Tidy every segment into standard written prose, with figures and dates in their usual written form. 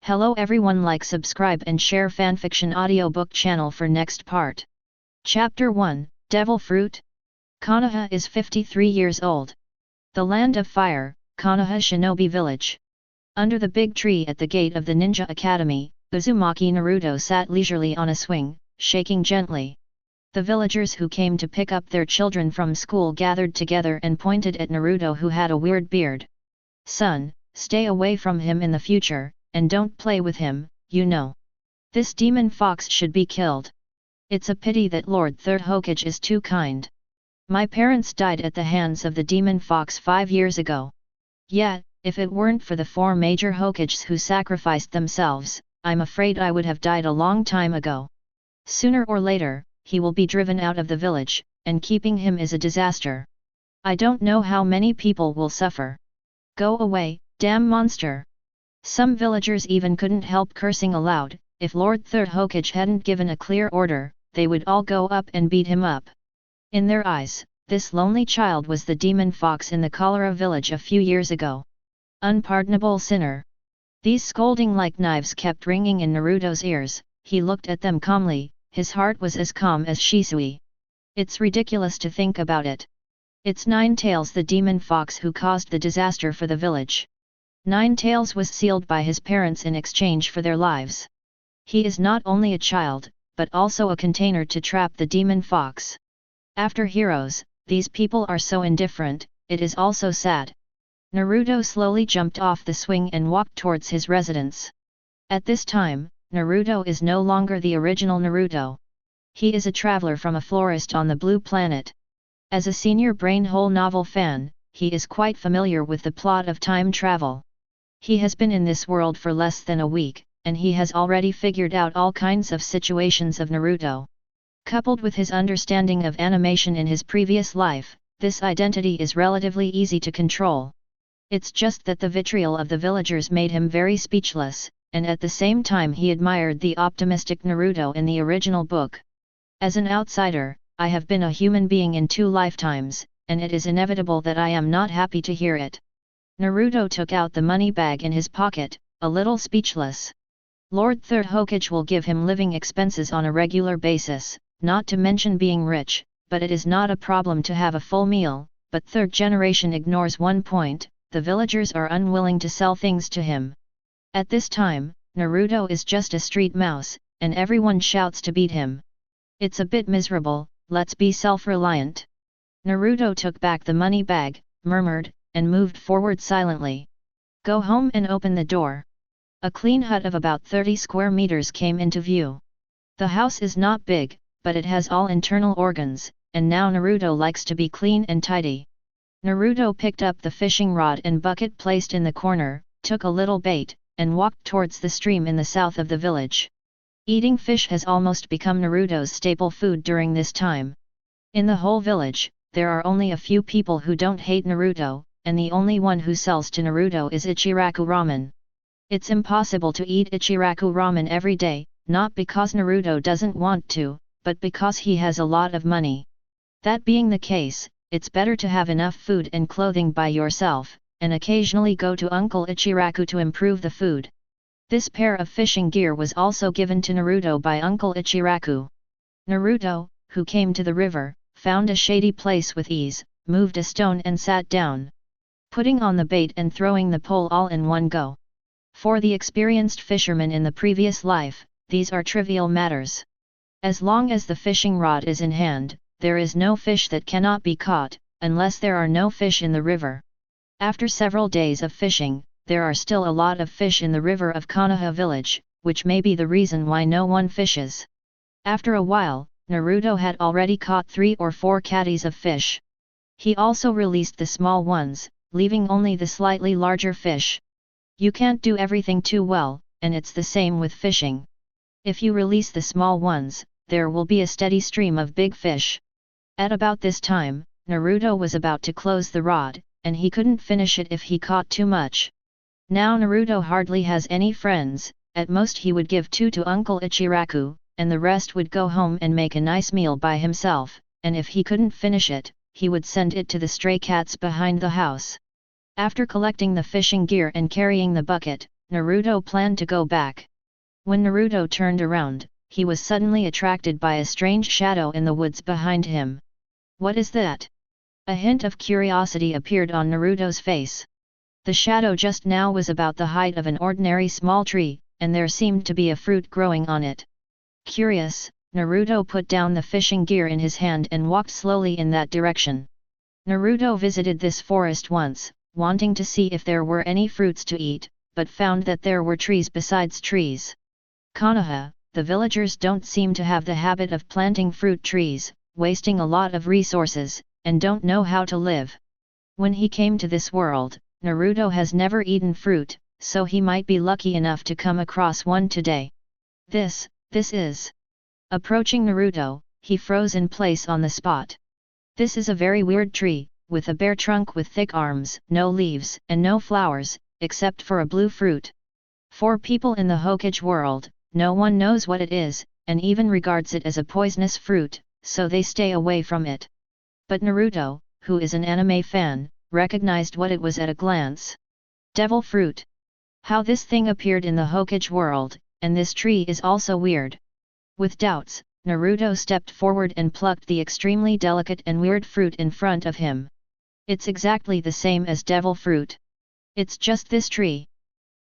Hello everyone, like, subscribe and share fanfiction audiobook channel for next part. Chapter 1, Devil Fruit. Konoha is 53 years old. The land of fire, Konoha Shinobi Village. Under the big tree at the gate of the Ninja Academy, Uzumaki Naruto sat leisurely on a swing, shaking gently. The villagers who came to pick up their children from school gathered together and pointed at Naruto, who had a weird beard. "Son, stay away from him in the future, and don't play with him, you know. This demon fox should be killed. It's a pity that Lord Third Hokage is too kind. My parents died at the hands of the demon fox 5 years ago. Yet, if it weren't for the 4 major Hokages who sacrificed themselves, I'm afraid I would have died a long time ago. Sooner or later, he will be driven out of the village, and keeping him is a disaster. I don't know how many people will suffer. Go away, damn monster." Some villagers even couldn't help cursing aloud. If Lord Third Hokage hadn't given a clear order, they would all go up and beat him up. In their eyes, this lonely child was the demon fox in the cholera village a few years ago. Unpardonable sinner. These scolding like knives kept ringing in Naruto's ears. He looked at them calmly, his heart was as calm as Shisui. It's ridiculous to think about it. It's Ninetales, the demon fox, who caused the disaster for the village. Ninetales was sealed by his parents in exchange for their lives. He is not only a child, but also a container to trap the demon fox. After heroes, these people are so indifferent. It is also sad. Naruto slowly jumped off the swing and walked towards his residence. At this time, Naruto is no longer the original Naruto. He is a traveler from a florist on the blue planet. As a senior brainhole novel fan, he is quite familiar with the plot of time travel. He has been in this world for less than a week, and he has already figured out all kinds of situations of Naruto. Coupled with his understanding of animation in his previous life, this identity is relatively easy to control. It's just that the vitriol of the villagers made him very speechless, and at the same time he admired the optimistic Naruto in the original book. As an outsider, I have been a human being in 2 lifetimes, and it is inevitable that I am not happy to hear it. Naruto took out the money bag in his pocket, a little speechless. Lord Third Hokage will give him living expenses on a regular basis, not to mention being rich, but it is not a problem to have a full meal. But third generation ignores one point: the villagers are unwilling to sell things to him. At this time, Naruto is just a street mouse, and everyone shouts to beat him. It's a bit miserable. Let's be self-reliant. Naruto took back the money bag, murmured, and moved forward silently. "Go home and open the door." A clean hut of about 30 square meters came into view. The house is not big, but it has all internal organs, and now Naruto likes to be clean and tidy. Naruto picked up the fishing rod and bucket placed in the corner, took a little bait, and walked towards the stream in the south of the village. Eating fish has almost become Naruto's staple food during this time. In the whole village, there are only a few people who don't hate Naruto, and the only one who sells to Naruto is Ichiraku Ramen. It's impossible to eat Ichiraku Ramen every day, not because Naruto doesn't want to, but because he has a lot of money. That being the case, it's better to have enough food and clothing by yourself, and occasionally go to Uncle Ichiraku to improve the food. This pair of fishing gear was also given to Naruto by Uncle Ichiraku. Naruto, who came to the river, found a shady place with ease, moved a stone and sat down. Putting on the bait and throwing the pole all in one go. For the experienced fisherman in the previous life, these are trivial matters. As long as the fishing rod is in hand, there is no fish that cannot be caught, unless there are no fish in the river. After several days of fishing, there are still a lot of fish in the river of Konoha village, which may be the reason why no one fishes. After a while, Naruto had already caught 3 or 4 catties of fish. He also released the small ones, leaving only the slightly larger fish. You can't do everything too well, and it's the same with fishing. If you release the small ones, there will be a steady stream of big fish. At about this time, Naruto was about to close the rod, and he couldn't finish it if he caught too much. Now Naruto hardly has any friends. At most he would give 2 to Uncle Ichiraku, and the rest would go home and make a nice meal by himself, and if he couldn't finish it, he would send it to the stray cats behind the house. After collecting the fishing gear and carrying the bucket, Naruto planned to go back. When Naruto turned around, he was suddenly attracted by a strange shadow in the woods behind him. What is that? A hint of curiosity appeared on Naruto's face. The shadow just now was about the height of an ordinary small tree, and there seemed to be a fruit growing on it. Curious, Naruto put down the fishing gear in his hand and walked slowly in that direction. Naruto visited this forest once, wanting to see if there were any fruits to eat, but found that there were trees besides trees. Konoha, the villagers don't seem to have the habit of planting fruit trees, wasting a lot of resources, and don't know how to live. When he came to this world, Naruto has never eaten fruit, so he might be lucky enough to come across one today. This is... Approaching Naruto, he froze in place on the spot. This is a very weird tree, with a bare trunk with thick arms, no leaves, and no flowers, except for a blue fruit. For people in the Hokage world, no one knows what it is, and even regards it as a poisonous fruit, so they stay away from it. But Naruto, who is an anime fan, recognized what it was at a glance. Devil fruit. How this thing appeared in the Hokage world, and this tree is also weird. With doubts, Naruto stepped forward and plucked the extremely delicate and weird fruit in front of him. It's exactly the same as devil fruit. It's just this tree.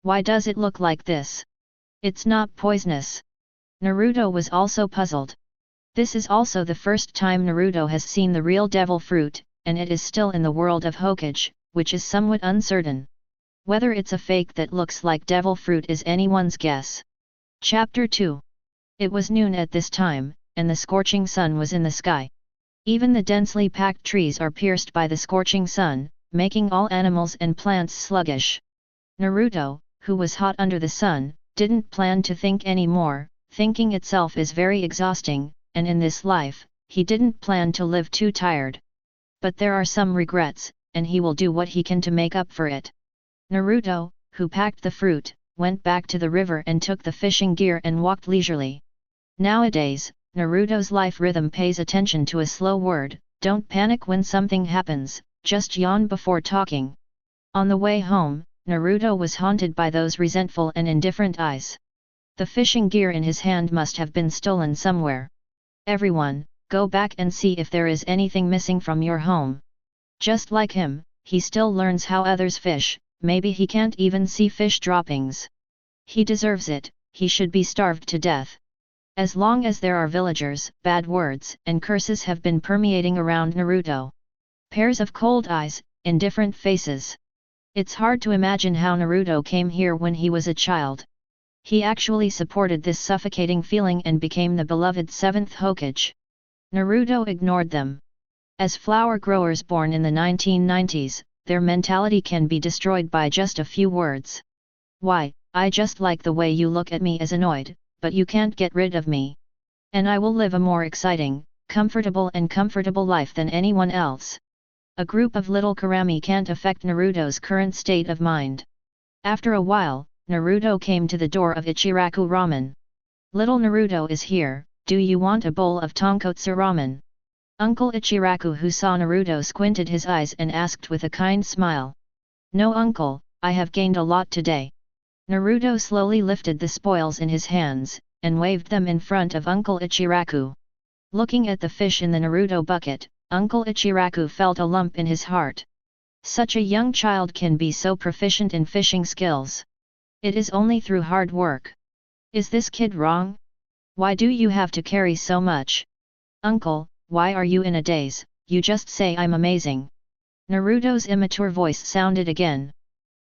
Why does it look like this? It's not poisonous. Naruto was also puzzled. This is also the first time Naruto has seen the real devil fruit, and it is still in the world of Hokage, which is somewhat uncertain. Whether it's a fake that looks like devil fruit is anyone's guess. Chapter 2. It was noon at this time, and the scorching sun was in the sky. Even the densely packed trees are pierced by the scorching sun, making all animals and plants sluggish. Naruto, who was hot under the sun, didn't plan to think anymore. Thinking itself is very exhausting, and in this life, he didn't plan to live too tired. But there are some regrets, and he will do what he can to make up for it. Naruto, who packed the fruit, went back to the river and took the fishing gear and walked leisurely. Nowadays, Naruto's life rhythm pays attention to a slow word. Don't panic when something happens, just yawn before talking. On the way home, Naruto was haunted by those resentful and indifferent eyes. The fishing gear in his hand must have been stolen somewhere. Everyone, go back and see if there is anything missing from your home. Just like him, he still learns how others fish. Maybe he can't even see fish droppings. He deserves it, he should be starved to death. As long as there are villagers, bad words and curses have been permeating around Naruto. Pairs of cold eyes, indifferent faces. It's hard to imagine how Naruto came here when he was a child. He actually supported this suffocating feeling and became the beloved 7th Hokage. Naruto ignored them. As flower growers born in the 1990s, their mentality can be destroyed by just a few words. Why, I just like the way you look at me as annoyed, but you can't get rid of me. And I will live a more exciting, comfortable life than anyone else. A group of little Karami can't affect Naruto's current state of mind. After a while, Naruto came to the door of Ichiraku Ramen. Little Naruto is here, do you want a bowl of tonkotsu ramen? Uncle Ichiraku, who saw Naruto, squinted his eyes and asked with a kind smile. No uncle, I have gained a lot today. Naruto slowly lifted the spoils in his hands, and waved them in front of Uncle Ichiraku. Looking at the fish in the Naruto bucket, Uncle Ichiraku felt a lump in his heart. Such a young child can be so proficient in fishing skills. It is only through hard work. Is this kid wrong? Why do you have to carry so much? Uncle, why are you in a daze? You just say I'm amazing. Naruto's immature voice sounded again.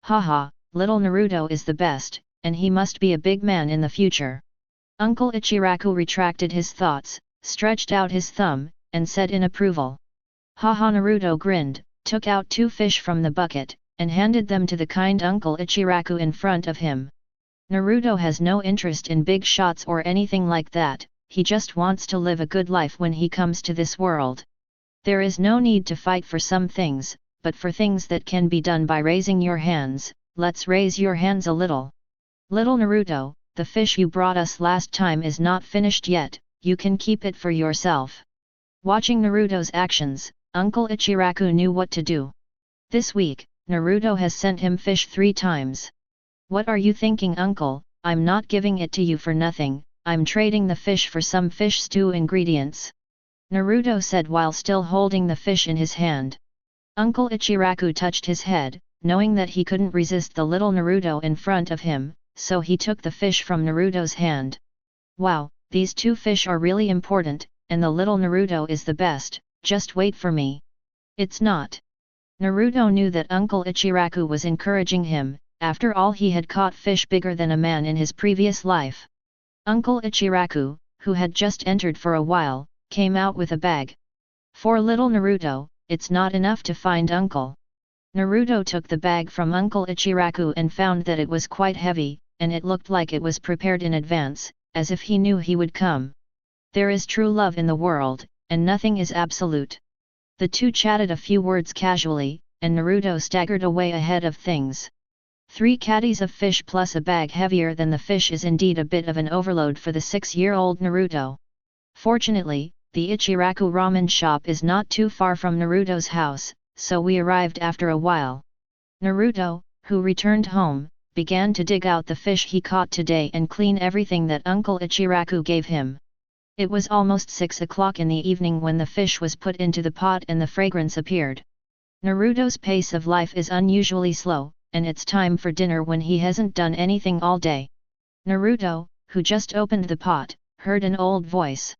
Haha, little Naruto is the best, and he must be a big man in the future. Uncle Ichiraku retracted his thoughts, stretched out his thumb, and said in approval. Haha. Naruto grinned, took out 2 fish from the bucket, and handed them to the kind Uncle Ichiraku in front of him. Naruto has no interest in big shots or anything like that, he just wants to live a good life when he comes to this world. There is no need to fight for some things, but for things that can be done by raising your hands, let's raise your hands a little. Little Naruto, the fish you brought us last time is not finished yet, you can keep it for yourself. Watching Naruto's actions, Uncle Ichiraku knew what to do. This week, Naruto has sent him fish 3 times. What are you thinking, uncle? I'm not giving it to you for nothing, I'm trading the fish for some fish stew ingredients. Naruto said while still holding the fish in his hand. Uncle Ichiraku touched his head, knowing that he couldn't resist the little Naruto in front of him, so he took the fish from Naruto's hand. Wow, these two fish are really important, and the little Naruto is the best, just wait for me. It's not. Naruto knew that Uncle Ichiraku was encouraging him, after all he had caught fish bigger than a man in his previous life. Uncle Ichiraku, who had just entered for a while, came out with a bag. For little Naruto, it's not enough to find uncle. Naruto took the bag from Uncle Ichiraku and found that it was quite heavy, and it looked like it was prepared in advance, as if he knew he would come. There is true love in the world, and nothing is absolute. The two chatted a few words casually, and Naruto staggered away ahead of things. 3 caddies of fish plus a bag heavier than the fish is indeed a bit of an overload for the 6-year-old Naruto. Fortunately, the Ichiraku ramen shop is not too far from Naruto's house, so we arrived after a while. Naruto, who returned home, began to dig out the fish he caught today and clean everything that Uncle Ichiraku gave him. It was almost 6 o'clock in the evening when the fish was put into the pot and the fragrance appeared. Naruto's pace of life is unusually slow, and it's time for dinner when he hasn't done anything all day. Naruto, who just opened the pot, heard an old voice.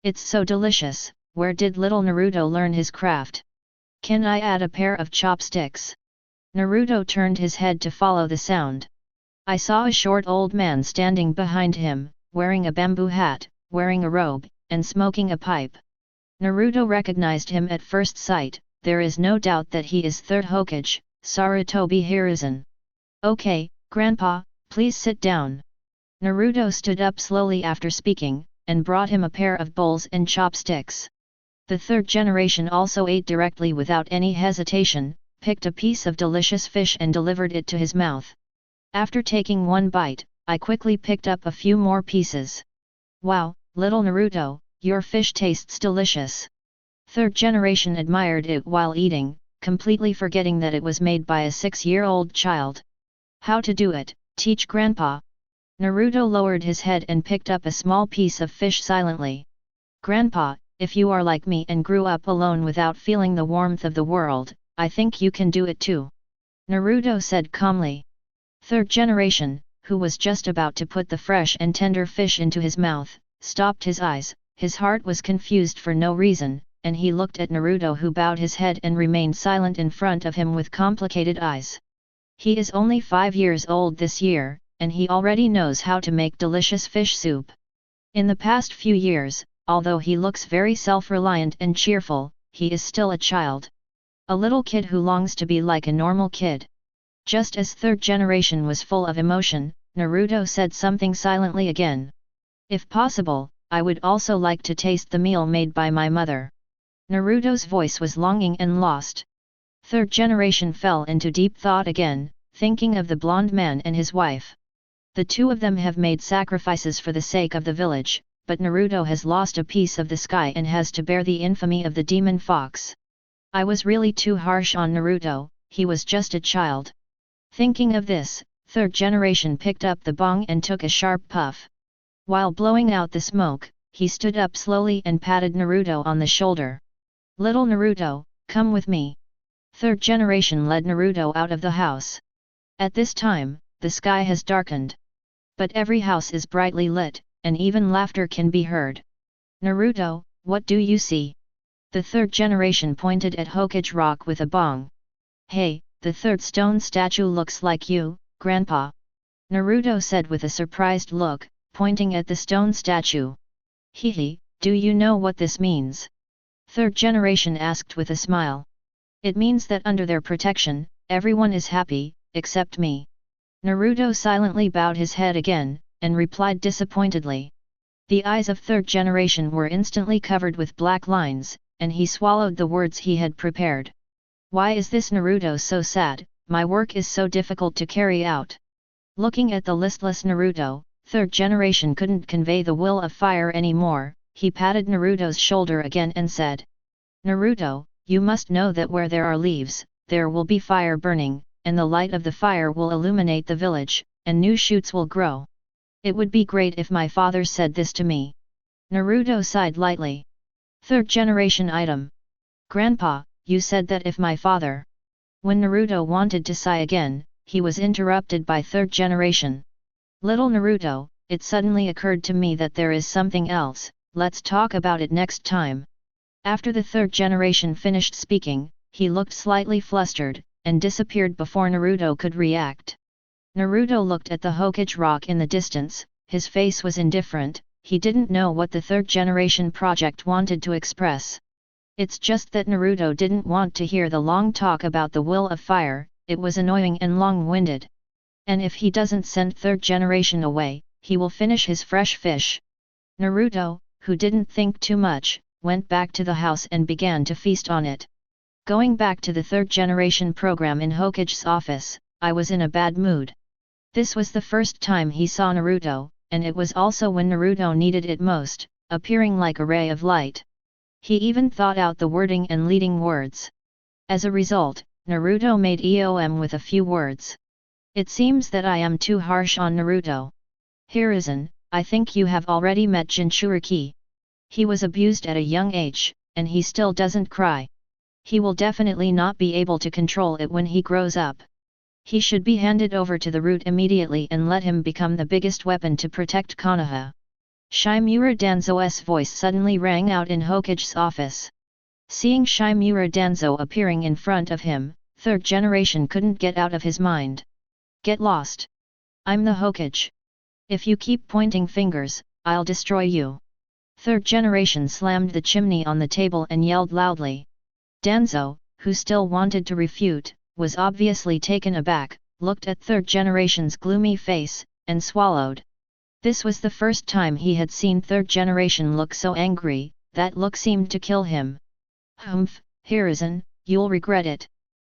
It's so delicious, where did little Naruto learn his craft? Can I add a pair of chopsticks? Naruto turned his head to follow the sound. I saw a short old man standing behind him, wearing a bamboo hat, wearing a robe, and smoking a pipe. Naruto recognized him at first sight. There is no doubt that he is 3rd Hokage, Sarutobi Hiruzen. Okay, Grandpa, please sit down. Naruto stood up slowly after speaking, and brought him a pair of bowls and chopsticks. The 3rd generation also ate directly without any hesitation, picked a piece of delicious fish and delivered it to his mouth. After taking one bite, I quickly picked up a few more pieces. Wow, little Naruto, your fish tastes delicious. 3rd generation admired it while eating, completely forgetting that it was made by a 6-year-old child. How to do it, teach Grandpa. Naruto lowered his head and picked up a small piece of fish silently. Grandpa, if you are like me and grew up alone without feeling the warmth of the world, I think you can do it too. Naruto said calmly. 3rd generation, who was just about to put the fresh and tender fish into his mouth, stopped his eyes. His heart was confused for no reason, and he looked at Naruto, who bowed his head and remained silent in front of him with complicated eyes. He is only 5 years old this year, and he already knows how to make delicious fish soup. In the past few years, although he looks very self-reliant and cheerful, he is still a child. A little kid who longs to be like a normal kid. Just as 3rd generation was full of emotion, Naruto said something silently again. If possible, I would also like to taste the meal made by my mother. Naruto's voice was longing and lost. 3rd generation fell into deep thought again, thinking of the blonde man and his wife. The two of them have made sacrifices for the sake of the village, but Naruto has lost a piece of the sky and has to bear the infamy of the demon fox. I was really too harsh on Naruto, he was just a child. Thinking of this, 3rd generation picked up the bong and took a sharp puff. While blowing out the smoke, he stood up slowly and patted Naruto on the shoulder. Little Naruto, come with me. 3rd generation led Naruto out of the house. At this time, the sky has darkened. But every house is brightly lit, and even laughter can be heard. Naruto, what do you see? The 3rd generation pointed at Hokage Rock with a bong. Hey, the 3rd stone statue looks like you, Grandpa. Naruto said with a surprised look, pointing at the stone statue. Hehe, do you know what this means? 3rd generation asked with a smile. It means that under their protection, everyone is happy, except me. Naruto silently bowed his head again, and replied disappointedly. The eyes of 3rd generation were instantly covered with black lines, and he swallowed the words he had prepared. Why is this Naruto so sad? My work is so difficult to carry out. Looking at the listless Naruto, 3rd generation couldn't convey the will of fire anymore. He patted Naruto's shoulder again and said, Naruto, you must know that where there are leaves, there will be fire burning, and the light of the fire will illuminate the village, and new shoots will grow. It would be great if my father said this to me. Naruto sighed lightly. Third generation item. Grandpa, you said that if my father... When Naruto wanted to sigh again, he was interrupted by third generation. Little Naruto, it suddenly occurred to me that there is something else, let's talk about it next time. After the third generation finished speaking, he looked slightly flustered, and disappeared before Naruto could react. Naruto looked at the Hokage rock in the distance, his face was indifferent, he didn't know what the third generation project wanted to express. It's just that Naruto didn't want to hear the long talk about the will of fire, it was annoying and long-winded. And if he doesn't send third generation away, he will finish his fresh fish. Naruto, who didn't think too much, went back to the house and began to feast on it. Going back to the third generation program in Hokage's office, I was in a bad mood. This was the first time he saw Naruto, and it was also when Naruto needed it most, appearing like a ray of light. He even thought out the wording and leading words. As a result, Naruto made EOM with a few words. It seems that I am too harsh on Naruto. Hiruzen, I think you have already met Jinchuriki. He was abused at a young age, and he still doesn't cry. He will definitely not be able to control it when he grows up. He should be handed over to the root immediately and let him become the biggest weapon to protect Konoha. Shimura Danzō's voice suddenly rang out in Hokage's office. Seeing Shimura Danzō appearing in front of him, third generation couldn't get out of his mind. Get lost. I'm the Hokage. If you keep pointing fingers, I'll destroy you. Third generation slammed the chimney on the table and yelled loudly. Danzō, who still wanted to refute, was obviously taken aback, looked at third generation's gloomy face, and swallowed. This was the first time he had seen third generation look so angry, that look seemed to kill him. Humph, Hiruzen, you'll regret it.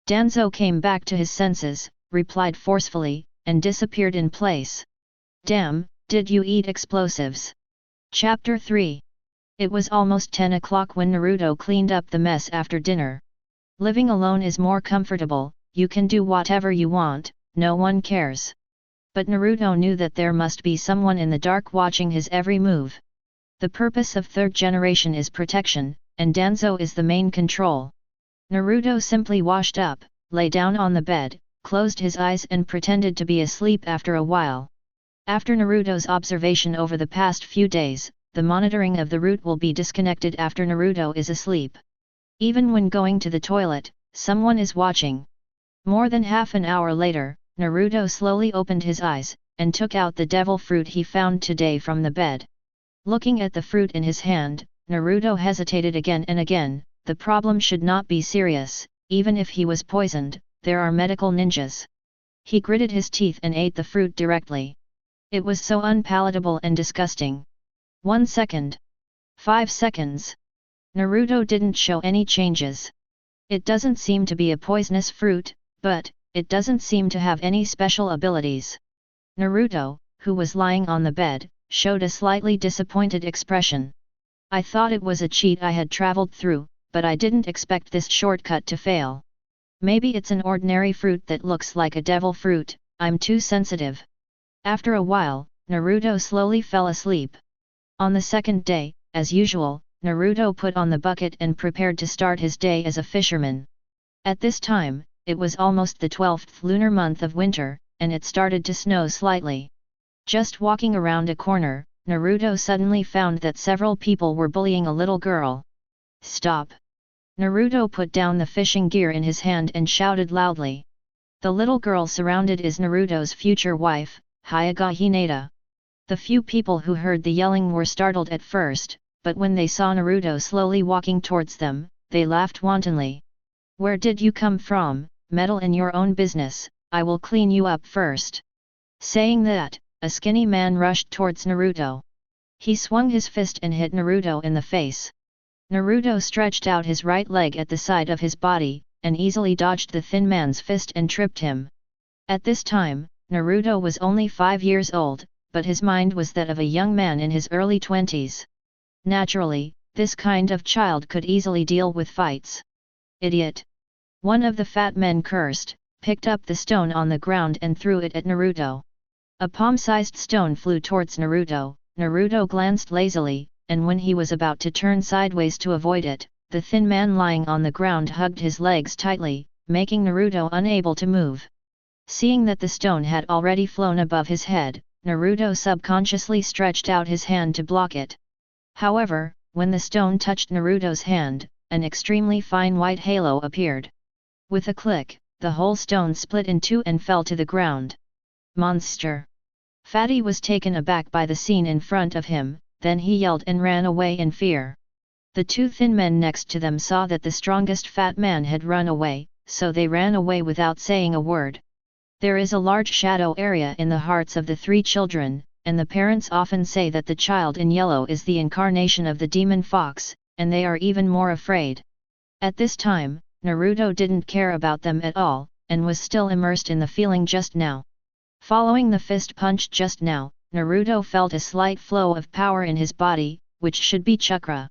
Danzō came back to his senses, replied forcefully, and disappeared in place. Damn, did you eat explosives? Chapter 3. It was almost 10 o'clock when Naruto cleaned up the mess after dinner. Living alone is more comfortable, you can do whatever you want, no one cares. But Naruto knew that there must be someone in the dark watching his every move. The purpose of third generation is protection, and Danzō is the main control. Naruto simply washed up, lay down on the bed, closed his eyes and pretended to be asleep after a while. After Naruto's observation over the past few days, the monitoring of the root will be disconnected after Naruto is asleep. Even when going to the toilet, someone is watching. More than half an hour later, Naruto slowly opened his eyes, and took out the devil fruit he found today from the bed. Looking at the fruit in his hand, Naruto hesitated again and again. The problem should not be serious, even if he was poisoned, there are medical ninjas. He gritted his teeth and ate the fruit directly. It was so unpalatable and disgusting. 1 second. 5 seconds. Naruto didn't show any changes. It doesn't seem to be a poisonous fruit, but it doesn't seem to have any special abilities. Naruto, who was lying on the bed, showed a slightly disappointed expression. I thought it was a cheat I had traveled through, but I didn't expect this shortcut to fail. Maybe it's an ordinary fruit that looks like a devil fruit, I'm too sensitive. After a while, Naruto slowly fell asleep. On the second day, as usual, Naruto put on the bucket and prepared to start his day as a fisherman. At this time, it was almost the 12th lunar month of winter, and it started to snow slightly. Just walking around a corner, Naruto suddenly found that several people were bullying a little girl. Stop! Naruto put down the fishing gear in his hand and shouted loudly. The little girl surrounded is Naruto's future wife, Hokage Hinata. The few people who heard the yelling were startled at first, but when they saw Naruto slowly walking towards them, they laughed wantonly. Where did you come from? Meddle in your own business, I will clean you up first. Saying that, a skinny man rushed towards Naruto. He swung his fist and hit Naruto in the face. Naruto stretched out his right leg at the side of his body, and easily dodged the thin man's fist and tripped him. At this time, Naruto was only 5 years old, but his mind was that of a young man in his early 20s. Naturally, this kind of child could easily deal with fights. Idiot! One of the fat men cursed, picked up the stone on the ground and threw it at Naruto. A palm-sized stone flew towards Naruto. Naruto glanced lazily, and when he was about to turn sideways to avoid it, the thin man lying on the ground hugged his legs tightly, making Naruto unable to move. Seeing that the stone had already flown above his head, Naruto subconsciously stretched out his hand to block it. However, when the stone touched Naruto's hand, an extremely fine white halo appeared. With a click, the whole stone split in two and fell to the ground. Monster! Fatty was taken aback by the scene in front of him, then he yelled and ran away in fear. The two thin men next to them saw that the strongest fat man had run away, so they ran away without saying a word. There is a large shadow area in the hearts of the three children, and the parents often say that the child in yellow is the incarnation of the demon fox, and they are even more afraid. At this time, Naruto didn't care about them at all, and was still immersed in the feeling just now. Following the fist punch just now, Naruto felt a slight flow of power in his body, which should be chakra.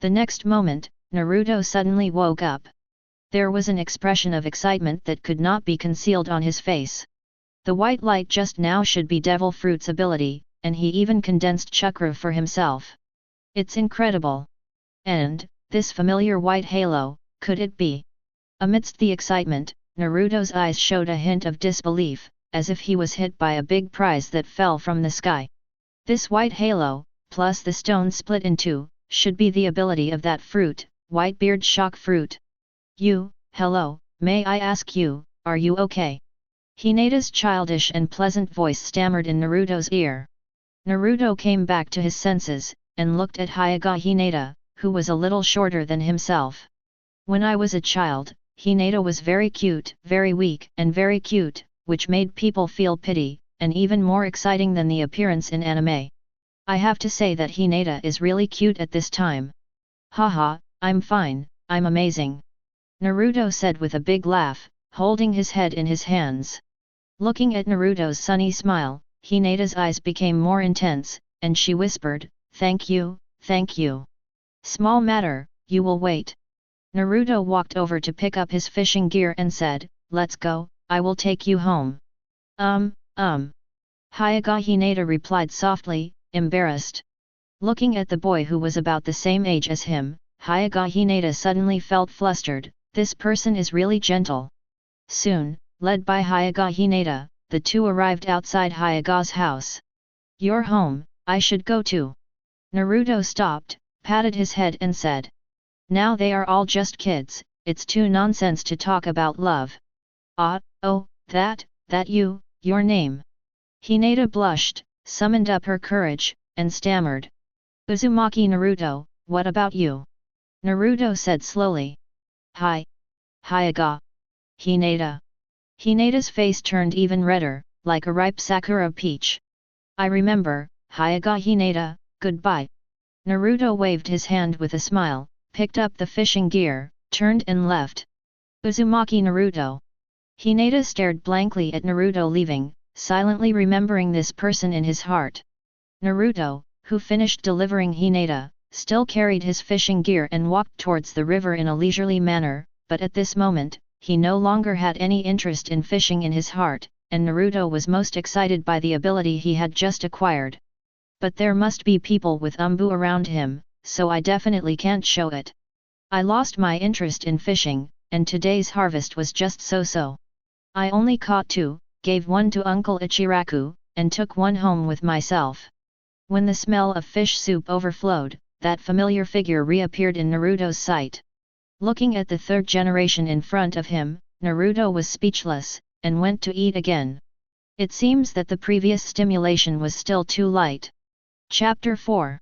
The next moment, Naruto suddenly woke up. There was an expression of excitement that could not be concealed on his face. The white light just now should be Devil Fruit's ability, and he even condensed chakra for himself. It's incredible. And, this familiar white halo, could it be? Amidst the excitement, Naruto's eyes showed a hint of disbelief, as if he was hit by a big prize that fell from the sky. This white halo, plus the stone split in two, should be the ability of that fruit, Whitebeard Shock Fruit. Hello, may I ask you, are you okay? Hinata's childish and pleasant voice stammered in Naruto's ear. Naruto came back to his senses, and looked at Hyuga Hinata, who was a little shorter than himself. When I was a child, Hinata was very cute, very weak, and very cute, which made people feel pity, and even more exciting than the appearance in anime. I have to say that Hinata is really cute at this time. Haha, I'm fine, I'm amazing. Naruto said with a big laugh, holding his head in his hands. Looking at Naruto's sunny smile, Hinata's eyes became more intense, and she whispered, thank you, thank you. Small matter, you will wait. Naruto walked over to pick up his fishing gear and said, let's go, I will take you home. Hyuga Hinata replied softly, embarrassed. Looking at the boy who was about the same age as him, Hyuga Hinata suddenly felt flustered. This person is really gentle. Soon, led by Hyuga Hinata, the two arrived outside Hyuga's house. You're home, I should go too. Naruto stopped, patted his head and said. Now they are all just kids, it's too nonsense to talk about love. Your name. Hinata blushed, summoned up her courage, and stammered. Uzumaki Naruto, what about you? Naruto said slowly. Hi. Hyuga. Hinata. Hinata's face turned even redder, like a ripe sakura peach. I remember, Hyuga Hinata, goodbye. Naruto waved his hand with a smile, picked up the fishing gear, turned and left. Uzumaki Naruto. Hinata stared blankly at Naruto leaving, silently remembering this person in his heart. Naruto, who finished delivering Hinata, still carried his fishing gear and walked towards the river in a leisurely manner, but at this moment, he no longer had any interest in fishing in his heart, and Naruto was most excited by the ability he had just acquired. But there must be people with umbu around him, so I definitely can't show it. I lost my interest in fishing, and today's harvest was just so-so. I only caught 2, gave one to Uncle Ichiraku, and took one home with myself. When the smell of fish soup overflowed, that familiar figure reappeared in Naruto's sight. Looking at the third generation in front of him, Naruto was speechless, and went to eat again. It seems that the previous stimulation was still too light. Chapter 4.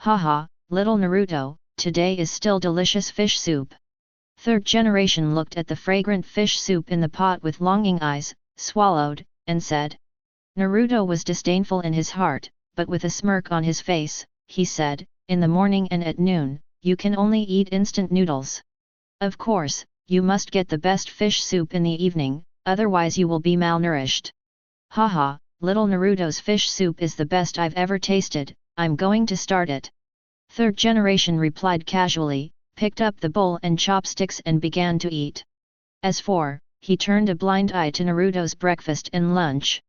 Haha, little Naruto, today is still delicious fish soup. Third generation looked at the fragrant fish soup in the pot with longing eyes, swallowed, and said. Naruto was disdainful in his heart, but with a smirk on his face, he said, in the morning and at noon, you can only eat instant noodles. Of course, you must get the best fish soup in the evening, otherwise you will be malnourished. Haha, little Naruto's fish soup is the best I've ever tasted, I'm going to start it. Third generation replied casually, picked up the bowl and chopsticks and began to eat. As for he turned a blind eye to Naruto's breakfast and lunch.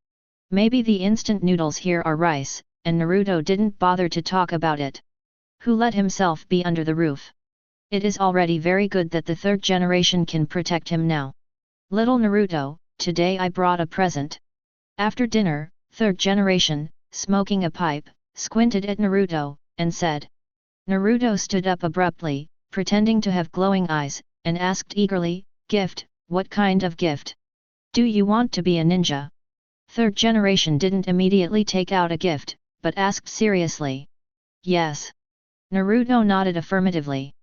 Maybe the instant noodles here are rice, and Naruto didn't bother to talk about it. Who let himself be under the roof? It is already very good that the third generation can protect him now. Little Naruto, today I brought a present. After dinner, third generation, smoking a pipe, squinted at Naruto, and said. Naruto stood up abruptly, pretending to have glowing eyes, and asked eagerly, gift, what kind of gift? Do you want to be a ninja? Third generation didn't immediately take out a gift, but asked seriously. Yes. Naruto nodded affirmatively.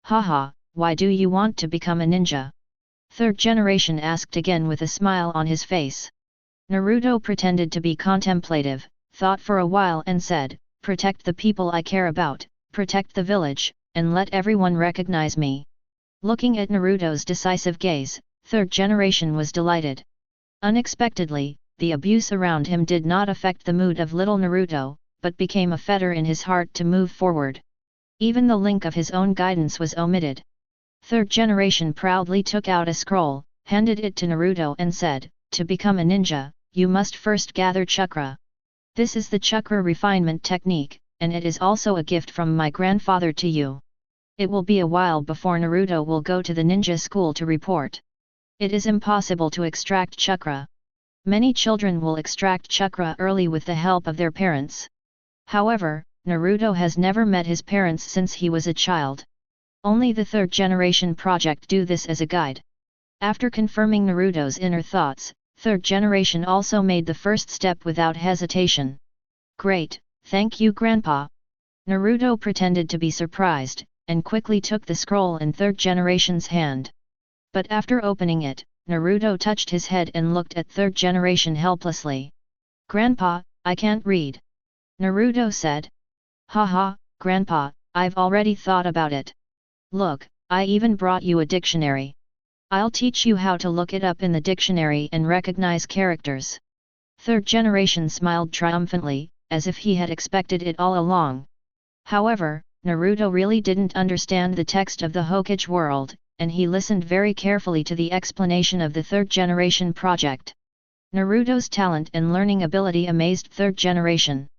Haha, why do you want to become a ninja? Third generation asked again with a smile on his face. Naruto pretended to be contemplative, thought for a while and said, protect the people I care about, protect the village, and let everyone recognize me. Looking at Naruto's decisive gaze, third generation was delighted. Unexpectedly, the abuse around him did not affect the mood of little Naruto, but became a fetter in his heart to move forward. Even the link of his own guidance was omitted. Third generation proudly took out a scroll, handed it to Naruto and said, to become a ninja, you must first gather chakra. This is the chakra refinement technique, and it is also a gift from my grandfather to you. It will be a while before Naruto will go to the ninja school to report. It is impossible to extract chakra. Many children will extract chakra early with the help of their parents. However, Naruto has never met his parents since he was a child. Only the third generation project do this as a guide. After confirming Naruto's inner thoughts, third generation also made the first step without hesitation. Great, thank you Grandpa. Naruto pretended to be surprised, and quickly took the scroll in third generation's hand. But after opening it, Naruto touched his head and looked at third generation helplessly. Grandpa, I can't read. Naruto said. Haha, Grandpa, I've already thought about it. Look, I even brought you a dictionary. I'll teach you how to look it up in the dictionary and recognize characters. Third generation smiled triumphantly, as if he had expected it all along. However, Naruto really didn't understand the text of the Hokage world, and he listened very carefully to the explanation of the third generation project. Naruto's talent and learning ability amazed third generation.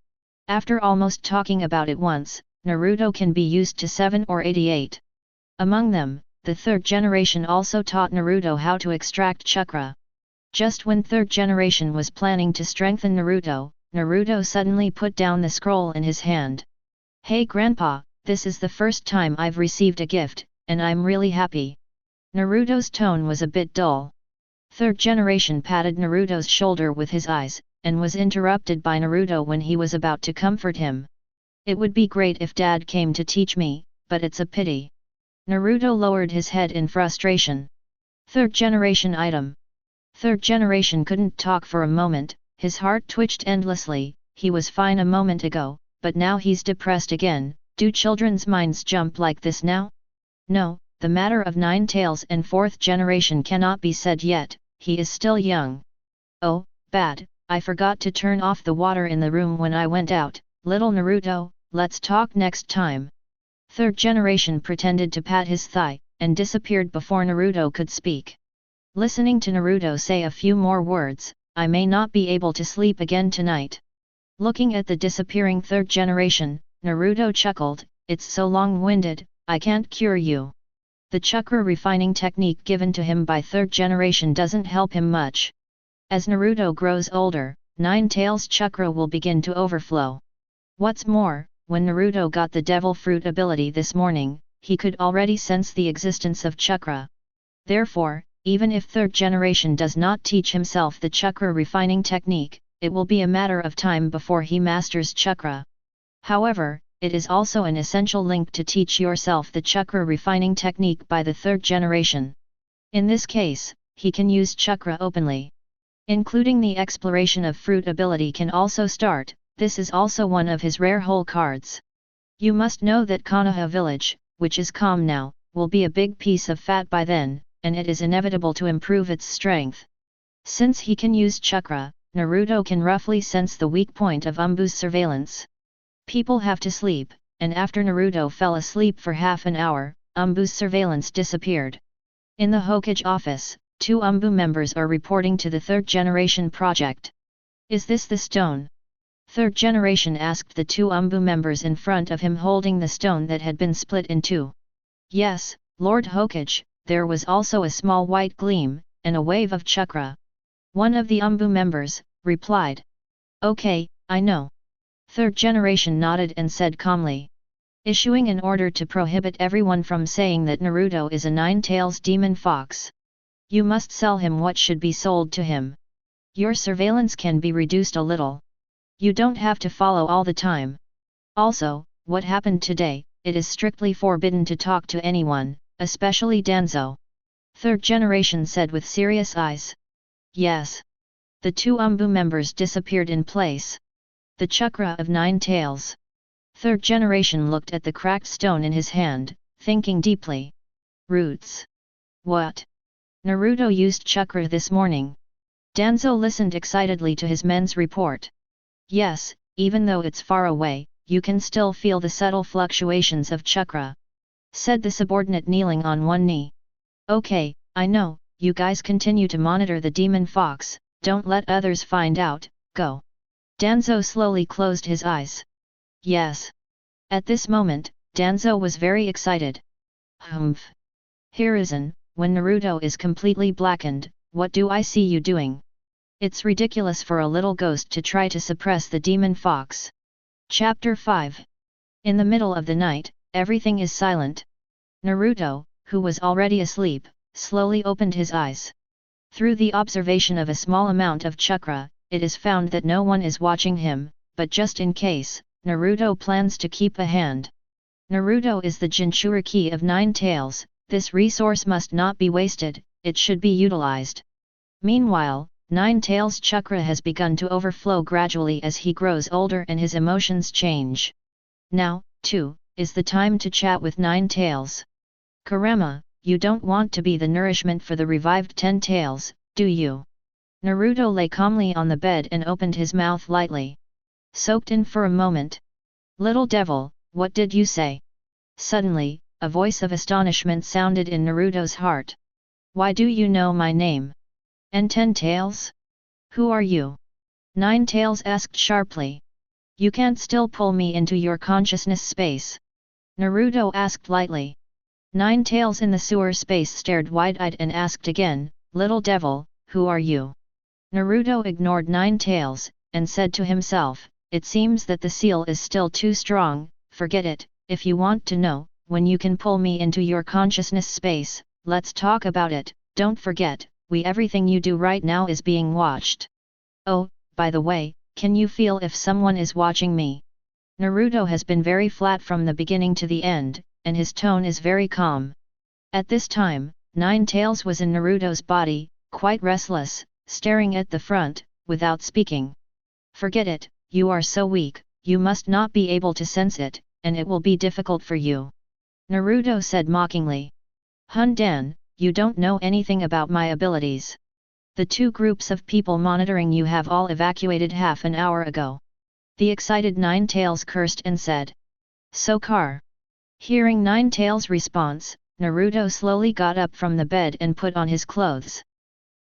After almost talking about it once, Naruto can be used to 7 or 88. Among them, the third generation also taught Naruto how to extract chakra. Just when third generation was planning to strengthen Naruto, Naruto suddenly put down the scroll in his hand. Hey Grandpa, this is the first time I've received a gift, and I'm really happy. Naruto's tone was a bit dull. Third generation patted Naruto's shoulder with his eyes, and was interrupted by Naruto when he was about to comfort him. It would be great if Dad came to teach me, but it's a pity. Naruto lowered his head in frustration. Third generation item. Third generation couldn't talk for a moment, his heart twitched endlessly, he was fine a moment ago, but now he's depressed again. Do children's minds jump like this now? No, the matter of Nine Tails and fourth generation cannot be said yet, he is still young. Oh, bad, I forgot to turn off the water in the room when I went out. Little Naruto, let's talk next time. Third generation pretended to pat his thigh, and disappeared before Naruto could speak. Listening to Naruto say a few more words, I may not be able to sleep again tonight. Looking at the disappearing third generation, Naruto chuckled, it's so long-winded, I can't cure you. The chakra refining technique given to him by third generation doesn't help him much. As Naruto grows older, Nine Tails chakra will begin to overflow. What's more, when Naruto got the devil fruit ability this morning, he could already sense the existence of chakra. Therefore, even if third generation does not teach himself the chakra refining technique, it will be a matter of time before he masters chakra. However, it is also an essential link to teach yourself the chakra refining technique by the third generation. In this case, he can use chakra openly. Including the exploration of fruit ability can also start, this is also one of his rare hole cards. You must know that Konoha village, which is calm now, will be a big piece of fat by then, and it is inevitable to improve its strength. Since he can use chakra, Naruto can roughly sense the weak point of Umbu's surveillance. People have to sleep, and after Naruto fell asleep for half an hour, Umbu's surveillance disappeared. In the Hokage office, 2 members are reporting to the 3rd generation project. Is this the stone? 3rd generation asked the 2 members in front of him holding the stone that had been split in 2. Yes, Lord Hokage, there was also a small white gleam, and a wave of chakra. One of the members replied. Okay, I know. 3rd generation nodded and said calmly. Issuing an order to prohibit everyone from saying that Naruto is a 9-tails demon fox. You must sell him what should be sold to him. Your surveillance can be reduced a little. You don't have to follow all the time. Also, what happened today, it is strictly forbidden to talk to anyone, especially Danzō. 3rd generation said with serious eyes. Yes. The 2 members disappeared in place. The chakra of 9 tails. 3rd generation looked at the cracked stone in his hand, thinking deeply. Roots. What? Naruto used chakra this morning. Danzō listened excitedly to his men's report. Yes, even though it's far away, you can still feel the subtle fluctuations of chakra. Said the subordinate kneeling on one knee. Okay, I know, you guys continue to monitor the demon fox, don't let others find out, go. Danzō slowly closed his eyes. Yes. At this moment, Danzō was very excited. Humph. Hiruzen, when Naruto is completely blackened, what do I see you doing? It's ridiculous for a little ghost to try to suppress the demon fox. Chapter 5. In the middle of the night, everything is silent. Naruto, who was already asleep, slowly opened his eyes. Through the observation of a small amount of chakra, it is found that no one is watching him, but just in case, Naruto plans to keep a hand. Naruto is the Jinchuriki of 9 tails, this resource must not be wasted, it should be utilized. Meanwhile, 9 tails chakra has begun to overflow gradually as he grows older and his emotions change. Now, too, is the time to chat with 9 tails. Kurama, you don't want to be the nourishment for the revived 10 tails, do you? Naruto lay calmly on the bed and opened his mouth lightly. Soaked in for a moment. Little devil, what did you say? Suddenly, a voice of astonishment sounded in Naruto's heart. Why do you know my name? And 10 tails? Who are you? 9 tails asked sharply. You can't still pull me into your consciousness space? Naruto asked lightly. 9 tails in the sewer space stared wide-eyed and asked again, Little devil, who are you? Naruto ignored 9 tails, and said to himself, it seems that the seal is still too strong, forget it, if you want to know, when you can pull me into your consciousness space, let's talk about it, don't forget, everything you do right now is being watched. Oh, by the way, can you feel if someone is watching me? Naruto has been very flat from the beginning to the end, and his tone is very calm. At this time, 9 tails was in Naruto's body, quite restless, staring at the front, without speaking. Forget it, you are so weak, you must not be able to sense it, and it will be difficult for you. Naruto said mockingly. Hundan, you don't know anything about my abilities. The 2 groups of people monitoring you have all evacuated half an hour ago. The excited 9 tails cursed and said. Sokar. Hearing 9 tails' response, Naruto slowly got up from the bed and put on his clothes.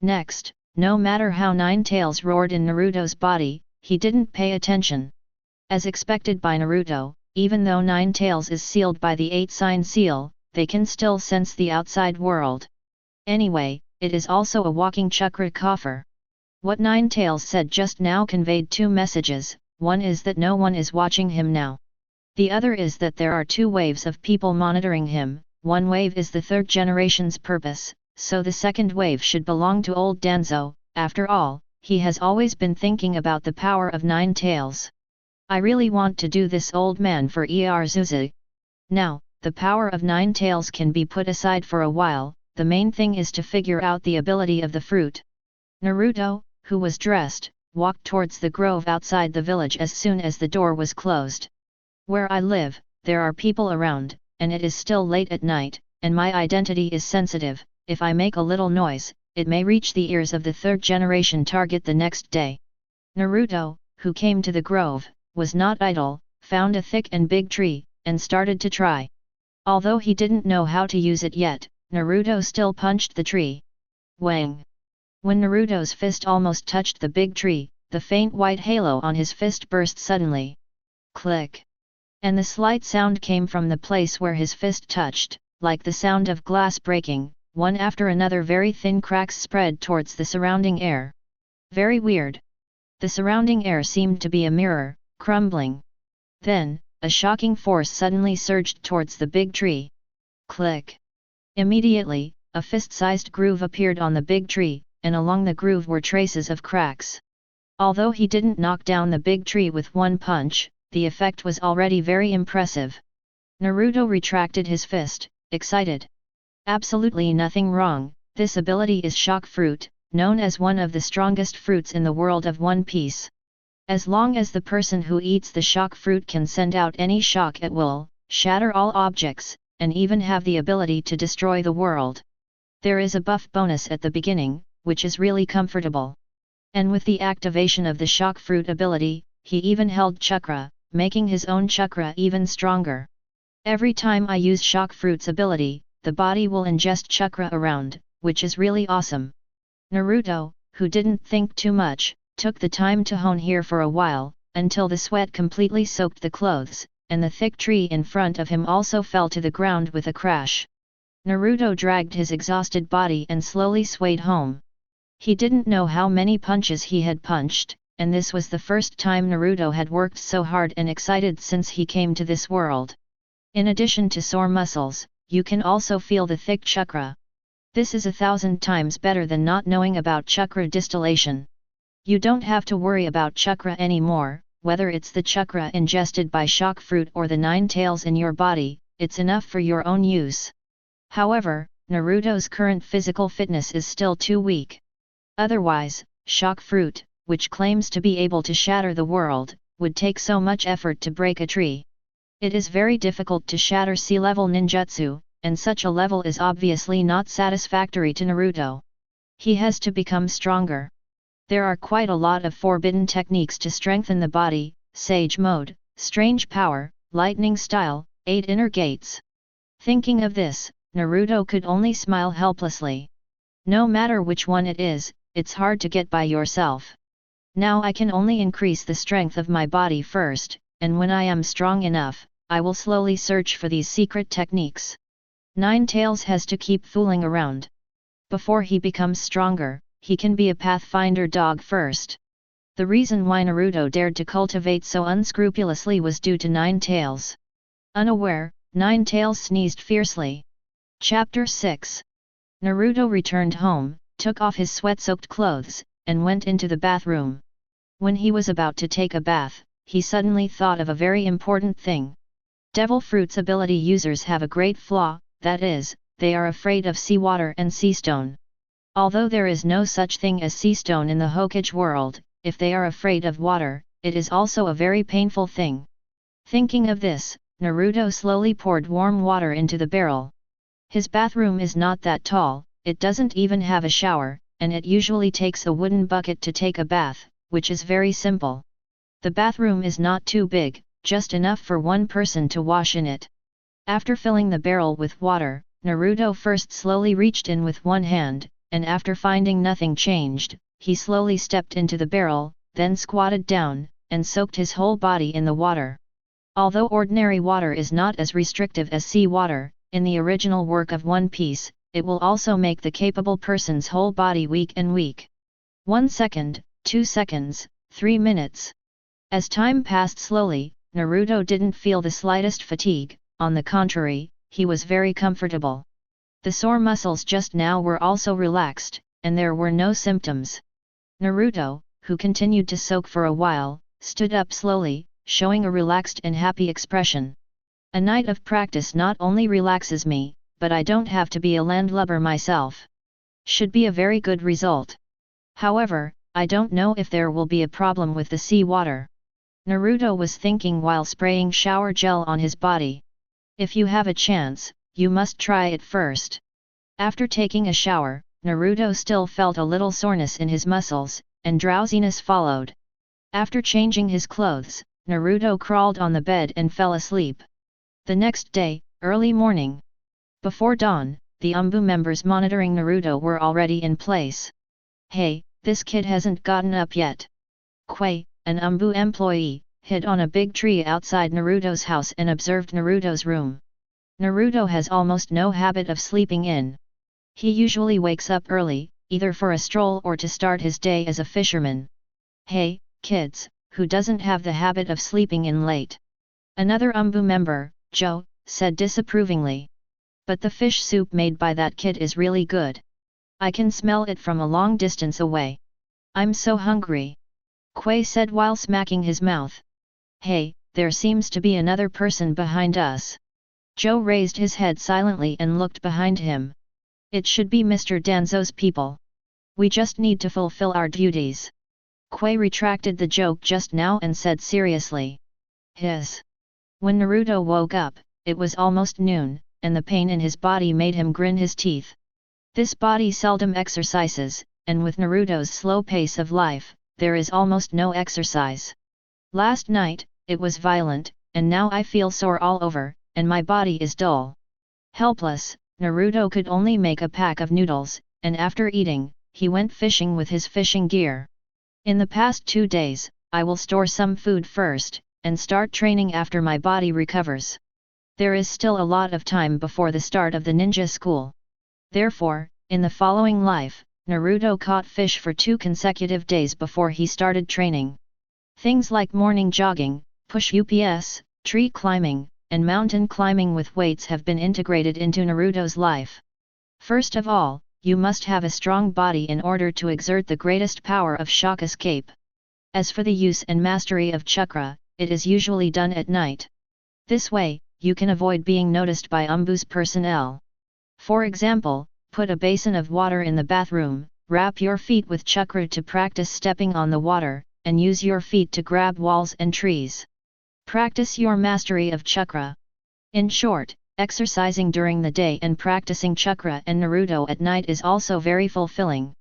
Next, no matter how 9 tails roared in Naruto's body, he didn't pay attention. As expected by Naruto, even though 9 tails is sealed by the 8-sign seal, they can still sense the outside world. Anyway, it is also a walking chakra coffer. What 9 tails said just now conveyed 2 messages, one is that no one is watching him now. The other is that there are 2 waves of people monitoring him, one wave is the 3rd generation's purpose, so the second wave should belong to old Danzō, after all, he has always been thinking about the power of 9 tails. I really want to do this old man for Erzhuzi. Now, the power of 9 tails can be put aside for a while, the main thing is to figure out the ability of the fruit. Naruto, who was dressed, walked towards the grove outside the village as soon as the door was closed. Where I live, there are people around, and it is still late at night, and my identity is sensitive, if I make a little noise, it may reach the ears of the 3rd generation target the next day. Naruto, who came to the grove, was not idle, found a thick and big tree, and started to try. Although he didn't know how to use it yet, Naruto still punched the tree. Wang! When Naruto's fist almost touched the big tree, the faint white halo on his fist burst suddenly. Click! And the slight sound came from the place where his fist touched, like the sound of glass breaking. One after another very thin cracks spread towards the surrounding air. Very weird. The surrounding air seemed to be a mirror, crumbling. Then, a shocking force suddenly surged towards the big tree. Click! Immediately, a fist-sized groove appeared on the big tree, and along the groove were traces of cracks. Although he didn't knock down the big tree with one punch, the effect was already very impressive. Naruto retracted his fist, excited. Absolutely nothing wrong, this ability is shock fruit, known as one of the strongest fruits in the world of One Piece. As long as the person who eats the shock fruit can send out any shock at will, shatter all objects, and even have the ability to destroy the world. There is a buff bonus at the beginning, which is really comfortable. And with the activation of the shock fruit ability, he even held chakra, making his own chakra even stronger. Every time I use shock fruit's ability, the body will ingest chakra around, which is really awesome. Naruto, who didn't think too much, took the time to hone here for a while, until the sweat completely soaked the clothes, and the thick tree in front of him also fell to the ground with a crash. Naruto dragged his exhausted body and slowly swayed home. He didn't know how many punches he had punched, and this was the first time Naruto had worked so hard and excited since he came to this world. In addition to sore muscles, you can also feel the thick chakra. This is 1,000 times better than not knowing about chakra distillation. You don't have to worry about chakra anymore, whether it's the chakra ingested by shock fruit or the 9 tails in your body, it's enough for your own use. However, Naruto's current physical fitness is still too weak. Otherwise, shock fruit, which claims to be able to shatter the world, would take so much effort to break a tree. It is very difficult to shatter sea-level ninjutsu, and such a level is obviously not satisfactory to Naruto. He has to become stronger. There are quite a lot of forbidden techniques to strengthen the body: Sage Mode, Strange Power, Lightning Style, 8 Inner Gates. Thinking of this, Naruto could only smile helplessly. No matter which one it is, it's hard to get by yourself. Now I can only increase the strength of my body first, and when I am strong enough, I will slowly search for these secret techniques. Nine Tails has to keep fooling around. Before he becomes stronger, he can be a pathfinder dog first. The reason why Naruto dared to cultivate so unscrupulously was due to Nine Tails. Unaware, Nine Tails sneezed fiercely. Chapter 6. Naruto returned home, took off his sweat-soaked clothes, and went into the bathroom. When he was about to take a bath, he suddenly thought of a very important thing. Devil Fruit's ability users have a great flaw, that is, they are afraid of seawater and sea stone. Although there is no such thing as sea stone in the Hokage world, if they are afraid of water, it is also a very painful thing. Thinking of this, Naruto slowly poured warm water into the barrel. His bathroom is not that tall, it doesn't even have a shower, and it usually takes a wooden bucket to take a bath, which is very simple. The bathroom is not too big, just enough for one person to wash in it. After filling the barrel with water, Naruto first slowly reached in with one hand, and after finding nothing changed, he slowly stepped into the barrel, then squatted down, and soaked his whole body in the water. Although ordinary water is not as restrictive as sea water, in the original work of One Piece, it will also make the capable person's whole body weak and weak. 1 second, 2 seconds, 3 minutes. As time passed slowly, Naruto didn't feel the slightest fatigue, on the contrary, he was very comfortable. The sore muscles just now were also relaxed, and there were no symptoms. Naruto, who continued to soak for a while, stood up slowly, showing a relaxed and happy expression. A night of practice not only relaxes me, but I don't have to be a landlubber myself. Should be a very good result. However, I don't know if there will be a problem with the sea water. Naruto was thinking while spraying shower gel on his body. If you have a chance, you must try it first. After taking a shower, Naruto still felt a little soreness in his muscles, and drowsiness followed. After changing his clothes, Naruto crawled on the bed and fell asleep. The next day, early morning. Before dawn, the UMBU members monitoring Naruto were already in place. "Hey, this kid hasn't gotten up yet." Quay, an UMBU employee, hid on a big tree outside Naruto's house and observed Naruto's room. Naruto has almost no habit of sleeping in. He usually wakes up early, either for a stroll or to start his day as a fisherman. "Hey, kids, who doesn't have the habit of sleeping in late?" Another UMBU member, Joe, said disapprovingly. "But the fish soup made by that kid is really good. I can smell it from a long distance away. I'm so hungry." Quay said while smacking his mouth. "Hey, there seems to be another person behind us." Joe raised his head silently and looked behind him. "It should be Mr. Danzō's people. We just need to fulfill our duties." Quay retracted the joke just now and said seriously. "His." When Naruto woke up, it was almost noon, and the pain in his body made him grin his teeth. This body seldom exercises, and with Naruto's slow pace of life, there is almost no exercise. "Last night, it was violent, and now I feel sore all over, and my body is dull." Helpless, Naruto could only make a pack of noodles, and after eating, he went fishing with his fishing gear. "In the past 2 days, I will store some food first, and start training after my body recovers. There is still a lot of time before the start of the ninja school." Therefore, in the following life, Naruto caught fish for 2 consecutive days before he started training. Things like morning jogging, push-ups, tree climbing, and mountain climbing with weights have been integrated into Naruto's life. First of all, you must have a strong body in order to exert the greatest power of shock escape. As for the use and mastery of chakra, it is usually done at night. This way, you can avoid being noticed by UMBU's personnel. For example, put a basin of water in the bathroom, wrap your feet with chakra to practice stepping on the water, and use your feet to grab walls and trees. Practice your mastery of chakra. In short, exercising during the day and practicing chakra and Naruto at night is also very fulfilling.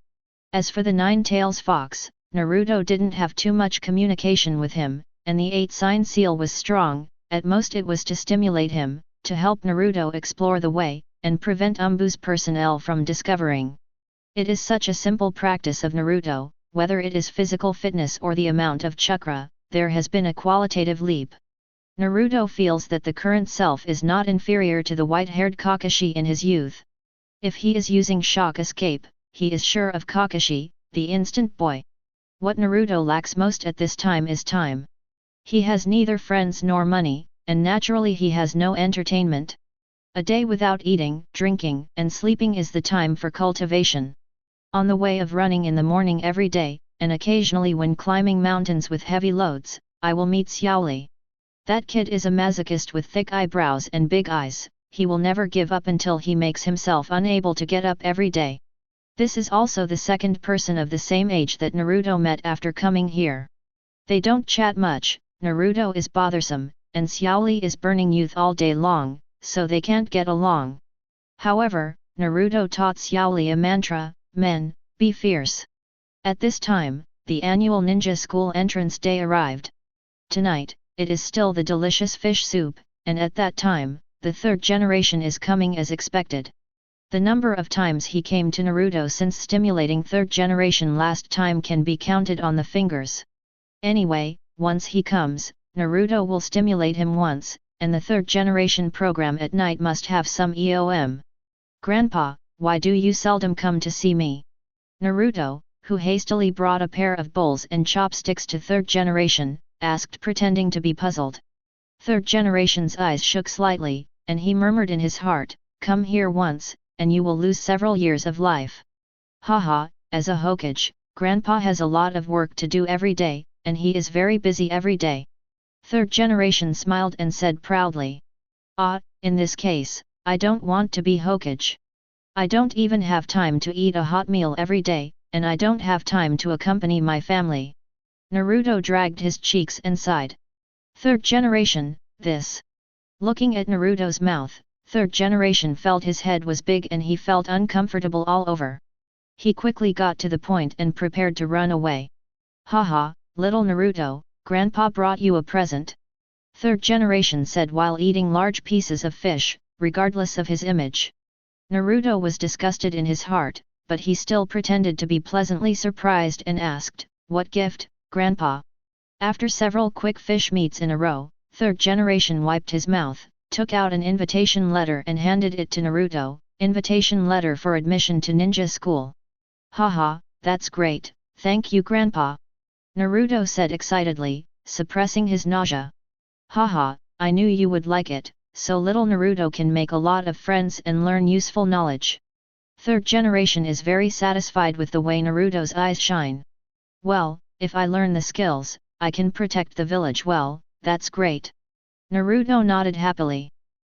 As for the Nine-Tails Fox, Naruto didn't have too much communication with him, and the 8-sign seal was strong. At most it was to stimulate him, to help Naruto explore the way, and prevent UMBU's personnel from discovering. It is such a simple practice of Naruto, whether it is physical fitness or the amount of chakra, there has been a qualitative leap. Naruto feels that the current self is not inferior to the white-haired Kakashi in his youth. If he is using shock escape, he is sure of Kakashi, the instant boy. What Naruto lacks most at this time is time. He has neither friends nor money, and naturally he has no entertainment. A day without eating, drinking, and sleeping is the time for cultivation. On the way of running in the morning every day, and occasionally when climbing mountains with heavy loads, I will meet Xiaoli. That kid is a masochist with thick eyebrows and big eyes. He will never give up until he makes himself unable to get up every day. This is also the second person of the same age that Naruto met after coming here. They don't chat much. Naruto is bothersome, and Xiaoli is burning youth all day long, so they can't get along. However, Naruto taught Xiaoli a mantra, "Men, be fierce." At this time, the annual ninja school entrance day arrived. Tonight, it is still the delicious fish soup, and at that time, the 3rd generation is coming as expected. The number of times he came to Naruto since stimulating 3rd generation last time can be counted on the fingers. Anyway, once he comes, Naruto will stimulate him once, and the 3rd generation program at night must have some EOM. "Grandpa, why do you seldom come to see me?" Naruto, who hastily brought a pair of bowls and chopsticks to 3rd generation, asked pretending to be puzzled. 3rd generation's eyes shook slightly, and he murmured in his heart, "Come here once, and you will lose several years of life." Haha, as a Hokage, Grandpa has a lot of work to do every day, and he is very busy every day. 3rd generation smiled and said proudly. In this case, I don't want to be Hokage. I don't even have time to eat a hot meal every day, and I don't have time to accompany my family." Naruto dragged his cheeks and sighed. 3rd generation, this. Looking at Naruto's mouth, 3rd generation felt his head was big and he felt uncomfortable all over. He quickly got to the point and prepared to run away. "Haha, little Naruto, Grandpa brought you a present," 3rd generation said while eating large pieces of fish, regardless of his image. Naruto was disgusted in his heart, but he still pretended to be pleasantly surprised and asked, "What gift, Grandpa?" After several quick fish meats in a row, third generation wiped his mouth, took out an invitation letter and handed it to Naruto, "Invitation letter for admission to ninja school." "Haha, that's great, thank you Grandpa," Naruto said excitedly, suppressing his nausea. "Haha, I knew you would like it, so little Naruto can make a lot of friends and learn useful knowledge." Third generation is very satisfied with the way Naruto's eyes shine. "Well, if I learn the skills, I can protect the village well, that's great." Naruto nodded happily.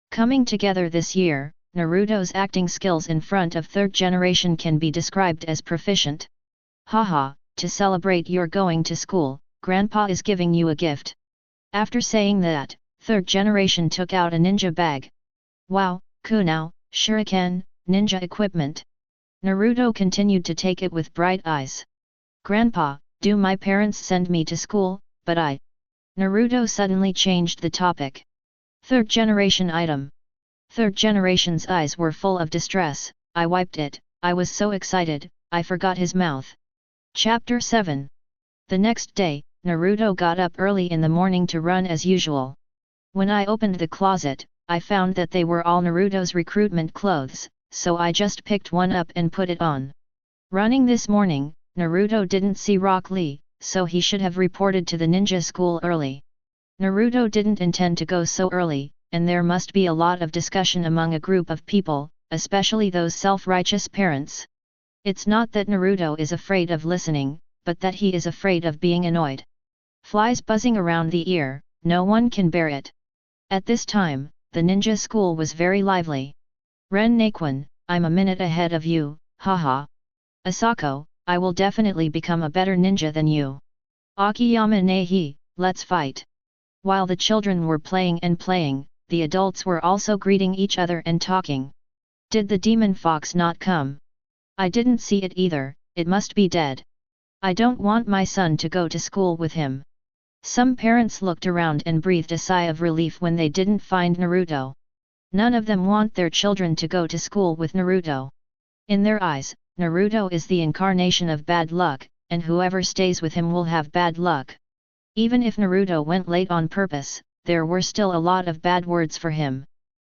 Coming together this year, Naruto's acting skills in front of third generation can be described as proficient. "Haha, to celebrate your going to school, Grandpa is giving you a gift." After saying that, third generation took out a ninja bag. "Wow, kunao, shuriken, ninja equipment." Naruto continued to take it with bright eyes. "Grandpa, do my parents send me to school, but I..." Naruto suddenly changed the topic. Third generation item. Third generation's eyes were full of distress. "I wiped it, I was so excited, I forgot his mouth." Chapter 7. The next day, Naruto got up early in the morning to run as usual. When I opened the closet, I found that they were all Naruto's recruitment clothes, so I just picked one up and put it on. Running this morning, Naruto didn't see Rock Lee, so he should have reported to the ninja school early. Naruto didn't intend to go so early, and there must be a lot of discussion among a group of people, especially those self-righteous parents. It's not that Naruto is afraid of listening, but that he is afraid of being annoyed. Flies buzzing around the ear, no one can bear it. At this time, the ninja school was very lively. "Ren Naquan, I'm a minute ahead of you, haha. Asako, I will definitely become a better ninja than you. Akiyama Nehi, let's fight." While the children were playing and playing, the adults were also greeting each other and talking. "Did the demon fox not come? I didn't see it either, it must be dead. I don't want my son to go to school with him." Some parents looked around and breathed a sigh of relief when they didn't find Naruto. None of them want their children to go to school with Naruto. In their eyes, Naruto is the incarnation of bad luck, and whoever stays with him will have bad luck. Even if Naruto went late on purpose, there were still a lot of bad words for him.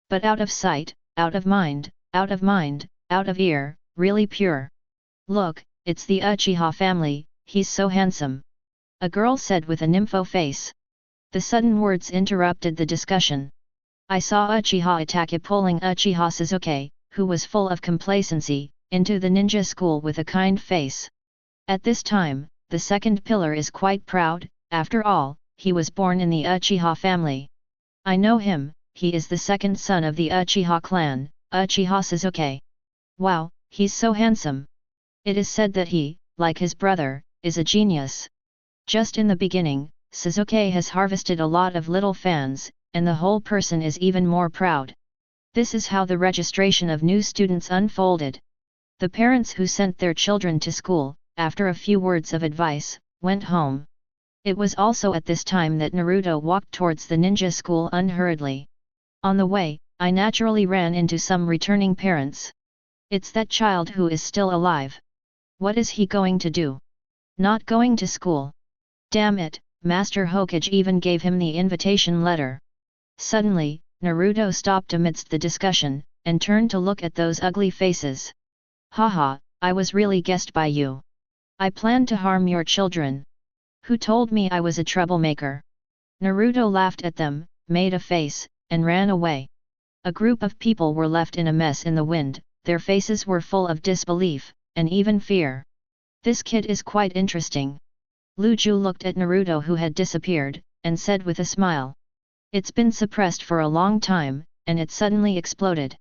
But out of sight, out of mind, out of mind, out of ear, really pure. "Look, it's the Uchiha family, he's so handsome," a girl said with a nympho face. The sudden words interrupted the discussion. I saw Uchiha Itachi pulling Uchiha Sasuke, who was full of complacency, into the ninja school with a kind face. At this time, the second pillar is quite proud, after all, he was born in the Uchiha family. "I know him, he is the second son of the Uchiha clan, Uchiha Sasuke. Wow, he's so handsome. It is said that he, like his brother, is a genius." Just in the beginning, Sasuke has harvested a lot of little fans, and the whole person is even more proud. This is how the registration of new students unfolded. The parents who sent their children to school, after a few words of advice, went home. It was also at this time that Naruto walked towards the ninja school unhurriedly. On the way, I naturally ran into some returning parents. "It's that child who is still alive. What is he going to do? Not going to school. Damn it, Master Hokage even gave him the invitation letter." Suddenly, Naruto stopped amidst the discussion, and turned to look at those ugly faces. "Haha, I was really guessed by you. I planned to harm your children. Who told me I was a troublemaker?" Naruto laughed at them, made a face, and ran away. A group of people were left in a mess in the wind, their faces were full of disbelief, and even fear. "This kid is quite interesting." Luju looked at Naruto who had disappeared, and said with a smile. "It's been suppressed for a long time, and it suddenly exploded,"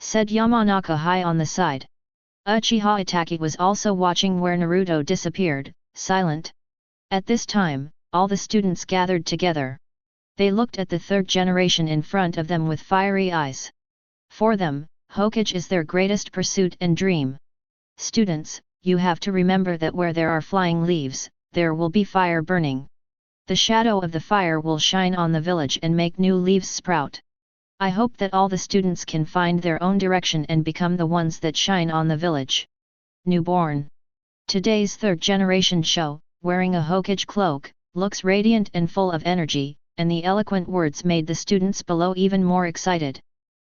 said Yamanaka high on the side. Uchiha Itachi was also watching where Naruto disappeared, silent. At this time, all the students gathered together. They looked at the third generation in front of them with fiery eyes. For them, Hokage is their greatest pursuit and dream. "Students, you have to remember that where there are flying leaves, there will be fire burning. The shadow of the fire will shine on the village and make new leaves sprout. I hope that all the students can find their own direction and become the ones that shine on the village. Newborn. Today's third generation show, wearing a Hokage cloak, looks radiant and full of energy, and the eloquent words made the students below even more excited.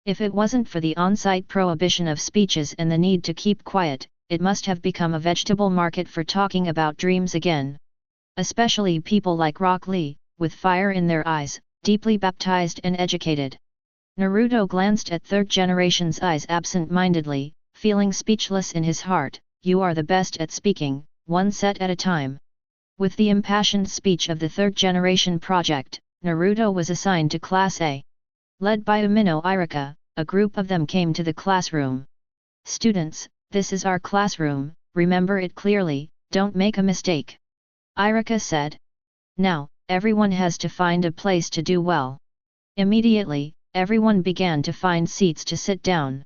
If it wasn't for the on-site prohibition of speeches and the need to keep quiet, it must have become a vegetable market for talking about dreams again. Especially people like Rock Lee, with fire in their eyes, deeply baptized and educated. Naruto glanced at third generation's eyes absent-mindedly, feeling speechless in his heart. You are the best at speaking, one set at a time. With the impassioned speech of the third generation project, Naruto was assigned to Class A. Led by Umino Irika, a group of them came to the classroom. Students, this is our classroom, remember it clearly, don't make a mistake. Irika said. Now, everyone has to find a place to do well. Immediately, everyone began to find seats to sit down.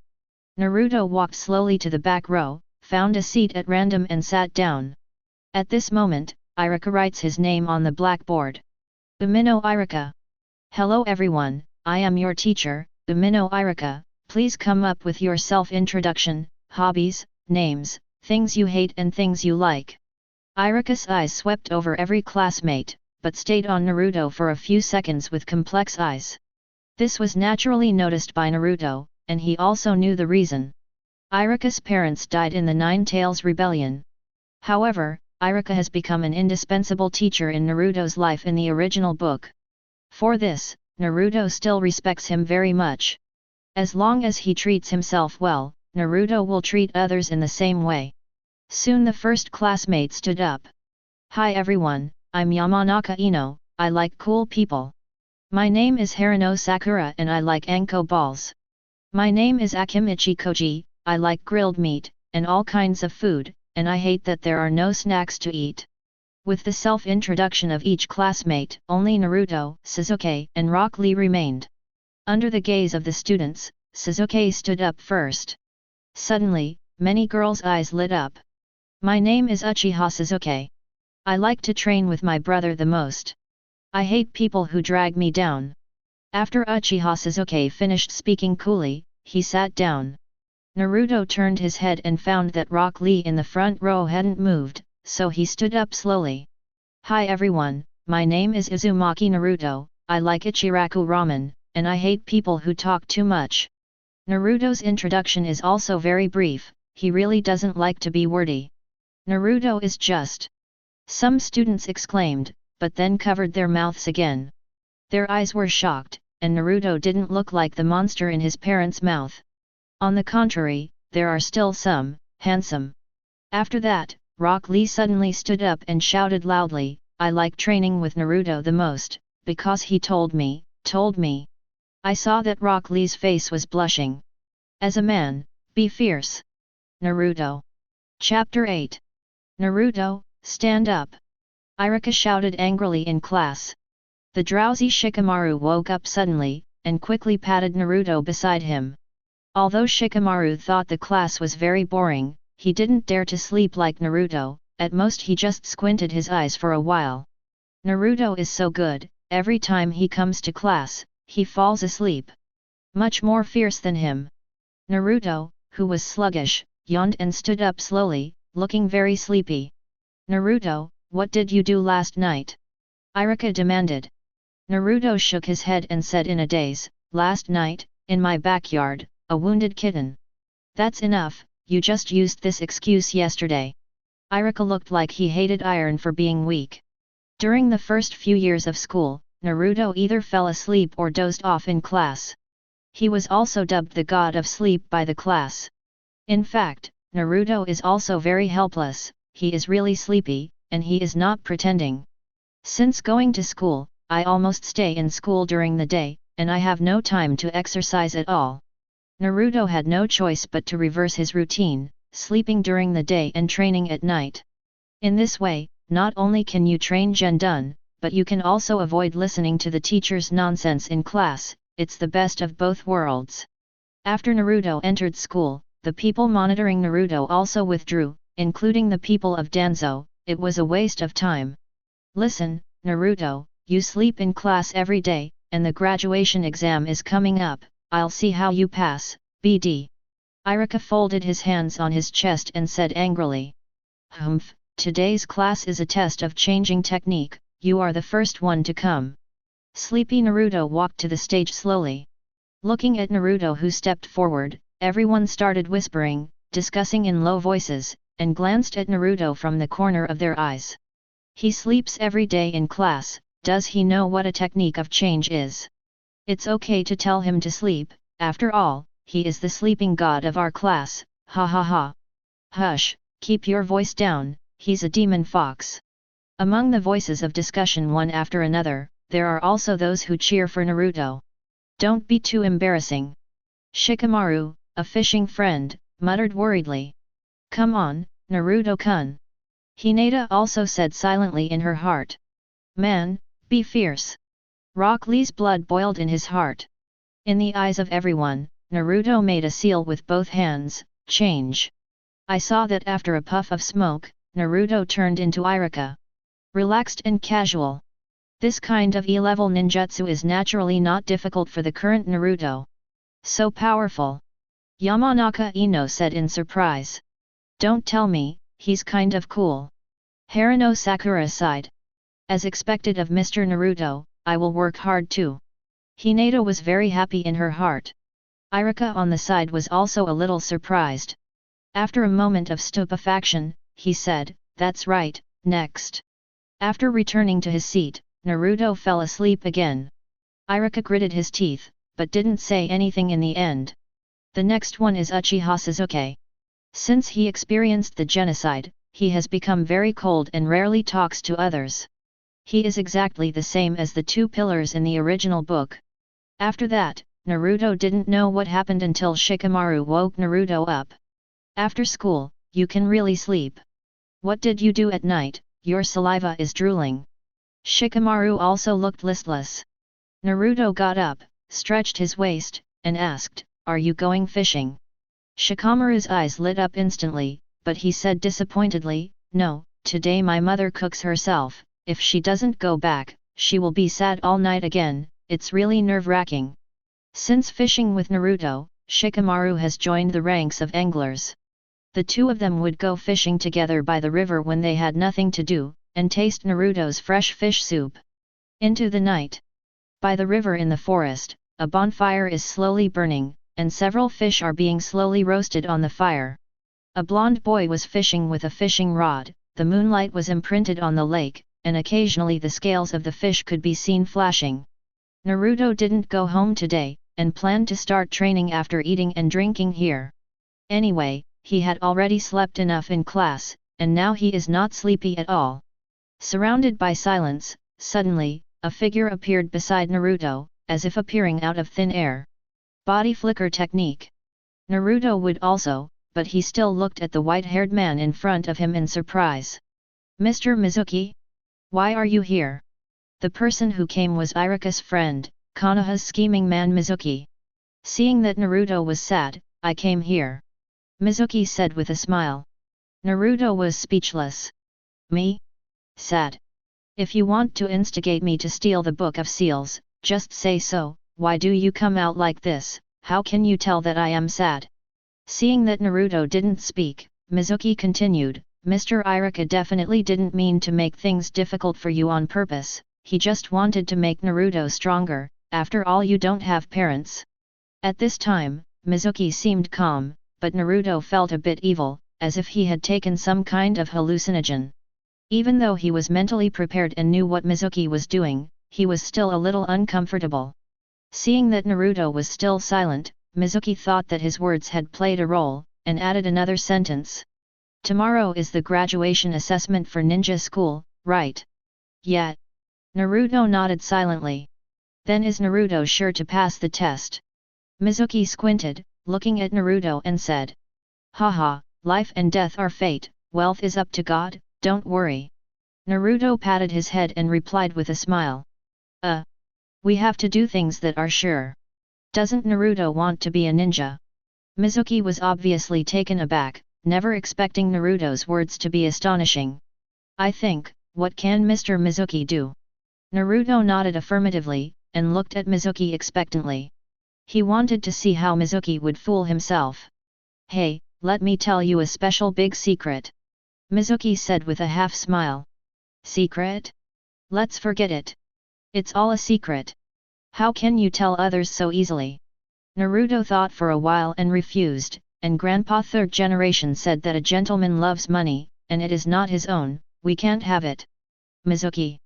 Naruto walked slowly to the back row, found a seat at random and sat down. At this moment, Irika writes his name on the blackboard. Umino Irika. Hello everyone, I am your teacher, Umino Irika, please come up with your self-introduction, hobbies, names, things you hate and things you like. Irika's eyes swept over every classmate, but stayed on Naruto for a few seconds with complex eyes. This was naturally noticed by Naruto, and he also knew the reason. Irika's parents died in the Nine Tails Rebellion. However, Irika has become an indispensable teacher in Naruto's life in the original book. For this, Naruto still respects him very much. As long as he treats himself well, Naruto will treat others in the same way. Soon the first classmate stood up. Hi everyone, I'm Yamanaka Ino, I like cool people. My name is Harano Sakura and I like Anko balls. My name is Akimichi Koji, I like grilled meat, and all kinds of food, and I hate that there are no snacks to eat. With the self-introduction of each classmate, only Naruto, Sasuke, and Rock Lee remained. Under the gaze of the students, Sasuke stood up first. Suddenly, many girls' eyes lit up. My name is Uchiha Sasuke. I like to train with my brother the most. I hate people who drag me down. After Uchiha Sasuke finished speaking coolly, he sat down. Naruto turned his head and found that Rock Lee in the front row hadn't moved, so he stood up slowly. Hi everyone, my name is Uzumaki Naruto, I like Ichiraku ramen, and I hate people who talk too much. Naruto's introduction is also very brief, he really doesn't like to be wordy. Naruto is just. Some students exclaimed, but then covered their mouths again. Their eyes were shocked, and Naruto didn't look like the monster in his parents' mouth. On the contrary, there are still some, handsome. After that, Rock Lee suddenly stood up and shouted loudly, I like training with Naruto the most, because he told me. I saw that Rock Lee's face was blushing. As a man, be fierce. Naruto. Chapter 8. Naruto, stand up. Irika shouted angrily in class. The drowsy Shikamaru woke up suddenly, and quickly patted Naruto beside him. Although Shikamaru thought the class was very boring, he didn't dare to sleep like Naruto, at most he just squinted his eyes for a while. Naruto is so good, every time he comes to class, he falls asleep. Much more fierce than him. Naruto, who was sluggish, yawned and stood up slowly, looking very sleepy. Naruto, what did you do last night? Irika demanded. Naruto shook his head and said in a daze, last night, in my backyard, a wounded kitten. That's enough, you just used this excuse yesterday. Irika looked like he hated iron for being weak. During the first few years of school, Naruto either fell asleep or dozed off in class. He was also dubbed the god of sleep by the class. In fact, Naruto is also very helpless, he is really sleepy, and he is not pretending. Since going to school, I almost stay in school during the day, and I have no time to exercise at all. Naruto had no choice but to reverse his routine, sleeping during the day and training at night. In this way, not only can you train Gendun, but you can also avoid listening to the teacher's nonsense in class, it's the best of both worlds. After Naruto entered school, the people monitoring Naruto also withdrew, including the people of Danzō. It was a waste of time. Listen, Naruto, you sleep in class every day, and the graduation exam is coming up, I'll see how you pass, BD. Iruka folded his hands on his chest and said angrily. Humph, today's class is a test of changing technique, you are the first one to come. Sleepy Naruto walked to the stage slowly. Looking at Naruto who stepped forward, everyone started whispering, discussing in low voices, and glanced at Naruto from the corner of their eyes. He sleeps every day in class, does he know what a technique of change is? It's okay to tell him to sleep, after all, he is the sleeping god of our class, ha ha ha. Hush, keep your voice down, he's a demon fox. Among the voices of discussion one after another, there are also those who cheer for Naruto. Don't be too embarrassing. Shikamaru, a fishing friend, muttered worriedly. Come on, Naruto-kun. Hinata also said silently in her heart. Man, be fierce. Rock Lee's blood boiled in his heart. In the eyes of everyone, Naruto made a seal with both hands, change. I saw that after a puff of smoke, Naruto turned into Iruka. Relaxed and casual. This kind of E-level ninjutsu is naturally not difficult for the current Naruto. So powerful. Yamanaka Ino said in surprise. Don't tell me, he's kind of cool. Haruno Sakura sighed. As expected of Mr. Naruto, I will work hard too. Hinata was very happy in her heart. Iruka on the side was also a little surprised. After a moment of stupefaction, he said, that's right, next. After returning to his seat, Naruto fell asleep again. Iruka gritted his teeth, but didn't say anything in the end. The next one is Uchiha Sasuke. Since he experienced the genocide, he has become very cold and rarely talks to others. He is exactly the same as the two pillars in the original book. After that, Naruto didn't know what happened until Shikamaru woke Naruto up. After school, you can really sleep. What did you do at night? Your saliva is drooling. Shikamaru also looked listless. Naruto got up, stretched his waist, and asked, are you going fishing? Shikamaru's eyes lit up instantly, but he said disappointedly, no, today my mother cooks herself, if she doesn't go back, she will be sad all night again, it's really nerve-wracking. Since fishing with Naruto, Shikamaru has joined the ranks of anglers. The two of them would go fishing together by the river when they had nothing to do, and taste Naruto's fresh fish soup. Into the night. By the river in the forest, a bonfire is slowly burning, and several fish are being slowly roasted on the fire. A blond boy was fishing with a fishing rod, the moonlight was imprinted on the lake, and occasionally the scales of the fish could be seen flashing. Naruto didn't go home today, and planned to start training after eating and drinking here. Anyway, he had already slept enough in class, and now he is not sleepy at all. Surrounded by silence, suddenly, a figure appeared beside Naruto, as if appearing out of thin air. Body flicker technique. Naruto would also, but he still looked at the white-haired man in front of him in surprise. Mr. Mizuki? Why are you here? The person who came was Iruka's friend, Konoha's scheming man Mizuki. Seeing that Naruto was sad, I came here. Mizuki said with a smile. Naruto was speechless. Me? Sad. If you want to instigate me to steal the Book of Seals, just say so. Why do you come out like this? How can you tell that I am sad? Seeing that Naruto didn't speak, Mizuki continued, Mr. Iruka definitely didn't mean to make things difficult for you on purpose, he just wanted to make Naruto stronger, after all you don't have parents. At this time, Mizuki seemed calm, but Naruto felt a bit evil, as if he had taken some kind of hallucinogen. Even though he was mentally prepared and knew what Mizuki was doing, he was still a little uncomfortable. Seeing that Naruto was still silent, Mizuki thought that his words had played a role, and added another sentence. Tomorrow is the graduation assessment for ninja school, right? Yeah. Naruto nodded silently. Then is Naruto sure to pass the test? Mizuki squinted, looking at Naruto and said. Haha, life and death are fate, wealth is up to God, don't worry. Naruto patted his head and replied with a smile. We have to do things that are sure. Doesn't Naruto want to be a ninja? Mizuki was obviously taken aback, never expecting Naruto's words to be astonishing. I think, what can Mr. Mizuki do? Naruto nodded affirmatively, and looked at Mizuki expectantly. He wanted to see how Mizuki would fool himself. "Hey, let me tell you a special big secret," Mizuki said with a half-smile. "Secret? Let's forget it. It's all a secret. How can you tell others so easily?" Naruto thought for a while and refused, and Grandpa third generation said that a gentleman loves money, and it is not his own, we can't have it. Mizuki.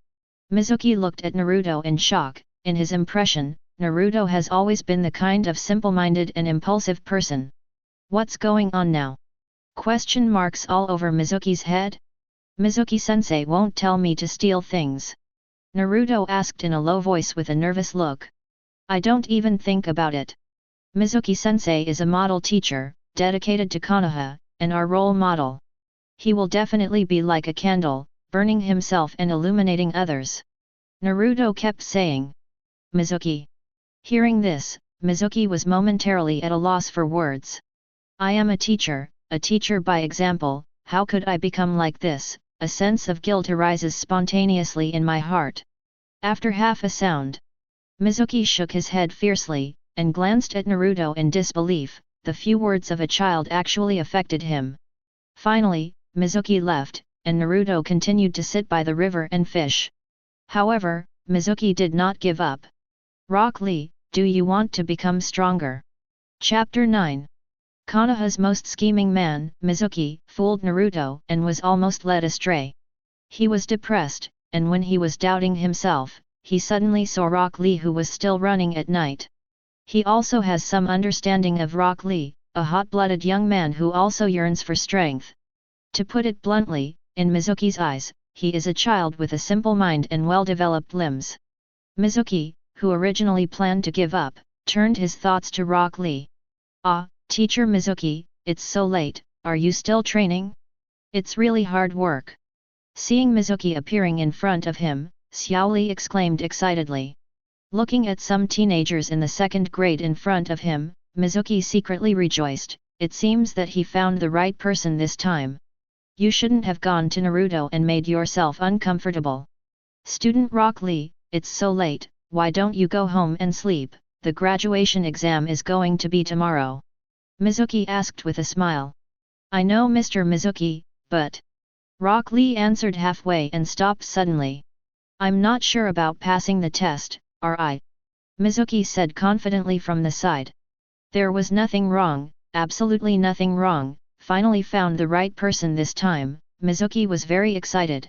Mizuki looked at Naruto in shock. In his impression, Naruto has always been the kind of simple-minded and impulsive person. What's going on now? Question marks all over Mizuki's head? Mizuki-sensei won't tell me to steal things. Naruto asked in a low voice with a nervous look. I don't even think about it. Mizuki-sensei is a model teacher, dedicated to Konoha, and our role model. He will definitely be like a candle, burning himself and illuminating others. Naruto kept saying. Mizuki. Hearing this, Mizuki was momentarily at a loss for words. I am a teacher by example, how could I become like this? A sense of guilt arises spontaneously in my heart. After half a sound, Mizuki shook his head fiercely, and glanced at Naruto in disbelief. The few words of a child actually affected him. Finally, Mizuki left, and Naruto continued to sit by the river and fish. However, Mizuki did not give up. Rock Lee, do you want to become stronger? Chapter 9. Konoha's most scheming man, Mizuki, fooled Naruto and was almost led astray. He was depressed, and when he was doubting himself, he suddenly saw Rock Lee, who was still running at night. He also has some understanding of Rock Lee, a hot-blooded young man who also yearns for strength. To put it bluntly, in Mizuki's eyes, he is a child with a simple mind and well-developed limbs. Mizuki, who originally planned to give up, turned his thoughts to Rock Lee. Ah, Teacher Mizuki, it's so late, are you still training? It's really hard work. Seeing Mizuki appearing in front of him, Xiao Li exclaimed excitedly. Looking at some teenagers in the second grade in front of him, Mizuki secretly rejoiced. It seems that he found the right person this time. You shouldn't have gone to Naruto and made yourself uncomfortable. Student Rock Lee, it's so late, why don't you go home and sleep? The graduation exam is going to be tomorrow. Mizuki asked with a smile. I know Mr. Mizuki, but... Rock Lee answered halfway and stopped suddenly. I'm not sure about passing the test, are I? Mizuki said confidently from the side. There was nothing wrong, absolutely nothing wrong, finally found the right person this time. Mizuki was very excited.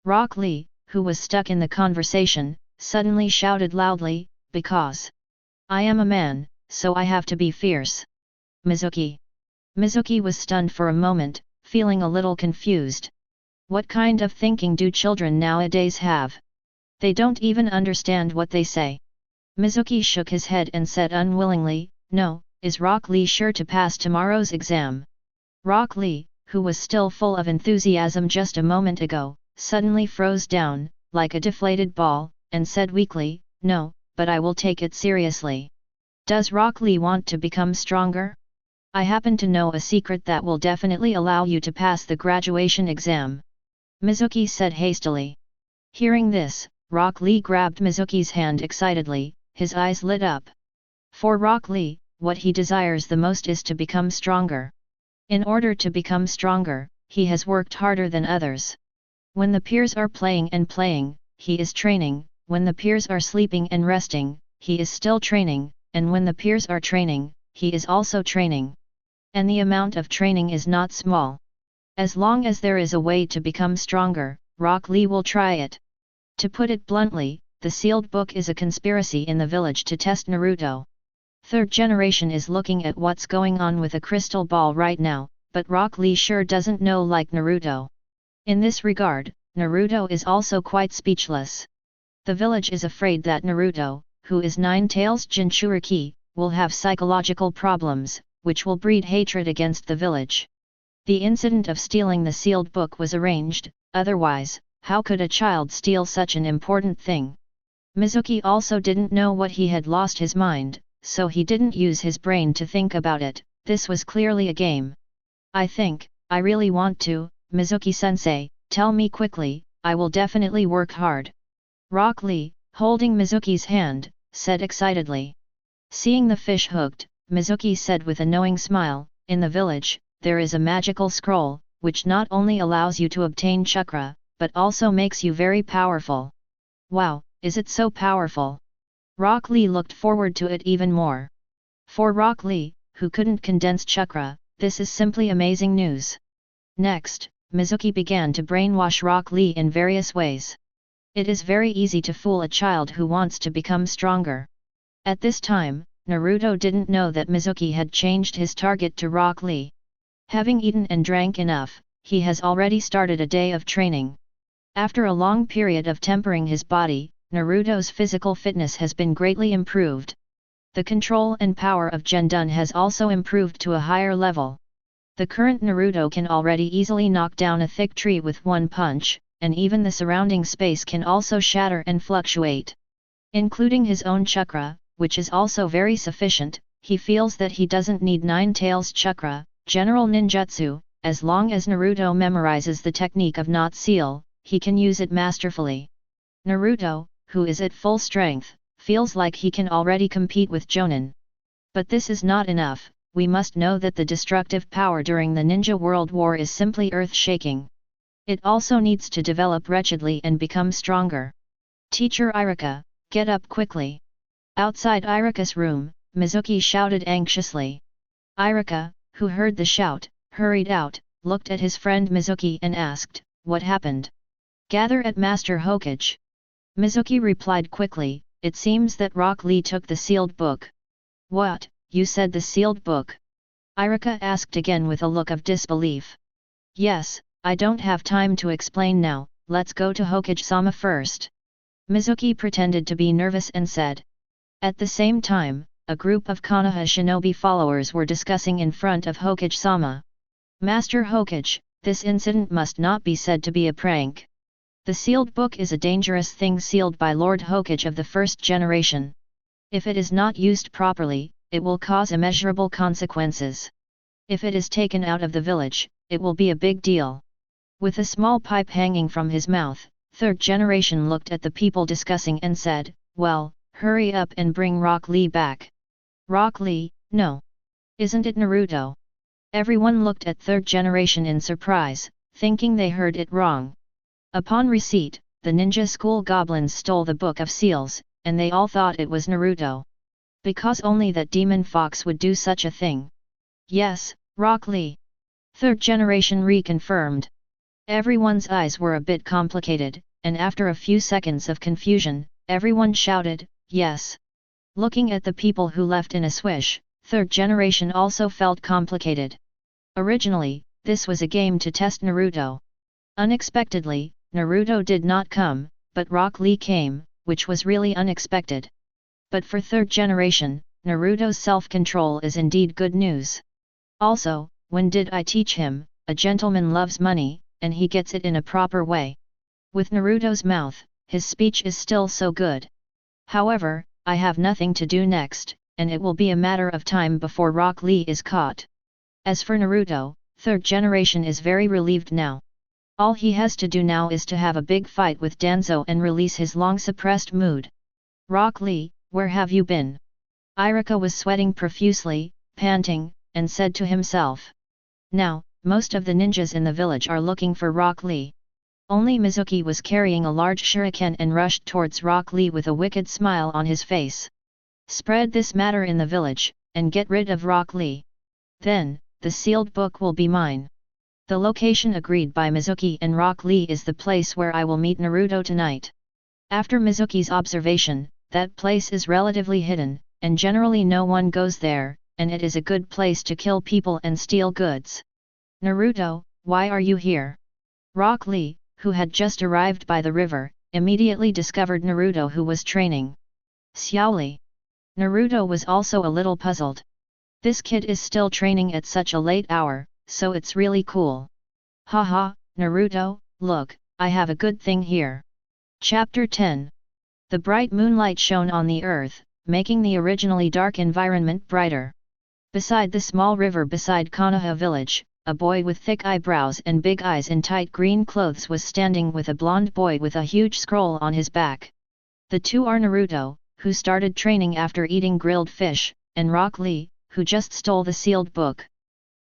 Rock Lee, who was stuck in the conversation, suddenly shouted loudly, because I am a man, so I have to be fierce. Mizuki. Mizuki was stunned for a moment, feeling a little confused. What kind of thinking do children nowadays have? They don't even understand what they say. Mizuki shook his head and said unwillingly, no, is Rock Lee sure to pass tomorrow's exam? Rock Lee, who was still full of enthusiasm just a moment ago, suddenly froze down, like a deflated ball, and said weakly, no, but I will take it seriously. Does Rock Lee want to become stronger? I happen to know a secret that will definitely allow you to pass the graduation exam. Mizuki said hastily. Hearing this, Rock Lee grabbed Mizuki's hand excitedly, his eyes lit up. For Rock Lee, what he desires the most is to become stronger. In order to become stronger, he has worked harder than others. When the peers are playing and playing, he is training, when the peers are sleeping and resting, he is still training, and when the peers are training, he is also training. And the amount of training is not small. As long as there is a way to become stronger, Rock Lee will try it. To put it bluntly, the sealed book is a conspiracy in the village to test Naruto. Third generation is looking at what's going on with a crystal ball right now, but Rock Lee sure doesn't know like Naruto. In this regard, Naruto is also quite speechless. The village is afraid that Naruto, who is Nine-Tails Jinchuriki, will have psychological problems, which will breed hatred against the village. The incident of stealing the sealed book was arranged, otherwise, how could a child steal such an important thing? Mizuki also didn't know what he had lost his mind, so he didn't use his brain to think about it. This was clearly a game. I really want to, Mizuki-sensei, tell me quickly, I will definitely work hard. Rock Lee, holding Mizuki's hand, said excitedly. Seeing the fish hooked, Mizuki said with a knowing smile, in the village, there is a magical scroll, which not only allows you to obtain chakra, but also makes you very powerful. Wow, is it so powerful? Rock Lee looked forward to it even more. For Rock Lee, who couldn't condense chakra, this is simply amazing news. Next, Mizuki began to brainwash Rock Lee in various ways. It is very easy to fool a child who wants to become stronger. At this time, Naruto didn't know that Mizuki had changed his target to Rock Lee. Having eaten and drank enough, he has already started a day of training. After a long period of tempering his body, Naruto's physical fitness has been greatly improved. The control and power of Gendun has also improved to a higher level. The current Naruto can already easily knock down a thick tree with one punch, and even the surrounding space can also shatter and fluctuate. Including his own chakra, which is also very sufficient, he feels that he doesn't need Nine Tails chakra, general ninjutsu. As long as Naruto memorizes the technique of knot seal, he can use it masterfully. Naruto, who is at full strength, feels like he can already compete with Jonin. But this is not enough. We must know that the destructive power during the Ninja World War is simply earth-shaking. It also needs to develop wretchedly and become stronger. Teacher Irika, get up quickly. Outside Irika's room, Mizuki shouted anxiously. Irika, who heard the shout, hurried out, looked at his friend Mizuki and asked, "What happened?" "Gather at Master Hokage." Mizuki replied quickly, "It seems that Rock Lee took the sealed book." "What, you said the sealed book?" Irika asked again with a look of disbelief. "Yes, I don't have time to explain now, let's go to Hokage-sama first." Mizuki pretended to be nervous and said. At the same time, a group of Konoha shinobi followers were discussing in front of Hokage-sama. "Master Hokage, this incident must not be said to be a prank. The sealed book is a dangerous thing sealed by Lord Hokage of the first generation. If it is not used properly, it will cause immeasurable consequences. If it is taken out of the village, it will be a big deal." With a small pipe hanging from his mouth, third generation looked at the people discussing and said, "Well, hurry up and bring Rock Lee back." "Rock Lee, no. Isn't it Naruto?" Everyone looked at third generation in surprise, thinking they heard it wrong. Upon receipt, the ninja school goblins stole the Book of Seals, and they all thought it was Naruto. Because only that demon fox would do such a thing. "Yes, Rock Lee." Third generation reconfirmed. Everyone's eyes were a bit complicated, and after a few seconds of confusion, everyone shouted, "Yes." Looking at the people who left in a swish, third generation also felt complicated. Originally, this was a game to test Naruto. Unexpectedly, Naruto did not come, but Rock Lee came, which was really unexpected. But for third generation, Naruto's self-control is indeed good news. Also, when did I teach him, a gentleman loves money, and he gets it in a proper way. With Naruto's mouth, his speech is still so good. However, I have nothing to do next, and it will be a matter of time before Rock Lee is caught. As for Naruto, third generation is very relieved now. All he has to do now is to have a big fight with Danzō and release his long-suppressed mood. "Rock Lee, where have you been?" Irika was sweating profusely, panting, and said to himself. Now, most of the ninjas in the village are looking for Rock Lee. Only Mizuki was carrying a large shuriken and rushed towards Rock Lee with a wicked smile on his face. "Spread this matter in the village, and get rid of Rock Lee. Then, the sealed book will be mine." The location agreed by Mizuki and Rock Lee is the place where I will meet Naruto tonight. After Mizuki's observation, that place is relatively hidden, and generally no one goes there, and it is a good place to kill people and steal goods. "Naruto, why are you here?" Rock Lee, who had just arrived by the river, immediately discovered Naruto who was training. "Xiaoli." Naruto was also a little puzzled. This kid is still training at such a late hour, so it's really cool. "Haha, Naruto, look, I have a good thing here." Chapter 10. The bright moonlight shone on the earth, making the originally dark environment brighter. Beside the small river beside Konoha village, a boy with thick eyebrows and big eyes in tight green clothes was standing with a blonde boy with a huge scroll on his back. The two are Naruto, who started training after eating grilled fish, and Rock Lee, who just stole the sealed book.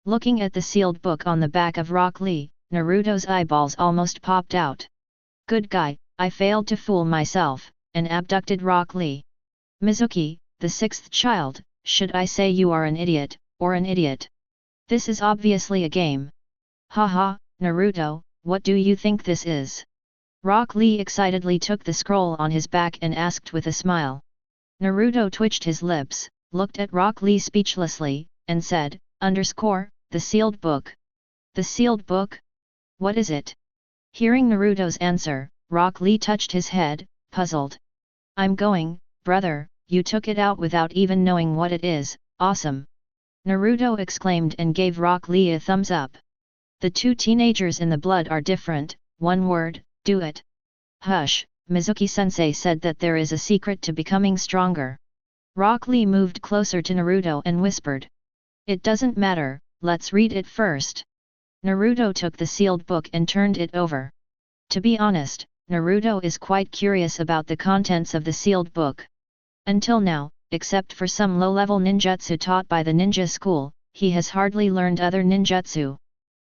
Looking at the sealed book on the back of Rock Lee, Naruto's eyeballs almost popped out. Good guy, I failed to fool myself, and abducted Rock Lee. Mizuki, the sixth child, should I say you are an idiot, or an idiot? This is obviously a game. Haha, Naruto, what do you think this is? Rock Lee excitedly took the scroll on his back and asked with a smile. Naruto twitched his lips, looked at Rock Lee speechlessly, and said, the sealed book. The sealed book? What is it? Hearing Naruto's answer, Rock Lee touched his head, puzzled. I'm going, brother, you took it out without even knowing what it is, awesome! Naruto exclaimed and gave Rock Lee a thumbs up. The two teenagers in the blood are different, one word, do it. Hush, Mizuki-sensei said that there is a secret to becoming stronger. Rock Lee moved closer to Naruto and whispered. It doesn't matter, let's read it first. Naruto took the sealed book and turned it over. To be honest, Naruto is quite curious about the contents of the sealed book. Until now, except for some low-level ninjutsu taught by the ninja school, he has hardly learned other ninjutsu.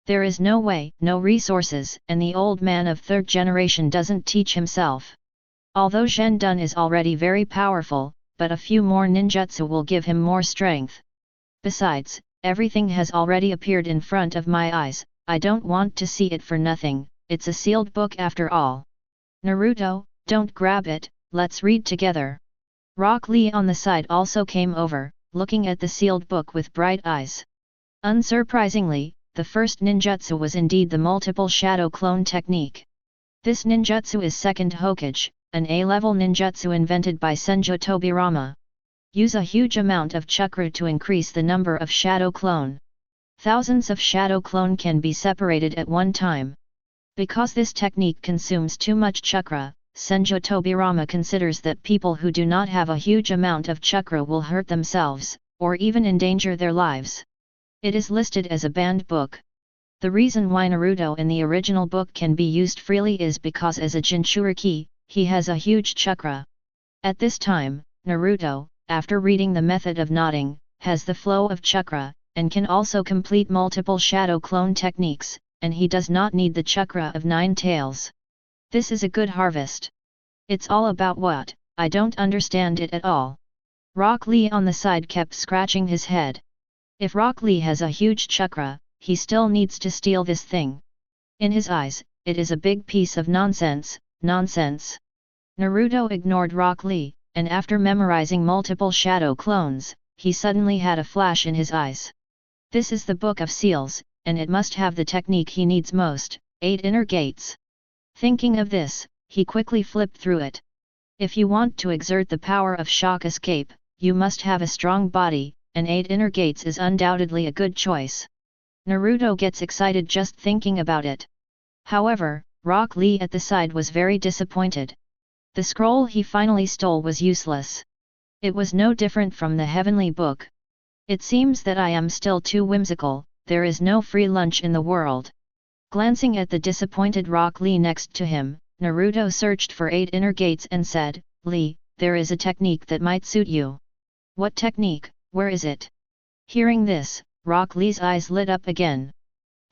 There is no way, no resources, and the old man of third generation doesn't teach himself. Although Zhendun is already very powerful, but a few more ninjutsu will give him more strength. Besides, everything has already appeared in front of my eyes, I don't want to see it for nothing, it's a sealed book after all. Naruto, don't grab it, let's read together. Rock Lee on the side also came over, looking at the sealed book with bright eyes. Unsurprisingly, the first ninjutsu was indeed the multiple shadow clone technique. This ninjutsu is second Hokage, an A-level ninjutsu invented by Senju Tobirama. Use a huge amount of chakra to increase the number of shadow clone. Thousands of shadow clone can be separated at one time. Because this technique consumes too much chakra, Senju Tobirama considers that people who do not have a huge amount of chakra will hurt themselves, or even endanger their lives. It is listed as a banned book. The reason why Naruto in the original book can be used freely is because as a Jinchuriki, he has a huge chakra. At this time, Naruto, after reading the method of nodding, has the flow of chakra, and can also complete multiple shadow clone techniques, and he does not need the chakra of 9 tails. This is a good harvest. It's all about what? I don't understand it at all. Rock Lee on the side kept scratching his head. If Rock Lee has a huge chakra, he still needs to steal this thing. In his eyes, it is a big piece of nonsense, nonsense. Naruto ignored Rock Lee, and after memorizing multiple shadow clones, he suddenly had a flash in his eyes. This is the Book of Seals, and it must have the technique he needs most, 8 inner gates. Thinking of this, he quickly flipped through it. If you want to exert the power of shock escape, you must have a strong body, and 8 inner gates is undoubtedly a good choice. Naruto gets excited just thinking about it. However, Rock Lee at the side was very disappointed. The scroll he finally stole was useless. It was no different from the heavenly book. It seems that I am still too whimsical, there is no free lunch in the world. Glancing at the disappointed Rock Lee next to him, Naruto searched for 8 inner gates and said, Lee, there is a technique that might suit you. What technique? Where is it? Hearing this, Rock Lee's eyes lit up again.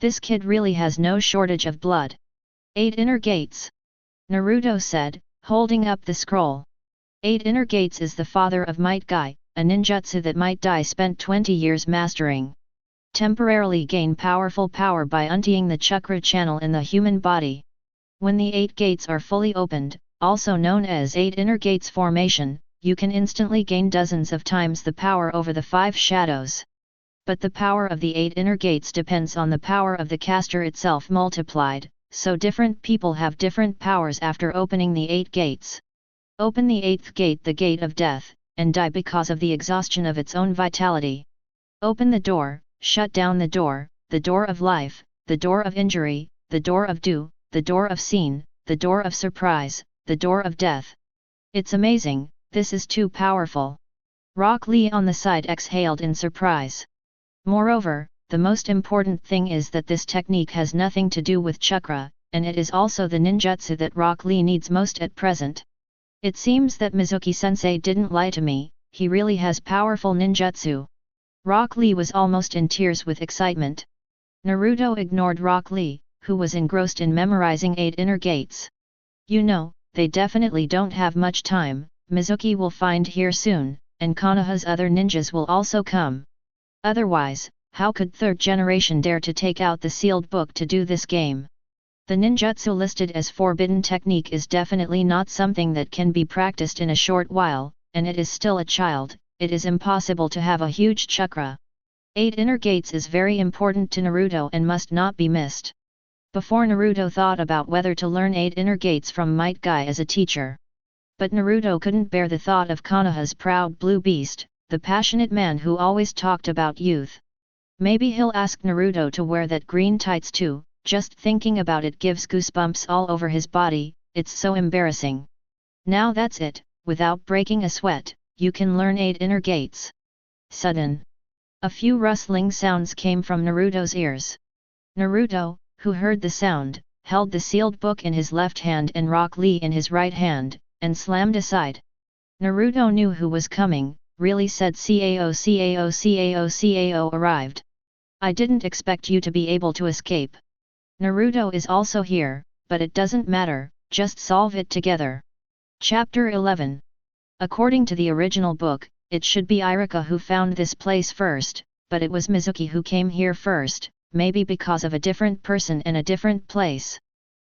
This kid really has no shortage of blood. 8 inner gates. Naruto said, holding up the scroll. 8 inner gates is the father of Might Guy, a ninjutsu that Might Guy spent 20 years mastering. Temporarily gain powerful power by emptying the chakra channel in the human body. When the 8 gates are fully opened, also known as 8 inner gates formation, you can instantly gain dozens of times the power over the 5 shadows. But the power of the 8 inner gates depends on the power of the caster itself multiplied, so different people have different powers after opening the 8 gates. Open the 8th gate, the gate of death, and die because of the exhaustion of its own vitality. Open the door, shut down the door of life, the door of injury, the door of do, the door of scene, the door of surprise, the door of death. It's amazing. This is too powerful. Rock Lee on the side exhaled in surprise. Moreover, the most important thing is that this technique has nothing to do with chakra, and it is also the ninjutsu that Rock Lee needs most at present. It seems that Mizuki-sensei didn't lie to me, he really has powerful ninjutsu. Rock Lee was almost in tears with excitement. Naruto ignored Rock Lee, who was engrossed in memorizing 8 inner gates. You know, they definitely don't have much time, Mizuki will find here soon, and Konoha's other ninjas will also come. Otherwise, how could 3rd generation dare to take out the sealed book to do this game? The ninjutsu listed as forbidden technique is definitely not something that can be practiced in a short while, and it is still a child, it is impossible to have a huge chakra. 8 inner gates is very important to Naruto and must not be missed. Before Naruto thought about whether to learn 8 inner gates from Might Guy as a teacher. But Naruto couldn't bear the thought of Konoha's proud blue beast, the passionate man who always talked about youth. Maybe he'll ask Naruto to wear that green tights too, just thinking about it gives goosebumps all over his body, it's so embarrassing. Now that's it, without breaking a sweat, you can learn 8 inner gates. Sudden. A few rustling sounds came from Naruto's ears. Naruto, who heard the sound, held the sealed book in his left hand and Rock Lee in his right hand, and slammed aside. Naruto knew who was coming, really said Cao Cao Cao Cao arrived. I didn't expect you to be able to escape. Naruto is also here, but it doesn't matter, just solve it together. Chapter 11. According to the original book, it should be Iruka who found this place first, but it was Mizuki who came here first, maybe because of a different person and a different place.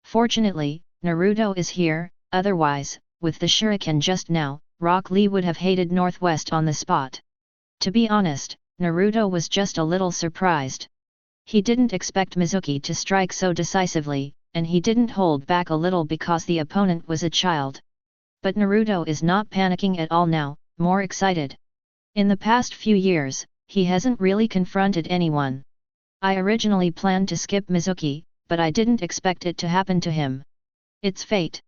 Fortunately, Naruto is here, otherwise, with the shuriken just now, Rock Lee would have hated Northwest on the spot. To be honest, Naruto was just a little surprised. He didn't expect Mizuki to strike so decisively, and he didn't hold back a little because the opponent was a child. But Naruto is not panicking at all now, more excited. In the past few years, he hasn't really confronted anyone. I originally planned to skip Mizuki, but I didn't expect it to happen to him. It's fate.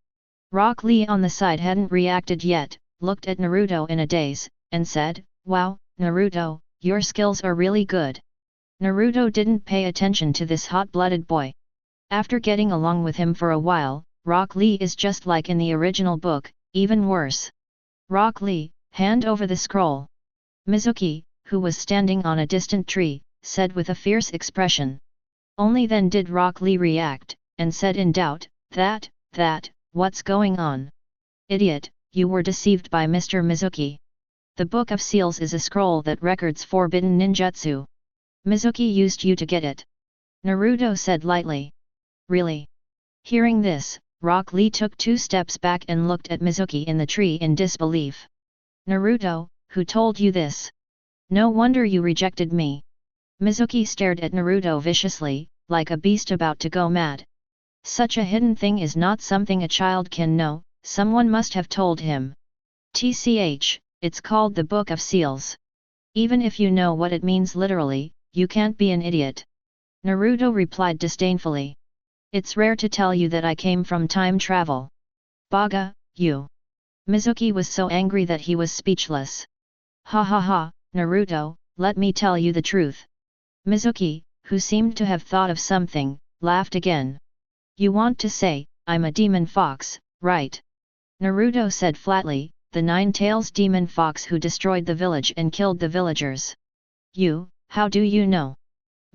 Rock Lee on the side hadn't reacted yet, looked at Naruto in a daze, and said, "Wow, Naruto, your skills are really good." Naruto didn't pay attention to this hot-blooded boy. After getting along with him for a while, Rock Lee is just like in the original book, even worse. Rock Lee, hand over the scroll. Mizuki, who was standing on a distant tree, said with a fierce expression. Only then did Rock Lee react, and said in doubt, that, what's going on? Idiot, you were deceived by Mr. Mizuki. The Book of Seals is a scroll that records forbidden ninjutsu. Mizuki used you to get it. Naruto said lightly. Really? Hearing this, Rock Lee took 2 steps back and looked at Mizuki in the tree in disbelief. Naruto, who told you this? No wonder you rejected me. Mizuki stared at Naruto viciously, like a beast about to go mad. Such a hidden thing is not something a child can know, someone must have told him. TCH, it's called the Book of Seals. Even if you know what it means literally, you can't be an idiot. Naruto replied disdainfully. It's rare to tell you that I came from time travel. Baga, you. Mizuki was so angry that he was speechless. Ha ha ha, Naruto, let me tell you the truth. Mizuki, who seemed to have thought of something, laughed again. You want to say, I'm a demon fox, right? Naruto said flatly, the 9-tails demon fox who destroyed the village and killed the villagers. You, how do you know?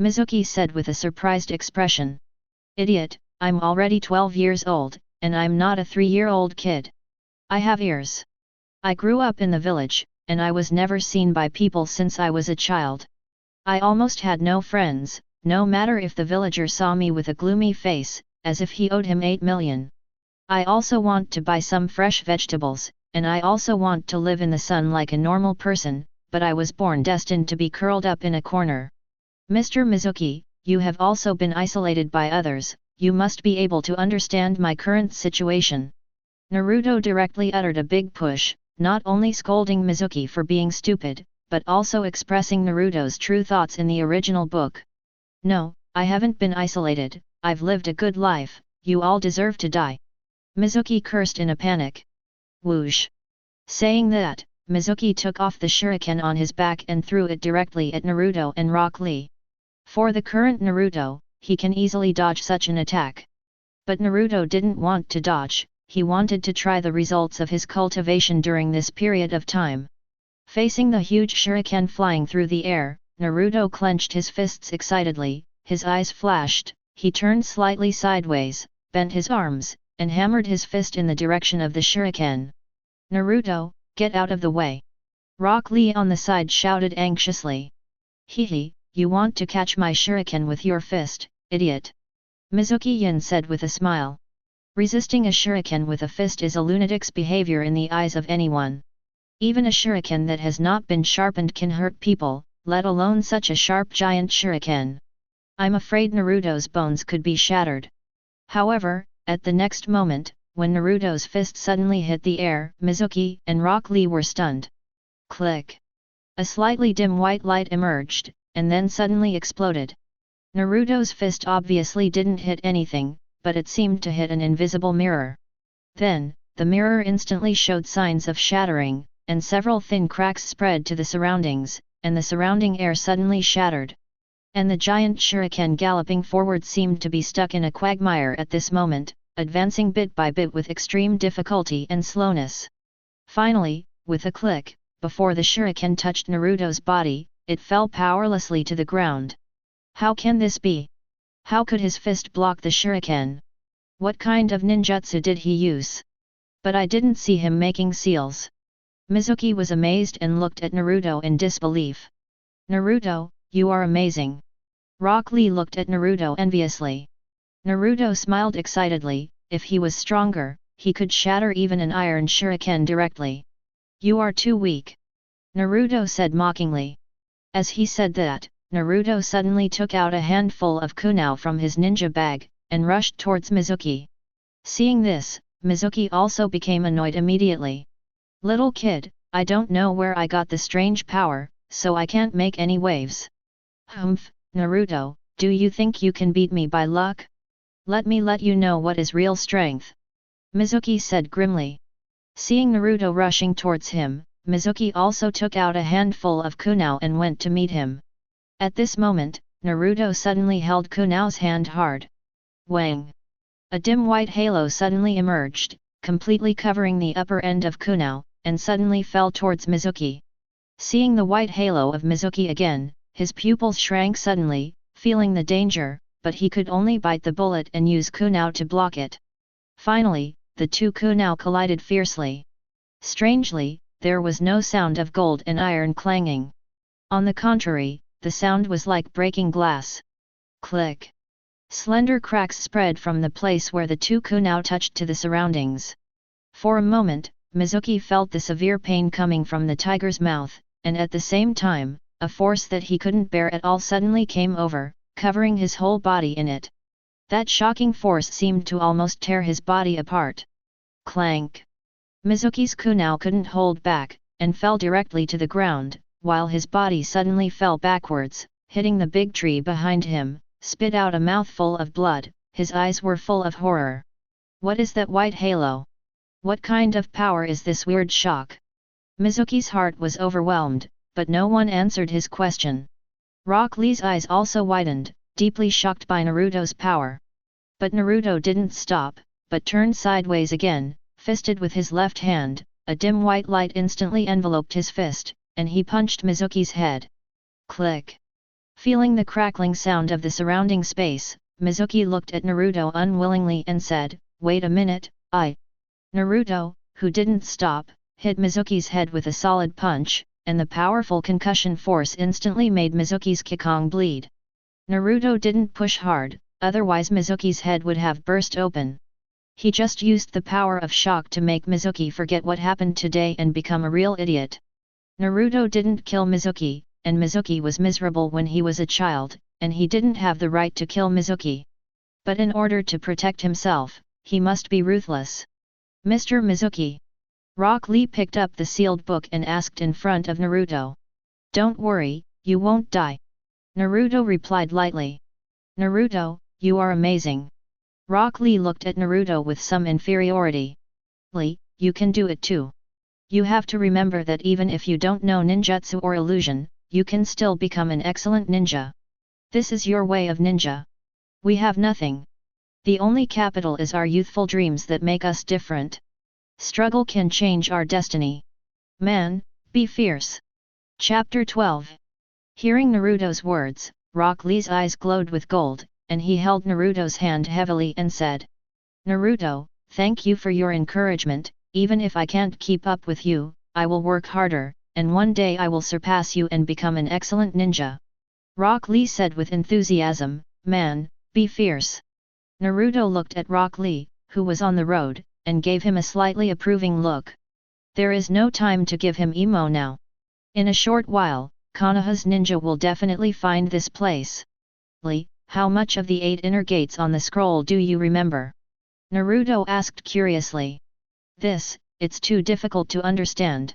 Mizuki said with a surprised expression. Idiot, I'm already 12 years old, and I'm not a 3-year-old kid. I have ears. I grew up in the village, and I was never seen by people since I was a child. I almost had no friends, no matter if the villager saw me with a gloomy face, as if he owed him 8 million. I also want to buy some fresh vegetables, and I also want to live in the sun like a normal person, but I was born destined to be curled up in a corner. Mr. Mizuki, you have also been isolated by others, you must be able to understand my current situation. Naruto directly uttered a big push, not only scolding Mizuki for being stupid, but also expressing Naruto's true thoughts in the original book. No, I haven't been isolated, I've lived a good life, you all deserve to die. Mizuki cursed in a panic. Whoosh! Saying that, Mizuki took off the shuriken on his back and threw it directly at Naruto and Rock Lee. For the current Naruto, he can easily dodge such an attack. But Naruto didn't want to dodge, he wanted to try the results of his cultivation during this period of time. Facing the huge shuriken flying through the air, Naruto clenched his fists excitedly, his eyes flashed, he turned slightly sideways, bent his arms, and hammered his fist in the direction of the shuriken. "Naruto, get out of the way!" Rock Lee on the side shouted anxiously. "Hehe, you want to catch my shuriken with your fist, idiot!" Mizuki Yin said with a smile. Resisting a shuriken with a fist is a lunatic's behavior in the eyes of anyone. Even a shuriken that has not been sharpened can hurt people, let alone such a sharp giant shuriken. I'm afraid Naruto's bones could be shattered. However, at the next moment, when Naruto's fist suddenly hit the air, Mizuki and Rock Lee were stunned. Click! A slightly dim white light emerged, and then suddenly exploded. Naruto's fist obviously didn't hit anything, but it seemed to hit an invisible mirror. Then, the mirror instantly showed signs of shattering, and several thin cracks spread to the surroundings, and the surrounding air suddenly shattered. And the giant shuriken galloping forward seemed to be stuck in a quagmire at this moment, advancing bit by bit with extreme difficulty and slowness. Finally, with a click, before the shuriken touched Naruto's body, it fell powerlessly to the ground. How can this be? How could his fist block the shuriken? What kind of ninjutsu did he use? But I didn't see him making seals. Mizuki was amazed and looked at Naruto in disbelief. "Naruto, you are amazing." Rock Lee looked at Naruto enviously. Naruto smiled excitedly, if he was stronger, he could shatter even an iron shuriken directly. "You are too weak," Naruto said mockingly. As he said that, Naruto suddenly took out a handful of kunao from his ninja bag, and rushed towards Mizuki. Seeing this, Mizuki also became annoyed immediately. "Little kid, I don't know where I got the strange power, so I can't make any waves." "Humph, Naruto, do you think you can beat me by luck? Let me let you know what is real strength," Mizuki said grimly. Seeing Naruto rushing towards him, Mizuki also took out a handful of kunao and went to meet him. At this moment, Naruto suddenly held Kunao's hand hard. Wang! A dim white halo suddenly emerged, completely covering the upper end of Kunao, and suddenly fell towards Mizuki. Seeing the white halo of Mizuki again, his pupils shrank suddenly, feeling the danger, but he could only bite the bullet and use kunao to block it. Finally, the two kunao collided fiercely. Strangely, there was no sound of gold and iron clanging. On the contrary, the sound was like breaking glass. Click! Slender cracks spread from the place where the two kunao touched to the surroundings. For a moment, Mizuki felt the severe pain coming from the tiger's mouth, and at the same time, a force that he couldn't bear at all suddenly came over, covering his whole body in it. That shocking force seemed to almost tear his body apart. Clank! Mizuki's kunao couldn't hold back, and fell directly to the ground, while his body suddenly fell backwards, hitting the big tree behind him, spit out a mouthful of blood. His eyes were full of horror. What is that white halo? What kind of power is this weird shock? Mizuki's heart was overwhelmed, but no one answered his question. Rock Lee's eyes also widened, deeply shocked by Naruto's power. But Naruto didn't stop, but turned sideways again, fisted with his left hand. A dim white light instantly enveloped his fist, and he punched Mizuki's head. Click! Feeling the crackling sound of the surrounding space, Mizuki looked at Naruto unwillingly and said, "Wait a minute, I..." Naruto, who didn't stop, hit Mizuki's head with a solid punch, and the powerful concussion force instantly made Mizuki's kikong bleed. Naruto didn't push hard, otherwise Mizuki's head would have burst open. He just used the power of shock to make Mizuki forget what happened today and become a real idiot. Naruto didn't kill Mizuki, and Mizuki was miserable when he was a child, and he didn't have the right to kill Mizuki. But in order to protect himself, he must be ruthless. "Mr. Mizuki." Rock Lee picked up the sealed book and asked in front of Naruto. "Don't worry, you won't die," Naruto replied lightly. "Naruto, you are amazing." Rock Lee looked at Naruto with some inferiority. "Lee, you can do it too. You have to remember that even if you don't know ninjutsu or illusion, you can still become an excellent ninja. This is your way of ninja. We have nothing." The only capital is our youthful dreams that make us different. Struggle can change our destiny. Man, be fierce. Chapter 12. Hearing Naruto's words, Rock Lee's eyes glowed with gold, and he held Naruto's hand heavily and said, Naruto, thank you for your encouragement. Even if I can't keep up with you, I will work harder, and one day I will surpass you and become an excellent ninja. Rock Lee said with enthusiasm, Man, be fierce. Naruto looked at Rock Lee, who was on the road, and gave him a slightly approving look. There is no time to give him emo now. In a short while, Konoha's ninja will definitely find this place. Lee, how much of the 8 inner gates on the scroll do you remember? Naruto asked curiously. It's too difficult to understand.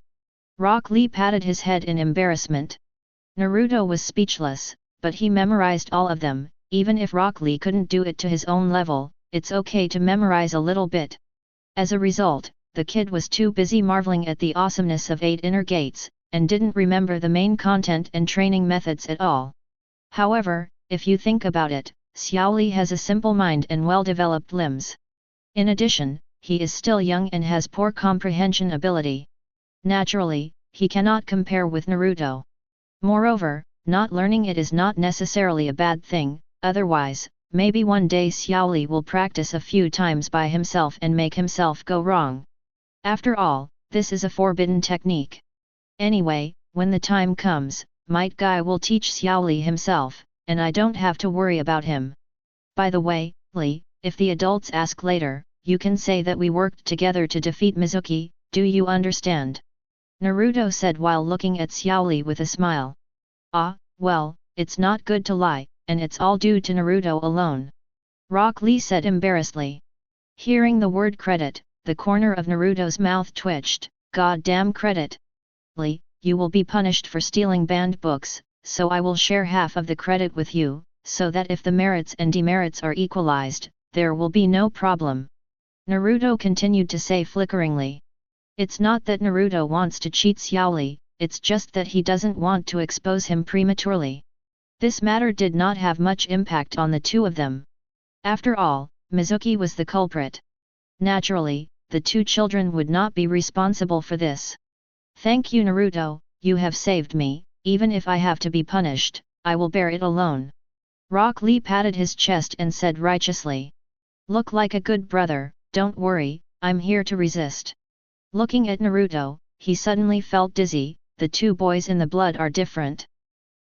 Rock Lee patted his head in embarrassment. Naruto was speechless, but he memorized all of them. Even if Rock Lee couldn't do it to his own level, it's okay to memorize a little bit. As a result, the kid was too busy marveling at the awesomeness of 8 inner gates, and didn't remember the main content and training methods at all. However, if you think about it, Xiao Li has a simple mind and well-developed limbs. In addition, he is still young and has poor comprehension ability. Naturally, he cannot compare with Naruto. Moreover, not learning it is not necessarily a bad thing, otherwise, maybe one day Xiao Li will practice a few times by himself and make himself go wrong. After all, this is a forbidden technique. Anyway, when the time comes, Might Guy will teach Xiao Li himself, and I don't have to worry about him. By the way, Li, if the adults ask later, you can say that we worked together to defeat Mizuki, do you understand? Naruto said while looking at Xiao Li with a smile. Ah, well, it's not good to lie, and it's all due to Naruto alone. Rock Lee said embarrassedly. Hearing the word credit, the corner of Naruto's mouth twitched. Goddamn credit! Lee, you will be punished for stealing banned books, so I will share half of the credit with you, so that if the merits and demerits are equalized, there will be no problem. Naruto continued to say flickeringly. It's not that Naruto wants to cheat Xiao Li, it's just that he doesn't want to expose him prematurely. This matter did not have much impact on the two of them. After all, Mizuki was the culprit. Naturally, the two children would not be responsible for this. Thank you Naruto, you have saved me, even if I have to be punished, I will bear it alone. Rock Lee patted his chest and said righteously. Look like a good brother, don't worry, I'm here to resist. Looking at Naruto, he suddenly felt dizzy, the two boys in the blood are different.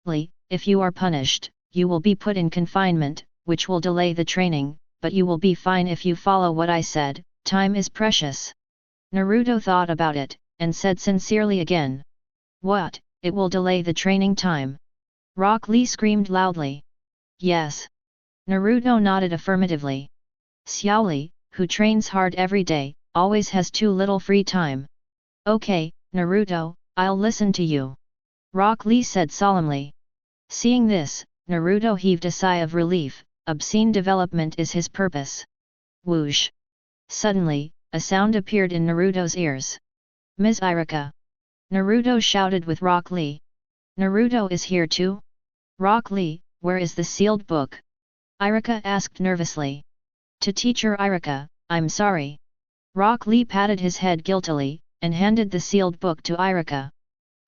Lee, if you are punished, you will be put in confinement, which will delay the training, but you will be fine if you follow what I said, time is precious. Naruto thought about it, and said sincerely again. What, it will delay the training time? Rock Lee screamed loudly. Yes. Naruto nodded affirmatively. Xiao Li, who trains hard every day, always has too little free time. Okay, Naruto, I'll listen to you. Rock Lee said solemnly. Seeing this, Naruto heaved a sigh of relief, obscene development is his purpose. Whoosh! Suddenly, a sound appeared in Naruto's ears. Ms. Irika! Naruto shouted with Rock Lee. Naruto is here too? Rock Lee, where is the sealed book? Irika asked nervously. To Teacher Irika, I'm sorry. Rock Lee patted his head guiltily, and handed the sealed book to Irika.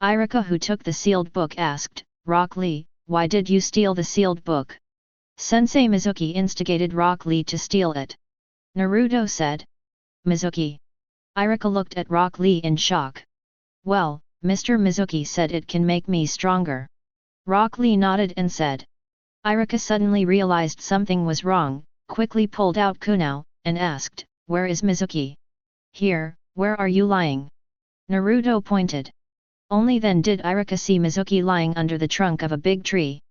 Irika, who took the sealed book, asked, Rock Lee, why did you steal the sealed book? Sensei Mizuki instigated Rock Lee to steal it. Naruto said. Mizuki. Irika looked at Rock Lee in shock. Well, Mr. Mizuki said it can make me stronger. Rock Lee nodded and said. Irika suddenly realized something was wrong, quickly pulled out kunao, and asked, where is Mizuki? Here, where are you lying? Naruto pointed. Only then did Irika see Mizuki lying under the trunk of a big tree.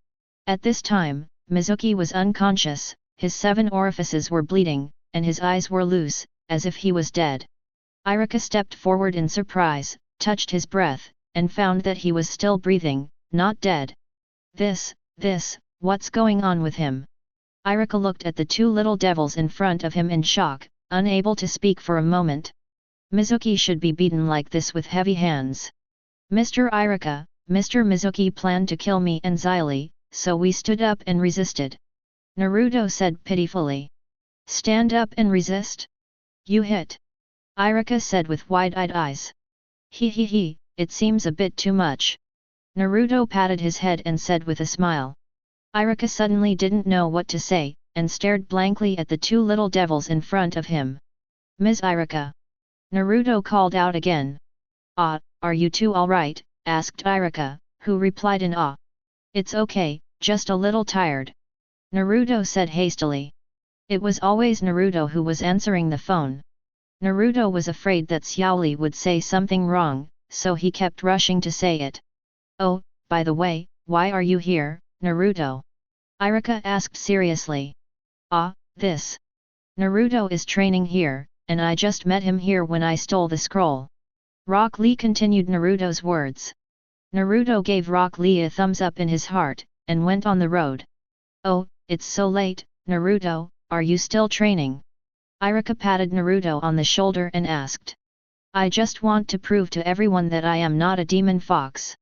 At this time, Mizuki was unconscious, his 7 orifices were bleeding, and his eyes were loose, as if he was dead. Irika stepped forward in surprise, touched his breath, and found that he was still breathing, not dead. What's going on with him? Irika looked at the 2 little devils in front of him in shock, unable to speak for a moment. Mizuki should be beaten like this with heavy hands. Mr. Irika, Mr. Mizuki planned to kill me and Xylee, so we stood up and resisted. Naruto said pitifully. Stand up and resist? You hit. Irika said with wide-eyed eyes. He, it seems a bit too much. Naruto patted his head and said with a smile. Irika suddenly didn't know what to say, and stared blankly at the two little devils in front of him. Ms. Irika. Naruto called out again. Ah, are you two alright? Asked Irika, who replied in awe. It's okay, just a little tired. Naruto said hastily. It was always Naruto who was answering the phone. Naruto was afraid that Xiaoli would say something wrong, so he kept rushing to say it. Oh, by the way, why are you here, Naruto? Irika asked seriously. Ah, this. Naruto is training here, and I just met him here when I stole the scroll. Rock Lee continued Naruto's words. Naruto gave Rock Lee a thumbs up in his heart, and went on the road. Oh, it's so late, Naruto, are you still training? Irika patted Naruto on the shoulder and asked. I just want to prove to everyone that I am not a demon fox.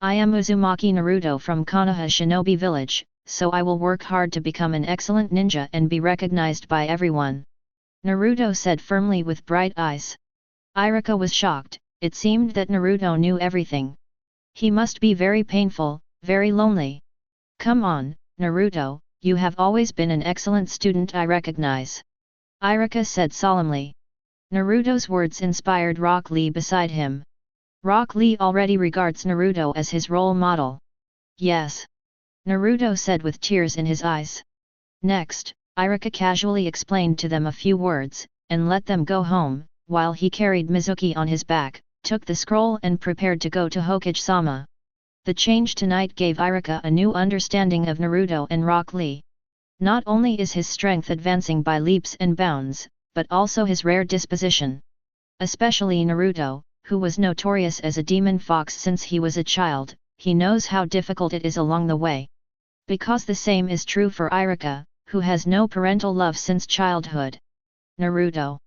I am Uzumaki Naruto from Konoha Shinobi Village, so I will work hard to become an excellent ninja and be recognized by everyone. Naruto said firmly with bright eyes. Irika was shocked, it seemed that Naruto knew everything. He must be very painful, very lonely. Come on, Naruto, you have always been an excellent student I recognize. Irika said solemnly. Naruto's words inspired Rock Lee beside him. Rock Lee already regards Naruto as his role model. Yes. Naruto said with tears in his eyes. Next, Irika casually explained to them a few words, and let them go home, while he carried Mizuki on his back, took the scroll and prepared to go to Hokage-sama. The change tonight gave Irika a new understanding of Naruto and Rock Lee. Not only is his strength advancing by leaps and bounds, but also his rare disposition. Especially Naruto, who was notorious as a demon fox since he was a child, he knows how difficult it is along the way. Because the same is true for Irika, who has no parental love since childhood. Naruto.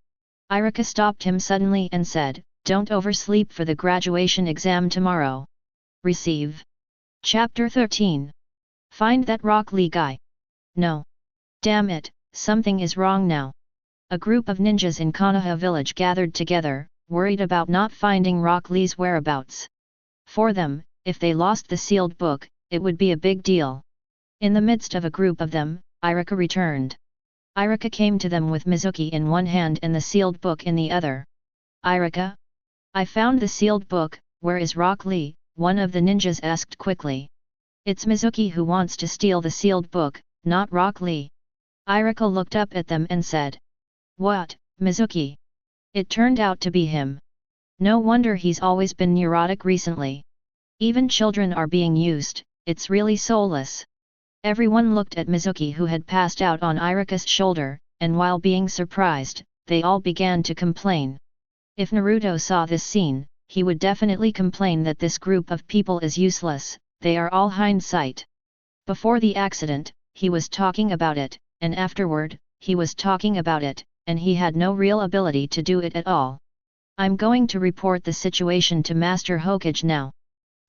Irika stopped him suddenly and said, don't oversleep for the graduation exam tomorrow. Receive. Chapter 13. Find that Rock Lee guy. No. Damn it, something is wrong now. A group of ninjas in Konoha village gathered together, worried about not finding Rock Lee's whereabouts. For them, if they lost the sealed book, it would be a big deal. In the midst of a group of them, Irika returned. Irika came to them with Mizuki in one hand and the sealed book in the other. Irika? I found the sealed book, where is Rock Lee? One of the ninjas asked quickly. It's Mizuki who wants to steal the sealed book, not Rock Lee. Irika looked up at them and said. What, Mizuki? It turned out to be him. No wonder he's always been neurotic recently. Even children are being used, it's really soulless. Everyone looked at Mizuki who had passed out on Irika's shoulder, and while being surprised, they all began to complain. If Naruto saw this scene, he would definitely complain that this group of people is useless, they are all hindsight. Before the accident, he was talking about it, and afterward, he was talking about it, and he had no real ability to do it at all. I'm going to report the situation to Master Hokage now.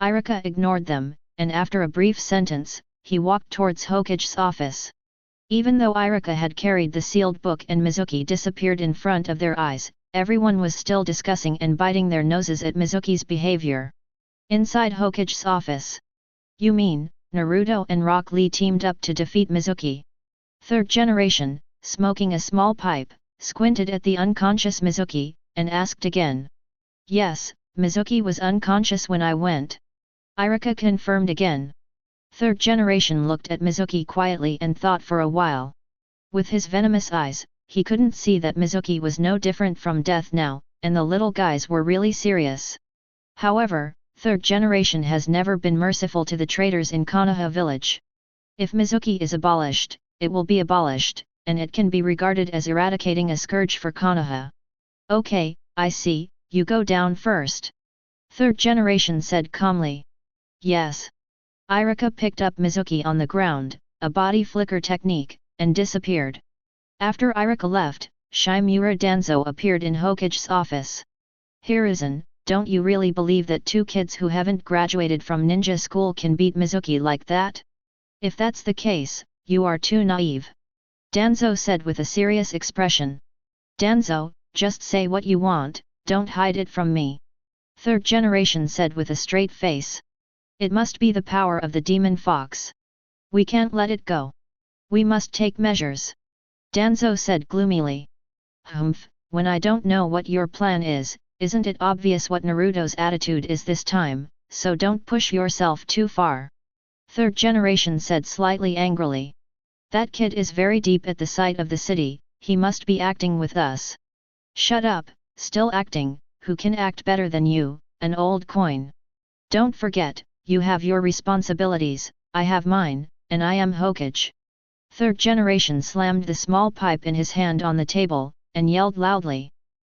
Irika ignored them, and after a brief sentence, he walked towards Hokage's office. Even though Irika had carried the sealed book and Mizuki disappeared in front of their eyes, everyone was still discussing and biting their noses at Mizuki's behavior. Inside Hokage's office. You mean, Naruto and Rock Lee teamed up to defeat Mizuki? Third generation, smoking a small pipe, squinted at the unconscious Mizuki, and asked again. Yes, Mizuki was unconscious when I went. Irika confirmed again. Third generation looked at Mizuki quietly and thought for a while. With his venomous eyes, he couldn't see that Mizuki was no different from death now, and the little guys were really serious. However, third generation has never been merciful to the traitors in Konoha village. If Mizuki is abolished, it will be abolished, and it can be regarded as eradicating a scourge for Konoha. Okay, I see, you go down first. Third generation said calmly. Yes. Irika picked up Mizuki on the ground, a body flicker technique, and disappeared. After Irika left, Shimura Danzō appeared in Hokage's office. Hiruzen, don't you really believe that two kids who haven't graduated from ninja school can beat Mizuki like that? If that's the case, you are too naive. Danzō said with a serious expression. Danzō, just say what you want, don't hide it from me. Third generation said with a straight face. It must be the power of the demon fox. We can't let it go. We must take measures. Danzō said gloomily. Humph, when I don't know what your plan is, isn't it obvious what Naruto's attitude is this time, so don't push yourself too far. Third generation said slightly angrily. That kid is very deep at the site of the city, he must be acting with us. Shut up, still acting, who can act better than you, an old coin. Don't forget, you have your responsibilities, I have mine, and I am Hokage. Third generation slammed the small pipe in his hand on the table, and yelled loudly.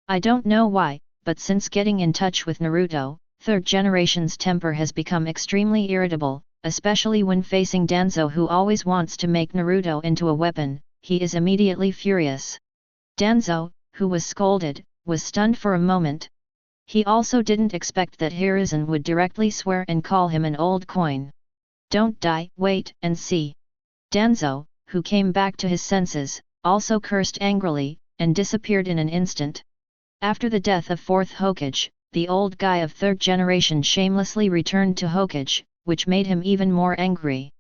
I don't know why, but since getting in touch with Naruto, third generation's temper has become extremely irritable, especially when facing Danzō who always wants to make Naruto into a weapon. He is immediately furious. Danzō, who was scolded, was stunned for a moment. He also didn't expect that Hiruzen would directly swear and call him an old coin. Don't die, wait and see. Danzō, who came back to his senses, also cursed angrily, and disappeared in an instant. After the death of fourth Hokage, the old guy of third generation shamelessly returned to Hokage, which made him even more angry.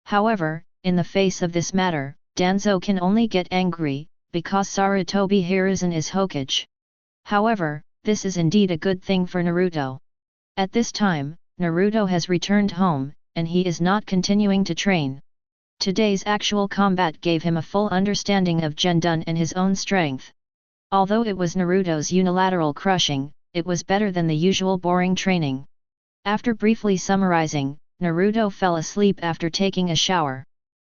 However, in the face of this matter, Danzō can only get angry, because Sarutobi Hiruzen is Hokage. However, this is indeed a good thing for Naruto. At this time, Naruto has returned home, and he is not continuing to train. Today's actual combat gave him a full understanding of Gendun and his own strength. Although it was Naruto's unilateral crushing, it was better than the usual boring training. After briefly summarizing, Naruto fell asleep after taking a shower.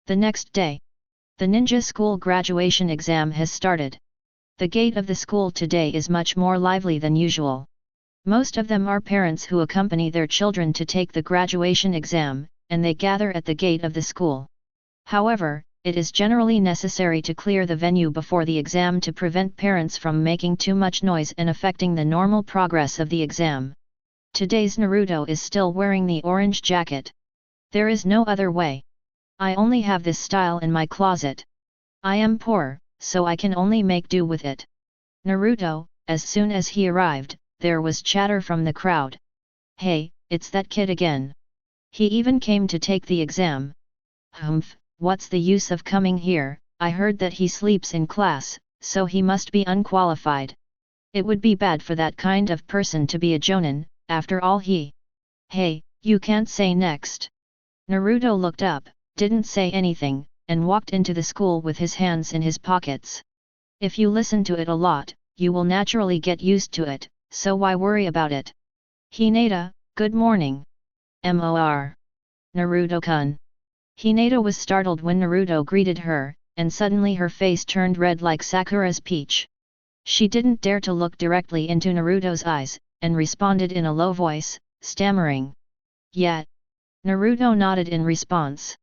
The next day, the ninja school graduation exam has started. The gate of the school today is much more lively than usual. Most of them are parents who accompany their children to take the graduation exam, and they gather at the gate of the school. However, it is generally necessary to clear the venue before the exam to prevent parents from making too much noise and affecting the normal progress of the exam. Today's Naruto is still wearing the orange jacket. There is no other way. I only have this style in my closet. I am poor, so I can only make do with it. Naruto, as soon as he arrived, there was chatter from the crowd. Hey, it's that kid again. He even came to take the exam. Humph, what's the use of coming here, I heard that he sleeps in class, so he must be unqualified. It would be bad for that kind of person to be a jonin, after all he... Hey, you can't say next. Naruto looked up, didn't say anything, and walked into the school with his hands in his pockets. If you listen to it a lot, you will naturally get used to it, so why worry about it? Hinata, good morning. Mor. Naruto-kun. Hinata was startled when Naruto greeted her, and suddenly her face turned red like Sakura's peach. She didn't dare to look directly into Naruto's eyes, and responded in a low voice, stammering. Yet. Naruto nodded in response.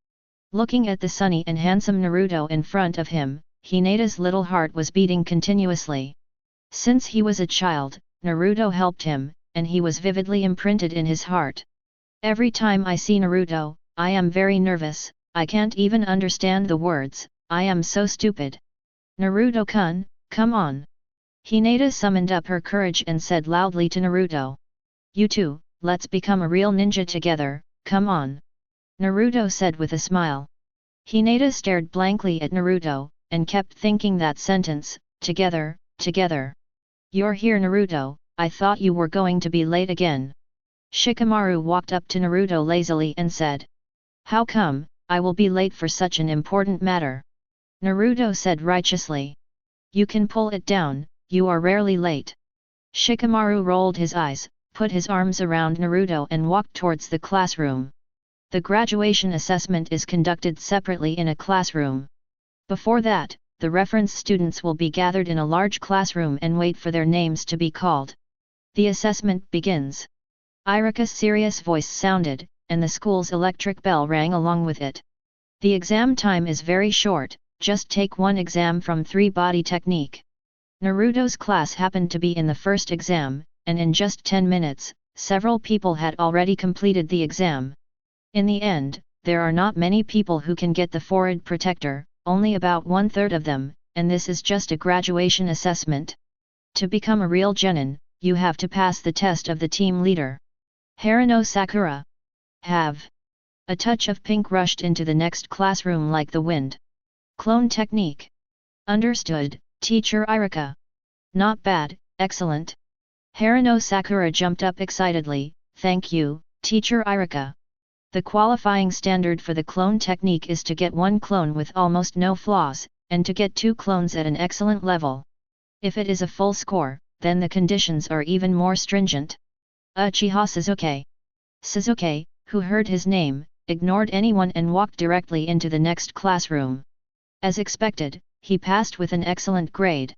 Looking at the sunny and handsome Naruto in front of him, Hinata's little heart was beating continuously. Since he was a child, Naruto helped him, and he was vividly imprinted in his heart. Every time I see Naruto, I am very nervous, I can't even understand the words, I am so stupid. Naruto-kun, come on. Hinata summoned up her courage and said loudly to Naruto. You two, let's become a real ninja together, come on. Naruto said with a smile. Hinata stared blankly at Naruto, and kept thinking that sentence, together, together. You're here Naruto, I thought you were going to be late again. Shikamaru walked up to Naruto lazily and said. How come, I will be late for such an important matter? Naruto said righteously. You can pull it down, you are rarely late. Shikamaru rolled his eyes, put his arms around Naruto and walked towards the classroom. The graduation assessment is conducted separately in a classroom. Before that, the reference students will be gathered in a large classroom and wait for their names to be called. The assessment begins. Irika's serious voice sounded, and the school's electric bell rang along with it. The exam time is very short, just take one exam from 3 body technique. Naruto's class happened to be in the first exam, and in just 10 minutes, several people had already completed the exam. In the end, there are not many people who can get the forehead protector, only about 1/3 of them, and this is just a graduation assessment. To become a real genin, you have to pass the test of the team leader. Haruno Sakura. Have. A touch of pink rushed into the next classroom like the wind. Clone technique. Understood, Teacher Irika. Not bad, excellent. Haruno Sakura jumped up excitedly, thank you, Teacher Irika. The qualifying standard for the clone technique is to get 1 clone with almost no flaws, and to get 2 clones at an excellent level. If it is a full score, then the conditions are even more stringent. Uchiha Sasuke. Sasuke, who heard his name, ignored anyone and walked directly into the next classroom. As expected, he passed with an excellent grade.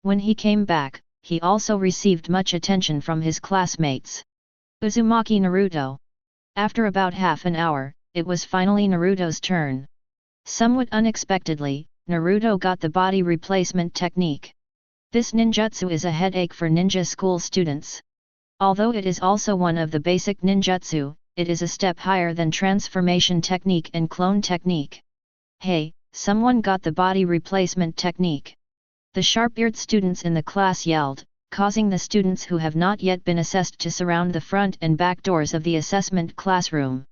When he came back, he also received much attention from his classmates. Uzumaki Naruto. After about half an hour, it was finally Naruto's turn. Somewhat unexpectedly, Naruto got the body replacement technique. This ninjutsu is a headache for ninja school students. Although it is also one of the basic ninjutsu, it is a step higher than transformation technique and clone technique. Hey, someone got the body replacement technique. The sharp-eared students in the class yelled, causing the students who have not yet been assessed to surround the front and back doors of the assessment classroom.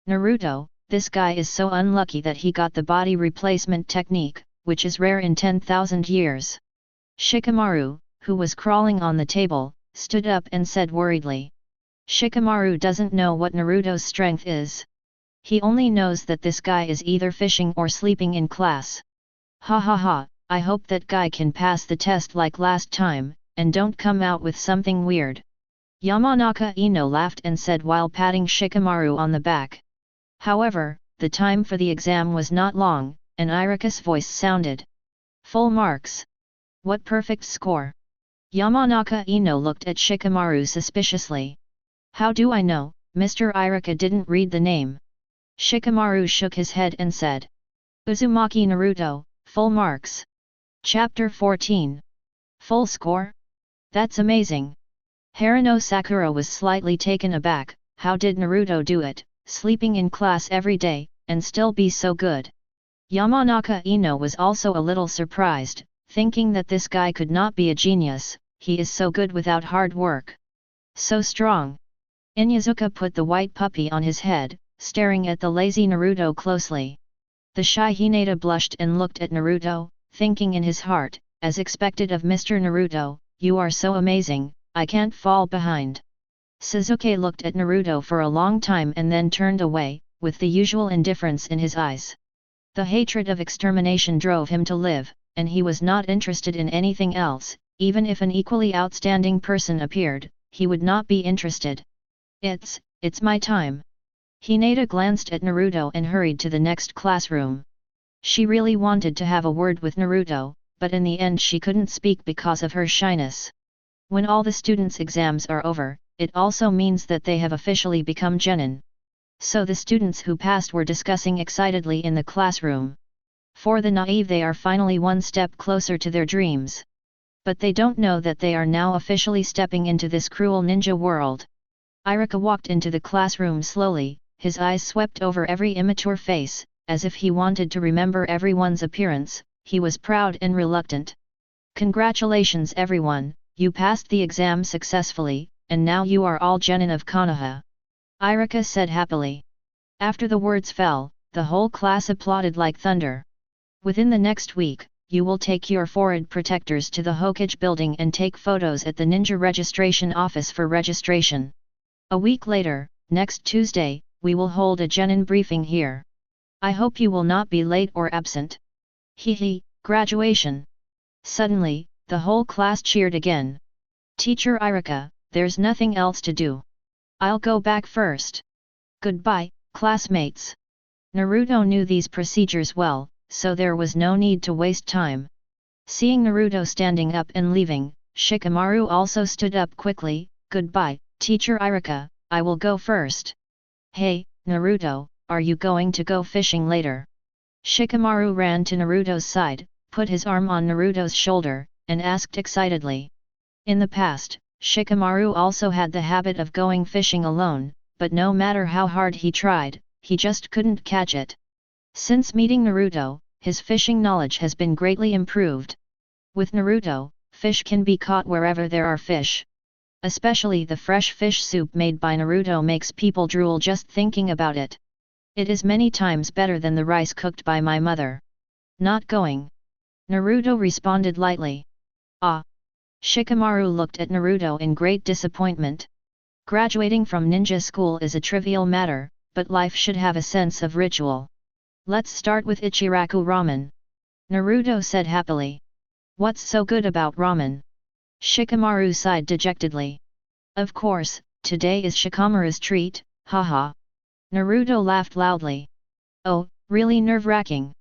Naruto, this guy is so unlucky that he got the body replacement technique, which is rare in 10,000 years. Shikamaru, who was crawling on the table, stood up and said worriedly. Shikamaru doesn't know what Naruto's strength is. He only knows that this guy is either fishing or sleeping in class. Ha ha ha, I hope that guy can pass the test like last time, and don't come out with something weird. Yamanaka Ino laughed and said while patting Shikamaru on the back. However, the time for the exam was not long, and Irika's voice sounded. Full marks. What perfect score. Yamanaka Ino looked at Shikamaru suspiciously. How do I know, Mr. Irika didn't read the name. Shikamaru shook his head and said. Uzumaki Naruto, full marks. Chapter 14. Full score? That's amazing. Haruno Sakura was slightly taken aback, how did Naruto do it, sleeping in class every day, and still be so good? Yamanaka Ino was also a little surprised, thinking that this guy could not be a genius, he is so good without hard work. So strong. Inyazuka put the white puppy on his head, staring at the lazy Naruto closely. The shy Hinata blushed and looked at Naruto, thinking in his heart, as expected of Mr. Naruto, you are so amazing, I can't fall behind. Sasuke looked at Naruto for a long time and then turned away, with the usual indifference in his eyes. The hatred of extermination drove him to live, and he was not interested in anything else, even if an equally outstanding person appeared, he would not be interested. It's my time. Hinata glanced at Naruto and hurried to the next classroom. She really wanted to have a word with Naruto, but in the end she couldn't speak because of her shyness. When all the students' exams are over, it also means that they have officially become genin. So the students who passed were discussing excitedly in the classroom. For the naive, they are finally one step closer to their dreams. But they don't know that they are now officially stepping into this cruel ninja world. Irika walked into the classroom slowly, his eyes swept over every immature face, as if he wanted to remember everyone's appearance. He was proud and reluctant. Congratulations everyone, you passed the exam successfully, and now you are all genin of Konoha. Irika said happily. After the words fell, the whole class applauded like thunder. Within the next week, you will take your forehead protectors to the Hokage building and take photos at the ninja registration office for registration. A week later, next Tuesday, we will hold a genin briefing here. I hope you will not be late or absent. Hee, graduation. Suddenly, the whole class cheered again. Teacher Irika, there's nothing else to do. I'll go back first. Goodbye, classmates. Naruto knew these procedures well, so there was no need to waste time. Seeing Naruto standing up and leaving, Shikamaru also stood up quickly. Goodbye, Teacher Irika, I will go first. Hey, Naruto, are you going to go fishing later? Shikamaru ran to Naruto's side, put his arm on Naruto's shoulder, and asked excitedly. In the past, Shikamaru also had the habit of going fishing alone, but no matter how hard he tried, he just couldn't catch it. Since meeting Naruto, his fishing knowledge has been greatly improved. With Naruto, fish can be caught wherever there are fish. Especially the fresh fish soup made by Naruto makes people drool just thinking about it. It is many times better than the rice cooked by my mother. Not going. Naruto responded lightly. Ah. Shikamaru looked at Naruto in great disappointment. Graduating from ninja school is a trivial matter, but life should have a sense of ritual. Let's start with Ichiraku ramen. Naruto said happily. What's so good about ramen? Shikamaru sighed dejectedly. Of course, today is Shikamaru's treat, haha. Naruto laughed loudly. Oh, really nerve-wracking.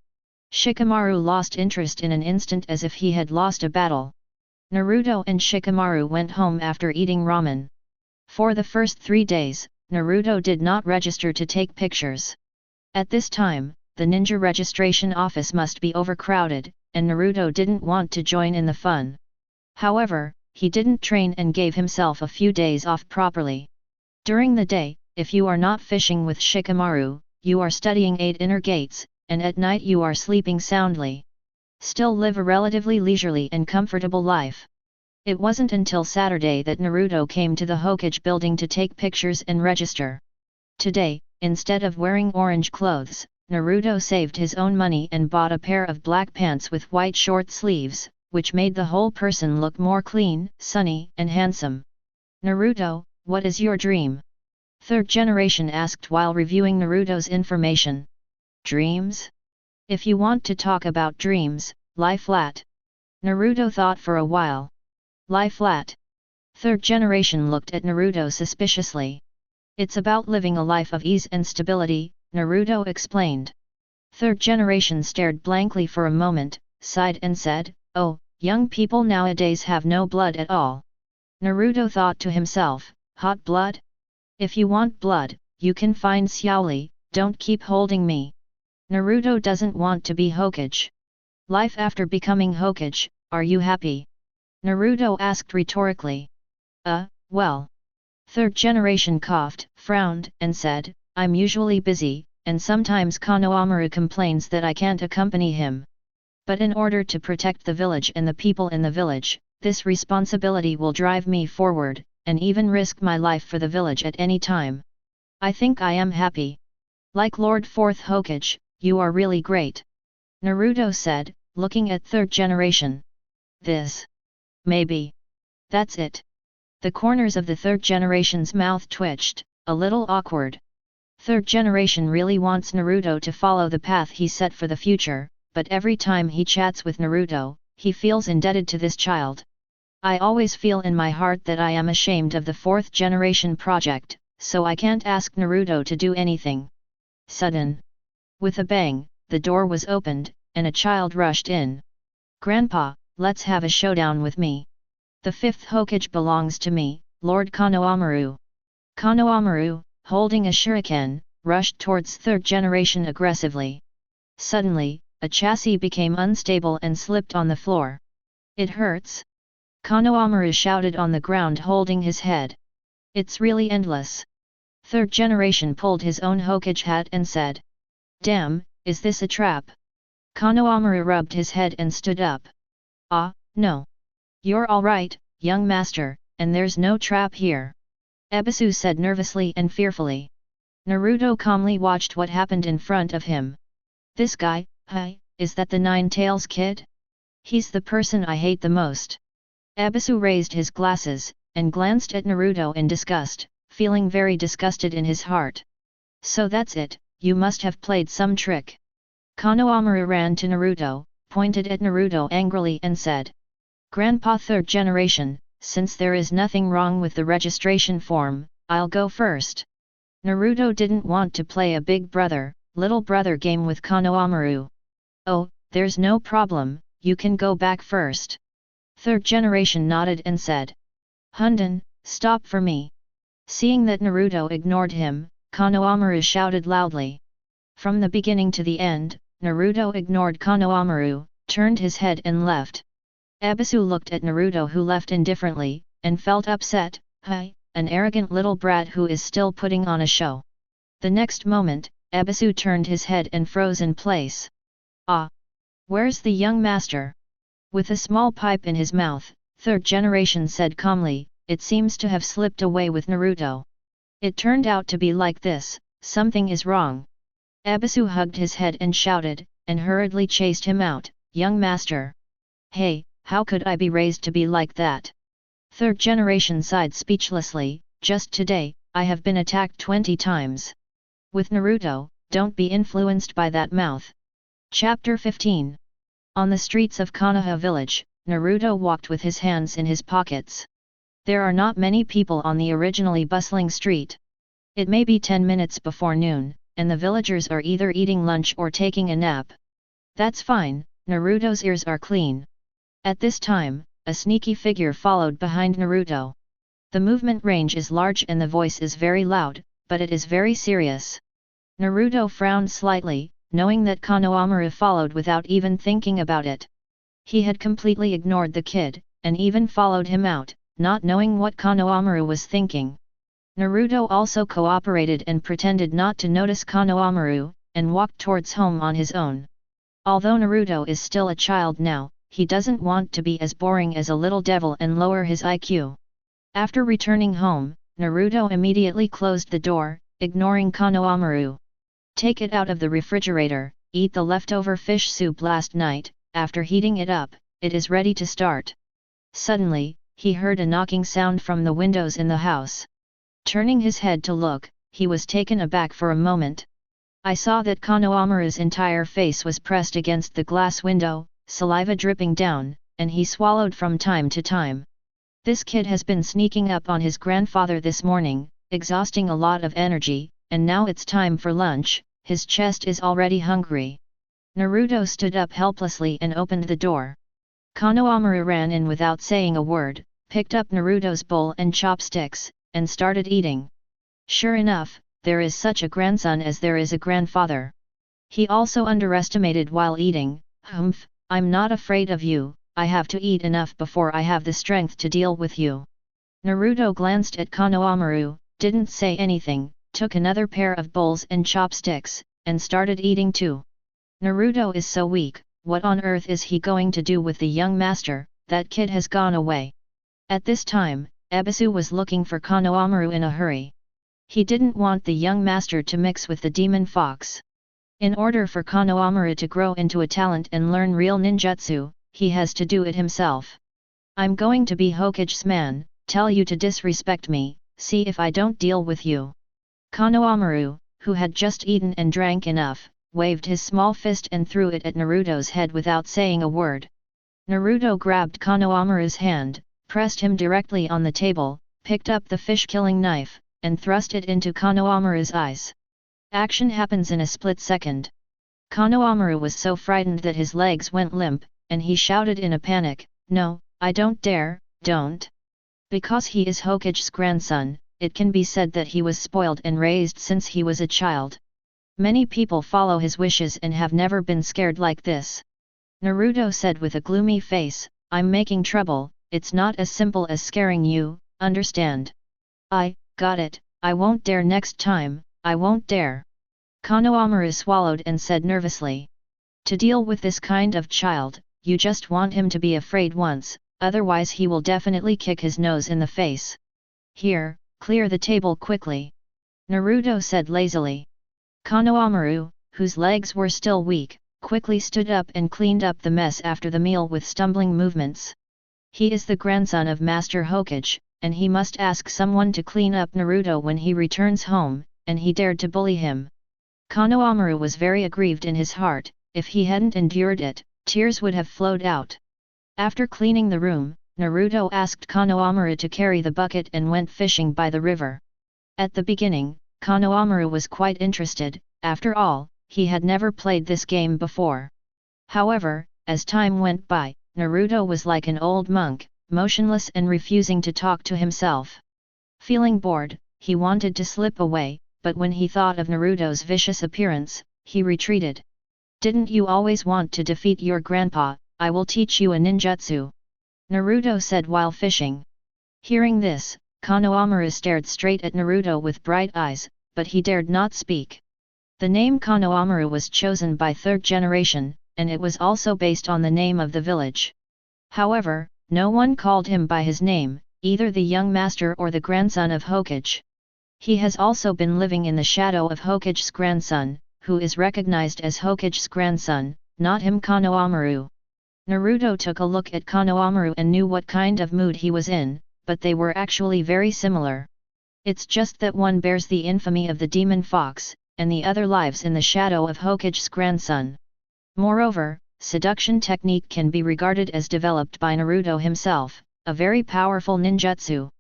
Shikamaru lost interest in an instant as if he had lost a battle. Naruto and Shikamaru went home after eating ramen. For the first 3 days, Naruto did not register to take pictures. At this time, the ninja registration office must be overcrowded, and Naruto didn't want to join in the fun. However, he didn't train and gave himself a few days off properly. During the day, if you are not fishing with Shikamaru, you are studying 8 inner gates, and at night you are sleeping soundly. Still live a relatively leisurely and comfortable life. It wasn't until Saturday that Naruto came to the Hokage building to take pictures and register. Today, instead of wearing orange clothes, Naruto saved his own money and bought a pair of black pants with white short sleeves, which made the whole person look more clean, sunny, and handsome. Naruto, what is your dream? Third Generation asked while reviewing Naruto's information. Dreams? If you want to talk about dreams, lie flat. Naruto thought for a while. Lie flat. Third Generation looked at Naruto suspiciously. It's about living a life of ease and stability, Naruto explained. Third Generation stared blankly for a moment, sighed and said, oh, young people nowadays have no blood at all. Naruto thought to himself, hot blood? If you want blood, you can find Xiaoli, don't keep holding me. Naruto doesn't want to be Hokage. Life after becoming Hokage, are you happy? Naruto asked rhetorically. Well. Third Generation coughed, frowned, and said, I'm usually busy, and sometimes Konohamaru complains that I can't accompany him. But in order to protect the village and the people in the village, this responsibility will drive me forward, and even risk my life for the village at any time. I think I am happy. Like Lord Fourth Hokage, you are really great. Naruto said, looking at Third Generation. This. Maybe. That's it. The corners of the Third Generation's mouth twitched, a little awkward. Third Generation really wants Naruto to follow the path he set for the future, but every time he chats with Naruto, he feels indebted to this child. I always feel in my heart that I am ashamed of the Fourth Generation project, so I can't ask Naruto to do anything. Sudden. With a bang, the door was opened, and a child rushed in. Grandpa, let's have a showdown with me. The 5th Hokage belongs to me, Lord Konohamaru. Konohamaru, holding a shuriken, rushed towards Third Generation aggressively. Suddenly, a chassis became unstable and slipped on the floor. It hurts? Konohamaru shouted on the ground holding his head. It's really endless. Third Generation pulled his own Hokage hat and said. Damn, is this a trap? Konohamaru rubbed his head and stood up. Ah, no. You're alright, young master, and there's no trap here. Ebisu said nervously and fearfully. Naruto calmly watched what happened in front of him. This guy, is that the Nine-Tails kid? He's the person I hate the most. Ebisu raised his glasses, and glanced at Naruto in disgust, feeling very disgusted in his heart. So that's it, you must have played some trick. Konohamaru ran to Naruto, pointed at Naruto angrily and said. Grandpa Third Generation, since there is nothing wrong with the registration form, I'll go first. Naruto didn't want to play a big brother, little brother game with Konohamaru. Oh, there's no problem, you can go back first. Third Generation nodded and said. Hunden, stop for me. Seeing that Naruto ignored him, Konohamaru shouted loudly. From the beginning to the end, Naruto ignored Konohamaru, turned his head and left. Ebisu looked at Naruto who left indifferently, and felt upset, an arrogant little brat who is still putting on a show. The next moment, Ebisu turned his head and froze in place. Ah! Where's the young master? With a small pipe in his mouth, third generation said calmly, it seems to have slipped away with Naruto. It turned out to be like this, something is wrong. Ebisu hugged his head and shouted, and hurriedly chased him out, young master. Hey, how could I be raised to be like that? Third generation sighed speechlessly, just today, I have been attacked 20 times. With Naruto, don't be influenced by that mouth. Chapter 15. On the streets of Konoha village, Naruto walked with his hands in his pockets. There are not many people on the originally bustling street. It may be 10 minutes before noon, and the villagers are either eating lunch or taking a nap. That's fine, Naruto's ears are clean. At this time, a sneaky figure followed behind Naruto. The movement range is large and the voice is very loud, but it is very serious. Naruto frowned slightly, knowing that Konohamaru followed without even thinking about it. He had completely ignored the kid, and even followed him out, not knowing what Konohamaru was thinking. Naruto also cooperated and pretended not to notice Konohamaru, and walked towards home on his own. Although Naruto is still a child now, he doesn't want to be as boring as a little devil and lower his IQ. After returning home, Naruto immediately closed the door, ignoring Konohamaru. Take it out of the refrigerator, eat the leftover fish soup last night, after heating it up, it is ready to start. Suddenly, he heard a knocking sound from the windows in the house. Turning his head to look, he was taken aback for a moment. I saw that Konohamaru's entire face was pressed against the glass window, saliva dripping down, and he swallowed from time to time. This kid has been sneaking up on his grandfather this morning, exhausting a lot of energy, and now it's time for lunch, his chest is already hungry. Naruto stood up helplessly and opened the door. Konohamaru ran in without saying a word, picked up Naruto's bowl and chopsticks, and started eating. Sure enough, there is such a grandson as there is a grandfather. He also underestimated while eating, humph, I'm not afraid of you, I have to eat enough before I have the strength to deal with you. Naruto glanced at Konohamaru, didn't say anything, took another pair of bowls and chopsticks, and started eating too. Naruto is so weak, what on earth is he going to do with the young master? That kid has gone away. At this time, Ebisu was looking for Konohamaru in a hurry. He didn't want the young master to mix with the demon fox. In order for Konohamaru to grow into a talent and learn real ninjutsu, he has to do it himself. I'm going to be Hokage's man, tell you to disrespect me, see if I don't deal with you. Konohamaru, who had just eaten and drank enough, waved his small fist and threw it at Naruto's head without saying a word. Naruto grabbed Konohamaru's hand, pressed him directly on the table, picked up the fish-killing knife, and thrust it into Konohamaru's eyes. Action happens in a split second. Konohamaru was so frightened that his legs went limp, and he shouted in a panic, "No, I don't dare, don't." Because he is Hokage's grandson, it can be said that he was spoiled and raised since he was a child. Many people follow his wishes and have never been scared like this. Naruto said with a gloomy face, "I'm making trouble, it's not as simple as scaring you, understand? I got it, I won't dare next time, I won't dare." Konohamaru swallowed and said nervously. To deal with this kind of child, you just want him to be afraid once, otherwise he will definitely kick his nose in the face. Here, clear the table quickly. Naruto said lazily. Konohamaru, whose legs were still weak, quickly stood up and cleaned up the mess after the meal with stumbling movements. He is the grandson of Master Hokage, and he must ask someone to clean up Naruto when he returns home, and he dared to bully him. Konohamaru was very aggrieved in his heart, if he hadn't endured it, tears would have flowed out. After cleaning the room, Naruto asked Konohamaru to carry the bucket and went fishing by the river. At the beginning, Konohamaru was quite interested, after all, he had never played this game before. However, as time went by, Naruto was like an old monk, motionless and refusing to talk to himself. Feeling bored, he wanted to slip away, but when he thought of Naruto's vicious appearance, he retreated. "Didn't you always want to defeat your grandpa? I will teach you a ninjutsu," Naruto said while fishing. Hearing this, Konohamaru stared straight at Naruto with bright eyes, but he dared not speak. The name Konohamaru was chosen by third generation, and it was also based on the name of the village. However, no one called him by his name, either the young master or the grandson of Hokage. He has also been living in the shadow of Hokage's grandson, who is recognized as Hokage's grandson, not him Konohamaru. Naruto took a look at Konohamaru and knew what kind of mood he was in, but they were actually very similar. It's just that one bears the infamy of the demon fox, and the other lives in the shadow of Hokage's grandson. Moreover, seduction technique can be regarded as developed by Naruto himself, a very powerful ninjutsu.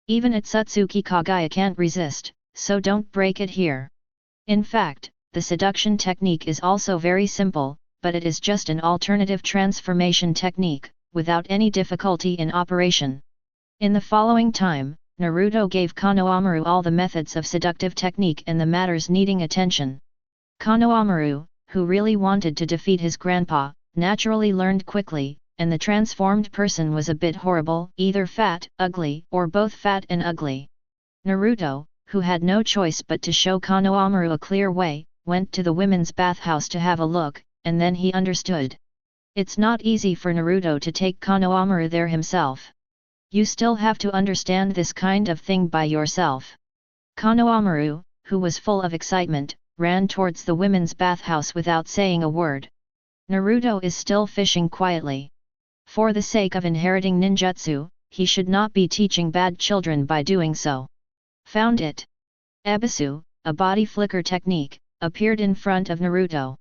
Even Otsutsuki Kagaya can't resist, so don't break it here. In fact, the seduction technique is also very simple, but it is just an alternative transformation technique, without any difficulty in operation. In the following time, Naruto gave Konohamaru all the methods of seductive technique and the matters needing attention. Konohamaru, who really wanted to defeat his grandpa, naturally learned quickly, and the transformed person was a bit horrible, either fat, ugly, or both fat and ugly. Naruto, who had no choice but to show Konohamaru a clear way, went to the women's bathhouse to have a look, and then he understood. It's not easy for Naruto to take Konohamaru there himself. You still have to understand this kind of thing by yourself. Konohamaru, who was full of excitement, ran towards the women's bathhouse without saying a word. Naruto is still fishing quietly. For the sake of inheriting ninjutsu, he should not be teaching bad children by doing so. Found it. Ebisu, a body flicker technique, appeared in front of Naruto.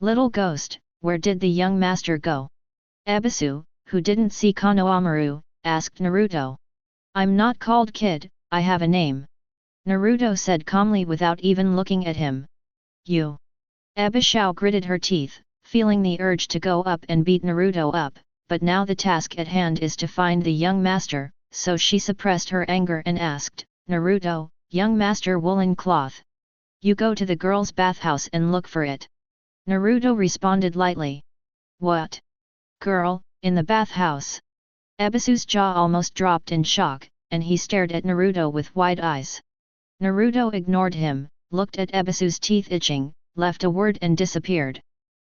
Little ghost, where did the young master go? Ebisu, who didn't see Konohamaru, asked Naruto. I'm not called kid, I have a name. Naruto said calmly without even looking at him. You. Ebishu gritted her teeth, feeling the urge to go up and beat Naruto up, but now the task at hand is to find the young master, so she suppressed her anger and asked, Naruto, young master woolen cloth. You go to the girls' bathhouse and look for it. Naruto responded lightly. What? Girl, in the bathhouse? Ebisu's jaw almost dropped in shock, and he stared at Naruto with wide eyes. Naruto ignored him, looked at Ebisu's teeth itching, left a word and disappeared.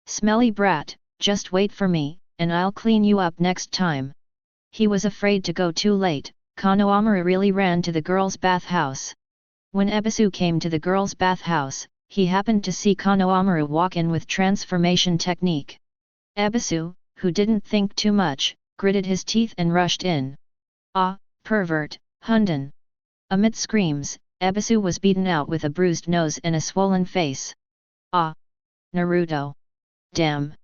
Smelly brat, just wait for me, and I'll clean you up next time. He was afraid to go too late. Konohamaru really ran to the girls' bathhouse. When Ebisu came to the girls' bathhouse, he happened to see Konohamaru walk in with transformation technique. Ebisu, who didn't think too much, gritted his teeth and rushed in. Ah, pervert, Hunden! Amid screams, Ebisu was beaten out with a bruised nose and a swollen face. Ah! Naruto! Damn!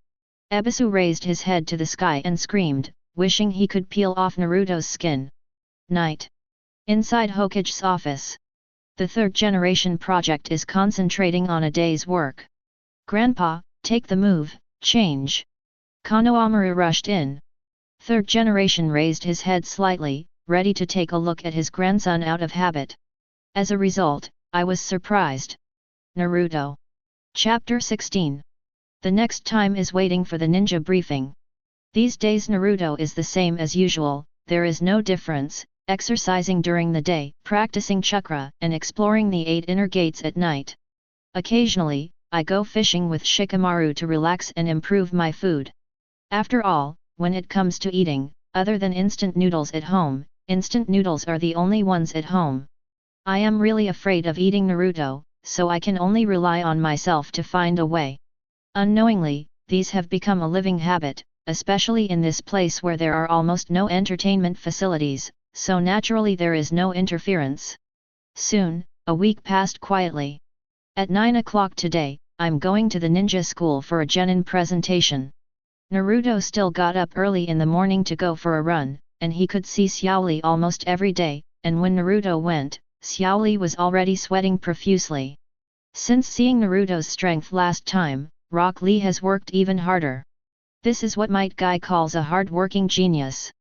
Ebisu raised his head to the sky and screamed, wishing he could peel off Naruto's skin. Night. Inside Hokage's office. The third generation project is concentrating on a day's work. Grandpa, take the move, change. Konohamaru rushed in. Third generation raised his head slightly, ready to take a look at his grandson out of habit. As a result, I was surprised. Naruto. Chapter 16. The next time is waiting for the ninja briefing. These days Naruto is the same as usual, there is no difference, exercising during the day, practicing chakra, and exploring the 8 inner gates at night. Occasionally, I go fishing with Shikamaru to relax and improve my food. After all, when it comes to eating, other than instant noodles at home, instant noodles are the only ones at home. I am really afraid of eating Naruto, so I can only rely on myself to find a way. Unknowingly, these have become a living habit, especially in this place where there are almost no entertainment facilities, so naturally there is no interference. Soon, a week passed quietly. At 9 o'clock today, I'm going to the ninja school for a genin presentation. Naruto still got up early in the morning to go for a run, and he could see Xiaoli almost every day, and when Naruto went, Xiaoli was already sweating profusely. Since seeing Naruto's strength last time, Rock Lee has worked even harder. This is what Might Guy calls a hard-working genius.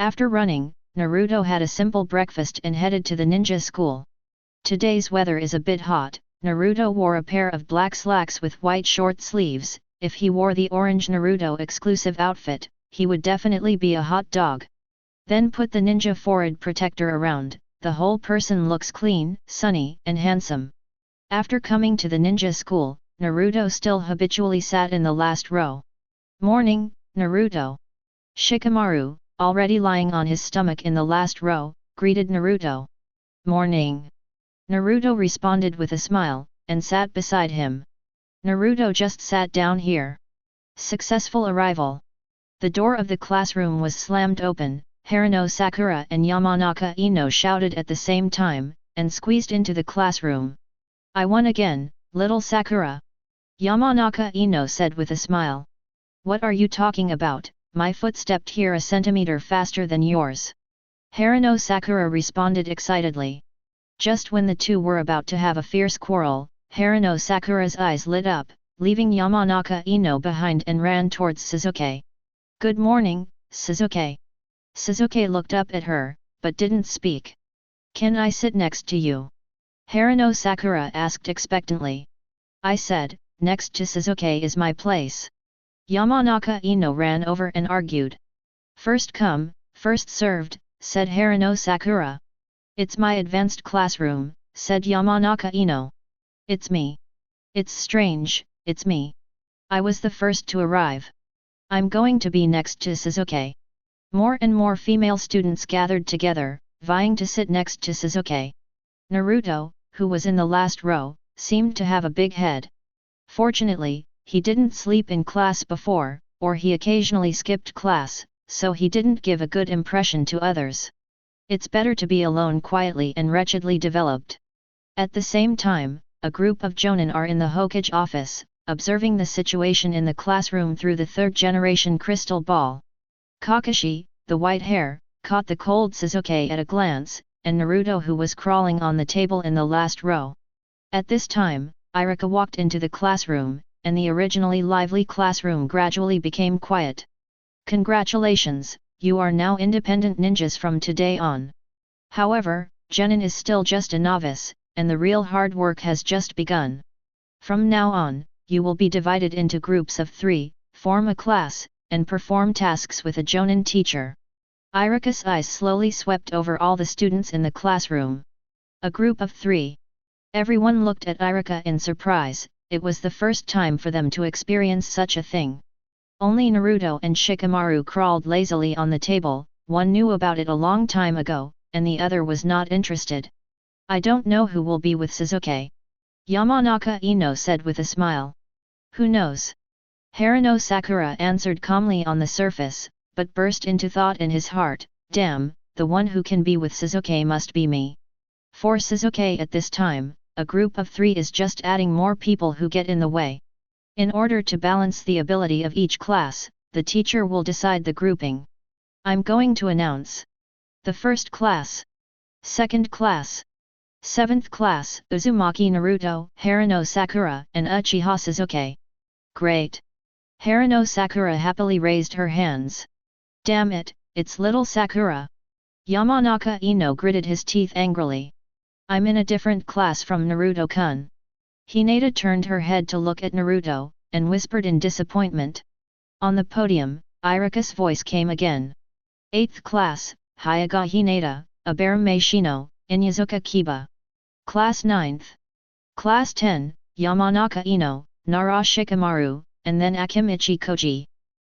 After running, Naruto had a simple breakfast and headed to the ninja school. Today's weather is a bit hot. Naruto wore a pair of black slacks with white short sleeves. If he wore the orange Naruto exclusive outfit, he would definitely be a hot dog. Then put the ninja forehead protector around, the whole person looks clean, sunny, and handsome. After coming to the ninja school, Naruto still habitually sat in the last row. Morning, Naruto. Shikamaru, already lying on his stomach in the last row, greeted Naruto. Morning. Naruto responded with a smile, and sat beside him. Naruto just sat down here. Successful arrival. The door of the classroom was slammed open, Haruno Sakura and Yamanaka Ino shouted at the same time, and squeezed into the classroom. I won again, little Sakura. Yamanaka Ino said with a smile. What are you talking about? My foot stepped here a centimeter faster than yours. Haruno Sakura responded excitedly. Just when the two were about to have a fierce quarrel, Haruno Sakura's eyes lit up, leaving Yamanaka Ino behind and ran towards Shizuke. Good morning, Shizuke. Shizuke looked up at her, but didn't speak. Can I sit next to you? Haruno Sakura asked expectantly. I said, next to Shizuke is my place. Yamanaka Ino ran over and argued. First come, first served, said Haruno Sakura. It's my advanced classroom, said Yamanaka Ino. It's me. It's strange, it's me. I was the first to arrive. I'm going to be next to Shizuke. More and more female students gathered together, vying to sit next to Shizuke. Naruto, who was in the last row, seemed to have a big head. Fortunately, he didn't sleep in class before, or he occasionally skipped class, so he didn't give a good impression to others. It's better to be alone quietly and wretchedly developed. At the same time, a group of Jonin are in the Hokage office, observing the situation in the classroom through the third-generation crystal ball. Kakashi, the white hair, caught the cold Shizuke at a glance, and Naruto who was crawling on the table in the last row. At this time, Iruka walked into the classroom, and the originally lively classroom gradually became quiet. Congratulations, you are now independent ninjas from today on. However, Genin is still just a novice, and the real hard work has just begun. From now on, you will be divided into groups of 3, form a class, and perform tasks with a Jonin teacher. Iruka's eyes slowly swept over all the students in the classroom. A group of 3. Everyone looked at Iruka in surprise, it was the first time for them to experience such a thing. Only Naruto and Shikamaru crawled lazily on the table, one knew about it a long time ago, and the other was not interested. I don't know who will be with Shizuke. Yamanaka Ino said with a smile. Who knows? Haruno Sakura answered calmly on the surface, but burst into thought in his heart, damn, the one who can be with Shizuke must be me. For Shizuke at this time, a group of 3 is just adding more people who get in the way. In order to balance the ability of each class, the teacher will decide the grouping. I'm going to announce. The first class. Second class. 7th class, Uzumaki Naruto, Haruno Sakura, and Uchiha Shizuke. Great. Haruno Sakura happily raised her hands. Damn it, it's little Sakura. Yamanaka Ino gritted his teeth angrily. I'm in a different class from Naruto-kun. Hinata turned her head to look at Naruto, and whispered in disappointment. On the podium, Iruka's voice came again. 8th class, Hyuga Hinata, Abarame Shino, Inyazuka Kiba. Class 9th. Class 10, Yamanaka Ino, Nara Shikamaru, and then Akimichi Koji.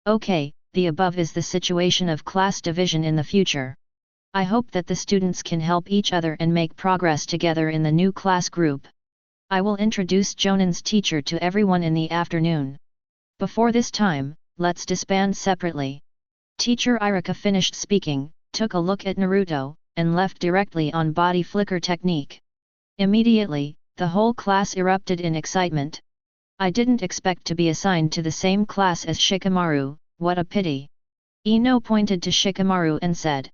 Okay, the above is the situation of class division in the future. I hope that the students can help each other and make progress together in the new class group. I will introduce Jonin's teacher to everyone in the afternoon. Before this time, let's disband separately. Teacher Iruka finished speaking, took a look at Naruto, and left directly on body flicker technique. Immediately, the whole class erupted in excitement. I didn't expect to be assigned to the same class as Shikamaru, what a pity. Ino pointed to Shikamaru and said.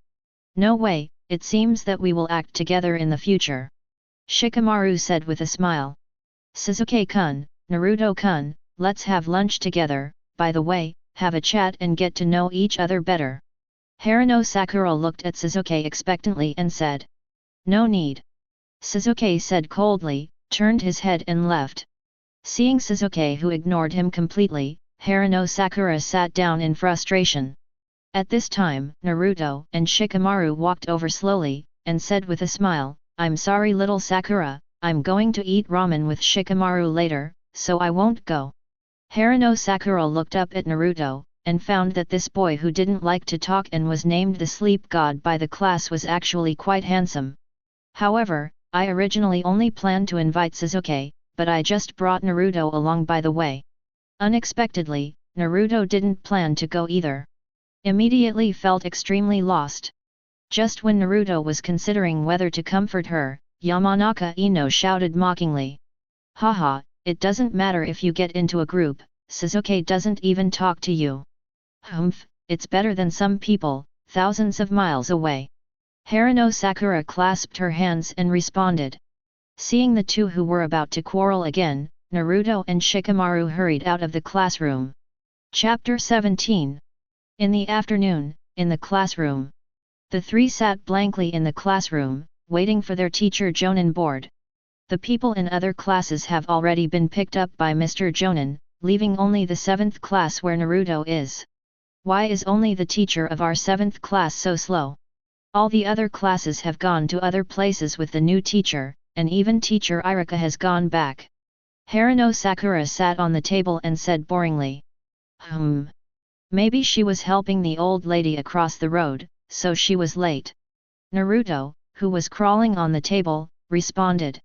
No way, it seems that we will act together in the future. Shikamaru said with a smile. Shizuke-kun, Naruto-kun, let's have lunch together, by the way, have a chat and get to know each other better. Haruno Sakura looked at Shizuke expectantly and said. No need. Shizuke said coldly, turned his head and left. Seeing Shizuke who ignored him completely, Haruno Sakura sat down in frustration. At this time, Naruto and Shikamaru walked over slowly, and said with a smile, I'm sorry little Sakura, I'm going to eat ramen with Shikamaru later, so I won't go. Haruno Sakura looked up at Naruto, and found that this boy who didn't like to talk and was named the sleep god by the class was actually quite handsome. However, I originally only planned to invite Sasuke, but I just brought Naruto along by the way. Unexpectedly, Naruto didn't plan to go either. Immediately felt extremely lost. Just when Naruto was considering whether to comfort her, Yamanaka Ino shouted mockingly. Haha, it doesn't matter if you get into a group, Sasuke doesn't even talk to you. Humph, it's better than some people, thousands of miles away. Haruno Sakura clasped her hands and responded. Seeing the two who were about to quarrel again, Naruto and Shikamaru hurried out of the classroom. Chapter 17. In the afternoon, in the classroom. The three sat blankly in the classroom, waiting for their teacher Jonin board. The people in other classes have already been picked up by Mr. Jonin, leaving only the 7th class where Naruto is. Why is only the teacher of our 7th class so slow? All the other classes have gone to other places with the new teacher, and even teacher Irika has gone back. Haruno Sakura sat on the table and said boringly. Maybe she was helping the old lady across the road, so she was late. Naruto, who was crawling on the table, responded.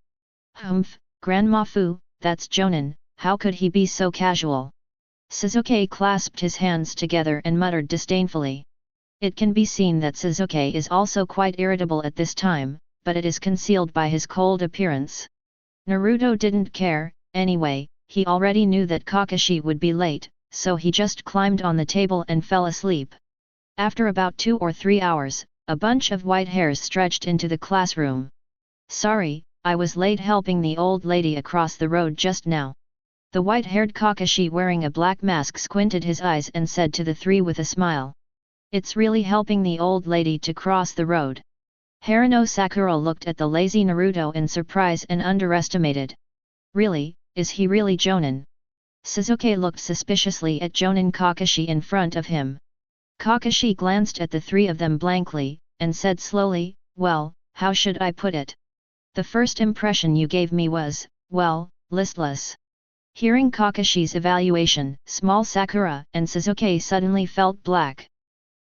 Grandma Fu, that's Jonin, how could he be so casual? Sasuke clasped his hands together and muttered disdainfully. It can be seen that Sasuke is also quite irritable at this time, but it is concealed by his cold appearance. Naruto didn't care, anyway, he already knew that Kakashi would be late, so he just climbed on the table and fell asleep. After about 2 or 3 hours, a bunch of white hairs stretched into the classroom. Sorry, I was late helping the old lady across the road just now. The white-haired Kakashi wearing a black mask squinted his eyes and said to the three with a smile. It's really helping the old lady to cross the road. Haruno Sakura looked at the lazy Naruto in surprise and underestimated. Really, is he really Jonin? Sasuke looked suspiciously at Jonin Kakashi in front of him. Kakashi glanced at the three of them blankly, and said slowly, well, how should I put it? The first impression you gave me was, well, listless. Hearing Kakashi's evaluation, small Sakura and Sasuke suddenly felt black.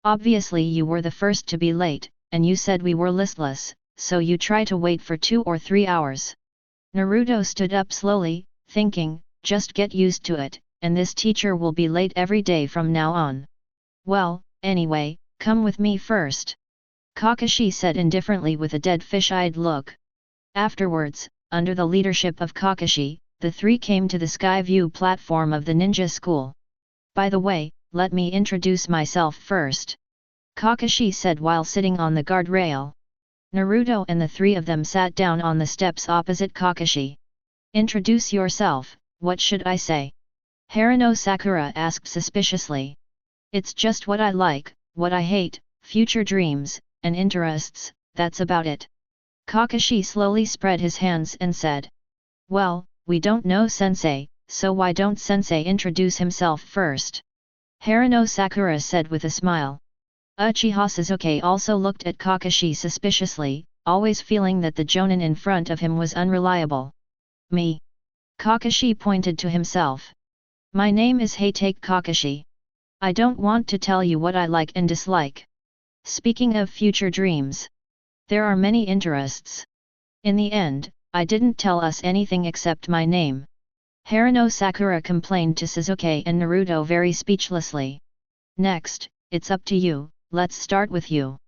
Obviously you were the first to be late, and you said we were listless, so you try to wait for 2 or 3 hours. Naruto stood up slowly, thinking, just get used to it, and this teacher will be late every day from now on. Well, anyway, come with me first. Kakashi said indifferently with a dead fish-eyed look. Afterwards, under the leadership of Kakashi, the three came to the sky view platform of the ninja school. By the way, let me introduce myself first. Kakashi said while sitting on the guardrail. Naruto and the three of them sat down on the steps opposite Kakashi. Introduce yourself, what should I say? Haruno Sakura asked suspiciously. It's just what I like, what I hate, future dreams, and interests, that's about it. Kakashi slowly spread his hands and said. Well, we don't know Sensei, so why don't Sensei introduce himself first? Haruno Sakura said with a smile. Uchiha Sasuke also looked at Kakashi suspiciously, always feeling that the Jonin in front of him was unreliable. Me. Kakashi pointed to himself. My name is Hatake Kakashi. I don't want to tell you what I like and dislike. Speaking of future dreams. There are many interests. In the end, I didn't tell us anything except my name. Haruno Sakura complained to Sasuke and Naruto very speechlessly. Next, it's up to you, let's start with you.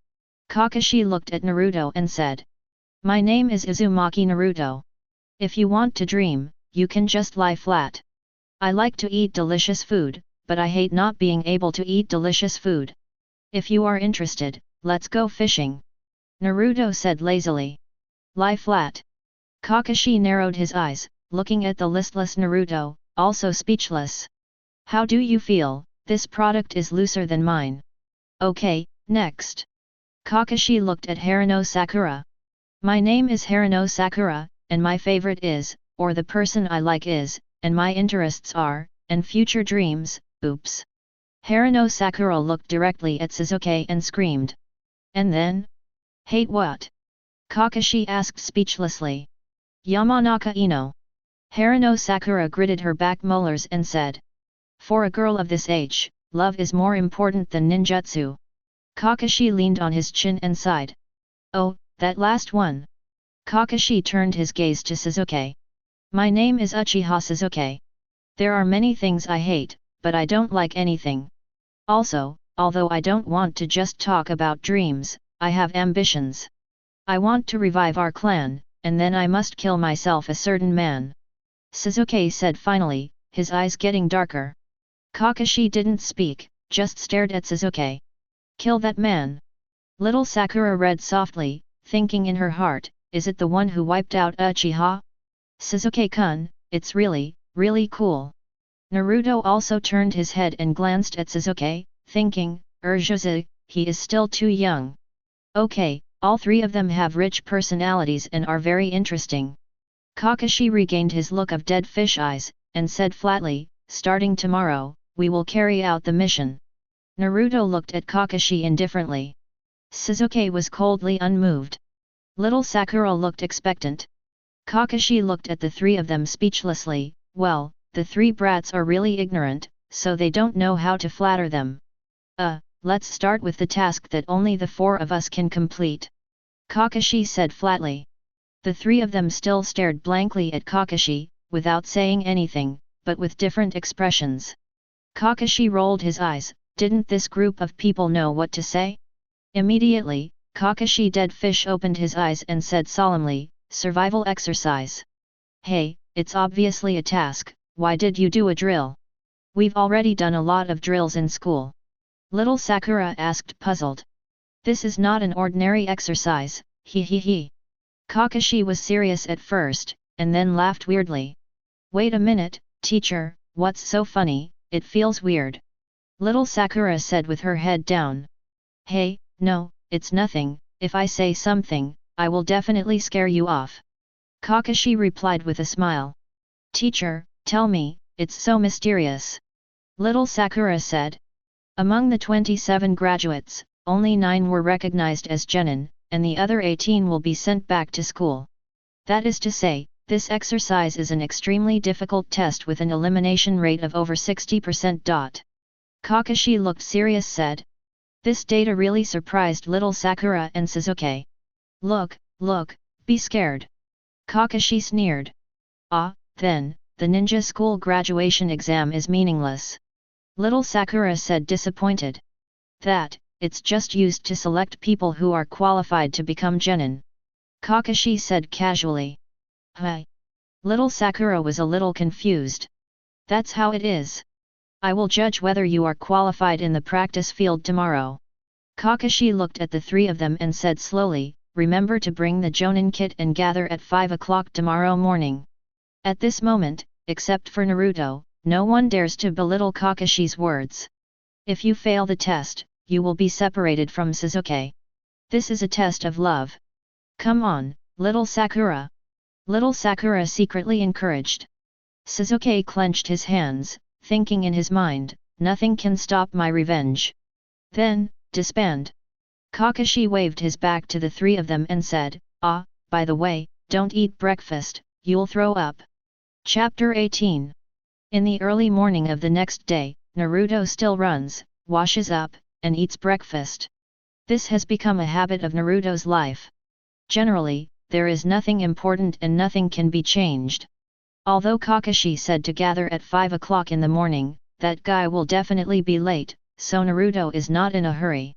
Kakashi looked at Naruto and said. My name is Uzumaki Naruto. If you want to dream, you can just lie flat. I like to eat delicious food, but I hate not being able to eat delicious food. If you are interested, let's go fishing. Naruto said lazily. Lie flat. Kakashi narrowed his eyes, looking at the listless Naruto, also speechless. How do you feel? This product is looser than mine. Okay, next. Kakashi looked at Haruno Sakura. My name is Haruno Sakura, and my favorite is, or the person I like is, and my interests are, and future dreams, oops. Haruno Sakura looked directly at Sasuke and screamed. And then? Hate what? Kakashi asked speechlessly. Yamanaka Ino. Haruno Sakura gritted her back molars and said. For a girl of this age, love is more important than ninjutsu. Kakashi leaned on his chin and sighed. Oh, that last one. Kakashi turned his gaze to Sasuke. My name is Uchiha Sasuke. There are many things I hate, but I don't like anything. Also, although I don't want to just talk about dreams, I have ambitions. I want to revive our clan, and then I must kill myself a certain man. Sasuke said finally, his eyes getting darker. Kakashi didn't speak, just stared at Sasuke. Kill that man. Little Sakura read softly, thinking in her heart, is it the one who wiped out Uchiha? Sasuke-kun, it's really, really cool. Naruto also turned his head and glanced at Sasuke, thinking, Erzhuzi, he is still too young. Okay, all three of them have rich personalities and are very interesting. Kakashi regained his look of dead fish eyes, and said flatly, starting tomorrow, we will carry out the mission. Naruto looked at Kakashi indifferently. Sasuke was coldly unmoved. Little Sakura looked expectant. Kakashi looked at the three of them speechlessly. Well, the three brats are really ignorant, so they don't know how to flatter them. Let's start with the task that only the four of us can complete. Kakashi said flatly. The three of them still stared blankly at Kakashi, without saying anything, but with different expressions. Kakashi rolled his eyes. Didn't this group of people know what to say? Immediately, Kakashi Dead Fish opened his eyes and said solemnly, survival exercise. Hey, it's obviously a task, why did you do a drill? We've already done a lot of drills in school. Little Sakura asked puzzled. This is not an ordinary exercise, he. Kakashi was serious at first, and then laughed weirdly. Wait a minute, teacher, what's so funny, it feels weird. Little Sakura said with her head down. Hey, no, it's nothing, if I say something, I will definitely scare you off. Kakashi replied with a smile. Teacher, tell me, it's so mysterious. Little Sakura said. Among the 27 graduates, only 9 were recognized as genin, and the other 18 will be sent back to school. That is to say, this exercise is an extremely difficult test with an elimination rate of over 60%. Kakashi looked serious said. This data really surprised little Sakura and Sasuke. Look, be scared. Kakashi sneered. Then, the ninja school graduation exam is meaningless. Little Sakura said disappointed. It's just used to select people who are qualified to become genin. Kakashi said casually. Hi. Little Sakura was a little confused. That's how it is. I will judge whether you are qualified in the practice field tomorrow. Kakashi looked at the three of them and said slowly, remember to bring the Jonin kit and gather at 5 o'clock tomorrow morning. At this moment, except for Naruto, no one dares to belittle Kakashi's words. If you fail the test, you will be separated from Sasuke. This is a test of love. Come on, little Sakura. Little Sakura secretly encouraged. Sasuke clenched his hands, thinking in his mind, nothing can stop my revenge. Then, disband. Kakashi waved his back to the three of them and said, by the way, don't eat breakfast, you'll throw up. Chapter 18. In the early morning of the next day, Naruto still runs, washes up, and eats breakfast. This has become a habit of Naruto's life. Generally, there is nothing important and nothing can be changed. Although Kakashi said to gather at 5 o'clock in the morning, that guy will definitely be late, so Naruto is not in a hurry.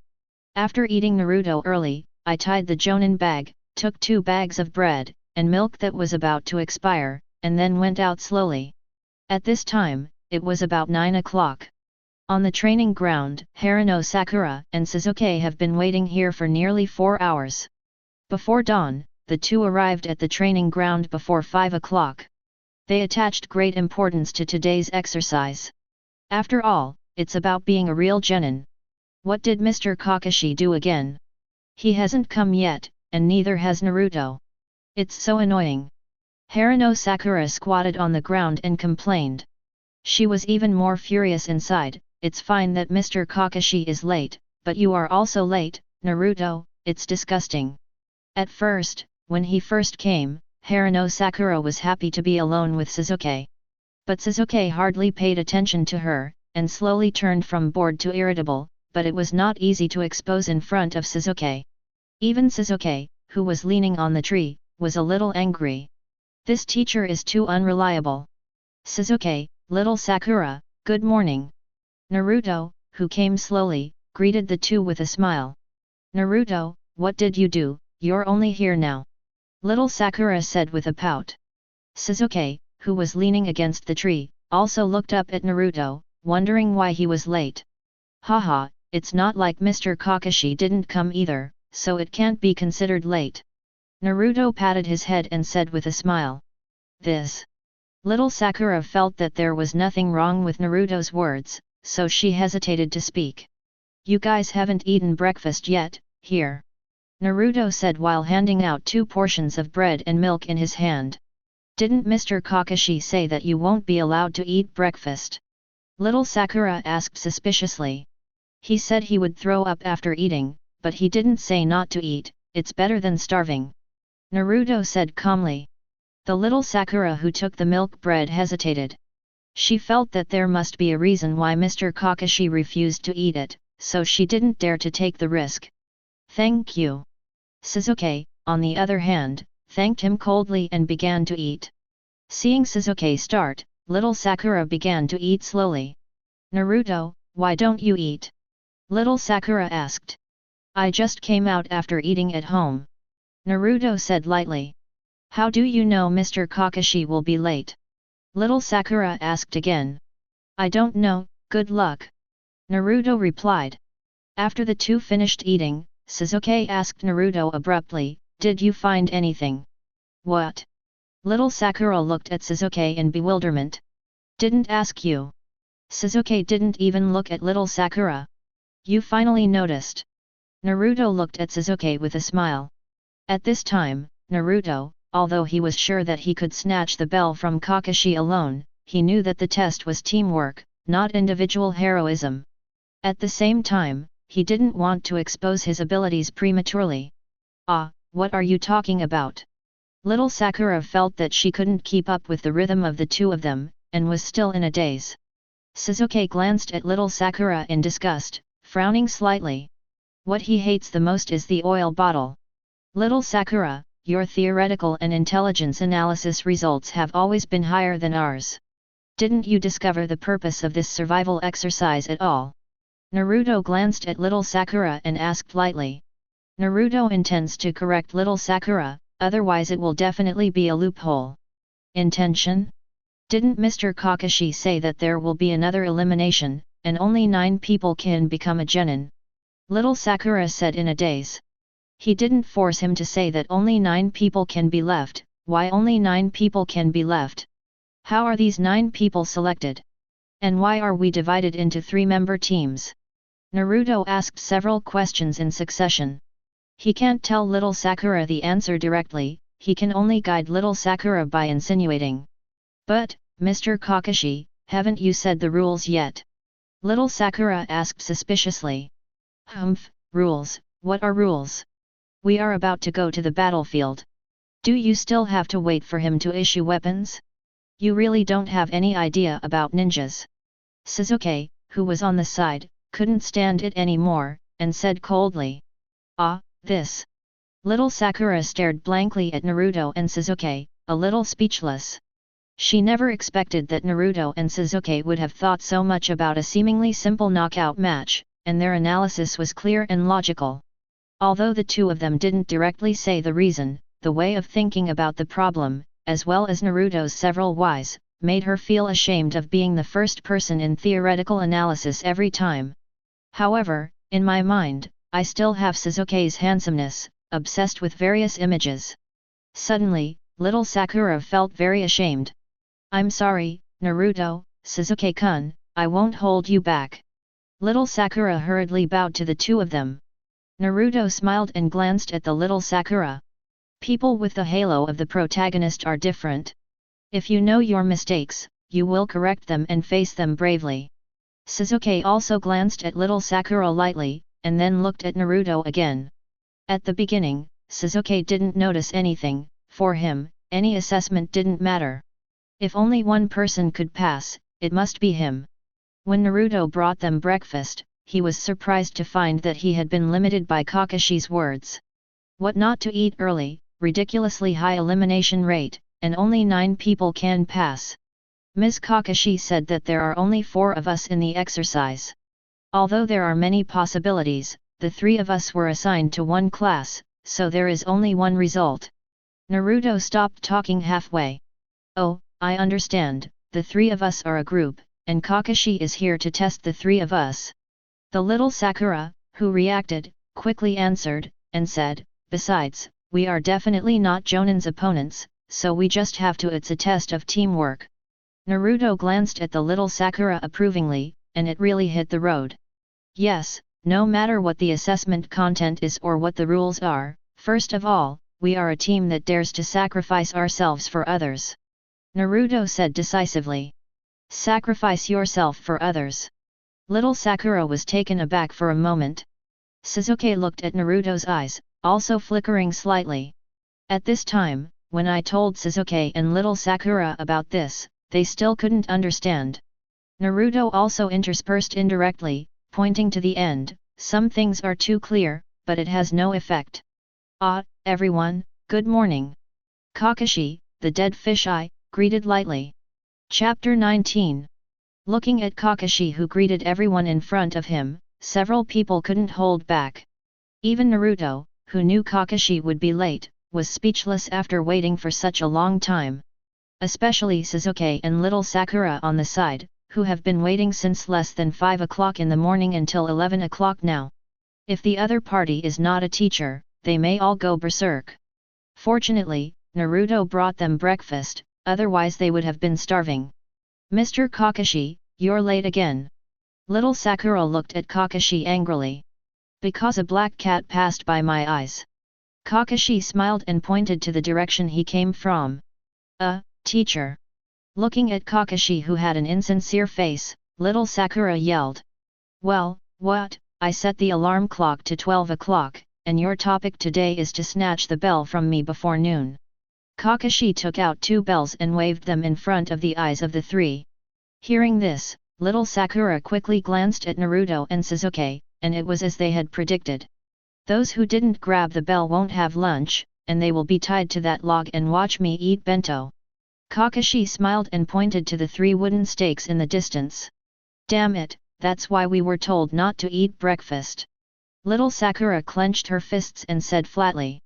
After eating Naruto early, I tied the Jonin bag, took 2 bags of bread, and milk that was about to expire, and then went out slowly. At this time, it was about 9 o'clock. On the training ground, Haruno Sakura and Sasuke have been waiting here for nearly 4 hours. Before dawn, the two arrived at the training ground before 5 o'clock. They attached great importance to today's exercise. After all, it's about being a real genin. What did Mr. Kakashi do again? He hasn't come yet, and neither has Naruto. It's so annoying. Haruno Sakura squatted on the ground and complained. She was even more furious inside. It's fine that Mr. Kakashi is late, but you are also late, Naruto, it's disgusting. At first, when he first came, Haruno Sakura was happy to be alone with Sasuke. But Sasuke hardly paid attention to her, and slowly turned from bored to irritable, but it was not easy to expose in front of Shizuke. Even Shizuke, who was leaning on the tree, was a little angry. This teacher is too unreliable. Shizuke, little Sakura, good morning. Naruto, who came slowly, greeted the two with a smile. Naruto, what did you do? You're only here now. Little Sakura said with a pout. Shizuke, who was leaning against the tree, also looked up at Naruto, wondering why he was late. Haha, it's not like Mr. Kakashi didn't come either, so it can't be considered late. Naruto patted his head and said with a smile. This. Little Sakura felt that there was nothing wrong with Naruto's words, so she hesitated to speak. You guys haven't eaten breakfast yet, here. Naruto said while handing out 2 portions of bread and milk in his hand. Didn't Mr. Kakashi say that you won't be allowed to eat breakfast? Little Sakura asked suspiciously. He said he would throw up after eating, but he didn't say not to eat, it's better than starving. Naruto said calmly. The little Sakura who took the milk bread hesitated. She felt that there must be a reason why Mr. Kakashi refused to eat it, so she didn't dare to take the risk. Thank you. Shizuke, on the other hand, thanked him coldly and began to eat. Seeing Shizuke start, little Sakura began to eat slowly. Naruto, why don't you eat? Little Sakura asked. I just came out after eating at home. Naruto said lightly. How do you know Mr. Kakashi will be late? Little Sakura asked again. I don't know, good luck. Naruto replied. After the two finished eating, Shizuke asked Naruto abruptly, did you find anything? What? Little Sakura looked at Shizuke in bewilderment. Didn't ask you. Shizuke didn't even look at little Sakura. You finally noticed. Naruto looked at Shizuke with a smile. At this time, Naruto, although he was sure that he could snatch the bell from Kakashi alone, he knew that the test was teamwork, not individual heroism. At the same time, he didn't want to expose his abilities prematurely. Ah, what are you talking about? Little Sakura felt that she couldn't keep up with the rhythm of the two of them, and was still in a daze. Shizuke glanced at little Sakura in disgust, frowning slightly. What he hates the most is the oil bottle. Little Sakura, your theoretical and intelligence analysis results have always been higher than ours. Didn't you discover the purpose of this survival exercise at all? Naruto glanced at little Sakura and asked lightly. Naruto intends to correct little Sakura, otherwise it will definitely be a loophole. Intention? Didn't Mr. Kakashi say that there will be another elimination, and only 9 people can become a genin? Little Sakura said in a daze. He didn't force him to say that only 9 people can be left. Why only 9 people can be left? How are these 9 people selected? And why are we divided into 3-member teams? Naruto asked several questions in succession. He can't tell little Sakura the answer directly, he can only guide little Sakura by insinuating. But, Mr. Kakashi, haven't you said the rules yet? Little Sakura asked suspiciously. Humph, rules, what are rules? We are about to go to the battlefield. Do you still have to wait for him to issue weapons? You really don't have any idea about ninjas. Shizuke, who was on the side, couldn't stand it anymore, and said coldly. Ah, this. Little Sakura stared blankly at Naruto and Shizuke, a little speechless. She never expected that Naruto and Shizuke would have thought so much about a seemingly simple knockout match, and their analysis was clear and logical. Although the two of them didn't directly say the reason, the way of thinking about the problem, as well as Naruto's several whys, made her feel ashamed of being the first person in theoretical analysis every time. However, in my mind, I still have Shizuke's handsomeness, obsessed with various images. Suddenly, little Sakura felt very ashamed. I'm sorry, Naruto, Shizuke-kun, I won't hold you back. Little Sakura hurriedly bowed to the two of them. Naruto smiled and glanced at the little Sakura. People with the halo of the protagonist are different. If you know your mistakes, you will correct them and face them bravely. Shizuke also glanced at little Sakura lightly, and then looked at Naruto again. At the beginning, Shizuke didn't notice anything. For him, any assessment didn't matter. If only one person could pass, it must be him. When Naruto brought them breakfast, he was surprised to find that he had been limited by Kakashi's words. What not to eat early, ridiculously high elimination rate, and only 9 people can pass. Ms. Kakashi said that there are only 4 of us in the exercise. Although there are many possibilities, the 3 of us were assigned to one class, so there is only one result. Naruto stopped talking halfway. Oh, I understand, the 3 of us are a group, and Kakashi is here to test the 3 of us. The little Sakura, who reacted, quickly answered, and said, besides, we are definitely not Jonin's opponents, so we just have to. It's a test of teamwork. Naruto glanced at the little Sakura approvingly, and it really hit the road. Yes, no matter what the assessment content is or what the rules are, first of all, we are a team that dares to sacrifice ourselves for others. Naruto said decisively. Sacrifice yourself for others. Little Sakura was taken aback for a moment. Sasuke looked at Naruto's eyes, also flickering slightly. At this time, when I told Sasuke and little Sakura about this, they still couldn't understand. Naruto also interspersed indirectly, pointing to the end, some things are too clear, but it has no effect. Ah, everyone, good morning. Kakashi, the dead fish-eye, greeted lightly. Chapter 19. Looking at Kakashi, who greeted everyone in front of him, several people couldn't hold back. Even Naruto, who knew Kakashi would be late, was speechless after waiting for such a long time. Especially Sasuke and little Sakura on the side, who have been waiting since less than 5 o'clock in the morning until 11 o'clock now. If the other party is not a teacher, they may all go berserk. Fortunately, Naruto brought them breakfast, otherwise they would have been starving. Mr. Kakashi, you're late again. Little Sakura looked at Kakashi angrily. Because a black cat passed by my eyes. Kakashi smiled and pointed to the direction he came from. Teacher. Looking at Kakashi, who had an insincere face, little Sakura yelled. Well, what? I set the alarm clock to 12 o'clock, and your topic today is to snatch the bell from me before noon. Kakashi took out 2 bells and waved them in front of the eyes of the 3. Hearing this, little Sakura quickly glanced at Naruto and Sasuke, and it was as they had predicted. Those who didn't grab the bell won't have lunch, and they will be tied to that log and watch me eat bento. Kakashi smiled and pointed to the 3 wooden stakes in the distance. Damn it, that's why we were told not to eat breakfast. Little Sakura clenched her fists and said flatly.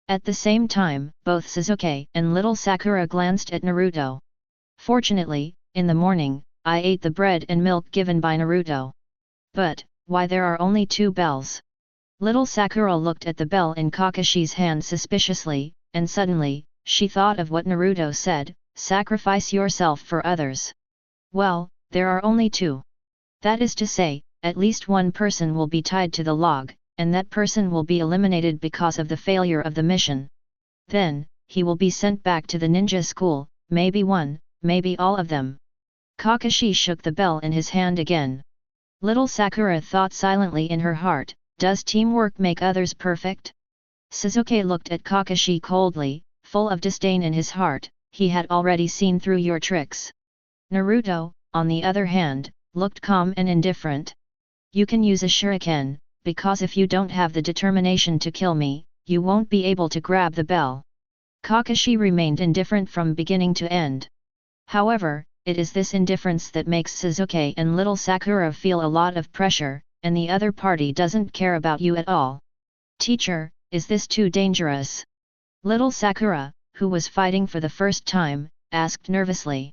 At the same time, both Sasuke and little Sakura glanced at Naruto. Fortunately, in the morning, I ate the bread and milk given by Naruto. But, why there are only 2 bells? Little Sakura looked at the bell in Kakashi's hand suspiciously, and suddenly, she thought of what Naruto said, sacrifice yourself for others. Well, there are only 2. That is to say, at least one person will be tied to the log, and that person will be eliminated because of the failure of the mission. Then, he will be sent back to the ninja school, maybe one, maybe all of them. Kakashi shook the bell in his hand again. Little Sakura thought silently in her heart, does teamwork make others perfect? Sasuke looked at Kakashi coldly, full of disdain in his heart, he had already seen through your tricks. Naruto, on the other hand, looked calm and indifferent. You can use a shuriken, because if you don't have the determination to kill me, you won't be able to grab the bell. Kakashi remained indifferent from beginning to end. However, it is this indifference that makes Sasuke and little Sakura feel a lot of pressure, and the other party doesn't care about you at all. Teacher, is this too dangerous? Little Sakura, who was fighting for the first time, asked nervously.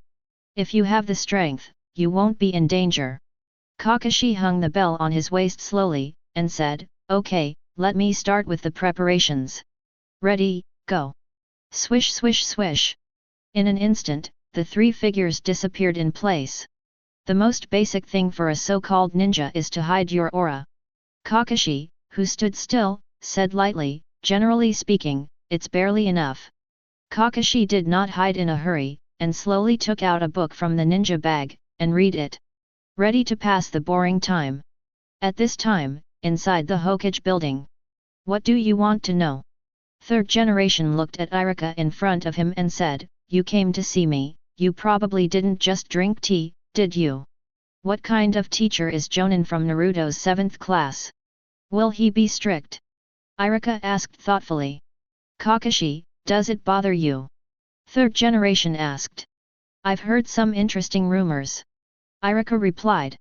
If you have the strength, you won't be in danger. Kakashi hung the bell on his waist slowly, and said, okay, let me start with the preparations. Ready, go. Swish swish swish. In an instant, the 3 figures disappeared in place. The most basic thing for a so-called ninja is to hide your aura. Kakashi, who stood still, said lightly, generally speaking, it's barely enough. Kakashi did not hide in a hurry, and slowly took out a book from the ninja bag, and read it. Ready to pass the boring time. At this time, inside the Hokage building. What do you want to know? Third generation looked at Irika in front of him and said, you came to see me, you probably didn't just drink tea, did you? What kind of teacher is Jonin from Naruto's 7th class? Will he be strict? Iruka asked thoughtfully. Kakashi, does it bother you? 3rd generation asked. I've heard some interesting rumors. Iruka replied.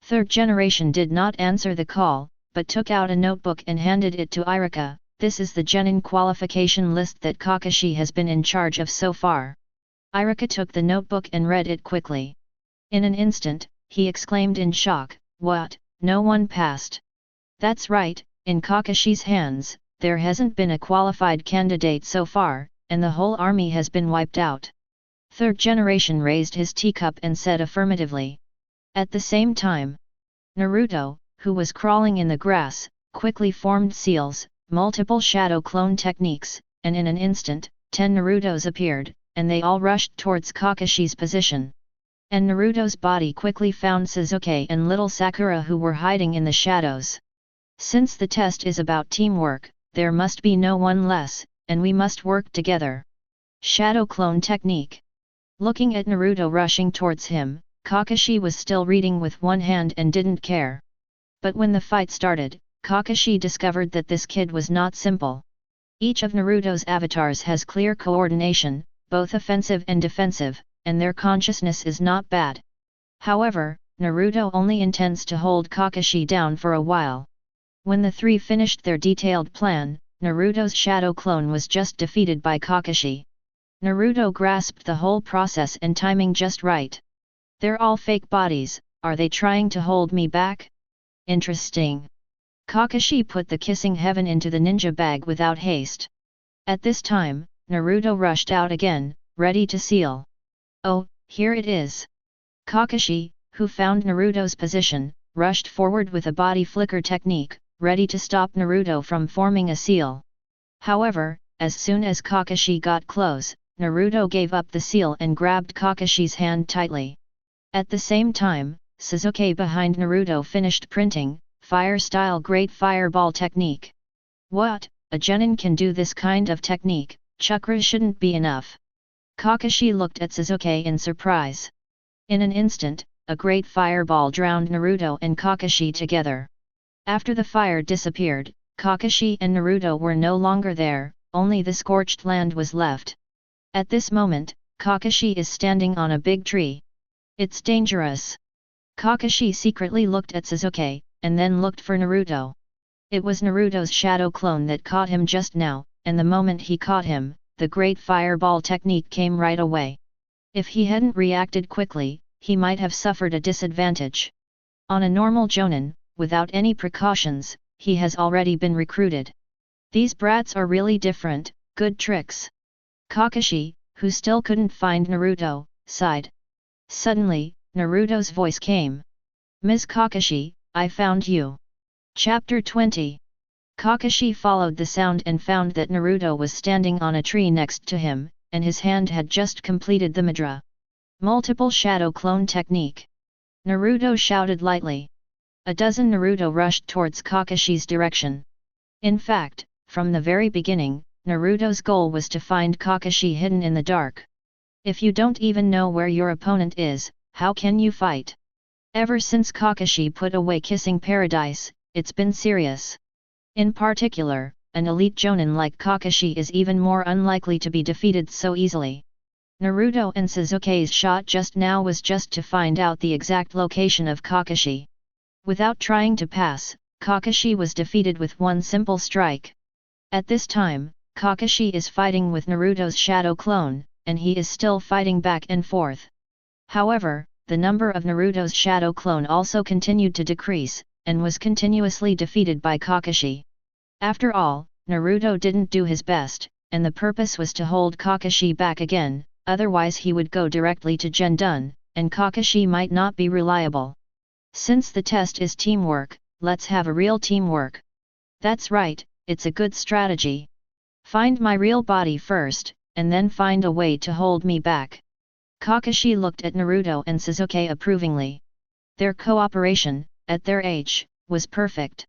3rd generation did not answer the call, but took out a notebook and handed it to Iruka. This is the genin qualification list that Kakashi has been in charge of so far. Iruka took the notebook and read it quickly. In an instant, he exclaimed in shock, "What, no one passed?" That's right, in Kakashi's hands, there hasn't been a qualified candidate so far, and the whole army has been wiped out. 3rd generation raised his teacup and said affirmatively. At the same time, Naruto, who was crawling in the grass, quickly formed seals, multiple shadow clone techniques, and in an instant, 10 Narutos appeared, and they all rushed towards Kakashi's position. And Naruto's body quickly found Sasuke and little Sakura who were hiding in the shadows. Since the test is about teamwork, there must be no one less, and we must work together. Shadow clone technique. Looking at Naruto rushing towards him, Kakashi was still reading with one hand and didn't care. But when the fight started, Kakashi discovered that this kid was not simple. Each of Naruto's avatars has clear coordination, both offensive and defensive, and their consciousness is not bad. However, Naruto only intends to hold Kakashi down for a while. When the three finished their detailed plan, Naruto's shadow clone was just defeated by Kakashi. Naruto grasped the whole process and timing just right. They're all fake bodies, are they trying to hold me back? Interesting. Kakashi put the kissing heaven into the ninja bag without haste. At this time, Naruto rushed out again, ready to seal. Oh, here it is. Kakashi, who found Naruto's position, rushed forward with a body flicker technique, ready to stop Naruto from forming a seal. However, as soon as Kakashi got close, Naruto gave up the seal and grabbed Kakashi's hand tightly. At the same time, Sasuke behind Naruto finished printing, fire-style great fireball technique. What, a genin can do this kind of technique, chakra shouldn't be enough. Kakashi looked at Sasuke in surprise. In an instant, a great fireball drowned Naruto and Kakashi together. After the fire disappeared, Kakashi and Naruto were no longer there, only the scorched land was left. At this moment, Kakashi is standing on a big tree. It's dangerous. Kakashi secretly looked at Sasuke, and then looked for Naruto. It was Naruto's shadow clone that caught him just now, and the moment he caught him, the great fireball technique came right away. If he hadn't reacted quickly, he might have suffered a disadvantage. On a normal jonin, without any precautions, he has already been recruited. These brats are really different, good tricks. Kakashi, who still couldn't find Naruto, sighed. Suddenly, Naruto's voice came. Ms. Kakashi, I found you. Chapter 20. Kakashi followed the sound and found that Naruto was standing on a tree next to him, and his hand had just completed the mudra. Multiple shadow clone technique. Naruto shouted lightly. A dozen Naruto rushed towards Kakashi's direction. In fact, from the very beginning, Naruto's goal was to find Kakashi hidden in the dark. If you don't even know where your opponent is, how can you fight? Ever since Kakashi put away Kissing Paradise, it's been serious. In particular, an elite jonin like Kakashi is even more unlikely to be defeated so easily. Naruto and Sasuke's shot just now was just to find out the exact location of Kakashi. Without trying to pass, Kakashi was defeated with one simple strike. At this time, Kakashi is fighting with Naruto's shadow clone, and he is still fighting back and forth. However, the number of Naruto's shadow clone also continued to decrease, and was continuously defeated by Kakashi. After all, Naruto didn't do his best, and the purpose was to hold Kakashi back again, otherwise he would go directly to Gendun, and Kakashi might not be reliable. Since the test is teamwork, let's have a real teamwork. That's right, it's a good strategy. Find my real body first, and then find a way to hold me back. Kakashi looked at Naruto and Sasuke approvingly. Their cooperation, at their age, was perfect.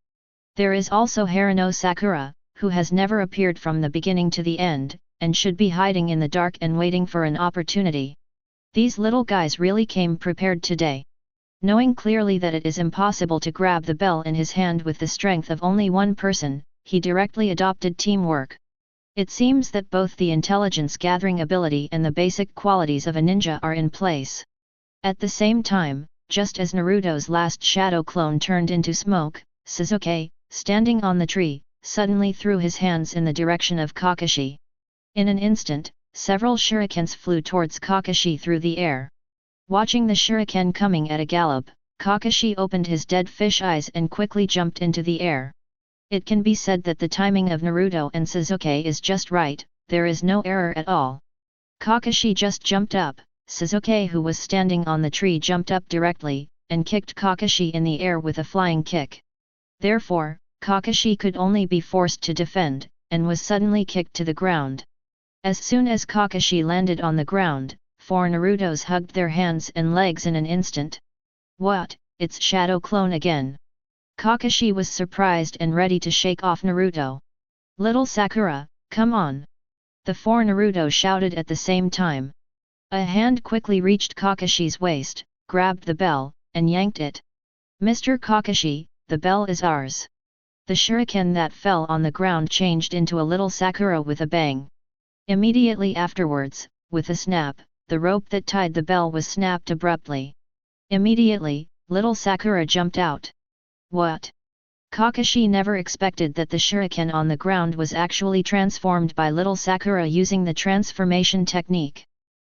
There is also Haruno Sakura, who has never appeared from the beginning to the end, and should be hiding in the dark and waiting for an opportunity. These little guys really came prepared today. Knowing clearly that it is impossible to grab the bell in his hand with the strength of only one person, he directly adopted teamwork. It seems that both the intelligence-gathering ability and the basic qualities of a ninja are in place. At the same time, just as Naruto's last shadow clone turned into smoke, Sasuke, standing on the tree, suddenly threw his hands in the direction of Kakashi. In an instant, several shurikens flew towards Kakashi through the air. Watching the shuriken coming at a gallop, Kakashi opened his dead fish eyes and quickly jumped into the air. It can be said that the timing of Naruto and Sasuke is just right, there is no error at all. Kakashi just jumped up, Sasuke who was standing on the tree jumped up directly, and kicked Kakashi in the air with a flying kick. Therefore, Kakashi could only be forced to defend, and was suddenly kicked to the ground. As soon as Kakashi landed on the ground, 4 Narutos hugged their hands and legs in an instant. What, it's Shadow Clone again! Kakashi was surprised and ready to shake off Naruto. Little Sakura, come on! The 4 Naruto shouted at the same time. A hand quickly reached Kakashi's waist, grabbed the bell, and yanked it. Mr. Kakashi, the bell is ours. The shuriken that fell on the ground changed into a little Sakura with a bang. Immediately afterwards, with a snap, the rope that tied the bell was snapped abruptly. Immediately, little Sakura jumped out. What? Kakashi never expected that the shuriken on the ground was actually transformed by little Sakura using the transformation technique.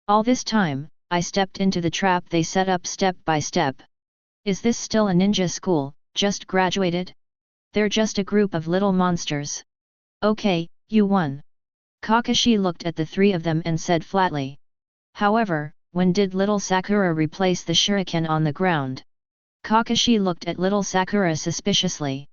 All this time, I stepped into the trap they set up step by step. Is this still a ninja school, just graduated? They're just a group of little monsters. Okay, you won. Kakashi looked at the 3 of them and said flatly. However, when did little Sakura replace the shuriken on the ground? Kakashi looked at little Sakura suspiciously.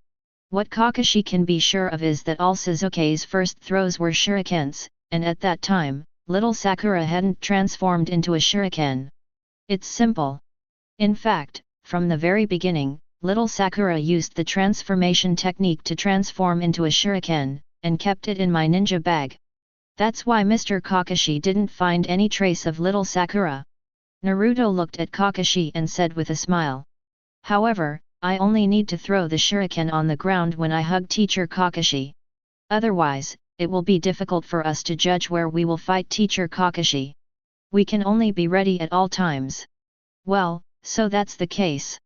What Kakashi can be sure of is that all Sasuke's first throws were shurikens, and at that time, little Sakura hadn't transformed into a shuriken. It's simple. In fact, from the very beginning, little Sakura used the transformation technique to transform into a shuriken, and kept it in my ninja bag. That's why Mr. Kakashi didn't find any trace of little Sakura. Naruto looked at Kakashi and said with a smile. However, I only need to throw the shuriken on the ground when I hug Teacher Kakashi. Otherwise, it will be difficult for us to judge where we will fight Teacher Kakashi. We can only be ready at all times. Well, so that's the case.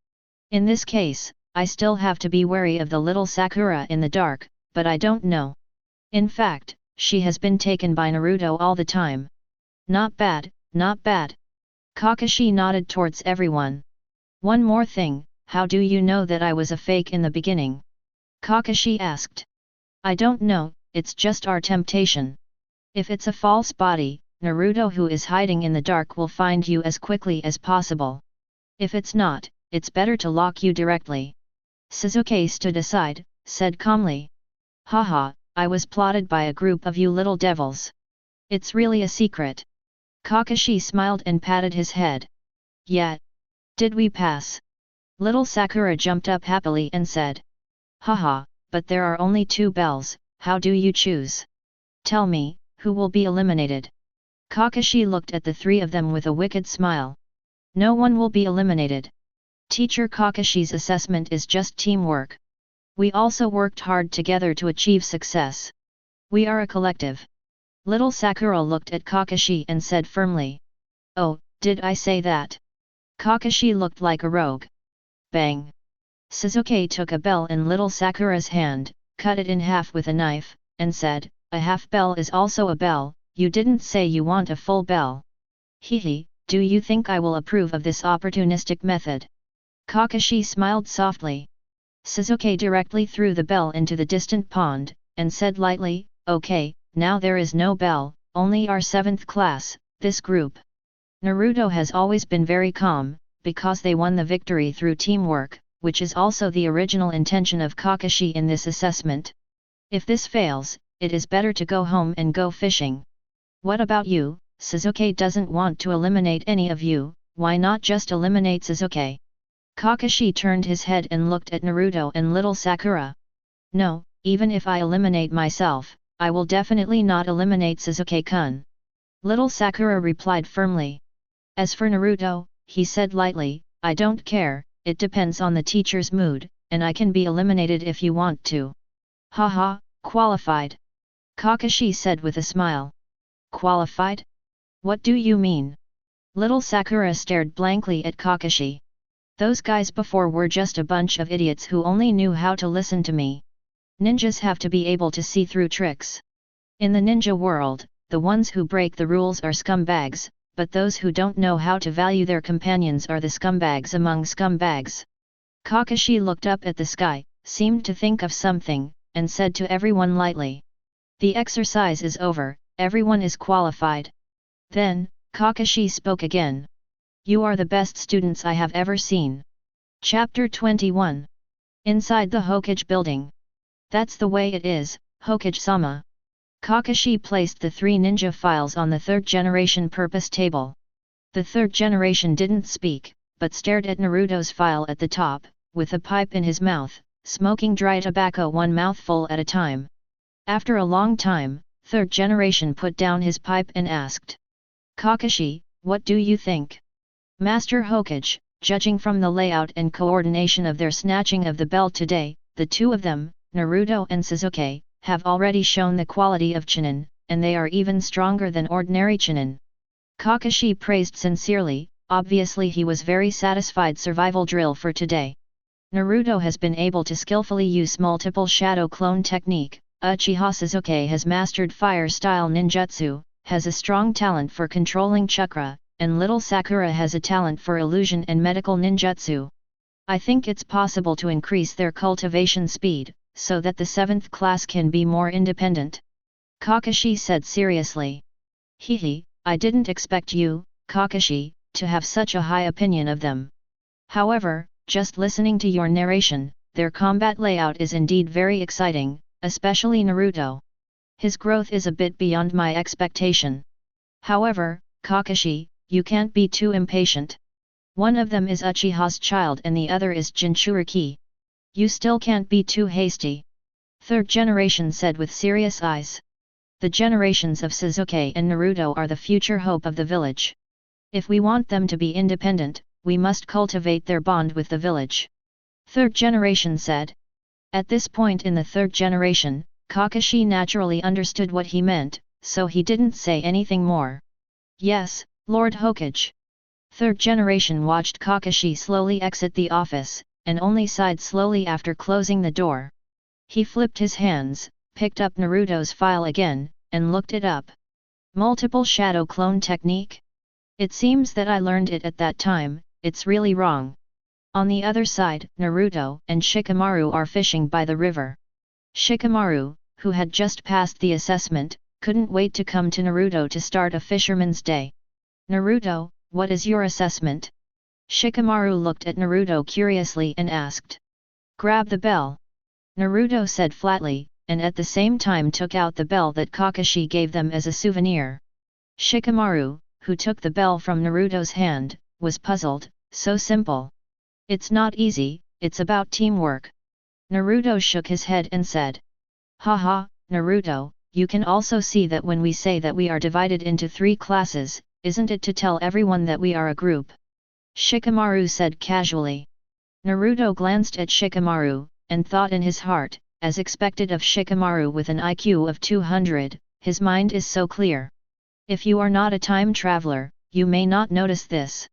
In this case, I still have to be wary of the little Sakura in the dark, but I don't know. In fact, she has been taken by Naruto all the time. Not bad, not bad. Kakashi nodded towards everyone. One more thing, how do you know that I was a fake in the beginning? Kakashi asked. I don't know, it's just our temptation. If it's a false body, Naruto who is hiding in the dark will find you as quickly as possible. If it's not, it's better to lock you directly. Sasuke stood aside, said calmly. Haha, I was plotted by a group of you little devils. It's really a secret. Kakashi smiled and patted his head. Yeah. Did we pass? Little Sakura jumped up happily and said. Haha, but there are only 2 bells, how do you choose? Tell me, who will be eliminated? Kakashi looked at the 3 of them with a wicked smile. No one will be eliminated. Teacher Kakashi's assessment is just teamwork. We also worked hard together to achieve success. We are a collective. Little Sakura looked at Kakashi and said firmly. Oh, did I say that? Kakashi looked like a rogue. Bang! Sasuke took a bell in little Sakura's hand, cut it in half with a knife, and said, a half bell is also a bell, you didn't say you want a full bell. Hehe, do you think I will approve of this opportunistic method? Kakashi smiled softly. Sasuke directly threw the bell into the distant pond, and said lightly, okay, now there is no bell, only our 7th class, this group. Naruto has always been very calm, because they won the victory through teamwork, which is also the original intention of Kakashi in this assessment. If this fails, it is better to go home and go fishing. What about you? Sasuke doesn't want to eliminate any of you, why not just eliminate Sasuke? Kakashi turned his head and looked at Naruto and little Sakura. No, even if I eliminate myself, I will definitely not eliminate Sasuke-kun. Little Sakura replied firmly. As for Naruto, he said lightly, I don't care, it depends on the teacher's mood, and I can be eliminated if you want to. Haha, qualified. Kakashi said with a smile. Qualified? What do you mean? Little Sakura stared blankly at Kakashi. Those guys before were just a bunch of idiots who only knew how to listen to me. Ninjas have to be able to see through tricks. In the ninja world, the ones who break the rules are scumbags, but those who don't know how to value their companions are the scumbags among scumbags. Kakashi looked up at the sky, seemed to think of something, and said to everyone lightly. The exercise is over, everyone is qualified. Then, Kakashi spoke again. You are the best students I have ever seen. Chapter 21. Inside the Hokage building. That's the way it is, Hokage-sama. Kakashi placed the 3 ninja files on the 3rd generation purpose table. The 3rd generation didn't speak, but stared at Naruto's file at the top, with a pipe in his mouth, smoking dry tobacco one mouthful at a time. After a long time, 3rd generation put down his pipe and asked. Kakashi, what do you think? Master Hokage, judging from the layout and coordination of their snatching of the belt today, the 2 of them, Naruto and Sasuke, have already shown the quality of Chunin, and they are even stronger than ordinary Chunin. Kakashi praised sincerely, obviously he was very satisfied survival drill for today. Naruto has been able to skillfully use multiple shadow clone technique, Uchiha Sasuke has mastered fire-style ninjutsu, has a strong talent for controlling chakra, and little Sakura has a talent for illusion and medical ninjutsu. I think it's possible to increase their cultivation speed, so that the 7th class can be more independent. Kakashi said seriously. Hehe, I didn't expect you, Kakashi, to have such a high opinion of them. However, just listening to your narration, their combat layout is indeed very exciting, especially Naruto. His growth is a bit beyond my expectation. However, Kakashi, you can't be too impatient. One of them is Uchiha's child and the other is Jinchuriki. You still can't be too hasty. 3rd generation said with serious eyes. The generations of Sasuke and Naruto are the future hope of the village. If we want them to be independent, we must cultivate their bond with the village. 3rd generation said. At this point in the 3rd generation, Kakashi naturally understood what he meant, so he didn't say anything more. Yes, Lord Hokage. 3rd generation watched Kakashi slowly exit the office, and only sighed slowly after closing the door. He flipped his hands, picked up Naruto's file again, and looked it up. Multiple shadow clone technique? It seems that I learned it at that time, it's really wrong. On the other side, Naruto and Shikamaru are fishing by the river. Shikamaru, who had just passed the assessment, couldn't wait to come to Naruto to start a fisherman's day. Naruto, what is your assessment? Shikamaru looked at Naruto curiously and asked. Grab the bell. Naruto said flatly, and at the same time took out the bell that Kakashi gave them as a souvenir. Shikamaru, who took the bell from Naruto's hand, was puzzled, so simple. It's not easy, it's about teamwork. Naruto shook his head and said. Haha, Naruto, you can also see that when we say that we are divided into 3 classes, isn't it to tell everyone that we are a group? Shikamaru said casually. Naruto glanced at Shikamaru, and thought in his heart, as expected of Shikamaru with an IQ of 200, his mind is so clear. If you are not a time traveler, you may not notice this.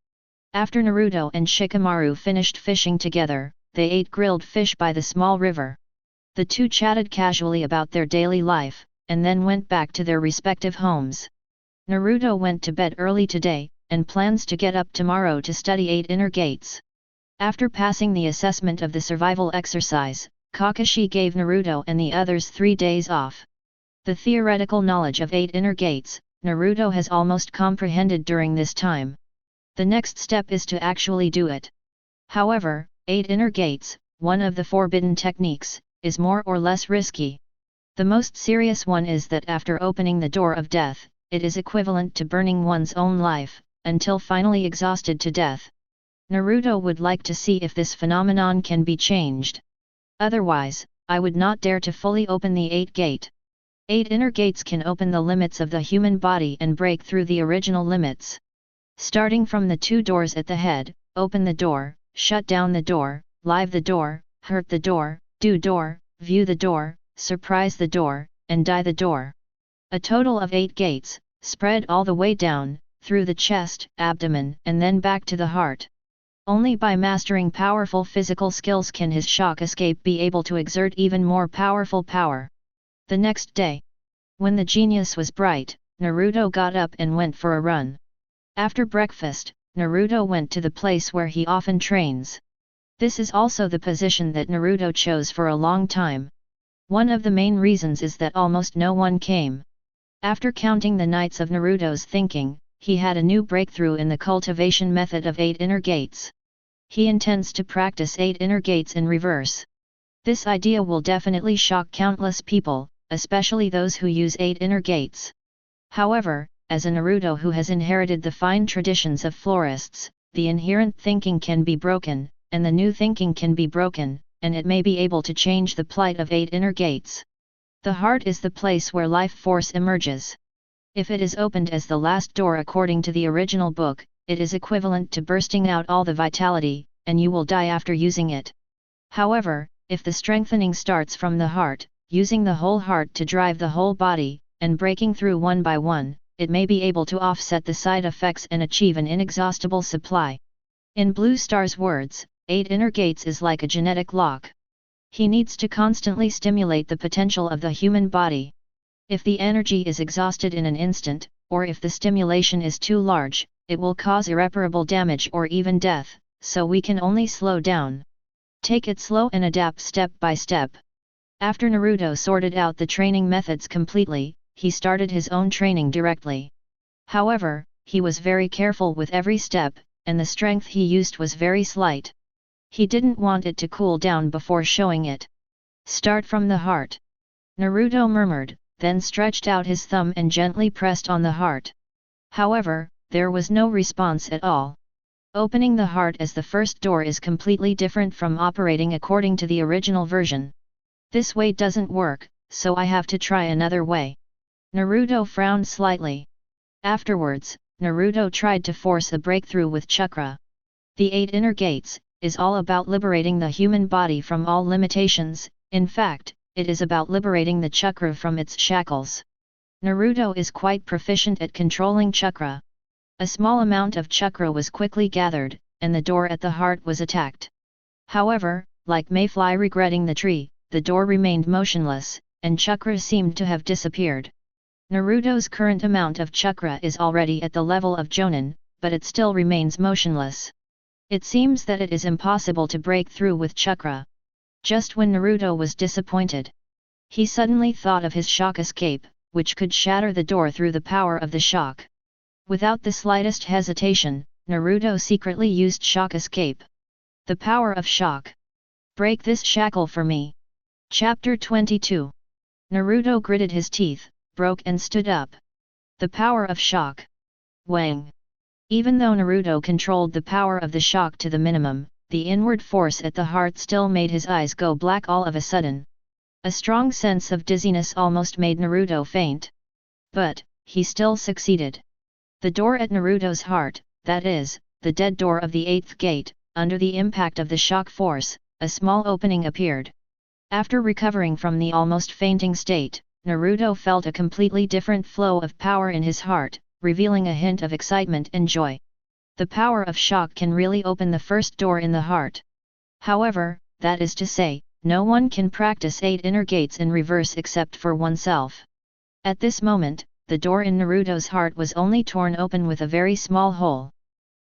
After Naruto and Shikamaru finished fishing together, they ate grilled fish by the small river. The 2 chatted casually about their daily life, and then went back to their respective homes. Naruto went to bed early today, and plans to get up tomorrow to study 8 inner gates. After passing the assessment of the survival exercise, Kakashi gave Naruto and the others 3 days off. The theoretical knowledge of 8 inner gates, Naruto has almost comprehended during this time. The next step is to actually do it. However, 8 inner gates, one of the forbidden techniques, is more or less risky. The most serious one is that after opening the door of death, it is equivalent to burning one's own life, until finally exhausted to death. Naruto would like to see if this phenomenon can be changed. Otherwise, I would not dare to fully open the 8 gate. 8 inner gates can open the limits of the human body and break through the original limits. Starting from the 2 doors at the head, open the door, shut down the door, live the door, hurt the door, do door, view the door, surprise the door, and die the door. A total of 8 gates, spread all the way down, through the chest, abdomen, and then back to the heart. Only by mastering powerful physical skills can his shock escape be able to exert even more powerful power. The next day, when the genius was bright, Naruto got up and went for a run. After breakfast, Naruto went to the place where he often trains. This is also the position that Naruto chose for a long time. One of the main reasons is that almost no one came. After counting the nights of Naruto's thinking, he had a new breakthrough in the cultivation method of 8 inner gates. He intends to practice 8 inner gates in reverse. This idea will definitely shock countless people, especially those who use 8 inner gates. However, as a Naruto who has inherited the fine traditions of florists, the inherent thinking can be broken, and the new thinking can be broken, and it may be able to change the plight of 8 inner gates. The heart is the place where life force emerges. If it is opened as the last door according to the original book, it is equivalent to bursting out all the vitality, and you will die after using it. However, if the strengthening starts from the heart, using the whole heart to drive the whole body, and breaking through one by one, it may be able to offset the side effects and achieve an inexhaustible supply. In Blue Star's words, 8 inner gates is like a genetic lock. He needs to constantly stimulate the potential of the human body. If the energy is exhausted in an instant, or if the stimulation is too large, it will cause irreparable damage or even death, so we can only slow down. Take it slow and adapt step by step. After Naruto sorted out the training methods completely, he started his own training directly. However, he was very careful with every step, and the strength he used was very slight. He didn't want it to cool down before showing it. Start from the heart. Naruto murmured, then stretched out his thumb and gently pressed on the heart. However, there was no response at all. Opening the heart as the first door is completely different from operating according to the original version. This way doesn't work, so I have to try another way. Naruto frowned slightly. Afterwards, Naruto tried to force a breakthrough with chakra. The 8 inner gates is all about liberating the human body from all limitations. In fact, it is about liberating the chakra from its shackles. Naruto is quite proficient at controlling chakra. A small amount of chakra was quickly gathered, and the door at the heart was attacked. However, like Mayfly regretting the tree, the door remained motionless, and chakra seemed to have disappeared. Naruto's current amount of chakra is already at the level of Jonin, but it still remains motionless. It seems that it is impossible to break through with chakra. Just when Naruto was disappointed, he suddenly thought of his shock escape, which could shatter the door through the power of the shock. Without the slightest hesitation, Naruto secretly used shock escape. The power of shock. Break this shackle for me. Chapter 22. Naruto gritted his teeth, broke and stood up. The power of shock. Wang. Even though Naruto controlled the power of the shock to the minimum, the inward force at the heart still made his eyes go black all of a sudden. A strong sense of dizziness almost made Naruto faint. But, he still succeeded. The door at Naruto's heart, that is, the dead door of the 8th gate, under the impact of the shock force, a small opening appeared. After recovering from the almost fainting state, Naruto felt a completely different flow of power in his heart, revealing a hint of excitement and joy. The power of shock can really open the first door in the heart. However, that is to say, no one can practice 8 inner gates in reverse except for oneself. At this moment, the door in Naruto's heart was only torn open with a very small hole.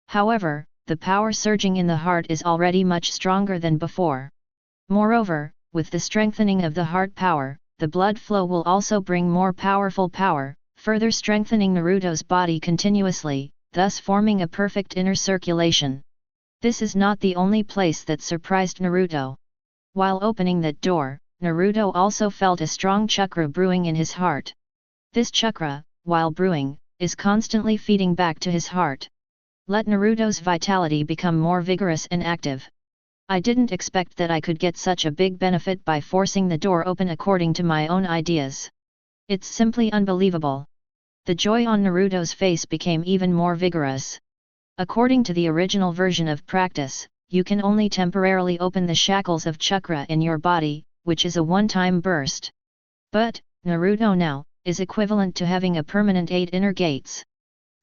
However, the power surging in the heart is already much stronger than before. Moreover, with the strengthening of the heart power, the blood flow will also bring more powerful power, further strengthening Naruto's body continuously, thus forming a perfect inner circulation. This is not the only place that surprised Naruto. While opening that door, Naruto also felt a strong chakra brewing in his heart. This chakra, while brewing, is constantly feeding back to his heart. Let Naruto's vitality become more vigorous and active. I didn't expect that I could get such a big benefit by forcing the door open according to my own ideas. It's simply unbelievable. The joy on Naruto's face became even more vigorous. According to the original version of practice, you can only temporarily open the shackles of chakra in your body, which is a one-time burst. But, Naruto now, is equivalent to having a permanent 8 inner gates.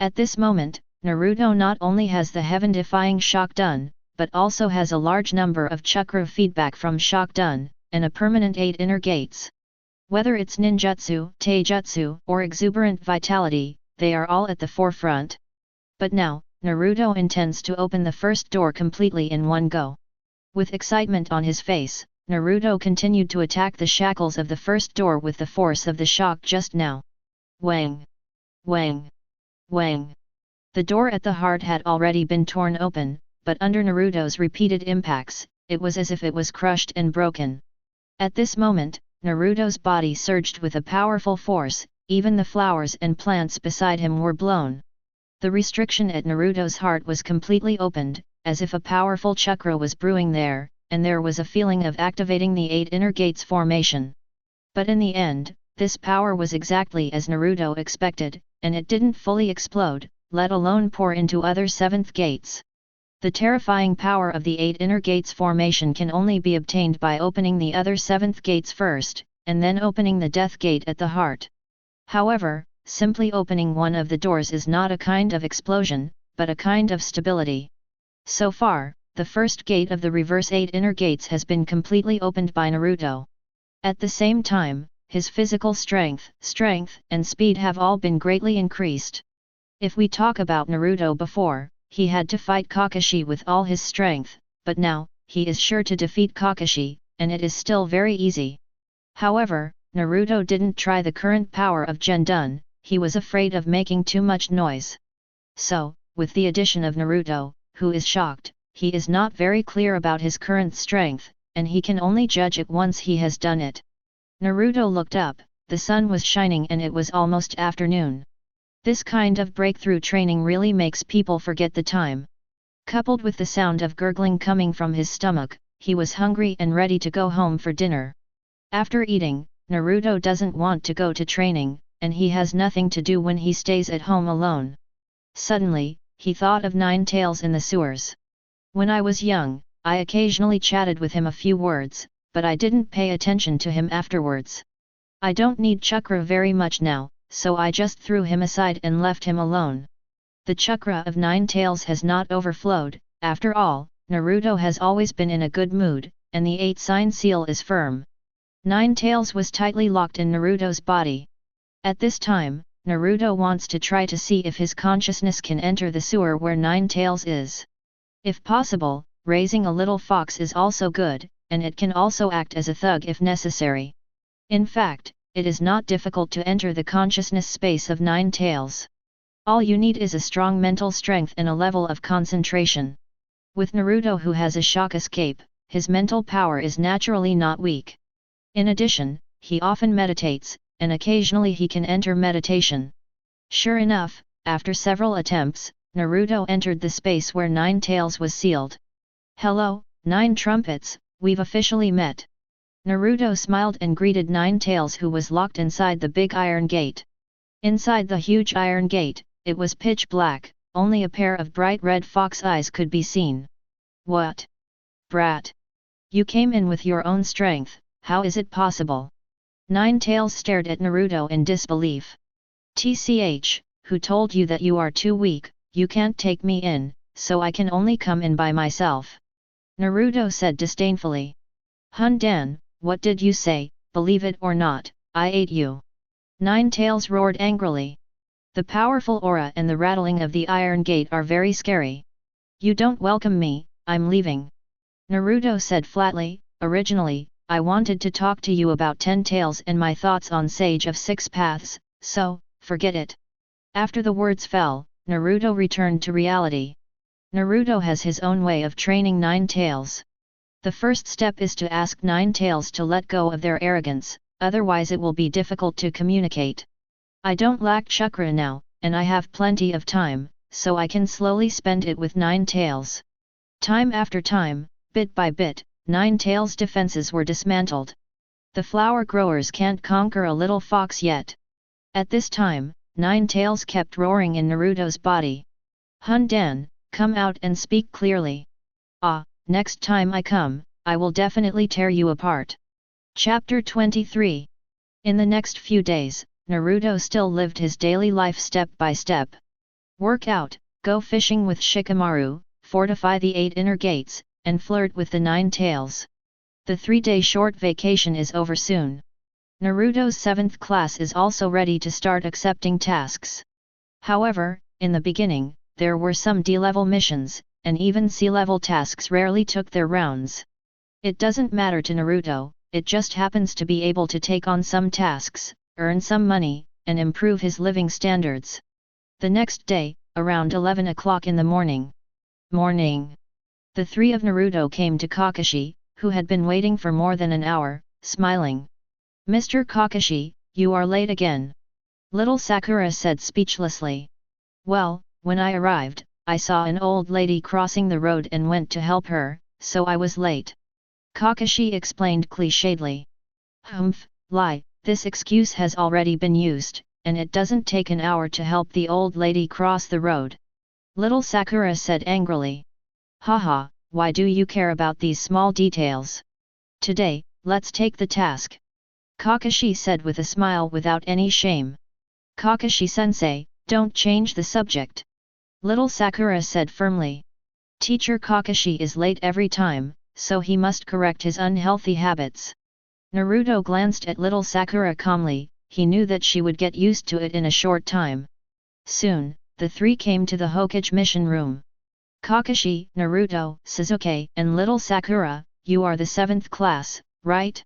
At this moment, Naruto not only has the heaven-defying Shock-dun, but also has a large number of chakra feedback from Shock-dun, and a permanent 8 inner gates. Whether it's ninjutsu, taijutsu, or exuberant vitality, they are all at the forefront. But now, Naruto intends to open the first door completely in one go. With excitement on his face, Naruto continued to attack the shackles of the first door with the force of the shock just now. Wang! Wang! Wang! The door at the heart had already been torn open, but under Naruto's repeated impacts, it was as if it was crushed and broken. At this moment, Naruto's body surged with a powerful force, even the flowers and plants beside him were blown. The restriction at Naruto's heart was completely opened, as if a powerful chakra was brewing there, and there was a feeling of activating the 8 inner gates formation. But in the end, this power was exactly as Naruto expected, and it didn't fully explode, let alone pour into other 7th gates. The terrifying power of the 8 inner gates formation can only be obtained by opening the other 7th gates first, and then opening the death gate at the heart. However, simply opening one of the doors is not a kind of explosion, but a kind of stability. So far, the first gate of the reverse 8 inner gates has been completely opened by Naruto. At the same time, his physical strength, and speed have all been greatly increased. If we talk about Naruto before, he had to fight Kakashi with all his strength, but now, he is sure to defeat Kakashi, and it is still very easy. However, Naruto didn't try the current power of Gendun, he was afraid of making too much noise. So, with the addition of Naruto, who is shocked, he is not very clear about his current strength, and he can only judge it once he has done it. Naruto looked up, the sun was shining and it was almost afternoon. This kind of breakthrough training really makes people forget the time. Coupled with the sound of gurgling coming from his stomach, he was hungry and ready to go home for dinner. After eating, Naruto doesn't want to go to training, and he has nothing to do when he stays at home alone. Suddenly, he thought of Nine Tails in the sewers. When I was young, I occasionally chatted with him a few words, but I didn't pay attention to him afterwards. I don't need chakra very much now, so I just threw him aside and left him alone. The chakra of Nine Tails has not overflowed. After all, Naruto has always been in a good mood, and the 8-sign seal is firm. Nine Tails was tightly locked in Naruto's body. At this time, Naruto wants to try to see if his consciousness can enter the sewer where Nine Tails is. If possible, raising a little fox is also good, and it can also act as a thug if necessary. In fact, it is not difficult to enter the consciousness space of Nine Tails. All you need is a strong mental strength and a level of concentration. With Naruto, who has a shock escape, his mental power is naturally not weak. In addition, he often meditates, and occasionally he can enter meditation. Sure enough, after several attempts, Naruto entered the space where Nine Tails was sealed. "Hello, Nine Trumpets, we've officially met." Naruto smiled and greeted Nine Tails, who was locked inside the big iron gate. Inside the huge iron gate, it was pitch black, only a pair of bright red fox eyes could be seen. "What? Brat! You came in with your own strength, how is it possible?" Nine Tails stared at Naruto in disbelief. "TCH, who told you that you are too weak? You can't take me in, so I can only come in by myself," Naruto said disdainfully. "Hundan, what did you say? Believe it or not, I ate you!" Nine Tails roared angrily. The powerful aura and the rattling of the iron gate are very scary. "You don't welcome me, I'm leaving," Naruto said flatly. "Originally, I wanted to talk to you about 10 Tails and my thoughts on Sage of 6 Paths, so, forget it." After the words fell, Naruto returned to reality. Naruto has his own way of training Nine Tails. The first step is to ask Nine Tails to let go of their arrogance, otherwise it will be difficult to communicate. "I don't lack chakra now, and I have plenty of time, so I can slowly spend it with Nine Tails." Time after time, bit by bit, Nine Tails' defenses were dismantled. The flower growers can't conquer a little fox yet. At this time, Nine Tails kept roaring in Naruto's body. "Hundan, come out and speak clearly. Ah, next time I come, I will definitely tear you apart. Chapter 23. In the next few days, Naruto still lived his daily life step by step. Work out, go fishing with Shikamaru, fortify the 8 inner gates, and flirt with the 9 tails. The 3-day short vacation is over soon. Naruto's 7th class is also ready to start accepting tasks. However, in the beginning, there were some D-level missions, and even C-level tasks rarely took their rounds. It doesn't matter to Naruto, it just happens to be able to take on some tasks, earn some money, and improve his living standards. The next day, around 11 o'clock in the morning. The 3 of Naruto came to Kakashi, who had been waiting for more than an hour, smiling. Mr. Kakashi, you are late again. Little Sakura said speechlessly. Well, when I arrived, I saw an old lady crossing the road and went to help her, so I was late. Kakashi explained clichédly. Lie, this excuse has already been used, and it doesn't take an hour to help the old lady cross the road. Little Sakura said angrily. Haha, why do you care about these small details? Today, let's take the task. Kakashi said with a smile without any shame. Kakashi-sensei, don't change the subject. Little Sakura said firmly. Teacher Kakashi is late every time, so he must correct his unhealthy habits. Naruto glanced at little Sakura calmly, he knew that she would get used to it in a short time. Soon, the 3 came to the Hokage mission room. Kakashi, Naruto, Sasuke, and little Sakura, you are the 7th class, right?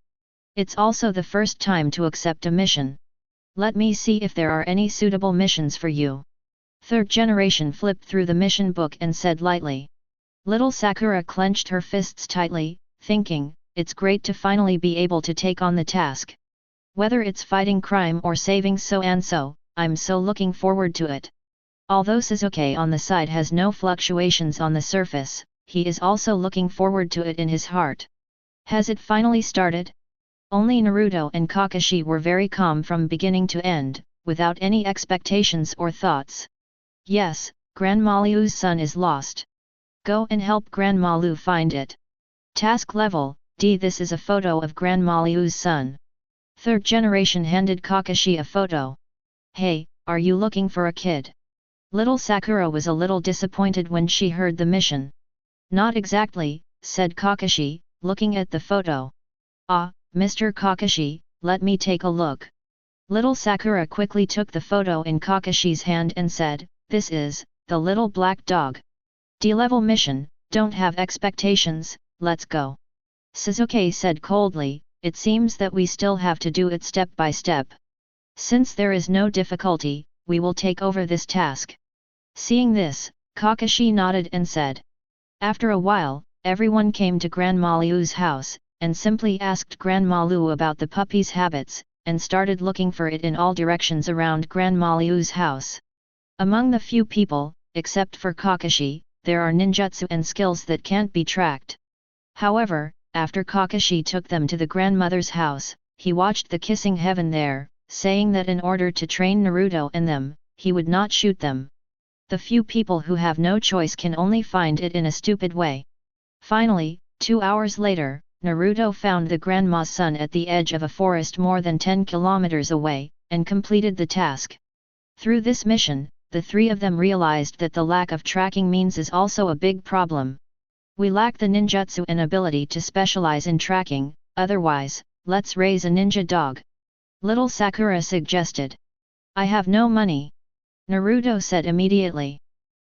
It's also the first time to accept a mission. Let me see if there are any suitable missions for you. 3rd generation flipped through the mission book and said lightly. Little Sakura clenched her fists tightly, thinking, it's great to finally be able to take on the task. Whether it's fighting crime or saving so-and-so, I'm so looking forward to it. Although Sasuke on the side has no fluctuations on the surface, he is also looking forward to it in his heart. Has it finally started? Only Naruto and Kakashi were very calm from beginning to end, without any expectations or thoughts. Yes, Grandma Liu's son is lost. Go and help Grandma Liu find it. Task level, D. This is a photo of Grandma Liu's son. 3rd generation handed Kakashi a photo. Hey, are you looking for a kid? Little Sakura was a little disappointed when she heard the mission. Not exactly, said Kakashi, looking at the photo. Ah, Mr. Kakashi, let me take a look. Little Sakura quickly took the photo in Kakashi's hand and said, this is, the little black dog. D-level mission, don't have expectations, let's go. Sasuke said coldly, it seems that we still have to do it step by step. Since there is no difficulty, we will take over this task. Seeing this, Kakashi nodded and said. After a while, everyone came to Grandma Liu's house, and simply asked Grandma Liu about the puppy's habits, and started looking for it in all directions around Grandma Liu's house. Among the few people, except for Kakashi, there are ninjutsu and skills that can't be tracked. However, after Kakashi took them to the grandmother's house, he watched the kissing heaven there, saying that in order to train Naruto and them, he would not shoot them. The few people who have no choice can only find it in a stupid way. Finally, 2 hours later, Naruto found the grandma's son at the edge of a forest more than 10 kilometers away, and completed the task. Through this mission, the 3 of them realized that the lack of tracking means is also a big problem. We lack the ninjutsu and ability to specialize in tracking, otherwise, let's raise a ninja dog. Little Sakura suggested. I have no money. Naruto said immediately.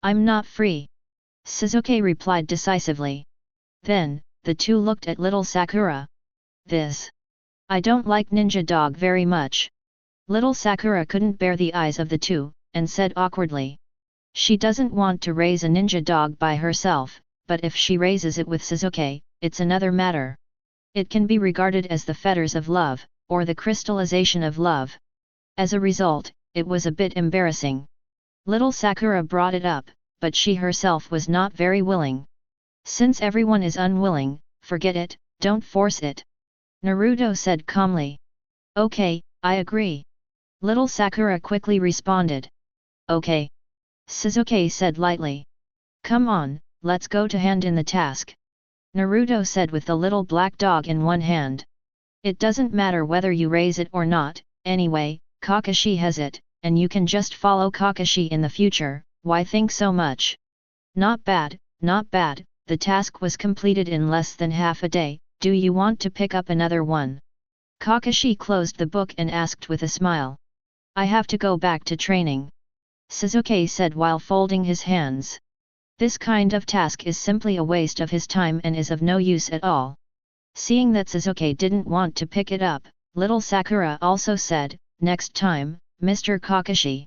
I'm not free. Sasuke replied decisively. Then, the 2 looked at little Sakura. I don't like ninja dog very much. Little Sakura couldn't bear the eyes of the 2, and said awkwardly. She doesn't want to raise a ninja dog by herself, but if she raises it with Sasuke, it's another matter. It can be regarded as the fetters of love, or the crystallization of love. As a result, it was a bit embarrassing. Little Sakura brought it up, but she herself was not very willing. Since everyone is unwilling, forget it, don't force it. Naruto said calmly. Okay, I agree. Little Sakura quickly responded. Okay. Sasuke said lightly. Come on, let's go to hand in the task. Naruto said with the little black dog in one hand. It doesn't matter whether you raise it or not, anyway, Kakashi has it, and you can just follow Kakashi in the future, why think so much? Not bad, not bad, the task was completed in less than half a day, do you want to pick up another one? Kakashi closed the book and asked with a smile. I have to go back to training. Sasuke said while folding his hands. This kind of task is simply a waste of his time and is of no use at all. Seeing that Sasuke didn't want to pick it up, little Sakura also said, next time, Mr. Kakashi.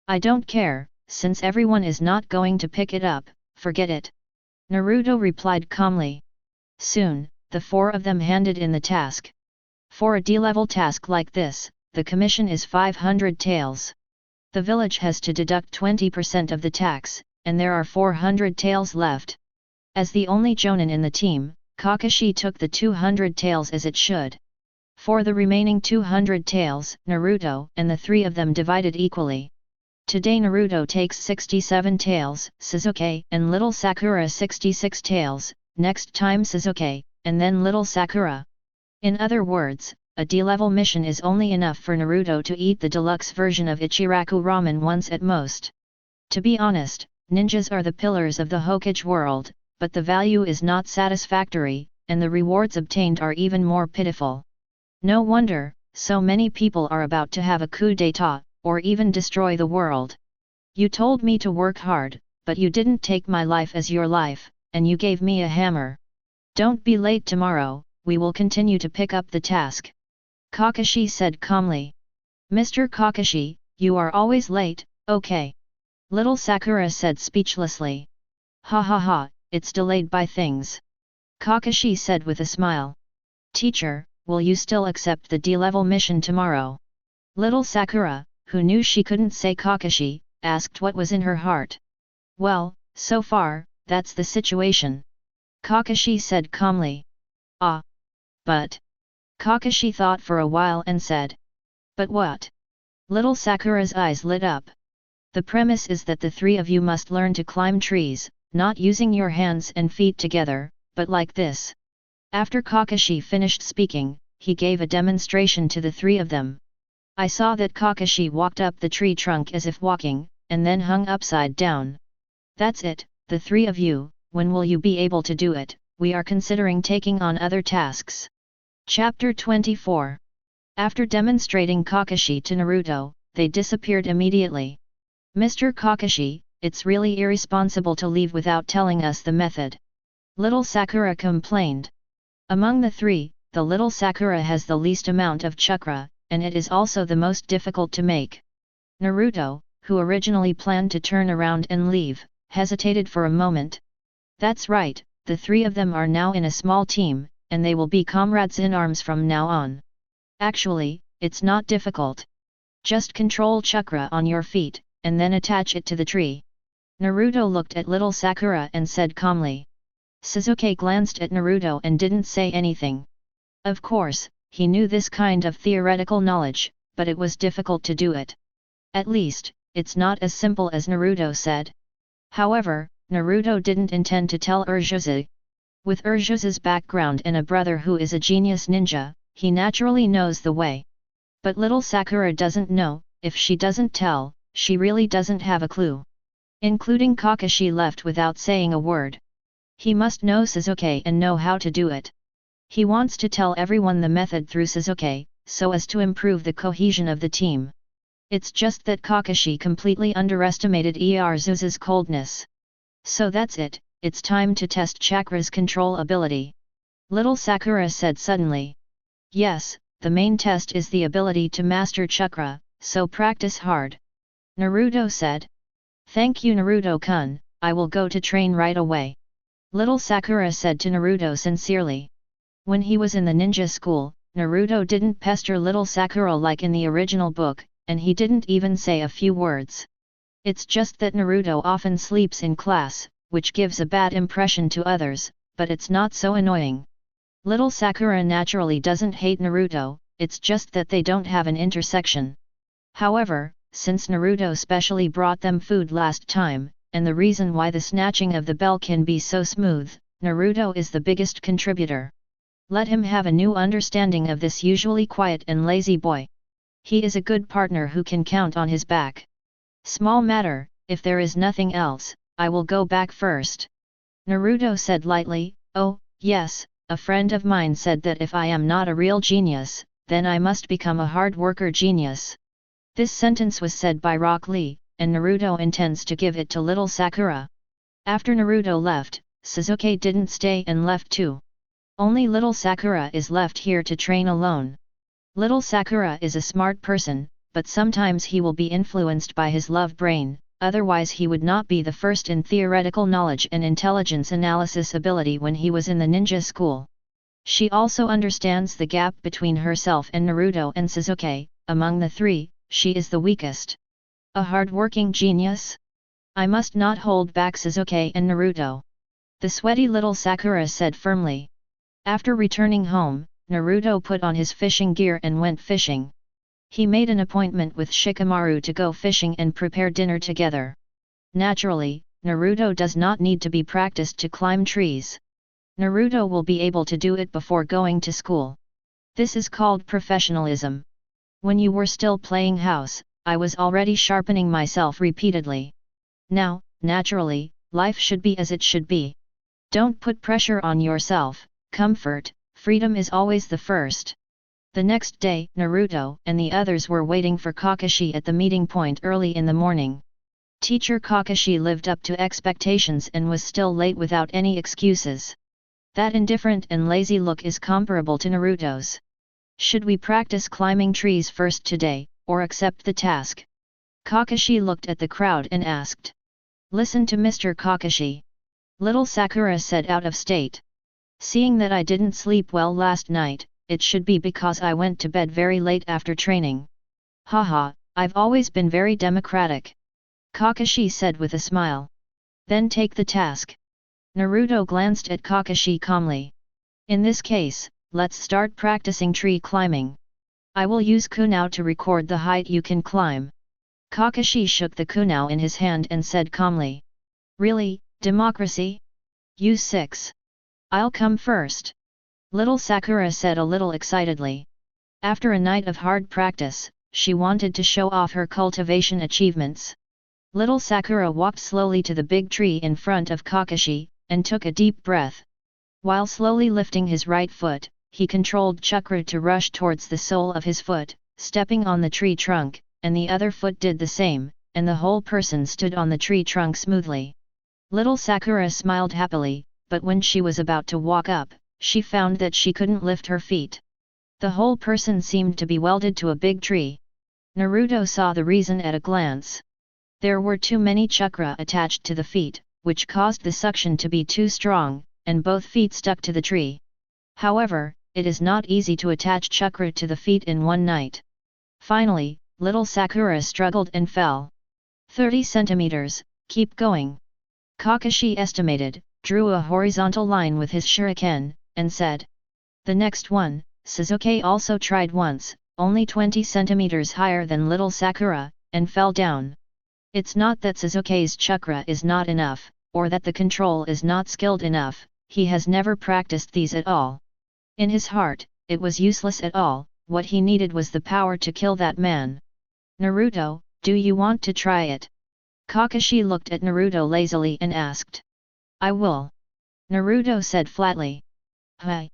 I don't care, since everyone is not going to pick it up, forget it. Naruto replied calmly. Soon, the four of them handed in the task. For a D-level task like this, the commission is 500 taels. The village has to deduct 20% of the tax, and there are 400 taels left. As the only Jonin in the team, Kakashi took the 200 taels as it should. For the remaining 200 taels, Naruto and the three of them divided equally. Today Naruto takes 67 taels, Sasuke and little Sakura 66 taels, next time Sasuke, and then little Sakura. In other words, a D-level mission is only enough for Naruto to eat the deluxe version of Ichiraku ramen once at most. To be honest, ninjas are the pillars of the Hokage world, but the value is not satisfactory, and the rewards obtained are even more pitiful. No wonder, so many people are about to have a coup d'état, or even destroy the world. You told me to work hard, but you didn't take my life as your life, and you gave me a hammer. Don't be late tomorrow, we will continue to pick up the task. Kakashi said calmly. Mr. Kakashi, you are always late, okay. Little Sakura said speechlessly. Ha ha ha, it's delayed by things. Kakashi said with a smile. Teacher, will you still accept the D-level mission tomorrow? Little Sakura, who knew she couldn't say Kakashi, asked what was in her heart. Well, so far, that's the situation. Kakashi said calmly. Ah. But. Kakashi thought for a while and said. But what? Little Sakura's eyes lit up. The premise is that the three of you must learn to climb trees, not using your hands and feet together, but like this. After Kakashi finished speaking, he gave a demonstration to the three of them. I saw that Kakashi walked up the tree trunk as if walking, and then hung upside down. That's it, the three of you, when will you be able to do it? We are considering taking on other tasks. Chapter 24. After demonstrating Kakashi to Naruto, they disappeared immediately. Mr. Kakashi, it's really irresponsible to leave without telling us the method. Little Sakura complained. Among the three, the little Sakura has the least amount of chakra, and it is also the most difficult to make. Naruto, who originally planned to turn around and leave, hesitated for a moment. That's right, the three of them are now in a small team, and they will be comrades in arms from now on. Actually, it's not difficult. Just control chakra on your feet, and then attach it to the tree. Naruto looked at little Sakura and said calmly. Sasuke glanced at Naruto and didn't say anything. Of course, he knew this kind of theoretical knowledge, but it was difficult to do it. At least, it's not as simple as Naruto said. However, Naruto didn't intend to tell Erzhuzi. With Erzhuzi's background and a brother who is a genius ninja, he naturally knows the way. But little Sakura doesn't know, if she doesn't tell, she really doesn't have a clue. Including Kakashi left without saying a word. He must know Sasuke and know how to do it. He wants to tell everyone the method through Sasuke, so as to improve the cohesion of the team. It's just that Kakashi completely underestimated Erzhuzi's coldness. So that's it, it's time to test Chakra's control ability. Little Sakura said suddenly. Yes, the main test is the ability to master Chakra, so practice hard. Naruto said. Thank you Naruto-kun, I will go to train right away. Little Sakura said to Naruto sincerely. When he was in the ninja school, Naruto didn't pester little Sakura like in the original book, and he didn't even say a few words. It's just that Naruto often sleeps in class, which gives a bad impression to others, but it's not so annoying. Little Sakura naturally doesn't hate Naruto, it's just that they don't have an intersection. However, since Naruto specially brought them food last time, and the reason why the snatching of the bell can be so smooth, Naruto is the biggest contributor. Let him have a new understanding of this usually quiet and lazy boy. He is a good partner who can count on his back. Small matter, if there is nothing else, I will go back first. Naruto said lightly. Oh, yes, a friend of mine said that if I am not a real genius, then I must become a hard worker genius. This sentence was said by Rock Lee, and Naruto intends to give it to little Sakura. After Naruto left, Sasuke didn't stay and left too. Only little Sakura is left here to train alone. Little Sakura is a smart person, but sometimes he will be influenced by his love brain, otherwise he would not be the first in theoretical knowledge and intelligence analysis ability when he was in the ninja school. She also understands the gap between herself and Naruto and Sasuke. Among the three, she is the weakest. A hard-working genius? I must not hold back Sasuke and Naruto. The sweaty little Sakura said firmly. After returning home, Naruto put on his fishing gear and went fishing. He made an appointment with Shikamaru to go fishing and prepare dinner together. Naturally, Naruto does not need to be practiced to climb trees. Naruto will be able to do it before going to school. This is called professionalism. When you were still playing house, I was already sharpening myself repeatedly. Now, naturally, life should be as it should be. Don't put pressure on yourself. Comfort, freedom is always the first. The next day, Naruto and the others were waiting for Kakashi at the meeting point early in the morning. Teacher Kakashi lived up to expectations and was still late without any excuses. That indifferent and lazy look is comparable to Naruto's. Should we practice climbing trees first today, or accept the task? Kakashi looked at the crowd and asked. Listen to Mr. Kakashi. Little Sakura said out of state. Seeing that I didn't sleep well last night, it should be because I went to bed very late after training. Haha, I've always been very democratic. Kakashi said with a smile. Then take the task. Naruto glanced at Kakashi calmly. In this case, let's start practicing tree climbing. I will use kunao to record the height you can climb. Kakashi shook the kunao in his hand and said calmly. Really, democracy? Use 6. I'll come first. Little Sakura said a little excitedly. After a night of hard practice, she wanted to show off her cultivation achievements. Little Sakura walked slowly to the big tree in front of Kakashi, and took a deep breath. While slowly lifting his right foot, he controlled chakra to rush towards the sole of his foot, stepping on the tree trunk, and the other foot did the same, and the whole person stood on the tree trunk smoothly. Little Sakura smiled happily, but when she was about to walk up, she found that she couldn't lift her feet. The whole person seemed to be welded to a big tree. Naruto saw the reason at a glance. There were too many chakra attached to the feet, which caused the suction to be too strong, and both feet stuck to the tree. However, it is not easy to attach chakra to the feet in one night. Finally, little Sakura struggled and fell. 30 centimeters, keep going. Kakashi estimated, drew a horizontal line with his shuriken, and said. The next one, Sasuke also tried once, only 20 centimeters higher than little Sakura, and fell down. It's not that Sasuke's chakra is not enough, or that the control is not skilled enough, he has never practiced these at all. In his heart, it was useless at all, what he needed was the power to kill that man. Naruto, do you want to try it? Kakashi looked at Naruto lazily and asked. I will. Naruto said flatly. Hi.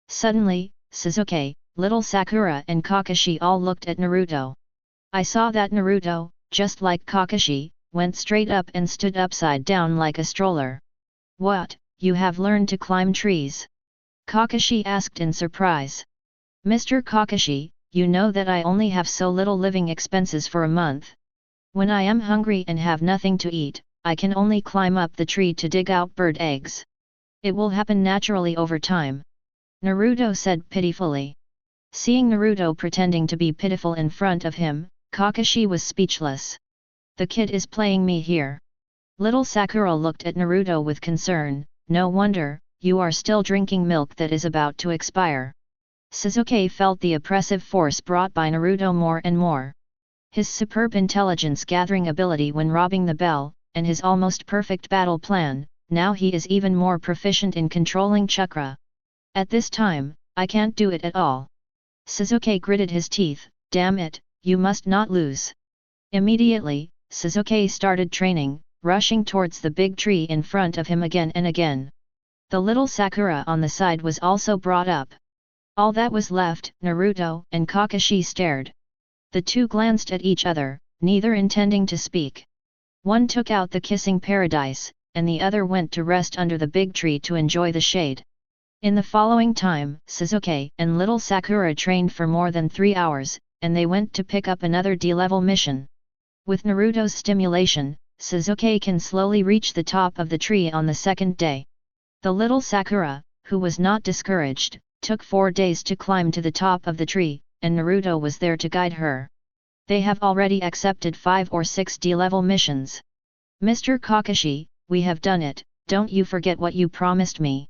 Suddenly, Sasuke, little Sakura and Kakashi all looked at Naruto. I saw that Naruto, just like Kakashi, went straight up and stood upside down like a stroller. What, you have learned to climb trees? Kakashi asked in surprise. Mr. Kakashi, you know that I only have so little living expenses for a month. When I am hungry and have nothing to eat, I can only climb up the tree to dig out bird eggs. It will happen naturally over time. Naruto said pitifully. Seeing Naruto pretending to be pitiful in front of him, Kakashi was speechless. The kid is playing me here. Little Sakura looked at Naruto with concern. No wonder, you are still drinking milk that is about to expire. Sasuke felt the oppressive force brought by Naruto more and more. His superb intelligence gathering ability when robbing the bell, and his almost perfect battle plan, now he is even more proficient in controlling chakra. At this time, I can't do it at all. Sasuke gritted his teeth, damn it, you must not lose. Immediately, Sasuke started training, rushing towards the big tree in front of him again and again. The little Sakura on the side was also brought up. All that was left, Naruto and Kakashi stared. The two glanced at each other, neither intending to speak. One took out the kissing paradise, and the other went to rest under the big tree to enjoy the shade. In the following time, Sasuke and little Sakura trained for more than 3 hours, and they went to pick up another D-level mission. With Naruto's stimulation, Sasuke can slowly reach the top of the tree on the second day. The little Sakura, who was not discouraged, took 4 days to climb to the top of the tree, and Naruto was there to guide her. They have already accepted 5 or 6 D-level missions. Mr. Kakashi, we have done it, don't you forget what you promised me.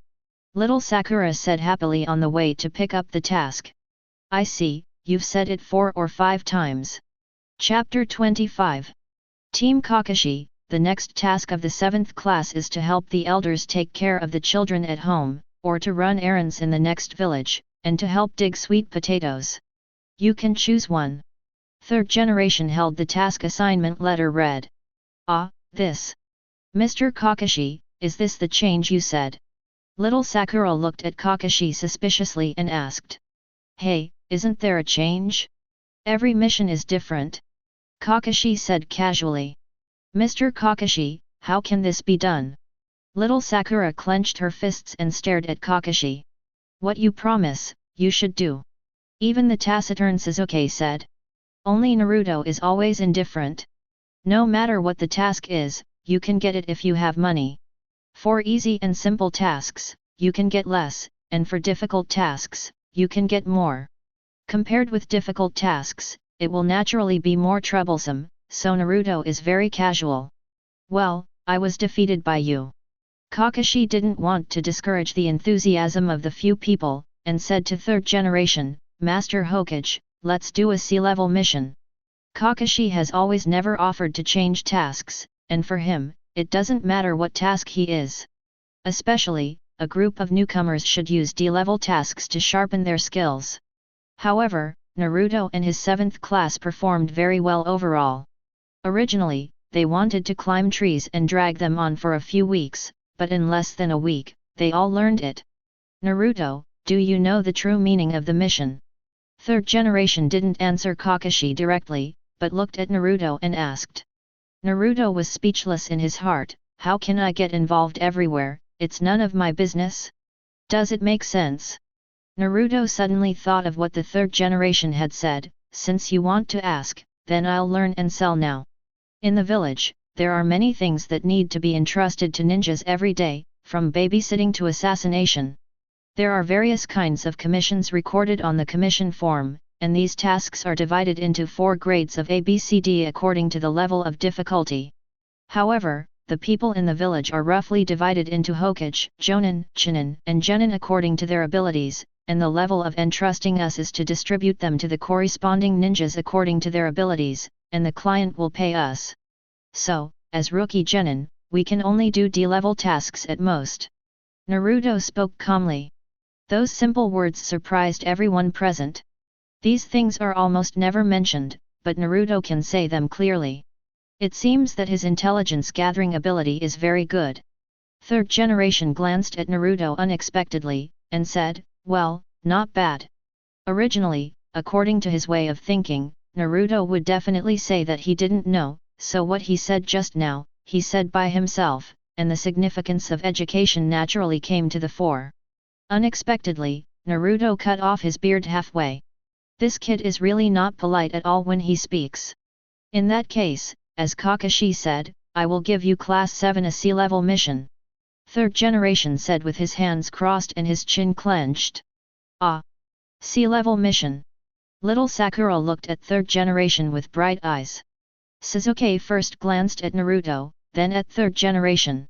Little Sakura said happily on the way to pick up the task. I see, you've said it 4 or 5 times. Chapter 25. Team Kakashi, the next task of the 7th class is to help the elders take care of the children at home, or to run errands in the next village, and to help dig sweet potatoes. You can choose one. 3rd generation held the task assignment letter read. Ah, this. Mr. Kakashi, is this the change you said? Little Sakura looked at Kakashi suspiciously and asked. Hey, isn't there a change? Every mission is different. Kakashi said casually. Mr. Kakashi, how can this be done? Little Sakura clenched her fists and stared at Kakashi. What you promise, you should do. Even the taciturn Sasuke said. Only Naruto is always indifferent. No matter what the task is, you can get it if you have money. For easy and simple tasks, you can get less, and for difficult tasks, you can get more. Compared with difficult tasks, it will naturally be more troublesome, so Naruto is very casual. Well, I was defeated by you. Kakashi didn't want to discourage the enthusiasm of the few people, and said to 3rd generation, Master Hokage, let's do a sea-level mission. Kakashi has always never offered to change tasks, and for him, it doesn't matter what task he is. Especially, a group of newcomers should use D-level tasks to sharpen their skills. However, Naruto and his 7th class performed very well overall. Originally, they wanted to climb trees and drag them on for a few weeks, but in less than a week, they all learned it. Naruto, do you know the true meaning of the mission? 3rd generation didn't answer Kakashi directly, but looked at Naruto and asked. Naruto was speechless in his heart, how can I get involved everywhere, it's none of my business? Does it make sense? Naruto suddenly thought of what the 3rd generation had said, since you want to ask, then I'll learn and sell now. In the village, there are many things that need to be entrusted to ninjas every day, from babysitting to assassination. There are various kinds of commissions recorded on the commission form, and these tasks are divided into 4 grades of ABCD according to the level of difficulty. However, the people in the village are roughly divided into Hokage, Jonin, Chunin, and Genin according to their abilities, and the level of entrusting us is to distribute them to the corresponding ninjas according to their abilities, and the client will pay us. So, as rookie Genin, we can only do D-level tasks at most. Naruto spoke calmly. Those simple words surprised everyone present. These things are almost never mentioned, but Naruto can say them clearly. It seems that his intelligence-gathering ability is very good. 3rd generation glanced at Naruto unexpectedly, and said, well, not bad. Originally, according to his way of thinking, Naruto would definitely say that he didn't know, so what he said just now, he said by himself, and the significance of education naturally came to the fore. Unexpectedly, Naruto cut off his beard halfway. This kid is really not polite at all when he speaks. In that case, as Kakashi said, I will give you Class 7 a sea-level mission. 3rd generation said with his hands crossed and his chin clenched. Ah! Sea-level mission. Little Sakura looked at 3rd generation with bright eyes. Sasuke first glanced at Naruto, then at 3rd generation.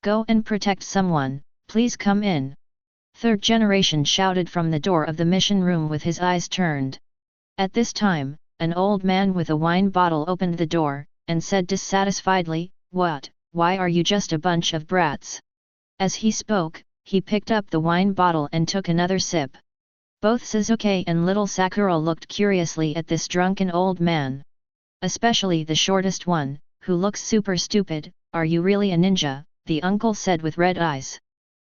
Go and protect someone, please come in. 3rd generation shouted from the door of the mission room with his eyes turned. At this time, an old man with a wine bottle opened the door, and said dissatisfiedly, what, why are you just a bunch of brats? As he spoke, he picked up the wine bottle and took another sip. Both Sasuke and little Sakura looked curiously at this drunken old man. Especially the shortest one, who looks super stupid. Are you really a ninja? The uncle said with red eyes.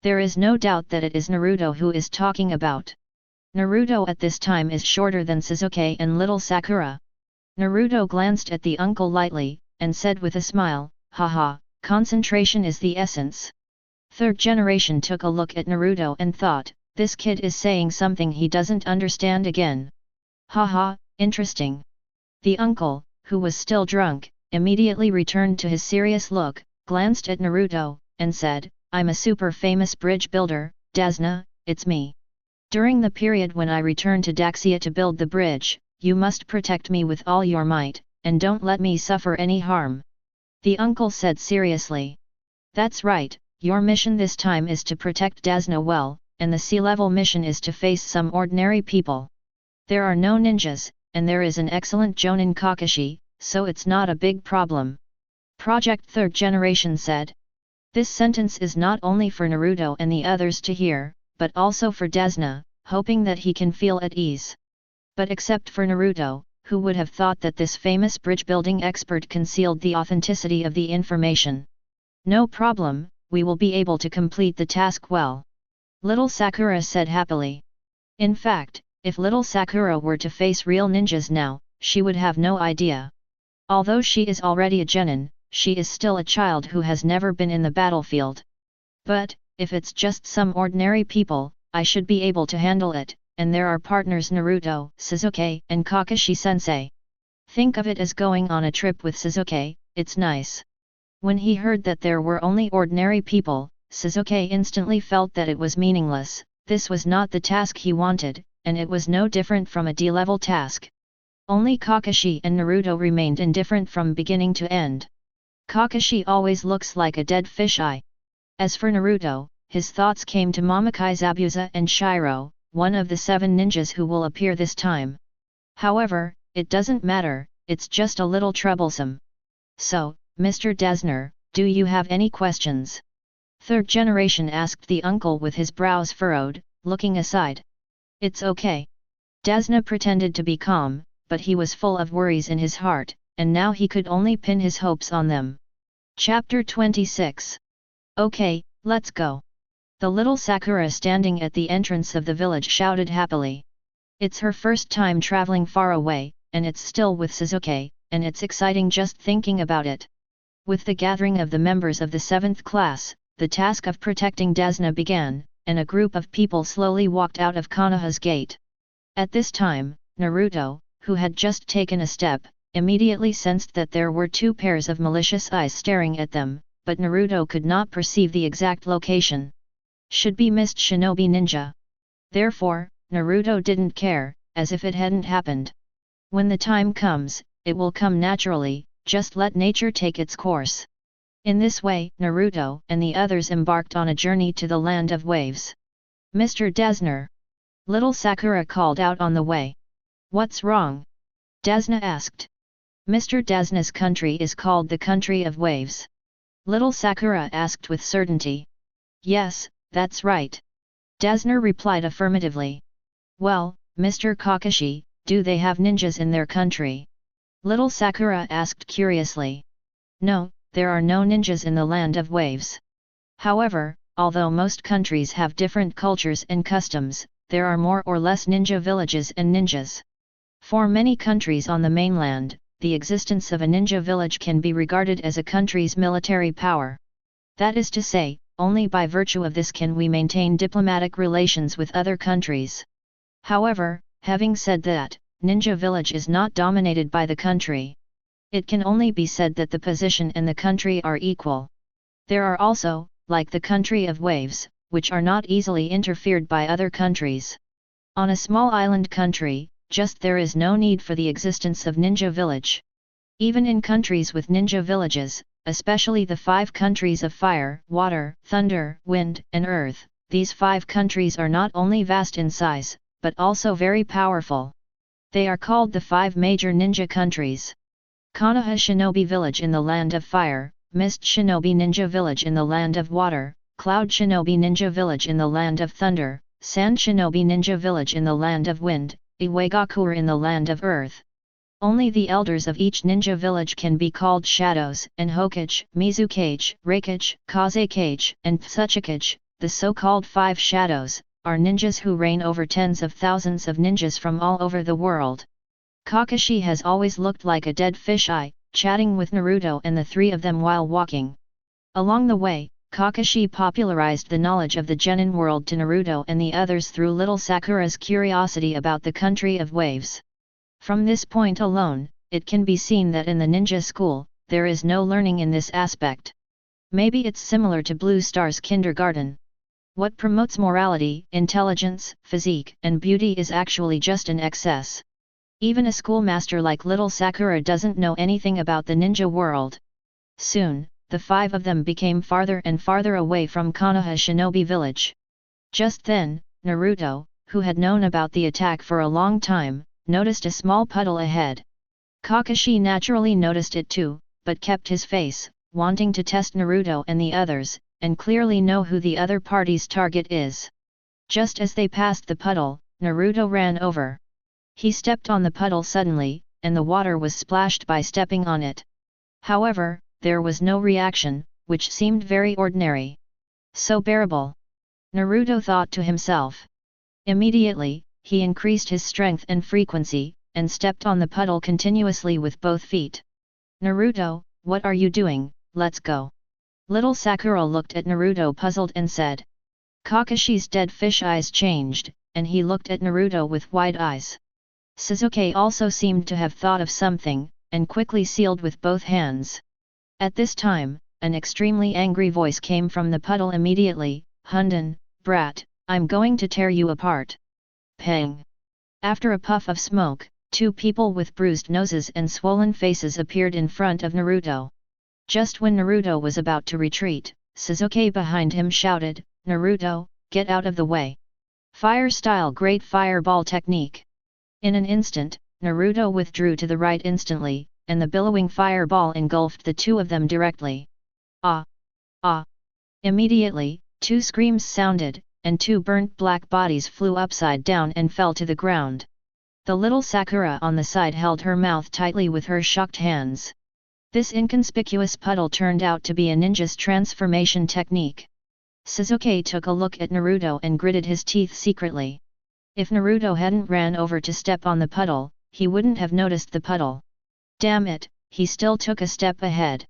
There is no doubt that it is Naruto who is talking about. Naruto at this time is shorter than Sasuke and little Sakura. Naruto glanced at the uncle lightly, and said with a smile, haha, concentration is the essence. Third generation took a look at Naruto and thought, this kid is saying something he doesn't understand again. Haha, interesting. The uncle, who was still drunk, immediately returned to his serious look, glanced at Naruto, and said, I'm a super famous bridge builder, Dazna, it's me. During the period when I return to Daxia to build the bridge, you must protect me with all your might, and don't let me suffer any harm. The uncle said seriously. That's right, your mission this time is to protect Dazna well, and the sea-level mission is to face some ordinary people. There are no ninjas, and there is an excellent Jonin Kakashi, so it's not a big problem. Project Third Generation said. This sentence is not only for Naruto and the others to hear, but also for Dazna, hoping that he can feel at ease. But except for Naruto, who would have thought that this famous bridge-building expert concealed the authenticity of the information. No problem, we will be able to complete the task well. Little Sakura said happily. In fact, if little Sakura were to face real ninjas now, she would have no idea. Although she is already a genin, she is still a child who has never been in the battlefield. But, if it's just some ordinary people, I should be able to handle it, and there are partners Naruto, Sasuke, and Kakashi-sensei. Think of it as going on a trip with Sasuke, it's nice. When he heard that there were only ordinary people, Sasuke instantly felt that it was meaningless. This was not the task he wanted, and it was no different from a D-level task. Only Kakashi and Naruto remained indifferent from beginning to end. Kakashi always looks like a dead fisheye. As for Naruto, his thoughts came to Uzumaki Zabuza and Shiro, one of the 7 ninjas who will appear this time. However, it doesn't matter, it's just a little troublesome. So, Mr. Dazner, do you have any questions? Third Generation asked the uncle with his brows furrowed, looking aside. It's okay. Dazna pretended to be calm, but he was full of worries in his heart, and now he could only pin his hopes on them. Chapter 26. Okay, let's go. The little Sakura standing at the entrance of the village shouted happily. It's her first time traveling far away, and it's still with Sasuke, and it's exciting just thinking about it. With the gathering of the members of the 7th class, the task of protecting Dazna began, and a group of people slowly walked out of Konoha's gate. At this time, Naruto, who had just taken a step, immediately sensed that there were 2 pairs of malicious eyes staring at them, but Naruto could not perceive the exact location. Should be missed shinobi ninja. Therefore, Naruto didn't care, as if it hadn't happened. When the time comes, it will come naturally, just let nature take its course. In this way, Naruto and the others embarked on a journey to the land of waves. Mr. Dazner. Little Sakura called out on the way. What's wrong? Dazna asked. Mr. Dazna's country is called the country of waves. Little Sakura asked with certainty. Yes, that's right. Dazner replied affirmatively. Well, Mr. Kakashi, do they have ninjas in their country? Little Sakura asked curiously. No, there are no ninjas in the land of waves. However, although most countries have different cultures and customs, there are more or less ninja villages and ninjas. For many countries on the mainland, the existence of a ninja village can be regarded as a country's military power. That is to say, only by virtue of this can we maintain diplomatic relations with other countries. However, having said that, ninja village is not dominated by the country. It can only be said that the position and the country are equal. There are also, like the country of waves, which are not easily interfered by other countries. On a small island country, just there is no need for the existence of ninja village. Even in countries with ninja villages, especially the 5 countries of fire, water, thunder, wind, and earth, these 5 countries are not only vast in size, but also very powerful. They are called the 5 major ninja countries. Konoha Shinobi Village in the Land of Fire, Mist Shinobi Ninja Village in the Land of Water, Cloud Shinobi Ninja Village in the Land of Thunder, Sand Shinobi Ninja Village in the Land of Wind, Iwagakure in the Land of Earth. Only the elders of each ninja village can be called shadows, and Hokage, Mizukage, Raikage, Kazekage, and Tsuchikage, the so-called five shadows, are ninjas who reign over tens of thousands of ninjas from all over the world. Kakashi has always looked like a dead fisheye, chatting with Naruto and the three of them while walking. Along the way, Kakashi popularized the knowledge of the genin world to Naruto and the others through little Sakura's curiosity about the country of waves. From this point alone, it can be seen that in the ninja school, there is no learning in this aspect. Maybe it's similar to Blue Star's kindergarten. What promotes morality, intelligence, physique, and beauty is actually just an excess. Even a schoolmaster like little Sakura doesn't know anything about the ninja world. Soon, the five of them became farther and farther away from Konoha Shinobi Village. Just then, Naruto, who had known about the attack for a long time, noticed a small puddle ahead. Kakashi naturally noticed it too, but kept his face, wanting to test Naruto and the others, and clearly know who the other party's target is. Just as they passed the puddle, Naruto ran over. He stepped on the puddle suddenly, and the water was splashed by stepping on it. However, there was no reaction, which seemed very ordinary. So bearable. Naruto thought to himself. Immediately, he increased his strength and frequency, and stepped on the puddle continuously with both feet. Naruto, what are you doing? Let's go. Little Sakura looked at Naruto puzzled and said. Kakashi's dead fish eyes changed, and he looked at Naruto with wide eyes. Sasuke also seemed to have thought of something, and quickly sealed with both hands. At this time, an extremely angry voice came from the puddle immediately, Hunden, brat, I'm going to tear you apart. Pang! After a puff of smoke, two people with bruised noses and swollen faces appeared in front of Naruto. Just when Naruto was about to retreat, Sasuke behind him shouted, Naruto, get out of the way. Fire-style Great Fireball Technique. In an instant, Naruto withdrew to the right instantly, and the billowing fireball engulfed the two of them directly. Ah! Ah! Immediately, two screams sounded, and two burnt black bodies flew upside down and fell to the ground. The little Sakura on the side held her mouth tightly with her shocked hands. This inconspicuous puddle turned out to be a ninja's transformation technique. Sasuke took a look at Naruto and gritted his teeth secretly. If Naruto hadn't ran over to step on the puddle, he wouldn't have noticed the puddle. Damn it, he still took a step ahead.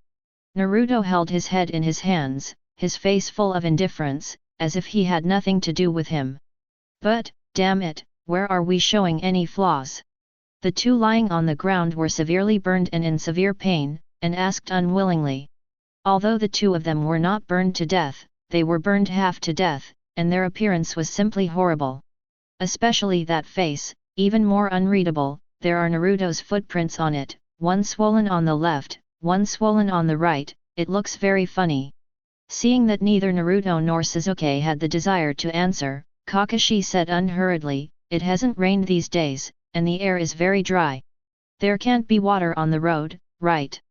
Naruto held his head in his hands, his face full of indifference, as if he had nothing to do with him. But, damn it, where are we showing any flaws? The two lying on the ground were severely burned and in severe pain, and asked unwillingly. Although the two of them were not burned to death, they were burned half to death, and their appearance was simply horrible. Especially that face, even more unreadable, there are Naruto's footprints on it, one swollen on the left, one swollen on the right, it looks very funny. Seeing that neither Naruto nor Sasuke had the desire to answer, Kakashi said unhurriedly, it hasn't rained these days, and the air is very dry. There can't be water on the road, right?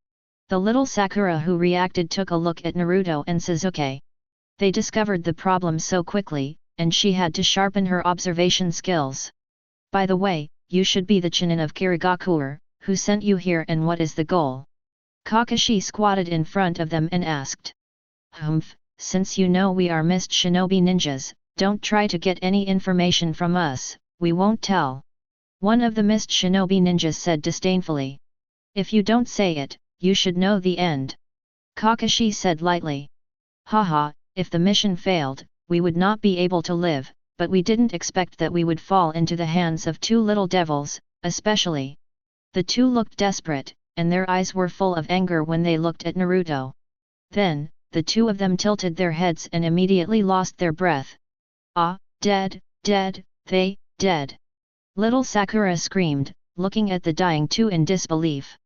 The little Sakura who reacted took a look at Naruto and Sasuke. They discovered the problem so quickly, and she had to sharpen her observation skills. By the way, you should be the Chunin of Kirigakure, who sent you here and what is the goal? Kakashi squatted in front of them and asked. Humph, since you know we are mist shinobi ninjas, don't try to get any information from us, we won't tell. One of the mist shinobi ninjas said disdainfully. If you don't say it, you should know the end. Kakashi said lightly. Haha, if the mission failed, we would not be able to live, but we didn't expect that we would fall into the hands of two little devils, especially. The two looked desperate, and their eyes were full of anger when they looked at Naruto. Then, the two of them tilted their heads and immediately lost their breath. Ah, dead, dead, they, dead. Little Sakura screamed, looking at the dying two in disbelief.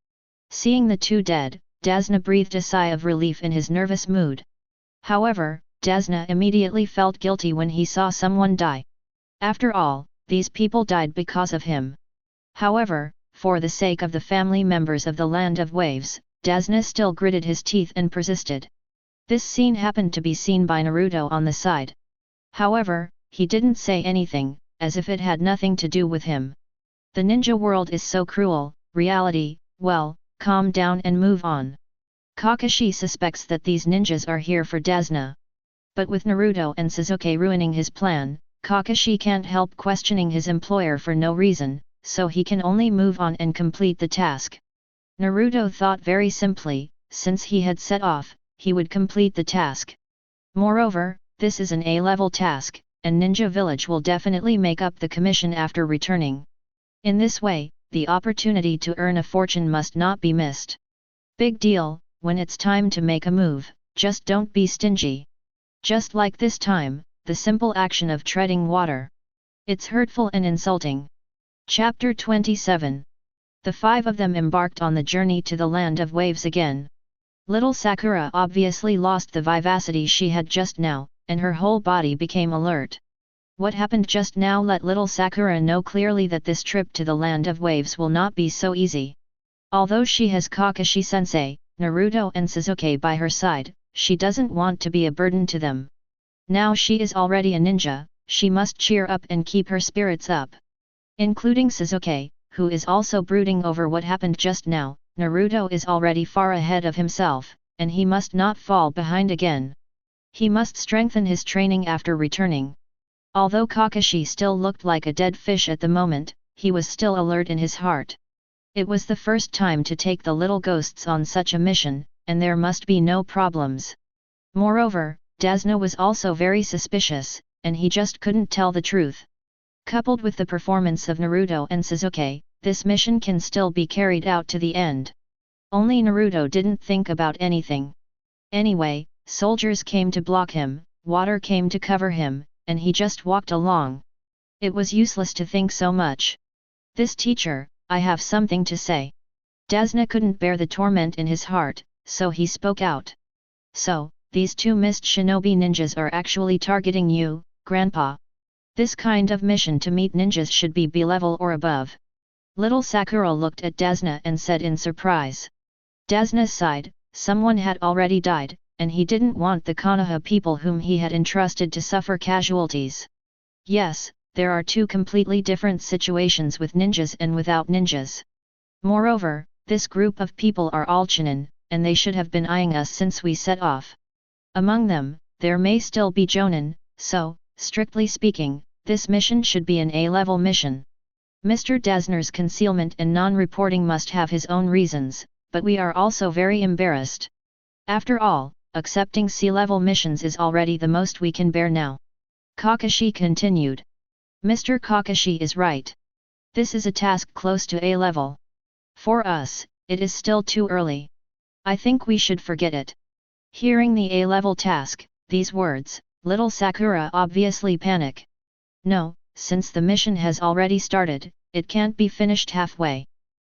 Seeing the two dead, Dasna breathed a sigh of relief in his nervous mood. However, Dasna immediately felt guilty when he saw someone die. After all, these people died because of him. However, for the sake of the family members of the Land of Waves, Dazna still gritted his teeth and persisted. This scene happened to be seen by Naruto on the side. However, he didn't say anything, as if it had nothing to do with him. The ninja world is so cruel, reality, well, calm down and move on. Kakashi suspects that these ninjas are here for Dazna. But with Naruto and Sasuke ruining his plan, Kakashi can't help questioning his employer for no reason, so he can only move on and complete the task. Naruto thought very simply, since he had set off, he would complete the task. Moreover, this is an A-level task, and Ninja Village will definitely make up the commission after returning. In this way, the opportunity to earn a fortune must not be missed. Big deal, when it's time to make a move, just don't be stingy. Just like this time, the simple action of treading water. It's hurtful and insulting. Chapter 27. The five of them embarked on the journey to the land of waves again. Little Sakura obviously lost the vivacity she had just now, and her whole body became alert. What happened just now let little Sakura know clearly that this trip to the land of waves will not be so easy. Although she has Kakashi-sensei, Naruto and Sasuke by her side, she doesn't want to be a burden to them. Now she is already a ninja, she must cheer up and keep her spirits up. Including Sasuke, who is also brooding over what happened just now, Naruto is already far ahead of himself, and he must not fall behind again. He must strengthen his training after returning. Although Kakashi still looked like a dead fish at the moment, he was still alert in his heart. It was the first time to take the little ghosts on such a mission, and there must be no problems. Moreover, Dazna was also very suspicious, and he just couldn't tell the truth. Coupled with the performance of Naruto and Sasuke, this mission can still be carried out to the end. Only Naruto didn't think about anything. Anyway, soldiers came to block him, water came to cover him, and he just walked along. It was useless to think so much. This teacher, I have something to say. Dazna couldn't bear the torment in his heart, so he spoke out. So, these two mist shinobi ninjas are actually targeting you, Grandpa. This kind of mission to meet ninjas should be B-level or above. Little Sakura looked at Dazna and said in surprise. Dazna's side, someone had already died, and he didn't want the Konoha people whom he had entrusted to suffer casualties. Yes, there are two completely different situations with ninjas and without ninjas. Moreover, this group of people are all Chunin, and they should have been eyeing us since we set off. Among them, there may still be Jonin, so, strictly speaking, this mission should be an A-level mission. Mr. Dazna's concealment and non-reporting must have his own reasons, but we are also very embarrassed. After all, accepting C-level missions is already the most we can bear now. Kakashi continued. Mr. Kakashi is right. This is a task close to A-level. For us, it is still too early. I think we should forget it. Hearing the A-level task, these words, little Sakura obviously panic. No, since the mission has already started, it can't be finished halfway.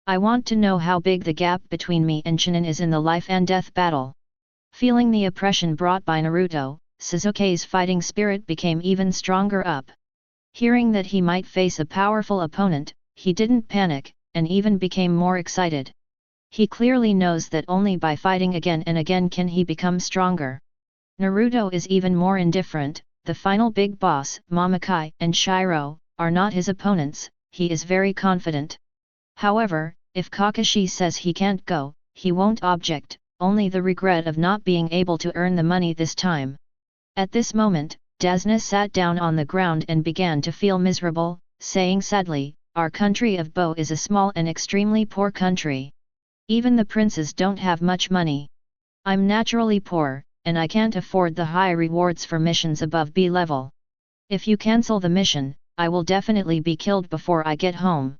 I want to know how big the gap between me and Chunin is in the life and death battle. Feeling the oppression brought by Naruto, Sasuke's fighting spirit became even stronger up. Hearing that he might face a powerful opponent, he didn't panic, and even became more excited. He clearly knows that only by fighting again and again can he become stronger. Naruto is even more indifferent. The final big boss, Momokai and Shiro, are not his opponents, he is very confident. However, if Kakashi says he can't go, he won't object, only the regret of not being able to earn the money this time. At this moment, Dazna sat down on the ground and began to feel miserable, saying sadly, our country of Bo is a small and extremely poor country. Even the princes don't have much money. I'm naturally poor, and I can't afford the high rewards for missions above B level. If you cancel the mission, I will definitely be killed before I get home.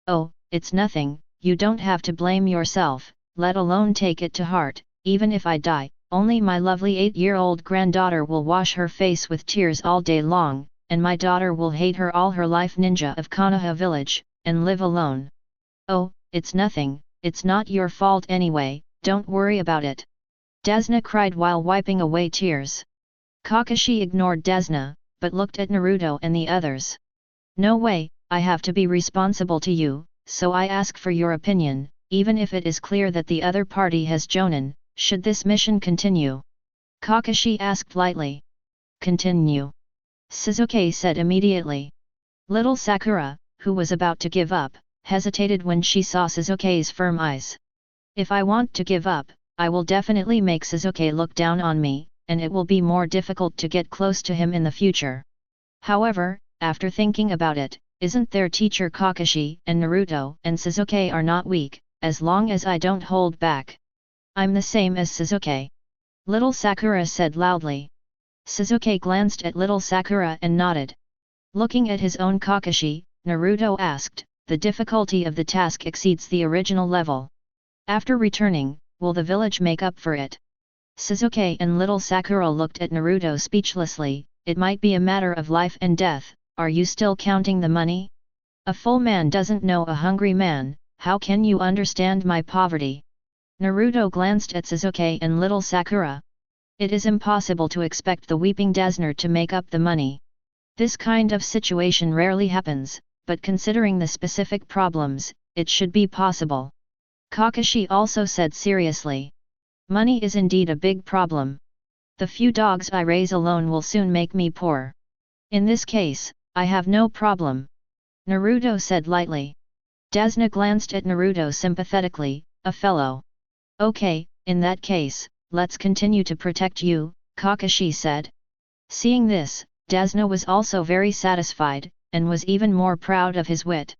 Oh, it's nothing, you don't have to blame yourself, let alone take it to heart. Even if I die, only my lovely 8-year-old granddaughter will wash her face with tears all day long, and my daughter will hate her all her life. Ninja of Konoha village, and live alone. Oh, it's nothing, it's not your fault anyway, don't worry about it. Dazna cried while wiping away tears. Kakashi ignored Dazna, but looked at Naruto and the others. No way, I have to be responsible to you, so I ask for your opinion. even if it is clear that the other party has Jonin, should this mission continue? Kakashi asked lightly. Continue. Sasuke said immediately. Little Sakura, who was about to give up, hesitated when she saw Sasuke's firm eyes. If I want to give up, I will definitely make Sasuke look down on me, and it will be more difficult to get close to him in the future. However, after thinking about it, isn't their teacher Kakashi and Naruto and Sasuke are not weak, as long as I don't hold back. I'm the same as Sasuke. Little Sakura said loudly. Sasuke glanced at little Sakura and nodded. Looking at his own Kakashi, Naruto asked, the difficulty of the task exceeds the original level. After returning, will the village make up for it? Sasuke and little Sakura looked at Naruto speechlessly. It might be a matter of life and death. Are you still counting the money? A full man doesn't know a hungry man, how can you understand my poverty? Naruto glanced at Sasuke and little Sakura. It is impossible to expect the weeping Dazner to make up the money. This kind of situation rarely happens, but considering the specific problems, it should be possible. Kakashi also said seriously. Money is indeed a big problem. The few dogs I raise alone will soon make me poor. In this case, I have no problem. Naruto said lightly. Dazna glanced at Naruto sympathetically, a fellow. Okay, in that case, let's continue to protect you, Kakashi said. Seeing this, Dazna was also very satisfied, and was even more proud of his wit.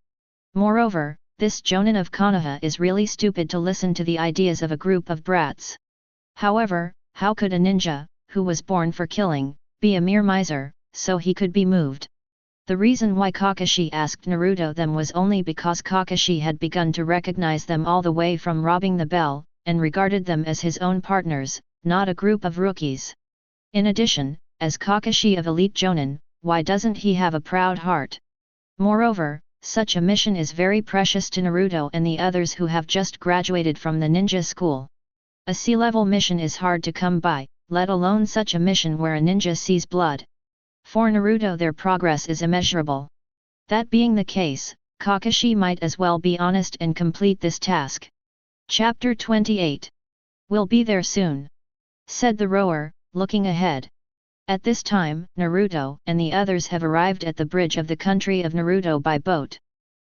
Moreover, this Jonin of Konoha is really stupid to listen to the ideas of a group of brats. However, how could a ninja, who was born for killing, be a mere miser, so he could be moved? The reason why Kakashi asked Naruto them was only because Kakashi had begun to recognize them all the way from robbing the bell, and regarded them as his own partners, not a group of rookies. In addition, as Kakashi of Elite Jonin, why doesn't he have a proud heart? Moreover, such a mission is very precious to Naruto and the others who have just graduated from the ninja school. A sea-level mission is hard to come by, let alone such a mission where a ninja sees blood. For Naruto their progress is immeasurable. That being the case, Kakashi might as well be honest and complete this task. Chapter 28. We'll be there soon, said the rower, looking ahead. At this time, Naruto and the others have arrived at the bridge of the country of Naruto by boat.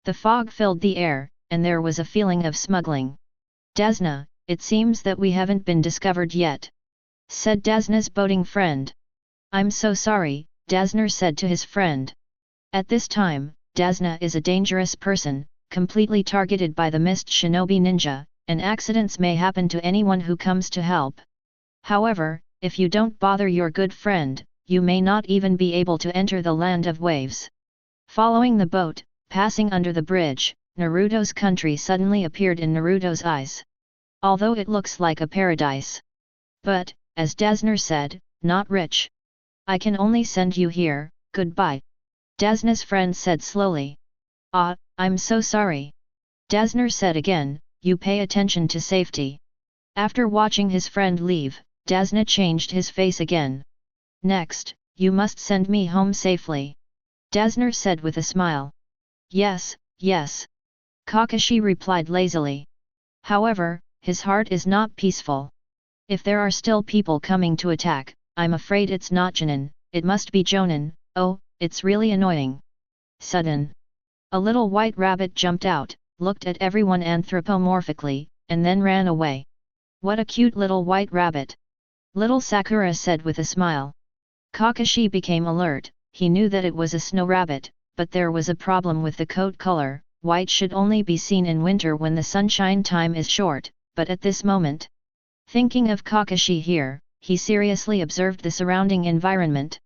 The fog filled the air, and there was a feeling of smuggling. Dazna, it seems that we haven't been discovered yet, said Dazna's boating friend. I'm so sorry, Dazner said to his friend. At this time, Dazna is a dangerous person, completely targeted by the mist shinobi ninja, and accidents may happen to anyone who comes to help. However, if you don't bother your good friend, you may not even be able to enter the land of waves. Following the boat, passing under the bridge, Naruto's country suddenly appeared in Naruto's eyes. Although it looks like a paradise. But, as Dazner said, not rich. I can only send you here, goodbye. Dazna's friend said slowly. Ah, I'm so sorry. Dazner said again, you pay attention to safety. After watching his friend leave, Dazna changed his face again. Next, you must send me home safely. Dazner said with a smile. Yes, yes. Kakashi replied lazily. However, his heart is not peaceful. If there are still people coming to attack, I'm afraid it's not Chunin, it must be Jonin. Oh, it's really annoying. Sudden. A little white rabbit jumped out, looked at everyone anthropomorphically, and then ran away. What a cute little white rabbit. Little Sakura said with a smile. Kakashi became alert, he knew that it was a snow rabbit, but there was a problem with the coat color. White should only be seen in winter when the sunshine time is short, but at this moment. Thinking of Kakashi here, he seriously observed the surrounding environment.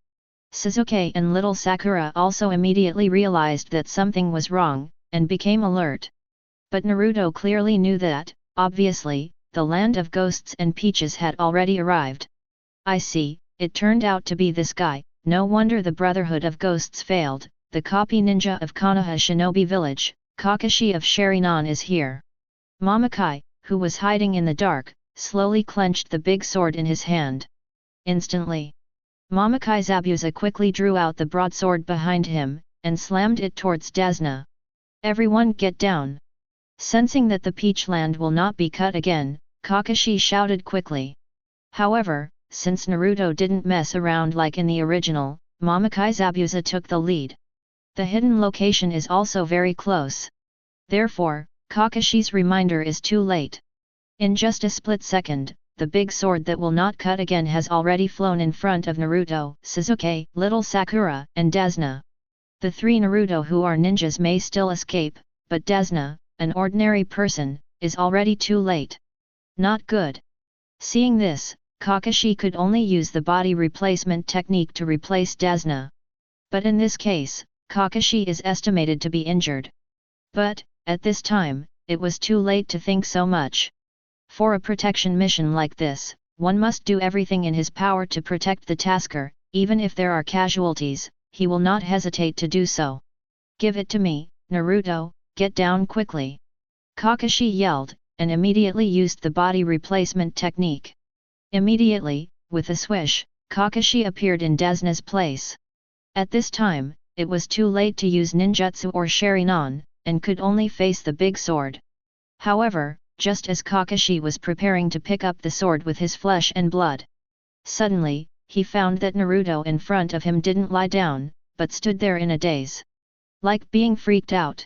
Sasuke and little Sakura also immediately realized that something was wrong, and became alert. But Naruto clearly knew that, obviously, the land of ghosts and peaches had already arrived. I see, it turned out to be this guy, no wonder the Brotherhood of Ghosts failed, the copy ninja of Konoha Shinobi Village, Kakashi of Sharingan is here. Momokai, who was hiding in the dark, slowly clenched the big sword in his hand. Instantly, Momokai Zabuza quickly drew out the broadsword behind him, and slammed it towards Dazna. Everyone get down! Sensing that the peach land will not be cut again, Kakashi shouted quickly. However, since Naruto didn't mess around like in the original, Uzumaki Zabuza took the lead. The hidden location is also very close. Therefore, Kakashi's reminder is too late. In just a split second, the big sword that will not cut again has already flown in front of Naruto, Sasuke, little Sakura, and Dasna. The three Naruto who are ninjas may still escape, but Dasna, an ordinary person, is already too late. Not good. Seeing this, Kakashi could only use the body replacement technique to replace Dasna. But in this case, Kakashi is estimated to be injured. But, at this time, it was too late to think so much. For a protection mission like this, one must do everything in his power to protect the tasker, even if there are casualties, he will not hesitate to do so. Give it to me, Naruto, get down quickly. Kakashi yelled, and immediately used the body replacement technique. Immediately, with a swish, Kakashi appeared in Dasna's place. At this time, it was too late to use ninjutsu or Sharingan, and could only face the big sword. However, just as Kakashi was preparing to pick up the sword with his flesh and blood, suddenly, he found that Naruto in front of him didn't lie down, but stood there in a daze. Like being freaked out.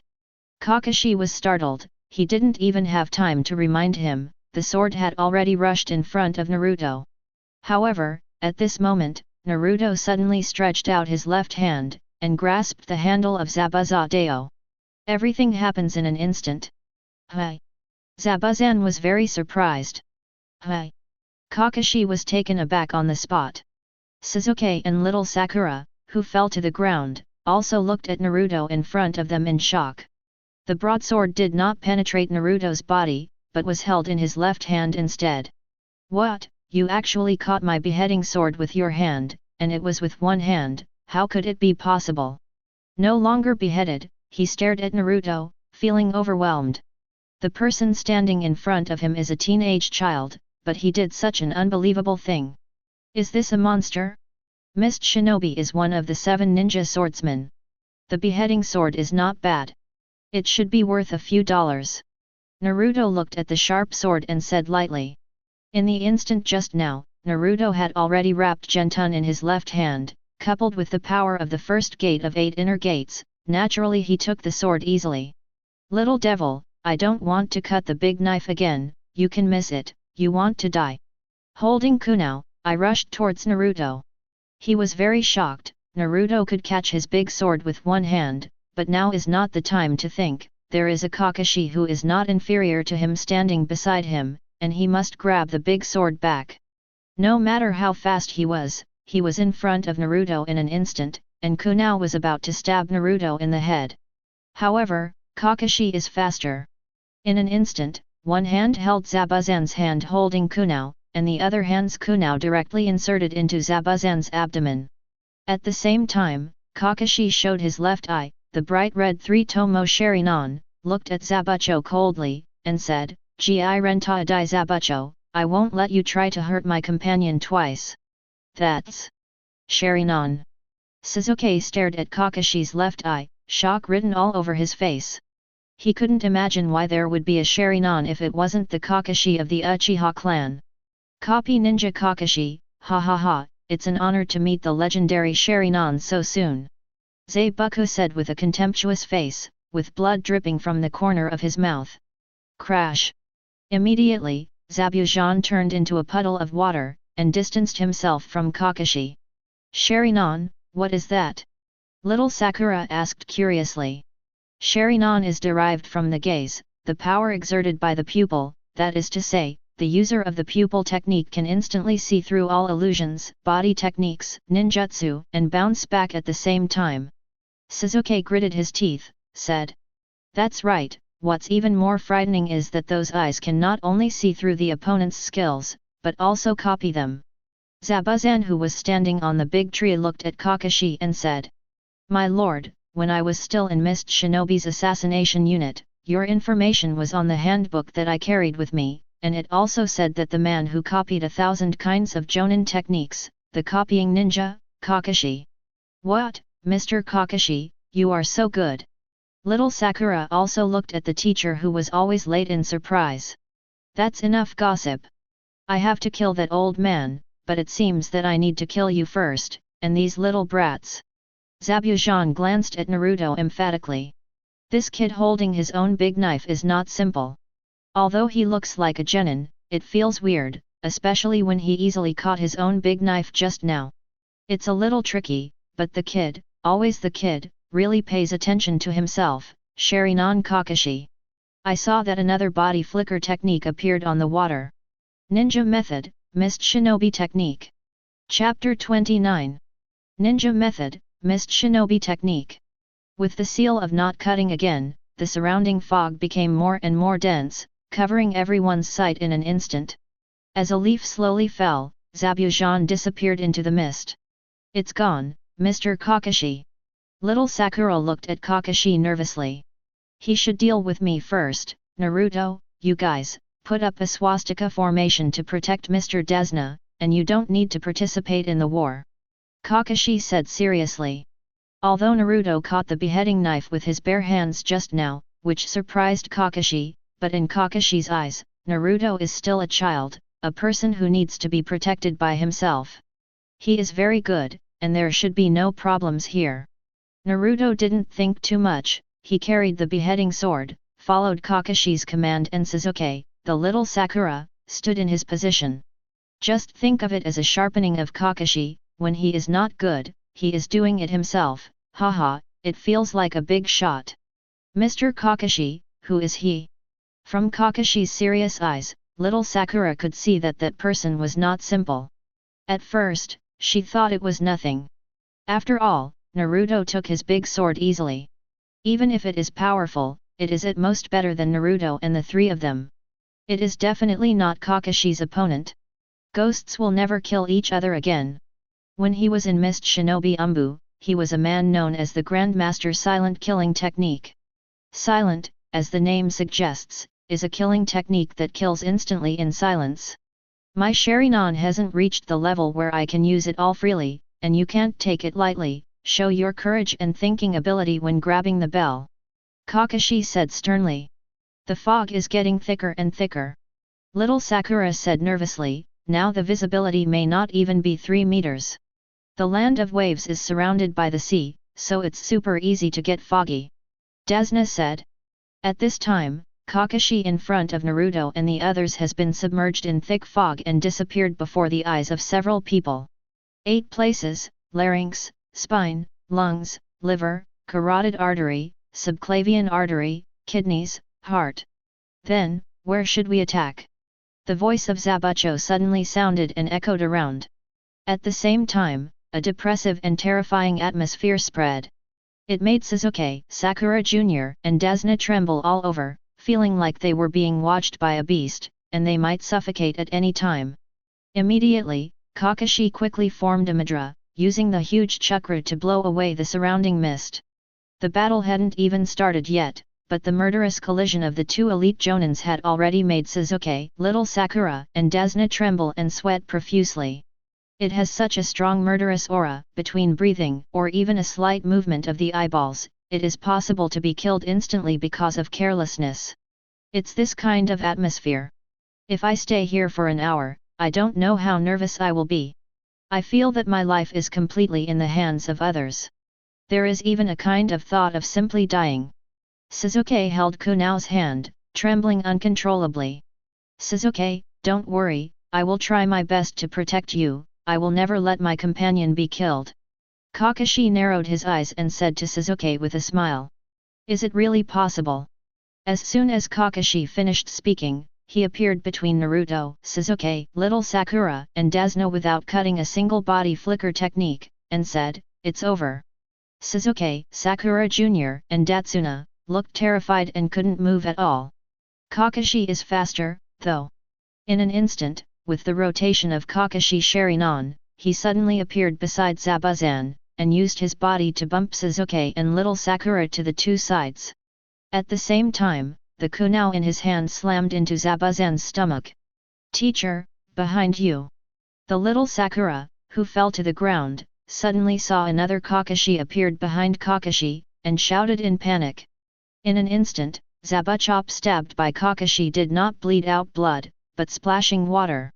Kakashi was startled, he didn't even have time to remind him, the sword had already rushed in front of Naruto. However, at this moment, Naruto suddenly stretched out his left hand, and grasped the handle of Zabuza Deo. Everything happens in an instant. Hi! Zabuzan was very surprised. Hi! Kakashi was taken aback on the spot. Sasuke and little Sakura, who fell to the ground, also looked at Naruto in front of them in shock. The broadsword did not penetrate Naruto's body, but was held in his left hand instead. What, you actually caught my beheading sword with your hand, and it was with one hand, how could it be possible? No longer beheaded, he stared at Naruto, feeling overwhelmed. The person standing in front of him is a teenage child, but he did such an unbelievable thing. Is this a monster? Mist Shinobi is one of the 7 ninja swordsmen. The beheading sword is not bad. It should be worth a few dollars. Naruto looked at the sharp sword and said lightly. In the instant just now, Naruto had already wrapped Gentun in his left hand, coupled with the power of the first gate of 8 inner gates, naturally he took the sword easily. Little devil, I don't want to cut the big knife again, you can miss it, you want to die. Holding kunao, I rushed towards Naruto. He was very shocked, Naruto could catch his big sword with one hand, but now is not the time to think, there is a Kakashi who is not inferior to him standing beside him, and he must grab the big sword back. No matter how fast he was in front of Naruto in an instant, and kunao was about to stab Naruto in the head. However, Kakashi is faster. In an instant, one hand held Zabuzan's hand holding kunao, and the other hand's kunao directly inserted into Zabuzan's abdomen. At the same time, Kakashi showed his left eye, the bright red 3-tomo Sharingan, looked at Zabucho coldly, and said, Gi renta dai Zabucho, I won't let you try to hurt my companion twice. That's Sharingan. Sasuke stared at Kakashi's left eye, shock written all over his face. He couldn't imagine why there would be a Sharingan if it wasn't the Kakashi of the Uchiha clan. Copy Ninja Kakashi, ha ha ha, it's an honor to meet the legendary Sharingan so soon. Zabuza said with a contemptuous face, with blood dripping from the corner of his mouth. Crash! Immediately, Zabuza turned into a puddle of water, and distanced himself from Kakashi. Sharingan, what is that? Little Sakura asked curiously. Sharingan is derived from the gaze, the power exerted by the pupil, that is to say, the user of the pupil technique can instantly see through all illusions, body techniques, ninjutsu, and bounce back at the same time. Sasuke gritted his teeth, said. That's right, what's even more frightening is that those eyes can not only see through the opponent's skills, but also copy them. Zabuzan, who was standing on the big tree, looked at Kakashi and said. My lord, when I was still in Mist Shinobi's assassination unit, your information was on the handbook that I carried with me, and it also said that the man who copied 1,000 kinds of Jonin techniques, the copying ninja, Kakashi. What, Mr. Kakashi, you are so good. Little Sakura also looked at the teacher who was always late in surprise. That's enough gossip. I have to kill that old man, but it seems that I need to kill you first, and these little brats. Zabuza glanced at Naruto emphatically. This kid holding his own big knife is not simple. Although he looks like a genin, it feels weird, especially when he easily caught his own big knife just now. It's a little tricky, but the kid, always the kid, really pays attention to himself, Sharingan Kakashi. I saw that another body flicker technique appeared on the water. Ninja Method, Mist Shinobi Technique. Chapter 29. Ninja Method, Mist Shinobi Technique. With the seal of not cutting again, the surrounding fog became more and more dense, covering everyone's sight in an instant. As a leaf slowly fell, Zabuza disappeared into the mist. It's gone, Mr. Kakashi. Little Sakura looked at Kakashi nervously. He should deal with me first. Naruto, you guys, put up a swastika formation to protect Mr. Desna, and you don't need to participate in the war. Kakashi said seriously. Although Naruto caught the beheading knife with his bare hands just now, which surprised Kakashi, but in Kakashi's eyes, Naruto is still a child, a person who needs to be protected by himself. He is very good, and there should be no problems here. Naruto didn't think too much, he carried the beheading sword, followed Kakashi's command, and Sasuke, the little Sakura, stood in his position. Just think of it as a sharpening of Kakashi. When he is not good, he is doing it himself, haha, it feels like a big shot. Mr. Kakashi, who is he? From Kakashi's serious eyes, little Sakura could see that that person was not simple. At first, she thought it was nothing. After all, Naruto took his big sword easily. Even if it is powerful, it is at most better than Naruto and the three of them. It is definitely not Kakashi's opponent. Ghosts will never kill each other again. When he was in Mist Shinobi Umbu, he was a man known as the Grandmaster Silent Killing Technique. Silent, as the name suggests, is a killing technique that kills instantly in silence. My Sharingan hasn't reached the level where I can use it all freely, and you can't take it lightly. Show your courage and thinking ability when grabbing the bell. Kakashi said sternly. The fog is getting thicker and thicker. Little Sakura said nervously, now the visibility may not even be 3 meters. The land of waves is surrounded by the sea, so it's super easy to get foggy. Desna said. At this time, Kakashi in front of Naruto and the others has been submerged in thick fog and disappeared before the eyes of several people. 8 places, larynx, spine, lungs, liver, carotid artery, subclavian artery, kidneys, heart. Then, where should we attack? The voice of Zabuza suddenly sounded and echoed around. At the same time, a depressive and terrifying atmosphere spread. It made Sasuke, Sakura Jr. and Desna tremble all over, feeling like they were being watched by a beast, and they might suffocate at any time. Immediately, Kakashi quickly formed a mudra, using the huge chakra to blow away the surrounding mist. The battle hadn't even started yet, but the murderous collision of the 2 elite Jonins had already made Sasuke, little Sakura, and Desna tremble and sweat profusely. It has such a strong murderous aura. Between breathing or even a slight movement of the eyeballs, it is possible to be killed instantly because of carelessness. It's this kind of atmosphere. If I stay here for an hour, I don't know how nervous I will be. I feel that my life is completely in the hands of others. There is even a kind of thought of simply dying. Sasuke held Kunao's hand, trembling uncontrollably. Sasuke, don't worry, I will try my best to protect you. I will never let my companion be killed. Kakashi narrowed his eyes and said to Sasuke with a smile. Is it really possible? As soon as Kakashi finished speaking, he appeared between Naruto, Sasuke, little Sakura, and Desna without cutting a single body flicker technique, and said, it's over. Sasuke, Sakura Jr., and Datsuna looked terrified and couldn't move at all. Kakashi is faster, though. In an instant, with the rotation of Kakashi Sharingan, he suddenly appeared beside Zabuza, and used his body to bump Sasuke and little Sakura to the 2 sides. At the same time, the kunao in his hand slammed into Zabuza's stomach. Teacher, behind you! The little Sakura, who fell to the ground, suddenly saw another Kakashi appeared behind Kakashi, and shouted in panic. In an instant, Zabuchop stabbed by Kakashi did not bleed out blood, but splashing water.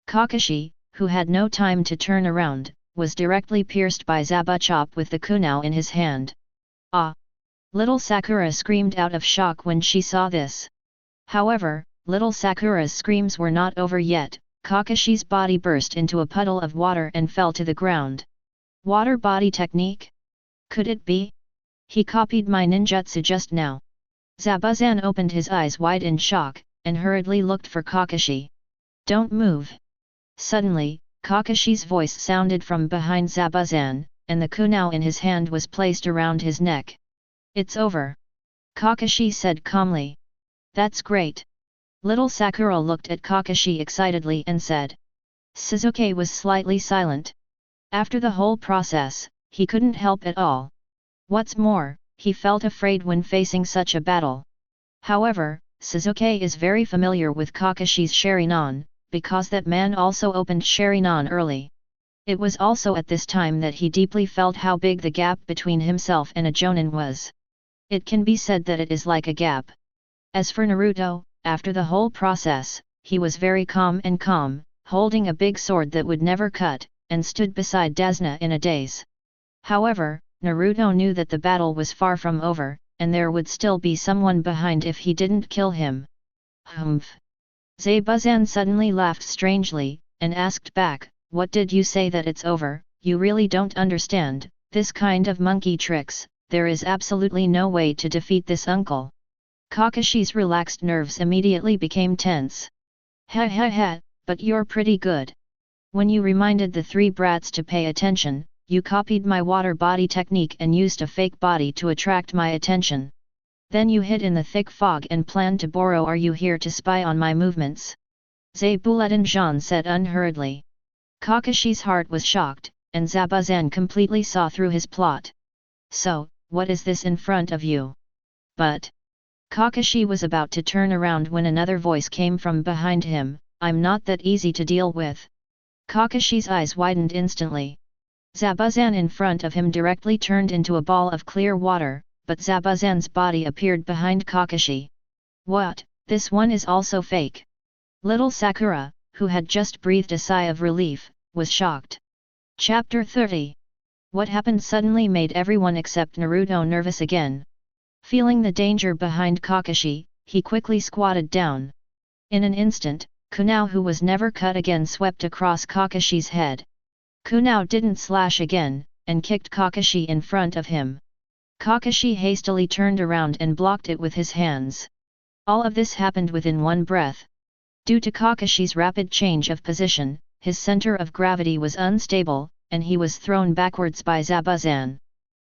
Kakashi, who had no time to turn around, was directly pierced by Zabuchop with the kunai in his hand. Ah! Little Sakura screamed out of shock when she saw this. However, little Sakura's screams were not over yet. Kakashi's body burst into a puddle of water and fell to the ground. Water body technique? Could it be? He copied my ninjutsu just now. Zabuzan opened his eyes wide in shock, and hurriedly looked for Kakashi. Don't move! Suddenly, Kakashi's voice sounded from behind Zabuzan, and the kunai in his hand was placed around his neck. It's over. Kakashi said calmly. That's great. Little Sakura looked at Kakashi excitedly and said. Sasuke was slightly silent. After the whole process, he couldn't help at all. What's more, he felt afraid when facing such a battle. However, Sasuke is very familiar with Kakashi's Sharingan, because that man also opened Sharingan early. It was also at this time that he deeply felt how big the gap between himself and a Jonin was. It can be said that it is like a gap. As for Naruto, after the whole process, he was very calm, holding a big sword that would never cut, and stood beside Dasna in a daze. However, Naruto knew that the battle was far from over, and there would still be someone behind if he didn't kill him. Humph! Zabuzan suddenly laughed strangely, and asked back, what did you say that it's over? You really don't understand, this kind of monkey tricks, there is absolutely no way to defeat this uncle. Kakashi's relaxed nerves immediately became tense. Ha, but you're pretty good. When you reminded the three brats to pay attention, you copied my water body technique and used a fake body to attract my attention. Then you hid in the thick fog and planned to borrow. Are you here to spy on my movements? Zabuletan said unhurriedly. Kakashi's heart was shocked, and Zabuzan completely saw through his plot. So, what is this in front of you? But Kakashi was about to turn around when another voice came from behind him. I'm not that easy to deal with. Kakashi's eyes widened instantly. Zabuzan in front of him directly turned into a ball of clear water, but Zabuzan's body appeared behind Kakashi. What, this one is also fake? Little Sakura, who had just breathed a sigh of relief, was shocked. Chapter 30. What happened suddenly made everyone except Naruto nervous again. Feeling the danger behind Kakashi, he quickly squatted down. In an instant, kunai who was never cut again swept across Kakashi's head. Kunai didn't slash again, and kicked Kakashi in front of him. Kakashi hastily turned around and blocked it with his hands. All of this happened within one breath. Due to Kakashi's rapid change of position, his center of gravity was unstable, and he was thrown backwards by Zabuzan.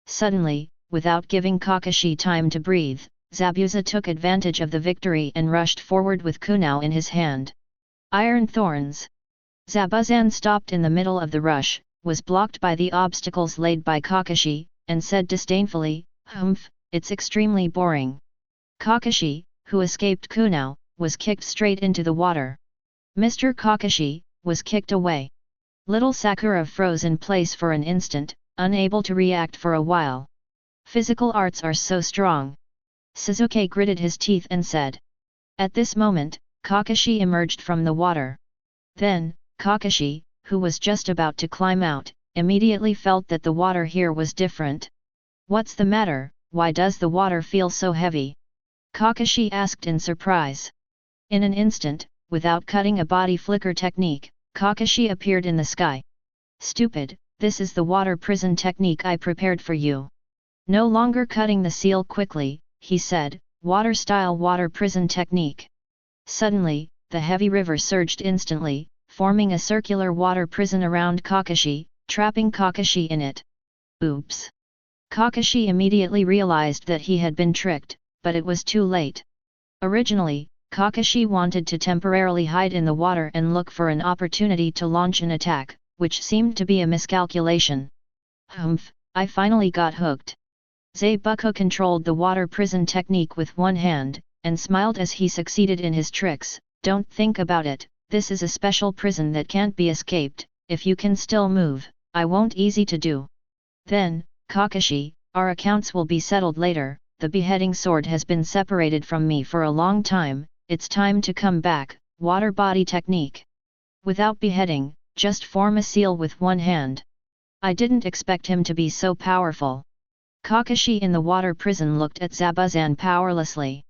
Suddenly, without giving Kakashi time to breathe, Zabuza took advantage of the victory and rushed forward with kunai in his hand. Iron thorns. Zabuzan stopped in the middle of the rush, was blocked by the obstacles laid by Kakashi, and said disdainfully, Humph, it's extremely boring. Kakashi, who escaped kunai, was kicked straight into the water. Mr. Kakashi was kicked away. Little Sakura froze in place for an instant, unable to react for a while. Physical arts are so strong. Sasuke gritted his teeth and said. At this moment, Kakashi emerged from the water. Then, Kakashi, who was just about to climb out, immediately felt that the water here was different. What's the matter, why does the water feel so heavy? Kakashi asked in surprise. In an instant, without cutting a body flicker technique, Kakashi appeared in the sky. Stupid, this is the water prison technique I prepared for you. No longer cutting the seal quickly, he said, water-style water prison technique. Suddenly, the heavy river surged instantly, forming a circular water prison around Kakashi, trapping Kakashi in it. Oops! Kakashi immediately realized that he had been tricked, but it was too late. Originally, Kakashi wanted to temporarily hide in the water and look for an opportunity to launch an attack, which seemed to be a miscalculation. Humph, I finally got hooked. Zabuza controlled the water prison technique with one hand, and smiled as he succeeded in his tricks. Don't think about it, this is a special prison that can't be escaped. If you can still move, I won't easy to do. Then, Kakashi, our accounts will be settled later. the beheading sword has been separated from me for a long time, it's time to come back, water body technique. Without beheading, just form a seal with one hand. I didn't expect him to be so powerful. Kakashi in the water prison looked at Zabuza powerlessly.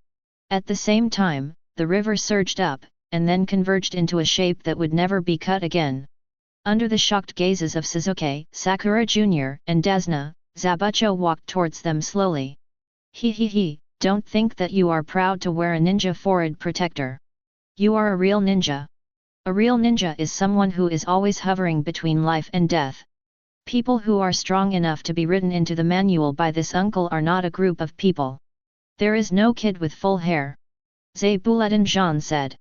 At the same time, the river surged up, and then converged into a shape that would never be cut again. Under the shocked gazes of Sasuke, Sakura Jr., and Desna, Zabuza walked towards them slowly. He, don't think that you are proud to wear a ninja forehead protector. You are a real ninja. A real ninja is someone who is always hovering between life and death. People who are strong enough to be written into the manual by this uncle are not a group of people. There is no kid with full hair. Zabuza said.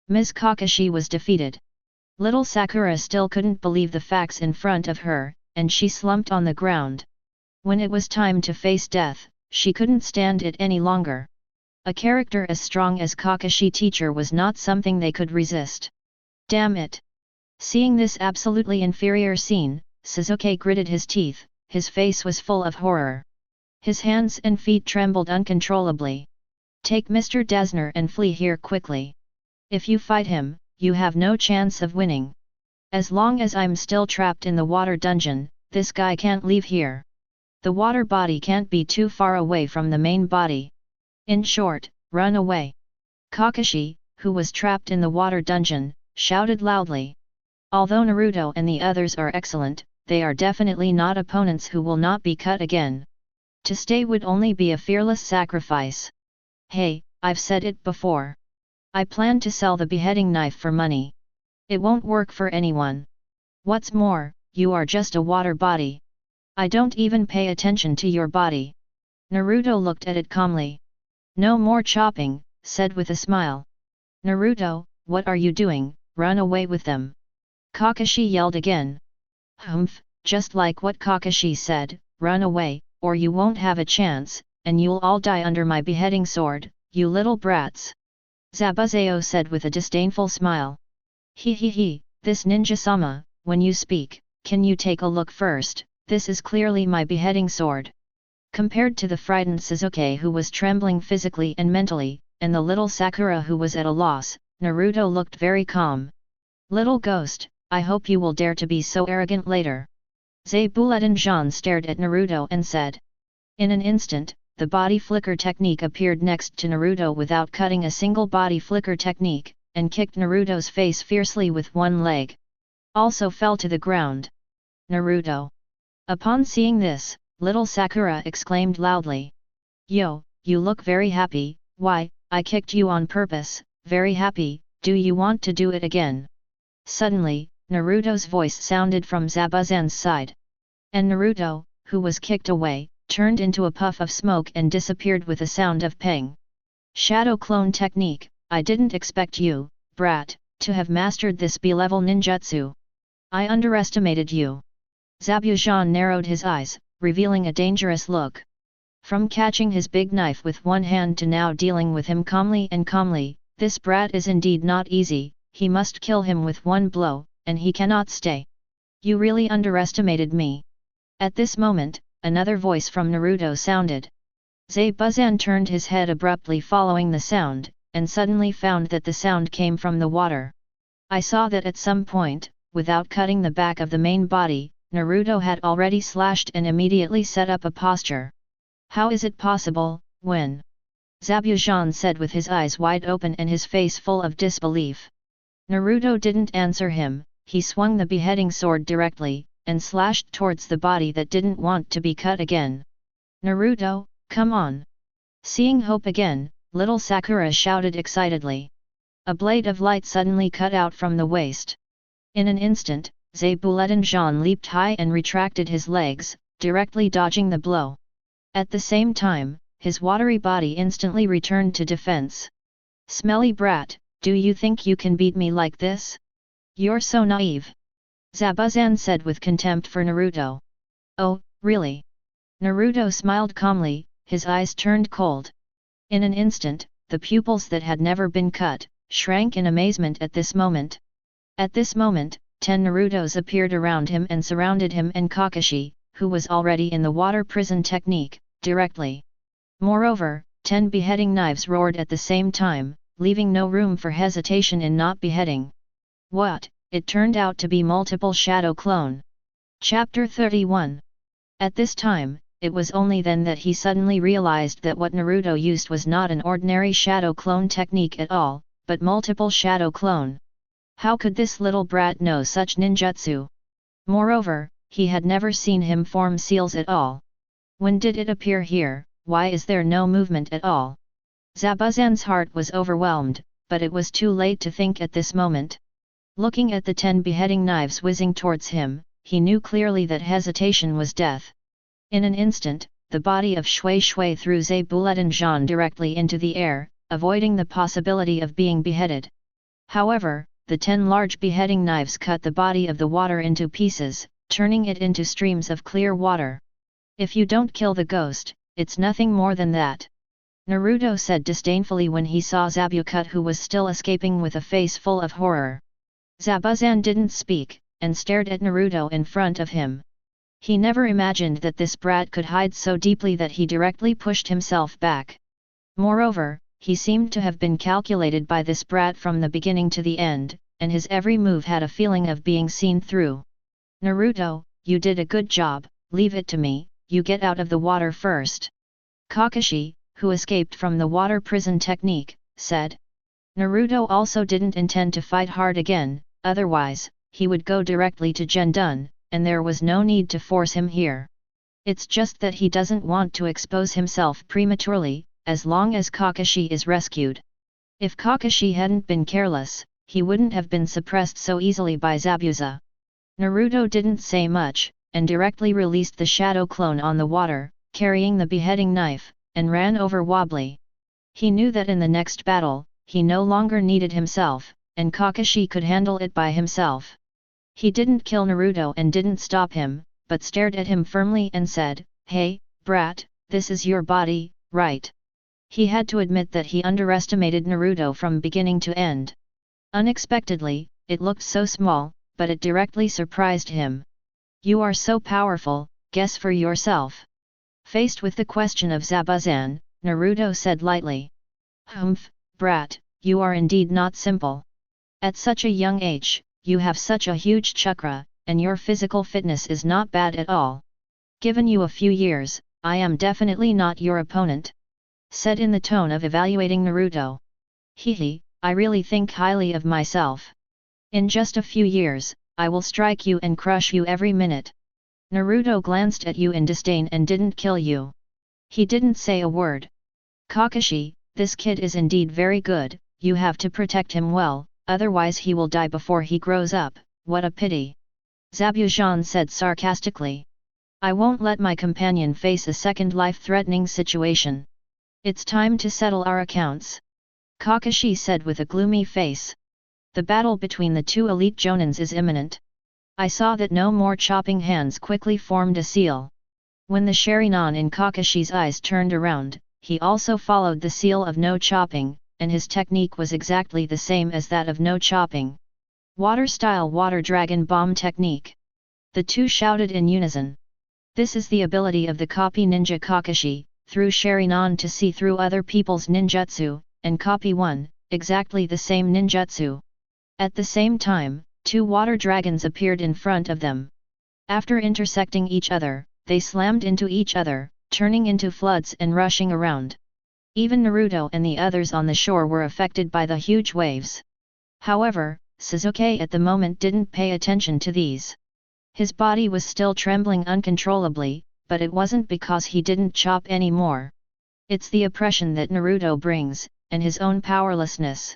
Ms. Kakashi was defeated. Little Sakura still couldn't believe the facts in front of her, and she slumped on the ground. When it was time to face death, she couldn't stand it any longer. A character as strong as Kakashi teacher was not something they could resist. Damn it! Seeing this absolutely inferior scene, Sasuke gritted his teeth, his face was full of horror. His hands and feet trembled uncontrollably. Take Mr. Desna and flee here quickly. If you fight him, you have no chance of winning. As long as I'm still trapped in the water dungeon, this guy can't leave here. The water body can't be too far away from the main body. In short, run away. Kakashi, who was trapped in the water dungeon, shouted loudly. Although Naruto and the others are excellent, they are definitely not opponents who will not be cut again. To stay would only be a fearless sacrifice. Hey, I've said it before. I plan to sell the beheading knife for money. It won't work for anyone. What's more, you are just a water body. I don't even pay attention to your body. Naruto looked at it calmly. No more chopping, said with a smile. Naruto, what are you doing? Run away with them. Kakashi yelled again. Humph, just like what Kakashi said, run away, or you won't have a chance, and you'll all die under my beheading sword, you little brats. Zabuza said with a disdainful smile. He, this ninja-sama, when you speak, can you take a look first, this is clearly my beheading sword. Compared to the frightened Sasuke who was trembling physically and mentally, and the little Sakura who was at a loss, Naruto looked very calm. Little ghost, I hope you will dare to be so arrogant later. Zabuza stared at Naruto and said. In an instant, the body flicker technique appeared next to Naruto without cutting a single body flicker technique, and kicked Naruto's face fiercely with one leg. Also fell to the ground. Naruto. Upon seeing this, little Sakura exclaimed loudly. Yo, you look very happy, why, I kicked you on purpose, very happy, do you want to do it again? Suddenly, Naruto's voice sounded from Zabuza's side. And Naruto, who was kicked away, turned into a puff of smoke and disappeared with a sound of ping. Shadow clone technique, I didn't expect you, brat, to have mastered this B-level ninjutsu. I underestimated you. Zabuza narrowed his eyes, revealing a dangerous look. From catching his big knife with one hand to now dealing with him calmly, this brat is indeed not easy, he must kill him with one blow, and he cannot stay. You really underestimated me. At this moment, another voice from Naruto sounded. Zabuza turned his head abruptly following the sound, and suddenly found that the sound came from the water. I saw that at some point, without cutting the back of the main body, Naruto had already slashed and immediately set up a posture. How is it possible, when? Zabuza said with his eyes wide open and his face full of disbelief. Naruto didn't answer him, he swung the beheading sword directly, and slashed towards the body that didn't want to be cut again. Naruto, come on! Seeing hope again, little Sakura shouted excitedly. A blade of light suddenly cut out from the waist. In an instant, Zabuza leaped high and retracted his legs, directly dodging the blow. At the same time, his watery body instantly returned to defense. Smelly brat, do you think you can beat me like this? You're so naive. Zabuza said with contempt for Naruto. Oh, really? Naruto smiled calmly, his eyes turned cold. In an instant, the pupils that had never been cut, shrank in amazement at this moment. At this moment, 10 Narutos appeared around him and surrounded him and Kakashi, who was already in the water prison technique, directly. Moreover, 10 beheading knives roared at the same time, leaving no room for hesitation in not beheading. What? It turned out to be multiple shadow clone. Chapter 31. At this time, it was only then that he suddenly realized that what Naruto used was not an ordinary shadow clone technique at all, but multiple shadow clone. How could this little brat know such ninjutsu? Moreover, he had never seen him form seals at all. When did it appear here? Why is there no movement at all? Zabuzan's heart was overwhelmed, but it was too late to think at this moment. Looking at the 10 beheading knives whizzing towards him, he knew clearly that hesitation was death. In an instant, the body of Shui Shui threw Zabuza directly into the air, avoiding the possibility of being beheaded. However, the 10 large beheading knives cut the body of the water into pieces, turning it into streams of clear water. If you don't kill the ghost, it's nothing more than that. Naruto said disdainfully when he saw Zabuza, who was still escaping with a face full of horror. Zabuzan didn't speak, and stared at Naruto in front of him. He never imagined that this brat could hide so deeply that he directly pushed himself back. Moreover, he seemed to have been calculated by this brat from the beginning to the end, and his every move had a feeling of being seen through. Naruto, you did a good job, leave it to me, you get out of the water first. Kakashi, who escaped from the water prison technique, said. Naruto also didn't intend to fight hard again, otherwise, he would go directly to Gendun, and there was no need to force him here. It's just that he doesn't want to expose himself prematurely, as long as Kakashi is rescued. If Kakashi hadn't been careless, he wouldn't have been suppressed so easily by Zabuza. Naruto didn't say much, and directly released the shadow clone on the water, carrying the beheading knife, and ran over Wobbly. He knew that in the next battle, he no longer needed himself, and Kakashi could handle it by himself. He didn't kill Naruto and didn't stop him, but stared at him firmly and said, "Hey, brat, this is your body, right?" He had to admit that he underestimated Naruto from beginning to end. Unexpectedly, it looked so small, but it directly surprised him. "You are so powerful, guess for yourself." Faced with the question of Zabuzan, Naruto said lightly. "Humph, brat, you are indeed not simple. At such a young age, you have such a huge chakra, and your physical fitness is not bad at all. Given you a few years, I am definitely not your opponent," said in the tone of evaluating Naruto. "Hehe, I really think highly of myself. In just a few years, I will strike you and crush you every minute. Naruto glanced at you in disdain and didn't kill you. He didn't say a word. Kakashi, this kid is indeed very good, you have to protect him well, otherwise he will die before he grows up, what a pity." Zabuza said sarcastically. "I won't let my companion face a second life-threatening situation. It's time to settle our accounts," Kakashi said with a gloomy face. "The battle between the two elite Jonins is imminent." I saw that no more chopping hands quickly formed a seal. When the Sharingan in Kakashi's eyes turned around, he also followed the seal of no chopping, and his technique was exactly the same as that of no chopping. Water-style water dragon bomb technique. The two shouted in unison. This is the ability of the copy ninja Kakashi, through Sharingan to see through other people's ninjutsu, and copy one, exactly the same ninjutsu. At the same time, two water dragons appeared in front of them. After intersecting each other, they slammed into each other, turning into floods and rushing around. Even Naruto and the others on the shore were affected by the huge waves. However, Sasuke at the moment didn't pay attention to these. His body was still trembling uncontrollably, but it wasn't because he didn't chop anymore. It's the oppression that Naruto brings, and his own powerlessness.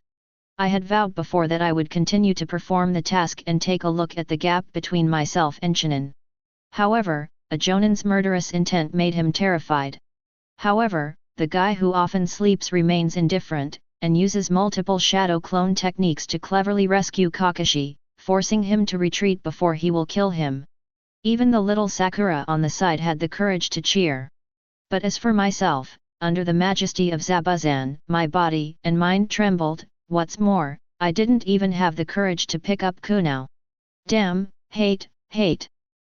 I had vowed before that I would continue to perform the task and take a look at the gap between myself and Chunin. However, a Jonin's murderous intent made him terrified. However, the guy who often sleeps remains indifferent, and uses multiple shadow clone techniques to cleverly rescue Kakashi, forcing him to retreat before he will kill him. Even the little Sakura on the side had the courage to cheer. But as for myself, under the majesty of Zabuzan, my body and mind trembled. What's more, I didn't even have the courage to pick up Kuno. Damn, hate, hate.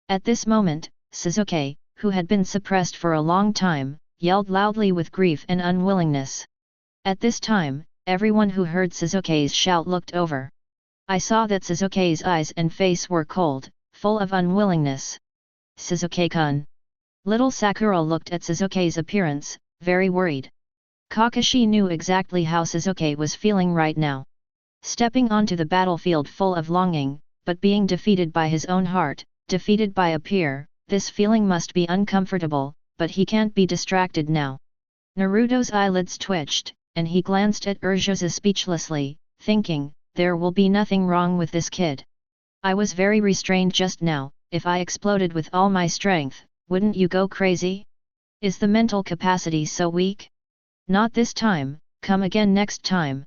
At this moment, Sasuke, who had been suppressed for a long time, yelled loudly with grief and unwillingness. At this time, everyone who heard Suzuki's shout looked over. I saw that Suzuki's eyes and face were cold, full of unwillingness. Suzuki-kun. Little Sakura looked at Suzuki's appearance, very worried. Kakashi knew exactly how Suzuki was feeling right now. Stepping onto the battlefield full of longing, but being defeated by his own heart, defeated by a peer, this feeling must be uncomfortable, but he can't be distracted now. Naruto's eyelids twitched, and he glanced at Erzhuzi speechlessly, thinking, there will be nothing wrong with this kid. I was very restrained just now, if I exploded with all my strength, wouldn't you go crazy? Is the mental capacity so weak? Not this time, come again next time.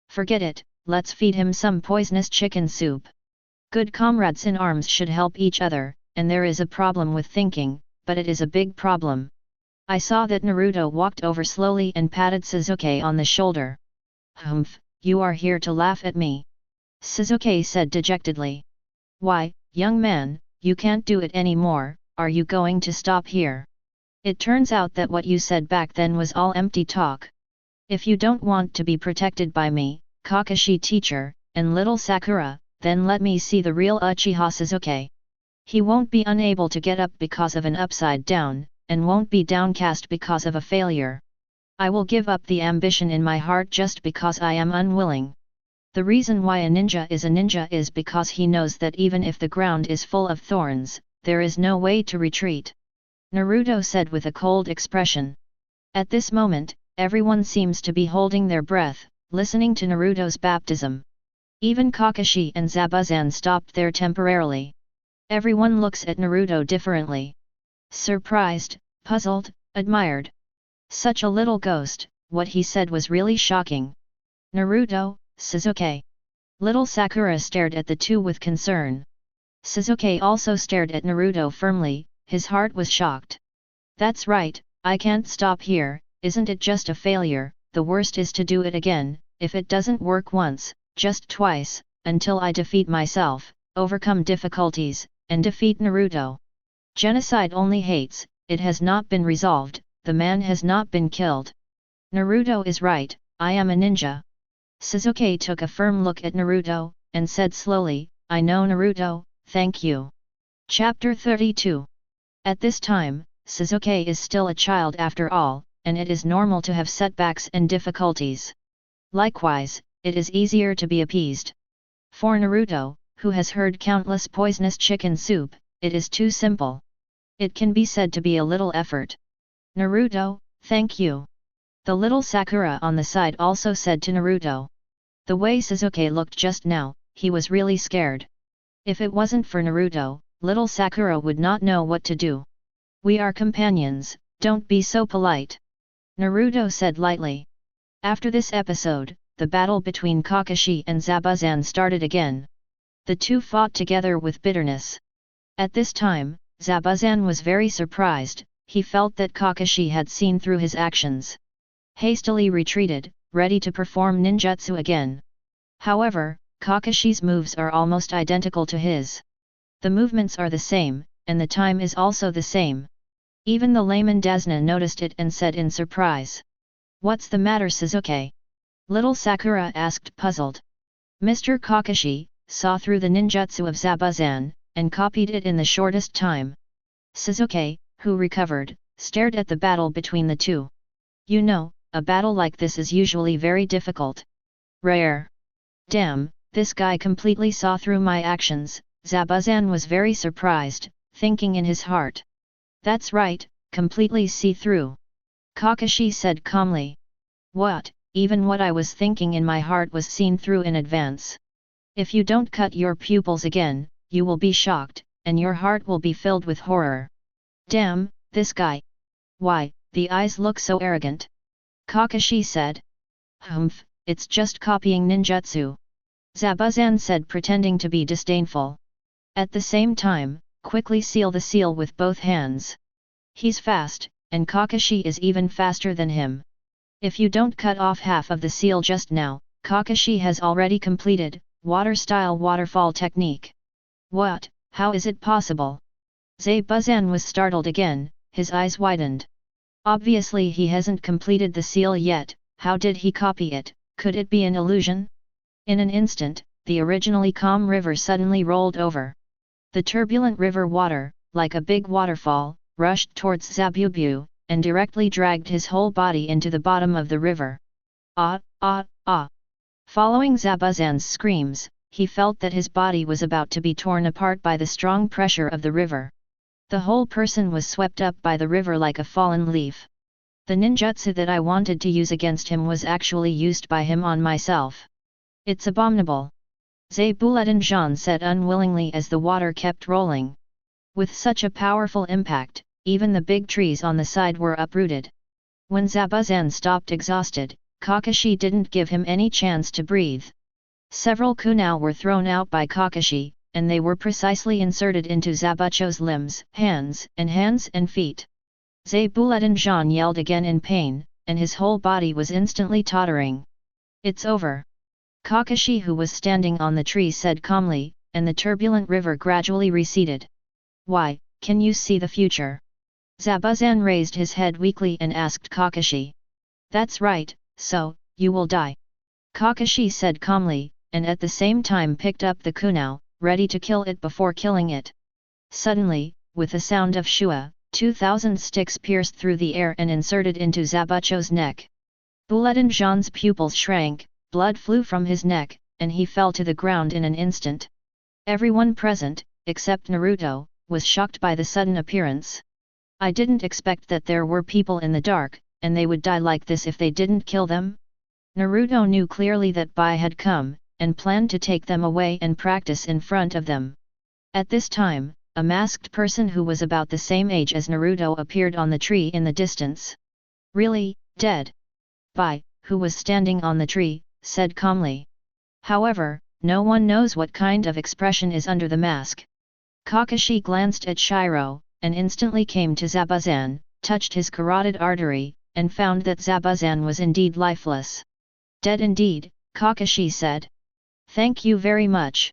Forget it, let's feed him some poisonous chicken soup. Good comrades in arms should help each other, and there is a problem with thinking, but it is a big problem. I saw that Naruto walked over slowly and patted Suzuki on the shoulder. Humph, you are here to laugh at me. Suzuki said dejectedly. Why, young man, you can't do it anymore, are you going to stop here? It turns out that what you said back then was all empty talk. If you don't want to be protected by me, Kakashi teacher, and little Sakura, then let me see the real Uchiha Suzuki. He won't be unable to get up because of an upside down, and won't be downcast because of a failure. I will give up the ambition in my heart just because I am unwilling. The reason why a ninja is because he knows that even if the ground is full of thorns, there is no way to retreat. Naruto said with a cold expression. At this moment, everyone seems to be holding their breath, listening to Naruto's baptism. Even Kakashi and Zabuza stopped there temporarily. Everyone looks at Naruto differently. Surprised, puzzled, admired. Such a little ghost, what he said was really shocking. Naruto, Suzuki. Little Sakura stared at the two with concern. Suzuki also stared at Naruto firmly, his heart was shocked. That's right, I can't stop here, isn't it just a failure, the worst is to do it again, if it doesn't work once, just twice, until I defeat myself, overcome difficulties, and defeat Naruto. Genocide only hates, it has not been resolved, the man has not been killed. Naruto is right, I am a ninja. Suzuki took a firm look at Naruto, and said slowly, I know Naruto, thank you. Chapter 32. At this time, Suzuki is still a child after all, and it is normal to have setbacks and difficulties. Likewise, it is easier to be appeased. For Naruto, who has heard countless poisonous chicken soup, it is too simple. It can be said to be a little effort. Naruto, thank you. The little Sakura on the side also said to Naruto. The way Suzuki looked just now, he was really scared. If it wasn't for Naruto, little Sakura would not know what to do. We are companions, don't be so polite. Naruto said lightly. After this episode, the battle between Kakashi and Zabuza started again. The two fought together with bitterness. At this time, Zabuza was very surprised, he felt that Kakashi had seen through his actions. Hastily retreated, ready to perform ninjutsu again. However, Kakashi's moves are almost identical to his. The movements are the same, and the time is also the same. Even the layman Dazna noticed it and said in surprise. What's the matter, Suzuki? Little Sakura asked puzzled. Mr. Kakashi saw through the ninjutsu of Zabuza, and copied it in the shortest time. Suzuki, who recovered, stared at the battle between the two. You know, a battle like this is usually very difficult. Rare. Damn, this guy completely saw through my actions, Zabuza was very surprised, thinking in his heart. That's right, completely see through. Kakashi said calmly. What, even what I was thinking in my heart was seen through in advance. If you don't cut your pupils again, you will be shocked, and your heart will be filled with horror. Damn, this guy. Why, the eyes look so arrogant. Kakashi said. Humph, it's just copying ninjutsu. Zabuza said pretending to be disdainful. At the same time, quickly seal the seal with both hands. He's fast, and Kakashi is even faster than him. If you don't cut off half of the seal just now, Kakashi has already completed, water-style waterfall technique. What, how is it possible? Zabuza was startled again, his eyes widened. Obviously he hasn't completed the seal yet. How did he copy it? Could it be an illusion? In an instant, the originally calm river suddenly rolled over. The turbulent river water, like a big waterfall, rushed towards Zabuza, and directly dragged his whole body into the bottom of the river. Ah, ah, ah! Following Zabuzan's screams, he felt that his body was about to be torn apart by the strong pressure of the river. The whole person was swept up by the river like a fallen leaf. The ninjutsu that I wanted to use against him was actually used by him on myself. It's abominable. Zabuza said unwillingly as the water kept rolling. With such a powerful impact, even the big trees on the side were uprooted. When Zabuza stopped exhausted, Kakashi didn't give him any chance to breathe. Several kunai were thrown out by Kakashi, and they were precisely inserted into Zabucho's limbs, hands and feet. Zabuza yelled again in pain, and his whole body was instantly tottering. It's over. Kakashi, who was standing on the tree, said calmly, and the turbulent river gradually receded. Why, can you see the future? Zabuza raised his head weakly and asked Kakashi. That's right, so, you will die. Kakashi said calmly, and at the same time picked up the kunai, ready to kill it before killing it. Suddenly, with a sound of shua, 2,000 sticks pierced through the air and inserted into Zabucho's neck. Buledanjan's pupils shrank, blood flew from his neck, and he fell to the ground in an instant. Everyone present, except Naruto, was shocked by the sudden appearance. I didn't expect that there were people in the dark, and they would die like this if they didn't kill them. Naruto knew clearly that Bai had come, and planned to take them away and practice in front of them. At this time, a masked person who was about the same age as Naruto appeared on the tree in the distance. Really, dead? Bai, who was standing on the tree, said calmly. However, no one knows what kind of expression is under the mask. Kakashi glanced at Shiro, and instantly came to Zabuza, touched his carotid artery, and found that Zabuza was indeed lifeless. Dead indeed, Kakashi said. Thank you very much.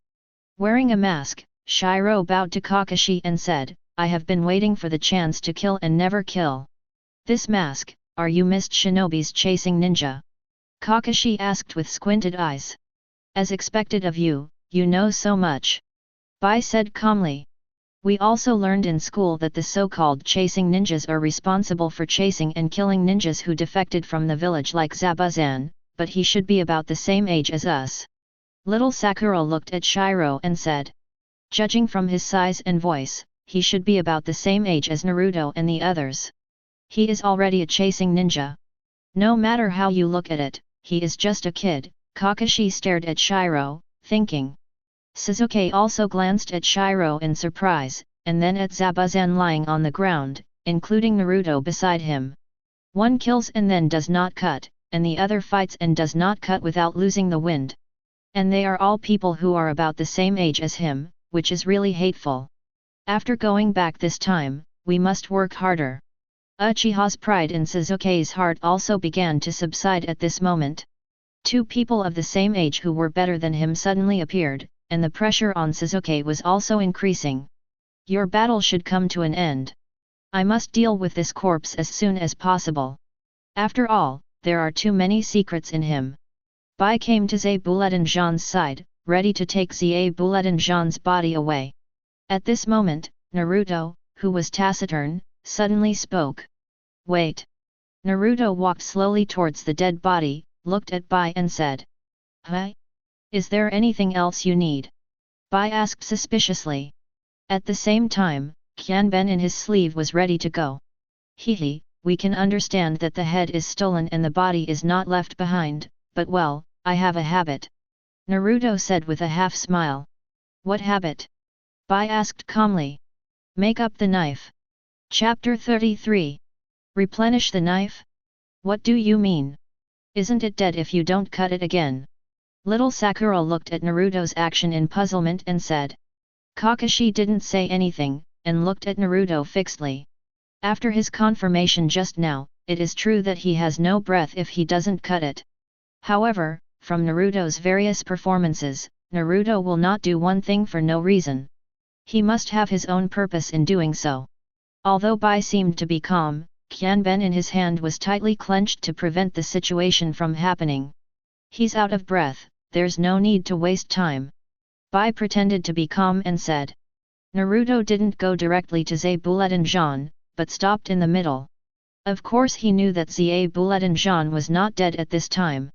Wearing a mask, Shiro bowed to Kakashi and said, I have been waiting for the chance to kill and never kill. This mask, are you missed shinobi's chasing ninja? Kakashi asked with squinted eyes. As expected of you, you know so much. Bai said calmly. We also learned in school that the so-called chasing ninjas are responsible for chasing and killing ninjas who defected from the village like Zabuza, but he should be about the same age as us. Little Sakura looked at Shiro and said. Judging from his size and voice, he should be about the same age as Naruto and the others. He is already a chasing ninja. No matter how you look at it, he is just a kid. Kakashi stared at Shiro, thinking. Sasuke also glanced at Shiro in surprise, and then at Zabuza lying on the ground, including Naruto beside him. One kills and then does not cut, and the other fights and does not cut without losing the wind. And they are all people who are about the same age as him, which is really hateful. After going back this time, we must work harder. Uchiha's pride in Sasuke's heart also began to subside at this moment. Two people of the same age who were better than him suddenly appeared, and the pressure on Sasuke was also increasing. Your battle should come to an end. I must deal with this corpse as soon as possible. After all, there are too many secrets in him. Bai came to Zabuza side, ready to take Zabuza's body away. At this moment, Naruto, who was taciturn, suddenly spoke. Wait. Naruto walked slowly towards the dead body, looked at Bai and said. Huh? Is there anything else you need? Bai asked suspiciously. At the same time, Kyanben in his sleeve was ready to go. Hehe, we can understand that the head is stolen and the body is not left behind, but well, I have a habit. Naruto said with a half smile. What habit? Bai asked calmly. Make up the knife. Chapter 33. Replenish the knife? What do you mean? Isn't it dead if you don't cut it again? Little Sakura looked at Naruto's action in puzzlement and said. Kakashi didn't say anything, and looked at Naruto fixedly. After his confirmation just now, it is true that he has no breath if he doesn't cut it. However, from Naruto's various performances, Naruto will not do one thing for no reason. He must have his own purpose in doing so. Although Bai seemed to be calm, Kyanben in his hand was tightly clenched to prevent the situation from happening. He's out of breath, there's no need to waste time. Bai pretended to be calm and said. Naruto didn't go directly to Zabuza, but stopped in the middle. Of course he knew that Zabuza was not dead at this time.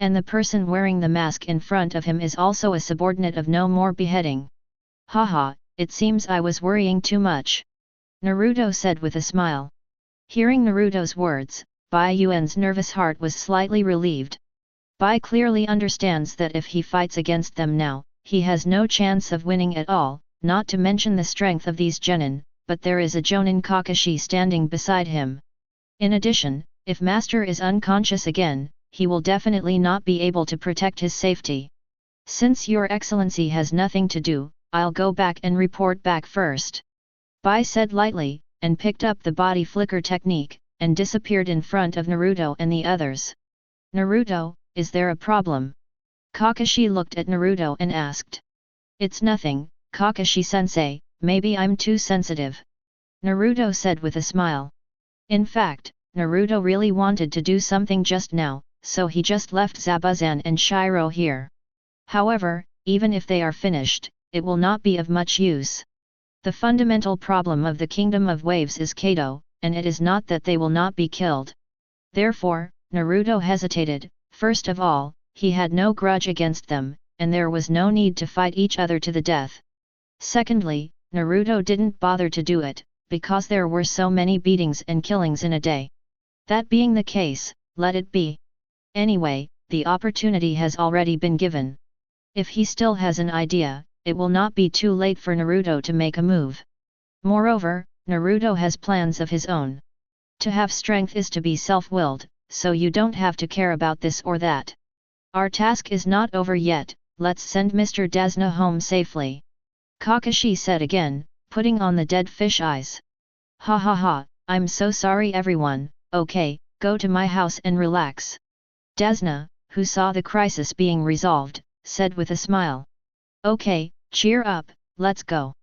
And the person wearing the mask in front of him is also a subordinate of no more beheading. Haha, it seems I was worrying too much. Naruto said with a smile. Hearing Naruto's words, Bai Yuan's nervous heart was slightly relieved. Bai clearly understands that if he fights against them now, he has no chance of winning at all, not to mention the strength of these genin, but there is a Jonin Kakashi standing beside him. In addition, if Master is unconscious again, he will definitely not be able to protect his safety. Since Your Excellency has nothing to do, I'll go back and report back first. Bai said lightly, and picked up the body flicker technique, and disappeared in front of Naruto and the others. Naruto, is there a problem? Kakashi looked at Naruto and asked. It's nothing, Kakashi-sensei, maybe I'm too sensitive. Naruto said with a smile. In fact, Naruto really wanted to do something just now, so he just left Zabuza and Shiro here. However, even if they are finished, it will not be of much use. The fundamental problem of the Kingdom of Waves is Kado, and it is not that they will not be killed. Therefore, Naruto hesitated. First of all, he had no grudge against them, and there was no need to fight each other to the death. Secondly, Naruto didn't bother to do it, because there were so many beatings and killings in a day. That being the case, let it be. Anyway, the opportunity has already been given. If he still has an idea, it will not be too late for Naruto to make a move. Moreover, Naruto has plans of his own. To have strength is to be self-willed, so you don't have to care about this or that. Our task is not over yet, let's send Mr. Desna home safely. Kakashi said again, putting on the dead fish eyes. Ha ha ha, I'm so sorry everyone, okay, go to my house and relax. Desna, who saw the crisis being resolved, said with a smile. Okay, cheer up, let's go.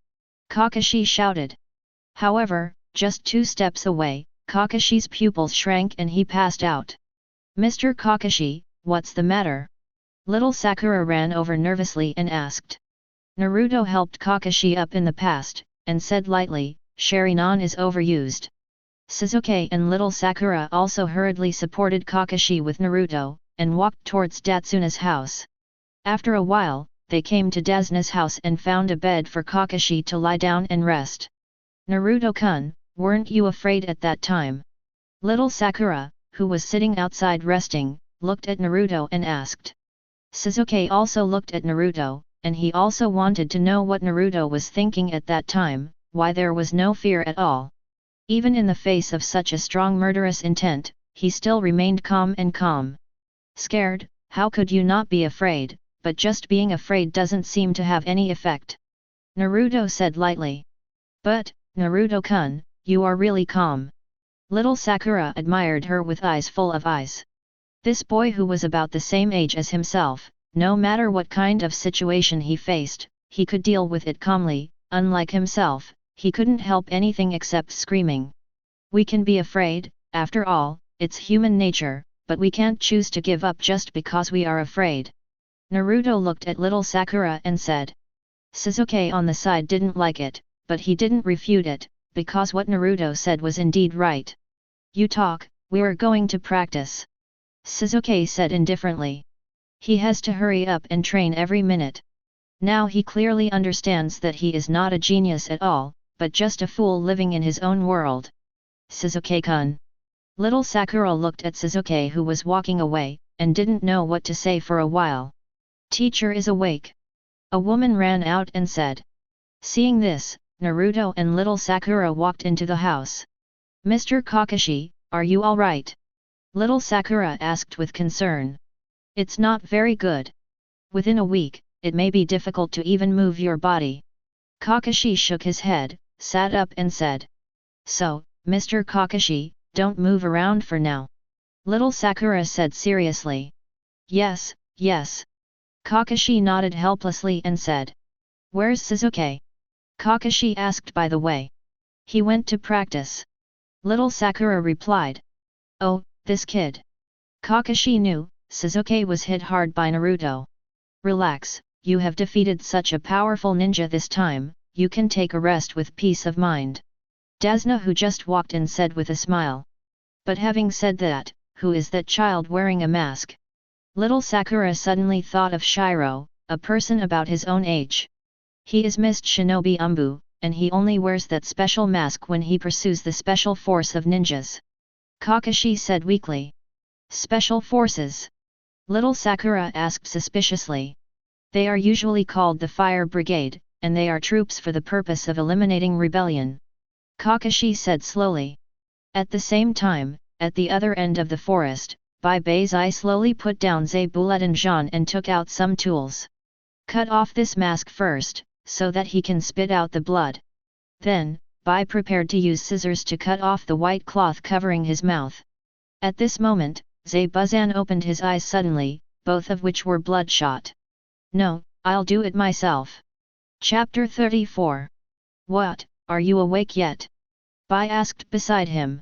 Kakashi shouted. However, just 2 steps away, Kakashi's pupils shrank and he passed out. Mr. Kakashi, what's the matter? Little Sakura ran over nervously and asked. Naruto helped Kakashi up in the past, and said lightly, Sharingan is overused. Sasuke and little Sakura also hurriedly supported Kakashi with Naruto, and walked towards Datsuna's house. After a while, they came to Desna's house and found a bed for Kakashi to lie down and rest. Naruto-kun, weren't you afraid at that time? Little Sakura, who was sitting outside resting, looked at Naruto and asked. Sasuke also looked at Naruto, and he also wanted to know what Naruto was thinking at that time, why there was no fear at all. Even in the face of such a strong murderous intent, he still remained calm and calm. Scared, how could you not be afraid, but just being afraid doesn't seem to have any effect. Naruto said lightly. But, Naruto-kun, you are really calm. Little Sakura admired her with eyes full of eyes. This boy who was about the same age as himself, no matter what kind of situation he faced, he could deal with it calmly, unlike himself, he couldn't help anything except screaming. We can be afraid, after all, it's human nature, but we can't choose to give up just because we are afraid. Naruto looked at little Sakura and said. Sasuke on the side didn't like it, but he didn't refute it, because what Naruto said was indeed right. You talk, we're going to practice. Sasuke said indifferently. He has to hurry up and train every minute. Now he clearly understands that he is not a genius at all, but just a fool living in his own world. Sasuke-kun. Little Sakura looked at Sasuke who was walking away, and didn't know what to say for a while. Teacher is awake. A woman ran out and said. Seeing this, Naruto and little Sakura walked into the house. Mr. Kakashi, are you alright? Little Sakura asked with concern. It's not very good. Within a week, it may be difficult to even move your body. Kakashi shook his head, sat up and said. So, Mr. Kakashi, don't move around for now. Little Sakura said seriously. Yes, yes. Kakashi nodded helplessly and said. Where's Sasuke? Kakashi asked by the way. He went to practice. Little Sakura replied. Oh, this kid. Kakashi knew, Sasuke was hit hard by Naruto. Relax, you have defeated such a powerful ninja this time, you can take a rest with peace of mind. Dasna, who just walked in, said with a smile. But having said that, who is that child wearing a mask? Little Sakura suddenly thought of Shiro, a person about his own age. He is Mist Shinobi Umbu, and he only wears that special mask when he pursues the special force of ninjas. Kakashi said weakly. Special forces? Little Sakura asked suspiciously. They are usually called the Fire Brigade, and they are troops for the purpose of eliminating rebellion. Kakashi said slowly. At the same time, at the other end of the forest, Bai Beizai slowly put down Zabuza and took out some tools. Cut off this mask first, so that he can spit out the blood. Then, Bai prepared to use scissors to cut off the white cloth covering his mouth. At this moment, Zabuza opened his eyes suddenly, both of which were bloodshot. No, I'll do it myself. Chapter 34. What, are you awake yet? Bai asked beside him.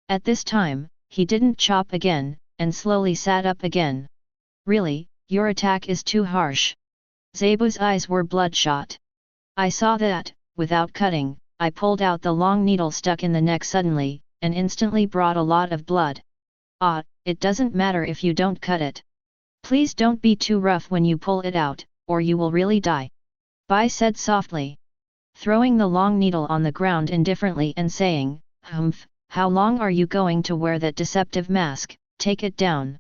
At this time, he didn't chop again, and slowly sat up again. Really, your attack is too harsh. Zabu's eyes were bloodshot. I saw that, without cutting, I pulled out the long needle stuck in the neck suddenly, and instantly brought a lot of blood. Ah, it doesn't matter if you don't cut it. Please don't be too rough when you pull it out, or you will really die. Bai said softly. Throwing the long needle on the ground indifferently and saying, Humph, how long are you going to wear that deceptive mask? Take it down.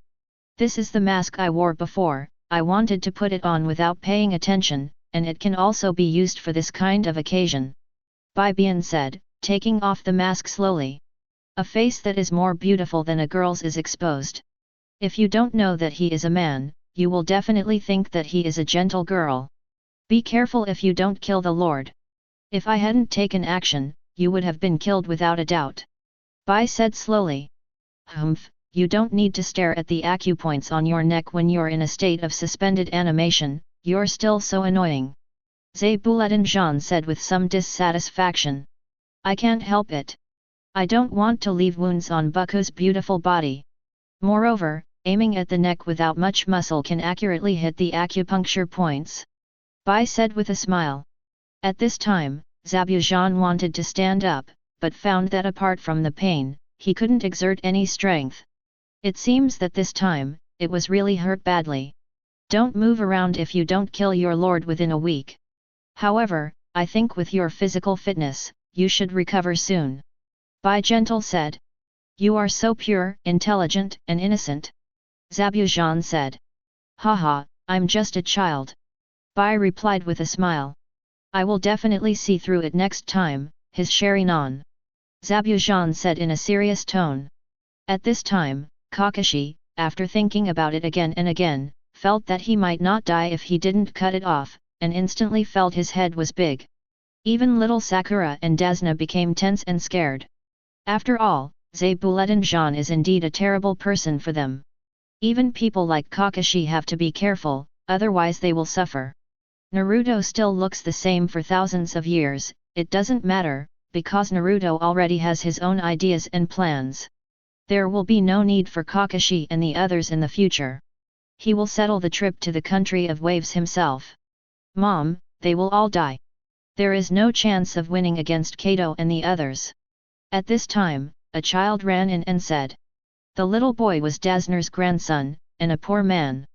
This is the mask I wore before, I wanted to put it on without paying attention, and it can also be used for this kind of occasion. Bai Bian said, taking off the mask slowly. A face that is more beautiful than a girl's is exposed. If you don't know that he is a man, you will definitely think that he is a gentle girl. Be careful if you don't kill the Lord. If I hadn't taken action, you would have been killed without a doubt. Bai said slowly. Humph, you don't need to stare at the acupoints on your neck when you're in a state of suspended animation, you're still so annoying. Zabuza said with some dissatisfaction. I can't help it. I don't want to leave wounds on Buku's beautiful body. Moreover, aiming at the neck without much muscle can accurately hit the acupuncture points. Bai said with a smile. At this time, Zabuza wanted to stand up, but found that apart from the pain, he couldn't exert any strength. It seems that this time, it was really hurt badly. Don't move around if you don't kill your lord within a week. However, I think with your physical fitness, you should recover soon. Bai gentle said. You are so pure, intelligent, and innocent. Zabuza said. Haha, I'm just a child. Bai replied with a smile. I will definitely see through it next time, his Sharingan. Zabuza said in a serious tone. At this time, Kakashi, after thinking about it again and again, felt that he might not die if he didn't cut it off, and instantly felt his head was big. Even little Sakura and Dasna became tense and scared. After all, Zabuza is indeed a terrible person for them. Even people like Kakashi have to be careful, otherwise they will suffer. Naruto still looks the same for thousands of years, it doesn't matter, because Naruto already has his own ideas and plans. There will be no need for Kakashi and the others in the future. He will settle the trip to the country of waves himself. Mom, they will all die. There is no chance of winning against Kato and the others. At this time, a child ran in and said. The little boy was Dasner's grandson, and a poor man.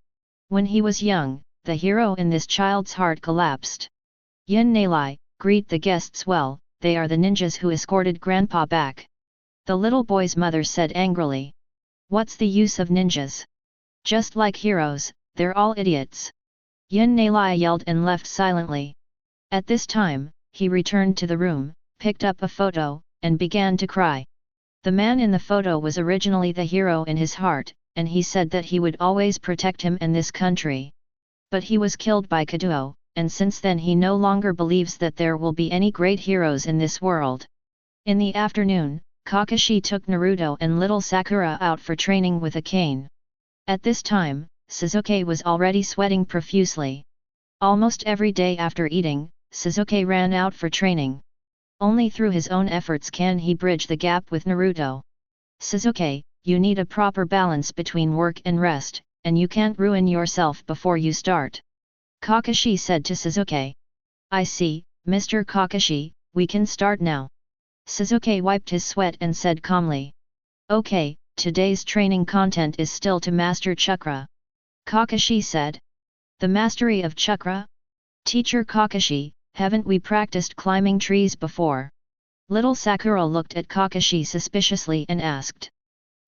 When he was young, the hero in this child's heart collapsed. Yin Nalai, greet the guests well, they are the ninjas who escorted Grandpa back. The little boy's mother said angrily. What's the use of ninjas? Just like heroes, they're all idiots. Yin Nalai yelled and left silently. At this time, he returned to the room, picked up a photo, and began to cry. The man in the photo was originally the hero in his heart, and he said that he would always protect him and this country. But he was killed by Kabuto, and since then he no longer believes that there will be any great heroes in this world. In the afternoon, Kakashi took Naruto and little Sakura out for training with a cane. At this time, Sasuke was already sweating profusely. Almost every day after eating, Sasuke ran out for training. Only through his own efforts can he bridge the gap with Naruto. Sasuke, you need a proper balance between work and rest, and you can't ruin yourself before you start. Kakashi said to Sasuke. I see, Mr. Kakashi, we can start now. Sasuke wiped his sweat and said calmly. Okay, today's training content is still to master chakra. Kakashi said. The mastery of chakra? Teacher Kakashi, haven't we practiced climbing trees before? Little Sakura looked at Kakashi suspiciously and asked.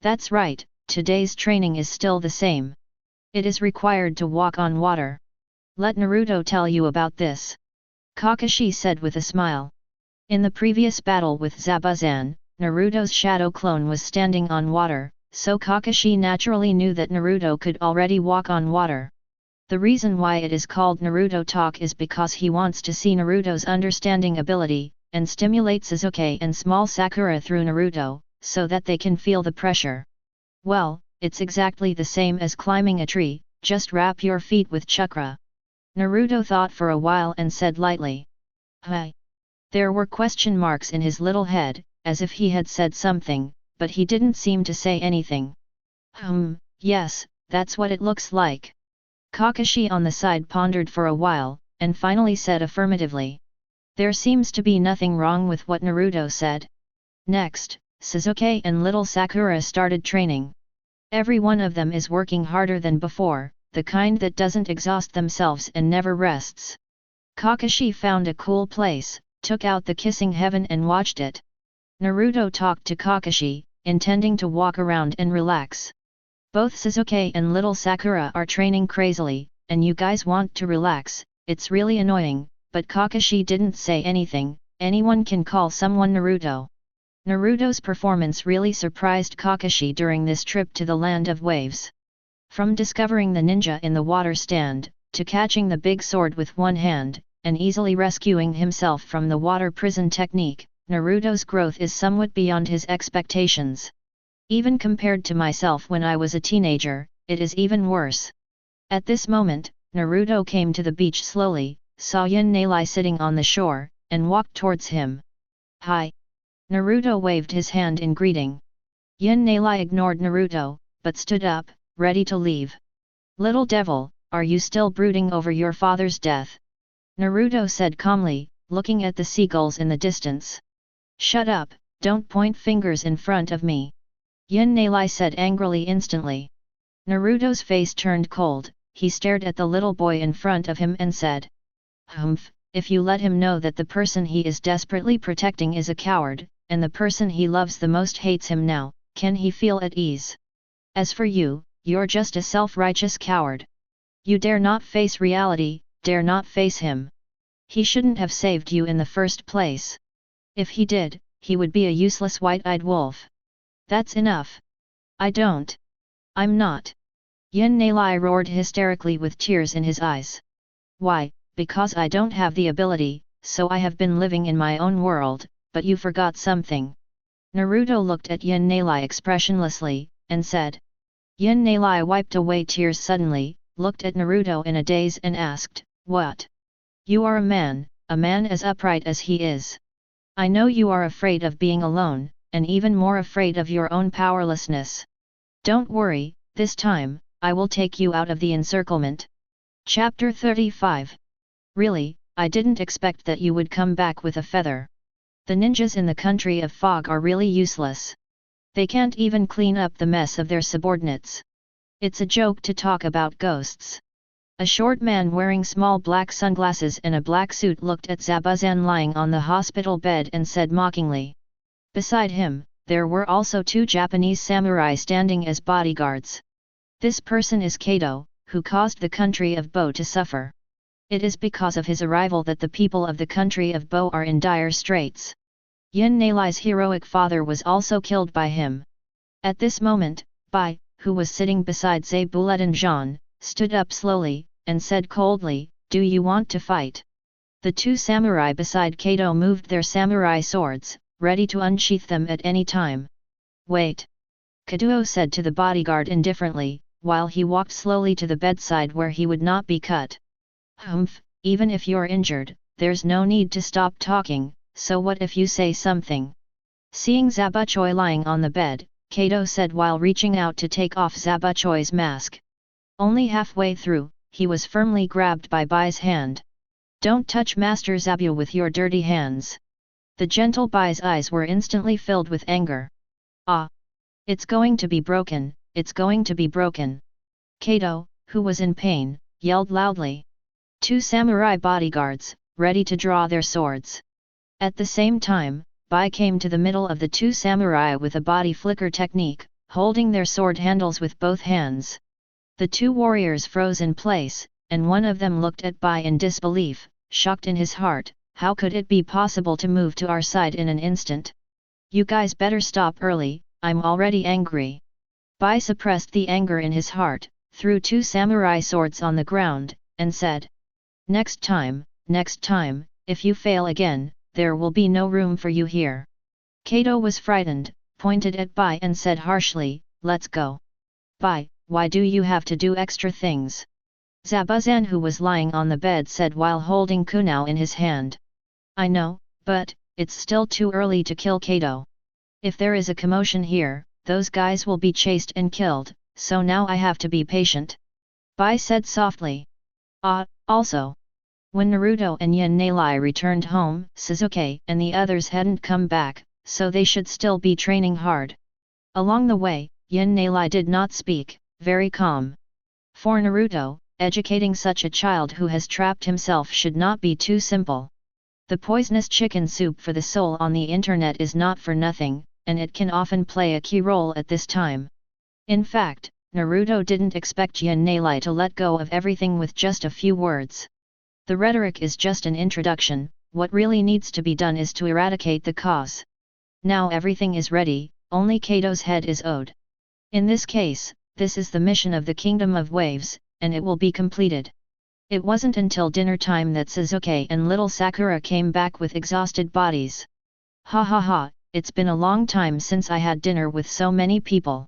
That's right, today's training is still the same. It is required to walk on water. Let Naruto tell you about this. Kakashi said with a smile. In the previous battle with Zabuza, Naruto's shadow clone was standing on water, so Kakashi naturally knew that Naruto could already walk on water. The reason why it is called Naruto Talk is because he wants to see Naruto's understanding ability, and stimulate Sasuke and small Sakura through Naruto, so that they can feel the pressure. Well, it's exactly the same as climbing a tree, just wrap your feet with chakra. Naruto thought for a while and said lightly. Hi. There were question marks in his little head, as if he had said something, but he didn't seem to say anything. Yes, that's what it looks like. Kakashi on the side pondered for a while, and finally said affirmatively. There seems to be nothing wrong with what Naruto said. Next, Sasuke and little Sakura started training. Every one of them is working harder than before, the kind that doesn't exhaust themselves and never rests. Kakashi found a cool place, took out the kissing heaven and watched it. Naruto talked to Kakashi, intending to walk around and relax. Both Sasuke and little Sakura are training crazily, and you guys want to relax, it's really annoying, but Kakashi didn't say anything. Anyone can call someone Naruto. Naruto's performance really surprised Kakashi during this trip to the Land of Waves. From discovering the ninja in the water stand, to catching the big sword with one hand, and easily rescuing himself from the water prison technique, Naruto's growth is somewhat beyond his expectations. Even compared to myself when I was a teenager, it is even worse. At this moment, Naruto came to the beach slowly, saw Yin-Nalai sitting on the shore, and walked towards him. Hi! Naruto waved his hand in greeting. Yin-Nalai ignored Naruto, but stood up, ready to leave. Little devil, are you still brooding over your father's death? Naruto said calmly, looking at the seagulls in the distance. Shut up, don't point fingers in front of me. Yin-Nalai said angrily instantly. Naruto's face turned cold, he stared at the little boy in front of him and said. Humph, if you let him know that the person he is desperately protecting is a coward, and the person he loves the most hates him now, can he feel at ease? As for you, you're just a self-righteous coward. You dare not face reality, dare not face him. He shouldn't have saved you in the first place. If he did, he would be a useless white-eyed wolf. That's enough. I don't. I'm not. Yin-Nalai roared hysterically with tears in his eyes. Why, because I don't have the ability, so I have been living in my own world, but you forgot something. Naruto looked at Yin-Nalai expressionlessly, and said. Yin-Nalai wiped away tears suddenly, looked at Naruto in a daze and asked, What? You are a man as upright as he is. I know you are afraid of being alone, and even more afraid of your own powerlessness. Don't worry, this time, I will take you out of the encirclement. Chapter 35. Really, I didn't expect that you would come back with a feather. The ninjas in the country of fog are really useless. They can't even clean up the mess of their subordinates. It's a joke to talk about ghosts. A short man wearing small black sunglasses and a black suit looked at Zabuza lying on the hospital bed and said mockingly. Beside him, there were also two Japanese samurai standing as bodyguards. This person is Kato, who caused the country of Bo to suffer. It is because of his arrival that the people of the country of Bo are in dire straits. Yin-Nalai's heroic father was also killed by him. At this moment, Bai, who was sitting beside Zabuza Jean, stood up slowly, and said coldly, Do you want to fight? The two samurai beside Kato moved their samurai swords, ready to unsheath them at any time. Wait! Kabuto said to the bodyguard indifferently, while he walked slowly to the bedside where he would not be cut. Humph, even if you're injured, there's no need to stop talking, so what if you say something? Seeing Zabuchoi lying on the bed, Kato said while reaching out to take off Zabuchoi's mask. Only halfway through, he was firmly grabbed by Bai's hand. Don't touch Master Zabu with your dirty hands. The gentle Bai's eyes were instantly filled with anger. Ah! It's going to be broken, it's going to be broken. Kato, who was in pain, yelled loudly. Two samurai bodyguards, ready to draw their swords. At the same time, Bai came to the middle of the two samurai with a body flicker technique, holding their sword handles with both hands. The two warriors froze in place, and one of them looked at Bai in disbelief, shocked in his heart. How could it be possible to move to our side in an instant? You guys better stop early, I'm already angry. Bai suppressed the anger in his heart, threw two samurai swords on the ground, and said, next time, if you fail again, there will be no room for you here. Kato was frightened, pointed at Bai and said harshly, let's go. Bai, why do you have to do extra things? Zabuzan, who was lying on the bed, said while holding kunao in his hand. I know, but it's still too early to kill Kato. If there is a commotion here, those guys will be chased and killed, so now I have to be patient. Bai said softly. Also. When Naruto and Yin Nalai returned home, Sasuke and the others hadn't come back, so they should still be training hard. Along the way, Yin Nalai did not speak, very calm. For Naruto, educating such a child who has trapped himself should not be too simple. The poisonous chicken soup for the soul on the internet is not for nothing, and it can often play a key role at this time. In fact, Naruto didn't expect Yin Nalai to let go of everything with just a few words. The rhetoric is just an introduction, what really needs to be done is to eradicate the cause. Now everything is ready, only Kato's head is owed. In this case, this is the mission of the Kingdom of Waves, and it will be completed. It wasn't until dinner time that Sasuke and little Sakura came back with exhausted bodies. Ha ha ha, it's been a long time since I had dinner with so many people.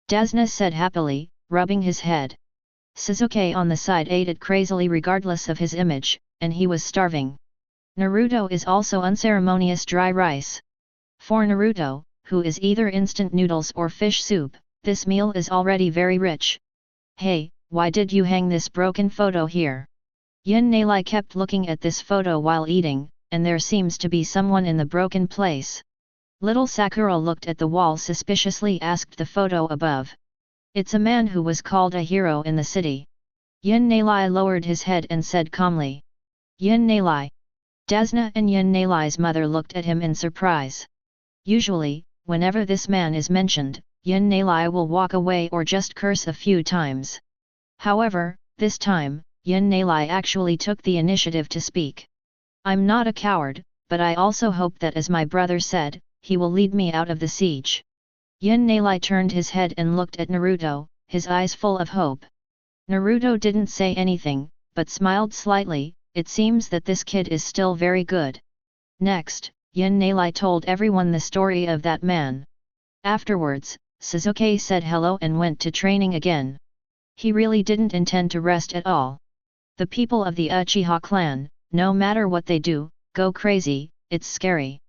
Dasna said happily, rubbing his head. Sasuke on the side ate it crazily regardless of his image, and he was starving. Naruto is also unceremonious dry rice. For Naruto, who is either instant noodles or fish soup, this meal is already very rich. Hey, why did you hang this broken photo here? Yin Nalai kept looking at this photo while eating, and there seems to be someone in the broken place. Little Sakura looked at the wall suspiciously, asked the photo above. It's a man who was called a hero in the city. Yin Nalai lowered his head and said calmly. Yin Nalai. Dasna and Yin Nalai's mother looked at him in surprise. Usually, whenever this man is mentioned, Yin Nalai will walk away or just curse a few times. However, this time, Yin Nalai actually took the initiative to speak. I'm not a coward, but I also hope that, as my brother said, he will lead me out of the siege. Yin Nalai turned his head and looked at Naruto, his eyes full of hope. Naruto didn't say anything, but smiled slightly. It seems that this kid is still very good. Next, Yin Nalai told everyone the story of that man. Afterwards, Sasuke said hello and went to training again. He really didn't intend to rest at all. The people of the Uchiha clan, no matter what they do, go crazy, it's scary.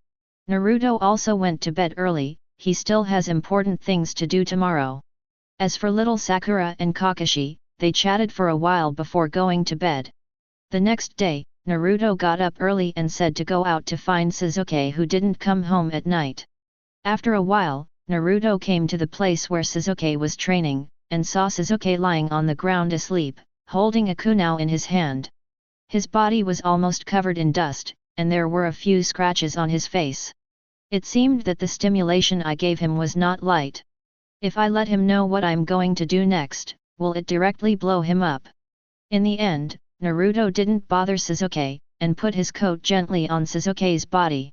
Naruto also went to bed early, he still has important things to do tomorrow. As for little Sakura and Kakashi, they chatted for a while before going to bed. The next day, Naruto got up early and said to go out to find Sasuke, who didn't come home at night. After a while, Naruto came to the place where Sasuke was training, and saw Sasuke lying on the ground asleep, holding a kunao in his hand. His body was almost covered in dust, and there were a few scratches on his face. It seemed that the stimulation I gave him was not light. If I let him know what I'm going to do next, will it directly blow him up? In the end, Naruto didn't bother Sasuke, and put his coat gently on Sasuke's body.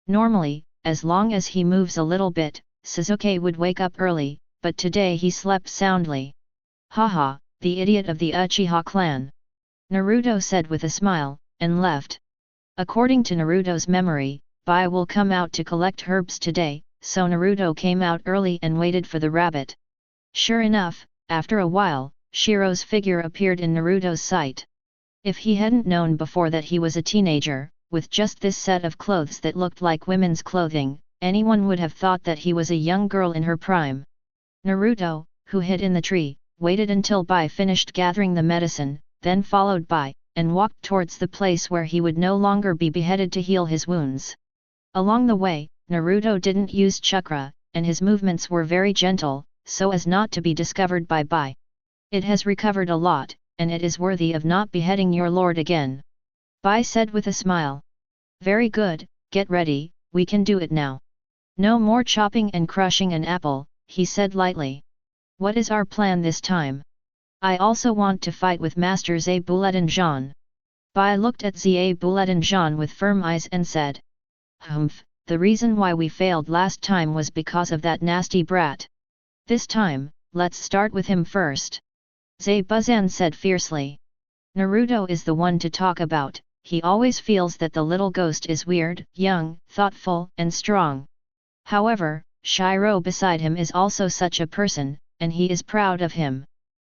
Normally, as long as he moves a little bit, Sasuke would wake up early, but today he slept soundly. Haha, the idiot of the Uchiha clan. Naruto said with a smile, and left. According to Naruto's memory, Bai will come out to collect herbs today, so Naruto came out early and waited for the rabbit. Sure enough, after a while, Shiro's figure appeared in Naruto's sight. If he hadn't known before that he was a teenager, with just this set of clothes that looked like women's clothing, anyone would have thought that he was a young girl in her prime. Naruto, who hid in the tree, waited until Bai finished gathering the medicine, then followed Bai, and walked towards the place where he would no longer be beheaded to heal his wounds. Along the way, Naruto didn't use chakra, and his movements were very gentle, so as not to be discovered by Bai. It has recovered a lot, and it is worthy of not beheading your lord again. Bai said with a smile. Very good, get ready, we can do it now. No more chopping and crushing an apple, he said lightly. What is our plan this time? I also want to fight with Master Zabuza. Bai looked at Zabuza with firm eyes and said. Humph, the reason why we failed last time was because of that nasty brat. This time, let's start with him first. Zabuza said fiercely. Naruto is the one to talk about, he always feels that the little ghost is weird, young, thoughtful, and strong. However, Shiro beside him is also such a person, and he is proud of him.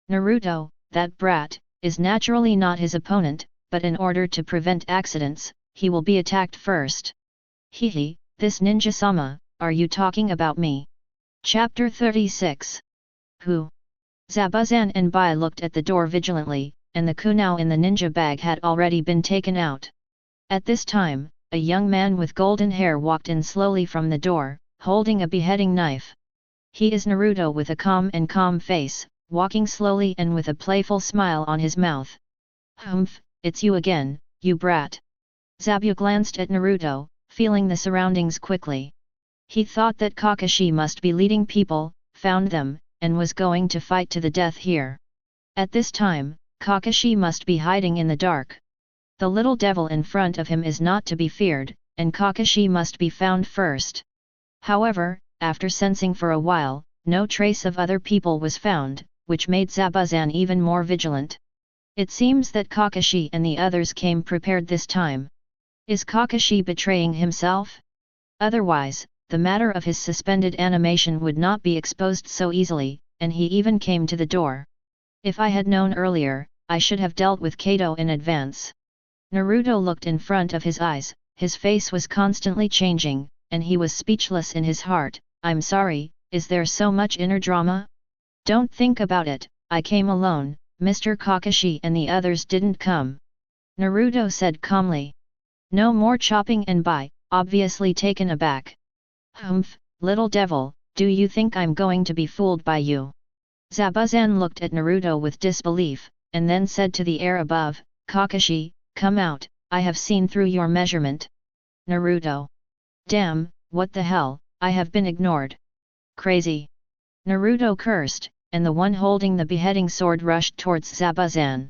Naruto, that brat, is naturally not his opponent, but in order to prevent accidents, he will be attacked first. Hehe, this ninja-sama, are you talking about me? Chapter 36. Who? Zabuza and Bai looked at the door vigilantly, and the kunao in the ninja bag had already been taken out. At this time, a young man with golden hair walked in slowly from the door, holding a beheading knife. He is Naruto with a calm face, walking slowly and with a playful smile on his mouth. Humph, it's you again, you brat. Zabuza glanced at Naruto, feeling the surroundings quickly. He thought that Kakashi must be leading people, found them, and was going to fight to the death here. At this time, Kakashi must be hiding in the dark. The little devil in front of him is not to be feared, and Kakashi must be found first. However, after sensing for a while, no trace of other people was found, which made Zabuza even more vigilant. It seems that Kakashi and the others came prepared this time. Is Kakashi betraying himself? Otherwise, the matter of his suspended animation would not be exposed so easily, and he even came to the door. If I had known earlier, I should have dealt with Kato in advance. Naruto looked in front of his eyes, his face was constantly changing, and he was speechless in his heart. I'm sorry, is there so much inner drama? Don't think about it, I came alone, Mr. Kakashi and the others didn't come. Naruto said calmly. No more chopping and Bai, obviously taken aback. Humph, little devil, do you think I'm going to be fooled by you? Zabuza looked at Naruto with disbelief, and then said to the air above, Kakashi, come out, I have seen through your measurement. Naruto. Damn, what the hell, I have been ignored. Crazy. Naruto cursed, and the one holding the beheading sword rushed towards Zabuza.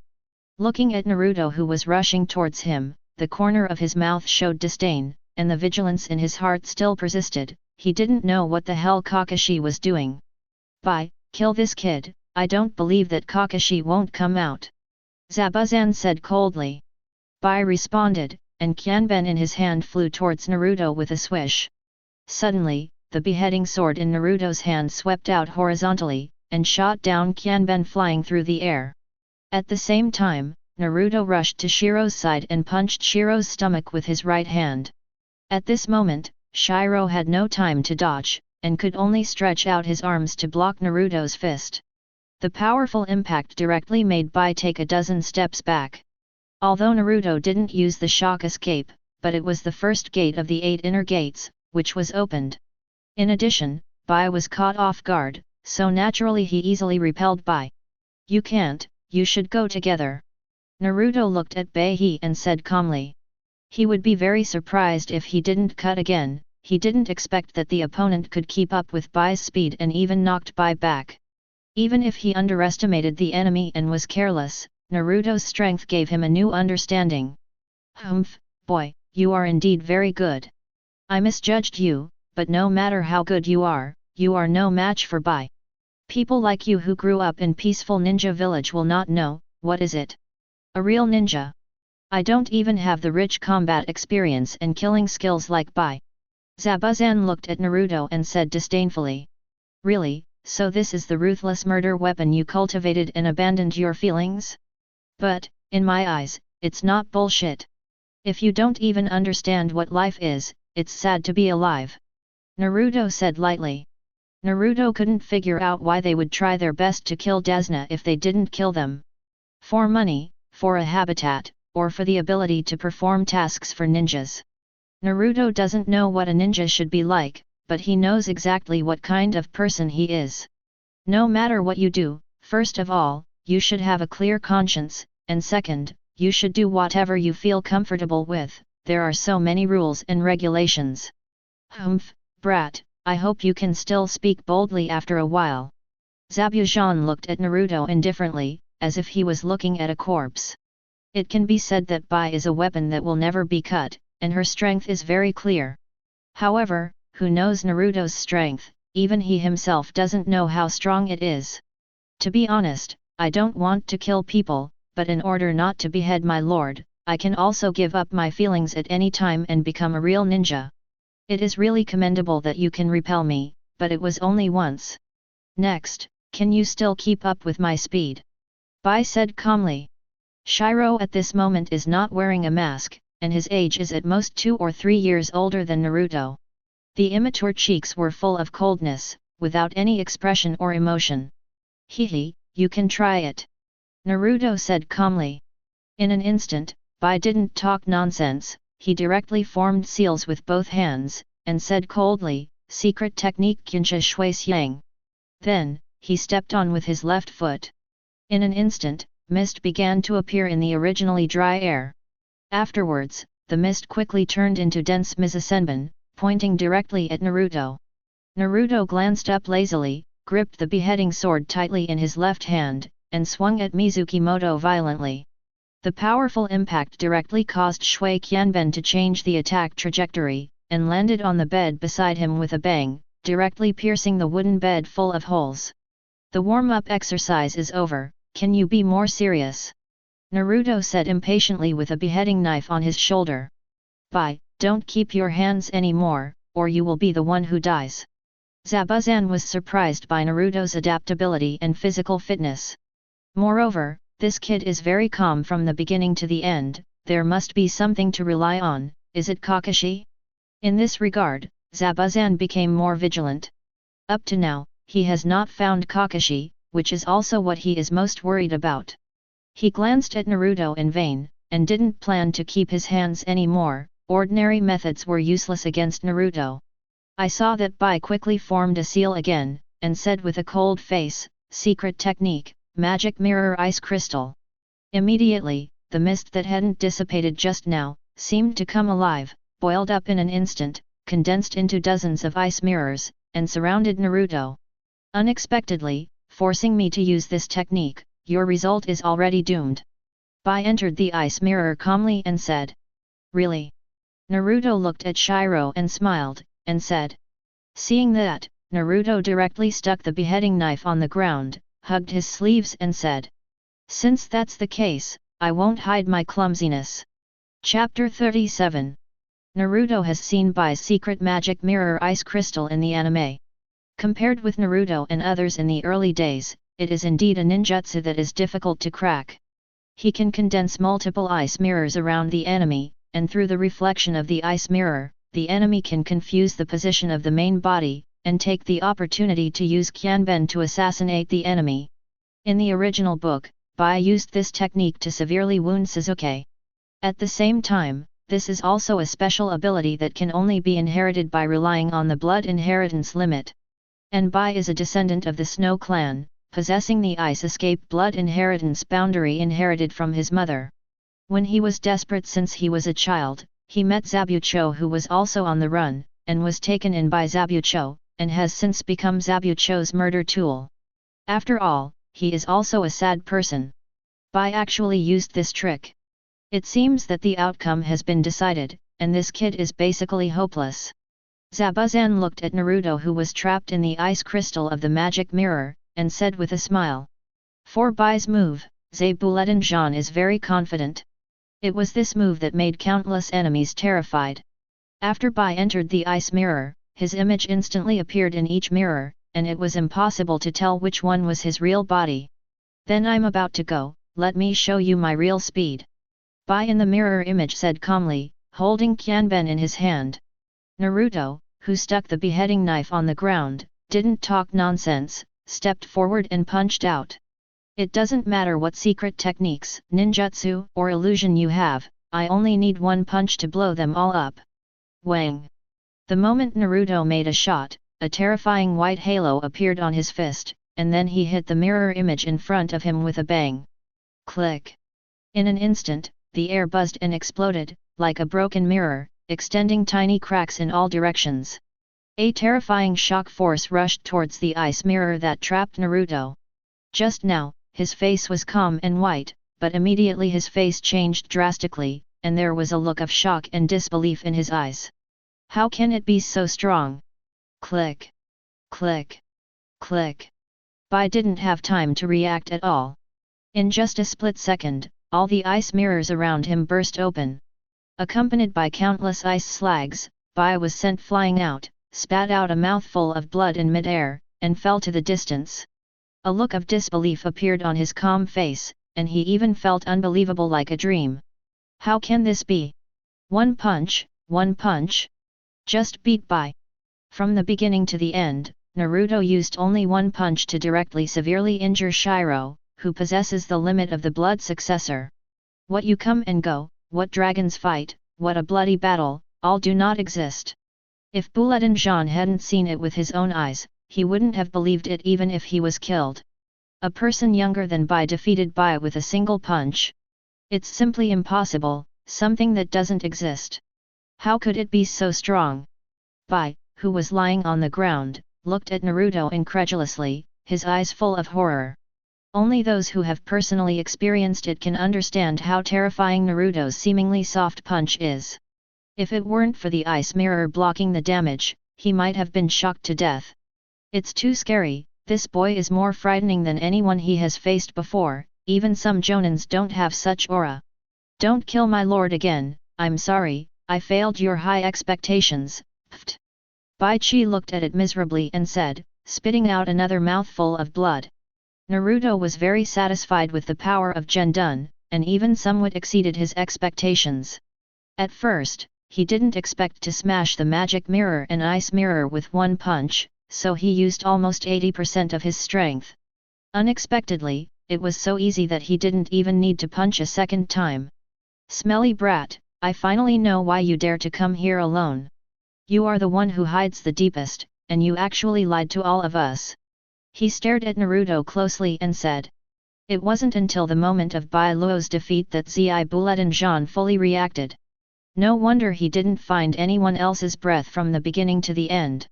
Looking at Naruto who was rushing towards him, the corner of his mouth showed disdain, and the vigilance in his heart still persisted. He didn't know what the hell Kakashi was doing. Bai, kill this kid, I don't believe that Kakashi won't come out. Zabuza said coldly. Bai responded, and Kyanben in his hand flew towards Naruto with a swish. Suddenly, the beheading sword in Naruto's hand swept out horizontally, and shot down Kyanben flying through the air. At the same time, Naruto rushed to Shiro's side and punched Shiro's stomach with his right hand. At this moment, Shiro had no time to dodge, and could only stretch out his arms to block Naruto's fist. The powerful impact directly made Bai take a dozen steps back. Although Naruto didn't use the shock escape, but it was the first gate of the 8 inner gates, which was opened. In addition, Bai was caught off guard, so naturally he easily repelled Bai. You can't, you should go together. Naruto looked at Bai and said calmly. He would be very surprised if he didn't cut again. He didn't expect that the opponent could keep up with Bai's speed and even knocked Bai back. Even if he underestimated the enemy and was careless, Naruto's strength gave him a new understanding. Humph, boy, you are indeed very good. I misjudged you, but no matter how good you are no match for Bai. People like you who grew up in peaceful ninja village will not know, what is it? A real ninja. I don't even have the rich combat experience and killing skills like Bai. Zabuza looked at Naruto and said disdainfully. Really, so this is the ruthless murder weapon you cultivated and abandoned your feelings? But, in my eyes, it's not bullshit. If you don't even understand what life is, it's sad to be alive. Naruto said lightly. Naruto couldn't figure out why they would try their best to kill Desna if they didn't kill them. For money, for a habitat, or for the ability to perform tasks for ninjas. Naruto doesn't know what a ninja should be like, but he knows exactly what kind of person he is. No matter what you do, first of all, you should have a clear conscience, and second, you should do whatever you feel comfortable with. There are so many rules and regulations. Humph, brat, I hope you can still speak boldly after a while. Zabuza looked at Naruto indifferently, as if he was looking at a corpse. It can be said that Bai is a weapon that will never be cut, and her strength is very clear. However, who knows Naruto's strength? Even he himself doesn't know how strong it is. To be honest, I don't want to kill people, but in order not to behead my lord, I can also give up my feelings at any time and become a real ninja. It is really commendable that you can repel me, but it was only once. Next, can you still keep up with my speed? Bai said calmly. Shiro at this moment is not wearing a mask, and his age is at most 2 or 3 years older than Naruto. The immature cheeks were full of coldness, without any expression or emotion. Hehe, you can try it. Naruto said calmly. In an instant, Bai didn't talk nonsense, he directly formed seals with both hands, and said coldly, secret technique Qinsha Shui Xiang. Then, he stepped on with his left foot. In an instant, mist began to appear in the originally dry air. Afterwards, the mist quickly turned into dense Mizusenbon, pointing directly at Naruto. Naruto glanced up lazily, gripped the beheading sword tightly in his left hand, and swung at Mizuki violently. The powerful impact directly caused Shui Qianben to change the attack trajectory, and landed on the bed beside him with a bang, directly piercing the wooden bed full of holes. The warm-up exercise is over, can you be more serious? Naruto said impatiently with a beheading knife on his shoulder. Bai, don't keep your hands anymore, or you will be the one who dies. Zabuza was surprised by Naruto's adaptability and physical fitness. Moreover, this kid is very calm from the beginning to the end, there must be something to rely on, is it Kakashi? In this regard, Zabuza became more vigilant. Up to now, he has not found Kakashi, which is also what he is most worried about. He glanced at Naruto in vain, and didn't plan to keep his hands anymore, ordinary methods were useless against Naruto. I saw that Bai quickly formed a seal again, and said with a cold face, secret technique, magic mirror ice crystal. Immediately, the mist that hadn't dissipated just now, seemed to come alive, boiled up in an instant, condensed into dozens of ice mirrors, and surrounded Naruto. Unexpectedly, forcing me to use this technique, your result is already doomed. Bai entered the ice mirror calmly and said. Really? Naruto looked at Shiro and smiled, and said. Seeing that, Naruto directly stuck the beheading knife on the ground, hugged his sleeves and said. Since that's the case, I won't hide my clumsiness. Chapter 37. Naruto has seen Bai's secret magic mirror ice crystal in the anime. Compared with Naruto and others in the early days, it is indeed a ninjutsu that is difficult to crack. He can condense multiple ice mirrors around the enemy, and through the reflection of the ice mirror, the enemy can confuse the position of the main body, and take the opportunity to use Qianben to assassinate the enemy. In the original book, Bai used this technique to severely wound Sasuke. At the same time, this is also a special ability that can only be inherited by relying on the blood inheritance limit. And Bai is a descendant of the Snow clan, possessing the ice escape blood inheritance boundary inherited from his mother. When he was desperate since he was a child, he met Zabuza who was also on the run, and was taken in by Zabuza, and has since become Zabuza's murder tool. After all, he is also a sad person. Bai actually used this trick. It seems that the outcome has been decided, and this kid is basically hopeless. Zabuza looked at Naruto who was trapped in the ice crystal of the magic mirror, and said with a smile. For Bai's move, Zabuza is very confident. It was this move that made countless enemies terrified. After Bai entered the ice mirror, his image instantly appeared in each mirror, and it was impossible to tell which one was his real body. Then I'm about to go, let me show you my real speed. Bai in the mirror image said calmly, holding Kyanben in his hand. Naruto, who stuck the beheading knife on the ground, didn't talk nonsense, stepped forward and punched out. It doesn't matter what secret techniques, ninjutsu, or illusion you have, I only need one punch to blow them all up. Wang! The moment Naruto made a shot, a terrifying white halo appeared on his fist, and then he hit the mirror image in front of him with a bang. Click! In an instant, the air buzzed and exploded, like a broken mirror, extending tiny cracks in all directions. A terrifying shock force rushed towards the ice mirror that trapped Naruto. Just now, his face was calm and white, but immediately his face changed drastically, and there was a look of shock and disbelief in his eyes. How can it be so strong? Click! Click! Click! Bai didn't have time to react at all. In just a split second, all the ice mirrors around him burst open. Accompanied by countless ice slags, Bai was sent flying out, spat out a mouthful of blood in midair, and fell to the distance. A look of disbelief appeared on his calm face, and he even felt unbelievable like a dream. How can this be? One punch, one punch? Just beat Bai. From the beginning to the end, Naruto used only one punch to directly severely injure Shiro, who possesses the limit of the blood successor. What you come and go, what dragons fight, what a bloody battle, all do not exist. If Bulletin Jean hadn't seen it with his own eyes, he wouldn't have believed it even if he was killed. A person younger than Bai defeated Bai with a single punch. It's simply impossible, something that doesn't exist. How could it be so strong? Bai, who was lying on the ground, looked at Naruto incredulously, his eyes full of horror. Only those who have personally experienced it can understand how terrifying Naruto's seemingly soft punch is. If it weren't for the ice mirror blocking the damage, he might have been shocked to death. It's too scary, this boy is more frightening than anyone he has faced before, even some jonins don't have such aura. Don't kill my lord again, I'm sorry, I failed your high expectations, pft. Bai Chi looked at it miserably and said, spitting out another mouthful of blood. Naruto was very satisfied with the power of Gendun, and even somewhat exceeded his expectations. At first, he didn't expect to smash the magic mirror and ice mirror with one punch, so he used almost 80% of his strength. Unexpectedly, it was so easy that he didn't even need to punch a second time. Smelly brat, I finally know why you dare to come here alone. You are the one who hides the deepest, and you actually lied to all of us. He stared at Naruto closely and said. It wasn't until the moment of Bai Luo's defeat that Zi Bulletin Jean fully reacted. No wonder he didn't find anyone else's breath from the beginning to the end.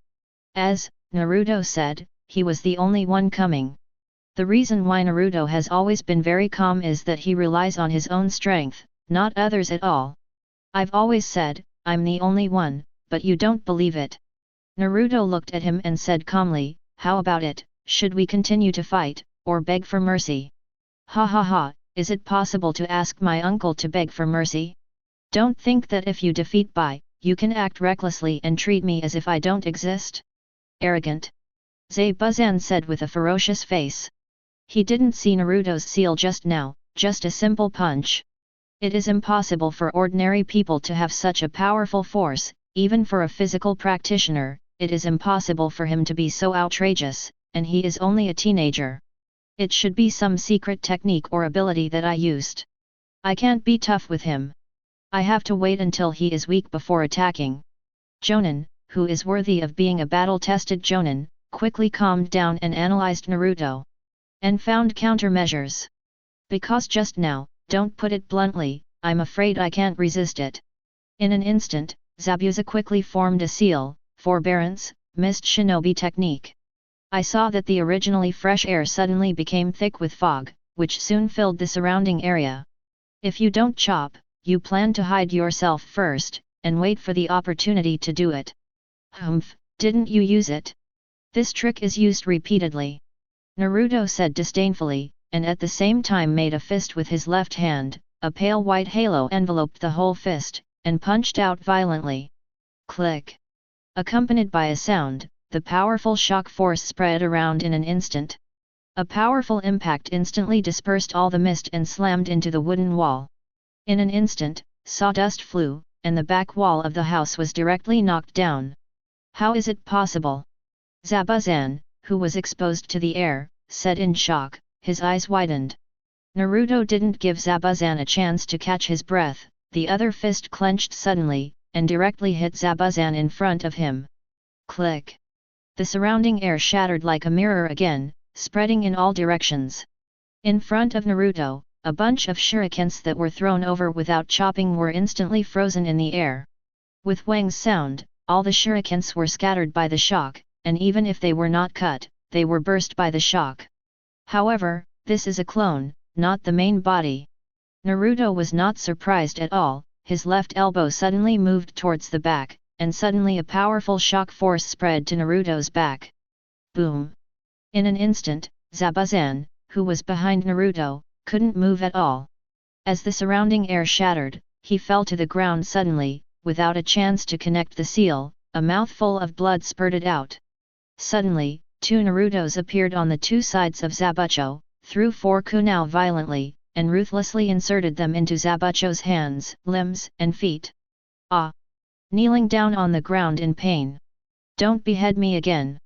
As Naruto said, he was the only one coming. The reason why Naruto has always been very calm is that he relies on his own strength, not others at all. I've always said, I'm the only one, but you don't believe it. Naruto looked at him and said calmly, how about it, should we continue to fight, or beg for mercy? Ha ha ha, is it possible to ask my uncle to beg for mercy? Don't think that if you defeat Bai, you can act recklessly and treat me as if I don't exist. Arrogant. Zabuza said with a ferocious face. He didn't see Naruto's seal just now, just a simple punch. It is impossible for ordinary people to have such a powerful force, even for a physical practitioner, it is impossible for him to be so outrageous, and he is only a teenager. It should be some secret technique or ability that I used. I can't be tough with him. I have to wait until he is weak before attacking. Jonin, who is worthy of being a battle-tested Jonin, quickly calmed down and analyzed Naruto. And found countermeasures. Because just now, don't put it bluntly, I'm afraid I can't resist it. In an instant, Zabuza quickly formed a seal, forbearance, mist shinobi technique. I saw that the originally fresh air suddenly became thick with fog, which soon filled the surrounding area. If you don't chop, you plan to hide yourself first, and wait for the opportunity to do it. Humph, didn't you use it? This trick is used repeatedly. Naruto said disdainfully, and at the same time made a fist with his left hand, a pale white halo enveloped the whole fist, and punched out violently. Click! Accompanied by a sound, the powerful shock force spread around in an instant. A powerful impact instantly dispersed all the mist and slammed into the wooden wall. In an instant, sawdust flew, and the back wall of the house was directly knocked down. How is it possible? Zabuza, who was exposed to the air, said in shock, his eyes widened. Naruto didn't give Zabuza a chance to catch his breath, the other fist clenched suddenly, and directly hit Zabuza in front of him. Click! The surrounding air shattered like a mirror again, spreading in all directions. In front of Naruto, a bunch of shurikens that were thrown over without chopping were instantly frozen in the air. With Wang's sound, all the shurikens were scattered by the shock, and even if they were not cut, they were burst by the shock. However, this is a clone, not the main body. Naruto was not surprised at all, his left elbow suddenly moved towards the back, and suddenly a powerful shock force spread to Naruto's back. Boom! In an instant, Zabuza, who was behind Naruto, couldn't move at all. As the surrounding air shattered, he fell to the ground suddenly, without a chance to connect the seal, a mouthful of blood spurted out. Suddenly, two Narutos appeared on the two sides of Zabucho, threw four kunai violently, and ruthlessly inserted them into Zabucho's hands, limbs, and feet. Ah! Kneeling down on the ground in pain. Don't behead me again.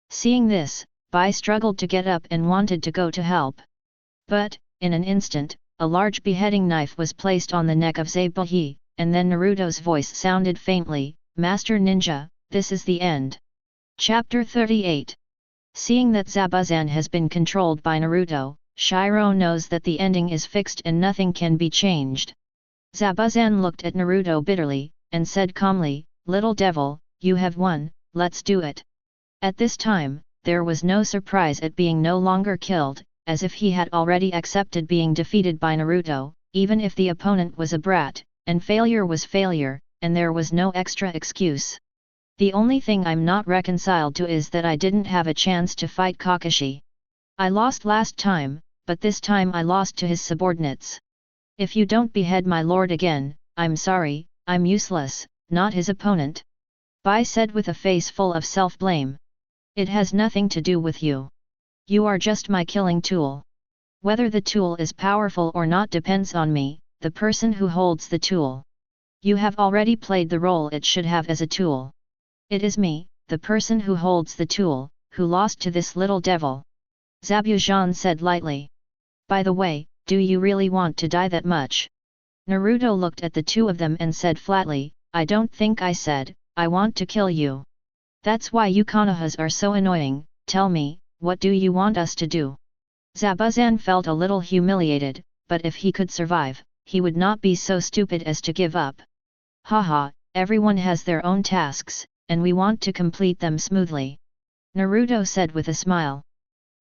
Seeing this, Bai struggled to get up and wanted to go to help. But, in an instant, a large beheading knife was placed on the neck of Zabuza, and then Naruto's voice sounded faintly, "Master Ninja, this is the end." Chapter 38. Seeing that Zabuza has been controlled by Naruto, Shiro knows that the ending is fixed and nothing can be changed. Zabuza looked at Naruto bitterly, and said calmly, "Little devil, you have won, let's do it." At this time, there was no surprise at being no longer killed, as if he had already accepted being defeated by Naruto, even if the opponent was a brat, and failure was failure, and there was no extra excuse. The only thing I'm not reconciled to is that I didn't have a chance to fight Kakashi. I lost last time, but this time I lost to his subordinates. If you don't behead my lord again, I'm sorry, I'm useless, not his opponent. Bai said with a face full of self-blame. It has nothing to do with you. You are just my killing tool. Whether the tool is powerful or not depends on me, the person who holds the tool. You have already played the role it should have as a tool. It is me, the person who holds the tool, who lost to this little devil. Zabuza said lightly. By the way, do you really want to die that much? Naruto looked at the two of them and said flatly, I don't think I said, I want to kill you. That's why you Konohas are so annoying, tell me, what do you want us to do? Zabuza felt a little humiliated, but if he could survive, he would not be so stupid as to give up. Haha, everyone has their own tasks, and we want to complete them smoothly. Naruto said with a smile.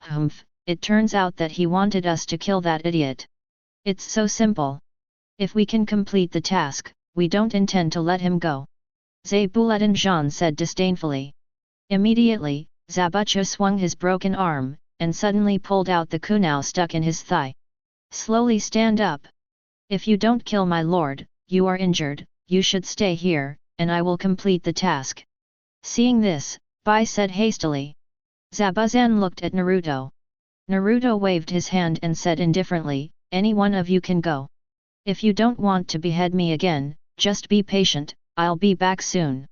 Humph, it turns out that he wanted us to kill that idiot. It's so simple. If we can complete the task, we don't intend to let him go. Zabuza said disdainfully. Immediately, Zabucha swung his broken arm, and suddenly pulled out the kunai stuck in his thigh. Slowly stand up. If you don't kill my lord, you are injured, you should stay here, and I will complete the task. Seeing this, Bai said hastily. Zabuza looked at Naruto. Naruto waved his hand and said indifferently, any one of you can go. If you don't want to behead me again, just be patient, I'll be back soon.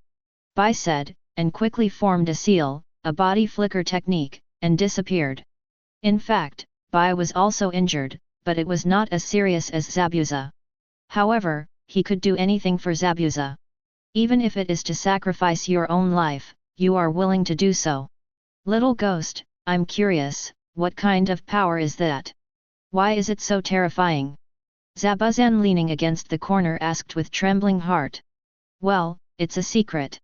Bai said, and quickly formed a seal, a body flicker technique, and disappeared. In fact, Bai was also injured, but it was not as serious as Zabuza. However, he could do anything for Zabuza. Even if it is to sacrifice your own life, you are willing to do so. Little ghost, I'm curious, what kind of power is that? Why is it so terrifying? Zabuza leaning against the corner asked with trembling heart. Well, it's a secret.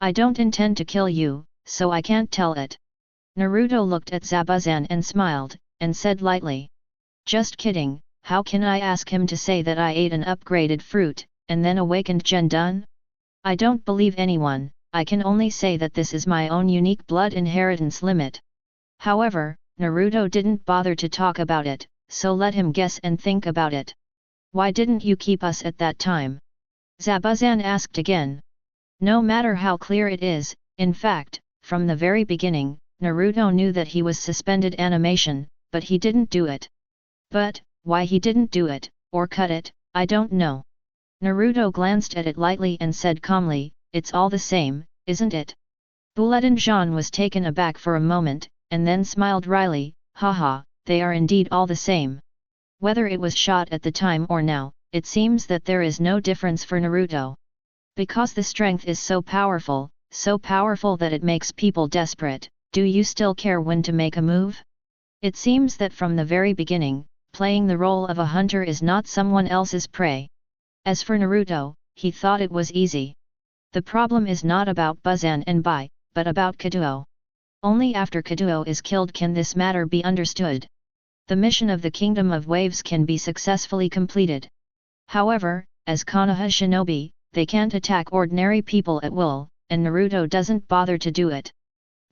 I don't intend to kill you, so I can't tell it. Naruto looked at Zabuza and smiled, and said lightly. Just kidding, how can I ask him to say that I ate an upgraded fruit, and then awakened Gendun? I don't believe anyone, I can only say that this is my own unique blood inheritance limit. However, Naruto didn't bother to talk about it, so let him guess and think about it. Why didn't you keep us at that time? Zabuza asked again. No matter how clear it is, in fact, from the very beginning, Naruto knew that he was suspended animation, but he didn't do it. But, why he didn't do it, or cut it, I don't know. Naruto glanced at it lightly and said calmly, it's all the same, isn't it? Bulletin Jean was taken aback for a moment, and then smiled wryly, haha, they are indeed all the same. Whether it was shot at the time or now, it seems that there is no difference for Naruto. Because the strength is so powerful that it makes people desperate, do you still care when to make a move? It seems that from the very beginning, playing the role of a hunter is not someone else's prey. As for Naruto, he thought it was easy. The problem is not about Buzan and Bai, but about Kabuto. Only after Kabuto is killed can this matter be understood. The mission of the Kingdom of Waves can be successfully completed. However, as Konoha shinobi, they can't attack ordinary people at will, and Naruto doesn't bother to do it.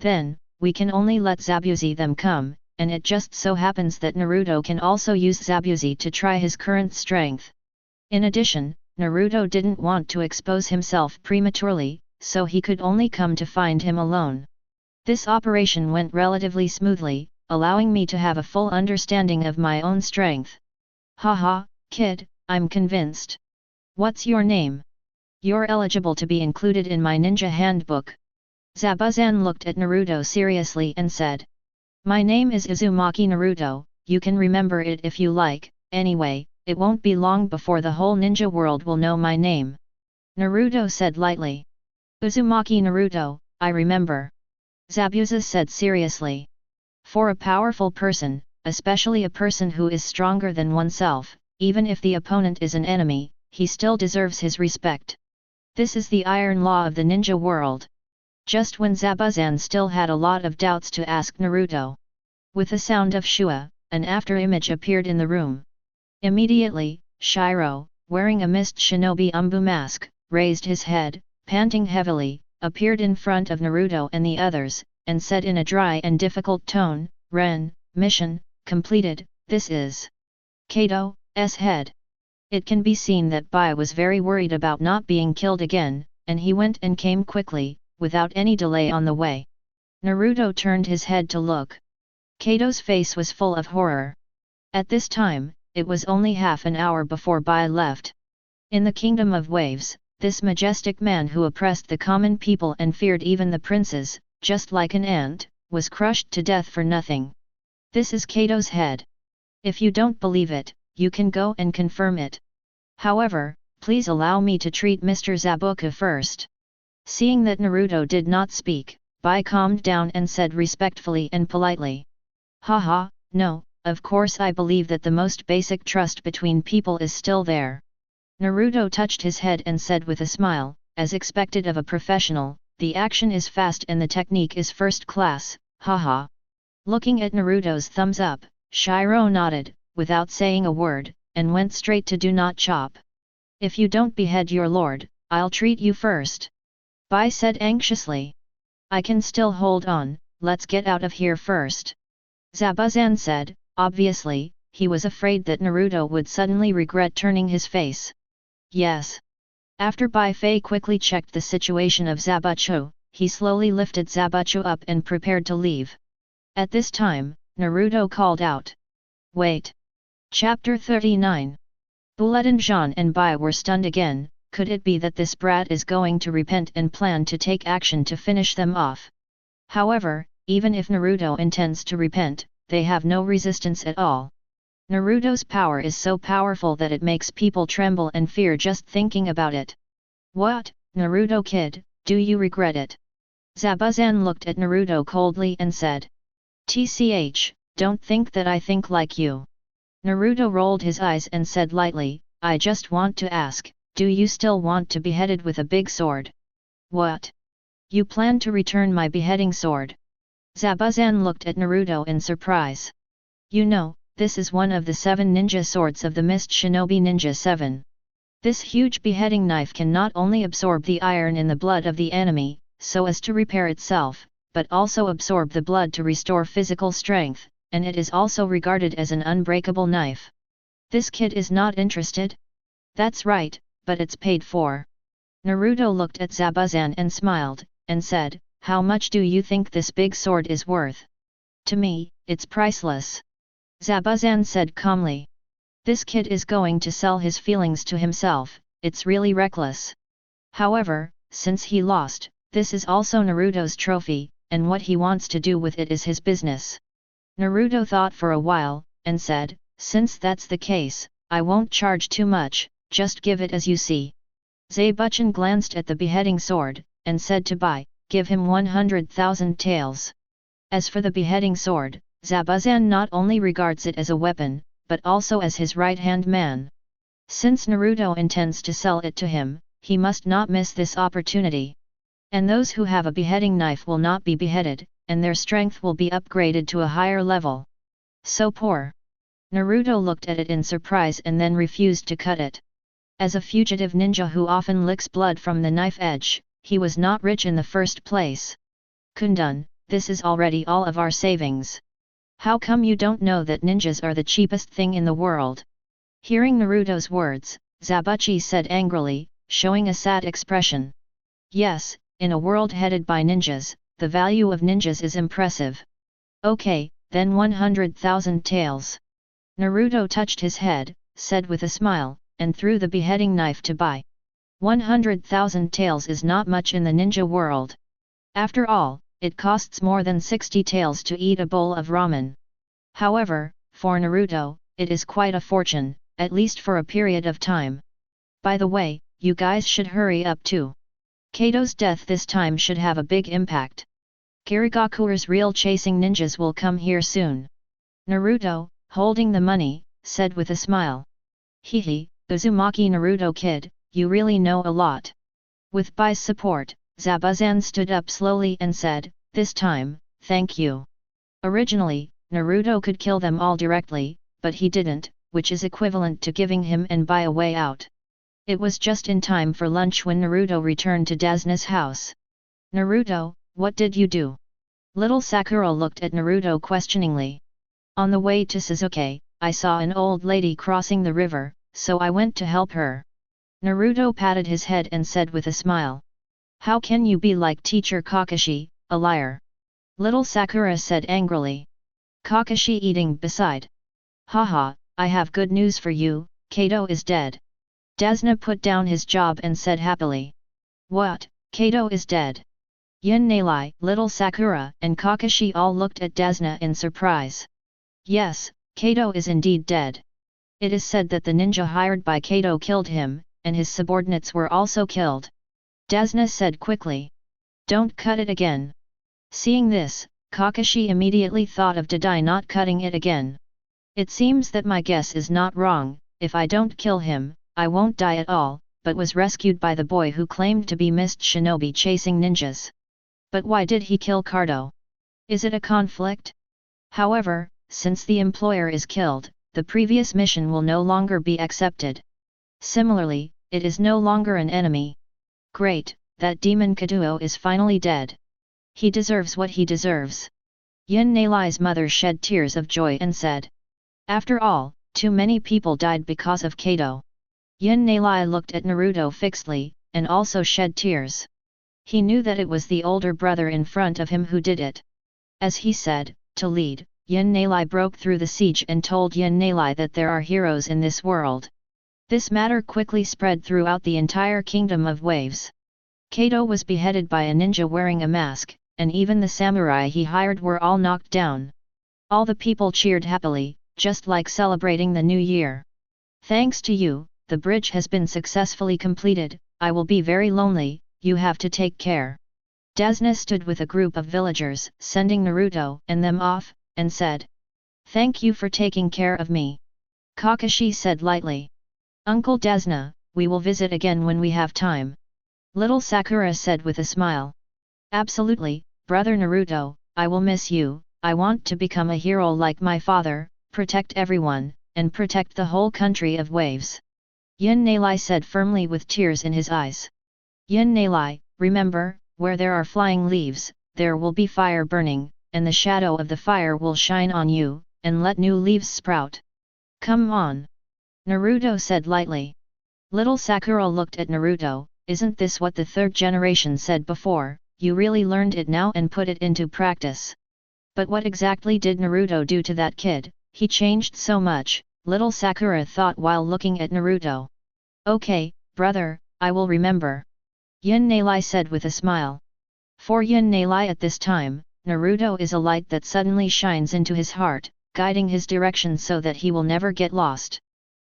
Then, we can only let Zabuza them come, and it just so happens that Naruto can also use Zabuza to try his current strength. In addition, Naruto didn't want to expose himself prematurely, so he could only come to find him alone. This operation went relatively smoothly, allowing me to have a full understanding of my own strength. Haha, kid, I'm convinced. What's your name? You're eligible to be included in my ninja handbook. Zabuzan looked at Naruto seriously and said. My name is Uzumaki Naruto, you can remember it if you like, anyway, it won't be long before the whole ninja world will know my name. Naruto said lightly. Uzumaki Naruto, I remember. Zabuza said seriously. For a powerful person, especially a person who is stronger than oneself, even if the opponent is an enemy, he still deserves his respect. This is the iron law of the ninja world. Just when Zabuzan still had a lot of doubts to ask Naruto. With the sound of Shua, an after-image appeared in the room. Immediately, Shiro, wearing a mist shinobi umbu mask, raised his head, panting heavily, appeared in front of Naruto and the others, and said in a dry and difficult tone, Ren, mission, completed, this is Kato's head. It can be seen that Bai was very worried about not being killed again, and he went and came quickly, without any delay on the way. Naruto turned his head to look. Kato's face was full of horror. At this time, it was only half an hour before Bai left. In the Kingdom of Waves, this majestic man who oppressed the common people and feared even the princes, just like an ant, was crushed to death for nothing. This is Kato's head. If you don't believe it, you can go and confirm it. However, please allow me to treat Mr. Zabuza first. Seeing that Naruto did not speak, Bai calmed down and said respectfully and politely. Haha, no, of course I believe that the most basic trust between people is still there. Naruto touched his head and said with a smile, as expected of a professional, the action is fast and the technique is first class, haha. Looking at Naruto's thumbs up, Shiro nodded, without saying a word, and went straight to do not chop. If you don't behead your lord, I'll treat you first. Bai said anxiously. I can still hold on, let's get out of here first. Zabuzan said, obviously, he was afraid that Naruto would suddenly regret turning his face. Yes. After Bai Fei quickly checked the situation of Zabuza, he slowly lifted Zabuza up and prepared to leave. At this time, Naruto called out. Wait. Chapter 39. Bulletin Jean and Bai were stunned again. Could it be that this brat is going to repent and plan to take action to finish them off? However, even if Naruto intends to repent, they have no resistance at all. Naruto's power is so powerful that it makes people tremble and fear just thinking about it. What, Naruto kid, do you regret it? Zabuzan looked at Naruto coldly and said. Tch, don't think that I think like you. Naruto rolled his eyes and said lightly, I just want to ask, do you still want to be beheaded with a big sword? What? You plan to return my beheading sword? Zabuzan looked at Naruto in surprise. You know, this is one of the 7 ninja swords of the Mist Shinobi Ninja 7. This huge beheading knife can not only absorb the iron in the blood of the enemy, so as to repair itself, but also absorb the blood to restore physical strength, and it is also regarded as an unbreakable knife. This kid is not interested? That's right, but it's paid for. Naruto looked at Zabuzan and smiled, and said, how much do you think this big sword is worth? To me, it's priceless. Zabuzan said calmly. This kid is going to sell his feelings to himself, it's really reckless. However, since he lost, this is also Naruto's trophy, and what he wants to do with it is his business. Naruto thought for a while, and said, since that's the case, I won't charge too much, just give it as you see. Zabuchan glanced at the beheading sword, and said to buy, give him 100,000 taels. As for the beheading sword, Zabuzan not only regards it as a weapon, but also as his right-hand man. Since Naruto intends to sell it to him, he must not miss this opportunity. And those who have a beheading knife will not be beheaded, and their strength will be upgraded to a higher level. So poor. Naruto looked at it in surprise and then refused to cut it. As a fugitive ninja who often licks blood from the knife edge, he was not rich in the first place. Kundun, this is already all of our savings. How come you don't know that ninjas are the cheapest thing in the world? Hearing Naruto's words, Zabuchi said angrily, showing a sad expression. Yes, in a world headed by ninjas, the value of ninjas is impressive. Okay, then 100,000 taels. Naruto touched his head, said with a smile, and threw the beheading knife to buy. 100,000 taels is not much in the ninja world. After all, it costs more than 60 taels to eat a bowl of ramen. However, for Naruto, it is quite a fortune, at least for a period of time. By the way, you guys should hurry up too. Kato's death this time should have a big impact. Kirigakure's real chasing ninjas will come here soon. Naruto, holding the money, said with a smile. Hehe, Uzumaki Naruto kid, you really know a lot. With Bai's support, Zabuzan stood up slowly and said, this time, thank you. Originally, Naruto could kill them all directly, but he didn't, which is equivalent to giving him and Bai a way out. It was just in time for lunch when Naruto returned to Dazna's house. Naruto, what did you do? Little Sakura looked at Naruto questioningly. On the way to Suzuki, I saw an old lady crossing the river, so I went to help her. Naruto patted his head and said with a smile. How can you be like teacher Kakashi, a liar? Little Sakura said angrily. Kakashi eating beside. Haha, I have good news for you, Kato is dead. Dazna put down his job and said happily. What, Kato is dead? Yin Nalai, Little Sakura and Kakashi all looked at Dazna in surprise. Yes, Kato is indeed dead. It is said that the ninja hired by Kato killed him, and his subordinates were also killed. Dazna said quickly. Don't cut it again. Seeing this, Kakashi immediately thought of Dai not cutting it again. It seems that my guess is not wrong, if I don't kill him, I won't die at all, but was rescued by the boy who claimed to be Mist Shinobi chasing ninjas. But why did he kill Cardo? Is it a conflict? However, since the employer is killed, the previous mission will no longer be accepted. Similarly, it is no longer an enemy. Great, that demon Kabuto is finally dead. He deserves what he deserves. Yin Nalai's mother shed tears of joy and said. After all, too many people died because of Kato. Yin Nalai looked at Naruto fixedly, and also shed tears. He knew that it was the older brother in front of him who did it. As he said, to lead, Yin Nalai broke through the siege and told Yin Nalai that there are heroes in this world. This matter quickly spread throughout the entire kingdom of waves. Kato was beheaded by a ninja wearing a mask, and even the samurai he hired were all knocked down. All the people cheered happily, just like celebrating the new year. Thanks to you, the bridge has been successfully completed. I will be very lonely, you have to take care. Dazna stood with a group of villagers, sending Naruto and them off, and said. Thank you for taking care of me. Kakashi said lightly. Uncle Dazna, we will visit again when we have time. Little Sakura said with a smile. Absolutely, brother Naruto, I will miss you. I want to become a hero like my father, protect everyone, and protect the whole country of waves. Yin Nalai said firmly with tears in his eyes. Yin Nalai, remember, where there are flying leaves, there will be fire burning, and the shadow of the fire will shine on you, and let new leaves sprout. Come on. Naruto said lightly. Little Sakura looked at Naruto, isn't this what the third generation said before, you really learned it now and put it into practice. But what exactly did Naruto do to that kid, he changed so much, little Sakura thought while looking at Naruto. Okay, brother, I will remember. Yin Nalai said with a smile. For Yin Nalai at this time, Naruto is a light that suddenly shines into his heart, guiding his direction so that he will never get lost.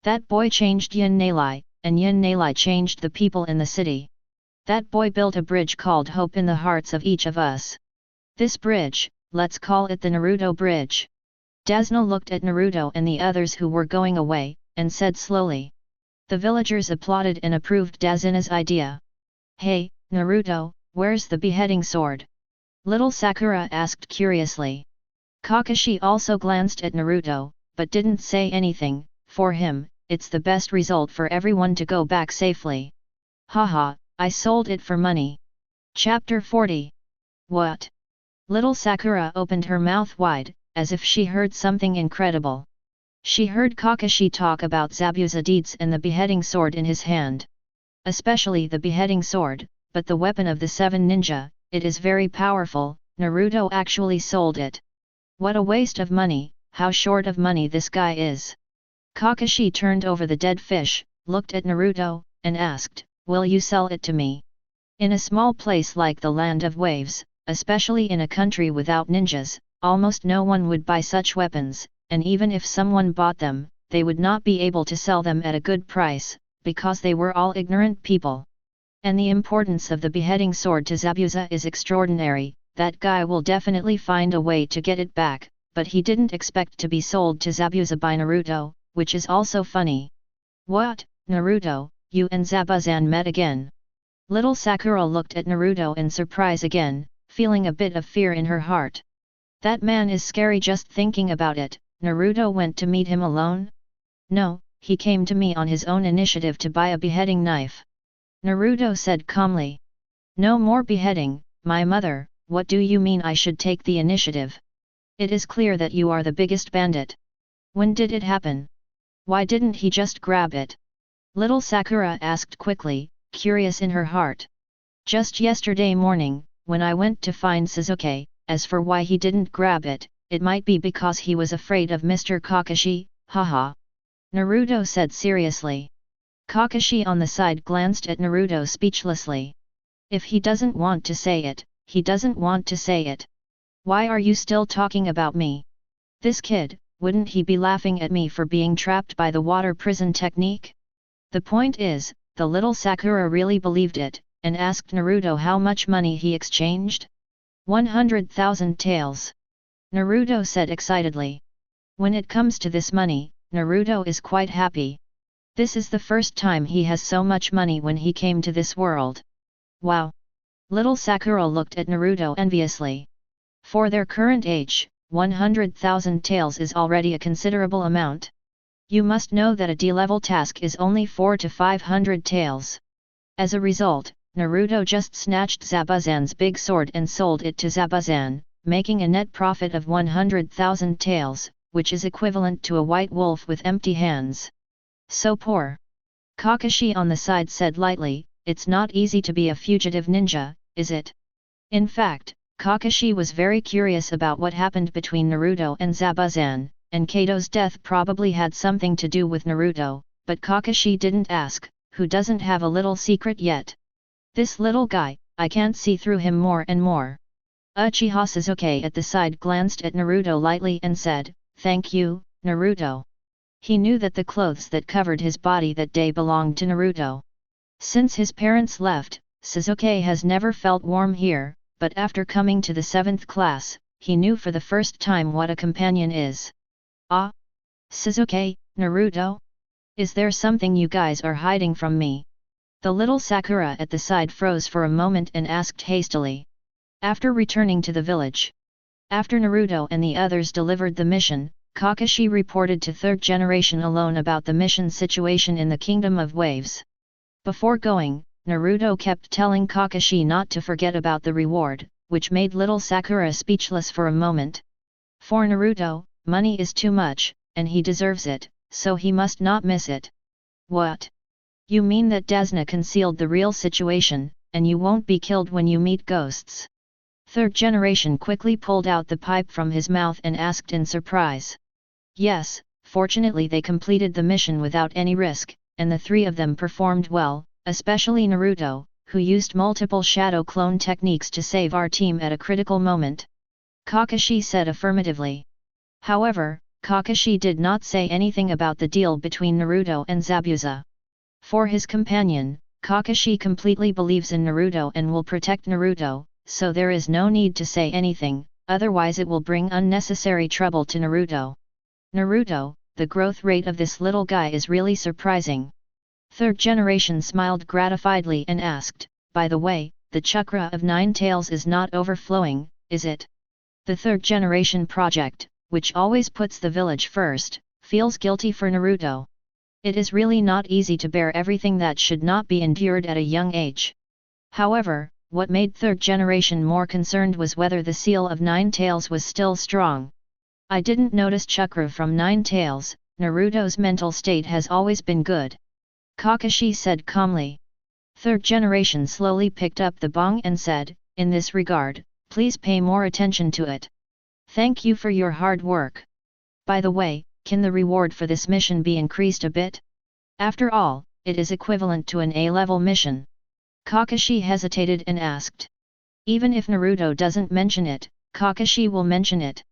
That boy changed Yin Nalai, and Yin Nalai changed the people in the city. That boy built a bridge called Hope in the hearts of each of us. This bridge, let's call it the Naruto Bridge. Dasna looked at Naruto and the others who were going away, and said slowly. The villagers applauded and approved Dazina's idea. Hey, Naruto, where's the beheading sword? Little Sakura asked curiously. Kakashi also glanced at Naruto, but didn't say anything. For him, it's the best result for everyone to go back safely. Haha, I sold it for money. Chapter 40. What? Little Sakura opened her mouth wide, as if she heard something incredible. She heard Kakashi talk about Zabuza deeds and the beheading sword in his hand. Especially the beheading sword, but the weapon of the seven ninja, it is very powerful. Naruto actually sold it. What a waste of money, how short of money this guy is. Kakashi turned over the dead fish, looked at Naruto, and asked, will you sell it to me? In a small place like the Land of Waves, especially in a country without ninjas, almost no one would buy such weapons, and even if someone bought them, they would not be able to sell them at a good price, because they were all ignorant people. And the importance of the beheading sword to Zabuza is extraordinary. That guy will definitely find a way to get it back, but he didn't expect to be sold to Zabuza by Naruto, which is also funny. What, Naruto, you and Zabuzan met again? Little Sakura looked at Naruto in surprise again, feeling a bit of fear in her heart. That man is scary just thinking about it. Naruto went to meet him alone? No, he came to me on his own initiative to buy a beheading knife. Naruto said calmly. No more beheading, my mother, what do you mean I should take the initiative? It is clear that you are the biggest bandit. When did it happen? Why didn't he just grab it? Little Sakura asked quickly, curious in her heart. Just yesterday morning, when I went to find Sasuke. As for why he didn't grab it, it might be because he was afraid of Mr. Kakashi, haha. Naruto said seriously. Kakashi on the side glanced at Naruto speechlessly. If he doesn't want to say it, he doesn't want to say it. Why are you still talking about me? This kid, wouldn't he be laughing at me for being trapped by the water prison technique? The point is, the little Sakura really believed it, and asked Naruto how much money he exchanged. 100,000 taels. Naruto said excitedly. When it comes to this money, Naruto is quite happy. This is the first time he has so much money when he came to this world. Wow! Little Sakura looked at Naruto enviously. For their current age, 100,000 taels is already a considerable amount. You must know that a D-level task is only 400 to 500 taels. As a result, Naruto just snatched Zabuzan's big sword and sold it to Zabuzan, making a net profit of 100,000 taels, which is equivalent to a white wolf with empty hands. So poor. Kakashi on the side said lightly, it's not easy to be a fugitive ninja, is it? In fact, Kakashi was very curious about what happened between Naruto and Zabuzan, and Kato's death probably had something to do with Naruto, but Kakashi didn't ask, who doesn't have a little secret yet? This little guy, I can't see through him more and more. Uchiha Sasuke at the side glanced at Naruto lightly and said, thank you, Naruto. He knew that the clothes that covered his body that day belonged to Naruto. Since his parents left, Sasuke has never felt warm here, but after coming to the 7th class, he knew for the first time what a companion is. Ah? Sasuke, Naruto? Is there something you guys are hiding from me? The little Sakura at the side froze for a moment and asked hastily. After returning to the village. After Naruto and the others delivered the mission, Kakashi reported to 3rd generation alone about the mission situation in the Kingdom of Waves. Before going, Naruto kept telling Kakashi not to forget about the reward, which made little Sakura speechless for a moment. For Naruto, money is too much, and he deserves it, so he must not miss it. What? You mean that Dasna concealed the real situation, and you won't be killed when you meet ghosts? 3rd generation quickly pulled out the pipe from his mouth and asked in surprise. Yes, Fortunately they completed the mission without any risk, and the three of them performed well, especially Naruto, who used multiple shadow clone techniques to save our team at a critical moment. Kakashi said affirmatively. However, Kakashi did not say anything about the deal between Naruto and Zabuza. For his companion, Kakashi completely believes in Naruto and will protect Naruto, so there is no need to say anything, otherwise it will bring unnecessary trouble to Naruto. Naruto, the growth rate of this little guy is really surprising. Third generation smiled gratifiedly and asked, by the way, the chakra of Nine Tails is not overflowing, is it? The third generation project, which always puts the village first, feels guilty for Naruto. It is really not easy to bear everything that should not be endured at a young age. However, what made third generation more concerned was whether the seal of Nine Tails was still strong. I didn't notice chakra from Nine Tails, Naruto's mental state has always been good. Kakashi said calmly. Third generation slowly picked up the bong and said, in this regard, please pay more attention to it. Thank you for your hard work. By the way, can the reward for this mission be increased a bit? After all, it is equivalent to an A-level mission. Kakashi hesitated and asked. Even if Naruto doesn't mention it, Kakashi will mention it.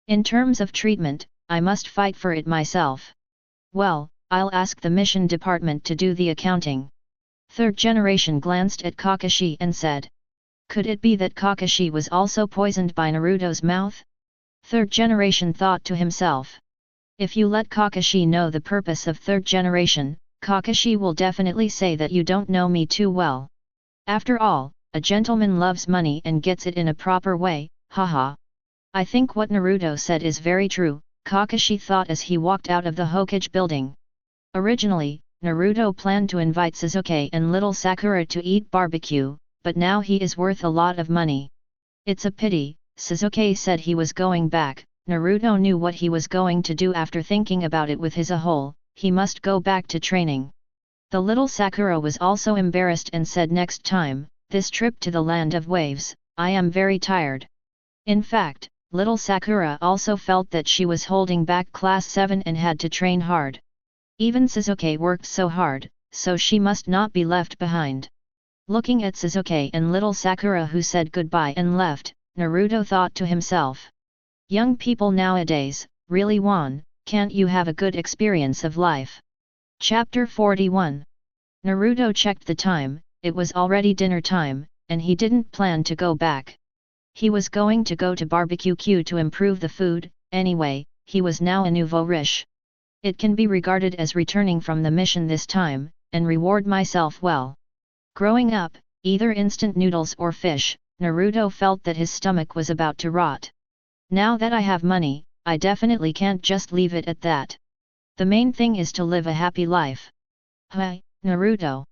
In terms of treatment, I must fight for it myself. Well, I'll ask the mission department to do the accounting. Third generation glanced at Kakashi and said. Could it be that Kakashi was also poisoned by Naruto's mouth? Third generation thought to himself. If you let Kakashi know the purpose of third generation, Kakashi will definitely say that you don't know me too well. After all, a gentleman loves money and gets it in a proper way, haha. I think what Naruto said is very true, Kakashi thought as he walked out of the Hokage building. Originally, Naruto planned to invite Sasuke and little Sakura to eat barbecue, but now he is worth a lot of money. It's a pity, Sasuke said he was going back. Naruto knew what he was going to do after thinking about it with his whole, he must go back to training. The little Sakura was also embarrassed and said next time, this trip to the land of waves, I am very tired. In fact, little Sakura also felt that she was holding back class 7 and had to train hard. Even Sasuke worked so hard, so she must not be left behind. Looking at Sasuke and little Sakura who said goodbye and left, Naruto thought to himself. Young people nowadays, really can't you have a good experience of life? Chapter 41. Naruto checked the time, it was already dinner time, and he didn't plan to go back. He was going to go to barbecue Q to improve the food, anyway, he was now a nouveau riche. It can be regarded as returning from the mission this time, and reward myself well. Growing up, either instant noodles or fish, Naruto felt that his stomach was about to rot. Now that I have money, I definitely can't just leave it at that. The main thing is to live a happy life. Hi, Naruto.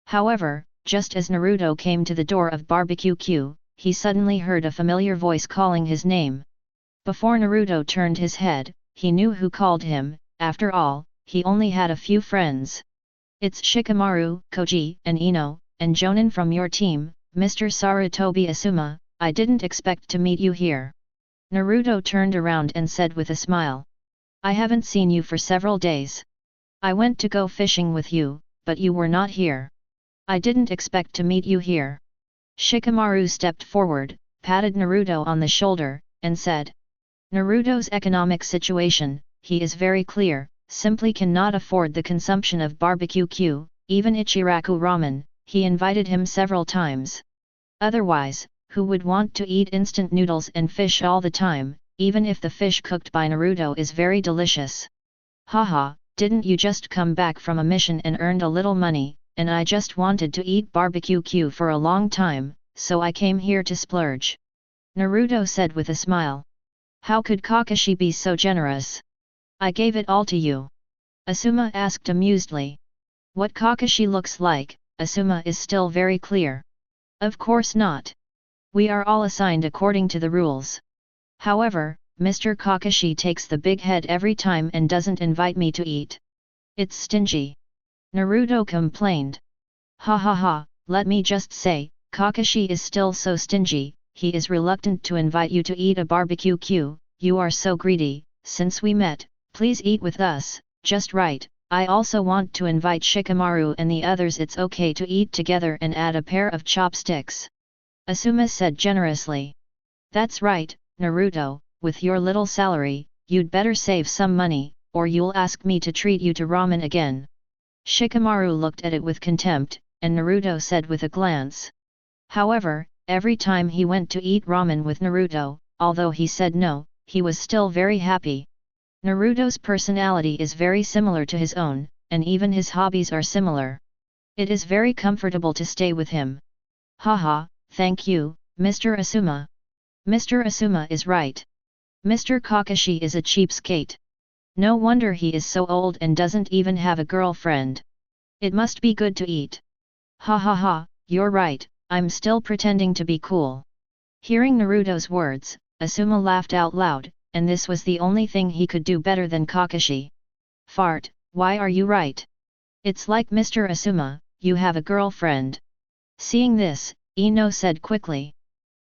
However, just as Naruto came to the door of barbecue Q, he suddenly heard a familiar voice calling his name. Before Naruto turned his head, he knew who called him, after all, he only had a few friends. It's Shikamaru, Koji, and Ino, and Jonin from your team, Mr. Sarutobi Asuma, I didn't expect to meet you here. Naruto turned around and said with a smile. I haven't seen you for several days. I went to go fishing with you, but you were not here. I didn't expect to meet you here. Shikamaru stepped forward, patted Naruto on the shoulder, and said. Naruto's economic situation, he is very clear, simply cannot afford the consumption of barbecue Q, even Ichiraku ramen, he invited him several times. Otherwise, who would want to eat instant noodles and fish all the time, even if the fish cooked by Naruto is very delicious? Haha, didn't you just come back from a mission and earned a little money, and I just wanted to eat barbecue Q for a long time, so I came here to splurge. Naruto said with a smile. How could Kakashi be so generous? I gave it all to you. Asuma asked amusedly. What Kakashi looks like, Asuma is still very clear. Of course not. We are all assigned according to the rules. However, Mr. Kakashi takes the big head every time and doesn't invite me to eat. It's stingy. Naruto complained. Ha ha ha, let me just say, Kakashi is still so stingy, he is reluctant to invite you to eat a barbecue Q, you are so greedy, since we met, Please eat with us, just right. I also want to invite Shikamaru and the others. It's okay to eat together and add a pair of chopsticks. Asuma said generously. That's right, Naruto, with your little salary, you'd better save some money, or you'll ask me to treat you to ramen again. Shikamaru looked at it with contempt, and Naruto said with a glance. However, every time he went to eat ramen with Naruto, although he said no, he was still very happy. Naruto's personality is very similar to his own, and even his hobbies are similar. It is very comfortable to stay with him. Haha, thank you, Mr. Asuma. Mr. Asuma is right. Mr. Kakashi is a cheapskate. No wonder he is so old and doesn't even have a girlfriend. It must be good to eat. Ha ha ha, you're right, I'm still pretending to be cool. Hearing Naruto's words, Asuma laughed out loud, and this was the only thing he could do better than Kakashi. Fart, why are you right? It's like Mr. Asuma, you have a girlfriend. Seeing this, Ino said quickly.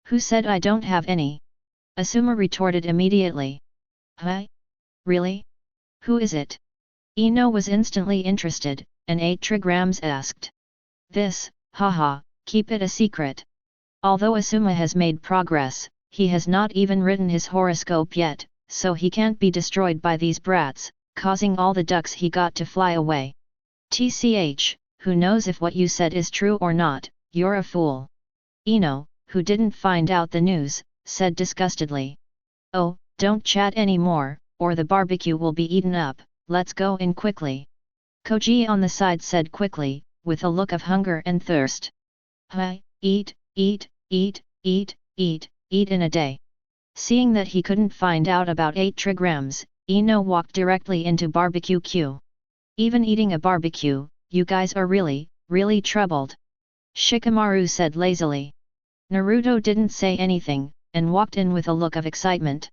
Who said I don't have any? Asuma retorted immediately. Huh? Really? Who is it? Ino was instantly interested, and 8 trigrams asked. This, haha, keep it a secret. Although Asuma has made progress, he has not even written his horoscope yet, so he can't be destroyed by these brats, causing all the ducks he got to fly away. TCH, who knows if what you said is true or not, you're a fool. Ino, who didn't find out the news, said disgustedly. Oh, don't chat anymore, or the barbecue will be eaten up, let's go in quickly. Koji on the side said quickly, with a look of hunger and thirst. Hi, eat, eat, eat, eat, eat, eat in a day. Seeing that he couldn't find out about 8 trigrams, Ino walked directly into barbecue queue. Even eating a barbecue, you guys are really, really troubled. Shikamaru said lazily. Naruto didn't say anything, and walked in with a look of excitement.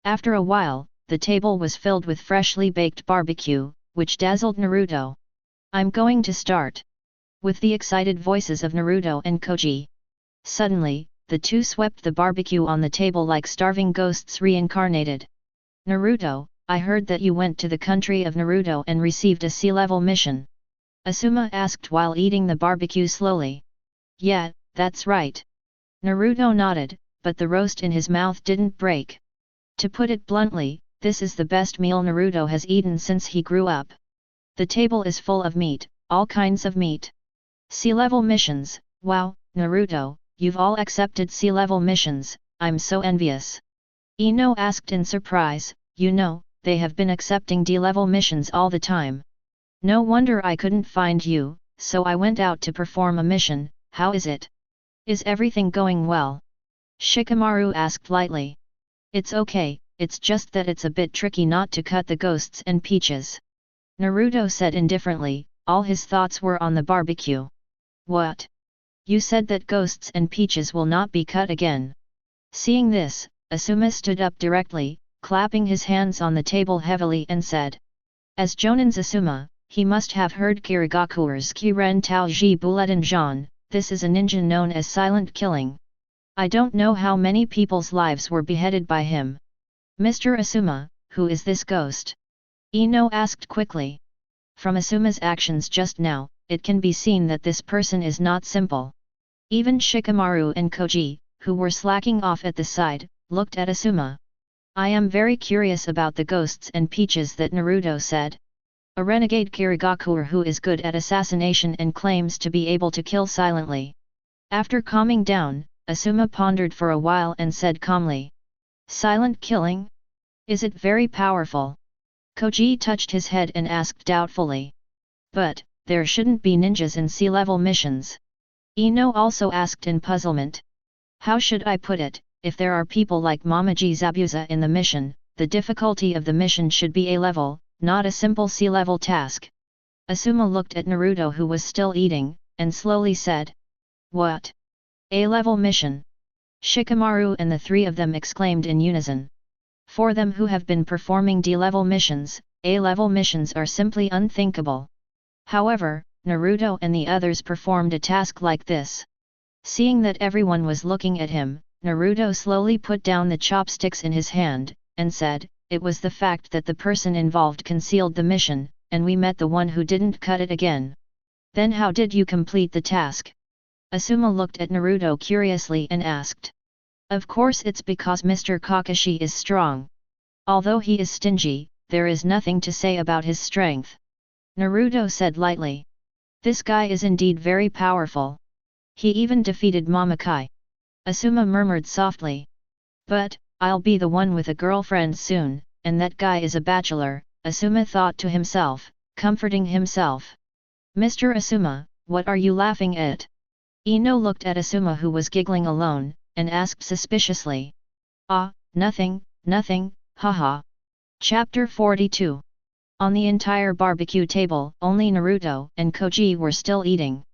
After a while, the table was filled with freshly baked barbecue, which dazzled Naruto. I'm going to start. With the excited voices of Naruto and Koji. Suddenly, the two swept the barbecue on the table like starving ghosts reincarnated. Naruto, I heard that you went to the country of Naruto and received a sea-level mission. Asuma asked while eating the barbecue slowly. Yeah, that's right. Naruto nodded, but the roast in his mouth didn't break. To put it bluntly, this is the best meal Naruto has eaten since he grew up. The table is full of meat, all kinds of meat. Sea-level missions, wow, Naruto, you've all accepted sea-level missions, I'm so envious. Ino asked in surprise, you know, they have been accepting D-level missions all the time. No wonder I couldn't find you, so I went out to perform a mission. How is it? Is everything going well? Shikamaru asked lightly. It's okay, it's just that it's a bit tricky not to cut the ghosts and peaches. Naruto said indifferently, all his thoughts were on the barbecue. What? You said that ghosts and peaches will not be cut again. Seeing this, Asuma stood up directly, clapping his hands on the table heavily and said. As Jonin's Asuma, he must have heard Kirigakure's Kiren Taoji Bulletin Jean, this is a ninja known as silent killing. I don't know how many people's lives were beheaded by him. Mr. Asuma, who is this ghost? Ino asked quickly. From Asuma's actions just now, it can be seen that this person is not simple. Even Shikamaru and Koji, who were slacking off at the side, looked at Asuma. I am very curious about the ghosts and peaches that Naruto said. A renegade Kirigakure who is good at assassination and claims to be able to kill silently. After calming down, Asuma pondered for a while and said calmly. Silent killing? Is it very powerful? Koji touched his head and asked doubtfully. But, there shouldn't be ninjas in sea-level missions. Ino also asked in puzzlement. How should I put it, if there are people like Uzumaki Zabuza in the mission, the difficulty of the mission should be A-level, not a simple sea-level task. Asuma looked at Naruto who was still eating, and slowly said. What? A-level mission? Shikamaru and the three of them exclaimed in unison. For them who have been performing D-level missions, A-level missions are simply unthinkable. However, Naruto and the others performed a task like this. Seeing that everyone was looking at him, Naruto slowly put down the chopsticks in his hand, and said, it was the fact that the person involved concealed the mission, and we met the one who didn't cut it again. Then how did you complete the task? Asuma looked at Naruto curiously and asked. Of course it's because Mr. Kakashi is strong. Although he is stingy, there is nothing to say about his strength. Naruto said lightly. This guy is indeed very powerful. He even defeated Momokai. Asuma murmured softly. But, I'll be the one with a girlfriend soon, and that guy is a bachelor, Asuma thought to himself, comforting himself. Mr. Asuma, what are you laughing at? Ino looked at Asuma who was giggling alone, and asked suspiciously. Ah, nothing, nothing, haha. Chapter 42. On the entire barbecue table, only Naruto and Koji were still eating.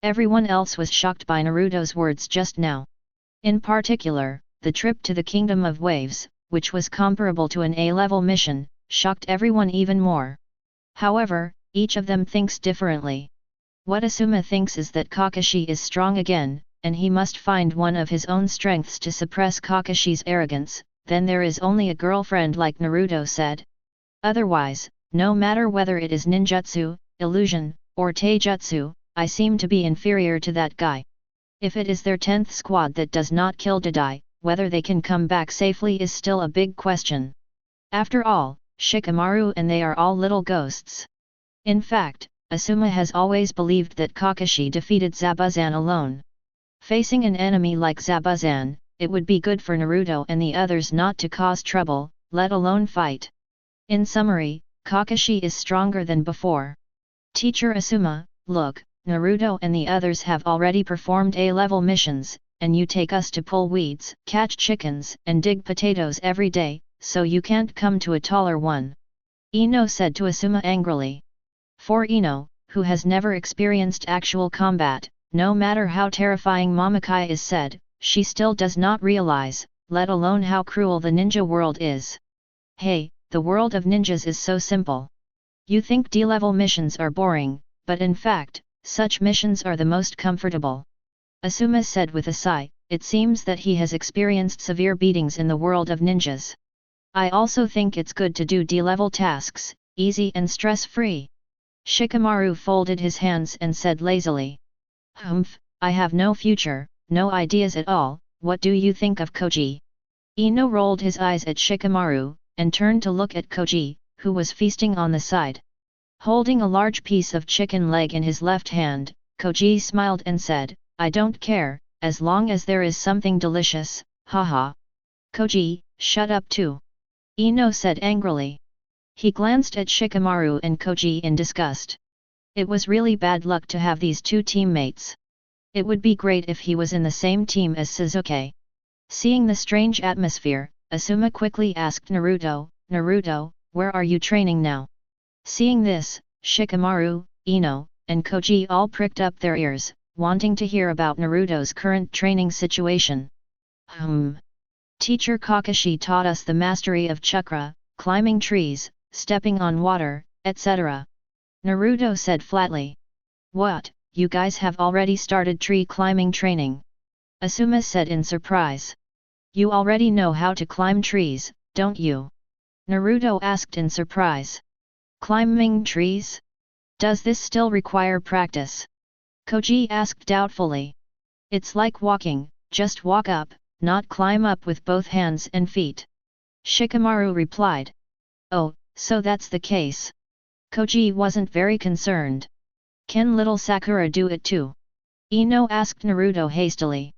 Everyone else was shocked by Naruto's words just now. In particular, the trip to the Kingdom of Waves, which was comparable to an A-level mission, shocked everyone even more. However, each of them thinks differently. What Asuma thinks is that Kakashi is strong again, and he must find one of his own strengths to suppress Kakashi's arrogance. Then there is only a girlfriend like Naruto said. Otherwise, no matter whether it is ninjutsu, illusion, or taijutsu, I seem to be inferior to that guy. If it is their 10th squad that does not kill Didai, whether they can come back safely is still a big question. After all, Shikamaru and they are all little ghosts. In fact, Asuma has always believed that Kakashi defeated Zabuzan alone. Facing an enemy like Zabuzan, it would be good for Naruto and the others not to cause trouble, let alone fight. In summary, Kakashi is stronger than before. Teacher Asuma, look, Naruto and the others have already performed A-level missions, and you take us to pull weeds, catch chickens, and dig potatoes every day, so you can't come to a taller one. Ino said to Asuma angrily. For Ino, who has never experienced actual combat, no matter how terrifying Momokai is said, she still does not realize, let alone how cruel the ninja world is. Hey, the world of ninjas is so simple. You think D-level missions are boring, but in fact, such missions are the most comfortable. Asuma said with a sigh, it seems that he has experienced severe beatings in the world of ninjas. I also think it's good to do D-level tasks, easy and stress-free. Shikamaru folded his hands and said lazily. Humph, I have no future, no ideas at all, what do you think of Koji? Ino rolled his eyes at Shikamaru, and turned to look at Koji, who was feasting on the side. Holding a large piece of chicken leg in his left hand, Koji smiled and said, I don't care, as long as there is something delicious, haha. Koji, shut up too. Ino said angrily. He glanced at Shikamaru and Koji in disgust. It was really bad luck to have these two teammates. It would be great if he was in the same team as Sasuke. Seeing the strange atmosphere, Asuma quickly asked Naruto, Naruto, where are you training now? Seeing this, Shikamaru, Ino, and Koji all pricked up their ears, wanting to hear about Naruto's current training situation. Teacher Kakashi taught us the mastery of chakra, climbing trees, stepping on water, etc. Naruto said flatly. What, you guys have already started tree climbing training? Asuma said in surprise. You already know how to climb trees, don't you? Naruto asked in surprise. Climbing trees? Does this still require practice? Koji asked doubtfully. It's like walking, just walk up, not climb up with both hands and feet. Shikamaru replied. Oh, so that's the case. Koji wasn't very concerned. Can little Sakura do it too? Ino asked Naruto hastily.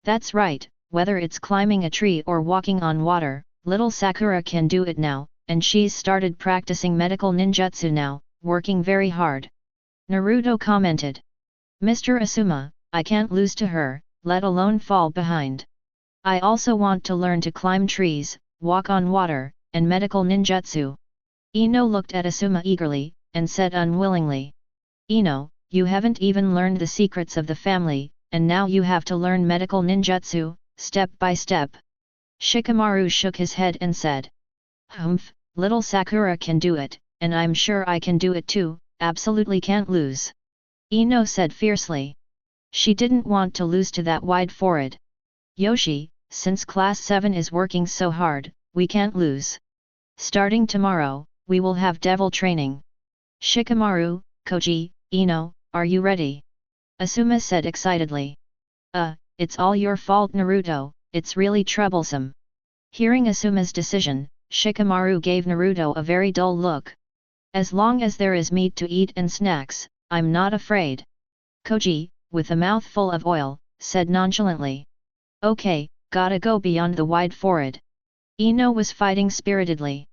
That's right, whether it's climbing a tree or walking on water, little Sakura can do it now, and she's started practicing medical ninjutsu now, working very hard. Naruto commented. Mr. Asuma, I can't lose to her, let alone fall behind. I also want to learn to climb trees, walk on water, and medical ninjutsu. Ino looked at Asuma eagerly, and said unwillingly. Ino, you haven't even learned the secrets of the family, and now you have to learn medical ninjutsu, step by step. Shikamaru shook his head and said. Humph, little Sakura can do it, and I'm sure I can do it too, absolutely can't lose. Ino said fiercely. She didn't want to lose to that wide forehead. Yoshi, since class 7 is working so hard, we can't lose. Starting tomorrow, we will have devil training. Shikamaru, Koji, Ino, are you ready? Asuma said excitedly. It's all your fault Naruto, it's really troublesome. Hearing Asuma's decision, Shikamaru gave Naruto a very dull look. As long as there is meat to eat and snacks, I'm not afraid. Koji, with a mouthful of oil, said nonchalantly. Okay, gotta go beyond the wide forehead. Ino was fighting spiritedly.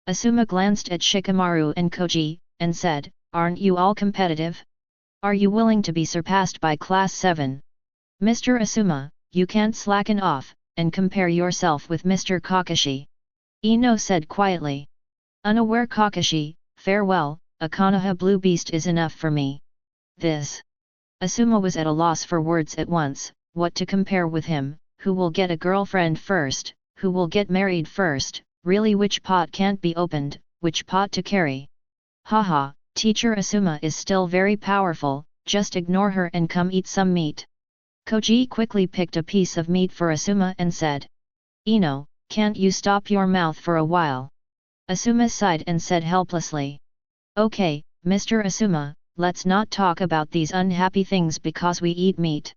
Asuma glanced at Shikamaru and Koji, and said, aren't you all competitive? Are you willing to be surpassed by Class 7? Mr. Asuma, you can't slacken off, and compare yourself with Mr. Kakashi. Ino said quietly. Unaware Kakashi, farewell, a Konoha blue beast is enough for me. This. Asuma was at a loss for words at once, what to compare with him, who will get a girlfriend first, who will get married first, really which pot can't be opened, which pot to carry. Haha, teacher Asuma is still very powerful, just ignore her and come eat some meat. Koji quickly picked a piece of meat for Asuma and said. Ino, can't you stop your mouth for a while? Asuma sighed and said helplessly. Okay, Mr. Asuma, let's not talk about these unhappy things because we eat meat.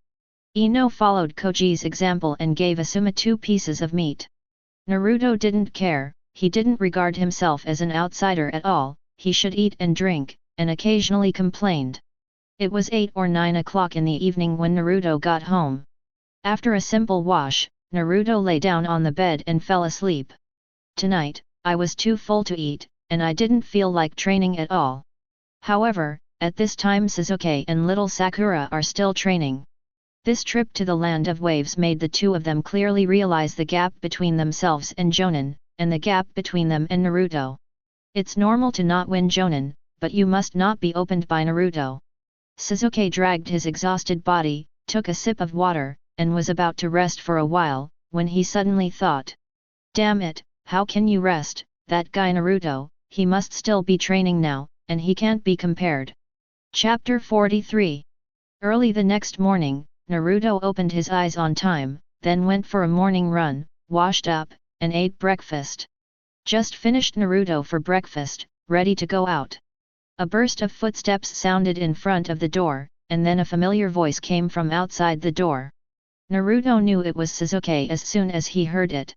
Ino followed Koji's example and gave Asuma 2 pieces of meat. Naruto didn't care, he didn't regard himself as an outsider at all, he should eat and drink, and occasionally complained. It was 8 or 9 o'clock in the evening when Naruto got home. After a simple wash, Naruto lay down on the bed and fell asleep. Tonight, I was too full to eat, and I didn't feel like training at all. However, at this time Sasuke and little Sakura are still training. This trip to the land of waves made the two of them clearly realize the gap between themselves and Jonin, and the gap between them and Naruto. It's normal to not win Jonin, but you must not be opened by Naruto. Sasuke dragged his exhausted body, took a sip of water, and was about to rest for a while, when he suddenly thought. Damn it, how can you rest, that guy Naruto, he must still be training now, and he can't be compared. Chapter 43. Early the next morning, Naruto opened his eyes on time, then went for a morning run, washed up, and ate breakfast. Just finished Naruto for breakfast, ready to go out. A burst of footsteps sounded in front of the door, and then a familiar voice came from outside the door. Naruto knew it was Sasuke as soon as he heard it.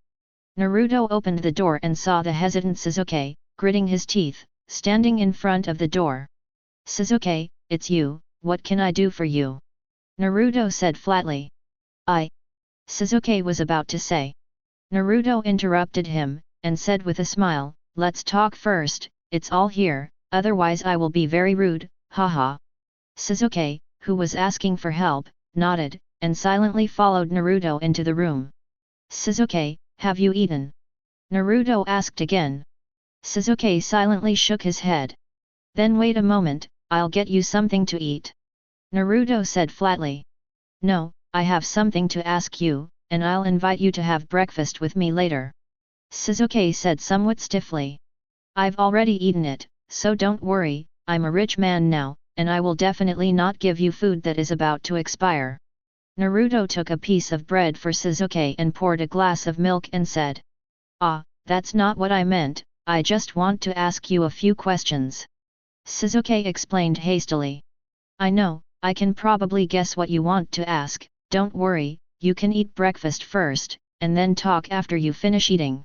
Naruto opened the door and saw the hesitant Sasuke, gritting his teeth, standing in front of the door. Sasuke, it's you, what can I do for you? Naruto said flatly. Sasuke was about to say. Naruto interrupted him, and said with a smile, let's talk first, it's all here, otherwise I will be very rude, haha. Sasuke, who was asking for help, nodded, and silently followed Naruto into the room. Sasuke, have you eaten? Naruto asked again. Sasuke silently shook his head. Then wait a moment, I'll get you something to eat. Naruto said flatly. No, I have something to ask you, and I'll invite you to have breakfast with me later. Sasuke said somewhat stiffly. I've already eaten it, so don't worry, I'm a rich man now, and I will definitely not give you food that is about to expire. Naruto took a piece of bread for Sasuke and poured a glass of milk and said. That's not what I meant, I just want to ask you a few questions. Sasuke explained hastily. I know, I can probably guess what you want to ask, don't worry, you can eat breakfast first, and then talk after you finish eating.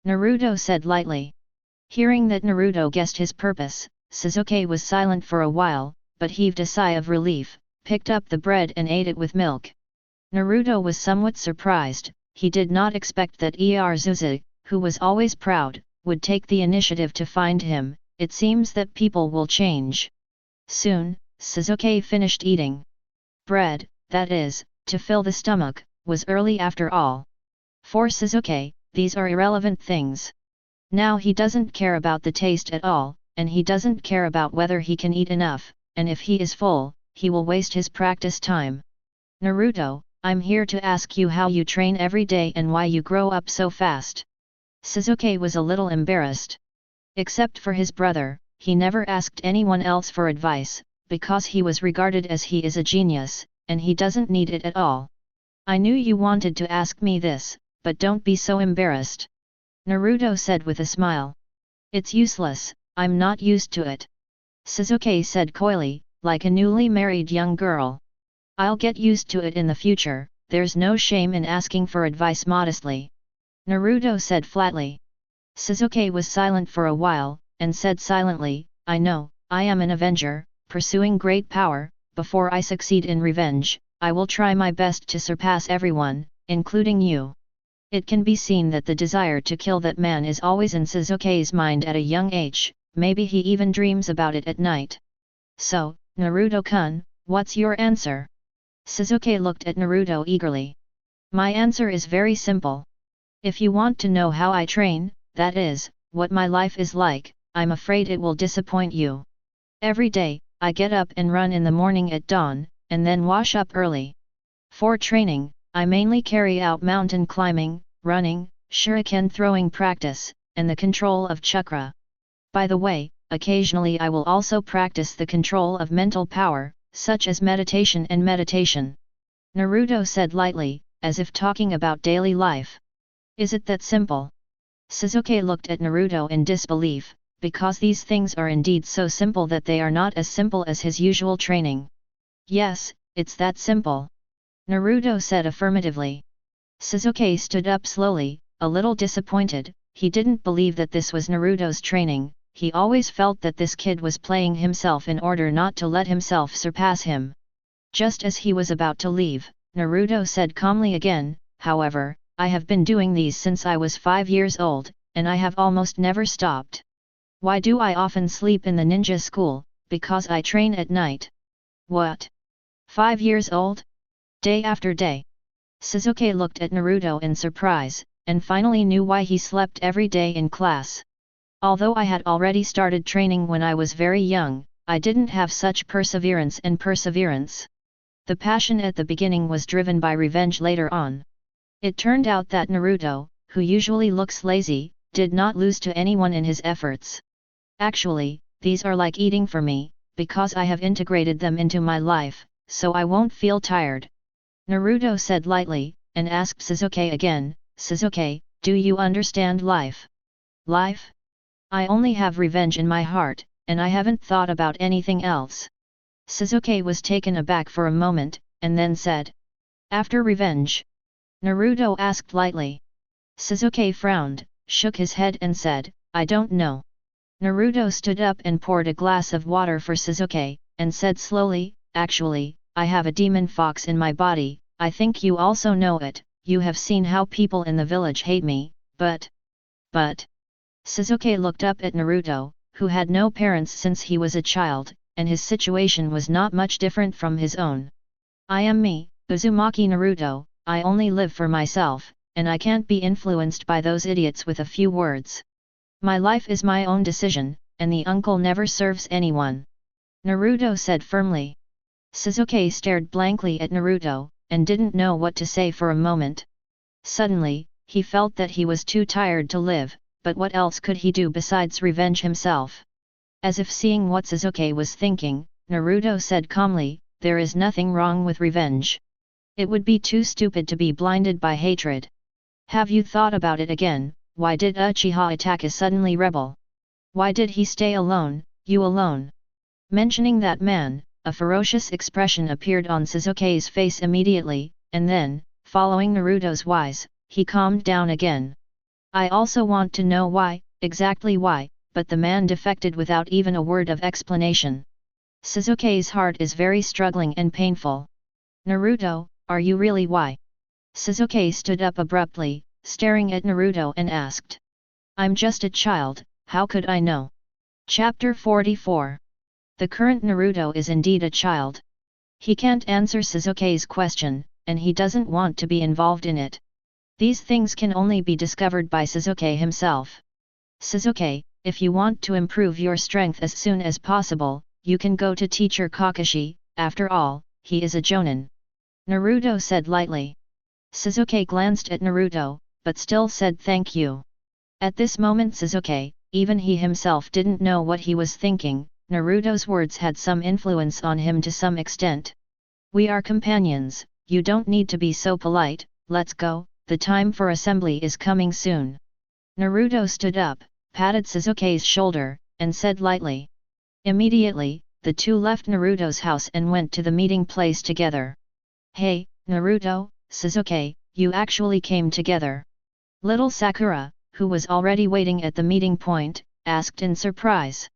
Naruto said lightly. Hearing that Naruto guessed his purpose, Sasuke was silent for a while, but heaved a sigh of relief, picked up the bread and ate it with milk. Naruto was somewhat surprised, he did not expect that Erzhuzi, who was always proud, would take the initiative to find him. It seems that people will change. Soon, Sasuke finished eating. Bread, that is, to fill the stomach, was early after all. For Sasuke, these are irrelevant things. Now he doesn't care about the taste at all, and he doesn't care about whether he can eat enough, and if he is full, he will waste his practice time. Naruto, I'm here to ask you how you train every day and why you grow up so fast. Sasuke was a little embarrassed. Except for his brother, he never asked anyone else for advice, because he was regarded as he is a genius, and he doesn't need it at all. I knew you wanted to ask me this, but don't be so embarrassed. Naruto said with a smile. It's useless, I'm not used to it. Sasuke said coyly, like a newly married young girl. I'll get used to it in the future, there's no shame in asking for advice modestly. Naruto said flatly. Sasuke was silent for a while, and said silently, I know, I am an avenger, pursuing great power. Before I succeed in revenge, I will try my best to surpass everyone, including you. It can be seen that the desire to kill that man is always in Sasuke's mind at a young age, maybe he even dreams about it at night. So, Naruto-kun, what's your answer? Sasuke looked at Naruto eagerly. My answer is very simple. If you want to know how I train, that is, what my life is like, I'm afraid it will disappoint you. Every day, I get up and run in the morning at dawn, and then wash up early. For training, I mainly carry out mountain climbing, running, shuriken throwing practice, and the control of chakra. By the way, occasionally I will also practice the control of mental power, such as meditation and meditation. Naruto said lightly, as if talking about daily life. Is it that simple? Sasuke looked at Naruto in disbelief, because these things are indeed so simple that they are not as simple as his usual training. Yes, it's that simple. Naruto said affirmatively. Sasuke stood up slowly, a little disappointed. He didn't believe that this was Naruto's training, he always felt that this kid was playing himself in order not to let himself surpass him. Just as he was about to leave, Naruto said calmly again, however, I have been doing these since I was 5 years old, and I have almost never stopped. Why do I often sleep in the ninja school? Because I train at night. What? 5 years old? Day after day. Sasuke looked at Naruto in surprise, and finally knew why he slept every day in class. Although I had already started training when I was very young, I didn't have such perseverance. The passion at the beginning was driven by revenge later on. It turned out that Naruto, who usually looks lazy, did not lose to anyone in his efforts. Actually, these are like eating for me, because I have integrated them into my life, so I won't feel tired. Naruto said lightly, and asked Sasuke again, Sasuke, do you understand life? Life? I only have revenge in my heart, and I haven't thought about anything else. Sasuke was taken aback for a moment, and then said, after revenge? Naruto asked lightly. Sasuke frowned, shook his head and said, I don't know. Naruto stood up and poured a glass of water for Sasuke, and said slowly, actually, I have a demon fox in my body, I think you also know it, you have seen how people in the village hate me, but... Sasuke looked up at Naruto, who had no parents since he was a child, and his situation was not much different from his own. I am me, Uzumaki Naruto, I only live for myself, and I can't be influenced by those idiots with a few words. My life is my own decision, and the uncle never serves anyone. Naruto said firmly. Sasuke stared blankly at Naruto, and didn't know what to say for a moment. Suddenly, he felt that he was too tired to live, but what else could he do besides revenge himself? As if seeing what Sasuke was thinking, Naruto said calmly, there is nothing wrong with revenge. It would be too stupid to be blinded by hatred. Have you thought about it again? Why did Uchiha Itachi suddenly rebel? Why did he stay alone, you alone? Mentioning that man, a ferocious expression appeared on Sasuke's face immediately, and then, following Naruto's wise, he calmed down again. I also want to know why, exactly why, but the man defected without even a word of explanation. Sasuke's heart is very struggling and painful. Naruto, are you really why? Sasuke stood up abruptly, staring at Naruto and asked. I'm just a child, how could I know? Chapter 44. The current Naruto is indeed a child. He can't answer Sasuke's question, and he doesn't want to be involved in it. These things can only be discovered by Sasuke himself. Sasuke, if you want to improve your strength as soon as possible, you can go to teacher Kakashi, after all, he is a jonin. Naruto said lightly. Sasuke glanced at Naruto, but still said thank you. At this moment Sasuke, even he himself didn't know what he was thinking. Naruto's words had some influence on him to some extent. We are companions, you don't need to be so polite, let's go, the time for assembly is coming soon. Naruto stood up, patted Sasuke's shoulder, and said lightly. Immediately, the two left Naruto's house and went to the meeting place together. Hey, Naruto, Sasuke, you actually came together. Little Sakura, who was already waiting at the meeting point, asked in surprise.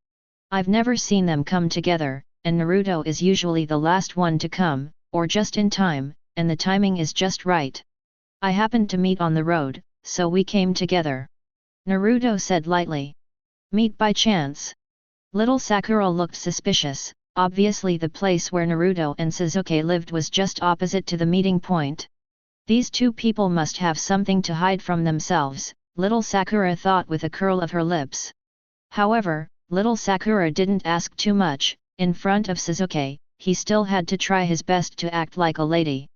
I've never seen them come together, and Naruto is usually the last one to come, or just in time, and the timing is just right. I happened to meet on the road, so we came together. Naruto said lightly. Meet by chance. Little Sakura looked suspicious. Obviously the place where Naruto and Sasuke lived was just opposite to the meeting point. These two people must have something to hide from themselves, little Sakura thought with a curl of her lips. However, little Sakura didn't ask too much. In front of Sasuke, he still had to try his best to act like a lady.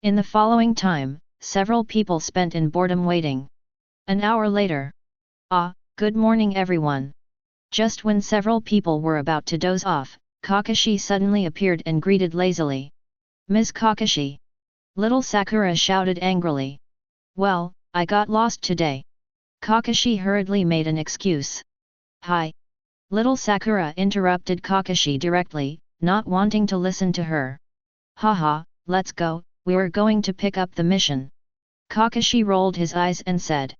In the following time, several people spent in boredom waiting. An hour later. Good morning everyone. Just when several people were about to doze off, Kakashi suddenly appeared and greeted lazily. Ms. Kakashi. Little Sakura shouted angrily. Well, I got lost today. Kakashi hurriedly made an excuse. Hi. Little Sakura interrupted Kakashi directly, not wanting to listen to her. Haha, let's go, we're going to pick up the mission. Kakashi rolled his eyes and said.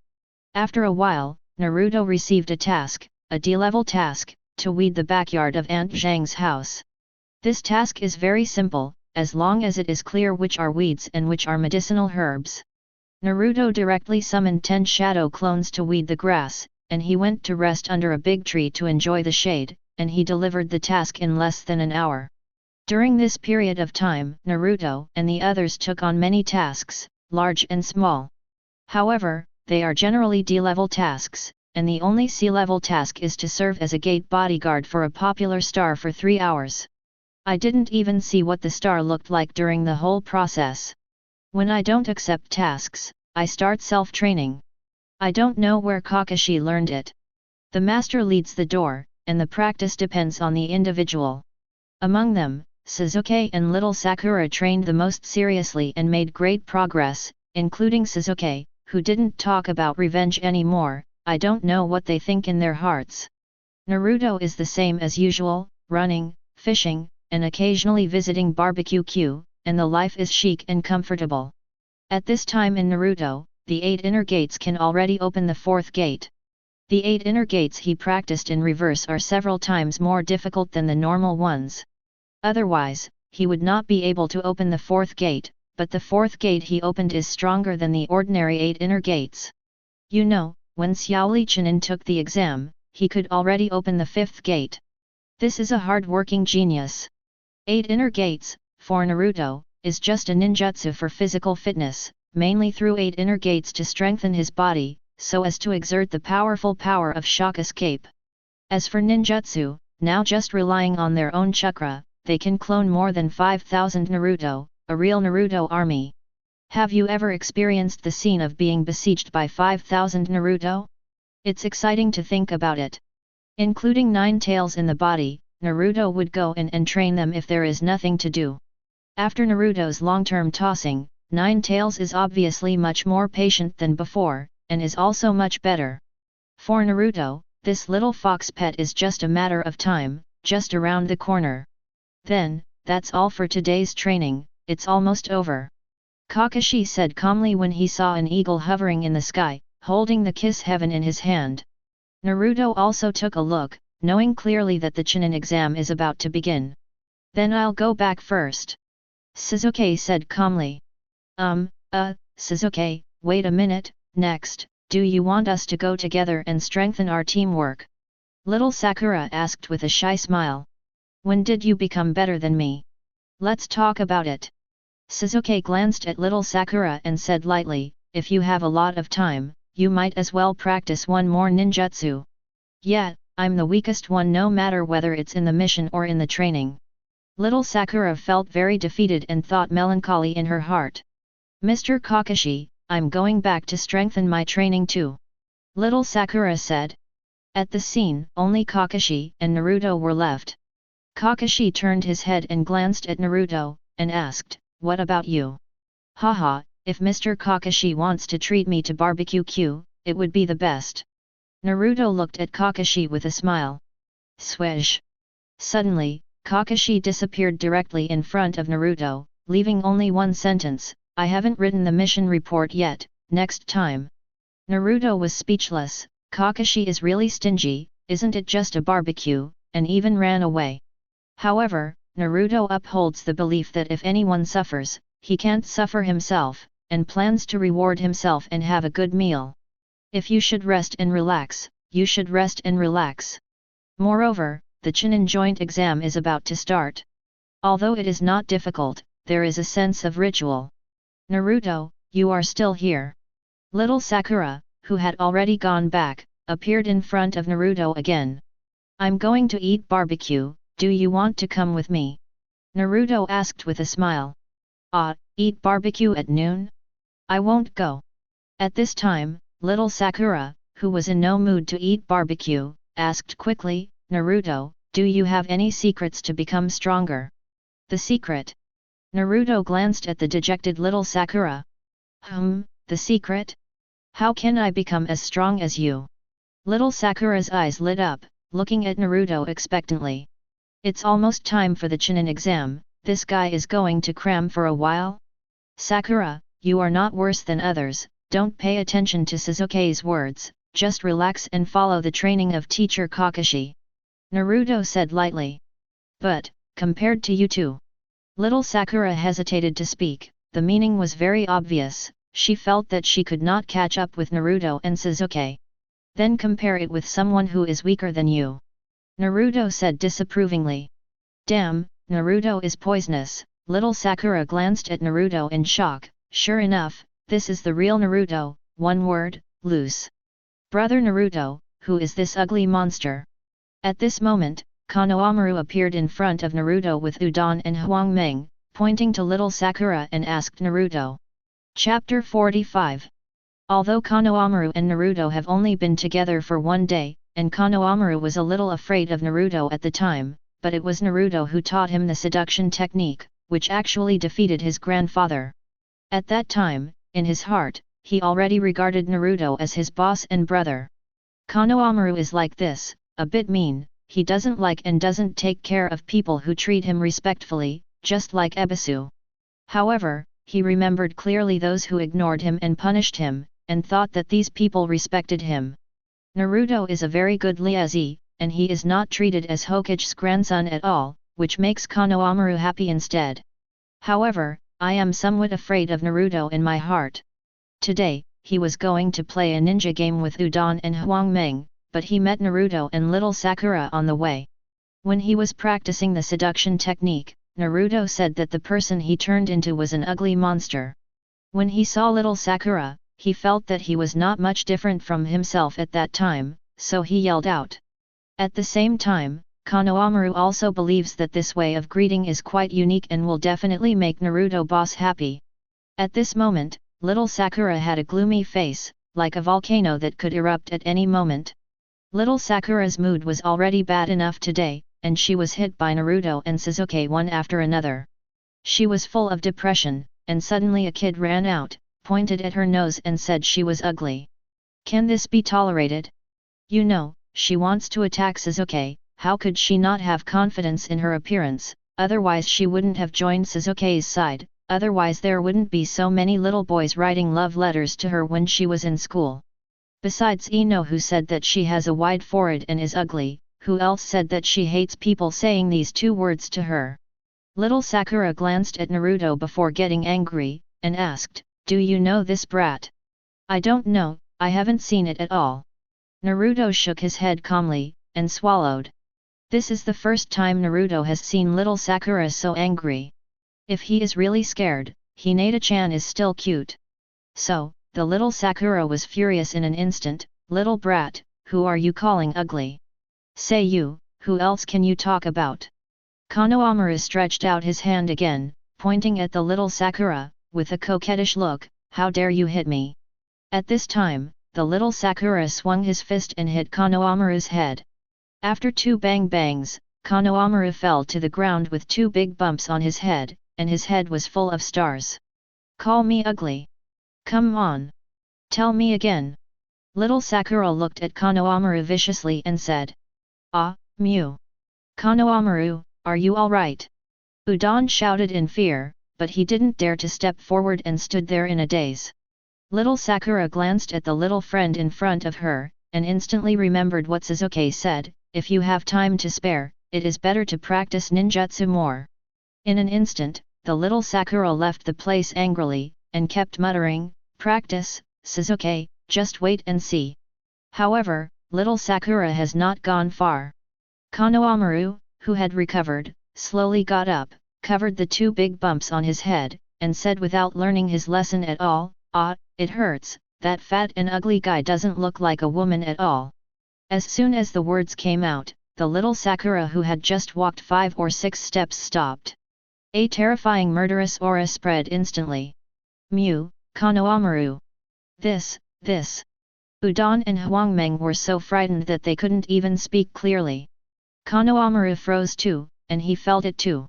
After a while, Naruto received a task, a D-level task, to weed the backyard of Aunt Zhang's house. This task is very simple, as long as it is clear which are weeds and which are medicinal herbs. Naruto directly summoned 10 shadow clones to weed the grass, and he went to rest under a big tree to enjoy the shade, and he delivered the task in less than an hour. During this period of time, Naruto and the others took on many tasks, large and small. However, they are generally D-level tasks, and the only C-level task is to serve as a gate bodyguard for a popular star for 3 hours. I didn't even see what the star looked like during the whole process. When I don't accept tasks, I start self-training. I don't know where Kakashi learned it. The master leads the door, and the practice depends on the individual. Among them, Sasuke and little Sakura trained the most seriously and made great progress, including Sasuke, who didn't talk about revenge anymore. I don't know what they think in their hearts. Naruto is the same as usual, running, fishing, and occasionally visiting barbecue Q, and the life is chic and comfortable. At this time in Naruto, the 8 inner gates can already open the 4th gate. The 8 inner gates he practiced in reverse are several times more difficult than the normal ones. Otherwise, he would not be able to open the 4th gate, but the 4th gate he opened is stronger than the ordinary 8 inner gates. You know, when Xiaoli Chunin took the exam, he could already open the 5th gate. This is a hard-working genius. 8 inner gates, for Naruto, is just a ninjutsu for physical fitness, mainly through 8 inner gates to strengthen his body, so as to exert the powerful power of shock escape. As for ninjutsu, now just relying on their own chakra, they can clone more than 5,000 Naruto, a real Naruto army. Have you ever experienced the scene of being besieged by 5,000 Naruto? It's exciting to think about it. Including 9 tails in the body, Naruto would go in and train them if there is nothing to do. After Naruto's long-term tossing, 9 tails is obviously much more patient than before, and is also much better. For Naruto, this little fox pet is just a matter of time, just around the corner. Then, that's all for today's training, it's almost over. Kakashi said calmly when he saw an eagle hovering in the sky, holding the kiss heaven in his hand. Naruto also took a look, knowing clearly that the Chunin exam is about to begin. Then I'll go back first. Sasuke said calmly. Sasuke, wait a minute, next, do you want us to go together and strengthen our teamwork? Little Sakura asked with a shy smile. When did you become better than me? Let's talk about it. Sasuke glanced at little Sakura and said lightly, if you have a lot of time, you might as well practice one more ninjutsu. Yeah, I'm the weakest one no matter whether it's in the mission or in the training. Little Sakura felt very defeated and thought melancholy in her heart. Mr. Kakashi, I'm going back to strengthen my training too. Little Sakura said. At the scene, only Kakashi and Naruto were left. Kakashi turned his head and glanced at Naruto, and asked, what about you? Haha, if Mr. Kakashi wants to treat me to barbecue Q, it would be the best. Naruto looked at Kakashi with a smile. Swish! Suddenly, Kakashi disappeared directly in front of Naruto, leaving only one sentence, "I haven't written the mission report yet, next time." Naruto was speechless. Kakashi is really stingy, isn't it just a barbecue, and even ran away. However, Naruto upholds the belief that if anyone suffers, he can't suffer himself, and plans to reward himself and have a good meal. If you should rest and relax, you should rest and relax. Moreover, the Chunin joint exam is about to start. Although it is not difficult, there is a sense of ritual. Naruto, you are still here. Little Sakura, who had already gone back, appeared in front of Naruto again. I'm going to eat barbecue, do you want to come with me? Naruto asked with a smile. Eat barbecue at noon? I won't go. At this time, little Sakura, who was in no mood to eat barbecue, asked quickly, Naruto, do you have any secrets to become stronger? The secret? Naruto glanced at the dejected little Sakura. The secret? How can I become as strong as you? Little Sakura's eyes lit up, looking at Naruto expectantly. It's almost time for the Chunin exam, this guy is going to cram for a while? Sakura, you are not worse than others, don't pay attention to Sasuke's words, just relax and follow the training of teacher Kakashi. Naruto said lightly. But, compared to you two. Little Sakura hesitated to speak, the meaning was very obvious, she felt that she could not catch up with Naruto and Sasuke. Then compare it with someone who is weaker than you. Naruto said disapprovingly. Damn, Naruto is poisonous. Little Sakura glanced at Naruto in shock. Sure enough, this is the real Naruto, one word, loose. Brother Naruto, who is this ugly monster? At this moment, Konohamaru appeared in front of Naruto with Udon and Hwangmeng, pointing to little Sakura and asked Naruto. Chapter 45. Although Konohamaru and Naruto have only been together for one day, and Konohamaru was a little afraid of Naruto at the time, but it was Naruto who taught him the seduction technique, which actually defeated his grandfather. At that time, in his heart, he already regarded Naruto as his boss and brother. Konohamaru is like this, a bit mean, he doesn't like and doesn't take care of people who treat him respectfully, just like Ebisu. However, he remembered clearly those who ignored him and punished him, and thought that these people respected him. Naruto is a very good liazi, and he is not treated as Hokage's grandson at all, which makes Konohamaru happy instead. However, I am somewhat afraid of Naruto in my heart. Today, he was going to play a ninja game with Udon and Hwangmeng, but he met Naruto and little Sakura on the way. When he was practicing the seduction technique, Naruto said that the person he turned into was an ugly monster. When he saw little Sakura, he felt that he was not much different from himself at that time, so he yelled out. At the same time, Konohamaru also believes that this way of greeting is quite unique and will definitely make Naruto boss happy. At this moment, little Sakura had a gloomy face, like a volcano that could erupt at any moment. Little Sakura's mood was already bad enough today, and she was hit by Naruto and Sasuke one after another. She was full of depression, and suddenly a kid ran out, pointed at her nose and said she was ugly. Can this be tolerated? You know, she wants to attack Sasuke, how could she not have confidence in her appearance, otherwise she wouldn't have joined Sasuke's side, otherwise there wouldn't be so many little boys writing love letters to her when she was in school. Besides Ino, who said that she has a wide forehead and is ugly, who else said that she hates people saying these two words to her? Little Sakura glanced at Naruto before getting angry, and asked, do you know this brat? I don't know, I haven't seen it at all. Naruto shook his head calmly, and swallowed. This is the first time Naruto has seen little Sakura so angry. If he is really scared, Hinata-chan is still cute. So, the little Sakura was furious in an instant. Little brat, who are you calling ugly? Say you, who else can you talk about? Konohamaru stretched out his hand again, pointing at the little Sakura, with a coquettish look, how dare you hit me? At this time, the little Sakura swung his fist and hit Konohamaru's head. After 2 bang bangs, Konohamaru fell to the ground with 2 big bumps on his head, and his head was full of stars. Call me ugly. Come on. Tell me again. Little Sakura looked at Konohamaru viciously and said. Ah, Mew. Konohamaru, are you alright? Udon shouted in fear, but he didn't dare to step forward and stood there in a daze. Little Sakura glanced at the little friend in front of her, and instantly remembered what Suzuki said, if you have time to spare, it is better to practice ninjutsu more. In an instant, the little Sakura left the place angrily, and kept muttering, practice, Suzuki, just wait and see. However, little Sakura has not gone far. Konohamaru, who had recovered, slowly got up, covered the 2 big bumps on his head, and said without learning his lesson at all, ah, it hurts, that fat and ugly guy doesn't look like a woman at all. As soon as the words came out, the little Sakura who had just walked 5 or 6 steps stopped. A terrifying murderous aura spread instantly. Mew, Konohamaru. This. Udon and Huangmeng were so frightened that they couldn't even speak clearly. Konohamaru froze too, and he felt it too.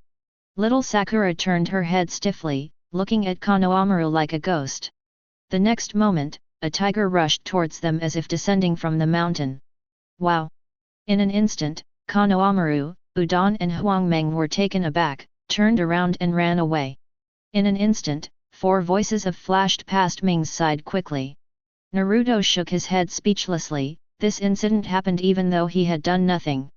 Little Sakura turned her head stiffly, looking at Konohamaru like a ghost. The next moment, a tiger rushed towards them as if descending from the mountain. Wow! In an instant, Konohamaru, Udon and Huangmeng were taken aback, turned around and ran away. In an instant, 4 voices of flashed past Ming's side quickly. Naruto shook his head speechlessly. This incident happened even though he had done nothing.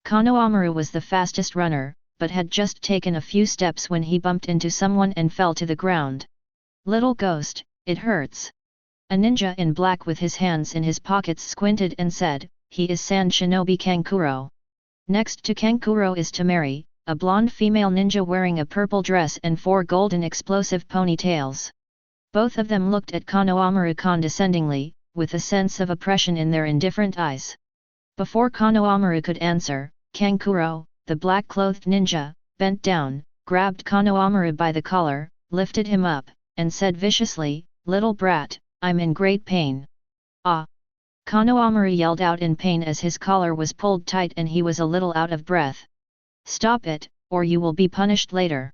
Konohamaru was the fastest runner, but had just taken a few steps when he bumped into someone and fell to the ground. Little ghost, it hurts. A ninja in black with his hands in his pockets squinted and said, he is Sand Shinobi Kankuro. Next to Kankuro is Temari, a blonde female ninja wearing a purple dress and 4 golden explosive ponytails. Both of them looked at Konohamaru condescendingly, with a sense of oppression in their indifferent eyes. Before Konohamaru could answer, Kankuro, the black-clothed ninja, bent down, grabbed Konohamaru by the collar, lifted him up, and said viciously, little brat, I'm in great pain. Ah! Konohamaru yelled out in pain as his collar was pulled tight and he was a little out of breath. Stop it, or you will be punished later.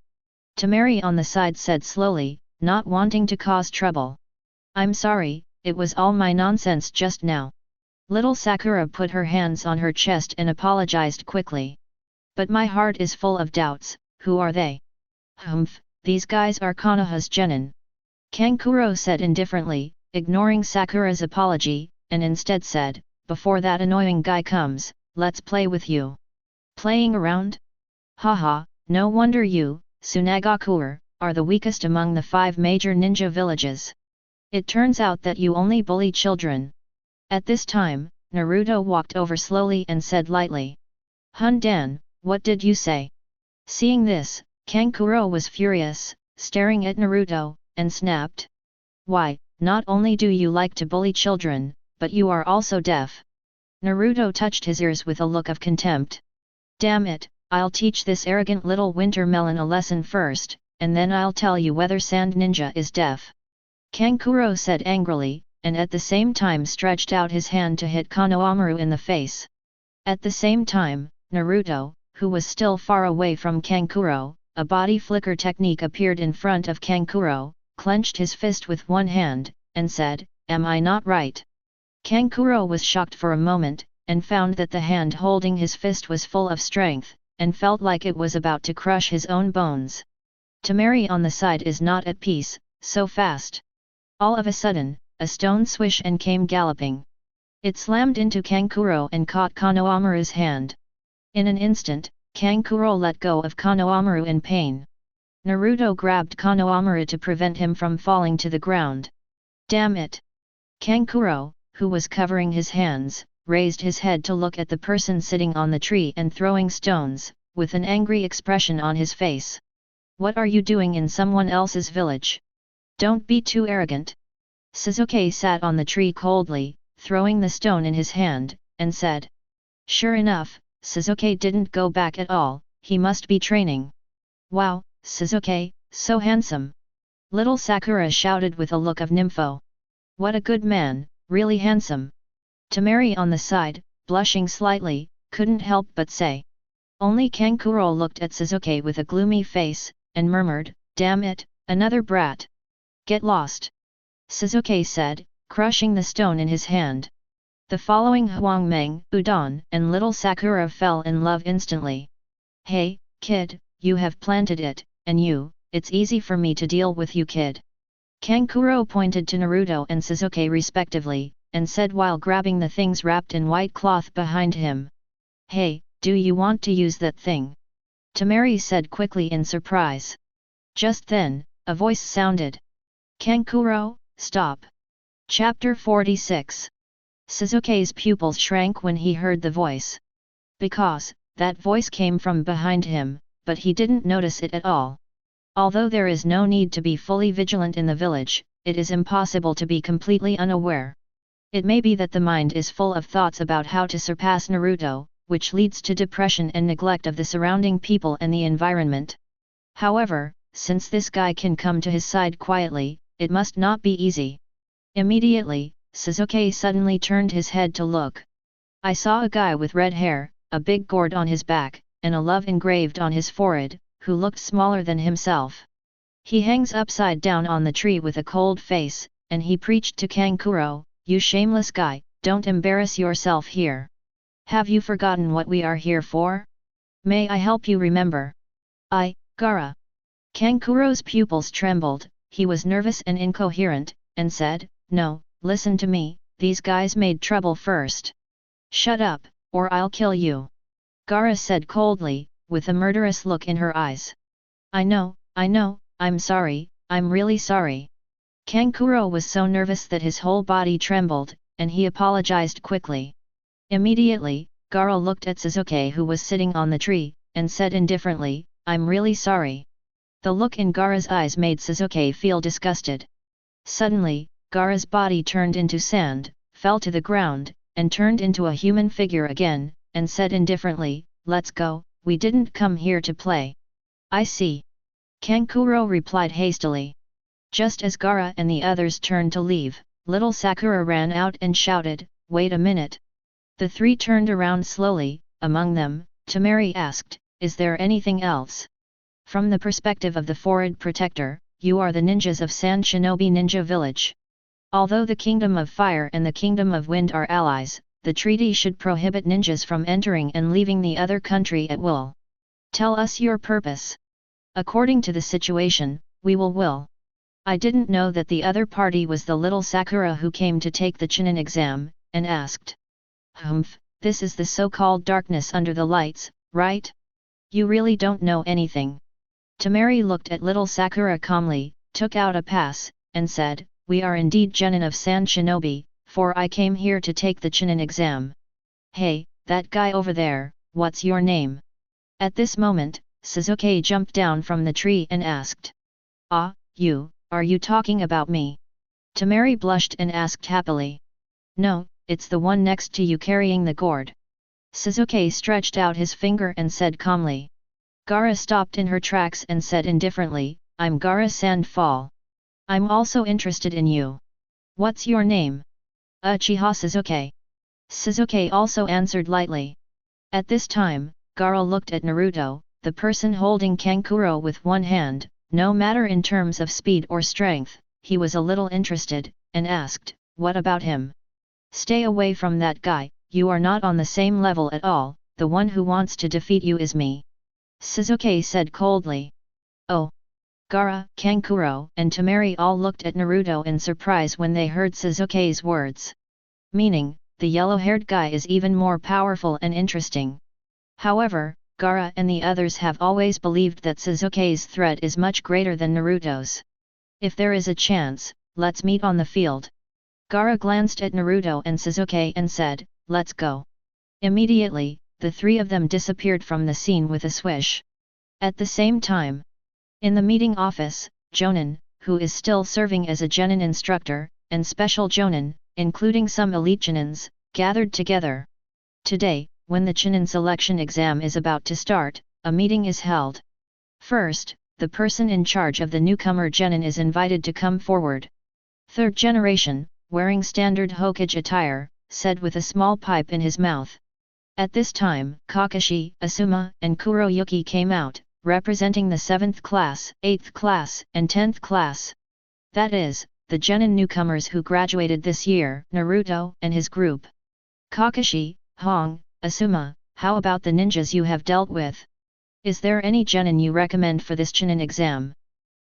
Temari on the side said slowly, not wanting to cause trouble. I'm sorry, it was all my nonsense just now. Little Sakura put her hands on her chest and apologized quickly. But my heart is full of doubts, who are they? Humph, these guys are Konoha's genin. Kankuro said indifferently, ignoring Sakura's apology, and instead said, before that annoying guy comes, let's play with you. Playing around? Haha, no wonder you, Tsunagakure, are the weakest among the 5 major ninja villages. It turns out that you only bully children. At this time, Naruto walked over slowly and said lightly. Hundan, what did you say? Seeing this, Kankuro was furious, staring at Naruto, and snapped. Why, not only do you like to bully children, but you are also deaf. Naruto touched his ears with a look of contempt. Damn it, I'll teach this arrogant little winter melon a lesson first, and then I'll tell you whether Sand Ninja is deaf. Kankuro said angrily, and at the same time stretched out his hand to hit Konohamaru in the face. At the same time, Naruto, who was still far away from Kankuro, a body flicker technique appeared in front of Kankuro, clenched his fist with one hand, and said, Am I not right? Kankuro was shocked for a moment, and found that the hand holding his fist was full of strength, and felt like it was about to crush his own bones. Temari on the side is not at peace, so fast. All of a sudden, a stone swish and came galloping. It slammed into Kankuro and caught Konohamaru's hand. In an instant, Kankuro let go of Konohamaru in pain. Naruto grabbed Konohamaru to prevent him from falling to the ground. Damn it! Kankuro, who was covering his hands, raised his head to look at the person sitting on the tree and throwing stones, with an angry expression on his face. What are you doing in someone else's village? Don't be too arrogant. Suzuki sat on the tree coldly, throwing the stone in his hand, and said. Sure enough, Suzuki didn't go back at all, he must be training. Wow, Suzuki, so handsome! Little Sakura shouted with a look of nympho. What a good man, really handsome! Temari on the side, blushing slightly, couldn't help but say. Only Kankuro looked at Suzuki with a gloomy face, and murmured, Damn it, another brat! Get lost! Suzuki said, crushing the stone in his hand. The following Huangmeng, Udon, and little Sakura fell in love instantly. Hey, kid, you have planted it, and it's easy for me to deal with you, kid. Kankuro pointed to Naruto and Sasuke respectively, and said while grabbing the things wrapped in white cloth behind him. Hey, do you want to use that thing? Temari said quickly in surprise. Just then, a voice sounded. Kankuro, stop. Chapter 46. Sasuke's pupils shrank when he heard the voice. Because, that voice came from behind him, but he didn't notice it at all. Although there is no need to be fully vigilant in the village, it is impossible to be completely unaware. It may be that the mind is full of thoughts about how to surpass Naruto, which leads to depression and neglect of the surrounding people and the environment. However, since this guy can come to his side quietly, it must not be easy. Immediately, Sasuke suddenly turned his head to look. I saw a guy with red hair, a big gourd on his back, and a love engraved on his forehead, who looked smaller than himself. He hangs upside down on the tree with a cold face, and he preached to Kankuro, you shameless guy, don't embarrass yourself here. Have you forgotten what we are here for? May I help you remember? Gaara. Kankuro's pupils trembled, he was nervous and incoherent, and said, no, listen to me, these guys made trouble first. Shut up, or I'll kill you. Gaara said coldly, with a murderous look in her eyes. I know, I'm sorry, I'm really sorry. Kankuro was so nervous that his whole body trembled, and he apologized quickly. Immediately, Gaara looked at Sasuke who was sitting on the tree, and said indifferently, I'm really sorry. The look in Gaara's eyes made Sasuke feel disgusted. Suddenly, Gaara's body turned into sand, fell to the ground, and turned into a human figure again, and said indifferently, let's go, we didn't come here to play. I see. Kankuro replied hastily. Just as Gaara and the others turned to leave, little Sakura ran out and shouted, wait a minute. The three turned around slowly, among them, Temari asked, is there anything else? From the perspective of the Forest Protector, you are the ninjas of Sand Shinobi Ninja Village. Although the Kingdom of Fire and the Kingdom of Wind are allies, the treaty should prohibit ninjas from entering and leaving the other country at will. Tell us your purpose. According to the situation, we will. I didn't know that the other party was the little Sakura who came to take the Chunin exam, and asked. Humph, this is the so-called darkness under the lights, right? You really don't know anything. Temari looked at little Sakura calmly, took out a pass, and said, we are indeed genin of Sand Shinobi, for I came here to take the Chunin exam. Hey, that guy over there, what's your name? At this moment, Sasuke jumped down from the tree and asked. Are you talking about me? Temari blushed and asked happily. No, it's the one next to you carrying the gourd. Sasuke stretched out his finger and said calmly. Gaara stopped in her tracks and said indifferently, I'm Gaara Sandfall. I'm also interested in you. What's your name? Uchiha Sasuke. Sasuke also answered lightly. At this time, Gaara looked at Naruto, the person holding Kankuro with one hand, no matter in terms of speed or strength, he was a little interested, and asked, what about him? Stay away from that guy, you are not on the same level at all, the one who wants to defeat you is me. Sasuke said coldly. Oh! Gaara, Kankuro, and Temari all looked at Naruto in surprise when they heard Sasuke's words. Meaning, the yellow-haired guy is even more powerful and interesting. However, Gaara and the others have always believed that Sasuke's threat is much greater than Naruto's. If there is a chance, let's meet on the field. Gaara glanced at Naruto and Sasuke and said, let's go. Immediately, the three of them disappeared from the scene with a swish. At the same time, in the meeting office, Jonin, who is still serving as a genin instructor, and special jonin, including some elite genins, gathered together. Today, when the Chunin selection exam is about to start, a meeting is held. First, the person in charge of the newcomer genin is invited to come forward. Third generation, wearing standard Hokage attire, said with a small pipe in his mouth. At this time, Kakashi, Asuma, and Kuroyuki came out, representing the 7th class, 8th class, and 10th class. That is, the genin newcomers who graduated this year, Naruto and his group. Kakashi, Hong, Asuma, how about the ninjas you have dealt with? Is there any genin you recommend for this Chunin exam?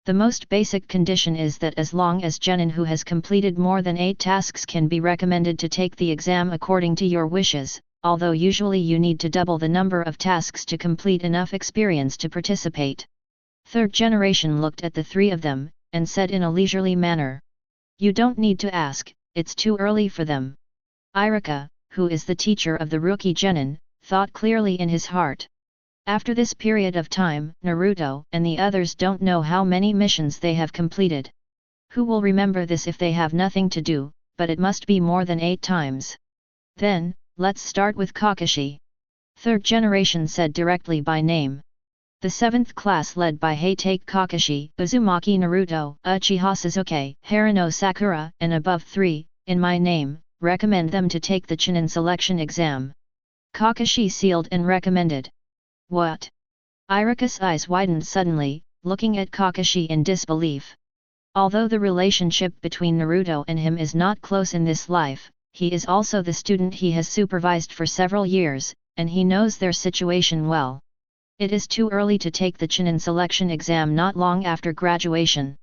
The most basic condition is that as long as genin who has completed more than 8 tasks can be recommended to take the exam according to your wishes, although usually you need to double the number of tasks to complete enough experience to participate. Third generation looked at the three of them, and said in a leisurely manner. You don't need to ask, it's too early for them. Iruka, who is the teacher of the rookie genin, thought clearly in his heart. After this period of time, Naruto and the others don't know how many missions they have completed. Who will remember this if they have nothing to do, but it must be more than 8 times. Then, let's start with Kakashi. Third generation said directly by name. The 7th class led by Heitake Kakashi, Uzumaki Naruto, Uchiha Sasuke, Haruno Sakura, and above 3, in my name, recommend them to take the Chunin selection exam. Kakashi sealed and recommended. What? Iruka's eyes widened suddenly, looking at Kakashi in disbelief. Although the relationship between Naruto and him is not close in this life, he is also the student he has supervised for several years, and he knows their situation well. It is too early to take the Chunin selection exam not long after graduation.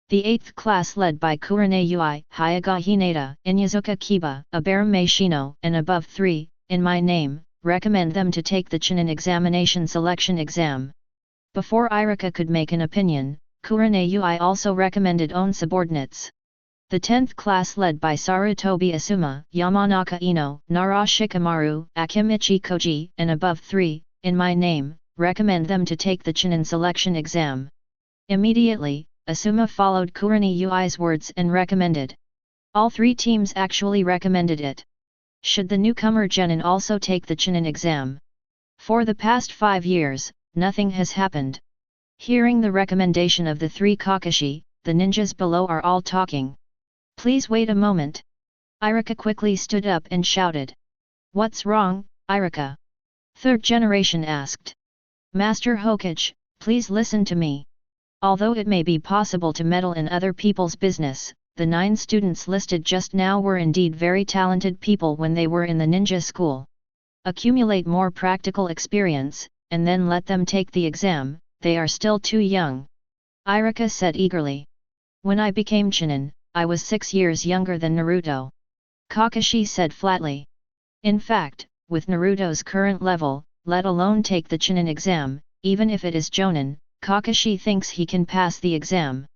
The 8th class led by Kurane Ui, Hyuga Hinata, Inyazuka Kiba, Abarume Shino, and above 3, in my name, recommend them to take the Chunin examination selection exam. Before Iruka could make an opinion, Kurane Ui also recommended own subordinates. The 10th class led by Sarutobi Asuma, Yamanaka Ino, Nara Shikamaru, Akimichi Koji, and above 3, in my name, recommend them to take the Chunin selection exam. Immediately, Asuma followed Kurane Ui's words and recommended. All 3 teams actually recommended it. Should the newcomer genin also take the Chunin exam? For the past 5 years, nothing has happened. Hearing the recommendation of the 3 Kakashi, the ninjas below are all talking. Please wait a moment. Iruka quickly stood up and shouted. What's wrong, Iruka? Third generation asked. Master Hokage, please listen to me. Although it may be possible to meddle in other people's business, the 9 students listed just now were indeed very talented people when they were in the ninja school. Accumulate more practical experience, and then let them take the exam, they are still too young. Iruka said eagerly. When I became Chunin, I was 6 years younger than Naruto. Kakashi said flatly. In fact, with Naruto's current level, let alone take the Chunin exam, even if it is Jonin, Kakashi thinks he can pass the exam.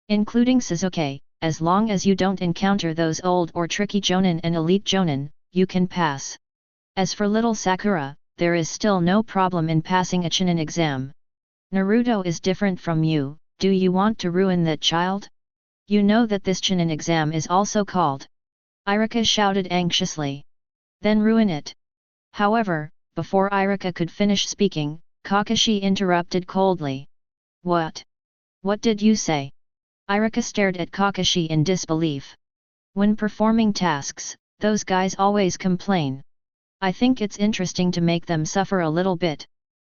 Including Sasuke, as long as you don't encounter those old or tricky Jonin and elite Jonin, you can pass. As for little Sakura, there is still no problem in passing a Chunin exam. Naruto is different from you, do you want to ruin that child? You know that this Chunin exam is also called. Iruka shouted anxiously. Then ruin it. However, before Iruka could finish speaking, Kakashi interrupted coldly. What? What did you say? Iruka stared at Kakashi in disbelief. When performing tasks, those guys always complain. I think it's interesting to make them suffer a little bit.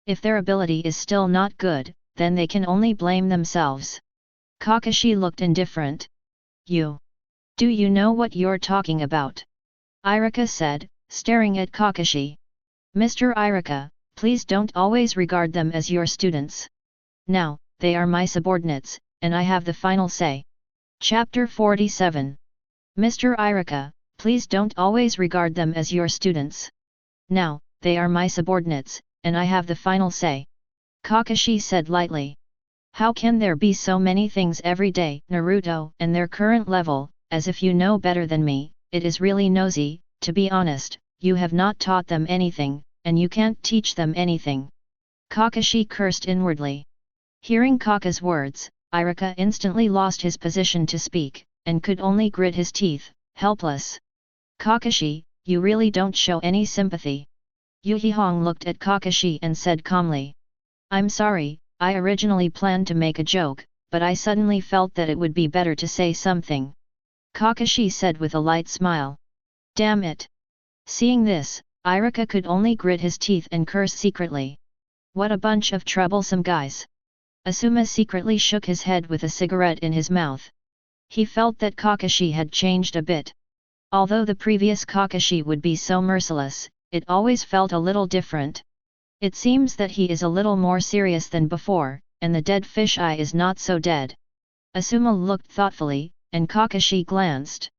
If their ability is still not good, then they can only blame themselves. Kakashi looked indifferent. You. Do you know what you're talking about? Iruka said, staring at Kakashi. Mr. Iruka, please don't always regard them as your students. Now, they are my subordinates, and I have the final say. Chapter 47. Mr. Iruka, please don't always regard them as your students. Now, they are my subordinates, and I have the final say. Kakashi said lightly. How can there be so many things every day, Naruto, and their current level, as if you know better than me, it is really nosy, to be honest, you have not taught them anything, and you can't teach them anything. Kakashi cursed inwardly. Hearing Kaka's words, Iruka instantly lost his position to speak, and could only grit his teeth, helpless. Kakashi, you really don't show any sympathy. Yuhihong looked at Kakashi and said calmly. I'm sorry, I originally planned to make a joke, but I suddenly felt that it would be better to say something. Kakashi said with a light smile. Damn it! Seeing this, Iruka could only grit his teeth and curse secretly. What a bunch of troublesome guys! Asuma secretly shook his head with a cigarette in his mouth. He felt that Kakashi had changed a bit. Although the previous Kakashi would be so merciless, it always felt a little different. It seems that he is a little more serious than before, and the dead fish eye is not so dead. Asuma looked thoughtfully, and Kakashi glanced.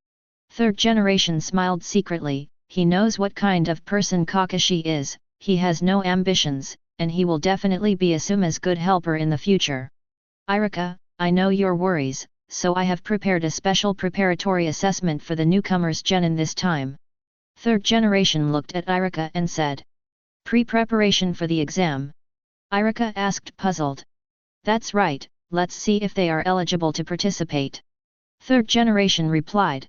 Third generation smiled secretly. He knows what kind of person Kakashi is, he has no ambitions, and he will definitely be Asuma's good helper in the future. Irika, I know your worries, so I have prepared a special preparatory assessment for the newcomers genin this time. Third generation looked at Irika and said. Pre-preparation for the exam? Irika asked puzzled. That's right, let's see if they are eligible to participate. Third generation replied.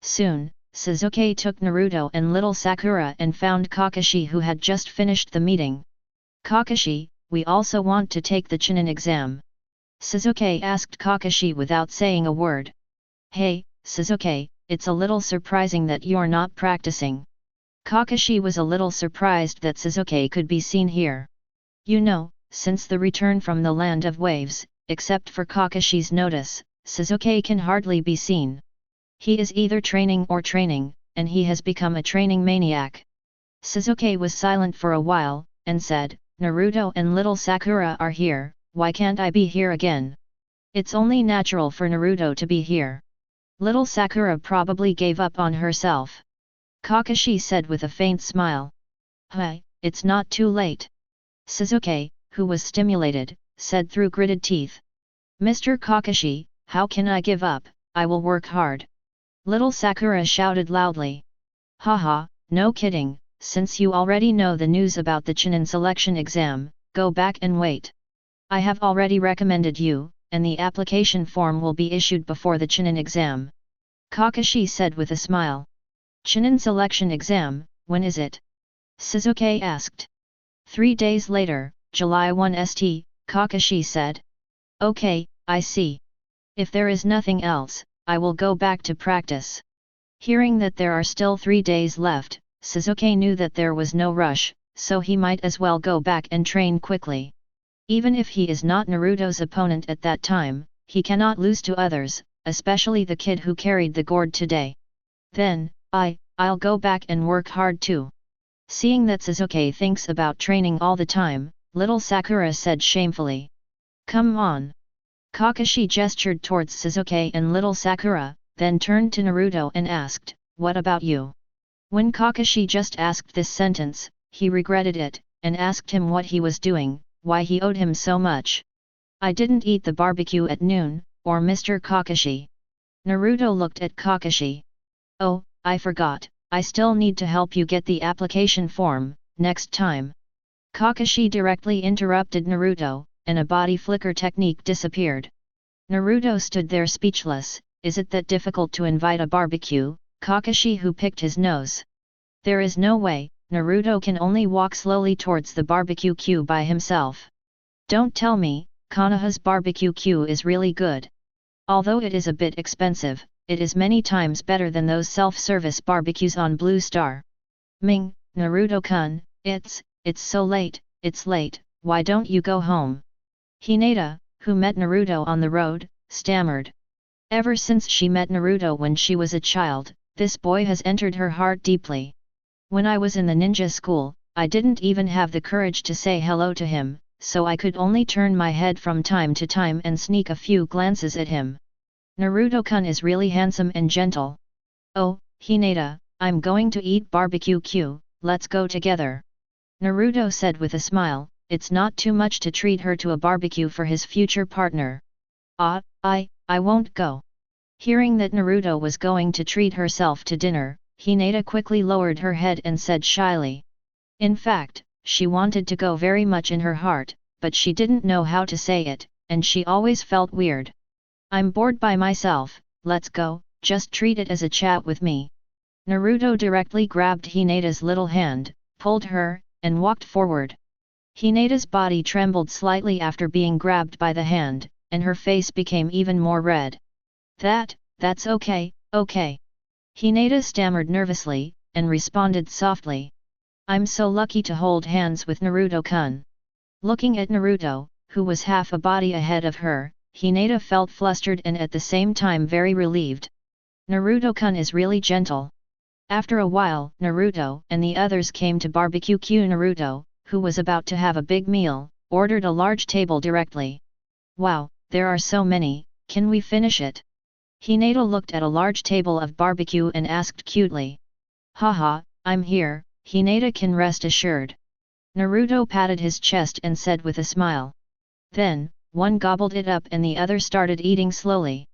Soon, Sasuke took Naruto and little Sakura and found Kakashi who had just finished the meeting. Kakashi, we also want to take the Chunin exam. Sasuke asked Kakashi without saying a word. Hey, Sasuke, it's a little surprising that you're not practicing. Kakashi was a little surprised that Sasuke could be seen here. You know, since the return from the Land of Waves, except for Kakashi's notice, Sasuke can hardly be seen. He is either training or training, and he has become a training maniac. Sasuke was silent for a while, and said, Naruto and little Sakura are here, why can't I be here again? It's only natural for Naruto to be here. Little Sakura probably gave up on herself. Kakashi said with a faint smile. Hey, it's not too late. Sasuke, who was stimulated, said through gritted teeth. Mr. Kakashi, how can I give up? I will work hard. Little Sakura shouted loudly. Haha, no kidding, since you already know the news about the Chunin selection exam, go back and wait. I have already recommended you, and the application form will be issued before the Chunin exam. Kakashi said with a smile. Chunin selection exam, when is it? Sasuke asked. 3 days later, July 1 St, Kakashi said. Okay, I see. If there is nothing else, I will go back to practice. Hearing that there are still 3 days left, Sasuke knew that there was no rush, so he might as well go back and train quickly. Even if he is not Naruto's opponent at that time, he cannot lose to others, especially the kid who carried the gourd today. Then, I'll go back and work hard too. Seeing that Sasuke thinks about training all the time, little Sakura said shamefully. Come on. Kakashi gestured towards Sasuke and little Sakura, then turned to Naruto and asked, what about you? When Kakashi just asked this sentence, he regretted it, and asked him what he was doing, why he owed him so much. I didn't eat the barbecue at noon, or Mr. Kakashi. Naruto looked at Kakashi. Oh, I forgot, I still need to help you get the application form, next time. Kakashi directly interrupted Naruto, and a body flicker technique disappeared. Naruto stood there speechless. Is it that difficult to invite a barbecue? Kakashi who picked his nose. There is no way, Naruto can only walk slowly towards the barbecue queue by himself. Don't tell me, Konoha's barbecue queue is really good. Although it is a bit expensive, it is many times better than those self-service barbecues on Blue Star. Ming, Naruto-kun, it's so late, it's late, why don't you go home? Hinata, who met Naruto on the road, stammered. Ever since she met Naruto when she was a child, this boy has entered her heart deeply. When I was in the ninja school, I didn't even have the courage to say hello to him, so I could only turn my head from time to time and sneak a few glances at him. Naruto-kun is really handsome and gentle. Oh, Hinata, I'm going to eat barbecue Q, let's go together. Naruto said with a smile, it's not too much to treat her to a barbecue for his future partner. I won't go. Hearing that Naruto was going to treat herself to dinner, Hinata quickly lowered her head and said shyly. In fact, she wanted to go very much in her heart, but she didn't know how to say it, and she always felt weird. I'm bored by myself, let's go, just treat it as a chat with me. Naruto directly grabbed Hinata's little hand, pulled her, and walked forward. Hinata's body trembled slightly after being grabbed by the hand, and her face became even more red. That's okay, okay. Hinata stammered nervously, and responded softly. I'm so lucky to hold hands with Naruto-kun. Looking at Naruto, who was half a body ahead of her, Hinata felt flustered and at the same time very relieved. Naruto-kun is really gentle. After a while, Naruto and the others came to barbecue. Naruto, who was about to have a big meal, ordered a large table directly. Wow, there are so many, can we finish it? Hinata looked at a large table of barbecue and asked cutely. Haha, I'm here, Hinata can rest assured. Naruto patted his chest and said with a smile. Then, one gobbled it up and the other started eating slowly.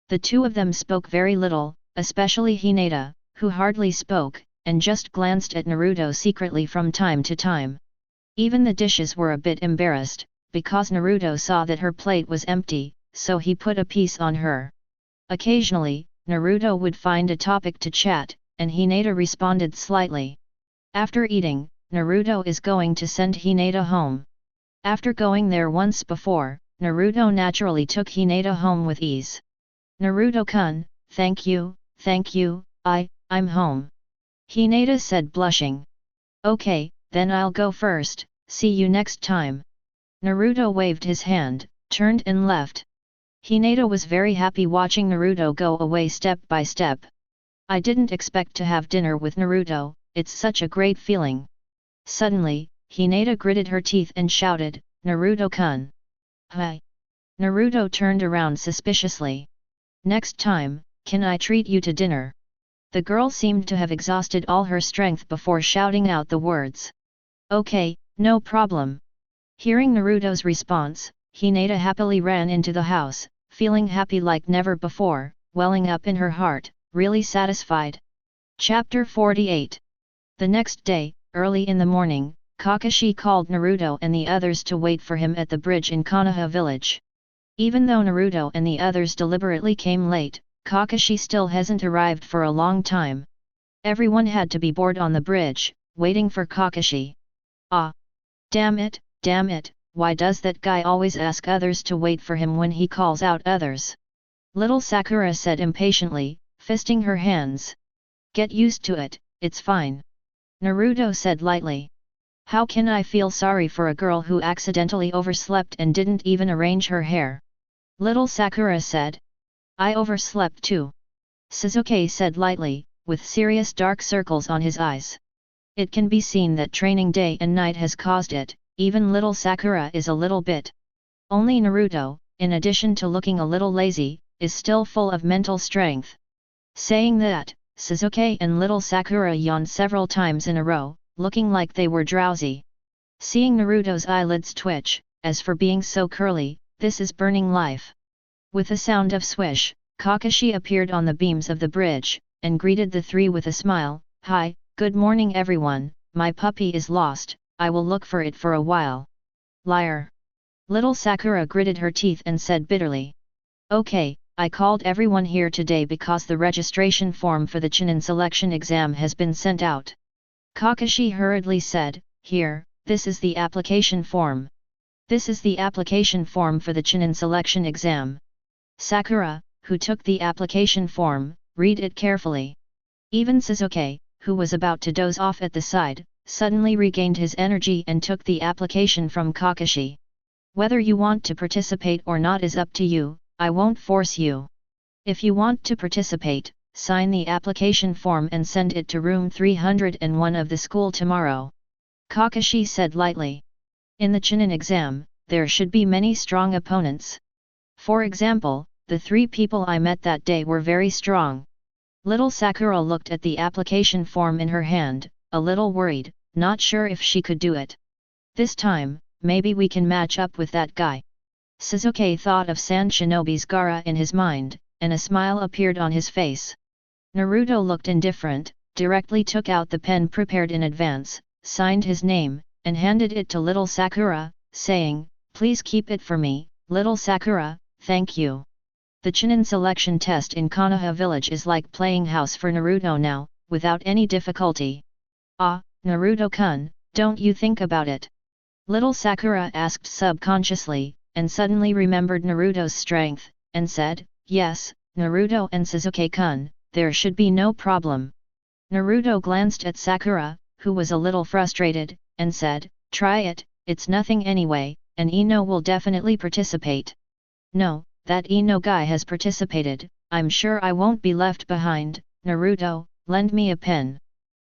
The two of them spoke very little, especially Hinata, who hardly spoke, and just glanced at Naruto secretly from time to time. Even the dishes were a bit embarrassed, because Naruto saw that her plate was empty, so he put a piece on her. Occasionally, Naruto would find a topic to chat, and Hinata responded slightly. After eating, Naruto is going to send Hinata home. After going there once before, Naruto naturally took Hinata home with ease. Naruto-kun, thank you, I'm home. Hinata said blushing. Okay, then I'll go first, see you next time. Naruto waved his hand, turned and left. Hinata was very happy watching Naruto go away step by step. I didn't expect to have dinner with Naruto, it's such a great feeling. Suddenly, Hinata gritted her teeth and shouted, Naruto-kun. Hi. Naruto turned around suspiciously. Next time, can I treat you to dinner? The girl seemed to have exhausted all her strength before shouting out the words. Okay, no problem. Hearing Naruto's response, Hinata happily ran into the house, feeling happy like never before, welling up in her heart, really satisfied. Chapter 48. The next day, early in the morning, Kakashi called Naruto and the others to wait for him at the bridge in Konoha village. Even though Naruto and the others deliberately came late, Kakashi still hasn't arrived for a long time. Everyone had to be bored on the bridge, waiting for Kakashi. Ah! Damn it, why does that guy always ask others to wait for him when he calls out others? Little Sakura said impatiently, fisting her hands. Get used to it, it's fine. Naruto said lightly. How can I feel sorry for a girl who accidentally overslept and didn't even arrange her hair? Little Sakura said. I overslept too. Sasuke said lightly, with serious dark circles on his eyes. It can be seen that training day and night has caused it, even little Sakura is a little bit. Only Naruto, in addition to looking a little lazy, is still full of mental strength. Saying that, Sasuke and little Sakura yawned several times in a row, looking like they were drowsy. Seeing Naruto's eyelids twitch, as for being so curly, this is burning life. With a sound of swish, Kakashi appeared on the beams of the bridge, and greeted the three with a smile. Hi, good morning everyone, my puppy is lost, I will look for it for a while. Liar. Little Sakura gritted her teeth and said bitterly. Okay, I called everyone here today because the registration form for the Chunin selection exam has been sent out. Kakashi hurriedly said, here, this is the application form. This is the application form for the Chunin selection exam. Sakura, who took the application form, read it carefully. Even Sasuke, who was about to doze off at the side, suddenly regained his energy and took the application from Kakashi. Whether you want to participate or not is up to you, I won't force you. If you want to participate, sign the application form and send it to room 301 of the school tomorrow. Kakashi said lightly. In the Chunin exam, there should be many strong opponents. For example, the three people I met that day were very strong. Little Sakura looked at the application form in her hand, a little worried, not sure if she could do it. This time, maybe we can match up with that guy. Sasuke thought of Sand Shinobi's Gaara in his mind, and a smile appeared on his face. Naruto looked indifferent, directly took out the pen prepared in advance, signed his name, and handed it to little Sakura, saying, please keep it for me, little Sakura, thank you. The Chunin selection test in Konoha village is like playing house for Naruto now, without any difficulty. Ah, Naruto-kun, don't you think about it? Little Sakura asked subconsciously, and suddenly remembered Naruto's strength, and said, yes, Naruto and Sasuke-kun, there should be no problem. Naruto glanced at Sakura, who was a little frustrated, and said, try it, it's nothing anyway, and Ino will definitely participate. No, that Ino guy has participated, I'm sure I won't be left behind. Naruto, lend me a pen.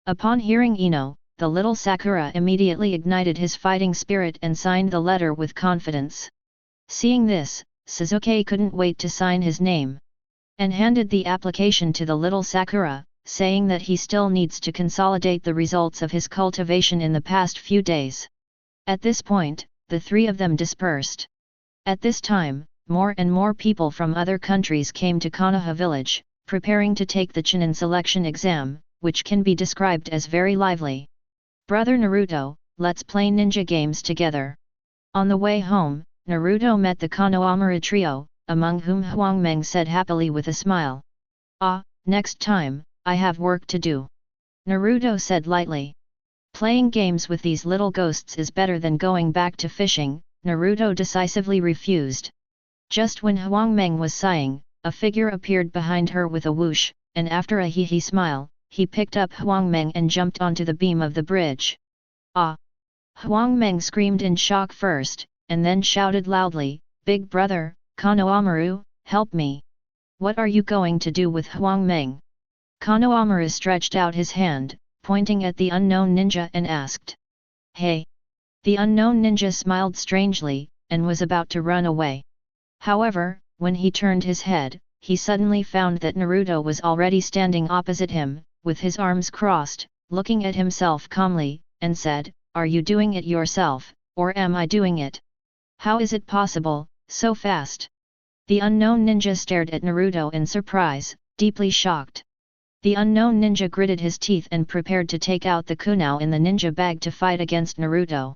Upon hearing Ino, the little Sakura immediately ignited his fighting spirit and signed the letter with confidence. Seeing this, Sasuke couldn't wait to sign his name, and handed the application to the little Sakura, saying that he still needs to consolidate the results of his cultivation in the past few days. At this point, the three of them dispersed. At this time, more and more people from other countries came to Konoha village, preparing to take the Chunin selection exam, which can be described as very lively. Brother Naruto, let's play ninja games together. On the way home, Naruto met the Konohamaru trio, among whom Hwangmeng said happily with a smile. "Ah, next time, I have work to do," Naruto said lightly. Playing games with these little ghosts is better than going back to fishing, Naruto decisively refused. Just when Hwangmeng was sighing, a figure appeared behind her with a whoosh, and after a hee-hee smile, he picked up Hwangmeng and jumped onto the beam of the bridge. "Ah!" Hwangmeng screamed in shock first, and then shouted loudly, "Big brother, Konohamaru, help me! What are you going to do with Hwangmeng?" Konohamaru stretched out his hand, pointing at the unknown ninja and asked. "Hey!" The unknown ninja smiled strangely, and was about to run away. However, when he turned his head, he suddenly found that Naruto was already standing opposite him, with his arms crossed, looking at himself calmly, and said, "Are you doing it yourself, or am I doing it? How is it possible, so fast?" The unknown ninja stared at Naruto in surprise, deeply shocked. The unknown ninja gritted his teeth and prepared to take out the kunai in the ninja bag to fight against Naruto.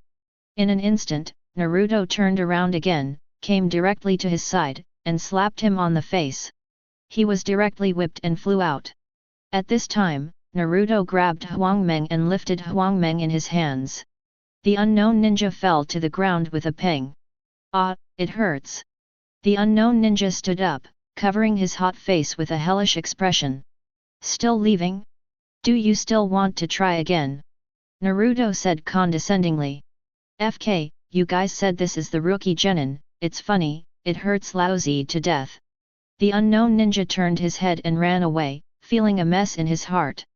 In an instant, Naruto turned around again, came directly to his side, and slapped him on the face. He was directly whipped and flew out. At this time, Naruto grabbed Hwangmeng and lifted Hwangmeng in his hands. The unknown ninja fell to the ground with a pang. "Ah, it hurts." The unknown ninja stood up, covering his hot face with a hellish expression. "Still leaving? Do you still want to try again?" Naruto said condescendingly. "FK, you guys said this is the rookie genin, it's funny, it hurts lousy to death." The unknown ninja turned his head and ran away, feeling a mess in his heart.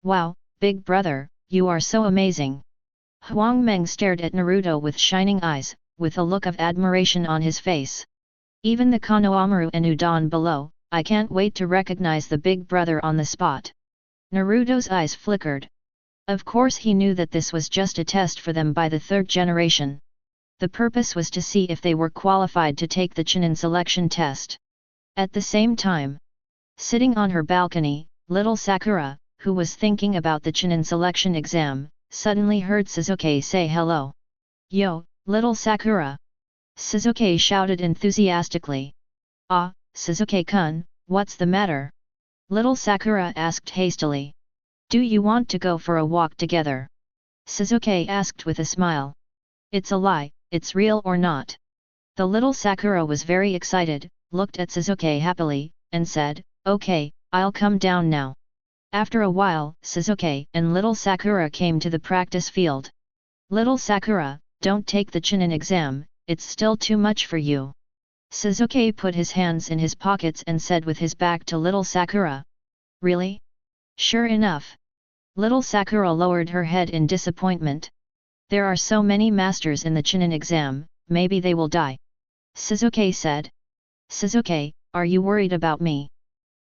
"Wow, big brother, you are so amazing." Hwangmeng stared at Naruto with shining eyes, with a look of admiration on his face. "Even the Konohamaru and Udon below, I can't wait to recognize the big brother on the spot." Naruto's eyes flickered. Of course he knew that this was just a test for them by the third generation. The purpose was to see if they were qualified to take the Chunin selection test. At the same time, sitting on her balcony, little Sakura, who was thinking about the Chunin selection exam, suddenly heard Sasuke say hello. "Yo, little Sakura!" Sasuke shouted enthusiastically. "Ah, Sasuke-kun, what's the matter?" Little Sakura asked hastily. "Do you want to go for a walk together?" Sasuke asked with a smile. "It's a lie, it's real or not?" The little Sakura was very excited, looked at Sasuke happily, and said, "Okay, I'll come down now." After a while, Sasuke and little Sakura came to the practice field. "Little Sakura, don't take the Chunin exam, it's still too much for you." Sasuke put his hands in his pockets and said with his back to little Sakura. "Really? Sure enough." Little Sakura lowered her head in disappointment. "There are so many masters in the Chunin exam, maybe they will die." Sasuke said. "Sasuke, are you worried about me?"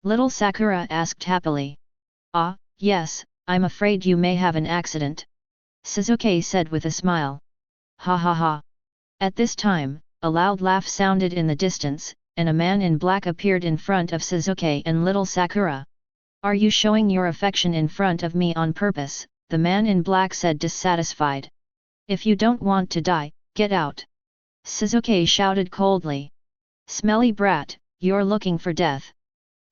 Little Sakura asked happily. "Ah, yes, I'm afraid you may have an accident," Sasuke said with a smile. "Ha ha ha." At this time, a loud laugh sounded in the distance, and a man in black appeared in front of Sasuke and little Sakura. "Are you showing your affection in front of me on purpose?" the man in black said dissatisfied. "If you don't want to die, get out!" Sasuke shouted coldly. "Smelly brat, you're looking for death!"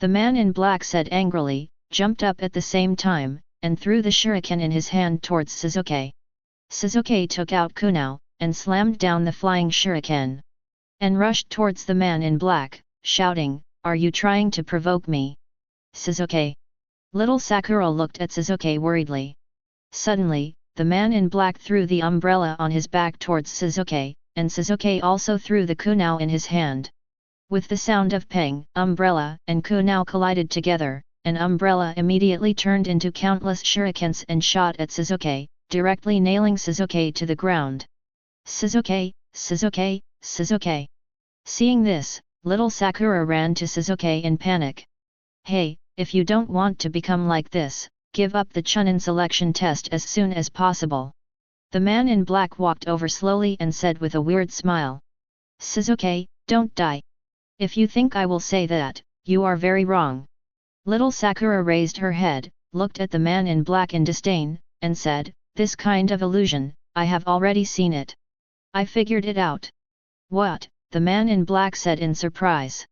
The man in black said angrily, jumped up at the same time, and threw the shuriken in his hand towards Sasuke. Sasuke took out kunai, and slammed down the flying shuriken, and rushed towards the man in black, shouting, "Are you trying to provoke me, Sasuke?" Little Sakura looked at Sasuke worriedly. Suddenly, the man in black threw the umbrella on his back towards Sasuke, and Sasuke also threw the kunai in his hand. With the sound of peng, umbrella and kunai collided together, an umbrella immediately turned into countless shurikens and shot at Shizuke, directly nailing Shizuke to the ground. Shizuke, Shizuke, Shizuke. Seeing this, little Sakura ran to Shizuke in panic. Hey, if you don't want to become like this, give up the Chunin selection test as soon as possible. The man in black walked over slowly and said with a weird smile. Shizuke, don't die. If you think I will say that, you are very wrong. Little Sakura raised her head, looked at the man in black in disdain, and said, this kind of illusion, I have already seen it. I figured it out. What? The man in black said in surprise.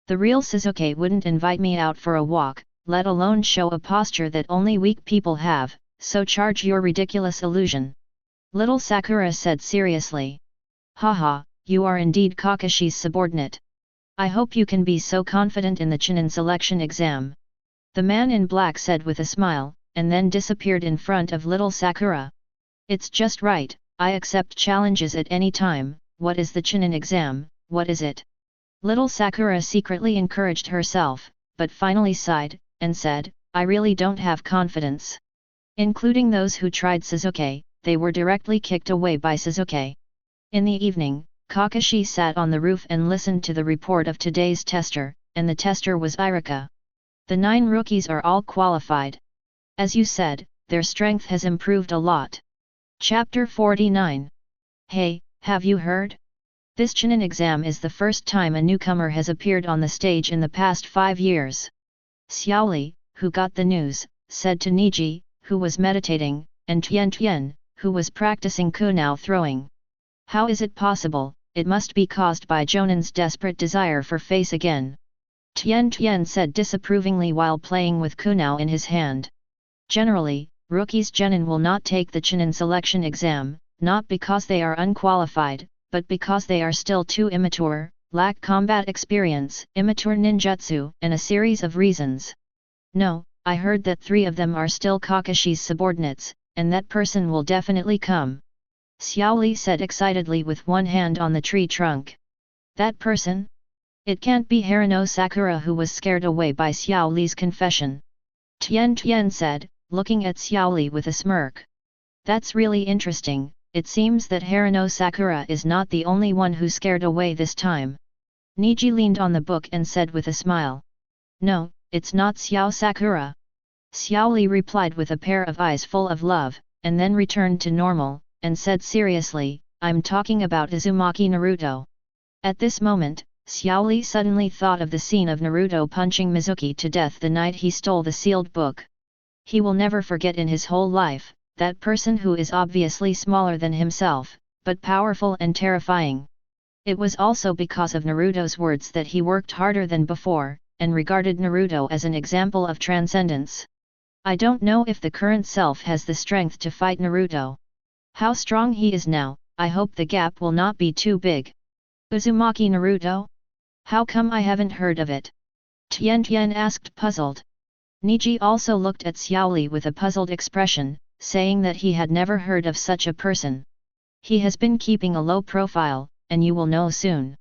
The real Shizuke wouldn't invite me out for a walk, let alone show a posture that only weak people have, so charge your ridiculous illusion. Little Sakura said seriously. Haha, you are indeed Kakashi's subordinate. I hope you can be so confident in the Chunin selection exam. The man in black said with a smile, and then disappeared in front of little Sakura. It's just right, I accept challenges at any time. What is the Chunin exam, what is it? Little Sakura secretly encouraged herself, but finally sighed, and said, I really don't have confidence. Including those who tried Shizuke, they were directly kicked away by Shizuke. In the evening, Kakashi sat on the roof and listened to the report of today's tester, and the tester was Irika. The 9 rookies are all qualified. As you said, their strength has improved a lot. Chapter 49. Hey, have you heard? This Chunin exam is the first time a newcomer has appeared on the stage in the past 5 years. Xiaoli, who got the news, said to Neji, who was meditating, and Tian, who was practicing kunai throwing. How is it possible? It must be caused by Jonin's desperate desire for face again. Tian said disapprovingly while playing with kunai in his hand. Generally, rookies Jonin will not take the Chunin selection exam, not because they are unqualified, but because they are still too immature, lack combat experience, immature ninjutsu, and a series of reasons. No, I heard that 3 of them are still Kakashi's subordinates, and that person will definitely come. Xiaoli said excitedly with one hand on the tree trunk. That person? It can't be Harano Sakura, who was scared away by Xiaoli's confession. Tian said, looking at Xiaoli with a smirk. That's really interesting. It seems that Harano Sakura is not the only one who scared away this time. Neji leaned on the book and said with a smile. No, it's not Xiao Sakura. Xiaoli replied with a pair of eyes full of love, and then returned to normal, and said seriously, I'm talking about Uzumaki Naruto. At this moment, Xiaoli suddenly thought of the scene of Naruto punching Mizuki to death the night he stole the sealed book. He will never forget in his whole life, that person who is obviously smaller than himself, but powerful and terrifying. It was also because of Naruto's words that he worked harder than before, and regarded Naruto as an example of transcendence. I don't know if the current self has the strength to fight Naruto. How strong he is now, I hope the gap will not be too big. Uzumaki Naruto? How come I haven't heard of it? Tian asked puzzled. Neji also looked at Xiaoli with a puzzled expression, saying that he had never heard of such a person. He has been keeping a low profile, and you will know soon.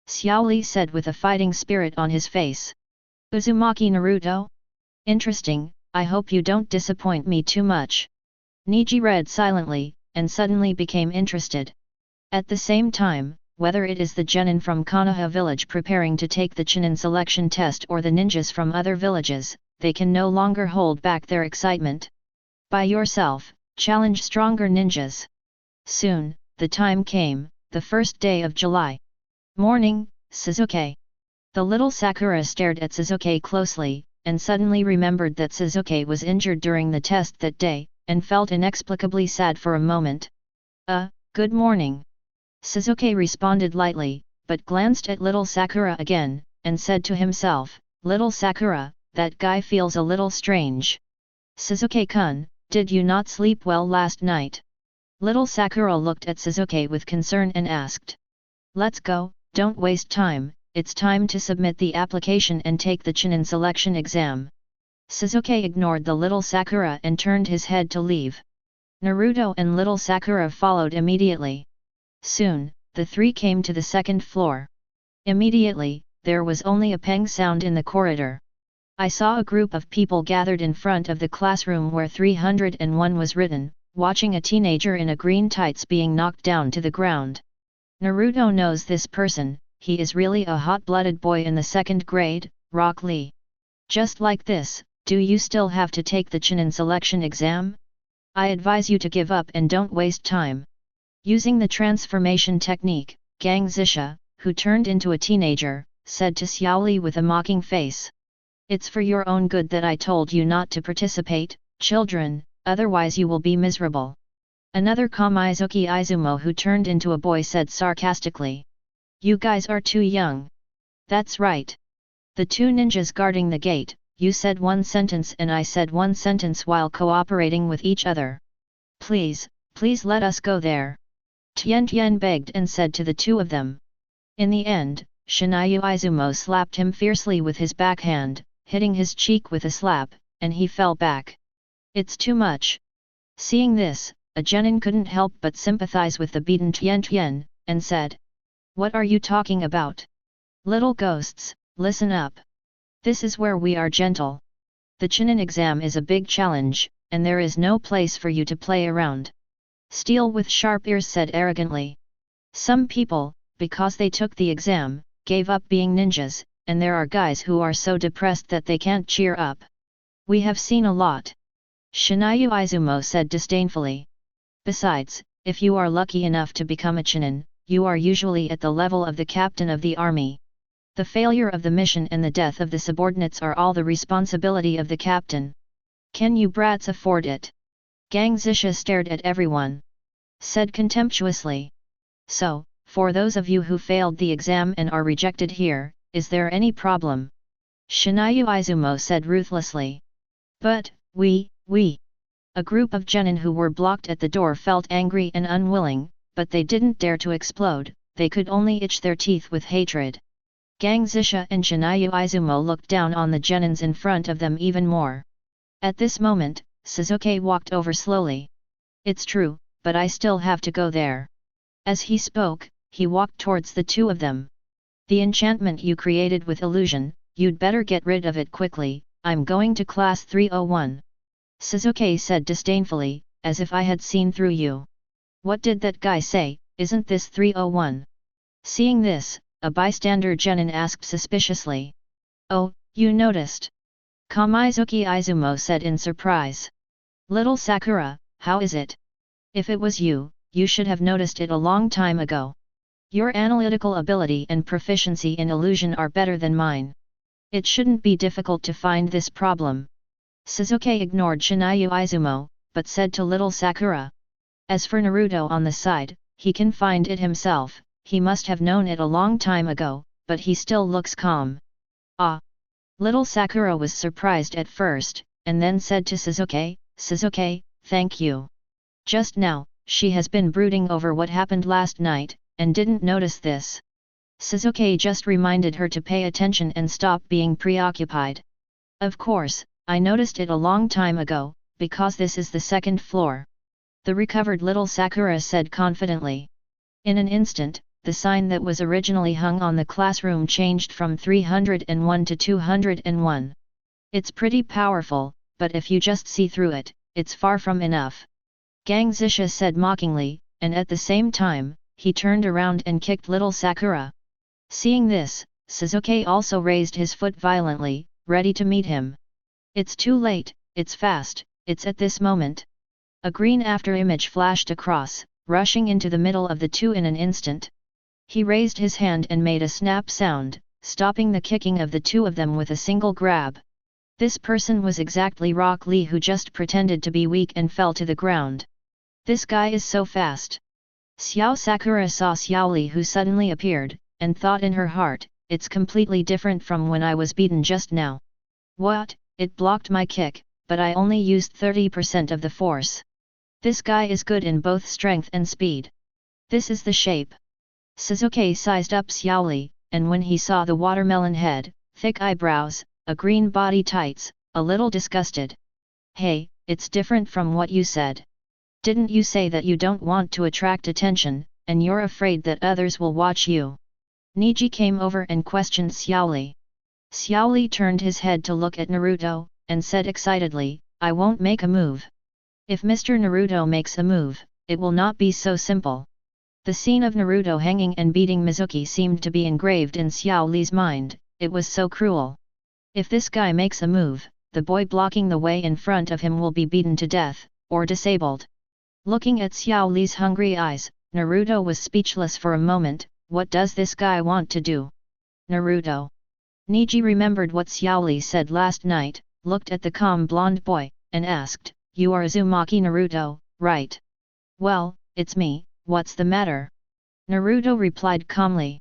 Xiaoli said with a fighting spirit on his face. Uzumaki Naruto? Interesting, I hope you don't disappoint me too much. Neji read silently, and suddenly became interested. At the same time, whether it is the genin from Konoha village preparing to take the Chunin selection test or the ninjas from other villages, they can no longer hold back their excitement. By yourself, challenge stronger ninjas. Soon, the time came, the first day of July. Morning, Shizuke. The little Sakura stared at Shizuke closely, and suddenly remembered that Shizuke was injured during the test that day, and felt inexplicably sad for a moment. Good morning. Shizuke responded lightly, but glanced at little Sakura again, and said to himself, Little Sakura, that guy feels a little strange. Shizuke-kun, did you not sleep well last night? Little Sakura looked at Shizuke with concern and asked. Let's go, don't waste time, it's time to submit the application and take the Chunin selection exam. Shizuke ignored the little Sakura and turned his head to leave. Naruto and little Sakura followed immediately. Soon, the 3 came to the second floor. Immediately, there was only a peng sound in the corridor. I saw a group of people gathered in front of the classroom where 301 was written, watching a teenager in a green tights being knocked down to the ground. Naruto knows this person, he is really a hot-blooded boy in the 2nd grade, Rock Lee. Just like this, do you still have to take the Chunin selection exam? I advise you to give up and don't waste time. Using the transformation technique, Gang Zisha, who turned into a teenager, said to Xiaoli with a mocking face. It's for your own good that I told you not to participate, children, otherwise you will be miserable. Another Kamizuki Izumo who turned into a boy said sarcastically. You guys are too young. That's right. The two ninjas guarding the gate, you said one sentence and I said one sentence while cooperating with each other. Please, please let us go there. Tian begged and said to the two of them. In the end, Shinayu Izumo slapped him fiercely with his backhand, hitting his cheek with a slap, and he fell back. It's too much. Seeing this, a genin couldn't help but sympathize with the beaten Tian, and said. What are you talking about? Little ghosts, listen up. This is where we are gentle. The Chunin exam is a big challenge, and there is no place for you to play around. Steel with sharp ears said arrogantly. Some people, because they took the exam, gave up being ninjas, and there are guys who are so depressed that they can't cheer up. We have seen a lot. Shinayu Izumo said disdainfully. Besides, if you are lucky enough to become a Chunin, you are usually at the level of the captain of the army. The failure of the mission and the death of the subordinates are all the responsibility of the captain. Can you brats afford it? Gang Zisha stared at everyone. Said contemptuously. So, for those of you who failed the exam and are rejected here, is there any problem? Shinayu Izumo said ruthlessly. But, we. A group of genin who were blocked at the door felt angry and unwilling, but they didn't dare to explode, they could only itch their teeth with hatred. Gang Zisha and Shinayu Izumo looked down on the genins in front of them even more. At this moment, Sasuke walked over slowly. It's true, but I still have to go there. As he spoke, he walked towards the two of them. The enchantment you created with illusion, you'd better get rid of it quickly, I'm going to class 301. Sasuke said disdainfully, as if I had seen through you. What did that guy say, isn't this 301? Seeing this, a bystander genin asked suspiciously. Oh, you noticed? Kamizuki Izumo said in surprise. Little Sakura, how is it? If it was you, you should have noticed it a long time ago. Your analytical ability and proficiency in illusion are better than mine. It shouldn't be difficult to find this problem. Sasuke ignored Shinayu Izumo, but said to little Sakura. As for Naruto on the side, he can find it himself. He must have known it a long time ago, but he still looks calm. Ah! Little Sakura was surprised at first, and then said to Sasuke, Sasuke, thank you. Just now, she has been brooding over what happened last night, and didn't notice this. Sasuke just reminded her to pay attention and stop being preoccupied. Of course, I noticed it a long time ago, because this is the 2nd floor. The recovered little Sakura said confidently. In an instant, the sign that was originally hung on the classroom changed from 301 to 201. It's pretty powerful, but if you just see through it, it's far from enough. Gang Zisha said mockingly, and at the same time, he turned around and kicked little Sakura. Seeing this, Sasuke also raised his foot violently, ready to meet him. It's too late, it's fast, it's at this moment. A green after-image flashed across, rushing into the middle of the two in an instant. He raised his hand and made a snap sound, stopping the kicking of the two of them with a single grab. This person was exactly Rock Lee, who just pretended to be weak and fell to the ground. This guy is so fast. Xiao Sakura saw Xiaoli, who suddenly appeared, and thought in her heart, it's completely different from when I was beaten just now. What, it blocked my kick, but I only used 30% of the force. This guy is good in both strength and speed. This is the shape. Sasuke sized up Xiaoli, and when he saw the watermelon head, thick eyebrows, a green body tights, a little disgusted. Hey, it's different from what you said. Didn't you say that you don't want to attract attention, and you're afraid that others will watch you? Neji came over and questioned Xiao Li. Xiao Li turned his head to look at Naruto, and said excitedly, I won't make a move. If Mr. Naruto makes a move, it will not be so simple. The scene of Naruto hanging and beating Mizuki seemed to be engraved in Xiao Li's mind, it was so cruel. If this guy makes a move, the boy blocking the way in front of him will be beaten to death, or disabled. Looking at Xiao Li's hungry eyes, Naruto was speechless for a moment. What does this guy want to do? Naruto. Neji remembered what Xiao Li said last night, looked at the calm blonde boy, and asked, You are Uzumaki Naruto, right? Well, it's me, what's the matter? Naruto replied calmly.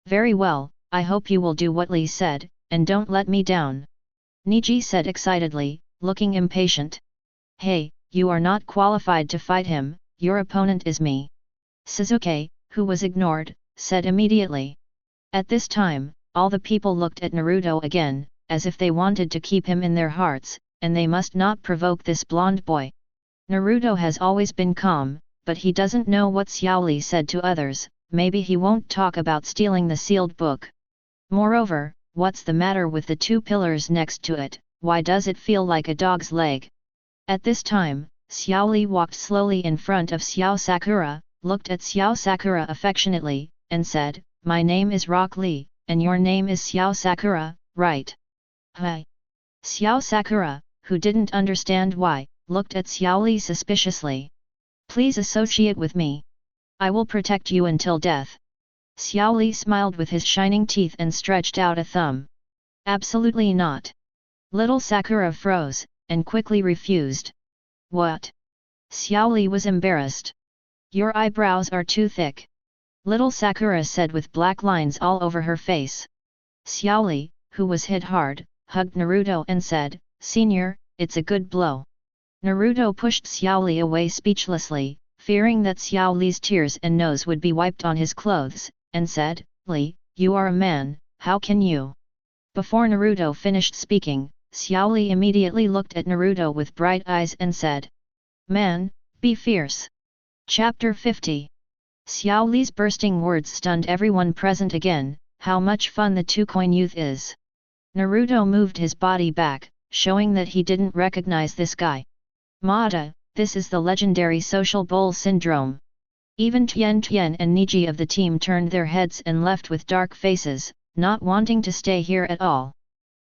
Very well, I hope you will do what Li said, and don't let me down. Neji said excitedly, looking impatient. Hey, you are not qualified to fight him, your opponent is me. Sasuke, who was ignored, said immediately. At this time, all the people looked at Naruto again, as if they wanted to keep him in their hearts, and they must not provoke this blonde boy. Naruto has always been calm, but he doesn't know what Xiao Li said to others, maybe he won't talk about stealing the sealed book. Moreover, what's the matter with the two pillars next to it, why does it feel like a dog's leg? At this time, Xiao Li walked slowly in front of Xiao Sakura, looked at Xiao Sakura affectionately, and said, My name is Rock Lee, and your name is Xiao Sakura, right? Hi. Xiao Sakura, who didn't understand why, looked at Xiao Li suspiciously. Please associate with me. I will protect you until death. Xiao Li smiled with his shining teeth and stretched out a thumb. Absolutely not. Little Sakura froze, and quickly refused. What? Xiao Li was embarrassed. Your eyebrows are too thick. Little Sakura said with black lines all over her face. Xiao Li, who was hit hard, hugged Naruto and said, Senior, it's a good blow. Naruto pushed Xiao Li away speechlessly, fearing that Xiao Li's tears and nose would be wiped on his clothes, and said, Li, you are a man, how can you? Before Naruto finished speaking, Xiao Li immediately looked at Naruto with bright eyes and said, Man, be fierce. Chapter 50. Xiao Li's bursting words stunned everyone present again, how much fun the two-coin youth is. Naruto moved his body back, showing that he didn't recognize this guy. Maada, this is the legendary social bowl syndrome. Even Tien and Neji of the team turned their heads and left with dark faces, not wanting to stay here at all.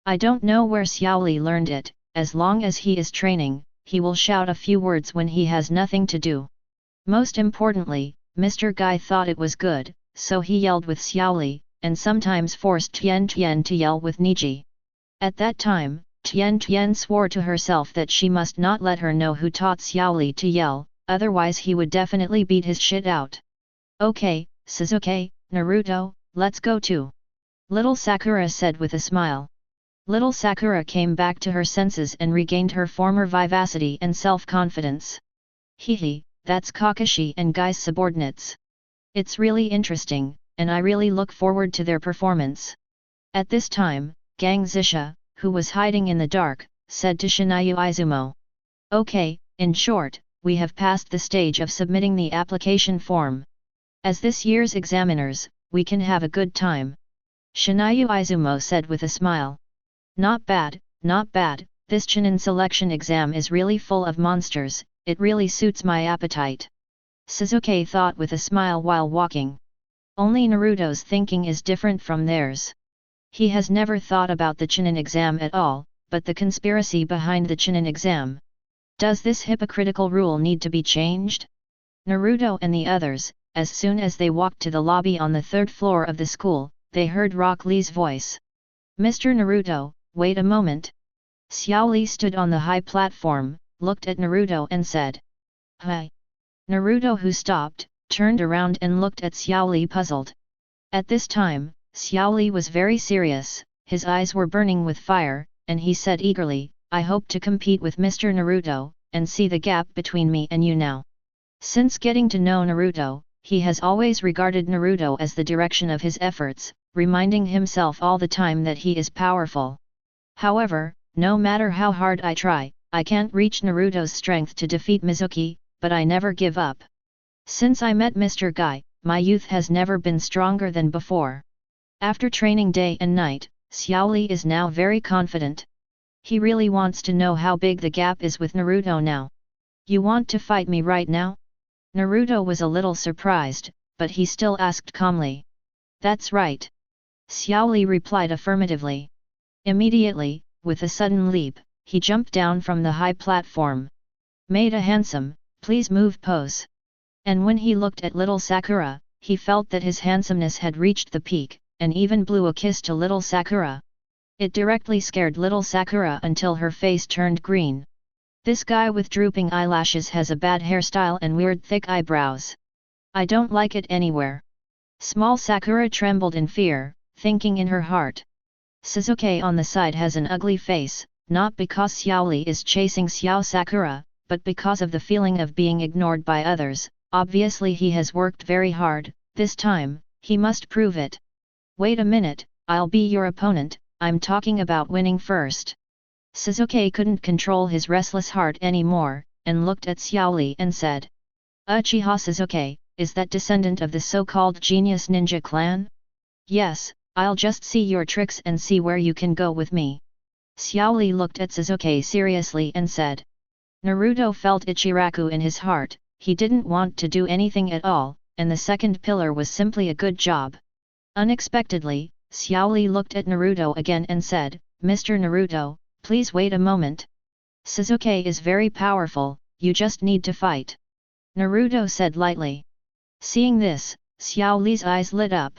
I don't know where Xiao Li learned it, as long as he is training, he will shout a few words when he has nothing to do. Most importantly, Mr. Guy thought it was good, so he yelled with Xiao Li, and sometimes forced Tien to yell with Neji. At that time, Tien swore to herself that she must not let her know who taught Xiao Li to yell, otherwise he would definitely beat his shit out. Okay, Sasuke, Naruto, let's go too. Little Sakura said with a smile. Little Sakura came back to her senses and regained her former vivacity and self-confidence. Hehe, that's Kakashi and Guy's subordinates. It's really interesting, and I really look forward to their performance. At this time, Gang Zisha, who was hiding in the dark, said to Shinayu Izumo. Okay, in short, we have passed the stage of submitting the application form. As this year's examiners, we can have a good time. Shinayu Izumo said with a smile. Not bad, this Chunin selection exam is really full of monsters, it really suits my appetite. Sasuke thought with a smile while walking. Only Naruto's thinking is different from theirs. He has never thought about the Chunin exam at all, but the conspiracy behind the Chunin exam. Does this hypocritical rule need to be changed? Naruto and the others, as soon as they walked to the lobby on the third floor of the school, they heard Rock Lee's voice. Mr. Naruto, wait a moment. Xiao Li stood on the high platform, looked at Naruto and said. Hi. Naruto, who stopped, turned around and looked at Xiao Li puzzled. At this time, Xiao Li was very serious, his eyes were burning with fire, and he said eagerly, I hope to compete with Mr. Naruto, and see the gap between me and you now. Since getting to know Naruto, he has always regarded Naruto as the direction of his efforts, reminding himself all the time that he is powerful. However, no matter how hard I try, I can't reach Naruto's strength to defeat Mizuki, but I never give up. Since I met Mr. Guy, my youth has never been stronger than before. After training day and night, Xiaoli is now very confident. He really wants to know how big the gap is with Naruto now. You want to fight me right now? Naruto was a little surprised, but he still asked calmly. That's right. Xiaoli replied affirmatively. Immediately, with a sudden leap, he jumped down from the high platform. Made a handsome, please move pose. And when he looked at little Sakura, he felt that his handsomeness had reached the peak, and even blew a kiss to little Sakura. It directly scared little Sakura until her face turned green. This guy with drooping eyelashes has a bad hairstyle and weird thick eyebrows. I don't like it anywhere. Small Sakura trembled in fear, thinking in her heart. Sasuke on the side has an ugly face, not because Xiaoli is chasing Xiao Sakura, but because of the feeling of being ignored by others. Obviously he has worked very hard, this time, he must prove it. Wait a minute, I'll be your opponent, I'm talking about winning first. Sasuke couldn't control his restless heart anymore, and looked at Xiaoli and said. Uchiha Sasuke, is that descendant of the so-called genius ninja clan? Yes, I'll just see your tricks and see where you can go with me. Xiaoli looked at Sasuke seriously and said. Naruto felt Ichiraku in his heart, he didn't want to do anything at all, and the second pillar was simply a good job. Unexpectedly, Xiaoli looked at Naruto again and said, Mr. Naruto, please wait a moment. Sasuke is very powerful, you just need to fight. Naruto said lightly. Seeing this, Xiaoli's eyes lit up.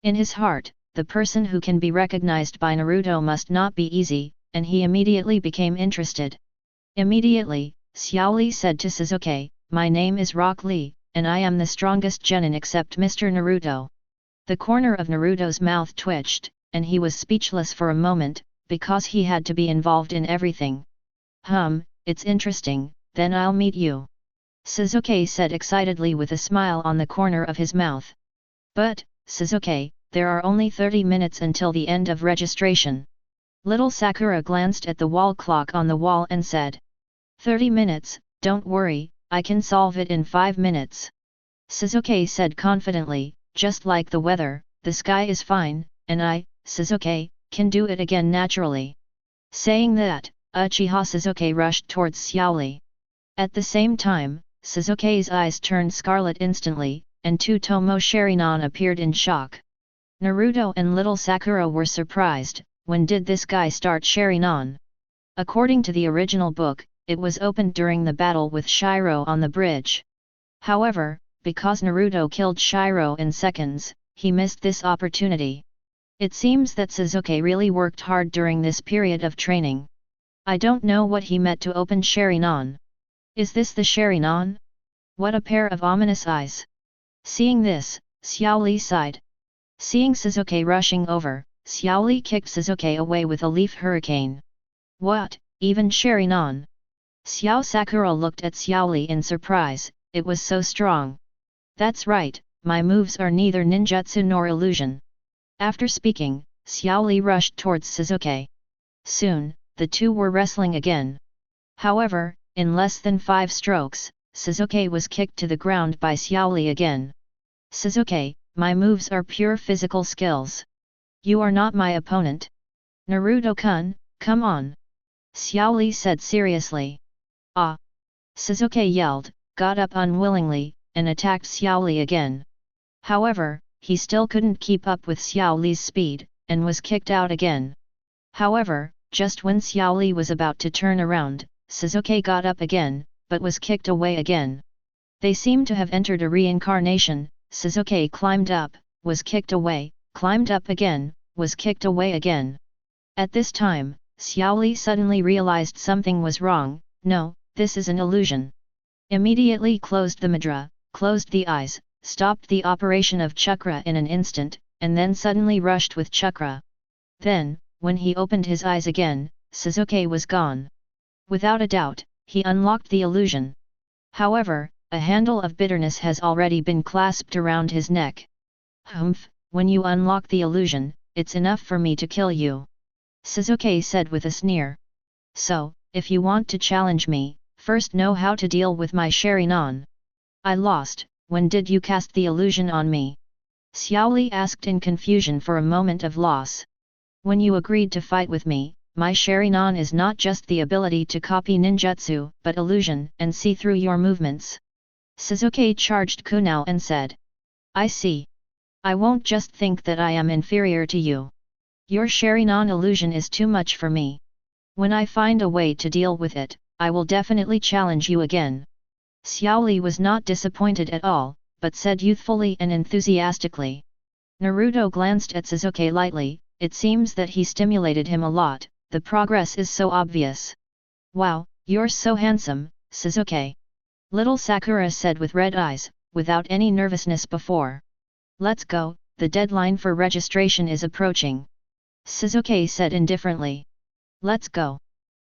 In his heart, the person who can be recognized by Naruto must not be easy, and he immediately became interested. Immediately, Xiaoli said to Sasuke, my name is Rock Lee, and I am the strongest genin except Mr. Naruto. The corner of Naruto's mouth twitched, and he was speechless for a moment, because he had to be involved in everything. It's interesting, then I'll meet you. Sasuke said excitedly with a smile on the corner of his mouth. But, Sasuke, there are only 30 minutes until the end of registration. Little Sakura glanced at the wall clock on the wall and said. 30 minutes, don't worry, I can solve it in 5 minutes. Sasuke said confidently, just like the weather, the sky is fine, and I, Sasuke, can do it again naturally. Saying that, Uchiha Sasuke rushed towards Xiaoli. At the same time, Sasuke's eyes turned scarlet instantly, and two Tomo Sharingan appeared in shock. Naruto and little Sakura were surprised, when did this guy start Sharingan? According to the original book, it was opened during the battle with Shiro on the bridge. However, because Naruto killed Shiro in seconds, he missed this opportunity. It seems that Sasuke really worked hard during this period of training. I don't know what he meant to open Sharingan. Is this the Sharingan? What a pair of ominous eyes. Seeing this, Xiaoli sighed. Seeing Sasuke rushing over, Xiaoli kicked Sasuke away with a leaf hurricane. What, even Sharingan? Xiao Sakura looked at Xiaoli in surprise, it was so strong. That's right, my moves are neither ninjutsu nor illusion. After speaking, Xiaoli rushed towards Sasuke. Soon, the two were wrestling again. However, in less than 5 strokes, Sasuke was kicked to the ground by Xiaoli again. Sasuke, my moves are pure physical skills. You are not my opponent. Naruto-kun, come on. Xiaoli said seriously. Ah! Sasuke yelled, got up unwillingly, and attacked Xiaoli again. However, he still couldn't keep up with Xiaoli's speed, and was kicked out again. However, just when Xiaoli was about to turn around, Sasuke got up again, but was kicked away again. They seemed to have entered a reincarnation. Sasuke climbed up, was kicked away, climbed up again, was kicked away again. At this time, Xiaoli suddenly realized something was wrong. No, this is an illusion. Immediately closed the mudra, closed the eyes, stopped the operation of chakra in an instant, and then suddenly rushed with chakra. Then, when he opened his eyes again, Sasuke was gone. Without a doubt, he unlocked the illusion. However, a handle of bitterness has already been clasped around his neck. When you unlock the illusion, it's enough for me to kill you. Sasuke said with a sneer. So, if you want to challenge me, first know how to deal with my Sharingan. I lost, when did you cast the illusion on me? Xiaoli asked in confusion for a moment of loss. When you agreed to fight with me, my Sharingan is not just the ability to copy ninjutsu, but illusion and see through your movements. Sasuke charged Kunao and said. I see. I won't just think that I am inferior to you. Your Sharingan illusion is too much for me. When I find a way to deal with it, I will definitely challenge you again. Xiaoli was not disappointed at all, but said youthfully and enthusiastically. Naruto glanced at Sasuke lightly. It seems that he stimulated him a lot, the progress is so obvious. Wow, you're so handsome, Sasuke. Little Sakura said with red eyes, without any nervousness before. Let's go, the deadline for registration is approaching. Sasuke said indifferently. Let's go.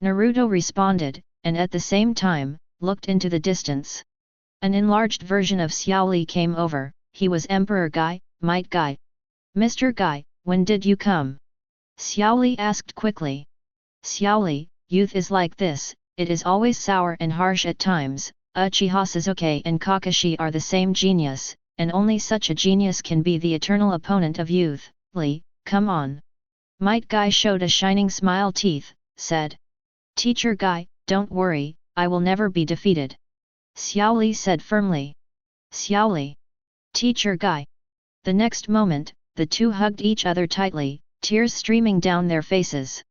Naruto responded, and at the same time, looked into the distance. An enlarged version of Xiaoli came over. He was Emperor Guy, Might Guy. Mr. Guy, when did you come? Xiaoli asked quickly. Xiaoli, youth is like this, it is always sour and harsh at times. Uchiha Sasuke and Kakashi are the same genius, and only such a genius can be the eternal opponent of youth. Lee, come on. Might Guy showed a shining smile teeth, said. Teacher Guy, don't worry, I will never be defeated. Xiaoli said firmly. Xiaoli. Teacher Guy. The next moment, the two hugged each other tightly, tears streaming down their faces.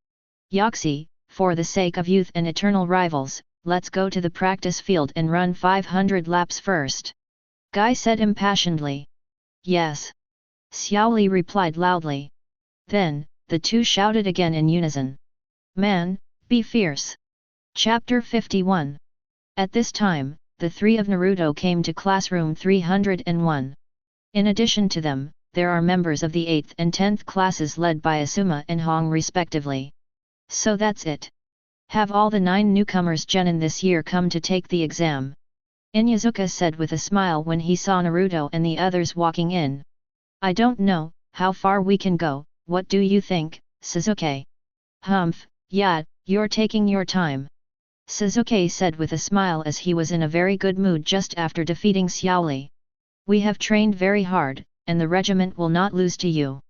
Yoxi, for the sake of youth and eternal rivals, let's go to the practice field and run 500 laps first. Guy said impassionedly. Yes. Xiaoli replied loudly. Then, the two shouted again in unison. Man, be fierce. Chapter 51. At this time, the three of Naruto came to classroom 301. In addition to them, there are members of the 8th and 10th classes led by Asuma and Hong respectively. So that's it. Have all the 9 newcomers genin this year come to take the exam? Inyazuka said with a smile when he saw Naruto and the others walking in. I don't know how far we can go, what do you think, Sasuke? Humph, yeah, you're taking your time. Sasuke said with a smile as he was in a very good mood just after defeating Xiaoli. We have trained very hard, and the regiment will not lose to you.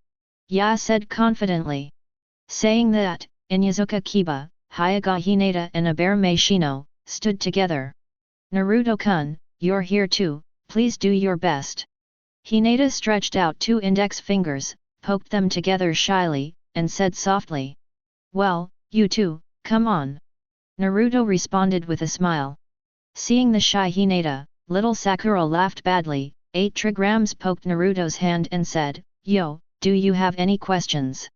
Ya said confidently. Saying that, Inyazuka Kiba, Hyaga Hinata and Aberame Shino, stood together. Naruto-kun, you're here too, please do your best. Hinata stretched out 2 index fingers, poked them together shyly, and said softly. Well, you too, come on. Naruto responded with a smile. Seeing the shy Hinata, little Sakura laughed badly. 8 trigrams poked Naruto's hand and said, Yo, do you have any questions?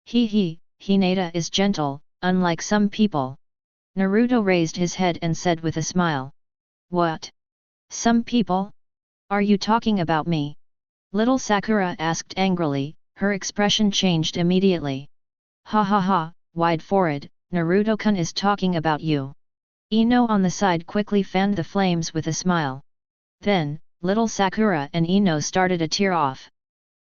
Hee, Hinata is gentle, unlike some people. Naruto raised his head and said with a smile. What? Some people? Are you talking about me? Little Sakura asked angrily, her expression changed immediately. Ha, wide forehead, Naruto-kun is talking about you. Ino on the side quickly fanned the flames with a smile. Then, little Sakura and Ino started a tear-off.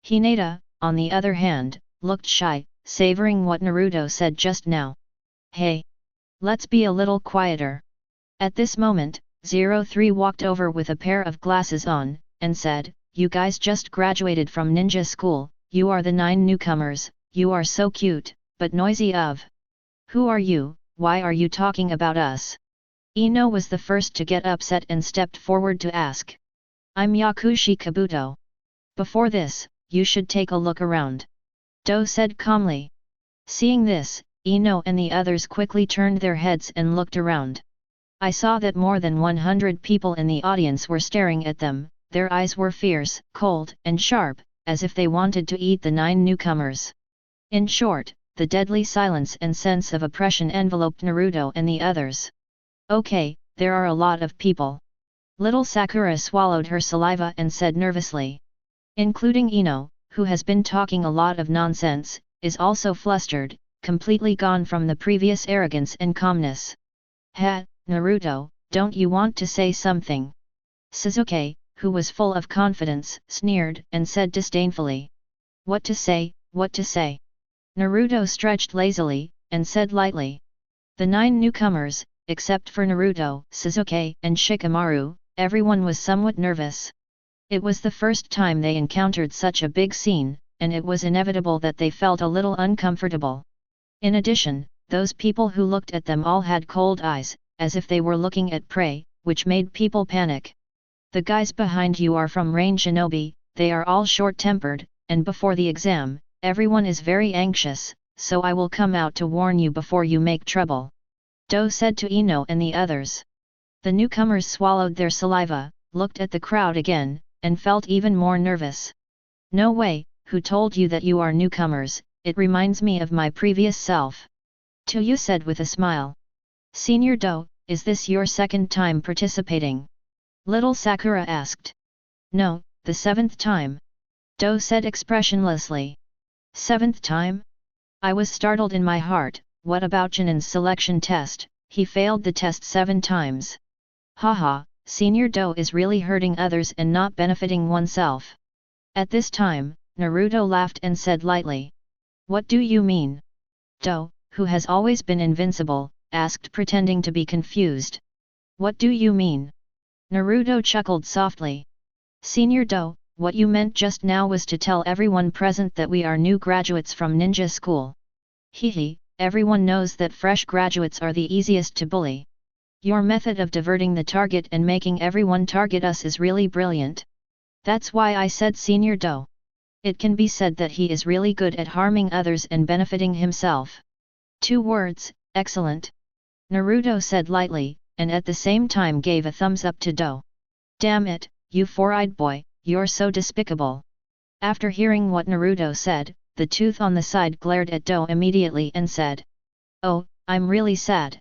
Hinata, on the other hand, looked shy, savoring what Naruto said just now. Hey! Let's be a little quieter. At this moment, 03 walked over with a pair of glasses on, and said, You guys just graduated from ninja school, you are the 9 newcomers, you are so cute, but noisy of. Who are you, why are you talking about us? Ino was the first to get upset and stepped forward to ask. I'm Yakushi Kabuto. Before this, you should take a look around. Do said calmly. Seeing this, Ino and the others quickly turned their heads and looked around. I saw that more than 100 people in the audience were staring at them, their eyes were fierce, cold, and sharp, as if they wanted to eat the 9 newcomers. In short, the deadly silence and sense of oppression enveloped Naruto and the others. Okay, there are a lot of people. Little Sakura swallowed her saliva and said nervously. Including Ino, who has been talking a lot of nonsense, is also flustered, completely gone from the previous arrogance and calmness. Ha, Naruto, don't you want to say something? Sasuke, who was full of confidence, sneered and said disdainfully. What to say, what to say? Naruto stretched lazily, and said lightly. The 9 newcomers, except for Naruto, Sasuke, and Shikamaru, everyone was somewhat nervous. It was the first time they encountered such a big scene, and it was inevitable that they felt a little uncomfortable. In addition, those people who looked at them all had cold eyes, as if they were looking at prey, which made people panic. The guys behind you are from Rain Shinobi, they are all short-tempered, and before the exam, everyone is very anxious, so I will come out to warn you before you make trouble. Do said to Ino and the others. The newcomers swallowed their saliva, looked at the crowd again, and felt even more nervous. No way, who told you that you are newcomers? It reminds me of my previous self. Tuyu said with a smile. Senior Do, is this your second time participating? Little Sakura asked. No, the 7th time. Do said expressionlessly. 7th time? I was startled in my heart. What about Chunin's selection test? He failed the test 7 times. Haha, Senior Do is really hurting others and not benefiting oneself. At this time, Naruto laughed and said lightly. What do you mean? Do, who has always been invincible, asked pretending to be confused. What do you mean? Naruto chuckled softly. Senior Do, what you meant just now was to tell everyone present that we are new graduates from ninja school. Hehe, everyone knows that fresh graduates are the easiest to bully. Your method of diverting the target and making everyone target us is really brilliant. That's why I said Senior Do. It can be said that he is really good at harming others and benefiting himself. 2 words, excellent. Naruto said lightly, and at the same time gave a thumbs up to Do. Damn it, you four-eyed boy, you're so despicable. After hearing what Naruto said, the tooth on the side glared at Do immediately and said. Oh, I'm really sad.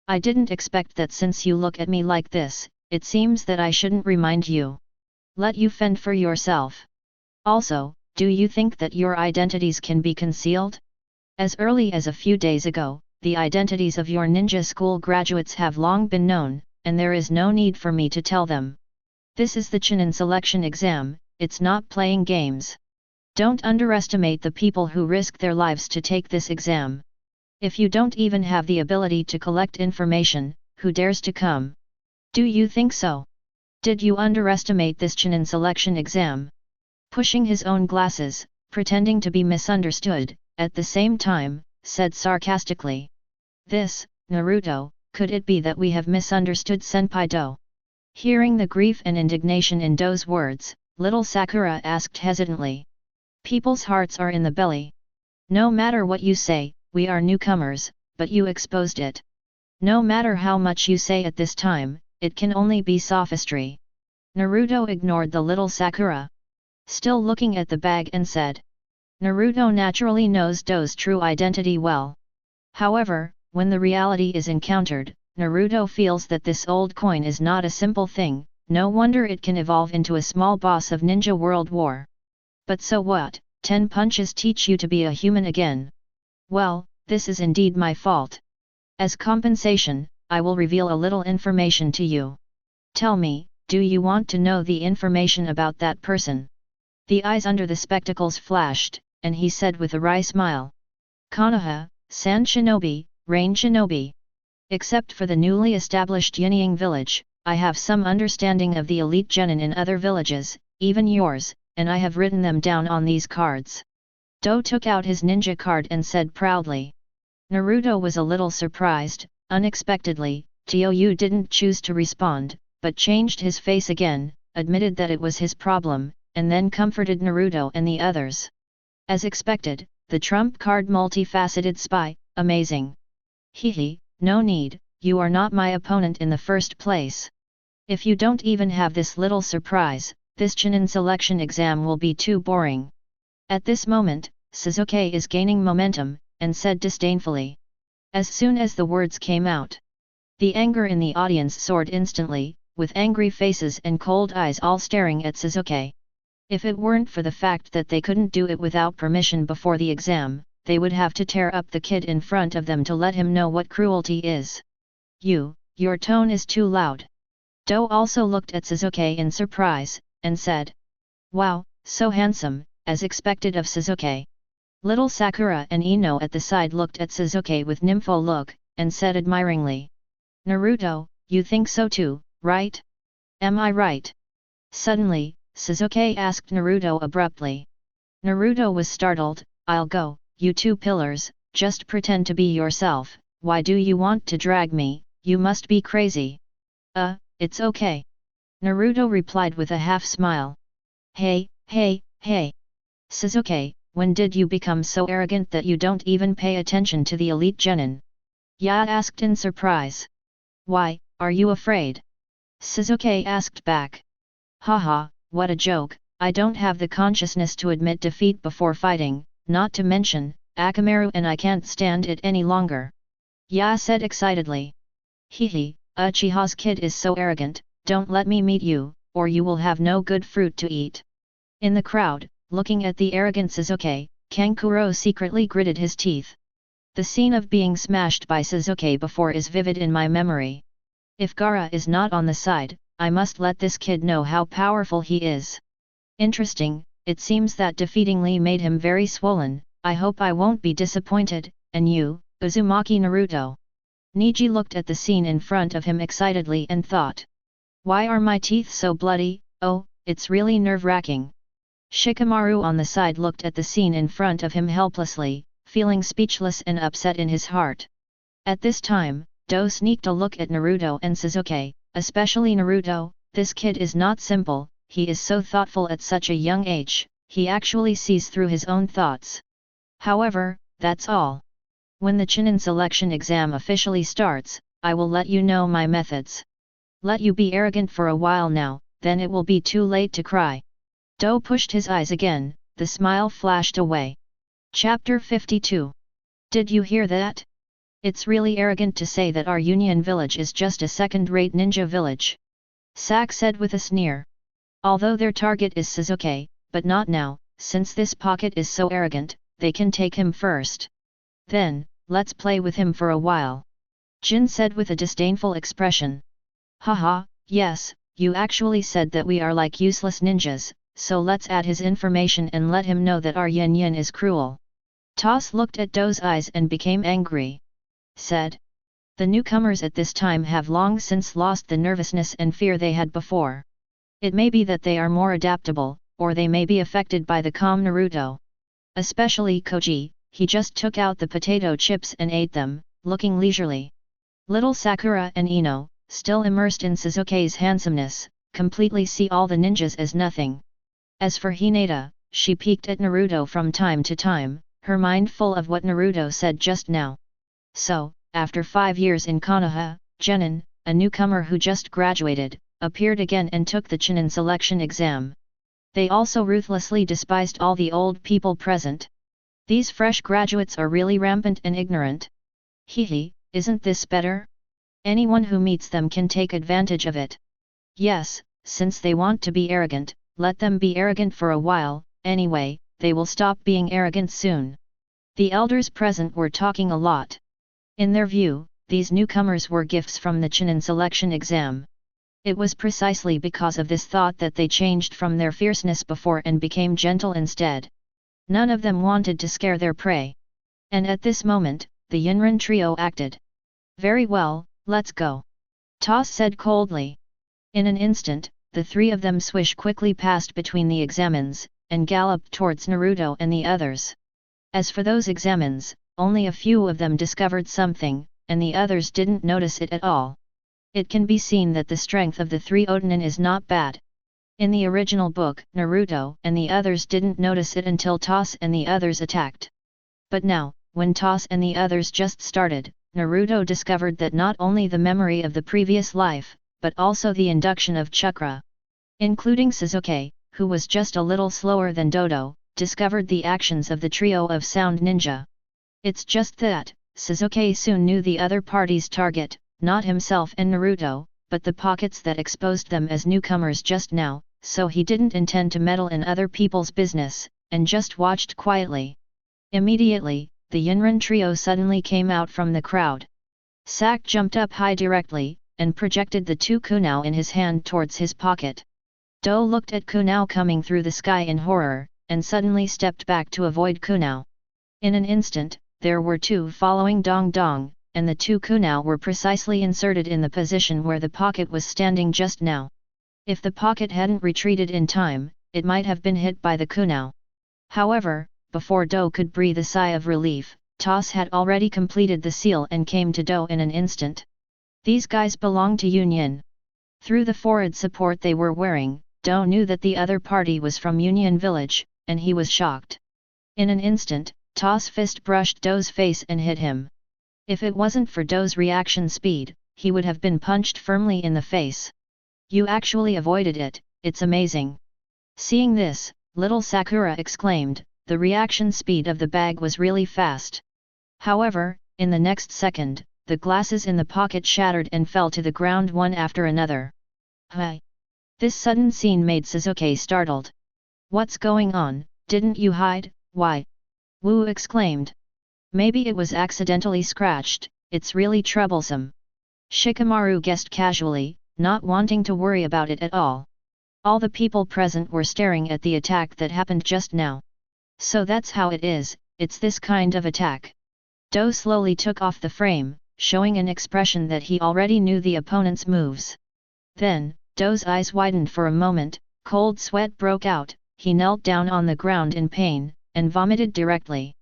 I didn't expect that since you look at me like this, it seems that I shouldn't remind you. Let you fend for yourself. Also, do you think that your identities can be concealed? As early as a few days ago, the identities of your ninja school graduates have long been known, and there is no need for me to tell them. This is the Chunin selection exam, it's not playing games. Don't underestimate the people who risk their lives to take this exam. If you don't even have the ability to collect information, who dares to come? Do you think so? Did you underestimate this Chunin selection exam? Pushing his own glasses, pretending to be misunderstood, at the same time, said sarcastically. This, Naruto, could it be that we have misunderstood Senpai Do? Hearing the grief and indignation in Do's words, little Sakura asked hesitantly. People's hearts are in the belly. No matter what you say, we are newcomers, but you exposed it. No matter how much you say at this time, it can only be sophistry. Naruto ignored the little Sakura. Still looking at the bag and said. Naruto naturally knows Do's true identity well. However, when the reality is encountered, Naruto feels that this old coin is not a simple thing, no wonder it can evolve into a small boss of Ninja World War. But so what, 10 punches teach you to be a human again. Well, this is indeed my fault. As compensation, I will reveal a little information to you. Tell me, do you want to know the information about that person? The eyes under the spectacles flashed, and he said with a wry smile. Konoha, Sand Shinobi, Rain Shinobi. Except for the newly established Yinying village, I have some understanding of the elite genin in other villages, even yours, and I have written them down on these cards. Do took out his ninja card and said proudly. Naruto was a little surprised. Unexpectedly, Tou didn't choose to respond, but changed his face again, admitted that it was his problem, and then comforted Naruto and the others. As expected, the trump card multifaceted spy, amazing. Hehe, no need, you are not my opponent in the first place. If you don't even have this little surprise, this Chunin selection exam will be too boring. At this moment, Sasuke is gaining momentum, and said disdainfully. As soon as the words came out, the anger in the audience soared instantly, with angry faces and cold eyes all staring at Sasuke. If it weren't for the fact that they couldn't do it without permission before the exam, they would have to tear up the kid in front of them to let him know what cruelty is. Your tone is too loud. Do also looked at Sasuke in surprise, and said. Wow, so handsome, as expected of Sasuke. Little Sakura and Ino at the side looked at Sasuke with nympho look, and said admiringly. Naruto, you think so too, right? Am I right? Suddenly, Sasuke asked Naruto abruptly. Naruto was startled. I'll go, you two pillars, just pretend to be yourself. Why do you want to drag me? You must be crazy. It's okay. Naruto replied with a half smile. Hey. Sasuke, when did you become so arrogant that you don't even pay attention to the elite genin? Ya asked in surprise. Why, are you afraid? Sasuke asked back. Haha, what a joke, I don't have the consciousness to admit defeat before fighting, not to mention, Akamaru and I can't stand it any longer. Ya said excitedly. Hehe, Uchiha's kid is so arrogant, don't let me meet you, or you will have no good fruit to eat. In the crowd, looking at the arrogant Sasuke, Kankuro secretly gritted his teeth. The scene of being smashed by Sasuke before is vivid in my memory. If Gaara is not on the side, I must let this kid know how powerful he is. Interesting, it seems that defeating Lee made him very swollen. I hope I won't be disappointed. And you, Uzumaki Naruto? Neji looked at the scene in front of him excitedly and thought. Why are my teeth so bloody? Oh, it's really nerve-wracking. Shikamaru on the side looked at the scene in front of him helplessly, feeling speechless and upset in his heart. At this time, Do sneaked a look at Naruto and Sasuke, especially Naruto. This kid is not simple, he is so thoughtful at such a young age, he actually sees through his own thoughts. However, that's all. When the Chunin selection exam officially starts, I will let you know my methods. Let you be arrogant for a while now, then it will be too late to cry. Do pushed his eyes again, the smile flashed away. Chapter 52. Did you hear that? It's really arrogant to say that our Union village is just a second-rate ninja village. Sak said with a sneer. Although their target is Sasuke, but not now, since this pocket is so arrogant, they can take him first. Then, let's play with him for a while. Jin said with a disdainful expression. Haha, yes, you actually said that we are like useless ninjas, so let's add his information and let him know that our yin is cruel. Toss looked at Do's eyes and became angry. Said. The newcomers at this time have long since lost the nervousness and fear they had before. It may be that they are more adaptable, or they may be affected by the calm Naruto. Especially Koji, he just took out the potato chips and ate them, looking leisurely. Little Sakura and Ino, still immersed in Sasuke's handsomeness, completely see all the ninjas as nothing. As for Hinata, she peeked at Naruto from time to time, her mind full of what Naruto said just now. So, after 5 years in Konoha, Genin, a newcomer who just graduated, appeared again and took the Chunin selection exam. They also ruthlessly despised all the old people present. These fresh graduates are really rampant and ignorant. Hehe, isn't this better? Anyone who meets them can take advantage of it. Yes, since they want to be arrogant, let them be arrogant for a while, anyway, they will stop being arrogant soon. The elders present were talking a lot. In their view, these newcomers were gifts from the Chunin selection exam. It was precisely because of this thought that they changed from their fierceness before and became gentle instead. None of them wanted to scare their prey. And at this moment, the Yinrin trio acted. Very well, let's go. Toss said coldly. In an instant, the three of them swish quickly past between the examines, and galloped towards Naruto and the others. As for those examines, only a few of them discovered something, and the others didn't notice it at all. It can be seen that the strength of the three Otonin is not bad. In the original book, Naruto and the others didn't notice it until Toss and the others attacked. But now, when Toss and the others just started, Naruto discovered that not only the memory of the previous life, but also the induction of chakra. Including Sasuke, who was just a little slower than Dodo, discovered the actions of the trio of sound ninja. It's just that, Sasuke soon knew the other party's target, not himself and Naruto, but the pockets that exposed them as newcomers just now, so he didn't intend to meddle in other people's business, and just watched quietly. Immediately, the Yinrin trio suddenly came out from the crowd. Sak jumped up high directly, and projected the two kunao in his hand towards his pocket. Do looked at kunao coming through the sky in horror, and suddenly stepped back to avoid kunao. In an instant, there were two following Dong Dong, and the two kunao were precisely inserted in the position where the pocket was standing just now. If the pocket hadn't retreated in time, it might have been hit by the kunao. However, before Do could breathe a sigh of relief, Toss had already completed the seal and came to Do in an instant. These guys belong to Union. Through the forehead support they were wearing, Do knew that the other party was from Union Village, and he was shocked. In an instant, Toss' fist brushed Do's face and hit him. If it wasn't for Do's reaction speed, he would have been punched firmly in the face. You actually avoided it, it's amazing. Seeing this, little Sakura exclaimed, the reaction speed of the bag was really fast. However, in the next second, the glasses in the pocket shattered and fell to the ground one after another. Hi! This sudden scene made Sasuke startled. What's going on, didn't you hide, why? Wu exclaimed. Maybe it was accidentally scratched, it's really troublesome. Shikamaru guessed casually, not wanting to worry about it at all. All the people present were staring at the attack that happened just now. So that's how it is, it's this kind of attack. Do slowly took off the frame, showing an expression that he already knew the opponent's moves. Then, Do's eyes widened for a moment, cold sweat broke out, he knelt down on the ground in pain, and vomited directly.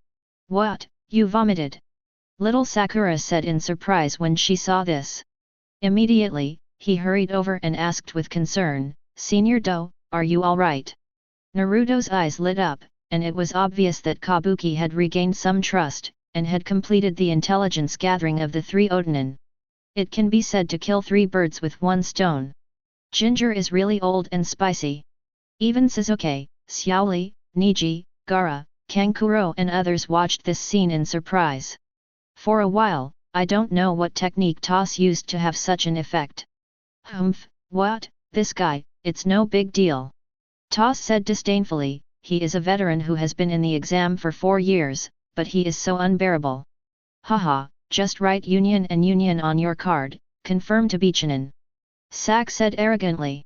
What, you vomited? Little Sakura said in surprise when she saw this. Immediately, he hurried over and asked with concern, Senior Do, are you alright? Naruto's eyes lit up, and it was obvious that Kabuki had regained some trust, and had completed the intelligence gathering of the three Odanin. It can be said to kill 3 birds with 1 stone. Ginger is really old and spicy. Even Sasuke, Xiaoli, Neji, Gaara, Kankuro and others watched this scene in surprise. For a while, I don't know what technique Toss used to have such an effect. Humph, what, this guy, it's no big deal. Toss said disdainfully, he is a veteran who has been in the exam for 4 years, but he is so unbearable. Haha, just write Union and Union on your card, confirm to be Chunin. Sak said arrogantly.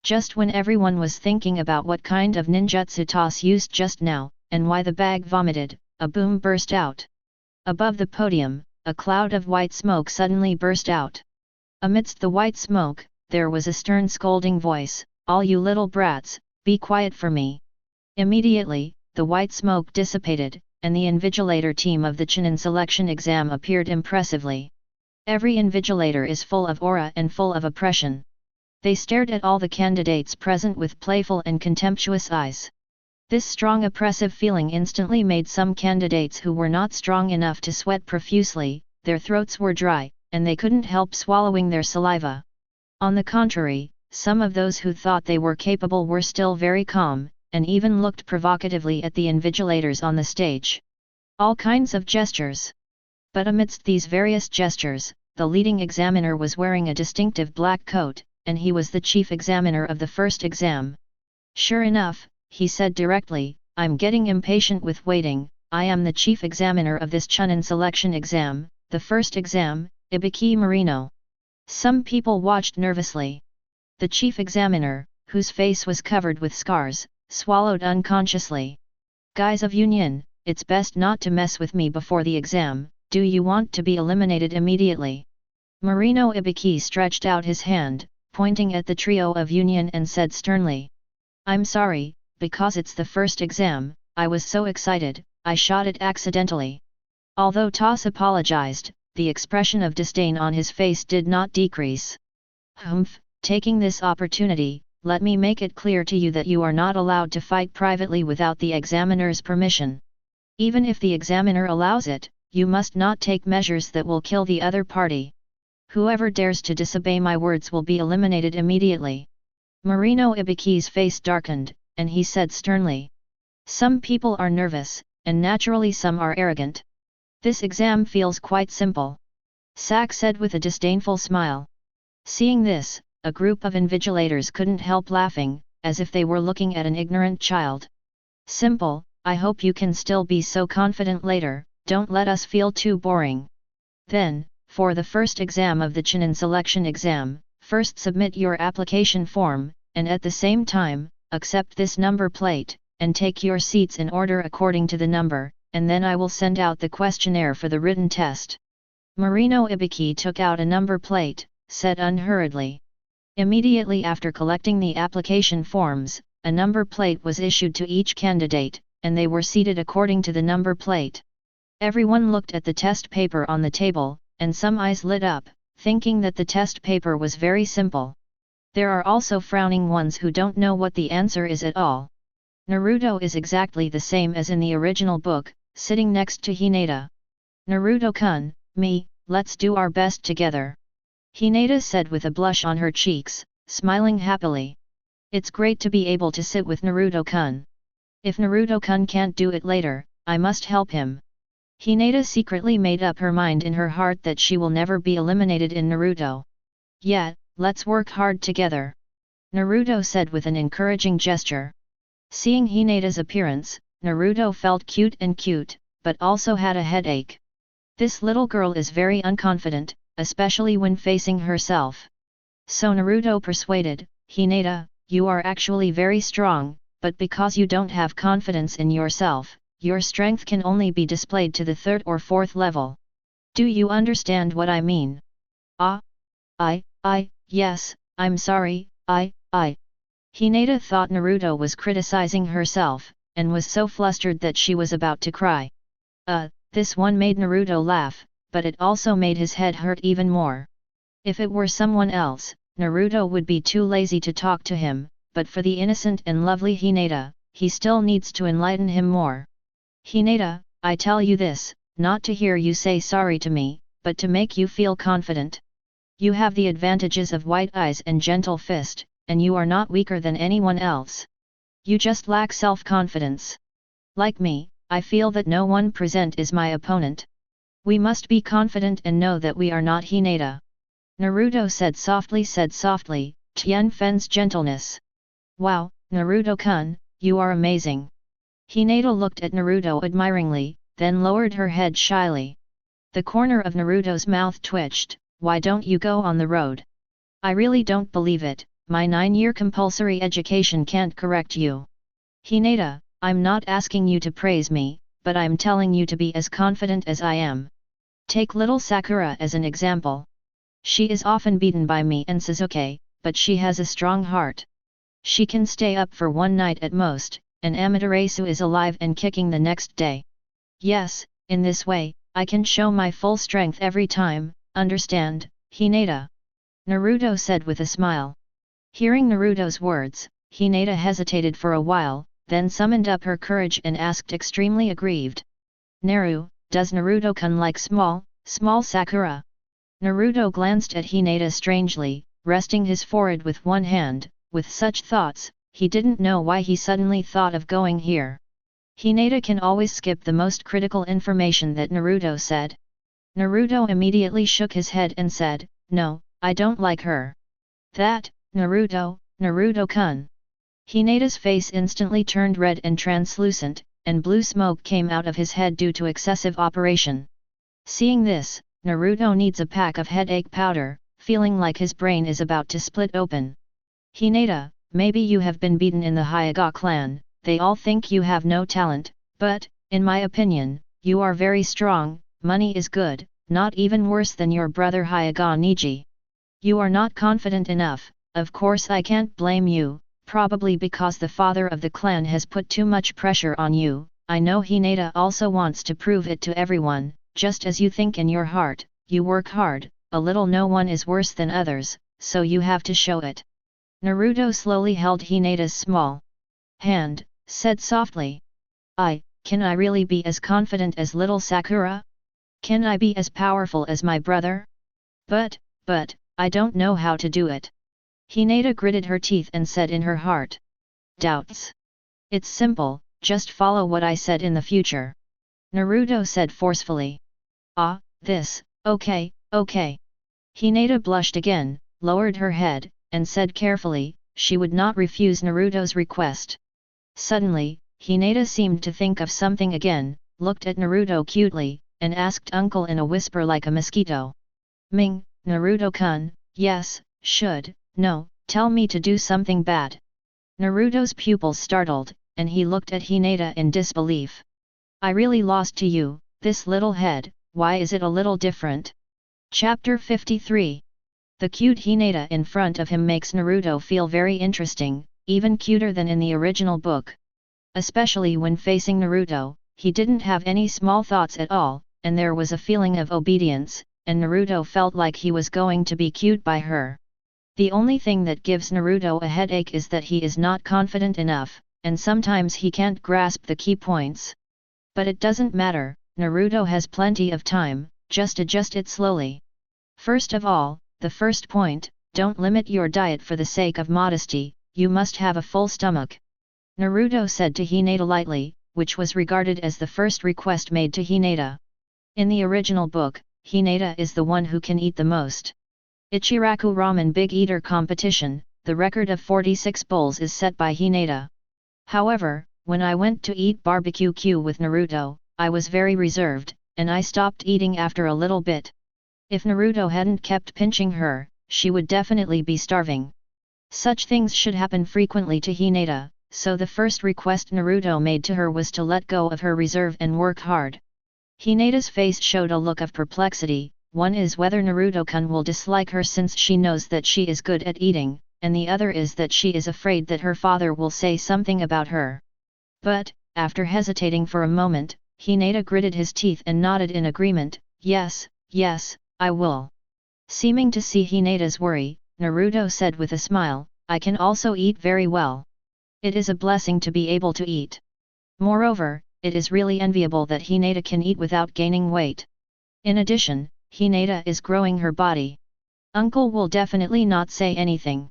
Just when everyone was thinking about what kind of ninjutsu Toss used just now, and why the bag vomited, a boom burst out. Above the podium, a cloud of white smoke suddenly burst out. Amidst the white smoke, there was a stern scolding voice, all you little brats, be quiet for me. Immediately, the white smoke dissipated, and the invigilator team of the Chunin selection exam appeared impressively. Every invigilator is full of aura and full of oppression. They stared at all the candidates present with playful and contemptuous eyes. This strong oppressive feeling instantly made some candidates who were not strong enough to sweat profusely, their throats were dry, and they couldn't help swallowing their saliva. On the contrary, some of those who thought they were capable were still very calm, and even looked provocatively at the invigilators on the stage. All kinds of gestures. But amidst these various gestures, the leading examiner was wearing a distinctive black coat, and he was the chief examiner of the first exam. Sure enough, he said directly, I'm getting impatient with waiting, I am the chief examiner of this Chunin selection exam, the first exam, Ibiki Marino. Some people watched nervously. The chief examiner, whose face was covered with scars, swallowed unconsciously. Guys of Union, it's best not to mess with me before the exam, do you want to be eliminated immediately? Marino Ibiki stretched out his hand, pointing at the trio of Union and said sternly. I'm sorry, because it's the first exam, I was so excited, I shot it accidentally. Although Toss apologized, the expression of disdain on his face did not decrease. Humph, taking this opportunity, let me make it clear to you that you are not allowed to fight privately without the examiner's permission. Even if the examiner allows it, you must not take measures that will kill the other party. Whoever dares to disobey my words will be eliminated immediately. Marino Ibiki's face darkened, and he said sternly. Some people are nervous, and naturally some are arrogant. This exam feels quite simple. Sak said with a disdainful smile. Seeing this, a group of invigilators couldn't help laughing, as if they were looking at an ignorant child. Simple, I hope you can still be so confident later, don't let us feel too boring. Then, for the first exam of the Chunin selection exam, first submit your application form, and at the same time, accept this number plate, and take your seats in order according to the number, and then I will send out the questionnaire for the written test. Marino Ibiki took out a number plate, said unhurriedly. Immediately after collecting the application forms, a number plate was issued to each candidate, and they were seated according to the number plate. Everyone looked at the test paper on the table, and some eyes lit up, thinking that the test paper was very simple. There are also frowning ones who don't know what the answer is at all. Naruto is exactly the same as in the original book, sitting next to Hinata. "Naruto-kun, let's do our best together," Hinata said with a blush on her cheeks, smiling happily. "It's great to be able to sit with Naruto-kun. If Naruto-kun can't do it later, I must help him." Hinata secretly made up her mind in her heart that she will never be eliminated in Naruto. "Yeah, let's work hard together," Naruto said with an encouraging gesture. Seeing Hinata's appearance, Naruto felt cute, but also had a headache. This little girl is very unconfident, especially when facing herself. So Naruto persuaded, "Hinata, you are actually very strong, but because you don't have confidence in yourself, your strength can only be displayed to the 3rd or 4th level. Do you understand what I mean?" Yes, I'm sorry, Hinata thought Naruto was criticizing herself, and was so flustered that she was about to cry. This one made Naruto laugh, but it also made his head hurt even more. If it were someone else, Naruto would be too lazy to talk to him, but for the innocent and lovely Hinata, he still needs to enlighten him more. "Hinata, I tell you this, not to hear you say sorry to me, but to make you feel confident. You have the advantages of white eyes and gentle fist, and you are not weaker than anyone else. You just lack self-confidence. Like me, I feel that no one present is my opponent. We must be confident and know that we are not Hinata." Naruto said softly, Tien Fen's gentleness. "Wow, Naruto-kun, you are amazing." Hinata looked at Naruto admiringly, then lowered her head shyly. The corner of Naruto's mouth twitched. "Why don't you go on the road? I really don't believe it, my 9-year compulsory education can't correct you." "Hinata, I'm not asking you to praise me, but I'm telling you to be as confident as I am. Take little Sakura as an example. She is often beaten by me and Sasuke, but she has a strong heart. She can stay up for one night at most, and Amaterasu is alive and kicking the next day. Yes, in this way, I can show my full strength every time, understand, Hinata?" Naruto said with a smile. Hearing Naruto's words, Hinata hesitated for a while, then summoned up her courage and asked extremely aggrieved. Does Naruto-kun like small Sakura?" Naruto glanced at Hinata strangely, resting his forehead with one hand. With such thoughts, he didn't know why he suddenly thought of going here. Hinata can always skip the most critical information that Naruto said. Naruto immediately shook his head and said, "No, I don't like her." "That, Naruto-kun." Hinata's face instantly turned red and translucent, and blue smoke came out of his head due to excessive operation. Seeing this, Naruto needs a pack of headache powder, feeling like his brain is about to split open. "Hinata, maybe you have been beaten in the Hyuga clan, they all think you have no talent, but, in my opinion, you are very strong, money is good, not even worse than your brother Hyuga Neji. You are not confident enough, of course I can't blame you, probably because the father of the clan has put too much pressure on you. I know Hinata also wants to prove it to everyone, just as you think in your heart, you work hard, a little, no one is worse than others, so you have to show it." Naruto slowly held Hinata's small hand, said softly. Can I really be as confident as little Sakura? Can I be as powerful as my brother? But, I don't know how to do it." Hinata gritted her teeth and said in her heart. "Doubts? It's simple, just follow what I said in the future," Naruto said forcefully. Okay. Hinata blushed again, lowered her head, and said carefully, she would not refuse Naruto's request. Suddenly, Hinata seemed to think of something again, looked at Naruto cutely, and asked uncle in a whisper like a mosquito. "Naruto-kun, yes, no, tell me to do something bad." Naruto's pupils startled, and he looked at Hinata in disbelief. "I really lost to you, this little head, why is it a little different?" Chapter 53 The cute Hinata in front of him makes Naruto feel very interesting, even cuter than in the original book. Especially when facing Naruto, he didn't have any small thoughts at all, and there was a feeling of obedience, and Naruto felt like he was going to be cued by her. The only thing that gives Naruto a headache is that he is not confident enough, and sometimes he can't grasp the key points. But it doesn't matter, Naruto has plenty of time, just adjust it slowly. First of all, the first point, don't limit your diet for the sake of modesty, you must have a full stomach. Naruto said to Hinata lightly, which was regarded as the first request made to Hinata. In the original book, Hinata is the one who can eat the most. Ichiraku Ramen Big Eater Competition, the record of 46 bowls is set by Hinata. However, when I went to eat barbecue with Naruto, I was very reserved, and I stopped eating after a little bit. If Naruto hadn't kept pinching her, she would definitely be starving. Such things should happen frequently to Hinata, so the first request Naruto made to her was to let go of her reserve and work hard. Hinata's face showed a look of perplexity. One is whether Naruto-kun will dislike her since she knows that she is good at eating, and the other is that she is afraid that her father will say something about her. But, after hesitating for a moment, Hinata gritted his teeth and nodded in agreement, yes, I will. Seeming to see Hinata's worry, Naruto said with a smile, I can also eat very well. It is a blessing to be able to eat. Moreover, it is really enviable that Hinata can eat without gaining weight. In addition, Hinata is growing her body. Uncle will definitely not say anything.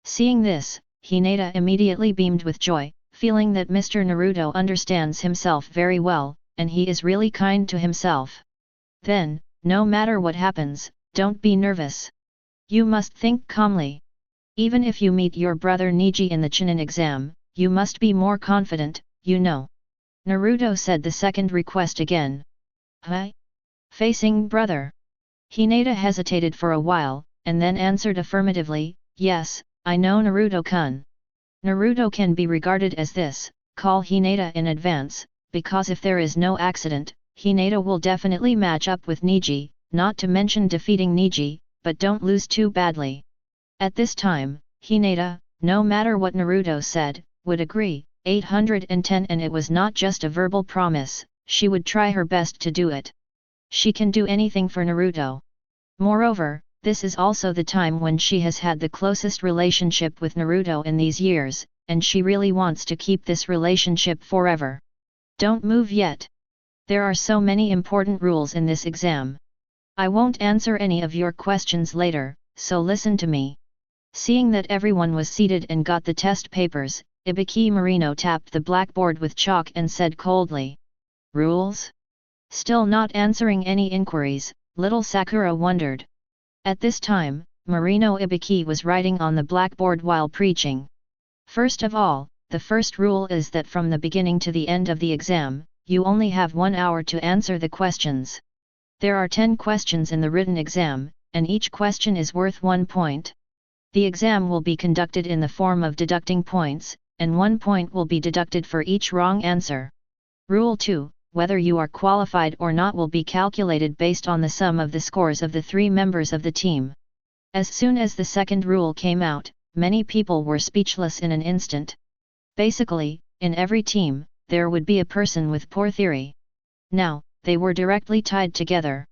Seeing this, Hinata immediately beamed with joy, feeling that Mr. Naruto understands himself very well, and he is really kind to himself. Then, no matter what happens, don't be nervous. You must think calmly. Even if you meet your brother Neji in the Chunin exam, you must be more confident, you know. Naruto said the second request again. Huh? Facing brother? Hinata hesitated for a while, and then answered affirmatively, yes, I know Naruto-kun. Naruto can be regarded as this, call Hinata in advance, because if there is no accident, Hinata will definitely match up with Neji, not to mention defeating Neji, but don't lose too badly. At this time, Hinata, no matter what Naruto said, would agree, 810 and it was not just a verbal promise, she would try her best to do it. She can do anything for Naruto. Moreover, this is also the time when she has had the closest relationship with Naruto in these years, and she really wants to keep this relationship forever. Don't move yet. There are so many important rules in this exam. I won't answer any of your questions later, so listen to me. Seeing that everyone was seated and got the test papers, Ibiki Marino tapped the blackboard with chalk and said coldly. Rules? Still not answering any inquiries, little Sakura wondered. At this time, Marino Ibiki was writing on the blackboard while preaching. First of all, the first rule is that from the beginning to the end of the exam, you only have 1 hour to answer the questions. There are 10 questions in the written exam, and each question is worth 1 point. The exam will be conducted in the form of deducting points, and 1 point will be deducted for each wrong answer. Rule 2, whether you are qualified or not will be calculated based on the sum of the scores of the 3 members of the team. As soon as the second rule came out, many people were speechless in an instant. Basically, in every team, there would be a person with poor theory. Now, they were directly tied together.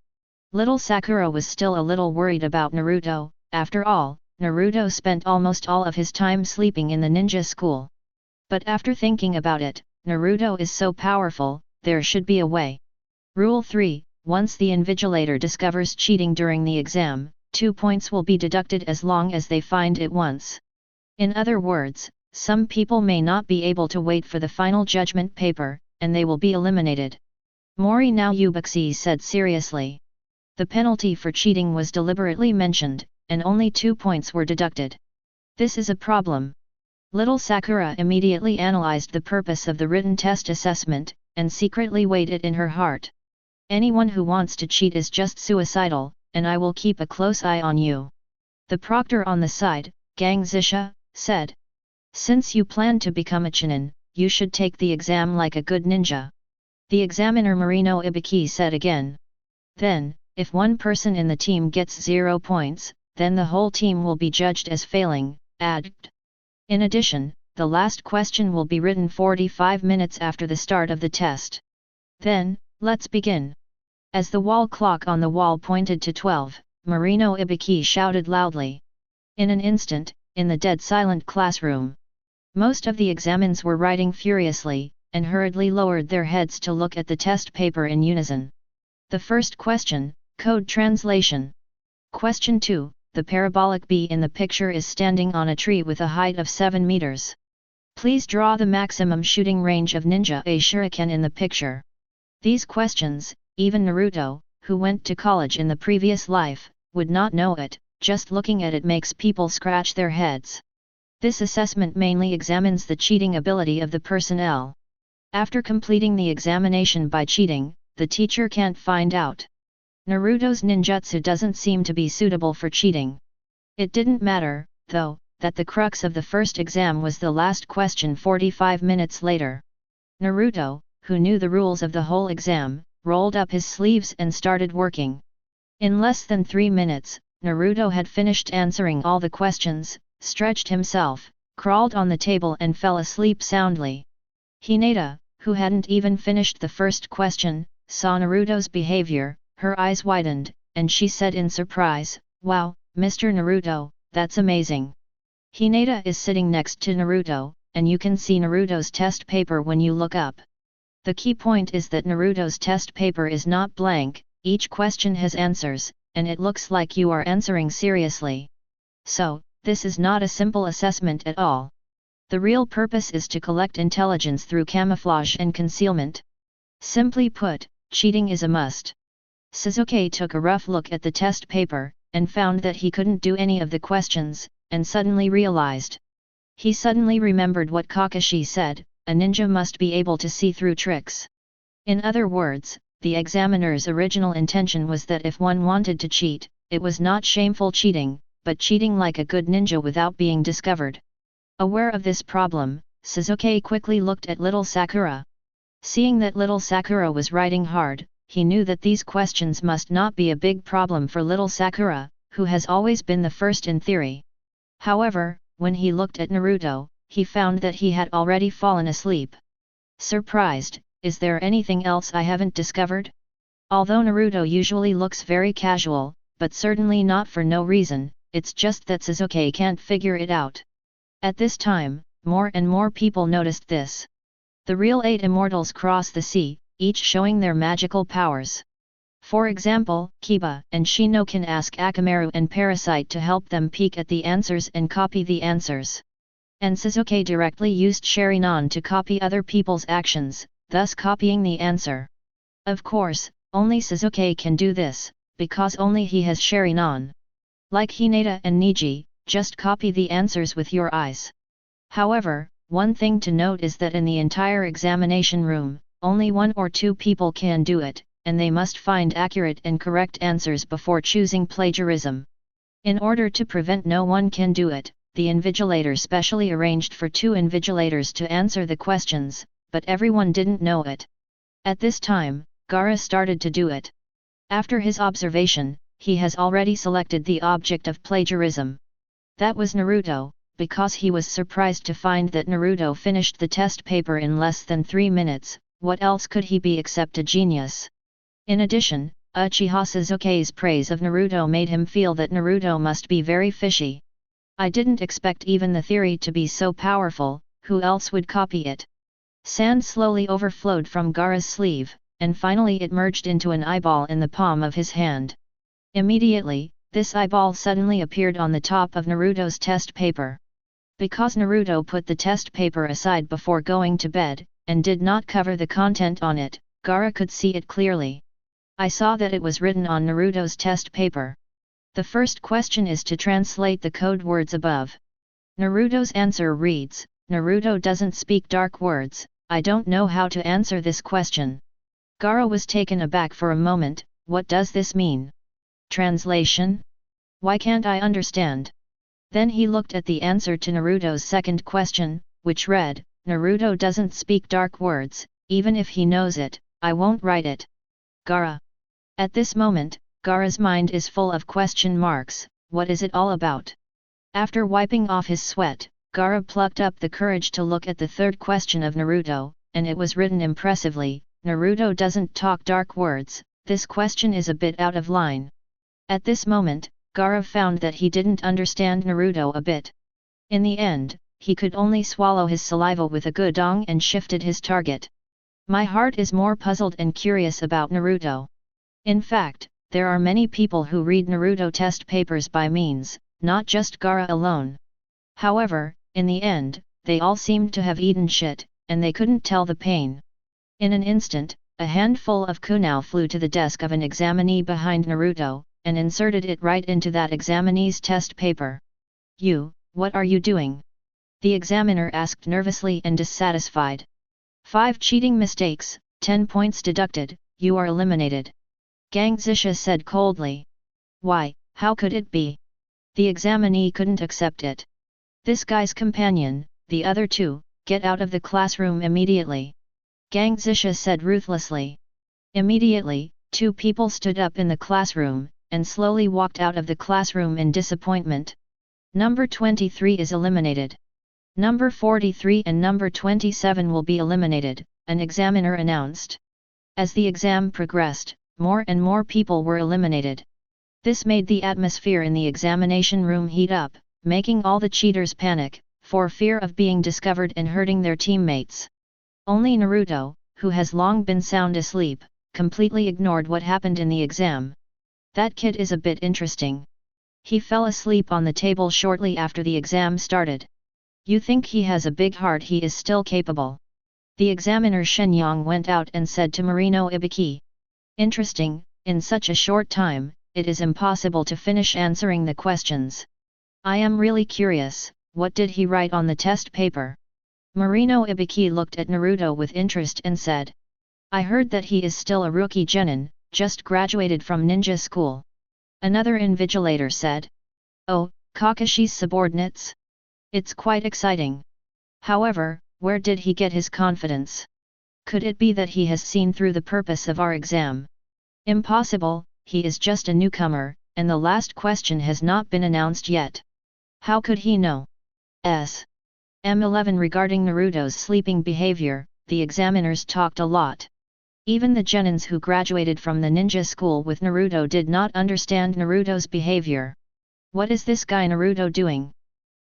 Little Sakura was still a little worried about Naruto. After all, Naruto spent almost all of his time sleeping in the ninja school. But after thinking about it, Naruto is so powerful, there should be a way. Rule 3, once the invigilator discovers cheating during the exam, 2 points will be deducted as long as they find it once. In other words, some people may not be able to wait for the final judgment paper, and they will be eliminated. Mori now Ubuxi said seriously. The penalty for cheating was deliberately mentioned, and only 2 points were deducted. This is a problem. Little Sakura immediately analyzed the purpose of the written test assessment, and secretly weighed it in her heart. Anyone who wants to cheat is just suicidal, and I will keep a close eye on you. The proctor on the side, Gang Zisha, said. Since you plan to become a Chunin, you should take the exam like a good ninja. The examiner Marino Ibiki said again. Then, if one person in the team gets 0 points, then the whole team will be judged as failing, added. In addition, the last question will be written 45 minutes after the start of the test. Then, let's begin. As the wall clock on the wall pointed to 12, Marino Ibiki shouted loudly. In an instant, in the dead silent classroom, most of the examines were writing furiously, and hurriedly lowered their heads to look at the test paper in unison. The first question, code translation. Question 2, the parabolic bee in the picture is standing on a tree with a height of 7 meters. Please draw the maximum shooting range of ninja a shuriken in the picture. These questions, even Naruto, who went to college in the previous life, would not know it, just looking at it makes people scratch their heads. This assessment mainly examines the cheating ability of the personnel. After completing the examination by cheating, the teacher can't find out. Naruto's ninjutsu doesn't seem to be suitable for cheating. It didn't matter, though, that the crux of the first exam was the last question 45 minutes later. Naruto, who knew the rules of the whole exam, rolled up his sleeves and started working. In less than 3 minutes, Naruto had finished answering all the questions, stretched himself, crawled on the table and fell asleep soundly. Hinata, who hadn't even finished the first question, saw Naruto's behavior, her eyes widened, and she said in surprise, "Wow, Mr. Naruto, that's amazing." Hinata is sitting next to Naruto, and you can see Naruto's test paper when you look up. The key point is that Naruto's test paper is not blank, each question has answers, and it looks like you are answering seriously. So, this is not a simple assessment at all. The real purpose is to collect intelligence through camouflage and concealment. Simply put, cheating is a must. Sasuke took a rough look at the test paper, and found that he couldn't do any of the questions, and suddenly realized. He suddenly remembered what Kakashi said, a ninja must be able to see through tricks. In other words, the examiner's original intention was that if one wanted to cheat, it was not shameful cheating, but cheating like a good ninja without being discovered. Aware of this problem, Sasuke quickly looked at little Sakura. Seeing that little Sakura was writing hard, he knew that these questions must not be a big problem for little Sakura, who has always been the first in theory. However, when he looked at Naruto, he found that he had already fallen asleep. Surprised, is there anything else I haven't discovered? Although Naruto usually looks very casual, but certainly not for no reason, it's just that Sasuke can't figure it out. At this time, more and more people noticed this. The real 8 immortals cross the sea, each showing their magical powers. For example, Kiba and Shino can ask Akamaru and Parasite to help them peek at the answers and copy the answers. And Sasuke directly used Sharingan to copy other people's actions, thus copying the answer. Of course, only Sasuke can do this, because only he has Sharingan. Like Hinata and Neji, just copy the answers with your eyes. However, one thing to note is that in the entire examination room, only 1 or 2 people can do it, and they must find accurate and correct answers before choosing plagiarism. In order to prevent no one can do it, the invigilator specially arranged for 2 invigilators to answer the questions, but everyone didn't know it. At this time, Gaara started to do it. After his observation, he has already selected the object of plagiarism. That was Naruto, because he was surprised to find that Naruto finished the test paper in less than 3 minutes, what else could he be except a genius? In addition, Uchiha Sasuke's praise of Naruto made him feel that Naruto must be very fishy. I didn't expect even the theory to be so powerful, who else would copy it? Sand slowly overflowed from Gaara's sleeve, and finally it merged into an eyeball in the palm of his hand. Immediately, this eyeball suddenly appeared on the top of Naruto's test paper. Because Naruto put the test paper aside before going to bed, and did not cover the content on it, Gaara could see it clearly. I saw that it was written on Naruto's test paper. The first question is to translate the code words above. Naruto's answer reads, Naruto doesn't speak dark words, I don't know how to answer this question. Gaara was taken aback for a moment, what does this mean? Translation? Why can't I understand? Then he looked at the answer to Naruto's second question, which read, Naruto doesn't speak dark words, even if he knows it, I won't write it. Gaara. At this moment, Gaara's mind is full of question marks, what is it all about? After wiping off his sweat, Gaara plucked up the courage to look at the third question of Naruto, and it was written impressively, Naruto doesn't talk dark words, this question is a bit out of line. At this moment, Gaara found that he didn't understand Naruto a bit. In the end, he could only swallow his saliva with a gudong and shifted his target. My heart is more puzzled and curious about Naruto. In fact, there are many people who read Naruto test papers by means, not just Gaara alone. However, in the end, they all seemed to have eaten shit, and they couldn't tell the pain. In an instant, a handful of kunao flew to the desk of an examinee behind Naruto, and inserted it right into that examinee's test paper. You, what are you doing? The examiner asked nervously and dissatisfied. 5 cheating mistakes, 10 points deducted, you are eliminated. Gang Zisha said coldly. Why, how could it be? The examinee couldn't accept it. This guy's companion, the other two, get out of the classroom immediately. Gang Zisha said ruthlessly. Immediately, 2 people stood up in the classroom, and slowly walked out of the classroom in disappointment. Number 23 is eliminated. Number 43 and number 27 will be eliminated, an examiner announced. As the exam progressed, more and more people were eliminated. This made the atmosphere in the examination room heat up, making all the cheaters panic, for fear of being discovered and hurting their teammates. Only Naruto, who has long been sound asleep, completely ignored what happened in the exam. That kid is a bit interesting. He fell asleep on the table shortly after the exam started. You think he has a big heart, he is still capable. The examiner Shenyang went out and said to Marino Ibiki. Interesting, in such a short time, it is impossible to finish answering the questions. I am really curious, what did he write on the test paper? Marino Ibiki looked at Naruto with interest and said. I heard that he is still a rookie genin, just graduated from ninja school. Another invigilator said. Oh, Kakashi's subordinates? It's quite exciting. However, where did he get his confidence? Could it be that he has seen through the purpose of our exam? Impossible, he is just a newcomer, and the last question has not been announced yet. How could he know? M11 regarding Naruto's sleeping behavior, the examiners talked a lot. Even the genins who graduated from the ninja school with Naruto did not understand Naruto's behavior. What is this guy Naruto doing?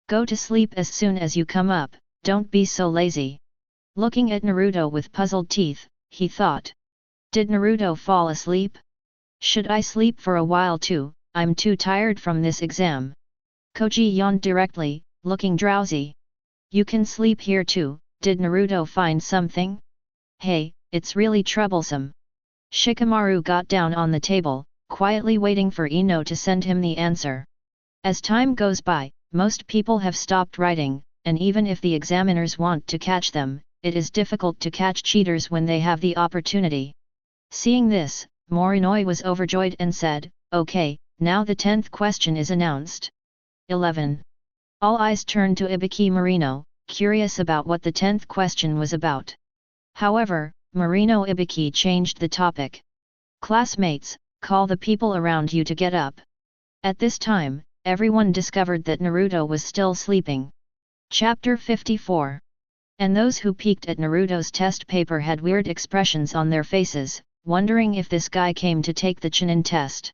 Go to sleep as soon as you come up, don't be so lazy. Looking at Naruto with puzzled teeth, he thought. Did Naruto fall asleep? Should I sleep for a while too? I'm too tired from this exam. Koji yawned directly, looking drowsy. You can sleep here too, did Naruto find something? Hey, it's really troublesome. Shikamaru got down on the table, quietly waiting for Ino to send him the answer. As time goes by, most people have stopped writing, and even if the examiners want to catch them, it is difficult to catch cheaters when they have the opportunity. Seeing this, Morinoi was overjoyed and said, okay, now the 10th question is announced. 11. All eyes turned to Ibiki Marino, curious about what the 10th question was about. However, Marino Ibiki changed the topic. Classmates, call the people around you to get up. At this time, everyone discovered that Naruto was still sleeping. Chapter 54. And those who peeked at Naruto's test paper had weird expressions on their faces, wondering if this guy came to take the Chunin test.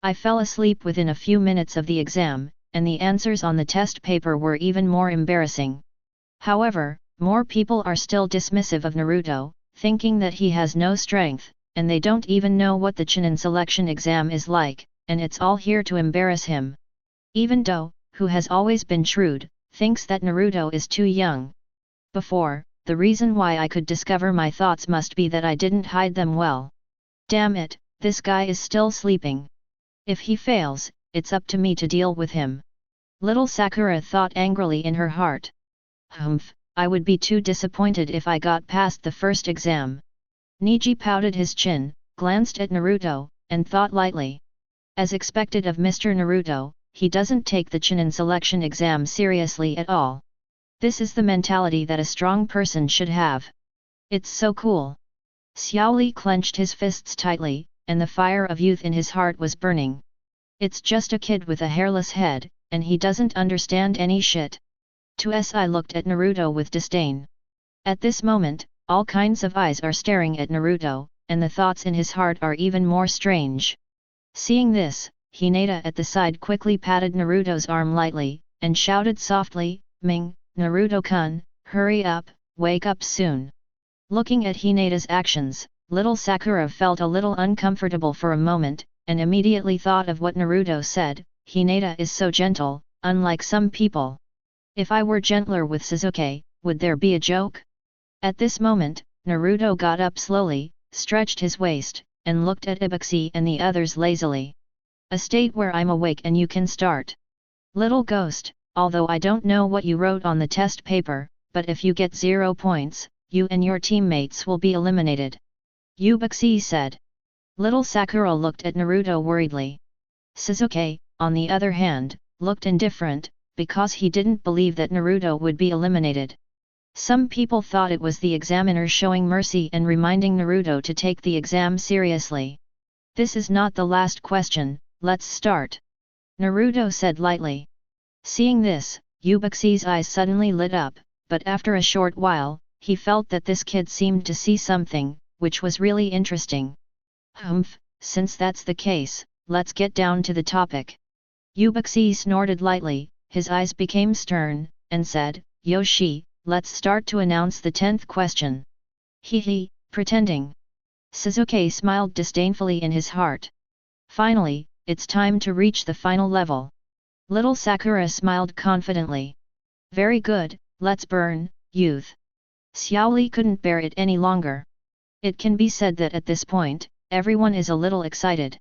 I fell asleep within a few minutes of the exam, and the answers on the test paper were even more embarrassing. However, more people are still dismissive of Naruto, thinking that he has no strength, and they don't even know what the Chunin selection exam is like, and it's all here to embarrass him. Even Do, who has always been shrewd, thinks that Naruto is too young. Before, the reason why I could discover my thoughts must be that I didn't hide them well. Damn it, this guy is still sleeping. If he fails, it's up to me to deal with him. Little Sakura thought angrily in her heart. Humph, I would be too disappointed if I got past the first exam. Neji pouted his chin, glanced at Naruto, and thought lightly. As expected of Mr. Naruto, he doesn't take the Chunin selection exam seriously at all. This is the mentality that a strong person should have. It's so cool. Xiaoli clenched his fists tightly, and the fire of youth in his heart was burning. It's just a kid with a hairless head, and he doesn't understand any shit. 2SI looked at Naruto with disdain. At this moment, all kinds of eyes are staring at Naruto, and the thoughts in his heart are even more strange. Seeing this, Hinata at the side quickly patted Naruto's arm lightly, and shouted softly, "Ming, Naruto-kun, hurry up, wake up soon." Looking at Hinata's actions, little Sakura felt a little uncomfortable for a moment, and immediately thought of what Naruto said, "Hinata is so gentle, unlike some people. If I were gentler with Sasuke, would there be a joke?" At this moment, Naruto got up slowly, stretched his waist, and looked at Ibuki and the others lazily. "A state where I'm awake and you can start. Little ghost, although I don't know what you wrote on the test paper, but if you get 0 points, you and your teammates will be eliminated," Ibuki said. Little Sakura looked at Naruto worriedly. Sasuke, on the other hand, looked indifferent, because he didn't believe that Naruto would be eliminated. Some people thought it was the examiner showing mercy and reminding Naruto to take the exam seriously. "This is not the last question, let's start," Naruto said lightly. Seeing this, Ibuki's eyes suddenly lit up, but after a short while, he felt that this kid seemed to see something, which was really interesting. "Humph, since that's the case, let's get down to the topic." Ibuki snorted lightly, his eyes became stern, and said, "Yoshi, let's start to announce the 10th question." "Hee, pretending." Sasuke smiled disdainfully in his heart. "Finally, it's time to reach the final level." Little Sakura smiled confidently. "Very good, let's burn, youth." Xiaoli couldn't bear it any longer. It can be said that at this point, everyone is a little excited.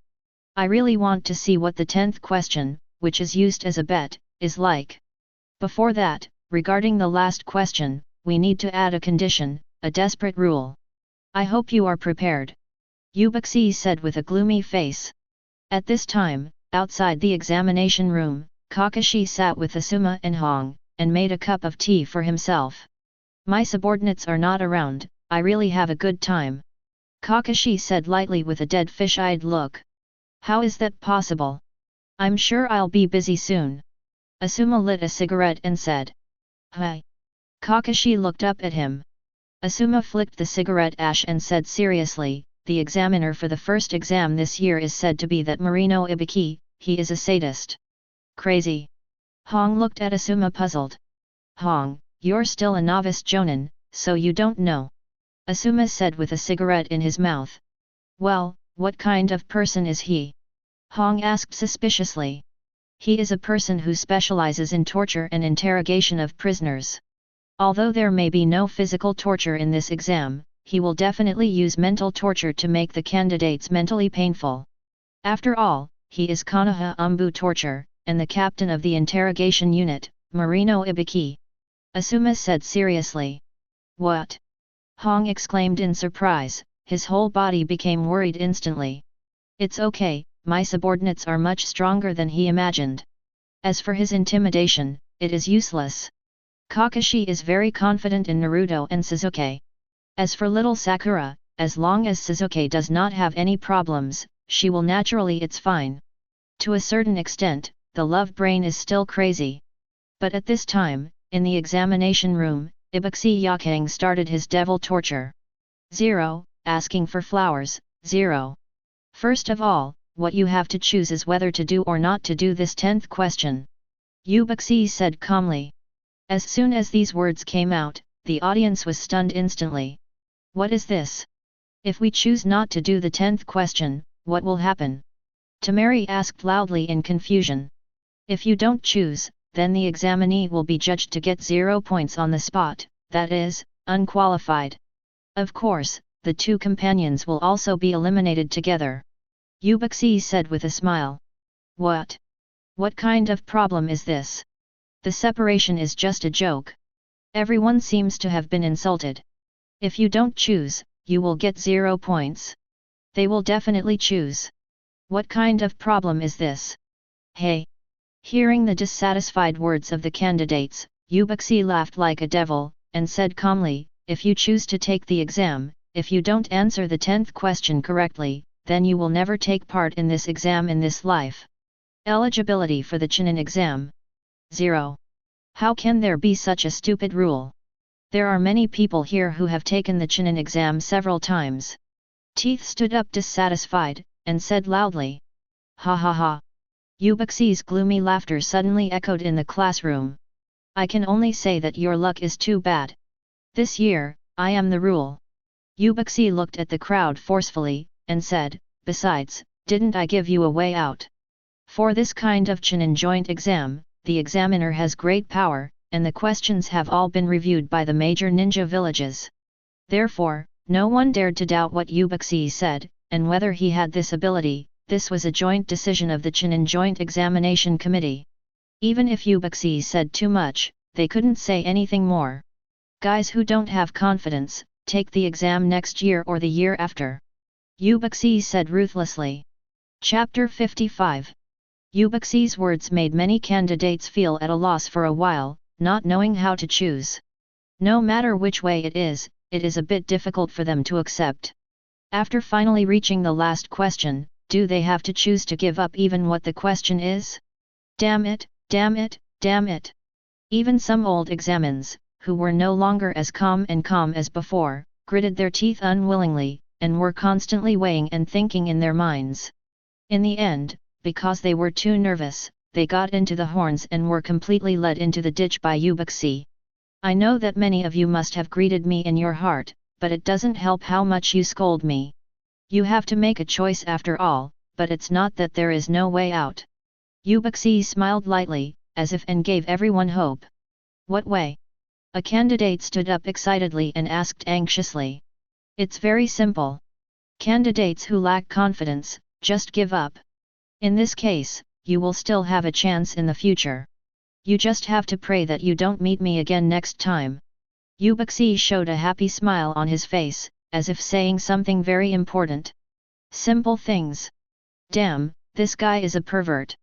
I really want to see what the 10th question, which is used as a bet, is like. Before that, regarding the last question, we need to add a condition, a desperate rule. I hope you are prepared," Ibuki said with a gloomy face. At this time, outside the examination room, Kakashi sat with Asuma and Hong, and made a cup of tea for himself. "My subordinates are not around, I really have a good time," Kakashi said lightly with a dead fish-eyed look. "How is that possible? I'm sure I'll be busy soon." Asuma lit a cigarette and said. "Hi." Kakashi looked up at him. Asuma flicked the cigarette ash and said seriously, "The examiner for the first exam this year is said to be that Marino Ibuki, he is a sadist." "Crazy." Hong looked at Asuma puzzled. "Hong, you're still a novice jonin, so you don't know," Asuma said with a cigarette in his mouth. "Well, what kind of person is he?" Hong asked suspiciously. "He is a person who specializes in torture and interrogation of prisoners. Although there may be no physical torture in this exam, he will definitely use mental torture to make the candidates mentally painful. After all, he is Konoha Umbu torture, and the captain of the interrogation unit, Marino Ibuki," Asuma said seriously. "What?" Hong exclaimed in surprise, his whole body became worried instantly. "It's okay, my subordinates are much stronger than he imagined. As for his intimidation, it is useless." Kakashi is very confident in Naruto and Sasuke. As for little Sakura, as long as Sasuke does not have any problems, she will naturally it's fine. To a certain extent, the love brain is still crazy. But at this time, in the examination room, Ibuki Yakang started his devil torture. 0, asking for flowers, 0. First of all, what you have to choose is whether to do or not to do this 10th question. Ibuki said calmly. As soon as these words came out, the audience was stunned instantly. What is this? If we choose not to do the 10th question, what will happen? Tamari asked loudly in confusion. If you don't choose, then the examinee will be judged to get 0 points on the spot, that is, unqualified. Of course, the two companions will also be eliminated together. Ibuki said with a smile. What? What kind of problem is this? The separation is just a joke. Everyone seems to have been insulted. If you don't choose, you will get 0 points. They will definitely choose. What kind of problem is this? Hey! Hearing the dissatisfied words of the candidates, Ibuki laughed like a devil, and said calmly, if you choose to take the exam, if you don't answer the 10th question correctly, then you will never take part in this exam in this life. Eligibility for the Chunin exam. 0. How can there be such a stupid rule? There are many people here who have taken the Chunin exam several times. Teeth stood up dissatisfied, and said loudly. Ha ha ha. Ubuxi's gloomy laughter suddenly echoed in the classroom. I can only say that your luck is too bad. This year, I am the rule. Ubuxi looked at the crowd forcefully, and said, besides, didn't I give you a way out? For this kind of Chunin joint exam, the examiner has great power, and the questions have all been reviewed by the major ninja villages. Therefore, no one dared to doubt what Ubuxi said, and whether he had this ability. This was a joint decision of the Chunin Joint Examination Committee. Even if Ubuxi said too much, they couldn't say anything more. Guys who don't have confidence, take the exam next year or the year after. Ubuxi said ruthlessly. Chapter 55. Ubuxi's words made many candidates feel at a loss for a while, not knowing how to choose. No matter which way it is a bit difficult for them to accept. After finally reaching the last question, do they have to choose to give up even what the question is? Damn it, damn it, damn it! Even some old examins, who were no longer as calm as before, gritted their teeth unwillingly, and were constantly weighing and thinking in their minds. In the end, because they were too nervous, they got into the horns and were completely led into the ditch by Ubuxi. I know that many of you must have greeted me in your heart, but it doesn't help how much you scold me. You have to make a choice after all, but it's not that there is no way out. Ubuxi smiled lightly, as if and gave everyone hope. What way? A candidate stood up excitedly and asked anxiously. It's very simple. Candidates who lack confidence, just give up. In this case, you will still have a chance in the future. You just have to pray that you don't meet me again next time. Ubuxi showed a happy smile on his face, as if saying something very important. Simple things. Damn, this guy is a pervert.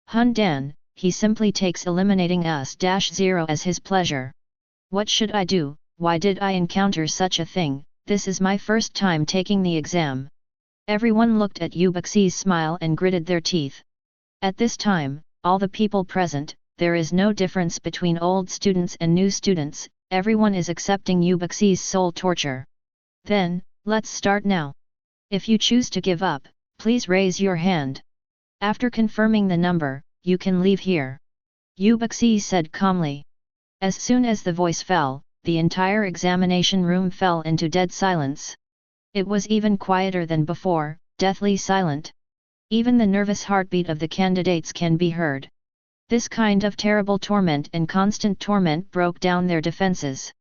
Hundan, he simply takes eliminating us-0 as his pleasure. What should I do? Why did I encounter such a thing? This is my first time taking the exam. Everyone looked at Ubuxi's smile and gritted their teeth. At this time, all the people present, there is no difference between old students and new students, everyone is accepting Ubuxi's soul torture. Then, let's start now. If you choose to give up, please raise your hand. After confirming the number, you can leave here. Ubuxi said calmly. As soon as the voice fell, the entire examination room fell into dead silence. It was even quieter than before, deathly silent. Even the nervous heartbeat of the candidates can be heard. This kind of terrible torment and constant torment broke down their defenses.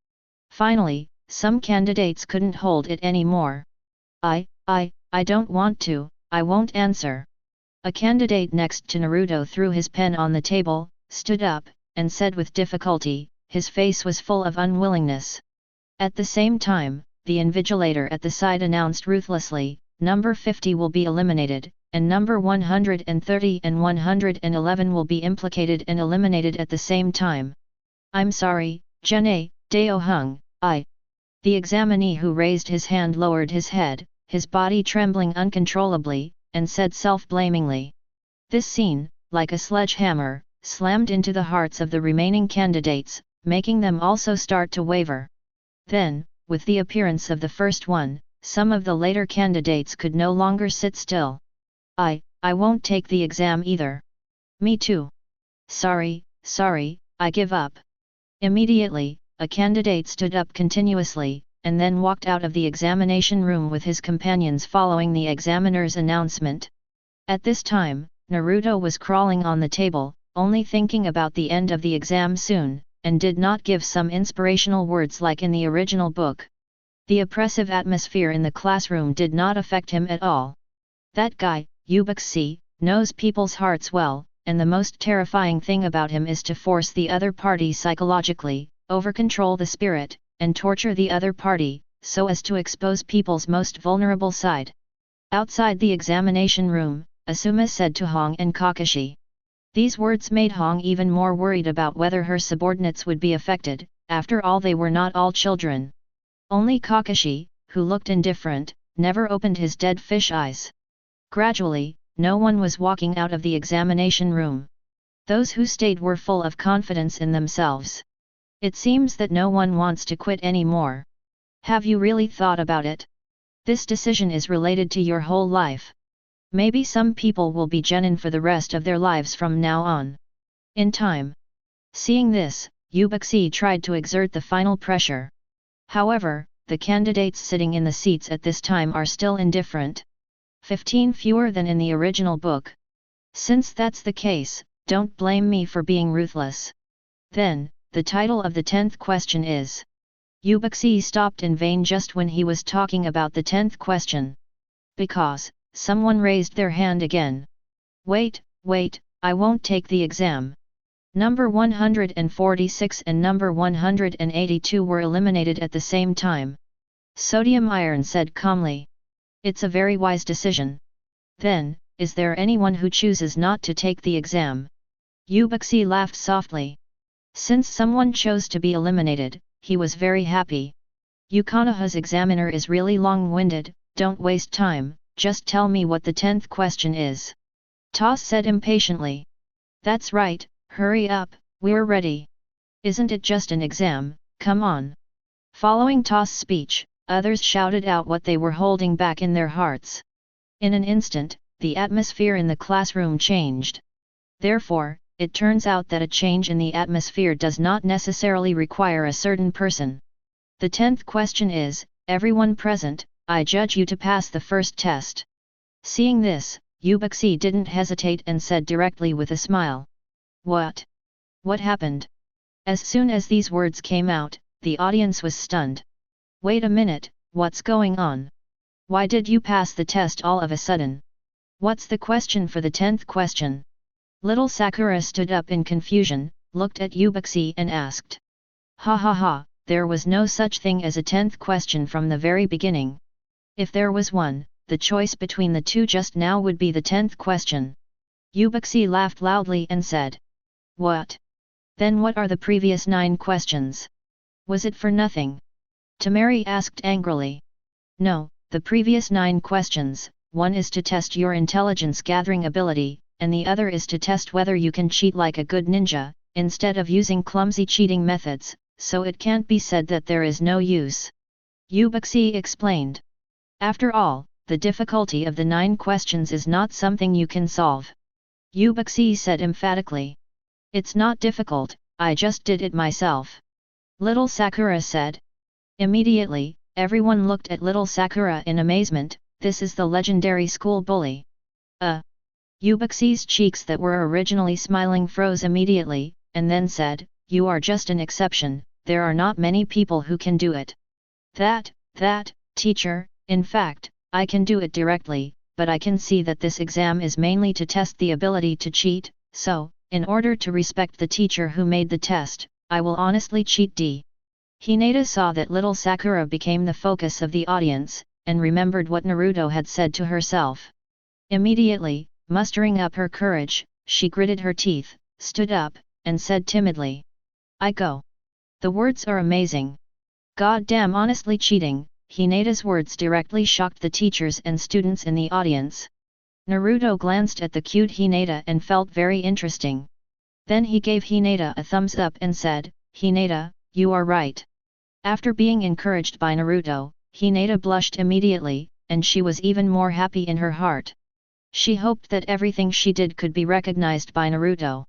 Finally, some candidates couldn't hold it anymore. I don't want to, I won't answer. A candidate next to Naruto threw his pen on the table, stood up, and said with difficulty, his face was full of unwillingness. At the same time, the invigilator at the side announced ruthlessly, number 50 will be eliminated, and number 130 and 111 will be implicated and eliminated at the same time. I'm sorry, Jene, Deo Hung, I. The examinee who raised his hand lowered his head, his body trembling uncontrollably, and said self-blamingly. This scene, like a sledgehammer, slammed into the hearts of the remaining candidates, making them also start to waver. Then, with the appearance of the first one, some of the later candidates could no longer sit still. I won't take the exam either. Me too. Sorry, I give up. Immediately, a candidate stood up continuously, and then walked out of the examination room with his companions following the examiner's announcement. At this time, Naruto was crawling on the table, only thinking about the end of the exam soon, and did not give some inspirational words like in the original book. The oppressive atmosphere in the classroom did not affect him at all. That guy, Ubuxi, knows people's hearts well, and the most terrifying thing about him is to force the other party psychologically, over-control the spirit, and torture the other party, so as to expose people's most vulnerable side. Outside the examination room, Asuma said to Hong and Kakashi. These words made Hong even more worried about whether her subordinates would be affected, after all they were not all children. Only Kakashi, who looked indifferent, never opened his dead fish eyes. Gradually, no one was walking out of the examination room. Those who stayed were full of confidence in themselves. It seems that no one wants to quit anymore. Have you really thought about it? This decision is related to your whole life. Maybe some people will be genin for the rest of their lives from now on. In time. Seeing this, Uzumaki tried to exert the final pressure. However, the candidates sitting in the seats at this time are still indifferent. 15 fewer than in the original book. Since that's the case, don't blame me for being ruthless. Then, the title of the 10th question is. Uzumaki stopped in vain just when he was talking about the 10th question. Because, someone raised their hand again. Wait, I won't take the exam. Number 146 and number 182 were eliminated at the same time. Sodium Iron said calmly. It's a very wise decision. Then, is there anyone who chooses not to take the exam? Uzumaki laughed softly. Since someone chose to be eliminated, he was very happy. Konoha's examiner is really long-winded, don't waste time, just tell me what the 10th question is. Toss said impatiently. That's right, hurry up, we're ready. Isn't it just an exam, come on. Following Toss' speech, others shouted out what they were holding back in their hearts. In an instant, the atmosphere in the classroom changed. Therefore, it turns out that a change in the atmosphere does not necessarily require a certain person. The 10th question is, everyone present, I judge you to pass the first test. Seeing this, Uzumaki didn't hesitate and said directly with a smile. What? What happened? As soon as these words came out, the audience was stunned. Wait a minute, what's going on? Why did you pass the test all of a sudden? What's the question for the 10th question? Little Sakura stood up in confusion, looked at Uzumaki and asked. Ha, there was no such thing as a 10th question from the very beginning. If there was one, the choice between the two just now would be the 10th question. Uzumaki laughed loudly and said. What? Then what are the previous 9 questions? Was it for nothing? Tamari asked angrily. No, the previous 9 questions, one is to test your intelligence gathering ability, and the other is to test whether you can cheat like a good ninja, instead of using clumsy cheating methods, so it can't be said that there is no use. Uzumaki explained. After all, the difficulty of the 9 questions is not something you can solve. Uzumaki said emphatically. It's not difficult, I just did it myself. Little Sakura said. Immediately, everyone looked at little Sakura in amazement, this is the legendary school bully. Uzumaki's cheeks that were originally smiling froze immediately, and then said, you are just an exception, there are not many people who can do it. That, teacher, in fact, I can do it directly, but I can see that this exam is mainly to test the ability to cheat, so, in order to respect the teacher who made the test, I will honestly cheat D. Hinata saw that little Sakura became the focus of the audience, and remembered what Naruto had said to herself. Immediately, mustering up her courage, she gritted her teeth, stood up, and said timidly. I go. The words are amazing. God damn, honestly cheating. Hinata's words directly shocked the teachers and students in the audience. Naruto glanced at the cute Hinata and felt very interesting. Then he gave Hinata a thumbs up and said, Hinata, you are right. After being encouraged by Naruto, Hinata blushed immediately, and she was even more happy in her heart. She hoped that everything she did could be recognized by Naruto.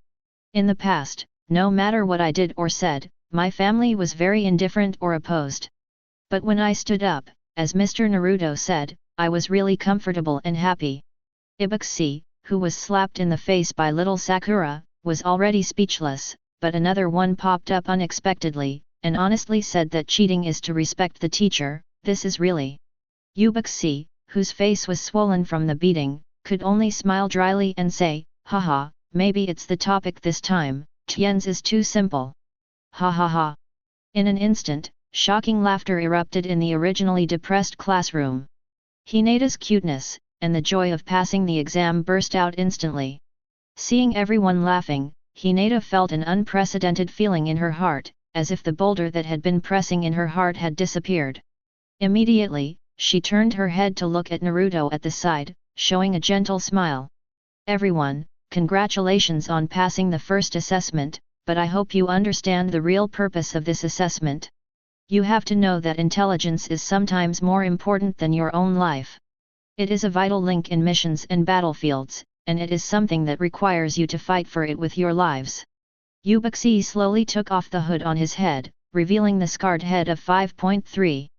In the past, no matter what I did or said, my family was very indifferent or opposed. But when I stood up, as Mr. Naruto said, I was really comfortable and happy. Uzumaki, who was slapped in the face by little Sakura, was already speechless, but another one popped up unexpectedly, and honestly said that cheating is to respect the teacher. This is really. Uzumaki, whose face was swollen from the beating, could only smile dryly and say, haha, maybe it's the topic this time, Tien's is too simple. Ha ha ha. In an instant, shocking laughter erupted in the originally depressed classroom. Hinata's cuteness, and the joy of passing the exam burst out instantly. Seeing everyone laughing, Hinata felt an unprecedented feeling in her heart, as if the boulder that had been pressing in her heart had disappeared. Immediately, she turned her head to look at Naruto at the side, showing a gentle smile. Everyone, congratulations on passing the first assessment, but I hope you understand the real purpose of this assessment. You have to know that intelligence is sometimes more important than your own life. It is a vital link in missions and battlefields, and it is something that requires you to fight for it with your lives. Uzumaki slowly took off the hood on his head, revealing the scarred head of 5.3.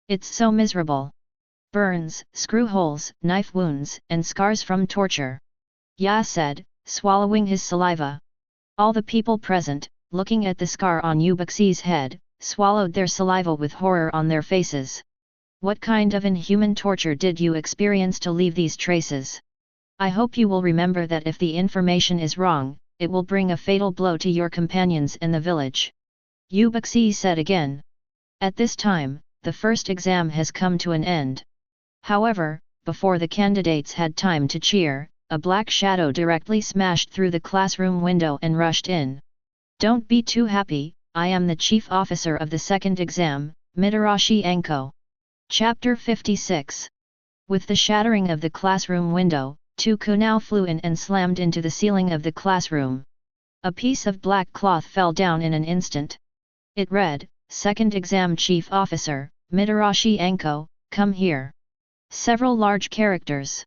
It's so miserable. Burns, screw holes, knife wounds, and scars from torture. Ya said, swallowing his saliva. All the people present, looking at the scar on Uzumaki's head, swallowed their saliva with horror on their faces. What kind of inhuman torture did you experience to leave these traces? I hope you will remember that if the information is wrong, it will bring a fatal blow to your companions in the village. Uzumaki said again. At this time, the first exam has come to an end. However, before the candidates had time to cheer, a black shadow directly smashed through the classroom window and rushed in. Don't be too happy, I am the chief officer of the second exam, Mitarashi Anko. Chapter 56. With the shattering of the classroom window, two kunai flew in and slammed into the ceiling of the classroom. A piece of black cloth fell down in an instant. It read, Second Exam Chief Officer, Mitarashi Anko, come here. Several large characters.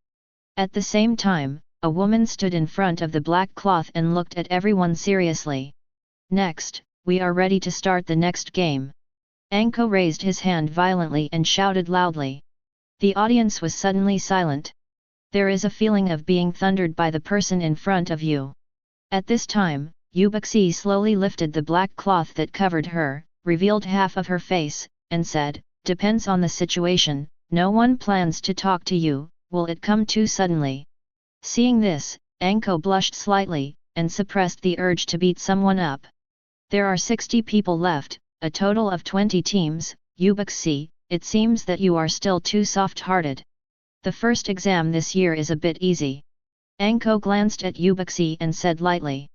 At the same time, a woman stood in front of the black cloth and looked at everyone seriously. Next, we are ready to start the next game. Anko raised his hand violently and shouted loudly. The audience was suddenly silent. There is a feeling of being thundered by the person in front of you. At this time, Uzumaki slowly lifted the black cloth that covered her, revealed half of her face, and said, Depends on the situation, no one plans to talk to you, will it come too suddenly? Seeing this, Anko blushed slightly, and suppressed the urge to beat someone up. There are 60 people left, a total of 20 teams, Uzumaki, it seems that you are still too soft-hearted. The first exam this year is a bit easy. Anko glanced at Uzumaki and said lightly.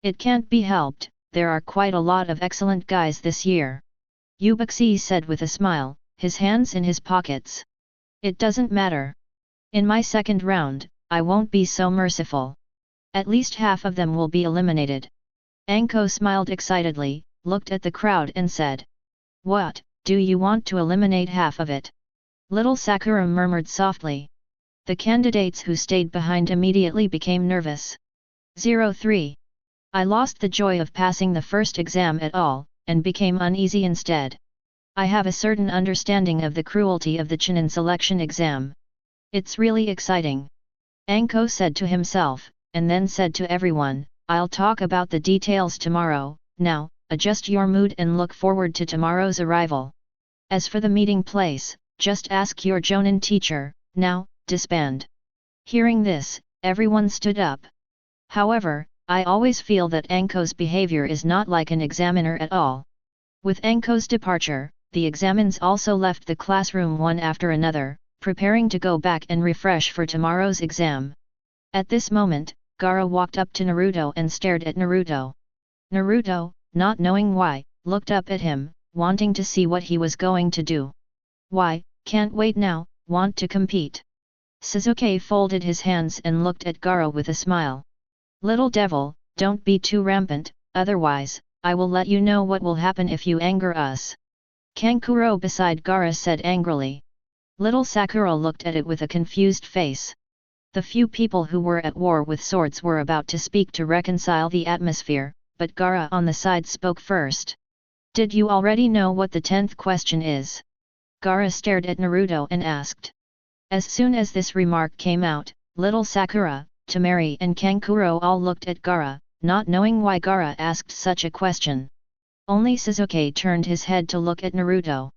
It can't be helped, there are quite a lot of excellent guys this year. Uzumaki said with a smile, his hands in his pockets. It doesn't matter. In my second round, I won't be so merciful. At least half of them will be eliminated. Anko smiled excitedly, looked at the crowd and said. What, do you want to eliminate half of it? Little Sakura murmured softly. The candidates who stayed behind immediately became nervous. 03. I lost the joy of passing the first exam at all, and became uneasy instead. I have a certain understanding of the cruelty of the Chunin selection exam. It's really exciting. Anko said to himself, and then said to everyone, I'll talk about the details tomorrow, now, adjust your mood and look forward to tomorrow's arrival. As for the meeting place, just ask your Jonin teacher, now, disband. Hearing this, everyone stood up. However, I always feel that Anko's behavior is not like an examiner at all. With Anko's departure, the examins also left the classroom one after another, preparing to go back and refresh for tomorrow's exam. At this moment, Gaara walked up to Naruto and stared at Naruto. Naruto, not knowing why, looked up at him, wanting to see what he was going to do. Why, can't wait now, want to compete. Sasuke folded his hands and looked at Gaara with a smile. Little devil, don't be too rampant, otherwise, I will let you know what will happen if you anger us. Kankuro beside Gaara said angrily. Little Sakura looked at it with a confused face. The few people who were at war with swords were about to speak to reconcile the atmosphere, but Gaara on the side spoke first. Did you already know what the 10th question is? Gaara stared at Naruto and asked. As soon as this remark came out, little Sakura, Temari and Kankuro all looked at Gaara, not knowing why Gaara asked such a question. Only Sasuke turned his head to look at Naruto.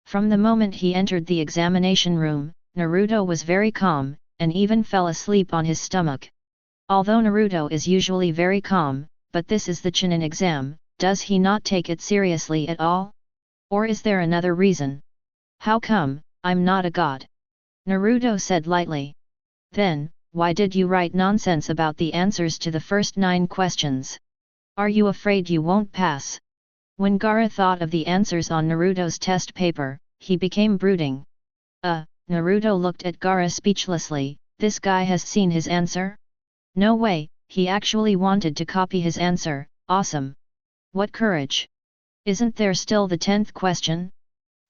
From the moment he entered the examination room, Naruto was very calm, and even fell asleep on his stomach. Although Naruto is usually very calm, but this is the Chunin exam, does he not take it seriously at all? Or is there another reason? How come, I'm not a god? Naruto said lightly. Then, why did you write nonsense about the answers to the first 9 questions? Are you afraid you won't pass? When Gaara thought of the answers on Naruto's test paper, he became brooding. Naruto looked at Gaara speechlessly, this guy has seen his answer? No way, he actually wanted to copy his answer. Awesome. What courage. Isn't there still the 10th question?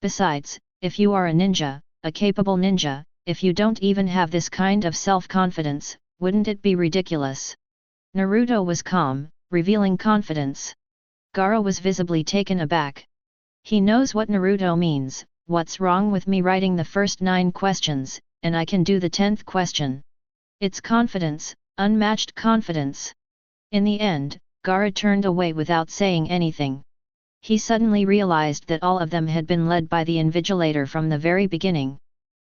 Besides, if you are a ninja, a capable ninja, if you don't even have this kind of self-confidence, wouldn't it be ridiculous? Naruto was calm, revealing confidence. Gaara was visibly taken aback. He knows what Naruto means. What's wrong with me writing the first 9 questions, and I can do the 10th question? It's confidence, unmatched confidence. In the end, Gaara turned away without saying anything. He suddenly realized that all of them had been led by the invigilator from the very beginning.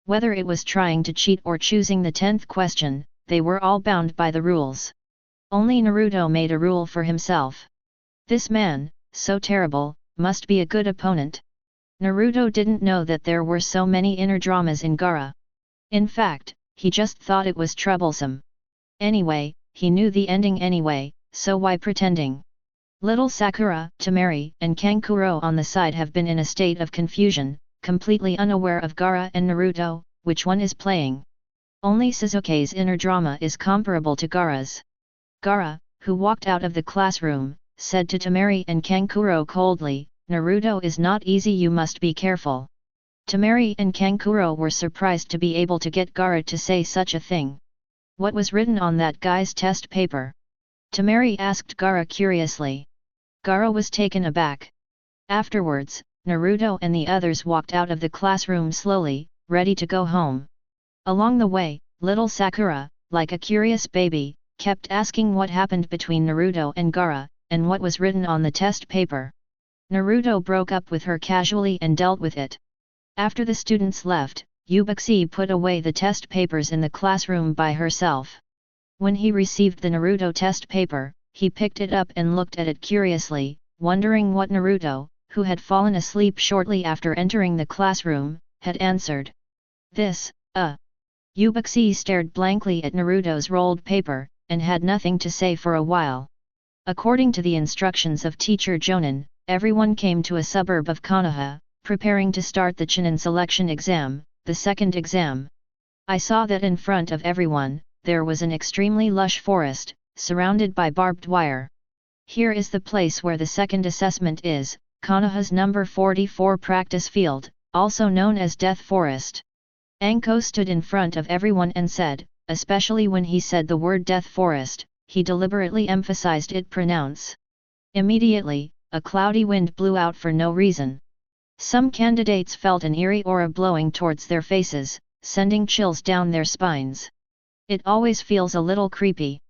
Whether it was trying to cheat or choosing the 10th question, they were all bound by the rules. Only Naruto made a rule for himself. This man, so terrible, must be a good opponent. Naruto didn't know that there were so many inner dramas in Gaara. In fact, he just thought it was troublesome. Anyway, he knew the ending anyway, so why pretending? Little Sakura, Temari, and Kankuro on the side have been in a state of confusion, completely unaware of Gaara and Naruto, which one is playing. Only Sasuke's inner drama is comparable to Gaara's. Gaara, who walked out of the classroom, said to Temari and Kankuro coldly, "Naruto is not easy, you must be careful." Temari and Kankuro were surprised to be able to get Gaara to say such a thing. What was written on that guy's test paper? Temari asked Gaara curiously. Gaara was taken aback. Afterwards, Naruto and the others walked out of the classroom slowly, ready to go home. Along the way, little Sakura, like a curious baby, kept asking what happened between Naruto and Gaara, and what was written on the test paper. Naruto broke up with her casually and dealt with it. After the students left, Uzumaki put away the test papers in the classroom by herself. When he received the Naruto test paper, he picked it up and looked at it curiously, wondering what Naruto, who had fallen asleep shortly after entering the classroom, had answered. This, Uzumaki stared blankly at Naruto's rolled paper, and had nothing to say for a while. According to the instructions of teacher Jonin, everyone came to a suburb of Konoha, preparing to start the Chunin selection exam, the second exam. I saw that in front of everyone, there was an extremely lush forest, surrounded by barbed wire. Here is the place where the second assessment is, Konoha's number 44 practice field, also known as Death Forest. Anko stood in front of everyone and said, especially when he said the word Death Forest, he deliberately emphasized it pronounce. Immediately, a cloudy wind blew out for no reason. Some candidates felt an eerie aura blowing towards their faces, sending chills down their spines. It always feels a little creepy.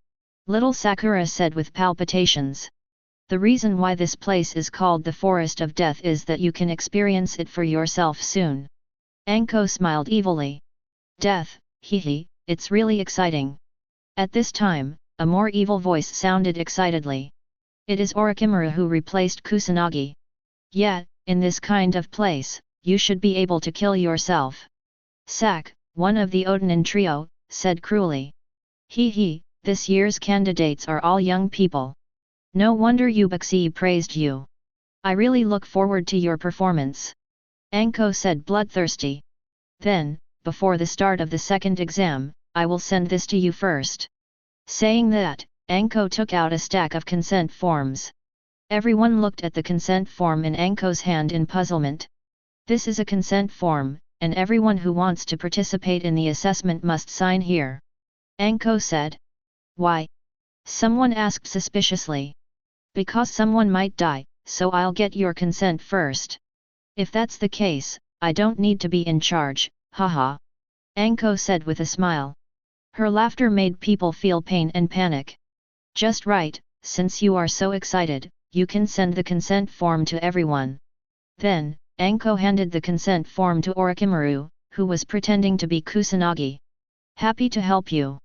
Little Sakura said with palpitations. The reason why this place is called the Forest of Death is that you can experience it for yourself soon. Anko smiled evilly. Death, hee, it's really exciting. At this time, a more evil voice sounded excitedly. It is Orochimaru who replaced Kusanagi. Yeah, in this kind of place, you should be able to kill yourself. Sak, one of the Odanin trio, said cruelly. Hee, this year's candidates are all young people. No wonder Uzumaki praised you. I really look forward to your performance. Anko said bloodthirsty. Then, before the start of the second exam, I will send this to you first. Saying that, Anko took out a stack of consent forms. Everyone looked at the consent form in Anko's hand in puzzlement. This is a consent form, and everyone who wants to participate in the assessment must sign here. Anko said. Why? Someone asked suspiciously. Because someone might die, so I'll get your consent first. If that's the case, I don't need to be in charge, haha. Anko said with a smile. Her laughter made people feel pain and panic. Just right, since you are so excited, you can send the consent form to everyone. Then, Anko handed the consent form to Orochimaru, who was pretending to be Kusanagi. Happy to help you.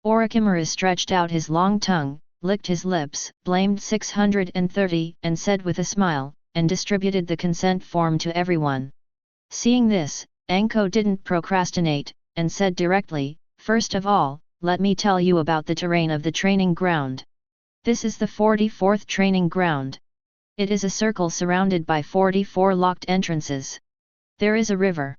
Orochimaru stretched out his long tongue, licked his lips, blamed 630, and said with a smile, and distributed the consent form to everyone. Seeing this, Anko didn't procrastinate, and said directly, first of all, let me tell you about the terrain of the training ground. This is the 44th training ground. It is a circle surrounded by 44 locked entrances. There is a river.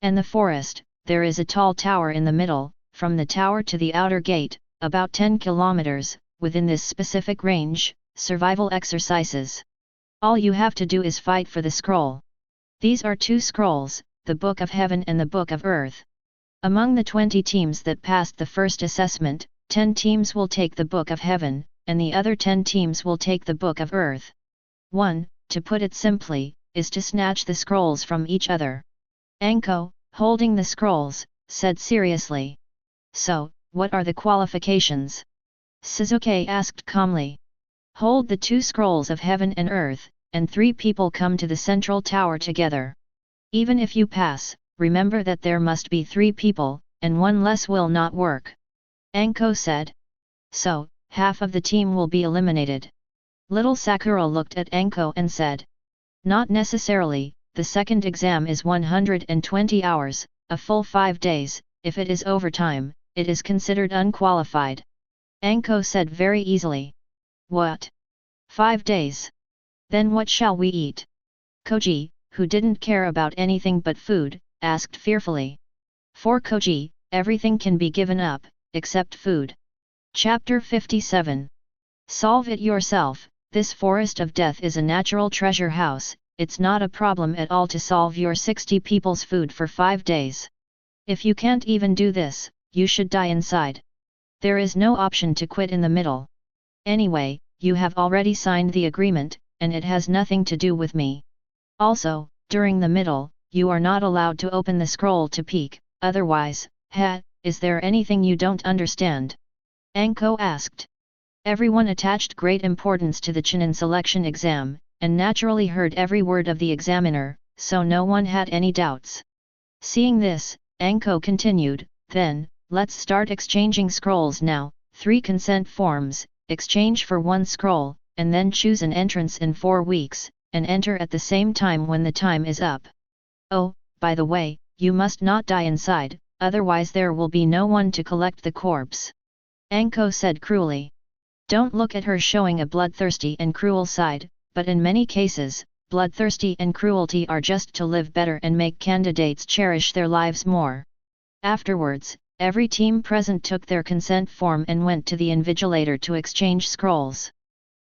And the forest, there is a tall tower in the middle, from the tower to the outer gate, about 10 kilometers, within this specific range, survival exercises. All you have to do is fight for the scroll. These are 2 scrolls, the Book of Heaven and the Book of Earth. Among the 20 teams that passed the first assessment, 10 teams will take the Book of Heaven, and the other 10 teams will take the Book of Earth. 1, to put it simply, is to snatch the scrolls from each other. Anko, holding the scrolls, said seriously. So, what are the qualifications? Shizuke asked calmly. Hold the 2 scrolls of heaven and earth, and 3 people come to the central tower together. Even if you pass, remember that there must be 3 people, and 1 less will not work. Anko said. So, half of the team will be eliminated. Little Sakura looked at Anko and said. Not necessarily, the second exam is 120 hours, a full 5 days, if it is overtime, it is considered unqualified. Anko said very easily. What? 5 days? Then what shall we eat? Koji, who didn't care about anything but food, asked fearfully. For Koji, everything can be given up, except food. Chapter 57. Solve it yourself. This forest of death is a natural treasure house, it's not a problem at all to solve your 60 people's food for 5 days. If you can't even do this, you should die inside. There is no option to quit in the middle. Anyway, you have already signed the agreement, and it has nothing to do with me. Also, during the middle, you are not allowed to open the scroll to peek, otherwise, is there anything you don't understand? Anko asked. Everyone attached great importance to the Chunin selection exam, and naturally heard every word of the examiner, so no one had any doubts. Seeing this, Anko continued, then, let's start exchanging scrolls now, 3 consent forms, exchange for 1 scroll, and then choose an entrance in 4 weeks, and enter at the same time when the time is up. Oh, by the way, you must not die inside, otherwise there will be no one to collect the corpse. Anko said cruelly. Don't look at her showing a bloodthirsty and cruel side, but in many cases, bloodthirsty and cruelty are just to live better and make candidates cherish their lives more. Afterwards, every team present took their consent form and went to the invigilator to exchange scrolls.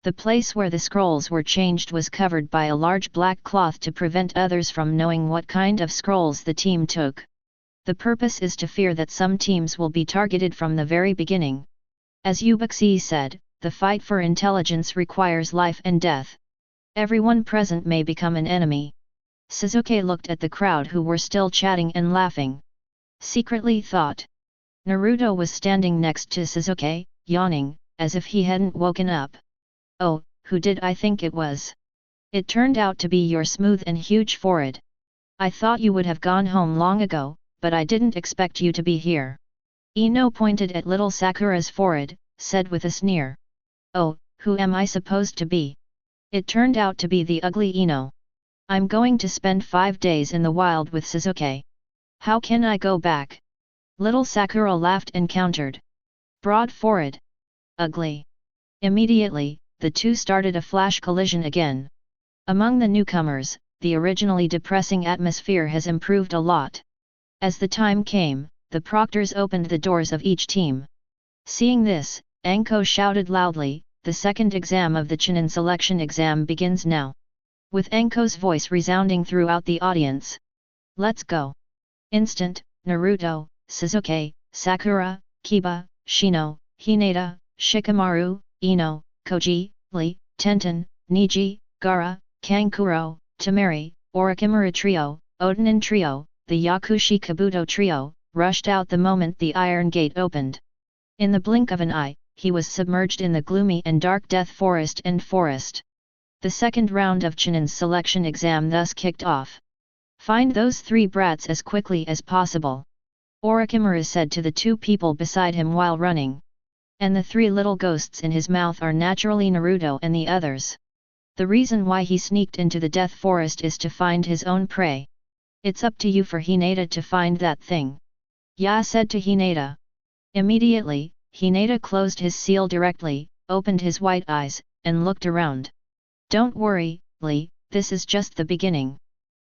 The place where the scrolls were changed was covered by a large black cloth to prevent others from knowing what kind of scrolls the team took. The purpose is to fear that some teams will be targeted from the very beginning. As Ubuxi said, the fight for intelligence requires life and death. Everyone present may become an enemy. Shizuke looked at the crowd who were still chatting and laughing. Secretly thought. Naruto was standing next to Shizuke, yawning, as if he hadn't woken up. Oh, who did I think it was? It turned out to be your smooth and huge forehead. I thought you would have gone home long ago, but I didn't expect you to be here. Ino pointed at little Sakura's forehead, said with a sneer. Oh, who am I supposed to be? It turned out to be the ugly Ino. I'm going to spend 5 days in the wild with Shizuke. How can I go back? Little Sakura laughed and countered. Broad forehead. Ugly. Immediately, the two started a flash collision again. Among the newcomers, the originally depressing atmosphere has improved a lot. As the time came, the proctors opened the doors of each team. Seeing this, Anko shouted loudly, the second exam of the Chunin selection exam begins now. With Anko's voice resounding throughout the audience. Let's go. Instant, Naruto, Shizuke, Sakura, Kiba, Shino, Hinata, Shikamaru, Ino, Koji, Lee, Tenten, Neji, Gaara, Kankuro, Temari, Orochimaru trio, Otonin trio, the Yakushi Kabuto trio, rushed out the moment the iron gate opened. In the blink of an eye, he was submerged in the gloomy and dark Death Forest and forest. The second round of Chunin's selection exam thus kicked off. Find those 3 brats as quickly as possible. Orochimaru said to the 2 people beside him while running. And the 3 little ghosts in his mouth are naturally Naruto and the others. The reason why he sneaked into the Death Forest is to find his own prey. It's up to you for Hinata to find that thing. Ya said to Hinata. Immediately, Hinata closed his seal directly, opened his white eyes, and looked around. Don't worry, Lee, this is just the beginning.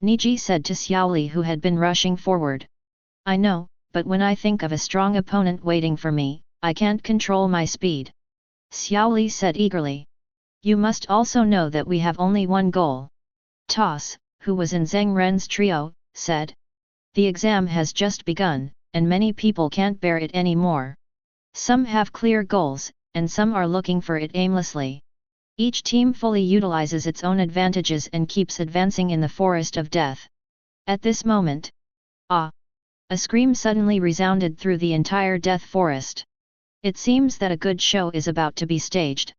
Neji said to Xiaoli who had been rushing forward. I know, but when I think of a strong opponent waiting for me, I can't control my speed. Xiaoli said eagerly. You must also know that we have only one goal. Toss, who was in Zheng Ren's trio, said. The exam has just begun, and many people can't bear it anymore. Some have clear goals, and some are looking for it aimlessly. Each team fully utilizes its own advantages and keeps advancing in the forest of death. At this moment, ah! A scream suddenly resounded through the entire death forest. It seems that a good show is about to be staged.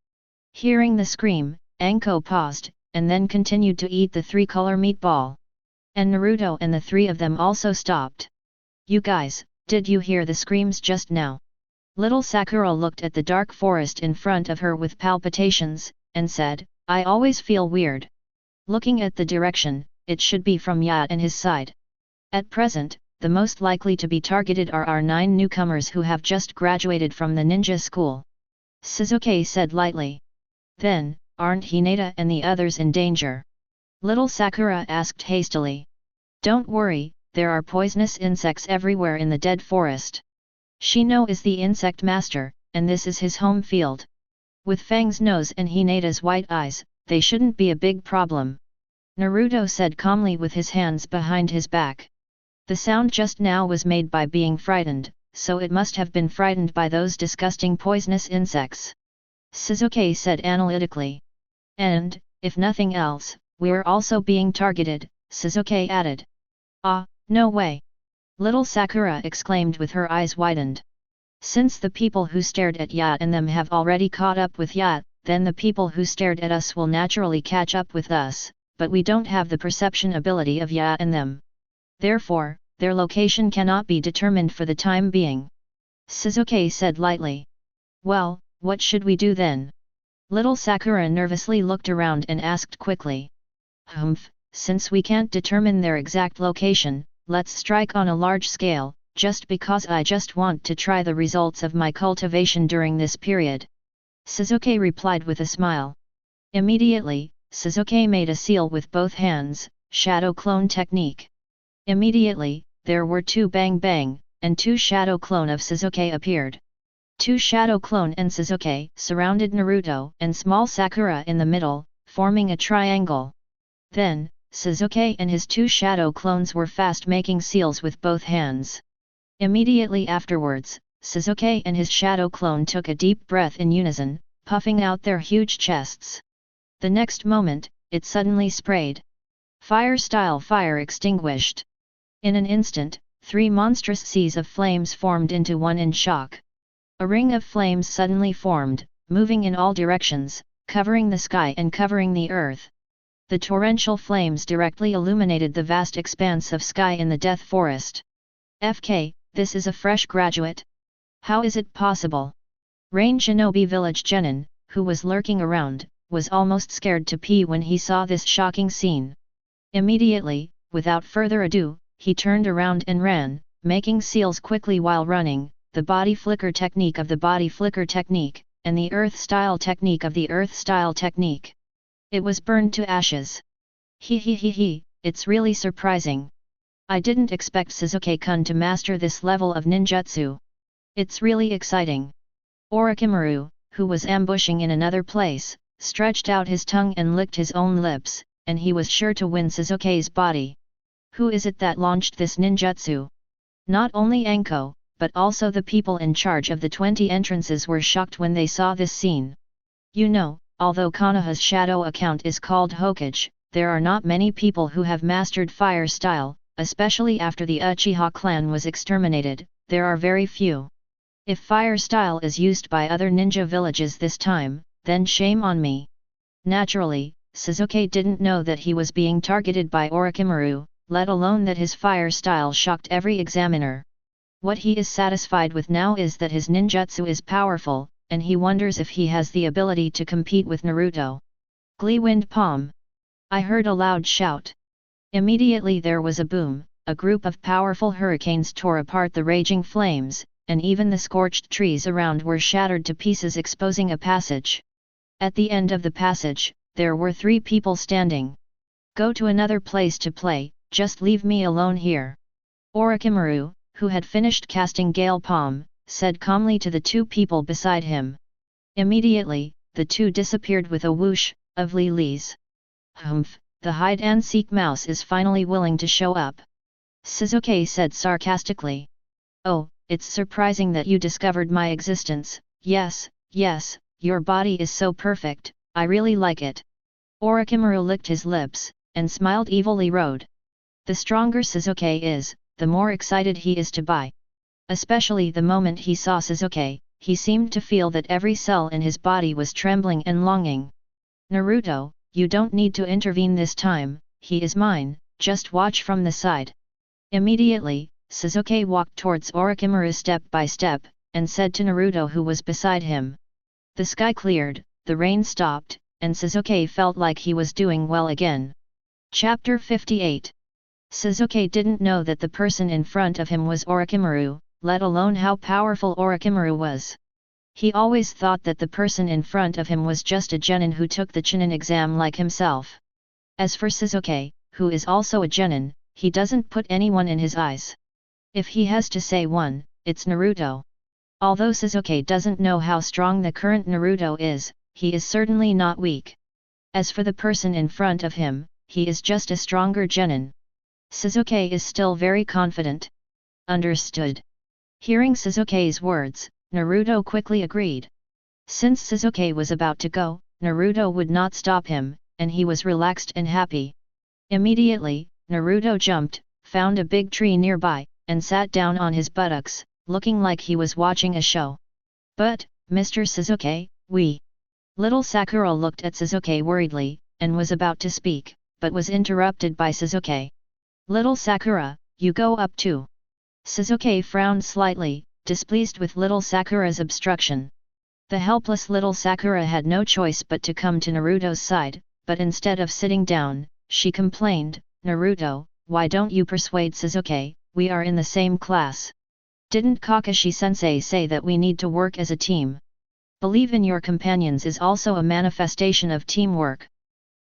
Hearing the scream, Anko paused, and then continued to eat the three-color meatball. And Naruto and the three of them also stopped. You guys, did you hear the screams just now? Little Sakura looked at the dark forest in front of her with palpitations, and said, I always feel weird. Looking at the direction, it should be from Yacht and his side. At present, the most likely to be targeted are our 9 newcomers who have just graduated from the ninja school. Shizuke said lightly. Then, aren't Hinata and the others in danger? Little Sakura asked hastily. Don't worry, there are poisonous insects everywhere in the dead forest. Shino is the insect master, and this is his home field. With Fang's nose and Hinata's white eyes, they shouldn't be a big problem. Naruto said calmly with his hands behind his back. The sound just now was made by being frightened, so it must have been frightened by those disgusting poisonous insects. Shizuke said analytically. And, if nothing else, we're also being targeted, Shizuke added. Ah, no way! Little Sakura exclaimed with her eyes widened. Since the people who stared at Yacht and them have already caught up with Yacht, then the people who stared at us will naturally catch up with us, but we don't have the perception ability of Yacht and them. Therefore, their location cannot be determined for the time being. Shizuke said lightly. Well, what should we do then? Little Sakura nervously looked around and asked quickly. Humph, since we can't determine their exact location, let's strike on a large scale, just because I just want to try the results of my cultivation during this period. Shizuke replied with a smile. Immediately, Shizuke made a seal with both hands, shadow clone technique. Immediately, there were 2 bang bang, and 2 shadow clone of Shizuke appeared. 2 shadow clone and Shizuke surrounded Naruto and small Sakura in the middle, forming a triangle. Then, Shizuke and his 2 shadow clones were fast making seals with both hands. Immediately afterwards, Shizuke and his shadow clone took a deep breath in unison, puffing out their huge chests. The next moment, it suddenly sprayed. Fire-style fire extinguished. In an instant, 3 monstrous seas of flames formed into one in shock. A ring of flames suddenly formed, moving in all directions, covering the sky and covering the earth. The torrential flames directly illuminated the vast expanse of sky in the death forest. FK, this is a fresh graduate? How is it possible? Rain Shinobi Village Genin, who was lurking around, was almost scared to pee when he saw this shocking scene. Immediately, without further ado, he turned around and ran, making seals quickly while running, the body flicker technique of the body flicker technique, and the earth style technique of the earth style technique. It was burned to ashes. He, it's really surprising. I didn't expect Shizuke-kun to master this level of ninjutsu. It's really exciting. Orochimaru, who was ambushing in another place, stretched out his tongue and licked his own lips, and he was sure to win Shizuke's body. Who is it that launched this ninjutsu? Not only Anko, but also the people in charge of the 20 entrances were shocked when they saw this scene. You know, although Konoha's shadow account is called Hokage, there are not many people who have mastered fire style, especially after the Uchiha clan was exterminated, there are very few. If fire style is used by other ninja villages this time, then shame on me. Naturally, Shizuke didn't know that he was being targeted by Orochimaru, let alone that his fire style shocked every examiner. What he is satisfied with now is that his ninjutsu is powerful, and he wonders if he has the ability to compete with Naruto. Glee Wind Palm. I heard a loud shout. Immediately there was a boom, a group of powerful hurricanes tore apart the raging flames, and even the scorched trees around were shattered to pieces, exposing a passage. At the end of the passage, there were 3 people standing. Go to another place to play, just leave me alone here. Orochimaru, who had finished casting Gale Palm, said calmly to the two people beside him. Immediately, the two disappeared with a whoosh of lilies. Humph, the hide-and-seek mouse is finally willing to show up. Shizuke said sarcastically. Oh, it's surprising that you discovered my existence. Yes, yes, your body is so perfect, I really like it. Orochimaru licked his lips, and smiled evilly. The stronger Shizuke is, the more excited he is to buy. Especially the moment he saw Shizuke, he seemed to feel that every cell in his body was trembling and longing. Naruto, you don't need to intervene this time, he is mine, just watch from the side. Immediately, Shizuke walked towards Orochimaru step by step, and said to Naruto who was beside him. The sky cleared, the rain stopped, and Shizuke felt like he was doing well again. Chapter 58. Shizuke didn't know that the person in front of him was Orochimaru, let alone how powerful Orochimaru was. He always thought that the person in front of him was just a genin who took the Chunin exam like himself. As for Shizuke, who is also a genin, he doesn't put anyone in his eyes. If he has to say one, it's Naruto. Although Shizuke doesn't know how strong the current Naruto is, he is certainly not weak. As for the person in front of him, he is just a stronger genin. Shizuke is still very confident. Understood. Hearing Shizuke's words, Naruto quickly agreed. Since Shizuke was about to go, Naruto would not stop him, and he was relaxed and happy. Immediately, Naruto jumped, found a big tree nearby, and sat down on his buttocks, looking like he was watching a show. But, Mr. Shizuke, Little Sakura looked at Shizuke worriedly, and was about to speak, but was interrupted by Shizuke. Little Sakura, you go up too. Shizuke frowned slightly, displeased with little Sakura's obstruction. The helpless little Sakura had no choice but to come to Naruto's side, but instead of sitting down, she complained, Naruto, why don't you persuade Shizuke, we are in the same class. Didn't Kakashi-sensei say that we need to work as a team? Believe in your companions is also a manifestation of teamwork.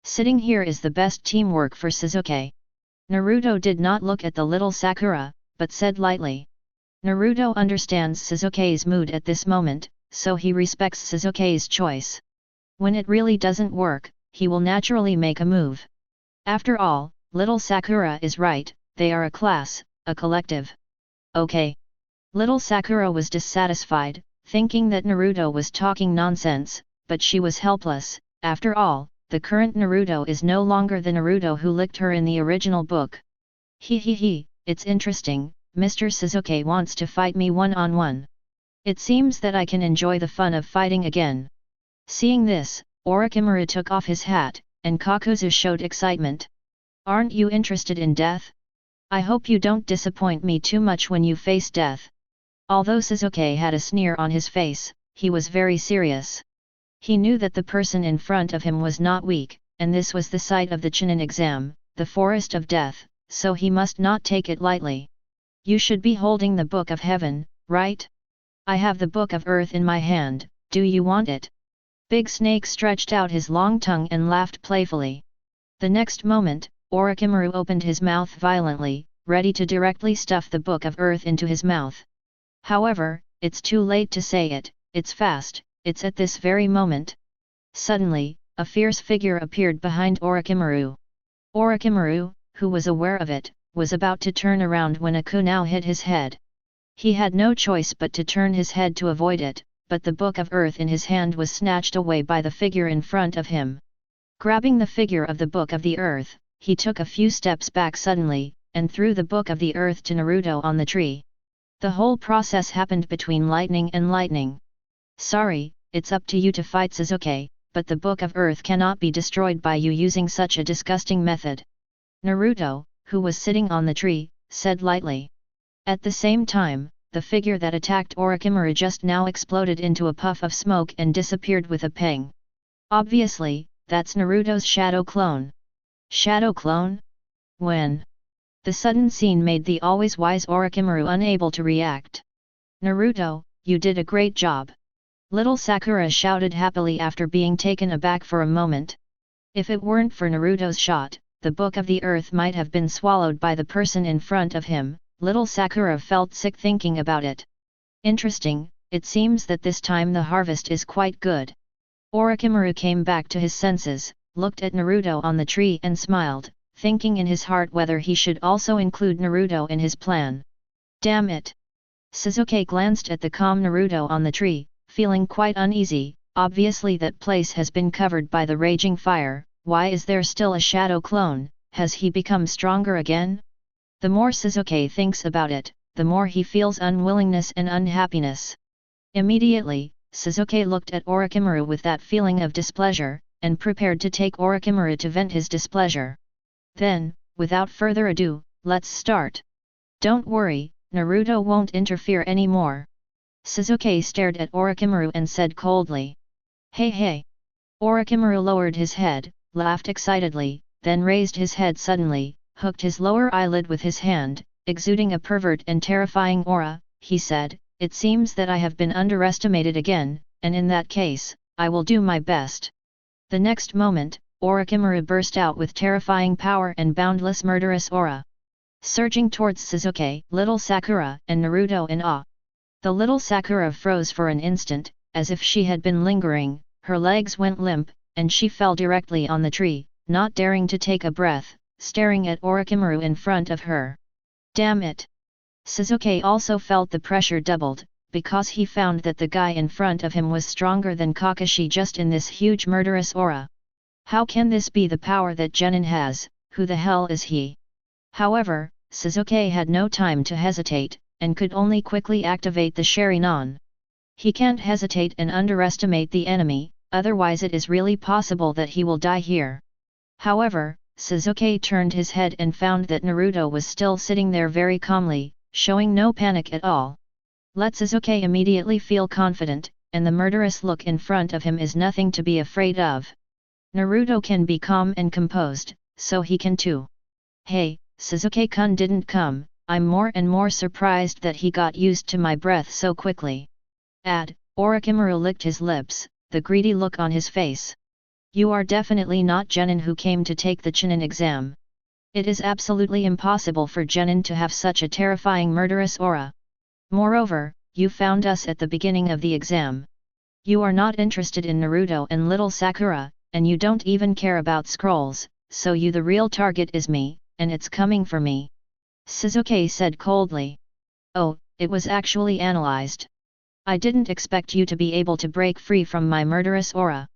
Sitting here is the best teamwork for Shizuke. Naruto did not look at the little Sakura, but said lightly. Naruto understands Shizuke's mood at this moment, so he respects Shizuke's choice. When it really doesn't work, he will naturally make a move. After all, little Sakura is right, they are a class, a collective. Okay. Little Sakura was dissatisfied, thinking that Naruto was talking nonsense, but she was helpless. After all, the current Naruto is no longer the Naruto who licked her in the original book. It's interesting, Mr. Shizuke wants to fight me one-on-one. It seems that I can enjoy the fun of fighting again. Seeing this, Orochimaru took off his hat, and Kakuzu showed excitement. Aren't you interested in death? I hope you don't disappoint me too much when you face death. Although Shizuke had a sneer on his face, he was very serious. He knew that the person in front of him was not weak, and this was the site of the Chunin exam, the forest of death, so he must not take it lightly. You should be holding the Book of Heaven, right? I have the Book of Earth in my hand, do you want it? Big Snake stretched out his long tongue and laughed playfully. The next moment, Orochimaru opened his mouth violently, ready to directly stuff the Book of Earth into his mouth. However, it's too late to say it, it's fast, it's at this very moment. Suddenly, a fierce figure appeared behind Orochimaru. Orochimaru, who was aware of it, was about to turn around when a kunai hit his head. He had no choice but to turn his head to avoid it, but the Book of Earth in his hand was snatched away by the figure in front of him. Grabbing the figure of the Book of the Earth, he took a few steps back suddenly, and threw the Book of the Earth to Naruto on the tree. The whole process happened between lightning and lightning. Sorry, it's up to you to fight Shizuke, but the Book of Earth cannot be destroyed by you using such a disgusting method. Naruto, who was sitting on the tree, said lightly. At the same time, the figure that attacked Orochimaru just now exploded into a puff of smoke and disappeared with a pang. Obviously, that's Naruto's shadow clone. Shadow clone? When? The sudden scene made the always wise Orochimaru unable to react. Naruto, you did a great job. Little Sakura shouted happily after being taken aback for a moment. If it weren't for Naruto's shot, the Book of the Earth might have been swallowed by the person in front of him. Little Sakura felt sick thinking about it. Interesting, it seems that this time the harvest is quite good. Orochimaru came back to his senses, looked at Naruto on the tree and smiled, thinking in his heart whether he should also include Naruto in his plan. Damn it! Sasuke glanced at the calm Naruto on the tree, feeling quite uneasy. Obviously that place has been covered by the raging fire. Why is there still a shadow clone? Has he become stronger again? The more Sasuke thinks about it, the more he feels unwillingness and unhappiness. Immediately, Sasuke looked at Orochimaru with that feeling of displeasure, and prepared to take Orochimaru to vent his displeasure. Then, without further ado, let's start. Don't worry, Naruto won't interfere anymore. Sasuke stared at Orochimaru and said coldly. Hey hey! Orochimaru lowered his head, laughed excitedly, then raised his head suddenly, hooked his lower eyelid with his hand, exuding a pervert and terrifying aura. He said, "It seems that I have been underestimated again, and in that case, I will do my best." The next moment, Orochimaru burst out with terrifying power and boundless murderous aura. Surging towards Sasuke, little Sakura and Naruto in awe. The little Sakura froze for an instant, as if she had been lingering, her legs went limp, and she fell directly on the tree, not daring to take a breath, staring at Orochimaru in front of her. Damn it! Sasuke also felt the pressure doubled, because he found that the guy in front of him was stronger than Kakashi just in this huge murderous aura. How can this be the power that Genin has? Who the hell is he? However, Sasuke had no time to hesitate, and could only quickly activate the Sharingan. He can't hesitate and underestimate the enemy, otherwise it is really possible that he will die here. However, Sasuke turned his head and found that Naruto was still sitting there very calmly, showing no panic at all. Let Sasuke immediately feel confident, and the murderous look in front of him is nothing to be afraid of. Naruto can be calm and composed, so he can too. Hey, Sasuke-kun didn't come. I'm more and more surprised that he got used to my breath so quickly. Orochimaru licked his lips, the greedy look on his face. You are definitely not Genin who came to take the Chunin exam. It is absolutely impossible for Genin to have such a terrifying murderous aura. Moreover, you found us at the beginning of the exam. You are not interested in Naruto and little Sakura, and you don't even care about scrolls, so the real target is me, and it's coming for me. Sasuke said coldly. Oh, it was actually analyzed. I didn't expect you to be able to break free from my murderous aura.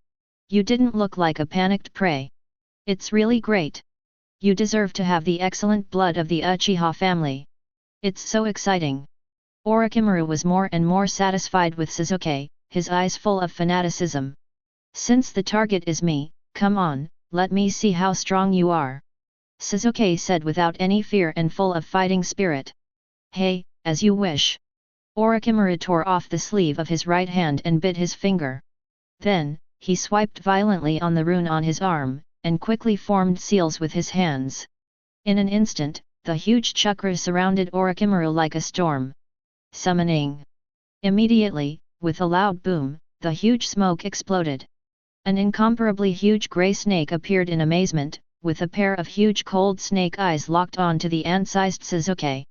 You didn't look like a panicked prey. It's really great. You deserve to have the excellent blood of the Uchiha family. It's so exciting. Orochimaru was more and more satisfied with Sasuke, his eyes full of fanaticism. Since the target is me, come on, let me see how strong you are. Sasuke said without any fear and full of fighting spirit. Hey, as you wish. Orochimaru tore off the sleeve of his right hand and bit his finger. Then, he swiped violently on the rune on his arm, and quickly formed seals with his hands. In an instant, the huge chakra surrounded Orochimaru like a storm. Summoning. Immediately, with a loud boom, the huge smoke exploded. An incomparably huge grey snake appeared in amazement, with a pair of huge cold snake eyes locked onto the ant-sized Sasuke.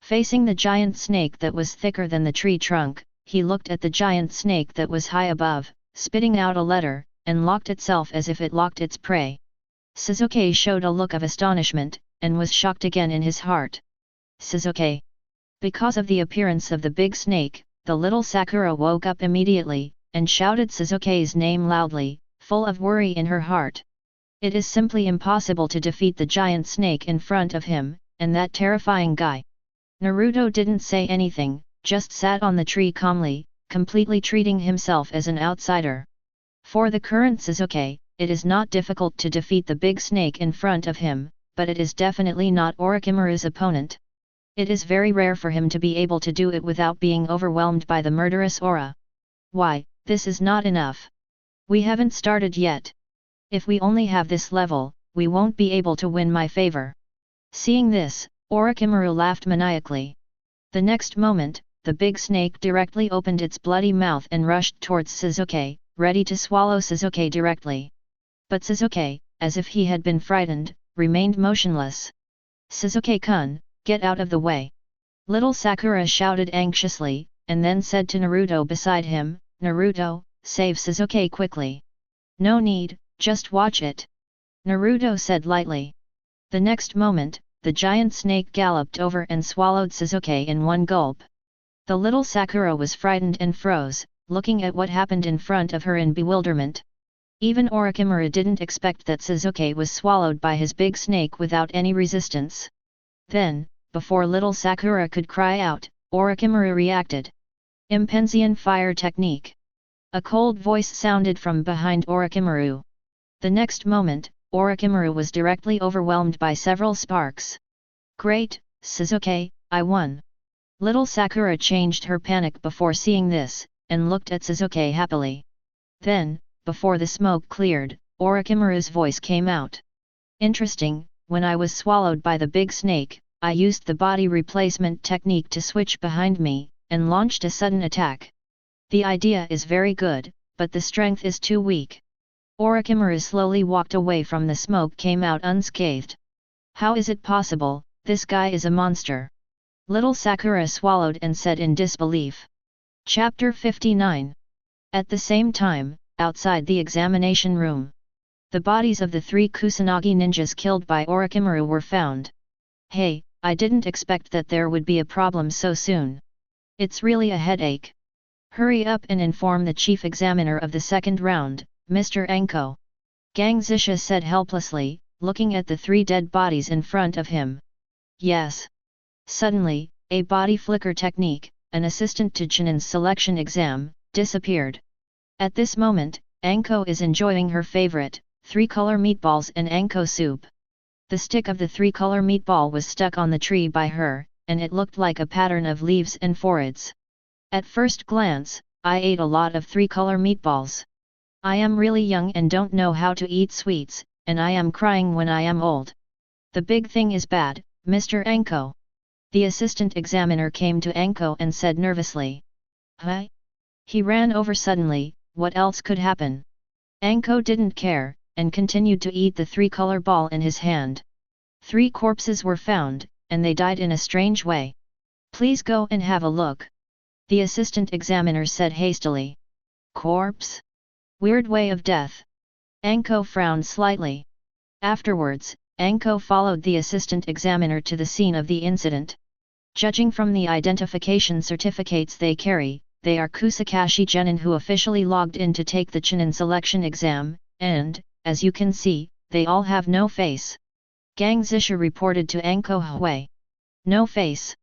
Facing the giant snake that was thicker than the tree trunk, he looked at the giant snake that was high above, spitting out a letter, and locked itself as if it locked its prey. Sasuke showed a look of astonishment, and was shocked again in his heart. Sasuke. Because of the appearance of the big snake, the little Sakura woke up immediately, and shouted Sasuke's name loudly, full of worry in her heart. It is simply impossible to defeat the giant snake in front of him, and that terrifying guy. Naruto didn't say anything, just sat on the tree calmly, completely treating himself as an outsider. For the current Sasuke, it is not difficult to defeat the big snake in front of him, but it is definitely not Orochimaru's opponent. It is very rare for him to be able to do it without being overwhelmed by the murderous aura. Why, this is not enough. We haven't started yet. If we only have this level, we won't be able to win my favor. Seeing this, Orochimaru laughed maniacally. The next moment, the big snake directly opened its bloody mouth and rushed towards Sasuke, ready to swallow Sasuke directly. But Sasuke, as if he had been frightened, remained motionless. Sasuke-kun, get out of the way. Little Sakura shouted anxiously, and then said to Naruto beside him, "Naruto, save Sasuke quickly." "No need, just watch it," Naruto said lightly. The next moment, the giant snake galloped over and swallowed Sasuke in one gulp. The little Sakura was frightened and froze, looking at what happened in front of her in bewilderment. Even Orochimaru didn't expect that Sasuke was swallowed by his big snake without any resistance. Then, before little Sakura could cry out, Orochimaru reacted. Impensian fire technique. A cold voice sounded from behind Orochimaru. The next moment, Orochimaru was directly overwhelmed by several sparks. "Great, Sasuke, I won." Little Sakura changed her panic before seeing this, and looked at Sasuke happily. Then, before the smoke cleared, Orochimaru's voice came out. "Interesting, when I was swallowed by the big snake, I used the body replacement technique to switch behind me, and launched a sudden attack. The idea is very good, but the strength is too weak." Orochimaru slowly walked away from the smoke came out unscathed. "How is it possible, this guy is a monster?" Little Sakura swallowed and said in disbelief. Chapter 59. At the same time, outside the examination room, the bodies of the 3 Kusanagi ninjas killed by Orochimaru were found. "Hey, I didn't expect that there would be a problem so soon. It's really a headache. Hurry up and inform the chief examiner of the second round, Mr. Anko." Gang Zisha said helplessly, looking at the 3 dead bodies in front of him. "Yes." Suddenly, a body flicker technique, an assistant to Chunin's selection exam, disappeared. At this moment, Anko is enjoying her favorite, 3-color meatballs and Anko soup. The stick of the 3-color meatball was stuck on the tree by her, and it looked like a pattern of leaves and foreheads. "At first glance, I ate a lot of 3-color meatballs. I am really young and don't know how to eat sweets, and I am crying when I am old. The big thing is bad, Mr. Anko." The assistant examiner came to Anko and said nervously. "Huh?" He ran over suddenly. What else could happen? Anko didn't care, and continued to eat the 3-color ball in his hand. 3 corpses were found, and they died in a strange way. "Please go and have a look," the assistant examiner said hastily. "Corpse? Weird way of death." Anko frowned slightly. Afterwards, Anko followed the assistant examiner to the scene of the incident. Judging from the identification certificates they carry, they are Kusakashi genin who officially logged in to take the Chunin selection exam, and, as you can see, they all have no face. Gang Zisha reported to Anko Hui. "No face?"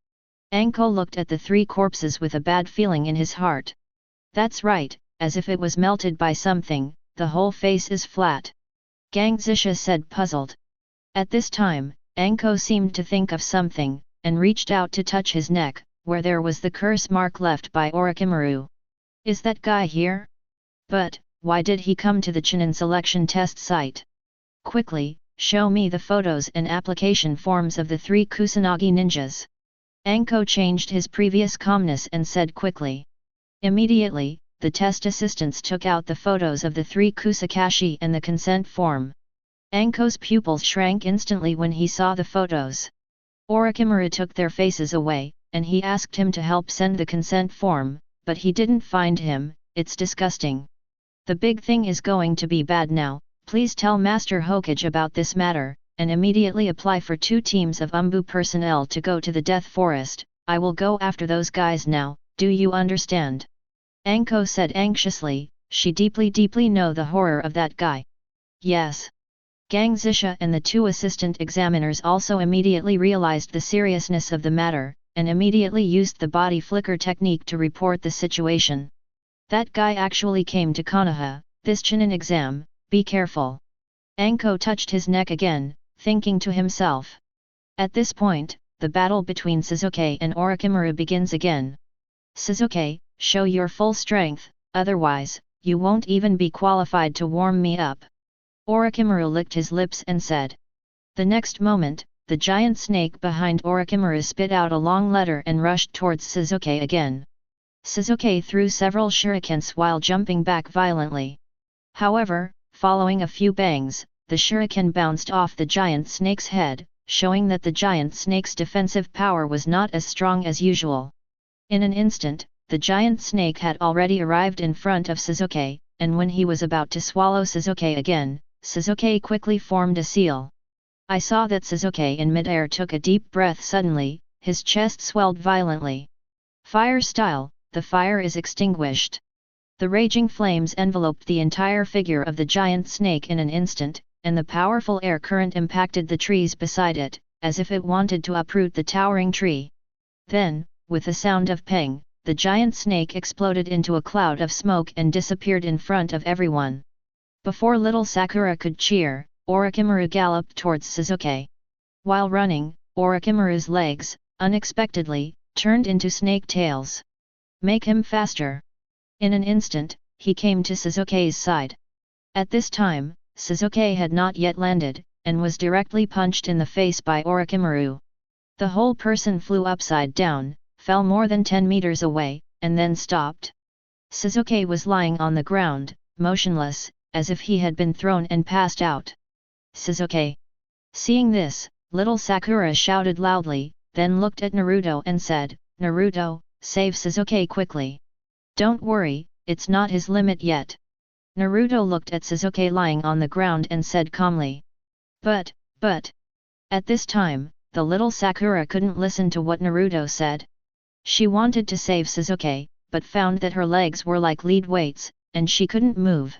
Anko looked at the 3 corpses with a bad feeling in his heart. "That's right, as if it was melted by something, the whole face is flat." Gang Zisha said puzzled. At this time, Anko seemed to think of something, and reached out to touch his neck, where there was the curse mark left by Orochimaru. "Is that guy here? But, why did he come to the Chunin selection test site? Quickly, show me the photos and application forms of the 3 Kusanagi ninjas." Anko changed his previous calmness and said quickly. Immediately, the test assistants took out the photos of the 3 Kusakashi and the consent form. Anko's pupils shrank instantly when he saw the photos. Orochimaru took their faces away, and he asked him to help send the consent form, but he didn't find him. "It's disgusting. The big thing is going to be bad now. Please tell Master Hokage about this matter, and immediately apply for 2 teams of Umbu personnel to go to the Death Forest. I will go after those guys now, do you understand?" Anko said anxiously, she deeply know the horror of that guy. "Yes." Gang Zisha and the 2 assistant examiners also immediately realized the seriousness of the matter, and immediately used the body flicker technique to report the situation. "That guy actually came to Konoha, this Chunin exam, be careful." Anko touched his neck again, thinking to himself. At this point, the battle between Sasuke and Orochimaru begins again. "Sasuke, show your full strength, otherwise, you won't even be qualified to warm me up." Orochimaru licked his lips and said. The next moment, the giant snake behind Orochimaru spit out a long letter and rushed towards Sasuke again. Sasuke threw several shurikens while jumping back violently. However, following a few bangs, the shuriken bounced off the giant snake's head, showing that the giant snake's defensive power was not as strong as usual. In an instant, the giant snake had already arrived in front of Shizuke, and when he was about to swallow Shizuke again, Shizuke quickly formed a seal. I saw that Shizuke in midair took a deep breath suddenly, his chest swelled violently. Fire style, the fire is extinguished. The raging flames enveloped the entire figure of the giant snake in an instant, and the powerful air current impacted the trees beside it, as if it wanted to uproot the towering tree. Then, with a sound of ping, the giant snake exploded into a cloud of smoke and disappeared in front of everyone. Before little Sakura could cheer, Orochimaru galloped towards Shizuke. While running, Orochimaru's legs, unexpectedly, turned into snake tails. Make him faster. In an instant, he came to Shizuke's side. At this time, Shizuke had not yet landed, and was directly punched in the face by Orochimaru. The whole person flew upside down, fell more than 10 meters away, and then stopped. Shizuke was lying on the ground, motionless, as if he had been thrown and passed out. Shizuke. Seeing this, little Sakura shouted loudly, then looked at Naruto and said, "Naruto, save Shizuke quickly. Don't worry, it's not his limit yet." Naruto looked at Shizuke lying on the ground and said calmly. But. At this time, the little Sakura couldn't listen to what Naruto said. She wanted to save Shizuke, but found that her legs were like lead weights, and she couldn't move.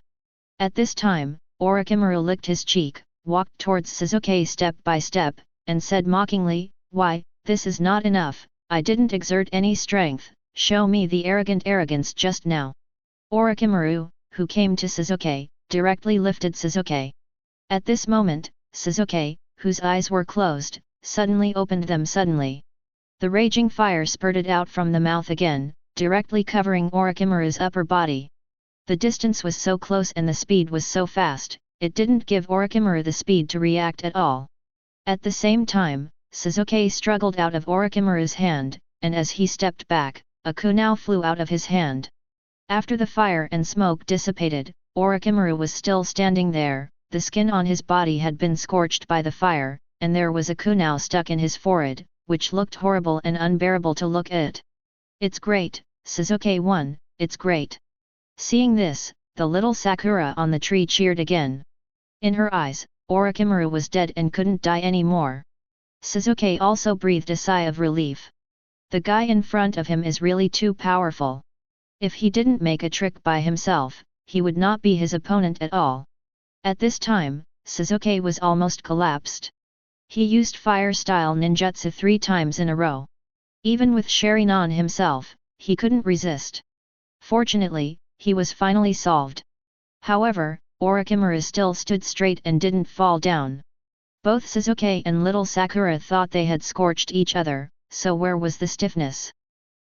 At this time, Orochimaru licked his cheek, walked towards Shizuke step by step, and said mockingly, "Why, this is not enough, I didn't exert any strength, show me the arrogance just now." Orochimaru, who came to Shizuke, directly lifted Shizuke. At this moment, Shizuke, whose eyes were closed, suddenly opened them suddenly. The raging fire spurted out from the mouth again, directly covering Orochimaru's upper body. The distance was so close and the speed was so fast, it didn't give Orochimaru the speed to react at all. At the same time, Shizuke struggled out of Orochimaru's hand, and as he stepped back, a kunai flew out of his hand. After the fire and smoke dissipated, Orochimaru was still standing there, the skin on his body had been scorched by the fire, and there was a kunai stuck in his forehead, which looked horrible and unbearable to look at. "It's great, Shizuke won, it's great." Seeing this, the little Sakura on the tree cheered again. In her eyes, Orochimaru was dead and couldn't die anymore. Shizuke also breathed a sigh of relief. The guy in front of him is really too powerful. If he didn't make a trick by himself, he would not be his opponent at all. At this time, Shizuke was almost collapsed. He used fire-style ninjutsu 3 times in a row. Even with Sharingan himself, he couldn't resist. Fortunately, he was finally solved. However, Orochimaru still stood straight and didn't fall down. Both Shizuke and little Sakura thought they had scorched each other, so where was the stiffness?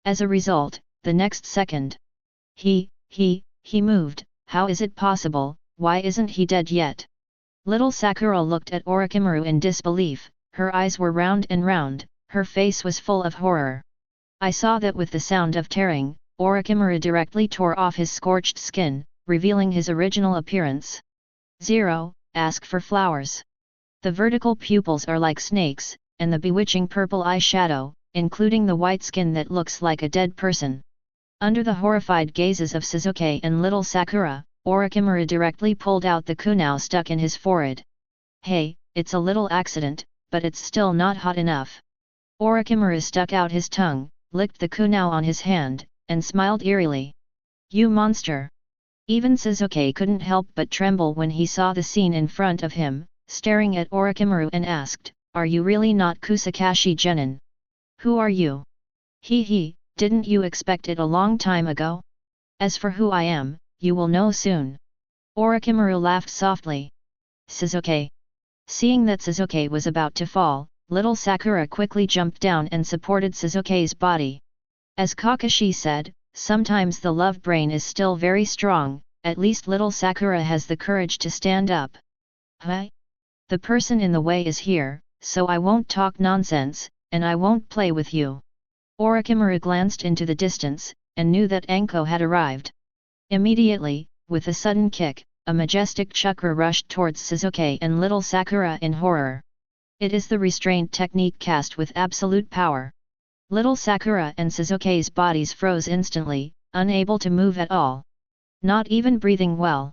As a result, the next second, he moved. How is it possible? Why isn't he dead yet? Little Sakura looked at Orochimaru in disbelief, her eyes were round and round, her face was full of horror. I saw that with the sound of tearing, Orochimaru directly tore off his scorched skin, revealing his original appearance. 0. Ask for flowers. The vertical pupils are like snakes, and the bewitching purple eyeshadow, including the white skin that looks like a dead person. Under the horrified gazes of Shizuke and little Sakura, Orochimaru directly pulled out the kunai stuck in his forehead. "Hey, it's a little accident, but it's still not hot enough." Orochimaru stuck out his tongue, licked the kunai on his hand, and smiled eerily. "You monster!" Even Shizuke couldn't help but tremble when he saw the scene in front of him, staring at Orochimaru and asked, "Are you really not Kusakashi Genin? Who are you?" Didn't you expect it a long time ago? As for who I am, you will know soon." Orochimaru laughed softly. "Shizuke." Seeing that Shizuke was about to fall, little Sakura quickly jumped down and supported Shizuke's body. As Kakashi said, sometimes the love brain is still very strong, at least little Sakura has the courage to stand up. "Huh? The person in the way is here, so I won't talk nonsense, and I won't play with you." Orochimaru glanced into the distance, and knew that Anko had arrived. Immediately, with a sudden kick, a majestic chakra rushed towards Shizuke and little Sakura in horror. It is the restraint technique cast with absolute power. Little Sakura and Suzuki's bodies froze instantly, unable to move at all. Not even breathing well.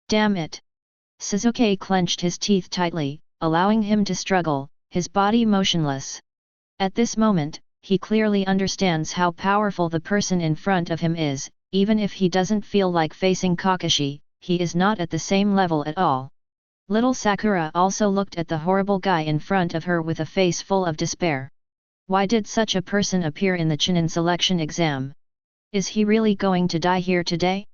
Damn it! Suzuki clenched his teeth tightly, allowing him to struggle, his body motionless. At this moment, he clearly understands how powerful the person in front of him is. Even if he doesn't feel like facing Kakashi, he is not at the same level at all. Little Sakura also looked at the horrible guy in front of her with a face full of despair. Why did such a person appear in the Chunin selection exam? Is he really going to die here today?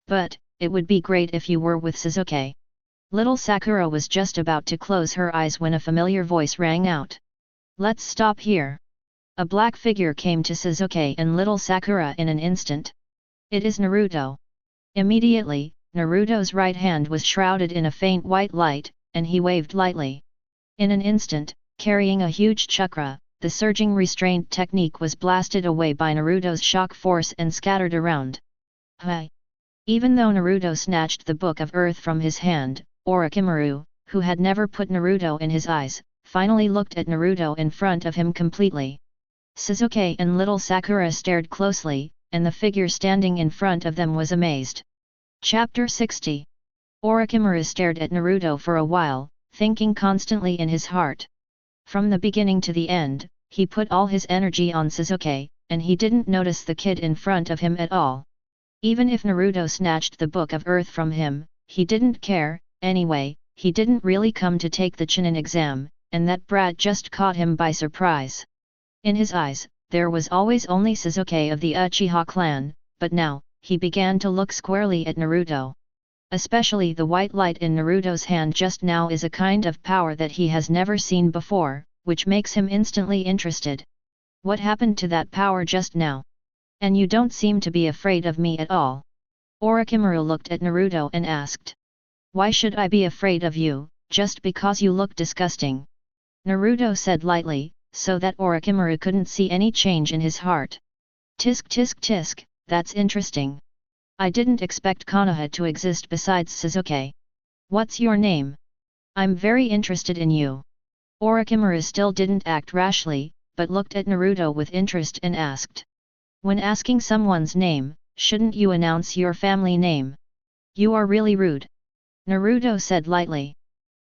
But, it would be great if you were with Suzuki. Little Sakura was just about to close her eyes when a familiar voice rang out. Let's stop here. A black figure came to Suzuki and little Sakura in an instant. It is Naruto. Immediately, Naruto's right hand was shrouded in a faint white light, and he waved lightly. In an instant, carrying a huge chakra, the surging restraint technique was blasted away by Naruto's shock force and scattered around. Hi! Even though Naruto snatched the Book of Earth from his hand, Orochimaru, who had never put Naruto in his eyes, finally looked at Naruto in front of him completely. Suzuki and little Sakura stared closely, and the figure standing in front of them was amazed. Chapter 60. Orochimaru stared at Naruto for a while, thinking constantly in his heart. From the beginning to the end, he put all his energy on Suzuki, and he didn't notice the kid in front of him at all. Even if Naruto snatched the Book of Earth from him, he didn't care. Anyway, he didn't really come to take the Chunin exam, and that brat just caught him by surprise. In his eyes, there was always only Suzuki of the Uchiha clan, but now, he began to look squarely at Naruto. Especially the white light in Naruto's hand just now is a kind of power that he has never seen before, which makes him instantly interested. What happened to that power just now? And you don't seem to be afraid of me at all. Orochimaru looked at Naruto and asked. Why should I be afraid of you, just because you look disgusting? Naruto said lightly, so that Orochimaru couldn't see any change in his heart. Tisk tisk tisk, that's interesting. I didn't expect Konoha to exist besides Suzuki. What's your name? I'm very interested in you. Orochimaru still didn't act rashly, but looked at Naruto with interest and asked. When asking someone's name, shouldn't you announce your family name? You are really rude. Naruto said lightly.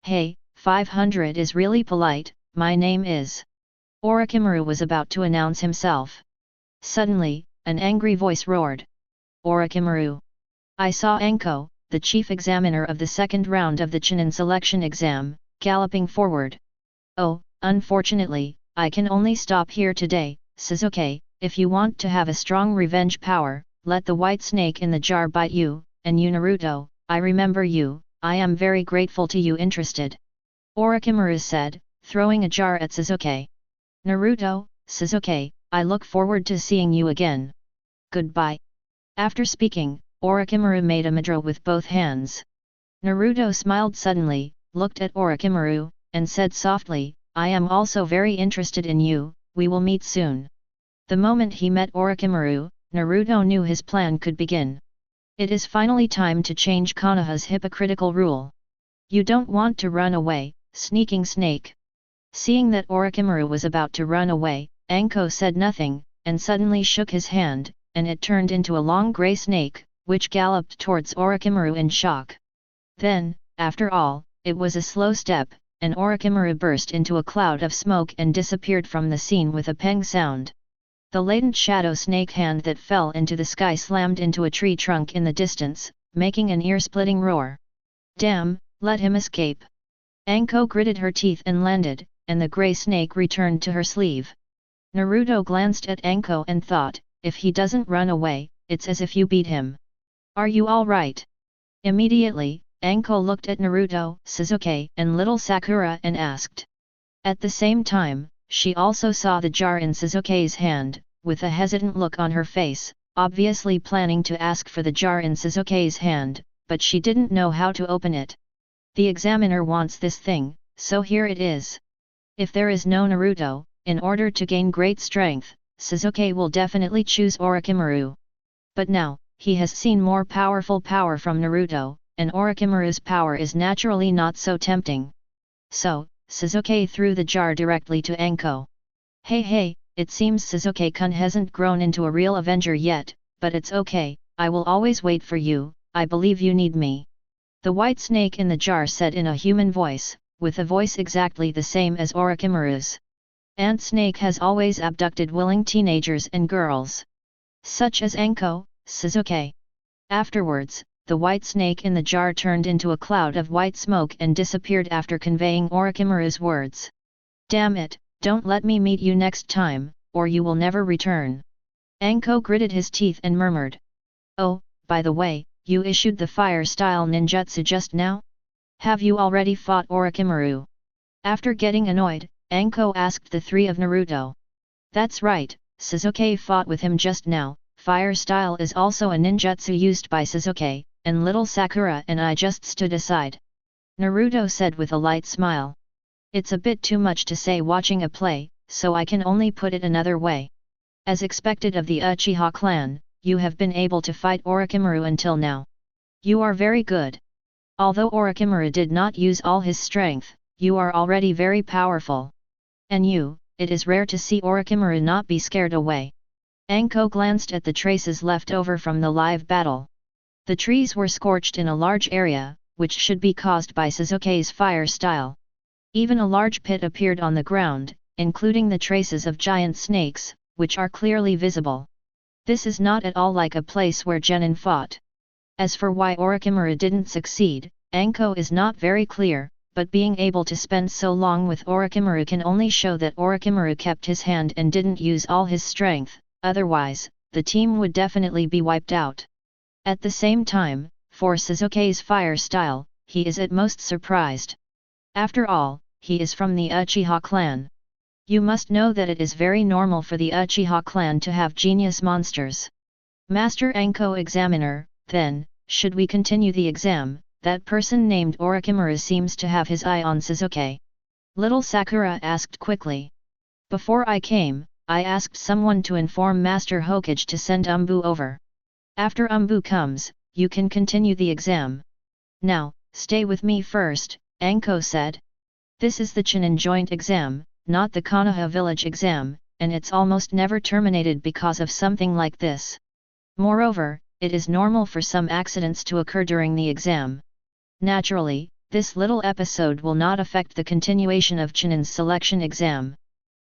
Hey, 500 is really polite, my name is. Orochimaru was about to announce himself. Suddenly, an angry voice roared. Orochimaru! I saw Anko, the chief examiner of the second round of the Chunin selection exam, galloping forward. Oh, unfortunately, I can only stop here today, Suzuki. If you want to have a strong revenge power, let the white snake in the jar bite you, and you Naruto, I remember you, I am very grateful to you interested. Orochimaru said, throwing a jar at Suzuki. Naruto, Suzuki, I look forward to seeing you again. Goodbye. After speaking, Orochimaru made a mudra with both hands. Naruto smiled suddenly, looked at Orochimaru, and said softly, I am also very interested in you, we will meet soon. The moment he met Orochimaru, Naruto knew his plan could begin. It is finally time to change Konoha's hypocritical rule. You don't want to run away, sneaking snake. Seeing that Orochimaru was about to run away, Anko said nothing, and suddenly shook his hand, and it turned into a long grey snake, which galloped towards Orochimaru in shock. Then, after all, it was a slow step, and Orochimaru burst into a cloud of smoke and disappeared from the scene with a peng sound. The latent shadow snake hand that fell into the sky slammed into a tree trunk in the distance, making an ear-splitting roar. Damn, let him escape. Anko gritted her teeth and landed, and the grey snake returned to her sleeve. Naruto glanced at Anko and thought, if he doesn't run away, it's as if you beat him. Are you all right? Immediately, Anko looked at Naruto, Suzuki, and little Sakura and asked. At the same time, she also saw the jar in Suzuki's hand, with a hesitant look on her face, obviously planning to ask for the jar in Suzuki's hand, but she didn't know how to open it. The examiner wants this thing, so here it is. If there is no Naruto, in order to gain great strength, Suzuki will definitely choose Orochimaru. But now, he has seen more powerful power from Naruto, and Orochimaru's power is naturally not so tempting. So, Suzuki threw the jar directly to Anko. Hey, it seems Shizuke-kun hasn't grown into a real Avenger yet, but it's okay, I will always wait for you, I believe you need me. The white snake in the jar said in a human voice, with a voice exactly the same as Orochimaru's. Ant Snake has always abducted willing teenagers and girls, such as Anko, Shizuke. Afterwards, the white snake in the jar turned into a cloud of white smoke and disappeared after conveying Orochimaru's words. Damn it, don't let me meet you next time, or you will never return. Anko gritted his teeth and murmured. Oh, by the way, you issued the fire-style ninjutsu just now? Have you already fought Orochimaru? After getting annoyed, Anko asked the three of Naruto. That's right, Shizuke fought with him just now, fire style is also a ninjutsu used by Shizuke, and little Sakura and I just stood aside. Naruto said with a light smile. It's a bit too much to say watching a play, so I can only put it another way. As expected of the Uchiha clan, you have been able to fight Orochimaru until now. You are very good. Although Orochimaru did not use all his strength, you are already very powerful. And you, it is rare to see Orochimaru not be scared away. Anko glanced at the traces left over from the live battle. The trees were scorched in a large area, which should be caused by Shizuke's fire style. Even a large pit appeared on the ground, including the traces of giant snakes, which are clearly visible. This is not at all like a place where Genin fought. As for why Orochimaru didn't succeed, Anko is not very clear, but being able to spend so long with Orochimaru can only show that Orochimaru kept his hand and didn't use all his strength, otherwise, the team would definitely be wiped out. At the same time, for Shizuke's fire style, he is at most surprised. After all, he is from the Uchiha clan. You must know that it is very normal for the Uchiha clan to have genius monsters. Master Anko Examiner, then, should we continue the exam? That person named Orochimaru seems to have his eye on Shizuke. Little Sakura asked quickly. Before I came, I asked someone to inform Master Hokage to send Umbu over. After Umbu comes, you can continue the exam. Now, stay with me first, Anko said. This is the Chunin joint exam, not the Konoha village exam, and it's almost never terminated because of something like this. Moreover, it is normal for some accidents to occur during the exam. Naturally, this little episode will not affect the continuation of Chunin's selection exam.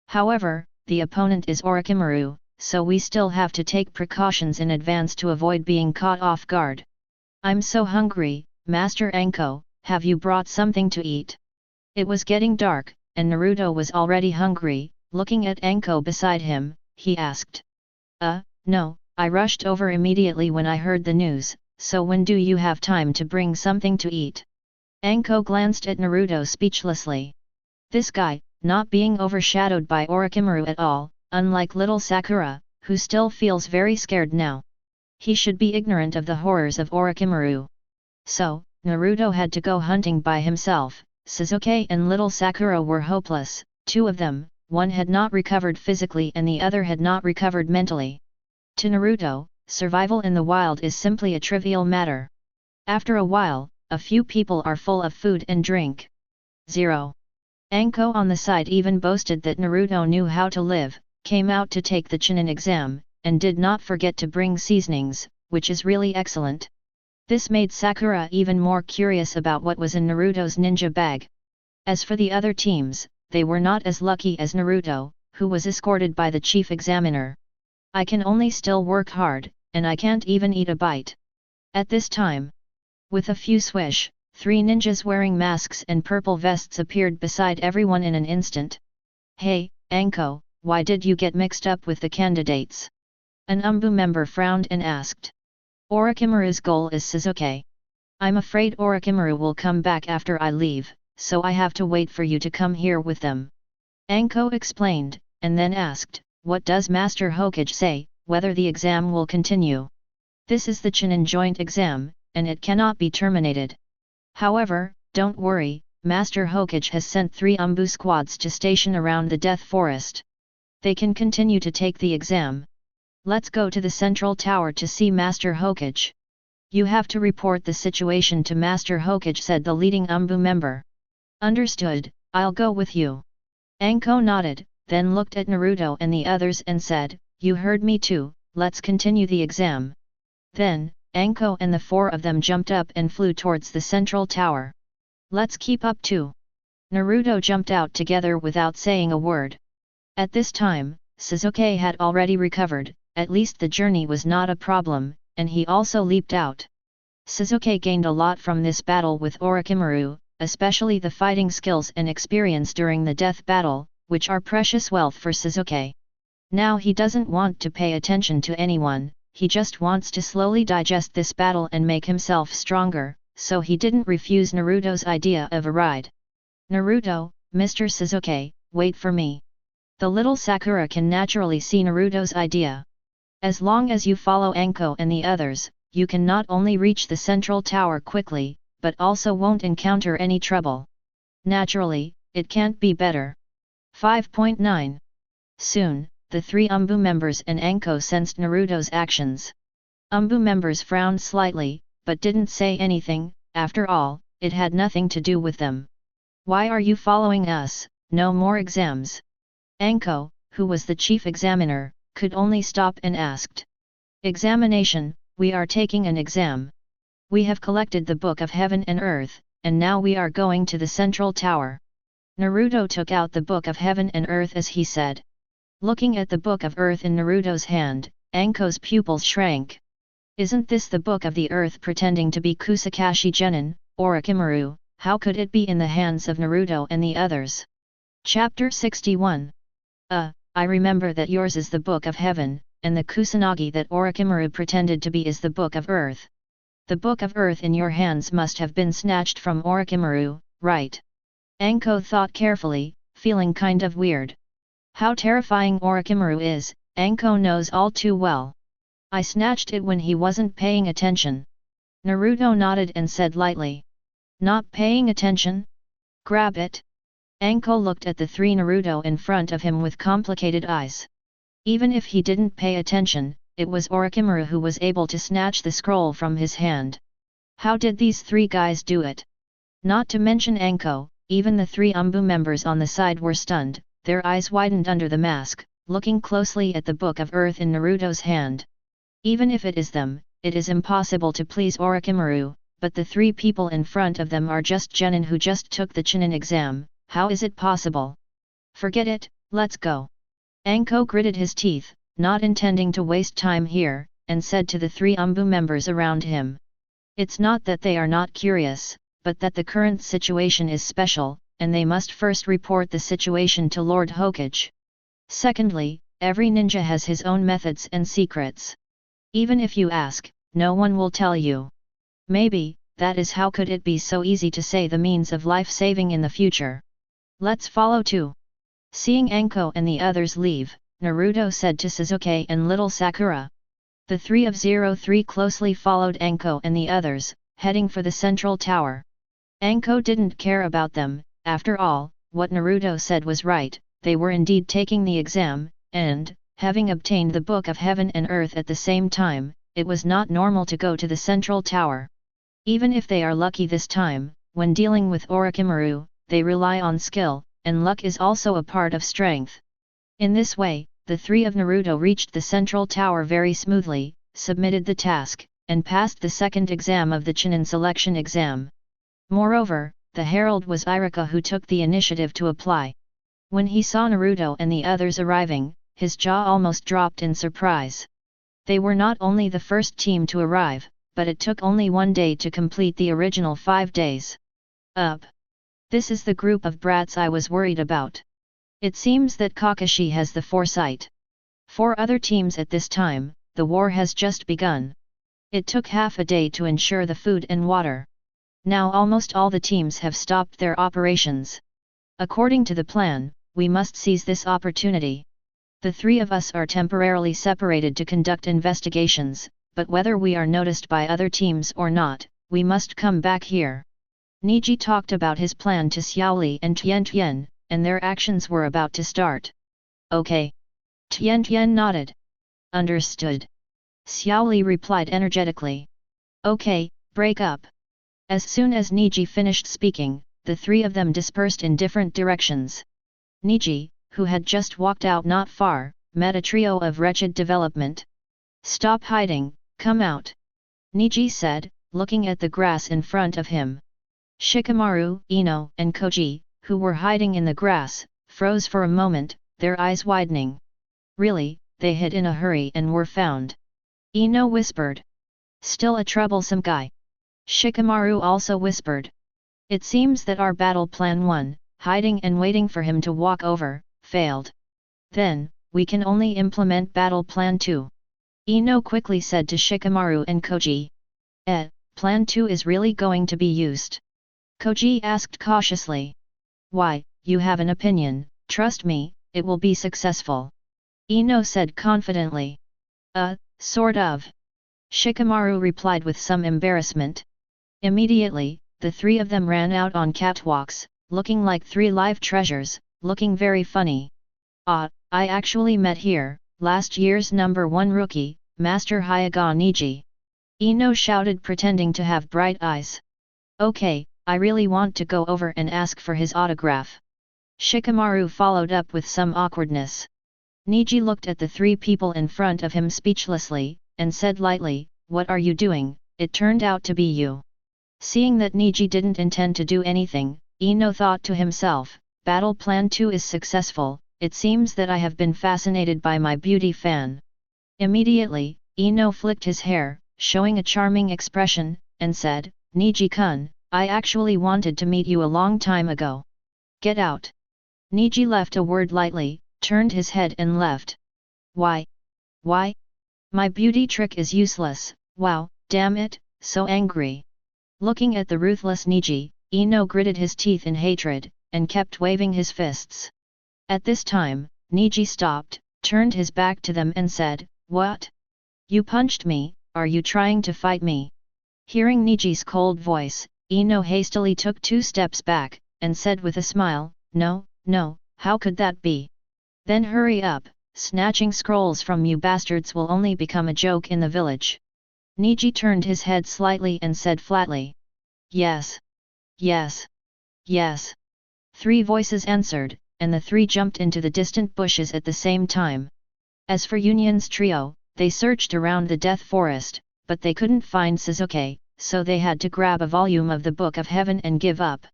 However, the opponent is Orochimaru, so we still have to take precautions in advance to avoid being caught off guard. I'm so hungry, Master Anko, have you brought something to eat? It was getting dark, and Naruto was already hungry. Looking at Anko beside him, he asked. No, I rushed over immediately when I heard the news, so when do you have time to bring something to eat? Anko glanced at Naruto speechlessly. This guy, not being overshadowed by Orochimaru at all, unlike little Sakura, who still feels very scared now. He should be ignorant of the horrors of Orochimaru. So, Naruto had to go hunting by himself. Shizuke and little Sakura were hopeless, two of them, one had not recovered physically and the other had not recovered mentally. To Naruto, survival in the wild is simply a trivial matter. After a while, a few people are full of food and drink. 0. Anko on the side even boasted that Naruto knew how to live, came out to take the Chunin exam, and did not forget to bring seasonings, which is really excellent. This made Sakura even more curious about what was in Naruto's ninja bag. As for the other teams, they were not as lucky as Naruto, who was escorted by the chief examiner. I can only still work hard, and I can't even eat a bite. At this time, with a few swish, 3 ninjas wearing masks and purple vests appeared beside everyone in an instant. Hey, Anko, why did you get mixed up with the candidates? An Umbu member frowned and asked. Orochimaru's goal is Shizuke. I'm afraid Orochimaru will come back after I leave, so I have to wait for you to come here with them. Anko explained, and then asked, what does Master Hokage say, whether the exam will continue? This is the Chunin joint exam, and it cannot be terminated. However, don't worry, Master Hokage has sent 3 Umbu squads to station around the Death Forest. They can continue to take the exam. Let's go to the central tower to see Master Hokage. You have to report the situation to Master Hokage, said the leading Umbu member. Understood, I'll go with you. Anko nodded, then looked at Naruto and the others and said, "You heard me too, let's continue the exam." Then, Anko and the four of them jumped up and flew towards the central tower. "Let's keep up too." Naruto jumped out together without saying a word. At this time, Sasuke had already recovered, at least the journey was not a problem, and he also leaped out. Sasuke gained a lot from this battle with Orochimaru, especially the fighting skills and experience during the death battle, which are precious wealth for Sasuke. Now he doesn't want to pay attention to anyone, he just wants to slowly digest this battle and make himself stronger, so he didn't refuse Naruto's idea of a ride. "Naruto, Mr. Sasuke, wait for me." The little Sakura can naturally see Naruto's idea. As long as you follow Anko and the others, you can not only reach the central tower quickly, but also won't encounter any trouble. Naturally, it can't be better. 5.9. Soon, the three Umbu members and Anko sensed Naruto's actions. Umbu members frowned slightly, but didn't say anything, after all, it had nothing to do with them. "Why are you following us? No more exams." Anko, who was the chief examiner, could only stop and asked. "Examination, we are taking an exam. We have collected the Book of Heaven and Earth, and now we are going to the central tower." Naruto took out the Book of Heaven and Earth as he said. Looking at the Book of Earth in Naruto's hand, Anko's pupils shrank. "Isn't this the Book of the Earth pretending to be Kusakashi Genin, Orochimaru? How could it be in the hands of Naruto and the others?" Chapter 61. I remember that yours is the Book of Heaven, and the Kusanagi that Orochimaru pretended to be is the Book of Earth. The Book of Earth in your hands must have been snatched from Orochimaru, right? Anko thought carefully, feeling kind of weird. How terrifying Orochimaru is, Anko knows all too well. "I snatched it when he wasn't paying attention." Naruto nodded and said lightly. "Not paying attention? Grab it." Anko looked at the three Naruto in front of him with complicated eyes. Even if he didn't pay attention, it was Orochimaru who was able to snatch the scroll from his hand. How did these three guys do it? Not to mention Anko, even the three Umbu members on the side were stunned, their eyes widened under the mask, looking closely at the Book of Earth in Naruto's hand. Even if it is them, it is impossible to please Orochimaru, but the three people in front of them are just genin who just took the Chunin exam. How is it possible? "Forget it, let's go." Anko gritted his teeth, not intending to waste time here, and said to the three Umbu members around him. It's not that they are not curious, but that the current situation is special, and they must first report the situation to Lord Hokage. Secondly, every ninja has his own methods and secrets. Even if you ask, no one will tell you. Maybe, that is how could it be so easy to say the means of life-saving in the future. "Let's follow too." Seeing Anko and the others leave, Naruto said to Sasuke and little Sakura. The three of 03 closely followed Anko and the others, heading for the central tower. Anko didn't care about them, after all, what Naruto said was right, they were indeed taking the exam, and, having obtained the Book of Heaven and Earth at the same time, it was not normal to go to the central tower. Even if they are lucky this time, when dealing with Orochimaru, they rely on skill, and luck is also a part of strength. In this way, the three of Naruto reached the central tower very smoothly, submitted the task, and passed the second exam of the Chunin selection exam. Moreover, the herald was Iruka who took the initiative to apply. When he saw Naruto and the others arriving, his jaw almost dropped in surprise. They were not only the first team to arrive, but it took only 1 day to complete the original 5 days. This is the group of brats I was worried about. It seems that Kakashi has the foresight. 4 other teams at this time, the war has just begun. It took half a day to ensure the food and water. Now almost all the teams have stopped their operations. According to the plan, we must seize this opportunity. The 3 of us are temporarily separated to conduct investigations, but whether we are noticed by other teams or not, we must come back here. Neji talked about his plan to Xiaoli and Tian, and their actions were about to start. Okay. Tian nodded. Understood. Xiaoli replied energetically. Okay, break up. As soon as Neji finished speaking, the 3 of them dispersed in different directions. Neji, who had just walked out not far, met a trio of wretched development. "Stop hiding, come out," Neji said, looking at the grass in front of him. Shikamaru, Ino, and Koji, who were hiding in the grass, froze for a moment, their eyes widening. Really, they hid in a hurry and were found. Ino whispered. "Still a troublesome guy." Shikamaru also whispered. "It seems that our battle plan 1, hiding and waiting for him to walk over, failed. Then, we can only implement battle plan 2. Ino quickly said to Shikamaru and Koji. Plan 2 is really going to be used?" Koji asked cautiously. "Why, you have an opinion, trust me, it will be successful," Ino said confidently. Sort of," Shikamaru replied with some embarrassment. Immediately, the three of them ran out on catwalks, looking like three live treasures, looking very funny. "I actually met here, last year's #1 rookie, Master Hyaga Neji," Ino shouted pretending to have bright eyes. "Okay, I really want to go over and ask for his autograph." Shikamaru followed up with some awkwardness. Neji looked at the three people in front of him speechlessly, and said lightly, "What are you doing? It turned out to be you." Seeing that Neji didn't intend to do anything, Ino thought to himself, "Battle plan 2 is successful, it seems that I have been fascinated by my beauty fan." Immediately, Ino flicked his hair, showing a charming expression, and said, "Neji-kun, I actually wanted to meet you a long time ago. Get out." Neji left a word lightly, turned his head and left. Why? My beauty trick is useless, wow, damn it, so angry." Looking at the ruthless Neji, Ino gritted his teeth in hatred, and kept waving his fists. At this time, Neji stopped, turned his back to them and said, "What? You punched me, are you trying to fight me?" Hearing Neji's cold voice, Ino hastily took 2 steps back, and said with a smile, No, how could that be? Then hurry up, snatching scrolls from you bastards will only become a joke in the village." Neji turned his head slightly and said flatly, Yes. 3 voices answered, and the 3 jumped into the distant bushes at the same time. As for Union's trio, they searched around the Death Forest, but they couldn't find Sasuke, so they had to grab a volume of the Book of Heaven and give up.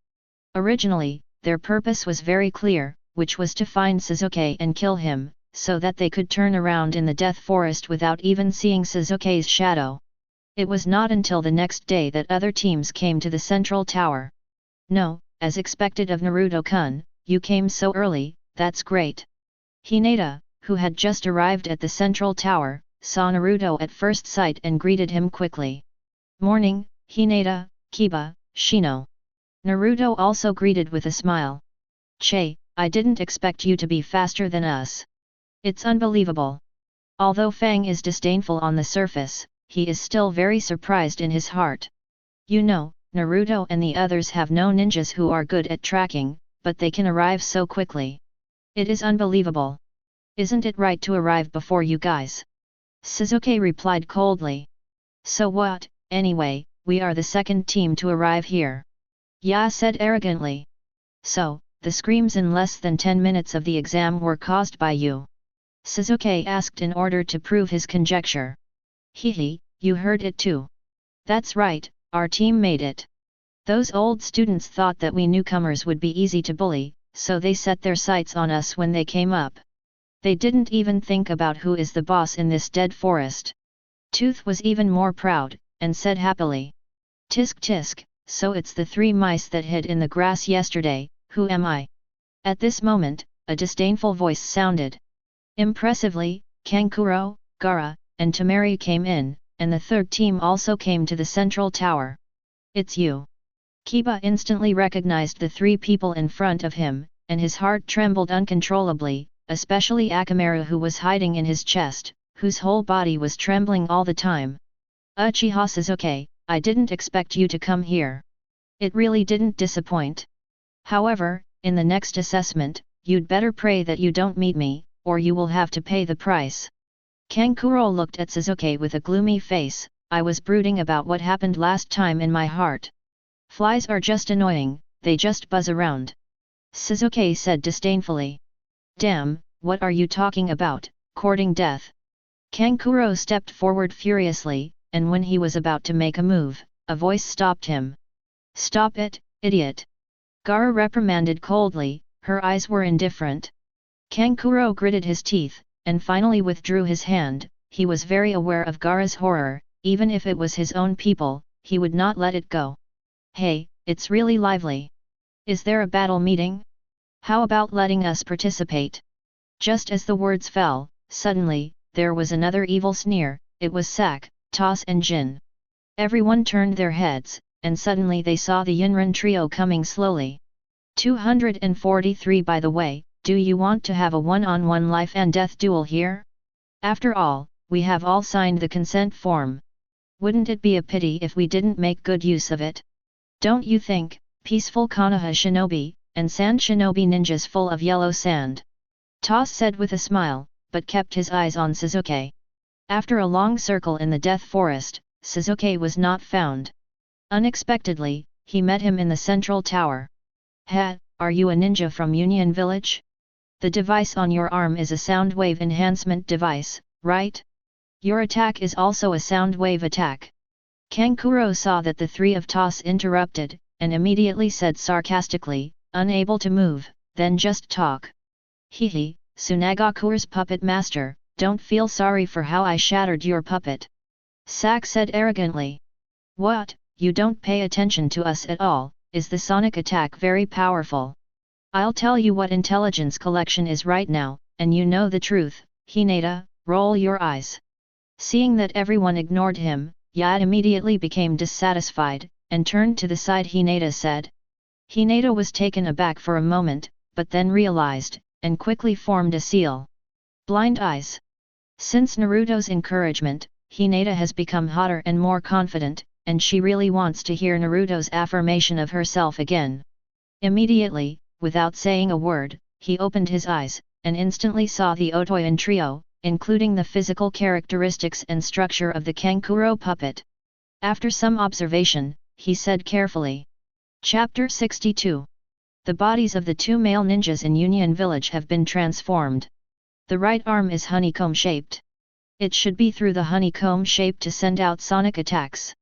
Originally, their purpose was very clear, which was to find Sasuke and kill him, so that they could turn around in the Death Forest without even seeing Sasuke's shadow. It was not until the next day that other teams came to the central tower. "No, as expected of Naruto-kun, you came so early, that's great." Hinata, who had just arrived at the central tower, saw Naruto at first sight and greeted him quickly. "Morning, Hinata, Kiba, Shino." Naruto also greeted with a smile. "Che, I didn't expect you to be faster than us. It's unbelievable." Although Fang is disdainful on the surface, he is still very surprised in his heart. You know, Naruto and the others have no ninjas who are good at tracking, but they can arrive so quickly. It is unbelievable. Isn't it right to arrive before you guys? Sasuke replied coldly. So what, anyway, we are the second team to arrive here. Ya said arrogantly. So, the screams in less than 10 minutes of the exam were caused by you? Sasuke asked in order to prove his conjecture. Hehe, you heard it too. That's right, our team made it. Those old students thought that we newcomers would be easy to bully, so they set their sights on us when they came up. They didn't even think about who is the boss in this dead forest. Tooth was even more proud, and said happily. Tisk tisk, so it's the 3 mice that hid in the grass yesterday, who am I? At this moment, a disdainful voice sounded. Impressively, Kankuro, Gaara, and Temari came in, and the third team also came to the central tower. It's you. Kiba instantly recognized the 3 people in front of him, and his heart trembled uncontrollably, especially Akamaru who was hiding in his chest, whose whole body was trembling all the time. Uchiha Sasuke, I didn't expect you to come here. It really didn't disappoint. However, in the next assessment, you'd better pray that you don't meet me, or you will have to pay the price. Kankuro looked at Sasuke with a gloomy face. I was brooding about what happened last time in my heart. Flies are just annoying, they just buzz around. Sasuke said disdainfully. Damn, what are you talking about, courting death? Kankuro stepped forward furiously, and when he was about to make a move, a voice stopped him. Stop it, idiot! Gaara reprimanded coldly, her eyes were indifferent. Kankuro gritted his teeth, and finally withdrew his hand. He was very aware of Gaara's horror, even if it was his own people, he would not let it go. Hey, it's really lively. Is there a battle meeting? How about letting us participate? Just as the words fell, suddenly, there was another evil sneer. It was Sak, Toss and Jin. Everyone turned their heads, and suddenly they saw the Yunrin trio coming slowly. 243 By the way, do you want to have a one-on-one life and death duel here? After all, we have all signed the consent form. Wouldn't it be a pity if we didn't make good use of it? Don't you think, peaceful Konoha shinobi, and sand shinobi ninjas full of yellow sand? Toss said with a smile, but kept his eyes on Suzuki. After a long circle in the death forest, Suzuki was not found. Unexpectedly, he met him in the central tower. Ha, are you a ninja from Union Village? The device on your arm is a sound wave enhancement device, right? Your attack is also a sound wave attack. Kankuro saw that the three of Toss interrupted, and immediately said sarcastically, unable to move, then just talk. Hehe, Tsunagakure's puppet master, don't feel sorry for how I shattered your puppet. Sak said arrogantly. What, you don't pay attention to us at all, is the sonic attack very powerful? I'll tell you what intelligence collection is right now, and you know the truth, Hinata, roll your eyes. Seeing that everyone ignored him, Yad immediately became dissatisfied, and turned to the side. Hinata said. Hinata was taken aback for a moment, but then realized, and quickly formed a seal. Blind eyes. Since Naruto's encouragement, Hinata has become hotter and more confident, and she really wants to hear Naruto's affirmation of herself again. Immediately, without saying a word, he opened his eyes, and instantly saw the Otoyan trio, including the physical characteristics and structure of the Kankuro puppet. After some observation, he said carefully. Chapter 62. The bodies of the two male ninjas in Union Village have been transformed. The right arm is honeycomb-shaped. It should be through the honeycomb shape to send out sonic attacks.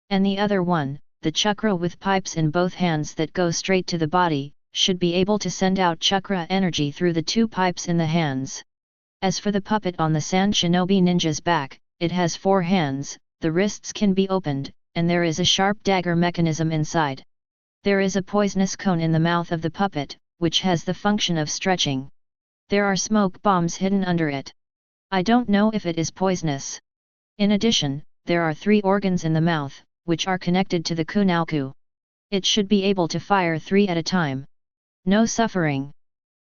And the other one, the chakra with pipes in both hands that go straight to the body, should be able to send out chakra energy through the two pipes in the hands. As for the puppet on the Sand Shinobi ninja's back, it has 4 hands, the wrists can be opened, and there is a sharp dagger mechanism inside. There is a poisonous cone in the mouth of the puppet, which has the function of stretching. There are smoke bombs hidden under it. I don't know if it is poisonous. In addition, there are 3 organs in the mouth, which are connected to the kunalku. It should be able to fire 3 at a time. No suffering.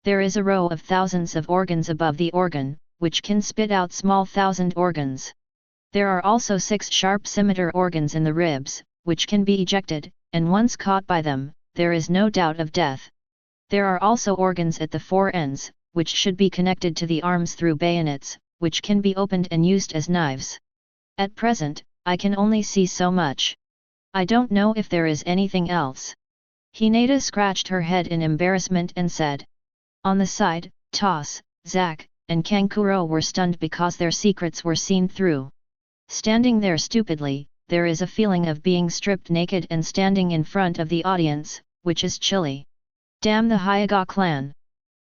There is a row of thousands of organs above the organ, which can spit out small 1,000 organs. There are also 6 sharp scimitar organs in the ribs, which can be ejected, and once caught by them, there is no doubt of death. There are also organs at the 4 ends, which should be connected to the arms through bayonets, which can be opened and used as knives. At present, I can only see so much. I don't know if there is anything else. Hinata scratched her head in embarrassment and said. On the side, Toss, Zack, and Kankuro were stunned because their secrets were seen through. Standing there stupidly, there is a feeling of being stripped naked and standing in front of the audience, which is chilly. Damn the Hyuga clan!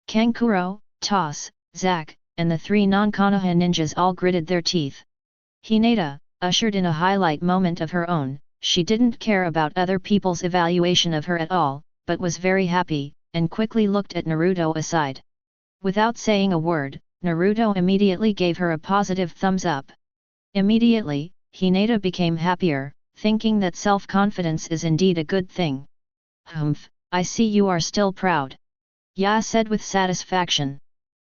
Kankuro, Toss, Zack, and the 3 non-Konoha ninjas all gritted their teeth. Hinata, ushered in a highlight moment of her own, she didn't care about other people's evaluation of her at all, but was very happy, and quickly looked at Naruto aside. Without saying a word, Naruto immediately gave her a positive thumbs up. Immediately, Hinata became happier, thinking that self-confidence is indeed a good thing. Humph, I see you are still proud. Ya said with satisfaction.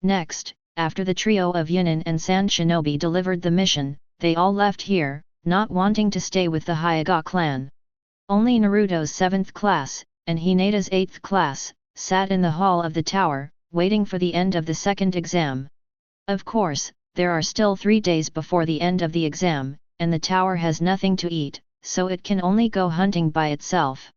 Next, after the trio of Yunin and Sand Shinobi delivered the mission, they all left here, not wanting to stay with the Hyuga clan. Only Naruto's 7th class, and Hinata's 8th class, sat in the hall of the tower, waiting for the end of the 2nd exam. Of course, there are still 3 days before the end of the exam, and the tower has nothing to eat, so it can only go hunting by itself.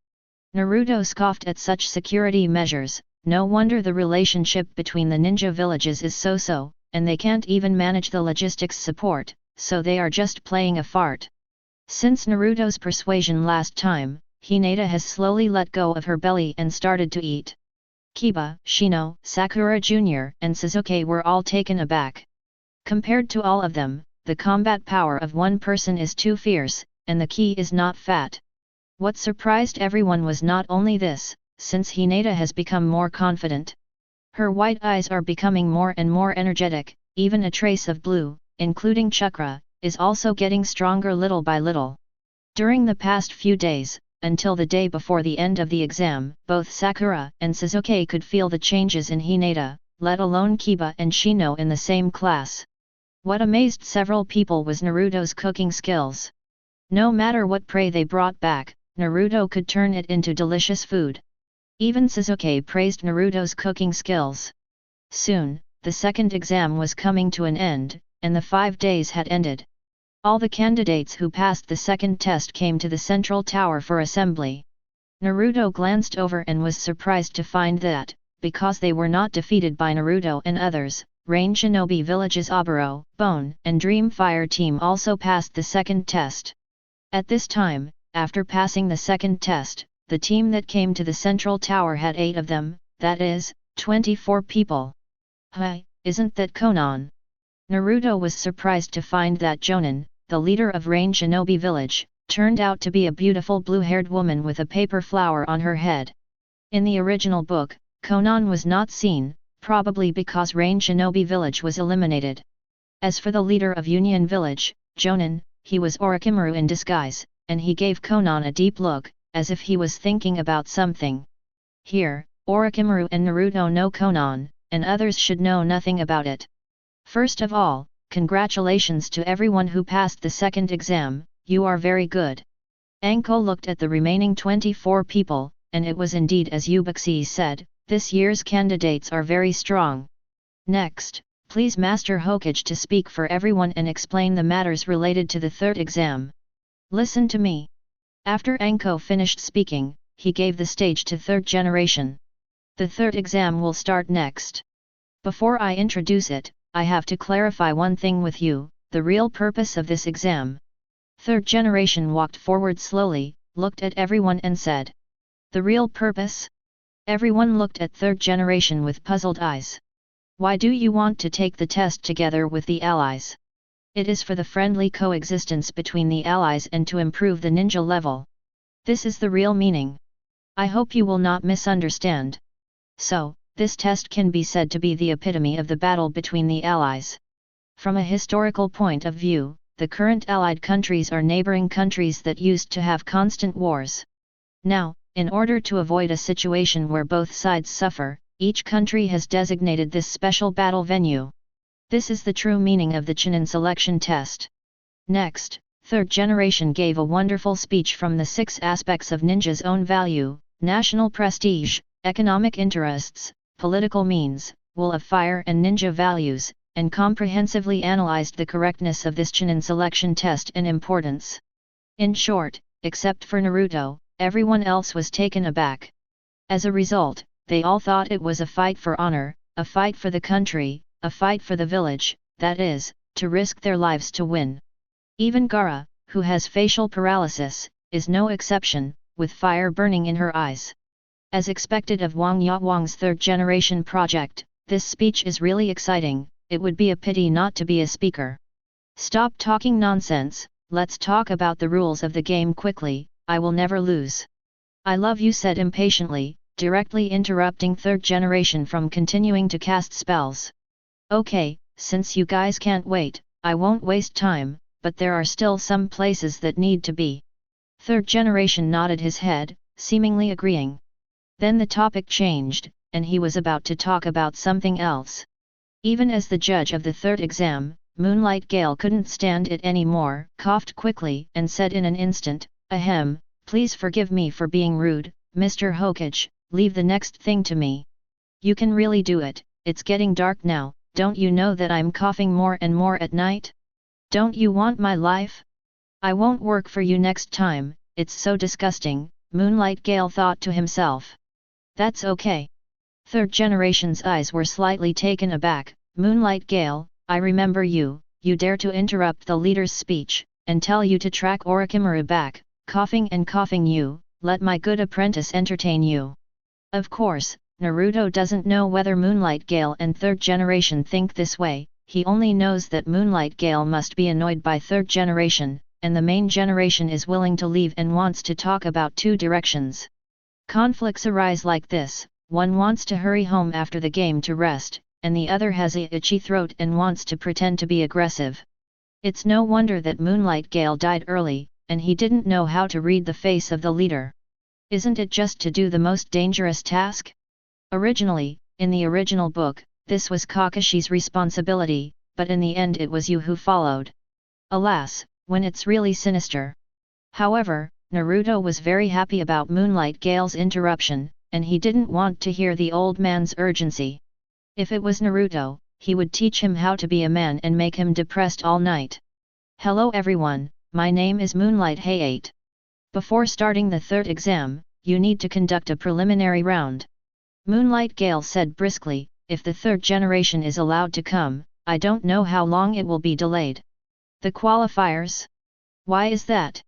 Naruto scoffed at such security measures, no wonder the relationship between the ninja villages is so-so, and they can't even manage the logistics support, so they are just playing a fart. Since Naruto's persuasion last time, Hinata has slowly let go of her belly and started to eat. Kiba, Shino, Sakura Jr. and Sasuke were all taken aback. Compared to all of them, the combat power of one person is too fierce, and the key is not fat. What surprised everyone was not only this, since Hinata has become more confident. Her white eyes are becoming more and more energetic, even a trace of blue, including chakra, is also getting stronger little by little. During the past few days, until the day before the end of the exam, both Sakura and Sasuke could feel the changes in Hinata, let alone Kiba and Shino in the same class. What amazed several people was Naruto's cooking skills. No matter what prey they brought back, Naruto could turn it into delicious food. Even Sasuke praised Naruto's cooking skills. Soon, the second exam was coming to an end, and the 5 days had ended. All the candidates who passed the second test came to the central tower for assembly. Naruto glanced over and was surprised to find that, because they were not defeated by Naruto and others, Rain Shinobi Village's Oboro, Bone, and Dream Fire team also passed the second test. At this time, after passing the second test, the team that came to the central tower had 8 of them, that is, 24 people. Hi, isn't that Konan? Naruto was surprised to find that Jonin, the leader of Rain Shinobi Village, turned out to be a beautiful blue-haired woman with a paper flower on her head. In the original book, Konan was not seen, probably because Rain Shinobi Village was eliminated. As for the leader of Union Village, Jonin, he was Orochimaru in disguise, and he gave Konan a deep look, as if he was thinking about something. Here, Orochimaru and Naruto know Konan, and others should know nothing about it. First of all, congratulations to everyone who passed the second exam, you are very good. Anko looked at the remaining 24 people, and it was indeed as Ubuxi said, this year's candidates are very strong. Next, please Master Hokage to speak for everyone and explain the matters related to the third exam. Listen to me. After Anko finished speaking, he gave the stage to third generation. The third exam will start next. Before I introduce it, I have to clarify one thing with you, the real purpose of this exam. Third generation walked forward slowly, looked at everyone and said. The real purpose? Everyone looked at third generation with puzzled eyes. Why do you want to take the test together with the allies? It is for the friendly coexistence between the allies and to improve the ninja level. This is the real meaning. I hope you will not misunderstand. So, this test can be said to be the epitome of the battle between the allies. From a historical point of view, the current allied countries are neighboring countries that used to have constant wars. Now, in order to avoid a situation where both sides suffer, each country has designated this special battle venue. This is the true meaning of the Chunin selection test. Next, third generation gave a wonderful speech from the 6 aspects of ninja's own value, national prestige, economic interests, political means, will of fire and ninja values, and comprehensively analyzed the correctness of this Chunin selection test and importance. In short, except for Naruto, everyone else was taken aback. As a result, they all thought it was a fight for honor, a fight for the country, a fight for the village, that is, to risk their lives to win. Even Gaara, who has facial paralysis, is no exception, with fire burning in her eyes. As expected of Wang Yawang's third generation project, this speech is really exciting, it would be a pity not to be a speaker. Stop talking nonsense, let's talk about the rules of the game quickly, I will never lose. I love you, said impatiently, directly interrupting third generation from continuing to cast spells. Okay, since you guys can't wait, I won't waste time, but there are still some places that need to be. Third generation nodded his head, seemingly agreeing. Then the topic changed, and he was about to talk about something else. Even as the judge of the third exam, Moonlight Gale couldn't stand it anymore, coughed quickly, and said in an instant, Ahem, please forgive me for being rude, Mr. Hokage, leave the next thing to me. You can really do it, it's getting dark now, don't you know that I'm coughing more and more at night? Don't you want my life? I won't work for you next time, it's so disgusting, Moonlight Gale thought to himself. That's okay. Third generation's eyes were slightly taken aback. Moonlight Gale, I remember you, you dare to interrupt the leader's speech, and tell you to track Orochimaru back, coughing and coughing you, let my good apprentice entertain you. Of course, Naruto doesn't know whether Moonlight Gale and third generation think this way, he only knows that Moonlight Gale must be annoyed by third generation, and the main generation is willing to leave and wants to talk about two directions. Conflicts arise like this, one wants to hurry home after the game to rest, and the other has a itchy throat and wants to pretend to be aggressive. It's no wonder that Moonlight Gale died early, and he didn't know how to read the face of the leader. Isn't it just to do the most dangerous task? Originally, in the original book, this was Kakashi's responsibility, but in the end it was you who followed. Alas, when it's really sinister. However, Naruto was very happy about Moonlight Gale's interruption, and he didn't want to hear the old man's urgency. If it was Naruto, he would teach him how to be a man and make him depressed all night. Hello everyone, my name is Moonlight Hayate. Before starting the third exam, you need to conduct a preliminary round. Moonlight Gale said briskly, if the third generation is allowed to come, I don't know how long it will be delayed. The qualifiers? Why is that?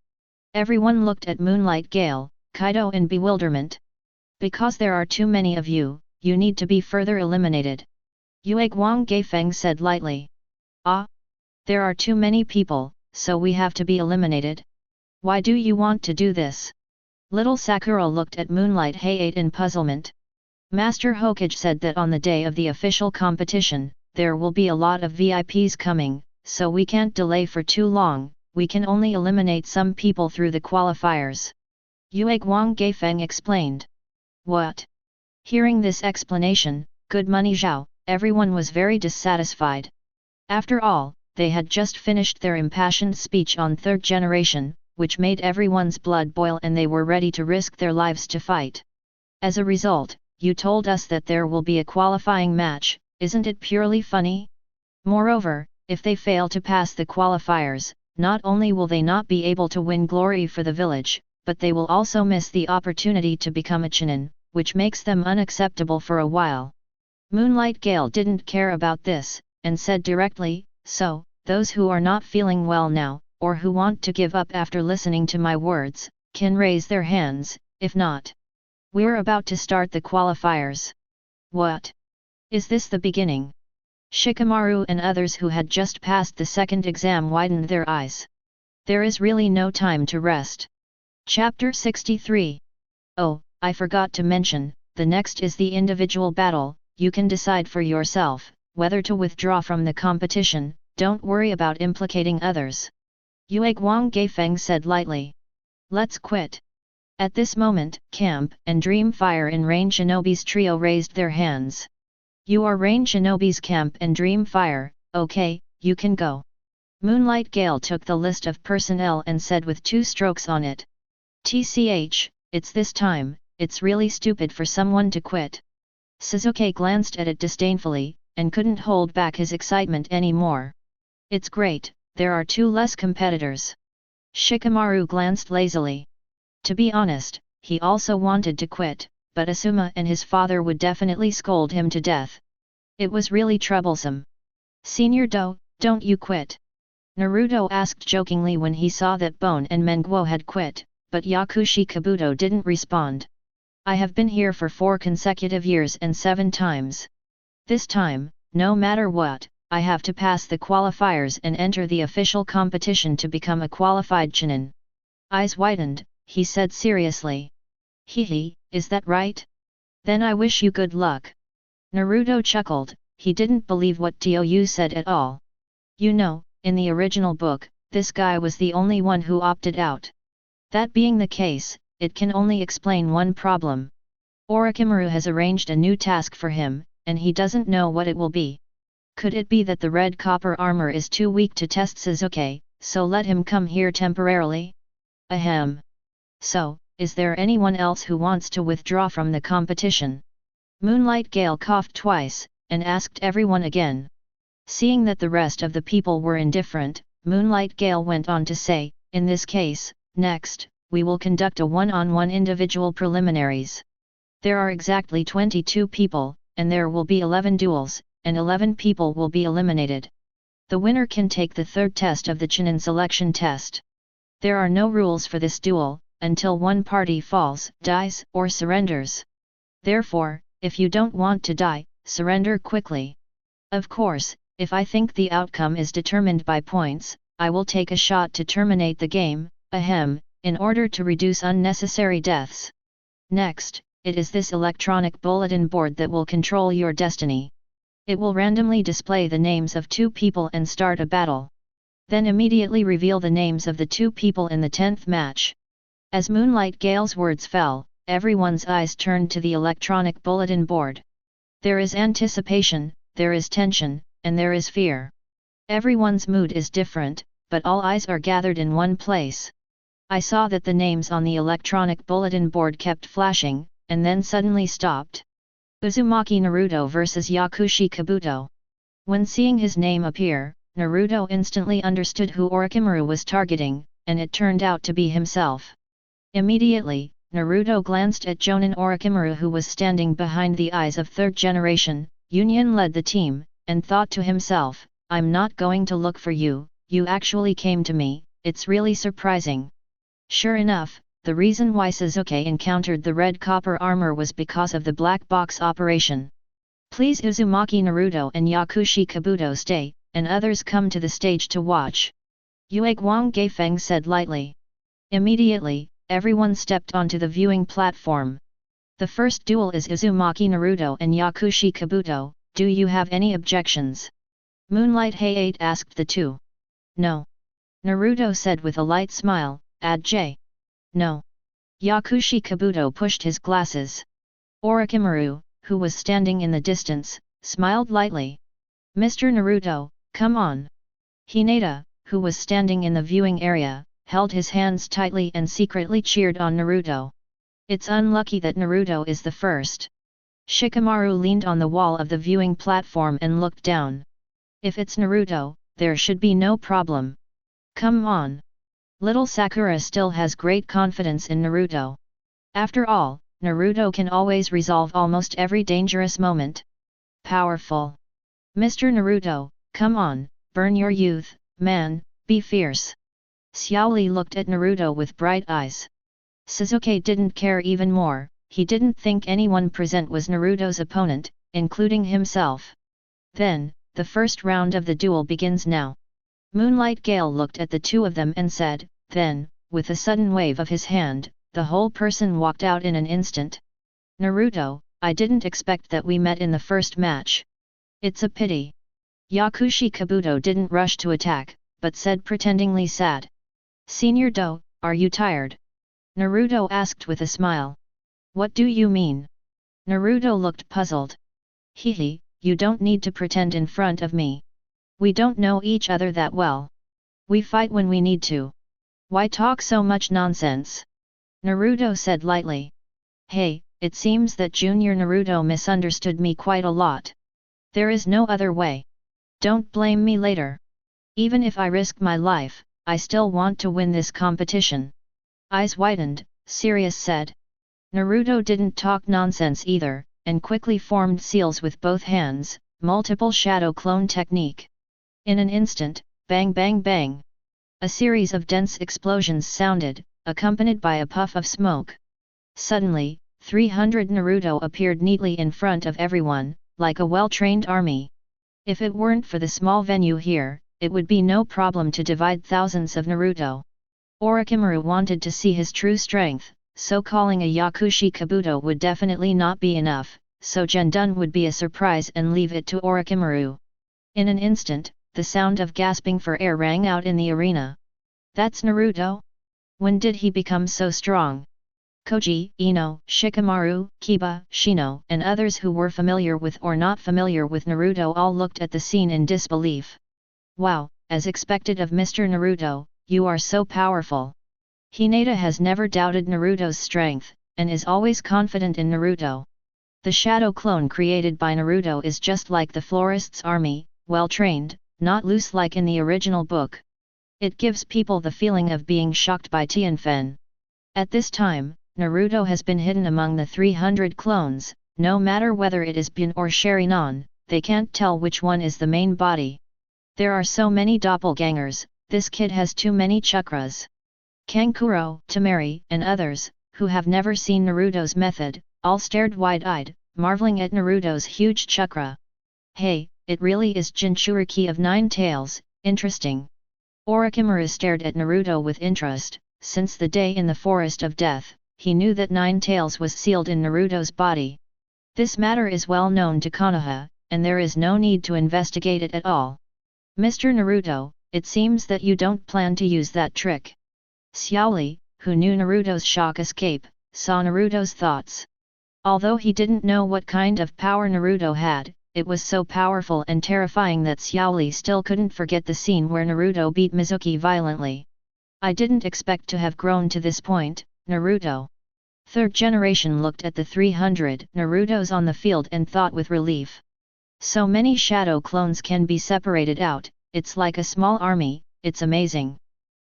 Everyone looked at Moonlight Gale, Kaido in bewilderment. Because there are too many of you, you need to be further eliminated. Yue Guang Gaifeng said lightly. Ah? There are too many people, so we have to be eliminated? Why do you want to do this? Little Sakura looked at Moonlight Hayate in puzzlement. Master Hokage said that on the day of the official competition, there will be a lot of VIPs coming, so we can't delay for too long, we can only eliminate some people through the qualifiers. Yue Guang Gaifeng explained. What? Hearing this explanation, good money Zhao, everyone was very dissatisfied. After all, they had just finished their impassioned speech on third generation, which made everyone's blood boil and they were ready to risk their lives to fight. As a result, you told us that there will be a qualifying match, isn't it purely funny? Moreover, if they fail to pass the qualifiers, not only will they not be able to win glory for the village, but they will also miss the opportunity to become a Chunin, which makes them unacceptable for a while. Moonlight Gale didn't care about this, and said directly, so, those who are not feeling well now, or who want to give up after listening to my words, can raise their hands, if not. We're about to start the qualifiers. What? Is this the beginning? Shikamaru and others who had just passed the second exam widened their eyes. There is really no time to rest. Chapter 63. Oh, I forgot to mention, the next is the individual battle, you can decide for yourself, whether to withdraw from the competition, don't worry about implicating others. Yue Guang Gaifeng said lightly. Let's quit. At this moment, Camp and Dreamfire in Rain Shinobi's trio raised their hands. You are Rain Shinobi's Camp and Dreamfire, okay, you can go. Moonlight Gale took the list of personnel and said with 2 strokes on it. TCH, it's this time, it's really stupid for someone to quit. Sasuke glanced at it disdainfully, and couldn't hold back his excitement anymore. It's great, there are 2 less competitors. Shikamaru glanced lazily. To be honest, he also wanted to quit, but Asuma and his father would definitely scold him to death. It was really troublesome. Senior Do, don't you quit? Naruto asked jokingly when he saw that Bone and Menguo had quit, but Yakushi Kabuto didn't respond. I have been here for 4 consecutive years and 7 times. This time, no matter what, I have to pass the qualifiers and enter the official competition to become a qualified Chunin. Eyes widened, he said seriously. Hehe, is that right? Then I wish you good luck. Naruto chuckled, he didn't believe what Tou said at all. You know, in the original book, this guy was the only one who opted out. That being the case, it can only explain one problem. Orochimaru has arranged a new task for him, and he doesn't know what it will be. Could it be that the red copper armor is too weak to test Sasuke, so let him come here temporarily? Ahem. So, is there anyone else who wants to withdraw from the competition? Moonlight Gale coughed twice, and asked everyone again. Seeing that the rest of the people were indifferent, Moonlight Gale went on to say, in this case, next, we will conduct a one-on-one individual preliminaries. There are exactly 22 people, and there will be 11 duels, and 11 people will be eliminated. The winner can take the third test of the Chunin selection test. There are no rules for this duel, until one party falls, dies, or surrenders. Therefore, if you don't want to die, surrender quickly. Of course, if I think the outcome is determined by points, I will take a shot to terminate the game, in order to reduce unnecessary deaths. Next, it is this electronic bulletin board that will control your destiny. It will randomly display the names of 2 people and start a battle. Then immediately reveal the names of the 2 people in the 10th match. As Moonlight Gale's words fell, everyone's eyes turned to the electronic bulletin board. There is anticipation, there is tension, and there is fear. Everyone's mood is different, but all eyes are gathered in one place. I saw that the names on the electronic bulletin board kept flashing, and then suddenly stopped. Uzumaki Naruto vs Yakushi Kabuto. When seeing his name appear, Naruto instantly understood who Orochimaru was targeting, and it turned out to be himself. Immediately, Naruto glanced at Jonin Orochimaru, who was standing behind the eyes of third generation. Union led the team, and thought to himself, I'm not going to look for you, you actually came to me, it's really surprising. Sure enough, the reason why Sasuke encountered the red copper armor was because of the black box operation. Please Uzumaki Naruto and Yakushi Kabuto stay, and others come to the stage to watch. Yue Guang Gaifeng said lightly. Immediately, everyone stepped onto the viewing platform. The first duel is Uzumaki Naruto and Yakushi Kabuto, do you have any objections? Moonlight Hayate asked the two. No. Naruto said with a light smile, add J. No. Yakushi Kabuto pushed his glasses. Orochimaru, who was standing in the distance, smiled lightly. Mr. Naruto, come on. Hinata, who was standing in the viewing area, held his hands tightly and secretly cheered on Naruto. It's unlucky that Naruto is the first. Shikamaru leaned on the wall of the viewing platform and looked down. If it's Naruto, there should be no problem. Come on. Little Sakura still has great confidence in Naruto. After all, Naruto can always resolve almost every dangerous moment. Powerful. Mr. Naruto, come on, burn your youth, man, be fierce. Xiaoli looked at Naruto with bright eyes. Sasuke didn't care even more, he didn't think anyone present was Naruto's opponent, including himself. Then, the first round of the duel begins now. Moonlight Gale looked at the two of them and said, then, with a sudden wave of his hand, the whole person walked out in an instant. Naruto, I didn't expect that we met in the first match. It's a pity. Yakushi Kabuto didn't rush to attack, but said pretendingly sad. Senior Do, are you tired? Naruto asked with a smile. What do you mean? Naruto looked puzzled. Hehe, you don't need to pretend in front of me. We don't know each other that well. We fight when we need to. Why talk so much nonsense? Naruto said lightly. Hey, it seems that Junior Naruto misunderstood me quite a lot. There is no other way. Don't blame me later. Even if I risk my life, I still want to win this competition. Eyes widened, Sirius said. Naruto didn't talk nonsense either, and quickly formed seals with both hands, multiple shadow clone technique. In an instant, bang bang bang. A series of dense explosions sounded, accompanied by a puff of smoke. Suddenly, 300 Naruto appeared neatly in front of everyone, like a well-trained army. If it weren't for the small venue here, it would be no problem to divide thousands of Naruto. Orochimaru wanted to see his true strength, so calling a Yakushi Kabuto would definitely not be enough, so Gendun would be a surprise and leave it to Orochimaru. In an instant, the sound of gasping for air rang out in the arena. That's Naruto? When did he become so strong? Koji, Ino, Shikamaru, Kiba, Shino, and others who were familiar with or not familiar with Naruto all looked at the scene in disbelief. Wow, as expected of Mr. Naruto, you are so powerful. Hinata has never doubted Naruto's strength, and is always confident in Naruto. The shadow clone created by Naruto is just like the florist's army, well-trained, not loose like in the original book. It gives people the feeling of being shocked by Tianfen. At this time, Naruto has been hidden among the 300 clones, no matter whether it is Bin or Sharingan, they can't tell which one is the main body. There are so many doppelgangers, this kid has too many chakras. Kankuro, Temari, and others, who have never seen Naruto's method, all stared wide-eyed, marveling at Naruto's huge chakra. Hey, it really is Jinchuriki of 9 tails, interesting. Orochimaru stared at Naruto with interest. Since the day in the Forest of Death, he knew that 9 tails was sealed in Naruto's body. This matter is well known to Konoha, and there is no need to investigate it at all. Mr. Naruto, it seems that you don't plan to use that trick. Xiaoli, who knew Naruto's shock escape, saw Naruto's thoughts. Although he didn't know what kind of power Naruto had, it was so powerful and terrifying that Xiaoli still couldn't forget the scene where Naruto beat Mizuki violently. I didn't expect to have grown to this point, Naruto. Third generation looked at the 300 Narutos on the field and thought with relief. So many shadow clones can be separated out, it's like a small army, it's amazing.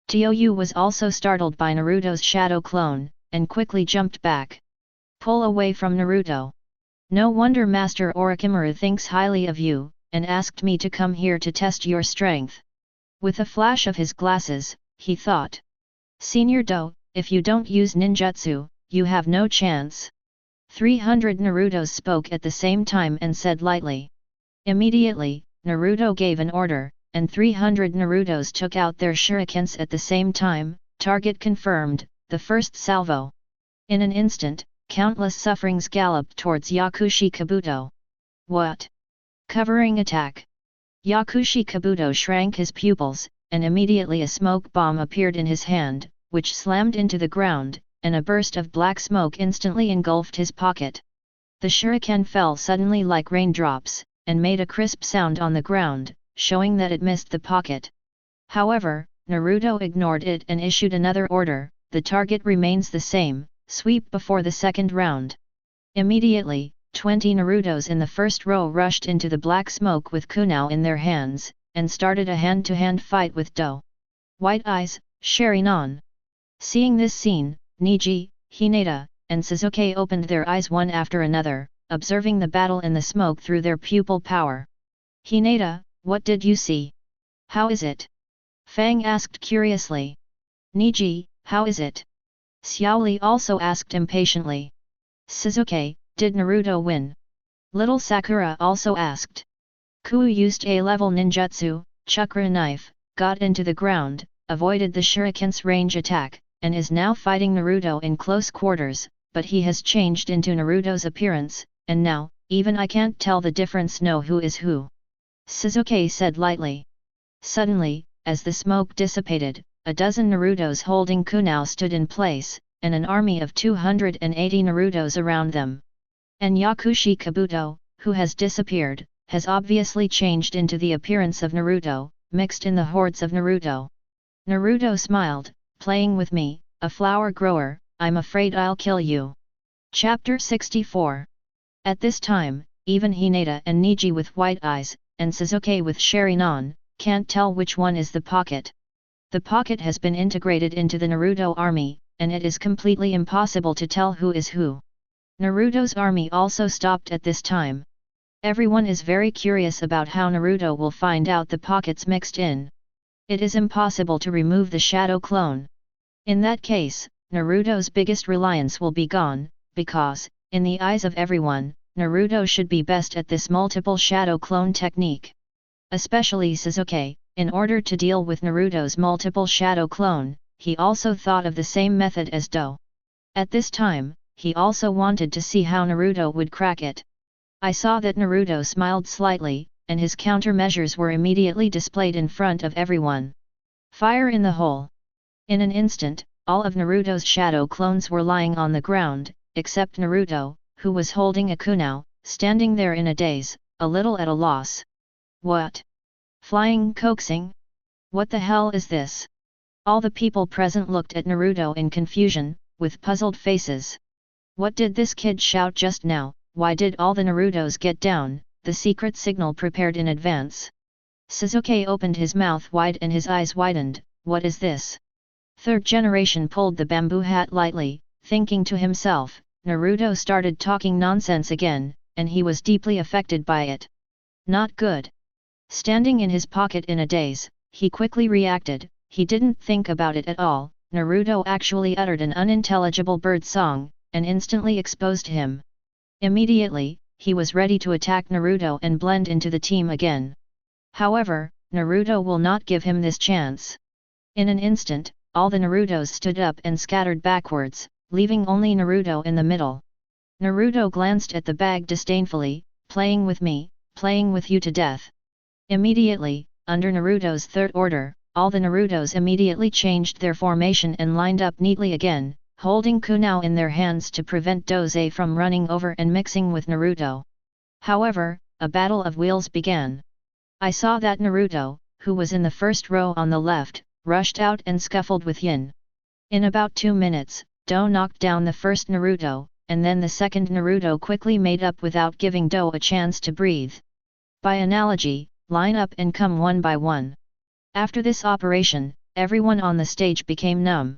Tou was also startled by Naruto's shadow clone, and quickly jumped back. Pull away from Naruto. No wonder Master Orochimaru thinks highly of you, and asked me to come here to test your strength. With a flash of his glasses, he thought. Senior Do, if you don't use ninjutsu, you have no chance. 300 Narutos spoke at the same time and said lightly. Immediately, Naruto gave an order, and 300 Narutos took out their shurikens at the same time, target confirmed, the first salvo. In an instant, countless sufferings galloped towards Yakushi Kabuto. What? Covering attack. Yakushi Kabuto shrank his pupils, and immediately a smoke bomb appeared in his hand, which slammed into the ground, and a burst of black smoke instantly engulfed his pocket. The shuriken fell suddenly like raindrops, and made a crisp sound on the ground, showing that it missed the pocket. However, Naruto ignored it and issued another order, the target remains the same, sweep before the second round. Immediately, 20 Narutos in the first row rushed into the black smoke with kunai in their hands, and started a hand-to-hand fight with Do. White Eyes, Sharingan. Seeing this scene, Neji, Hinata, and Sasuke opened their eyes one after another, observing the battle in the smoke through their pupil power. Hinata, what did you see? How is it? Fang asked curiously. Neji, how is it? Xiaoli also asked impatiently. Sasuke, did Naruto win? Little Sakura also asked. Ku used A-level ninjutsu, chakra knife, got into the ground, avoided the shuriken's range attack, and is now fighting Naruto in close quarters, but he has changed into Naruto's appearance, and now, even I can't tell the difference. Know who is who. Sasuke said lightly. Suddenly, as the smoke dissipated, a dozen Narutos holding kunai stood in place, and an army of 280 Narutos around them. And Yakushi Kabuto, who has disappeared, has obviously changed into the appearance of Naruto, mixed in the hordes of Naruto. Naruto smiled, playing with me, a flower grower, I'm afraid I'll kill you. Chapter 64. At this time, even Hinata and Neji with white eyes, and Sasuke with Sharingan, can't tell which one is the pocket. The pocket has been integrated into the Naruto army, and it is completely impossible to tell who is who. Naruto's army also stopped at this time. Everyone is very curious about how Naruto will find out the pockets mixed in. It is impossible to remove the shadow clone. In that case, Naruto's biggest reliance will be gone, because, in the eyes of everyone, Naruto should be best at this multiple shadow clone technique. Especially Sasuke, in order to deal with Naruto's multiple shadow clone, he also thought of the same method as Do. At this time, he also wanted to see how Naruto would crack it. I saw that Naruto smiled slightly, and his countermeasures were immediately displayed in front of everyone. Fire in the hole. In an instant, all of Naruto's shadow clones were lying on the ground, except Naruto, who was holding a kunai, standing there in a daze, a little at a loss. What? Flying coaxing? What the hell is this? All the people present looked at Naruto in confusion, with puzzled faces. What did this kid shout just now? Why did all the Narutos get down, the secret signal prepared in advance? Sasuke opened his mouth wide and his eyes widened. What is this? Third generation pulled the bamboo hat lightly, Thinking to himself, Naruto started talking nonsense again, and he was deeply affected by it. Not good. Standing in his pocket in a daze, he quickly reacted. He didn't think about it at all. Naruto actually uttered an unintelligible bird song, and instantly exposed him. Immediately, he was ready to attack Naruto and blend into the team again. However, Naruto will not give him this chance. In an instant, all the Narutos stood up and scattered backwards, leaving only Naruto in the middle. Naruto glanced at the bag disdainfully, playing with me, playing with you to death. Immediately, under Naruto's third order, all the Narutos immediately changed their formation and lined up neatly again, holding kunao in their hands to prevent Doze from running over and mixing with Naruto. However, a battle of wheels began. I saw that Naruto, who was in the first row on the left, rushed out and scuffled with Yin. In about 2 minutes, Do knocked down the first Naruto, and then the second Naruto quickly made up without giving Do a chance to breathe. By analogy, line up and come one by one. After this operation, everyone on the stage became numb.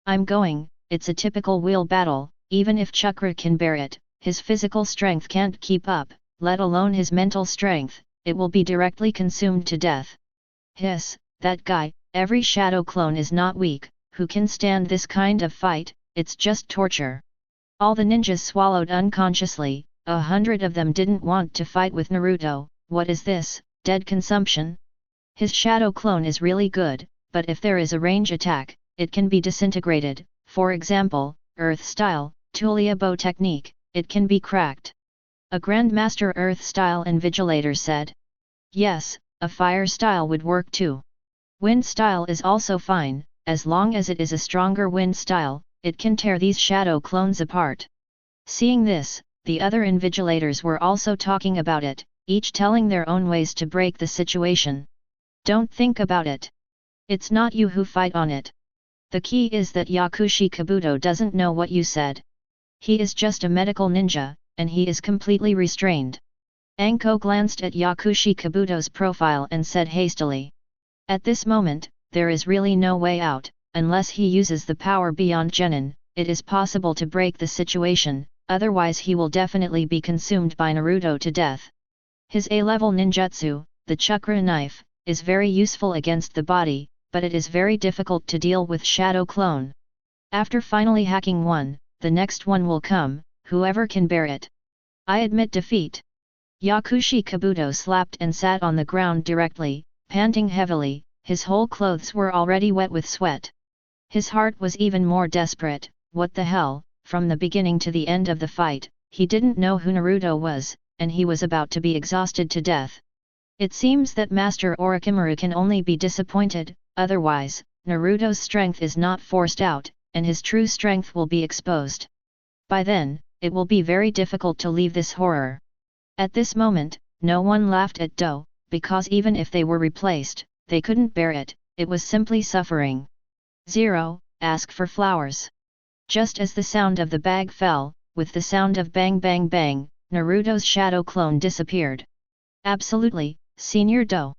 I'm going, it's a typical wheel battle, even if Chakra can bear it, his physical strength can't keep up, let alone his mental strength, it will be directly consumed to death. Hiss, that guy, every shadow clone is not weak, who can stand this kind of fight, it's just torture. All the ninjas swallowed unconsciously, 100 of them didn't want to fight with Naruto. What is this, dead consumption? His shadow clone is really good, but if there is a range attack, it can be disintegrated, for example, Earth Style, Tulia Bow Technique, it can be cracked. A Grandmaster Earth Style Invigilator said. Yes, a Fire Style would work too. Wind Style is also fine, as long as it is a stronger Wind Style, it can tear these shadow clones apart. Seeing this, the other Invigilators were also talking about it, each telling their own ways to break the situation. Don't think about it. It's not you who fight on it. The key is that Yakushi Kabuto doesn't know what you said. He is just a medical ninja, and he is completely restrained. Anko glanced at Yakushi Kabuto's profile and said hastily. At this moment, there is really no way out, unless he uses the power beyond Genin, it is possible to break the situation, otherwise he will definitely be consumed by Naruto to death. His A-level ninjutsu, the chakra knife, is very useful against the body, but it is very difficult to deal with shadow clone. After finally hacking one, the next one will come, whoever can bear it. I admit defeat. Yakushi Kabuto slapped and sat on the ground directly, panting heavily, his whole clothes were already wet with sweat. His heart was even more desperate. What the hell, from the beginning to the end of the fight, he didn't know who Naruto was, and he was about to be exhausted to death. It seems that Master Orochimaru can only be disappointed, otherwise, Naruto's strength is not forced out, and his true strength will be exposed. By then, it will be very difficult to leave this horror. At this moment, no one laughed at Do, because even if they were replaced, they couldn't bear it, it was simply suffering. 0. Ask for flowers. Just as the sound of the bag fell, with the sound of bang bang bang, Naruto's shadow clone disappeared. Absolutely, Senior Do.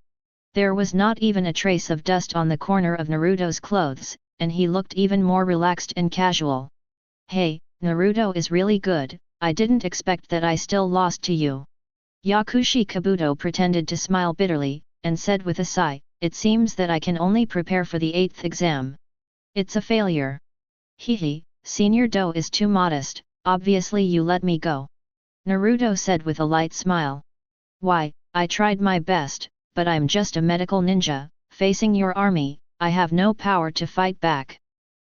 There was not even a trace of dust on the corner of Naruto's clothes, and he looked even more relaxed and casual. Hey, Naruto is really good, I didn't expect that I still lost to you. Yakushi Kabuto pretended to smile bitterly, and said with a sigh, it seems that I can only prepare for the 8th exam. It's a failure. Hehe, Senior Do is too modest, obviously you let me go. Naruto said with a light smile. Why, I tried my best, but I'm just a medical ninja, facing your army, I have no power to fight back.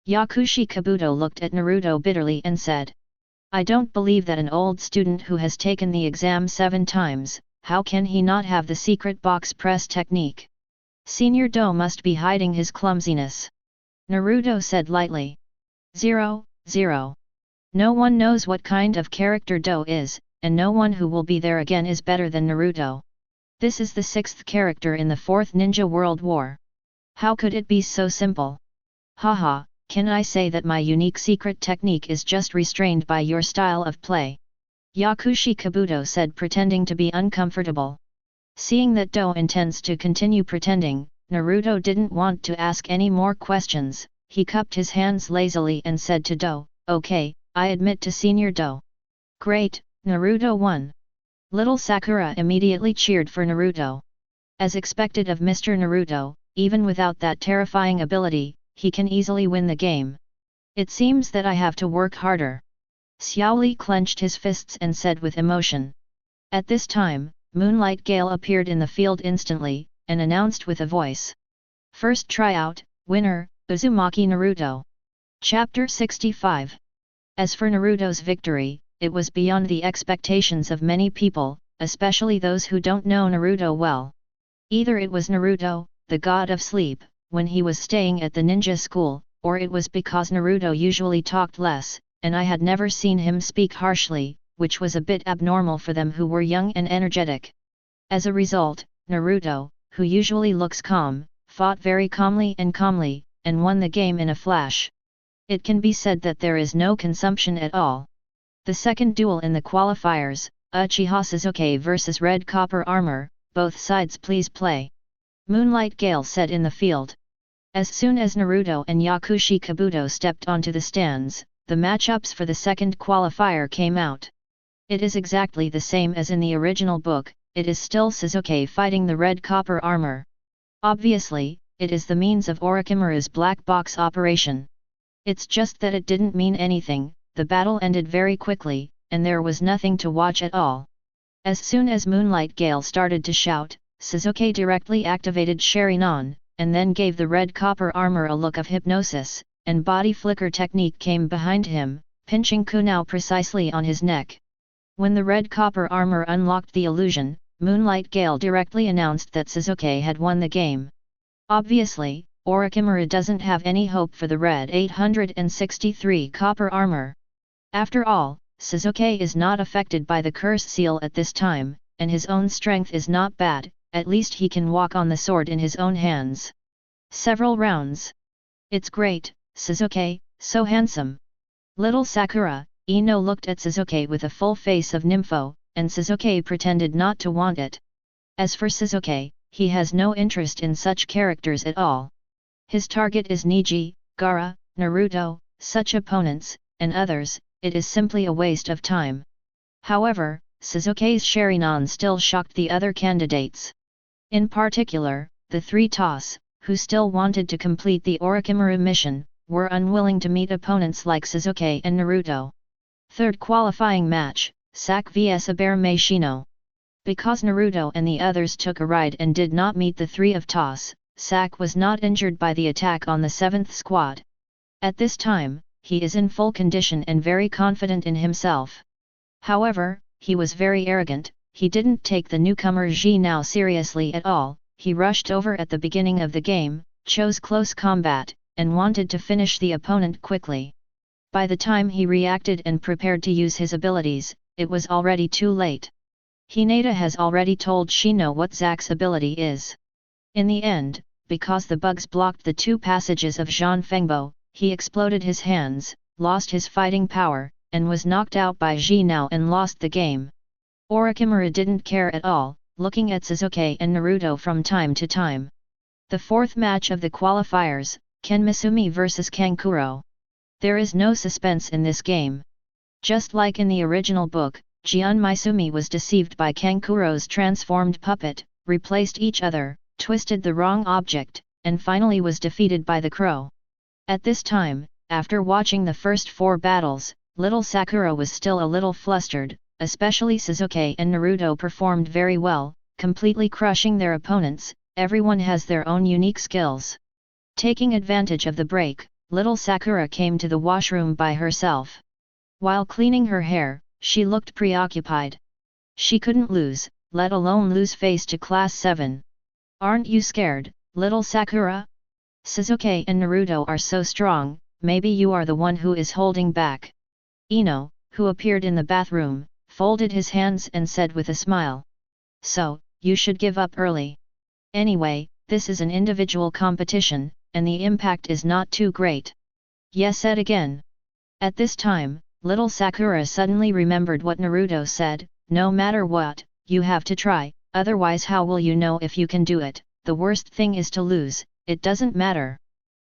Yakushi Kabuto looked at Naruto bitterly and said. I don't believe that an old student who has taken the exam 7 times, how can he not have the secret box press technique? Senior Do must be hiding his clumsiness. Naruto said lightly. 0. No one knows what kind of character Do is, and no one who will be there again is better than Naruto. This is the 6th character in the 4th Ninja World War. How could it be so simple? Haha, can I say that my unique secret technique is just restrained by your style of play? Yakushi Kabuto said, pretending to be uncomfortable. Seeing that Do intends to continue pretending, Naruto didn't want to ask any more questions. He cupped his hands lazily and said to Do, okay, I admit to Senior Do. Great, Naruto won. Little Sakura immediately cheered for Naruto. As expected of Mr. Naruto, even without that terrifying ability, he can easily win the game. It seems that I have to work harder. Xiaoli clenched his fists and said with emotion. At this time, Moonlight Gale appeared in the field instantly, and announced with a voice. First tryout, winner, Uzumaki Naruto. Chapter 65. As for Naruto's victory, it was beyond the expectations of many people, especially those who don't know Naruto well. Either it was Naruto, the god of sleep, when he was staying at the ninja school, or it was because Naruto usually talked less, and I had never seen him speak harshly, which was a bit abnormal for them who were young and energetic. As a result, Naruto, who usually looks calm, fought very calmly, and won the game in a flash. It can be said that there is no consumption at all. The second duel in the qualifiers, Uchiha Sasuke vs Red Copper Armor, both sides please play. Moonlight Gale said in the field. As soon as Naruto and Yakushi Kabuto stepped onto the stands, the matchups for the second qualifier came out. It is exactly the same as in the original book, it is still Sasuke fighting the Red Copper Armor. Obviously, it is the means of Orochimaru's black box operation. It's just that it didn't mean anything, the battle ended very quickly, and there was nothing to watch at all. As soon as Moonlight Gale started to shout, Sasuke directly activated Sharingan, and then gave the Red Copper Armor a look of hypnosis, and body flicker technique came behind him, pinching Kunao precisely on his neck. When the Red Copper Armor unlocked the illusion, Moonlight Gale directly announced that Sasuke had won the game. Obviously, Orochimaru doesn't have any hope for the Red 863 Copper Armor. After all, Sasuke is not affected by the curse seal at this time, and his own strength is not bad, at least he can walk on the sword in his own hands. Several rounds. It's great, Sasuke, so handsome. Little Sakura, Ino looked at Sasuke with a full face of nympho, and Sasuke pretended not to want it. As for Sasuke, he has no interest in such characters at all. His target is Neji, Gaara, Naruto, such opponents, and others, it is simply a waste of time. However, Sasuke's Sharingan still shocked the other candidates. In particular, the three Toss, who still wanted to complete the Orochimaru mission, were unwilling to meet opponents like Sasuke and Naruto. Third qualifying match, Sak vs Abare Shino. Because Naruto and the others took a ride and did not meet the three of Toss, Sak was not injured by the attack on the 7th squad. At this time, he is in full condition and very confident in himself. However, he was very arrogant, he didn't take the newcomer Ji now seriously at all, he rushed over at the beginning of the game, chose close combat, and wanted to finish the opponent quickly. By the time he reacted and prepared to use his abilities, it was already too late. Hinata has already told Shino what Zak's ability is. In the end, because the bugs blocked the two passages of Zhang Fengbo, he exploded his hands, lost his fighting power, and was knocked out by Ji now and lost the game. Orochimaru didn't care at all, looking at Sasuke and Naruto from time to time. The fourth match of the qualifiers, Ken Misumi vs Kankuro. There is no suspense in this game. Just like in the original book, Jian Misumi was deceived by Kankuro's transformed puppet, replaced each other, twisted the wrong object, and finally was defeated by the crow. At this time, after watching the first 4 battles, little Sakura was still a little flustered, especially Sasuke and Naruto performed very well, completely crushing their opponents. Everyone has their own unique skills. Taking advantage of the break, little Sakura came to the washroom by herself. While cleaning her hair, she looked preoccupied. She couldn't lose, let alone lose face to Class 7. Aren't you scared, little Sakura? Sasuke and Naruto are so strong, maybe you are the one who is holding back. Ino, who appeared in the bathroom, folded his hands and said with a smile. So, you should give up early. Anyway, this is an individual competition, and the impact is not too great. Yes, said again. At this time, little Sakura suddenly remembered what Naruto said, no matter what, you have to try, otherwise how will you know if you can do it, the worst thing is to lose, it doesn't matter.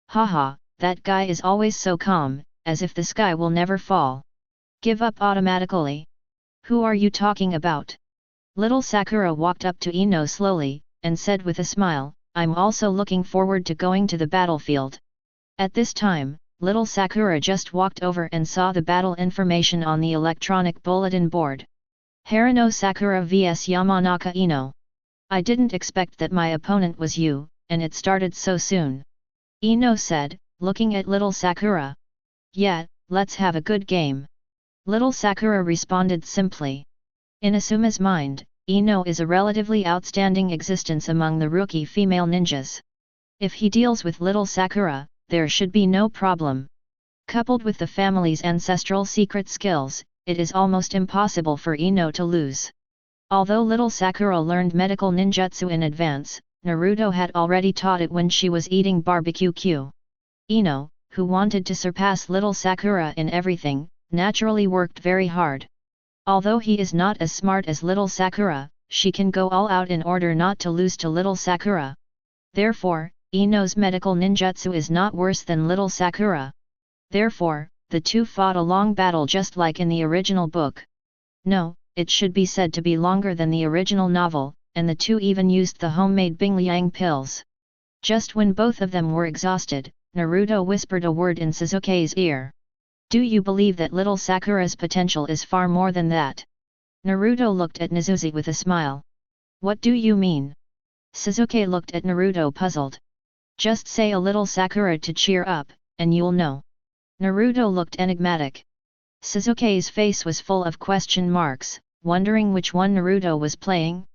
Haha, that guy is always so calm, as if the sky will never fall. Give up automatically. Who are you talking about? Little Sakura walked up to Ino slowly, and said with a smile, I'm also looking forward to going to the battlefield. At this time, little Sakura just walked over and saw the battle information on the electronic bulletin board. Harano Sakura vs Yamanaka Ino. I didn't expect that my opponent was you, and it started so soon. Ino said, looking at little Sakura. Yeah, let's have a good game. Little Sakura responded simply. In Asuma's mind, Ino is a relatively outstanding existence among the rookie female ninjas. If he deals with little Sakura, there should be no problem. Coupled with the family's ancestral secret skills, it is almost impossible for Ino to lose. Although little Sakura learned medical ninjutsu in advance, Naruto had already taught it when she was eating barbecue Q. Ino, who wanted to surpass little Sakura in everything, naturally worked very hard. Although he is not as smart as little Sakura, she can go all out in order not to lose to little Sakura. Therefore, Ino's medical ninjutsu is not worse than little Sakura. Therefore, the two fought a long battle just like in the original book. No, it should be said to be longer than the original novel, and the two even used the homemade Bingliang pills. Just when both of them were exhausted, Naruto whispered a word in Sasuke's ear. Do you believe that little Sakura's potential is far more than that? Naruto looked at Nezuzi with a smile. What do you mean? Sasuke looked at Naruto puzzled. Just say a little Sakura to cheer up, and you'll know. Naruto looked enigmatic. Sasuke's face was full of question marks, wondering which one Naruto was playing.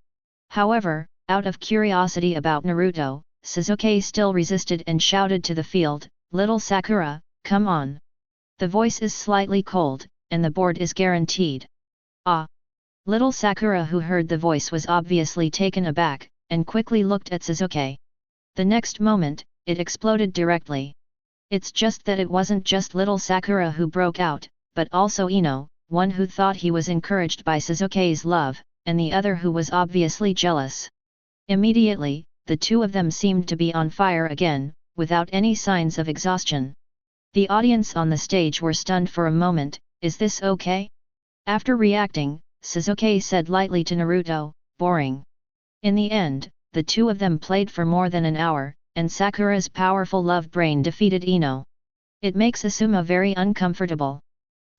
However, out of curiosity about Naruto, Sasuke still resisted and shouted to the field, Little Sakura, come on. The voice is slightly cold, and the board is guaranteed. Ah! Little Sakura, who heard the voice, was obviously taken aback, and quickly looked at Sasuke. The next moment, it exploded directly. It's just that it wasn't just little Sakura who broke out, but also Ino, one who thought he was encouraged by Sasuke's love, and the other who was obviously jealous. Immediately, the two of them seemed to be on fire again, without any signs of exhaustion. The audience on the stage were stunned for a moment. Is this okay? After reacting, Sasuke said lightly to Naruto, boring. In the end, the two of them played for more than an hour, and Sakura's powerful love brain defeated Ino. It makes Asuma very uncomfortable.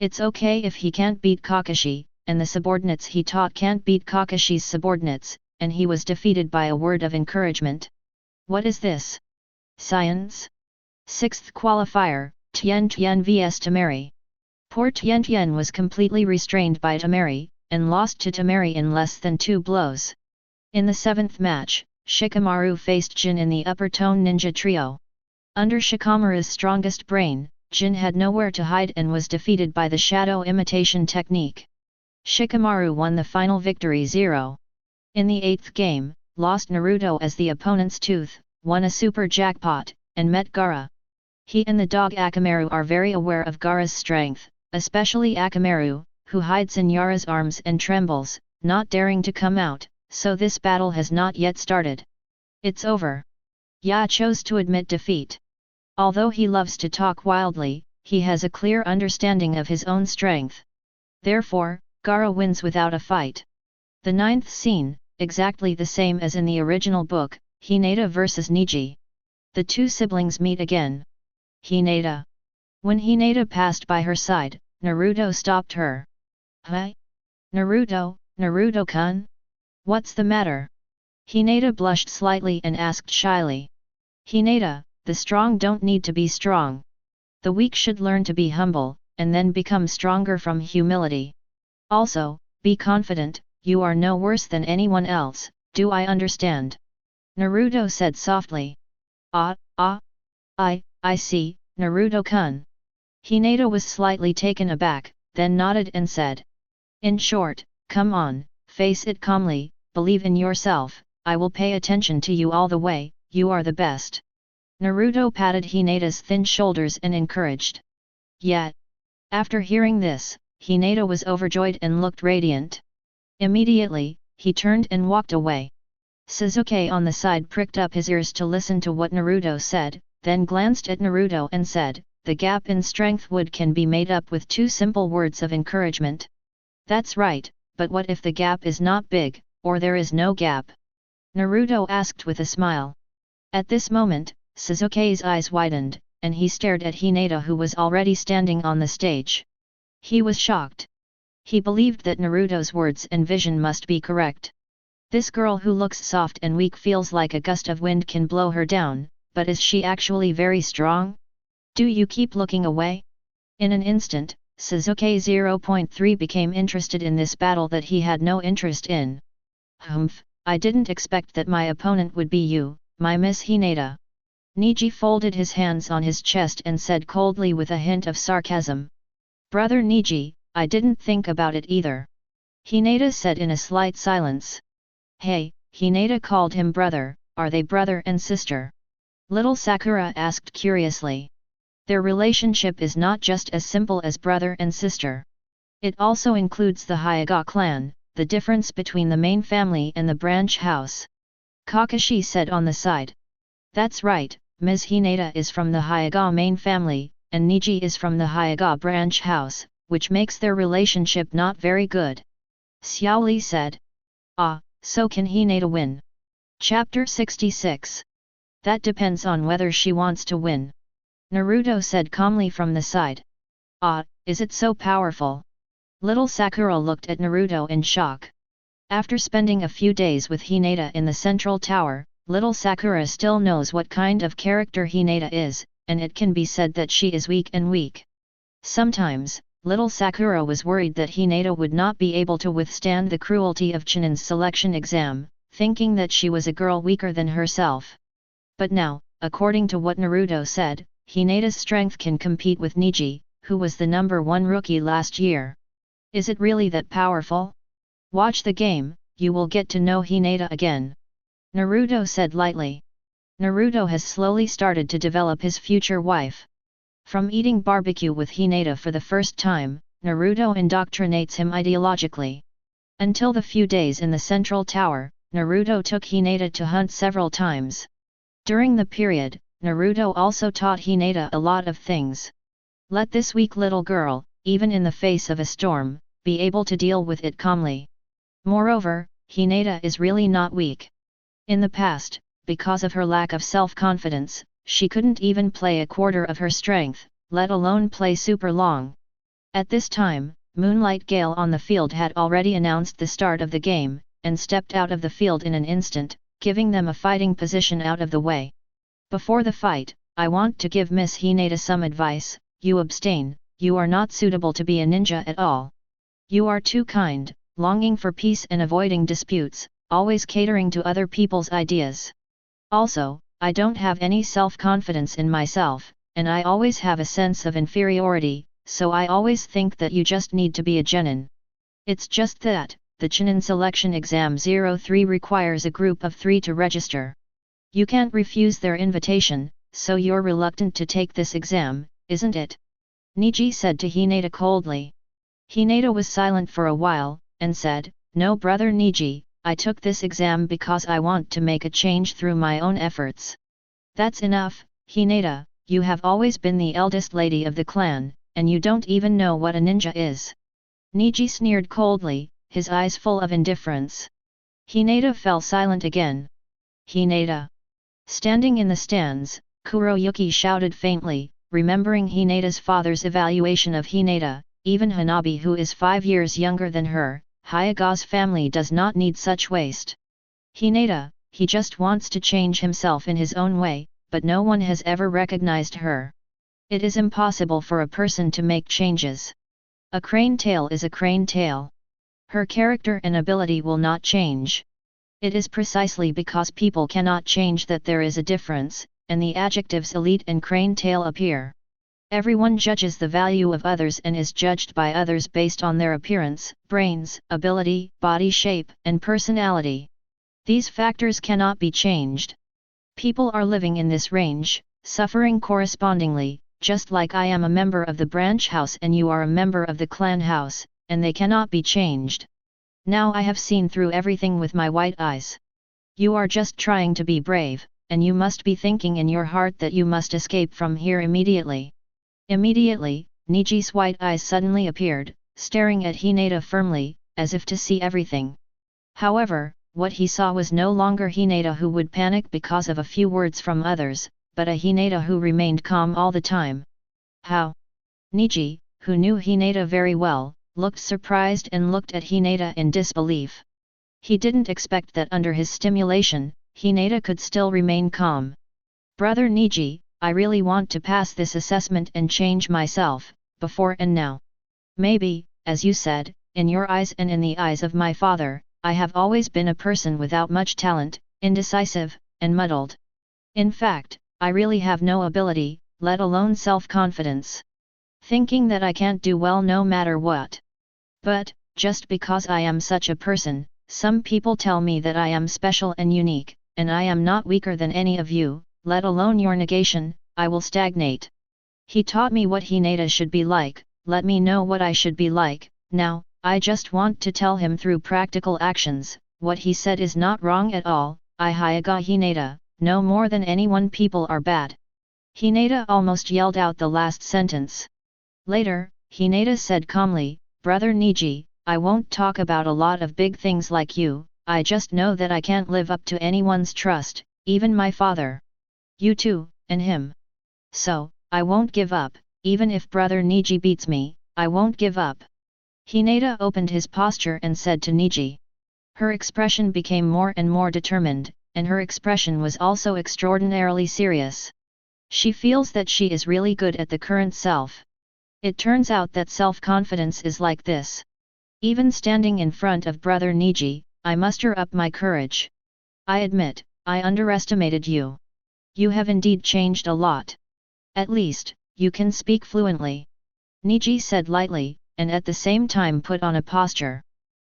It's okay if he can't beat Kakashi, and the subordinates he taught can't beat Kakashi's subordinates, and he was defeated by a word of encouragement. What is this? Science? Sixth qualifier, Tien Tien vs Temari. Poor Tien Tien was completely restrained by Temari, and lost to Temari in less than 2 blows. In the 7th match, Shikamaru faced Jin in the upper tone ninja trio. Under Shikamaru's strongest brain, Jin had nowhere to hide and was defeated by the shadow imitation technique. Shikamaru won the final victory 0. In the 8th game, lost Naruto as the opponent's tooth, won a super jackpot, and met Gaara. He and the dog Akamaru are very aware of Gaara's strength, especially Akamaru, who hides in Yara's arms and trembles, not daring to come out, so this battle has not yet started. It's over. Ya chose to admit defeat. Although he loves to talk wildly, he has a clear understanding of his own strength. Therefore, Gaara wins without a fight. The 9th scene, exactly the same as in the original book, Hinata vs Neji. The two siblings meet again. Hinata. When Hinata passed by her side, Naruto stopped her. Huh? Naruto-kun? What's the matter? Hinata blushed slightly and asked shyly. Hinata, the strong don't need to be strong. The weak should learn to be humble, and then become stronger from humility. Also, be confident, you are no worse than anyone else, do I understand? Naruto said softly. I see, Naruto-kun. Hinata was slightly taken aback, then nodded and said. In short, come on, face it calmly, believe in yourself, I will pay attention to you all the way, you are the best. Naruto patted Hinata's thin shoulders and encouraged. Yet. After hearing this, Hinata was overjoyed and looked radiant. Immediately, he turned and walked away. Sasuke on the side pricked up his ears to listen to what Naruto said, then glanced at Naruto and said, the gap in strength can be made up with 2 simple words of encouragement. That's right, but what if the gap is not big, or there is no gap? Naruto asked with a smile. At this moment, Sasuke's eyes widened, and he stared at Hinata, who was already standing on the stage. He was shocked. He believed that Naruto's words and vision must be correct. This girl who looks soft and weak feels like a gust of wind can blow her down, but is she actually very strong? Do you keep looking away? In an instant, Sasuke 0.3 became interested in this battle that he had no interest in. Humph, I didn't expect that my opponent would be you, my Miss Hinata. Neji folded his hands on his chest and said coldly with a hint of sarcasm. Brother Neji, I didn't think about it either. Hinata said in a slight silence. Hey, Hinata called him brother, are they brother and sister? Little Sakura asked curiously. Their relationship is not just as simple as brother and sister. It also includes the Hyuga clan, the difference between the main family and the branch house. Kakashi said on the side. That's right, Ms. Hinata is from the Hyuga main family, and Neji is from the Hyuga branch house, which makes their relationship not very good. Xiaoli said. Ah, so can Hinata win? Chapter 66. That depends on whether she wants to win. Naruto said calmly from the side. Ah, is it so powerful? Little Sakura looked at Naruto in shock. After spending a few days with Hinata in the central tower, little Sakura still knows what kind of character Hinata is, and it can be said that she is weak and weak. Sometimes, little Sakura was worried that Hinata would not be able to withstand the cruelty of Chunin's selection exam, thinking that she was a girl weaker than herself. But now, according to what Naruto said, Hinata's strength can compete with Neji, who was the number 1 rookie last year. Is it really that powerful? Watch the game, you will get to know Hinata again. Naruto said lightly. Naruto has slowly started to develop his future wife. From eating barbecue with Hinata for the first time, Naruto indoctrinates him ideologically. Until the few days in the central tower, Naruto took Hinata to hunt several times. During the period, Naruto also taught Hinata a lot of things. Let this weak little girl, even in the face of a storm, be able to deal with it calmly. Moreover, Hinata is really not weak. In the past, because of her lack of self-confidence, she couldn't even play a quarter of her strength, let alone play super long. At this time, Moonlight Gale on the field had already announced the start of the game, and stepped out of the field in an instant, giving them a fighting position out of the way. Before the fight, I want to give Miss Hinata some advice. You abstain, you are not suitable to be a ninja at all. You are too kind, longing for peace and avoiding disputes, always catering to other people's ideas. Also, I don't have any self-confidence in myself, and I always have a sense of inferiority, so I always think that you just need to be a genin. It's just that, the Chunin selection exam 03 requires a group of 3 to register. You can't refuse their invitation, so you're reluctant to take this exam, isn't it? Neji said to Hinata coldly. Hinata was silent for a while, and said, No brother Neji, I took this exam because I want to make a change through my own efforts. That's enough, Hinata, you have always been the eldest lady of the clan, and you don't even know what a ninja is. Neji sneered coldly, his eyes full of indifference. Hinata fell silent again. Hinata. Standing in the stands, Kuroyuki shouted faintly, remembering Hinata's father's evaluation of Hinata, even Hanabi, who is 5 years younger than her, Hyuga's family does not need such waste. Hinata, he just wants to change himself in his own way, but no one has ever recognized her. It is impossible for a person to make changes. A crane tail is a crane tail. Her character and ability will not change. It is precisely because people cannot change that there is a difference, and the adjectives elite and crane tail appear. Everyone judges the value of others and is judged by others based on their appearance, brains, ability, body shape, and personality. These factors cannot be changed. People are living in this range, suffering correspondingly, just like I am a member of the branch house and you are a member of the clan house, and they cannot be changed. Now I have seen through everything with my white eyes. You are just trying to be brave, and you must be thinking in your heart that you must escape from here immediately. Immediately, Neji's white eyes suddenly appeared, staring at Hinata firmly, as if to see everything. However, what he saw was no longer Hinata who would panic because of a few words from others, but a Hinata who remained calm all the time. How? Neji, who knew Hinata very well, looked surprised and looked at Hinata in disbelief. He didn't expect that under his stimulation, Hinata could still remain calm. Brother Neji, I really want to pass this assessment and change myself, before and now. Maybe, as you said, in your eyes and in the eyes of my father, I have always been a person without much talent, indecisive, and muddled. In fact, I really have no ability, let alone self-confidence. Thinking that I can't do well no matter what. But, just because I am such a person, some people tell me that I am special and unique, and I am not weaker than any of you, let alone your negation, I will stagnate. He taught me what Hinata should be like, let me know what I should be like, now, I just want to tell him through practical actions, what he said is not wrong at all, I Hyaga Hinata, no more than anyone people are bad. Hinata almost yelled out the last sentence. Later, Hinata said calmly, Brother Neji, I won't talk about a lot of big things like you, I just know that I can't live up to anyone's trust, even my father. You too, and him. So, I won't give up, even if Brother Neji beats me, I won't give up. Hinata opened his posture and said to Neji. Her expression became more and more determined, and her expression was also extraordinarily serious. She feels that she is really good at the current self. It turns out that self-confidence is like this. Even standing in front of Brother Neji, I muster up my courage. I admit, I underestimated you. You have indeed changed a lot. At least, you can speak fluently. Neji said lightly, and at the same time put on a posture.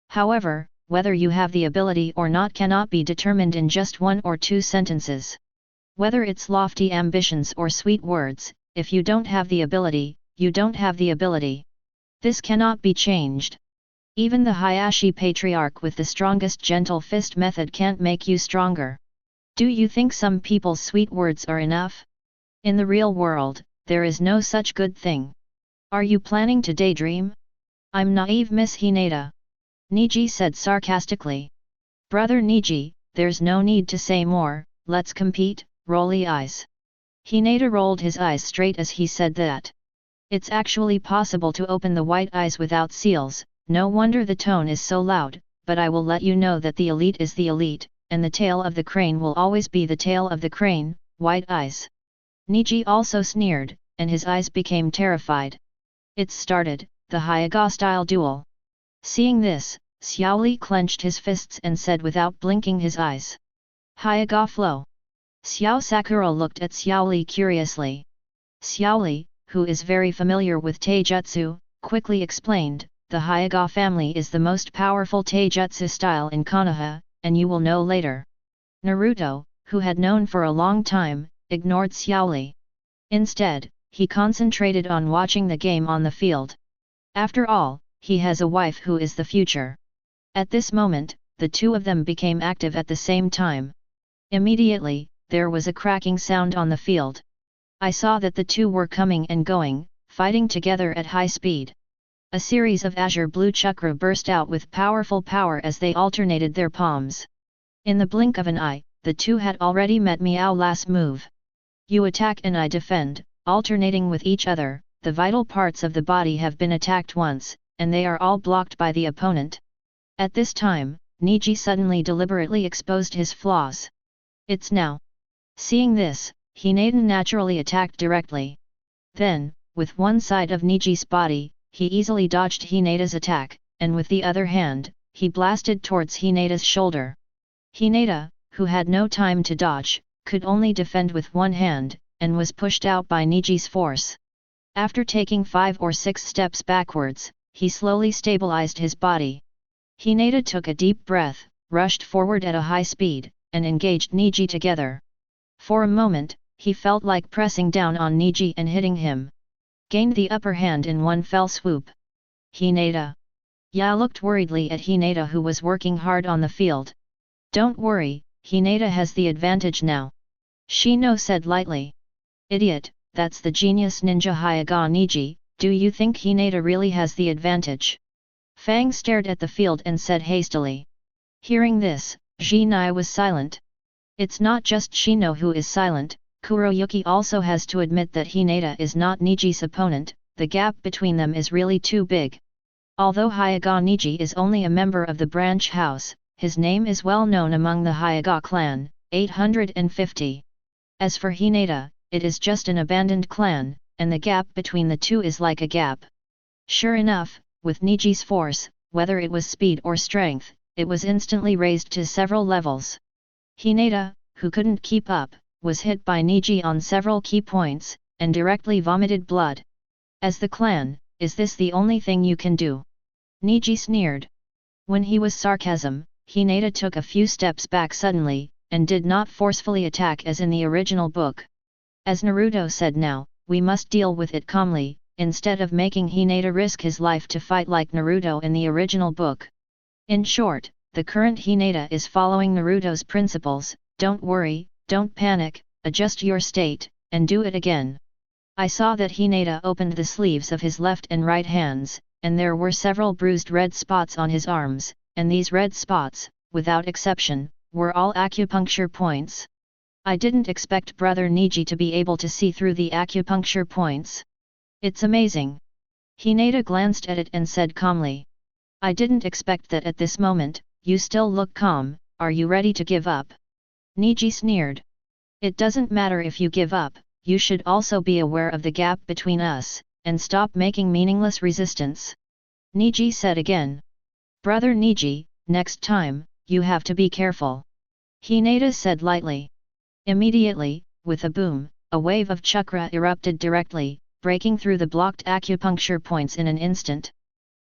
However, whether you have the ability or not cannot be determined in just one or two sentences. Whether it's lofty ambitions or sweet words, if you don't have the ability, you don't have the ability. This cannot be changed. Even the Hayashi patriarch with the strongest gentle fist method can't make you stronger. Do you think some people's sweet words are enough? In the real world, there is no such good thing. Are you planning to daydream? I'm naive, Miss Hinata. Neji said sarcastically. Brother Neji, there's no need to say more, let's compete, rolly eyes. Hinata rolled his eyes straight as he said that. It's actually possible to open the white eyes without seals, no wonder the tone is so loud, but I will let you know that the elite is the elite, and the tail of the crane will always be the tail of the crane, white eyes. Neji also sneered, and his eyes became terrified. It's started, the Hyaga-style duel. Seeing this, Xiaoli clenched his fists and said without blinking his eyes. Hyaga flow. Xiao Sakura looked at Xiaoli curiously. Xiaoli, who is very familiar with taijutsu, quickly explained, the Hyaga family is the most powerful taijutsu style in Konoha, and you will know later. Naruto, who had known for a long time, ignored Xiaoli. Instead, he concentrated on watching the game on the field. After all, he has a wife who is the future. At this moment, the two of them became active at the same time. Immediately, there was a cracking sound on the field. I saw that the two were coming and going, fighting together at high speed. A series of azure blue chakra burst out with powerful power as they alternated their palms. In the blink of an eye, the two had already met Miao last move. You attack and I defend, alternating with each other, the vital parts of the body have been attacked once, and they are all blocked by the opponent. At this time, Neji suddenly deliberately exposed his flaws. It's now. Seeing this, Hinata naturally attacked directly. Then, with one side of Neji's body, he easily dodged Hinata's attack, and with the other hand, he blasted towards Hinata's shoulder. Hinata, who had no time to dodge, could only defend with one hand, and was pushed out by Neji's force. After taking 5 or 6 steps backwards, he slowly stabilized his body. Hinata took a deep breath, rushed forward at a high speed, and engaged Neji together. For a moment, he felt like pressing down on Neji and hitting him. Gained the upper hand in one fell swoop. Hinata. Ya looked worriedly at Hinata, who was working hard on the field. Don't worry, Hinata has the advantage now. Shino said lightly. Idiot, that's the genius ninja Hyaga Neji, do you think Hinata really has the advantage? Fang stared at the field and said hastily. Hearing this, Jinai was silent. It's not just Shino who is silent, Kuroyuki also has to admit that Hinata is not Neji's opponent, the gap between them is really too big. Although Hyaga Neji is only a member of the branch house, his name is well known among the Hyaga clan, 850. As for Hinata, it is just an abandoned clan, and the gap between the two is like a gap. Sure enough, with Neji's force, whether it was speed or strength, it was instantly raised to several levels. Hinata, who couldn't keep up, was hit by Neji on several key points, and directly vomited blood. As the clan, is this the only thing you can do? Neji sneered. When he was sarcasm, Hinata took a few steps back suddenly, and did not forcefully attack as in the original book. As Naruto said, now, we must deal with it calmly, instead of making Hinata risk his life to fight like Naruto in the original book. In short, the current Hinata is following Naruto's principles, don't worry, don't panic, adjust your state, and do it again. I saw that Hinata opened the sleeves of his left and right hands, and there were several bruised red spots on his arms, and these red spots, without exception, were all acupuncture points. I didn't expect Brother Neji to be able to see through the acupuncture points. It's amazing. Hinata glanced at it and said calmly. I didn't expect that at this moment, you still look calm, are you ready to give up? Neji sneered. It doesn't matter if you give up, you should also be aware of the gap between us, and stop making meaningless resistance. Neji said again. Brother Neji, next time, you have to be careful. Hinata said lightly. Immediately, with a boom, a wave of chakra erupted directly, breaking through the blocked acupuncture points in an instant.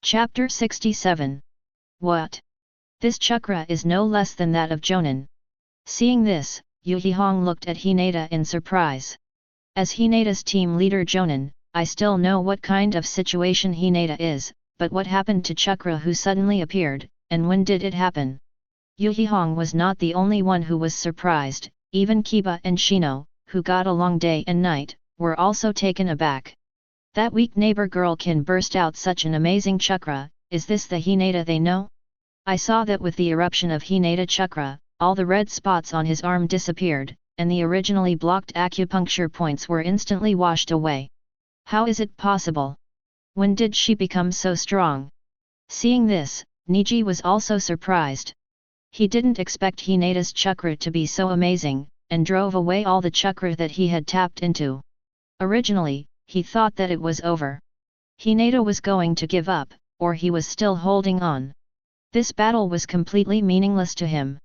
Chapter 67. What? This chakra is no less than that of Jonin. Seeing this, Yuhihong looked at Hinata in surprise. As Hinata's team leader Jonin, I still know what kind of situation Hinata is, but what happened to Chakra who suddenly appeared, and when did it happen? Yuhihong was not the only one who was surprised, even Kiba and Shino, who got along day and night, were also taken aback. That weak neighbor girl can burst out such an amazing chakra, is this the Hinata they know? I saw that with the eruption of Hinata chakra, all the red spots on his arm disappeared, and the originally blocked acupuncture points were instantly washed away. How is it possible? When did she become so strong? Seeing this, Neji was also surprised. He didn't expect Hinata's chakra to be so amazing, and drove away all the chakra that he had tapped into. Originally, he thought that it was over. Hinata was going to give up, or he was still holding on. This battle was completely meaningless to him.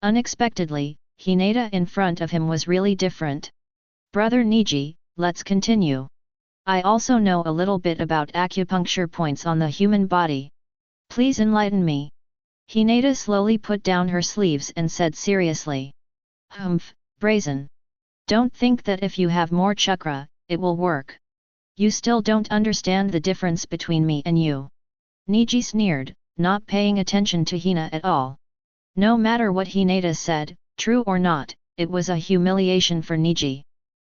Unexpectedly, Hinata in front of him was really different. Brother Neji, let's continue. I also know a little bit about acupuncture points on the human body. Please enlighten me. Hinata slowly put down her sleeves and said seriously. Humph, brazen. Don't think that if you have more chakra, it will work. You still don't understand the difference between me and you. Neji sneered, not paying attention to Hina at all. No matter what Hinata said, true or not, it was a humiliation for Neji.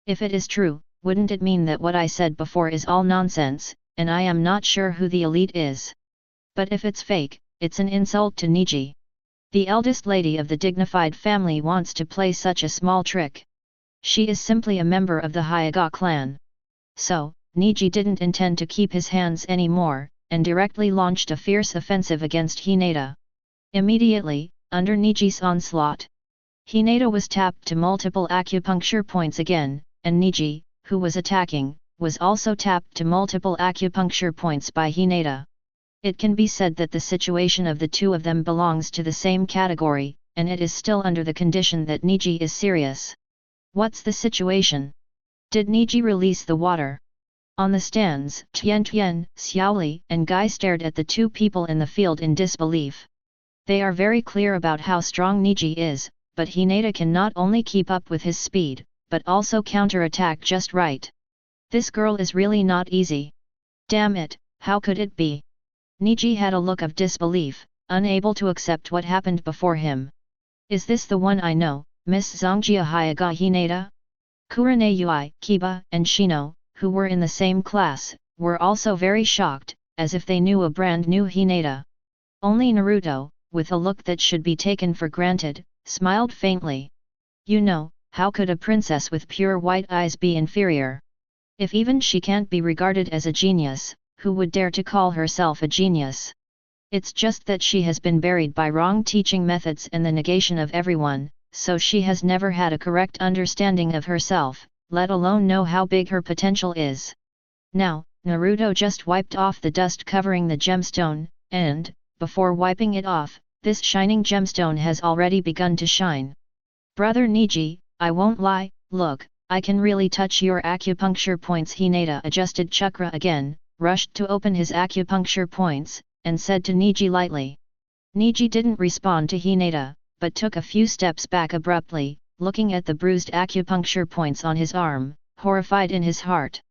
If it is true, wouldn't it mean that what I said before is all nonsense, and I am not sure who the elite is? But if it's fake, it's an insult to Neji. The eldest lady of the dignified family wants to play such a small trick. She is simply a member of the Hyaga clan. So, Neji didn't intend to keep his hands anymore, and directly launched a fierce offensive against Hinata. Immediately, under Neji's onslaught, Hinata was tapped to multiple acupuncture points again, and Neji, who was attacking, was also tapped to multiple acupuncture points by Hinata. It can be said that the situation of the two of them belongs to the same category, and it is still under the condition that Neji is serious. What's the situation? Did Neji release the water? On the stands, Tian, Xiaoli, and Guy stared at the two people in the field in disbelief. They are very clear about how strong Neji is, but Hinata can not only keep up with his speed, but also counter-attack just right. This girl is really not easy. Damn it, how could it be? Neji had a look of disbelief, unable to accept what happened before him. Is this the one I know, Miss Zongjia Hyaga Hinata? Kurenei, Kiba, and Shino, who were in the same class, were also very shocked, as if they knew a brand new Hinata. Only Naruto, with a look that should be taken for granted, smiled faintly. You know, how could a princess with pure white eyes be inferior? If even she can't be regarded as a genius, who would dare to call herself a genius? It's just that she has been buried by wrong teaching methods and the negation of everyone, so she has never had a correct understanding of herself, let alone know how big her potential is. Now, Naruto just wiped off the dust covering the gemstone, and, before wiping it off, this shining gemstone has already begun to shine. Brother Neji, I won't lie, look, I can really touch your acupuncture points. Hinata adjusted chakra again, rushed to open his acupuncture points, and said to Neji lightly. Neji didn't respond to Hinata, but took a few steps back abruptly, looking at the bruised acupuncture points on his arm, horrified in his heart.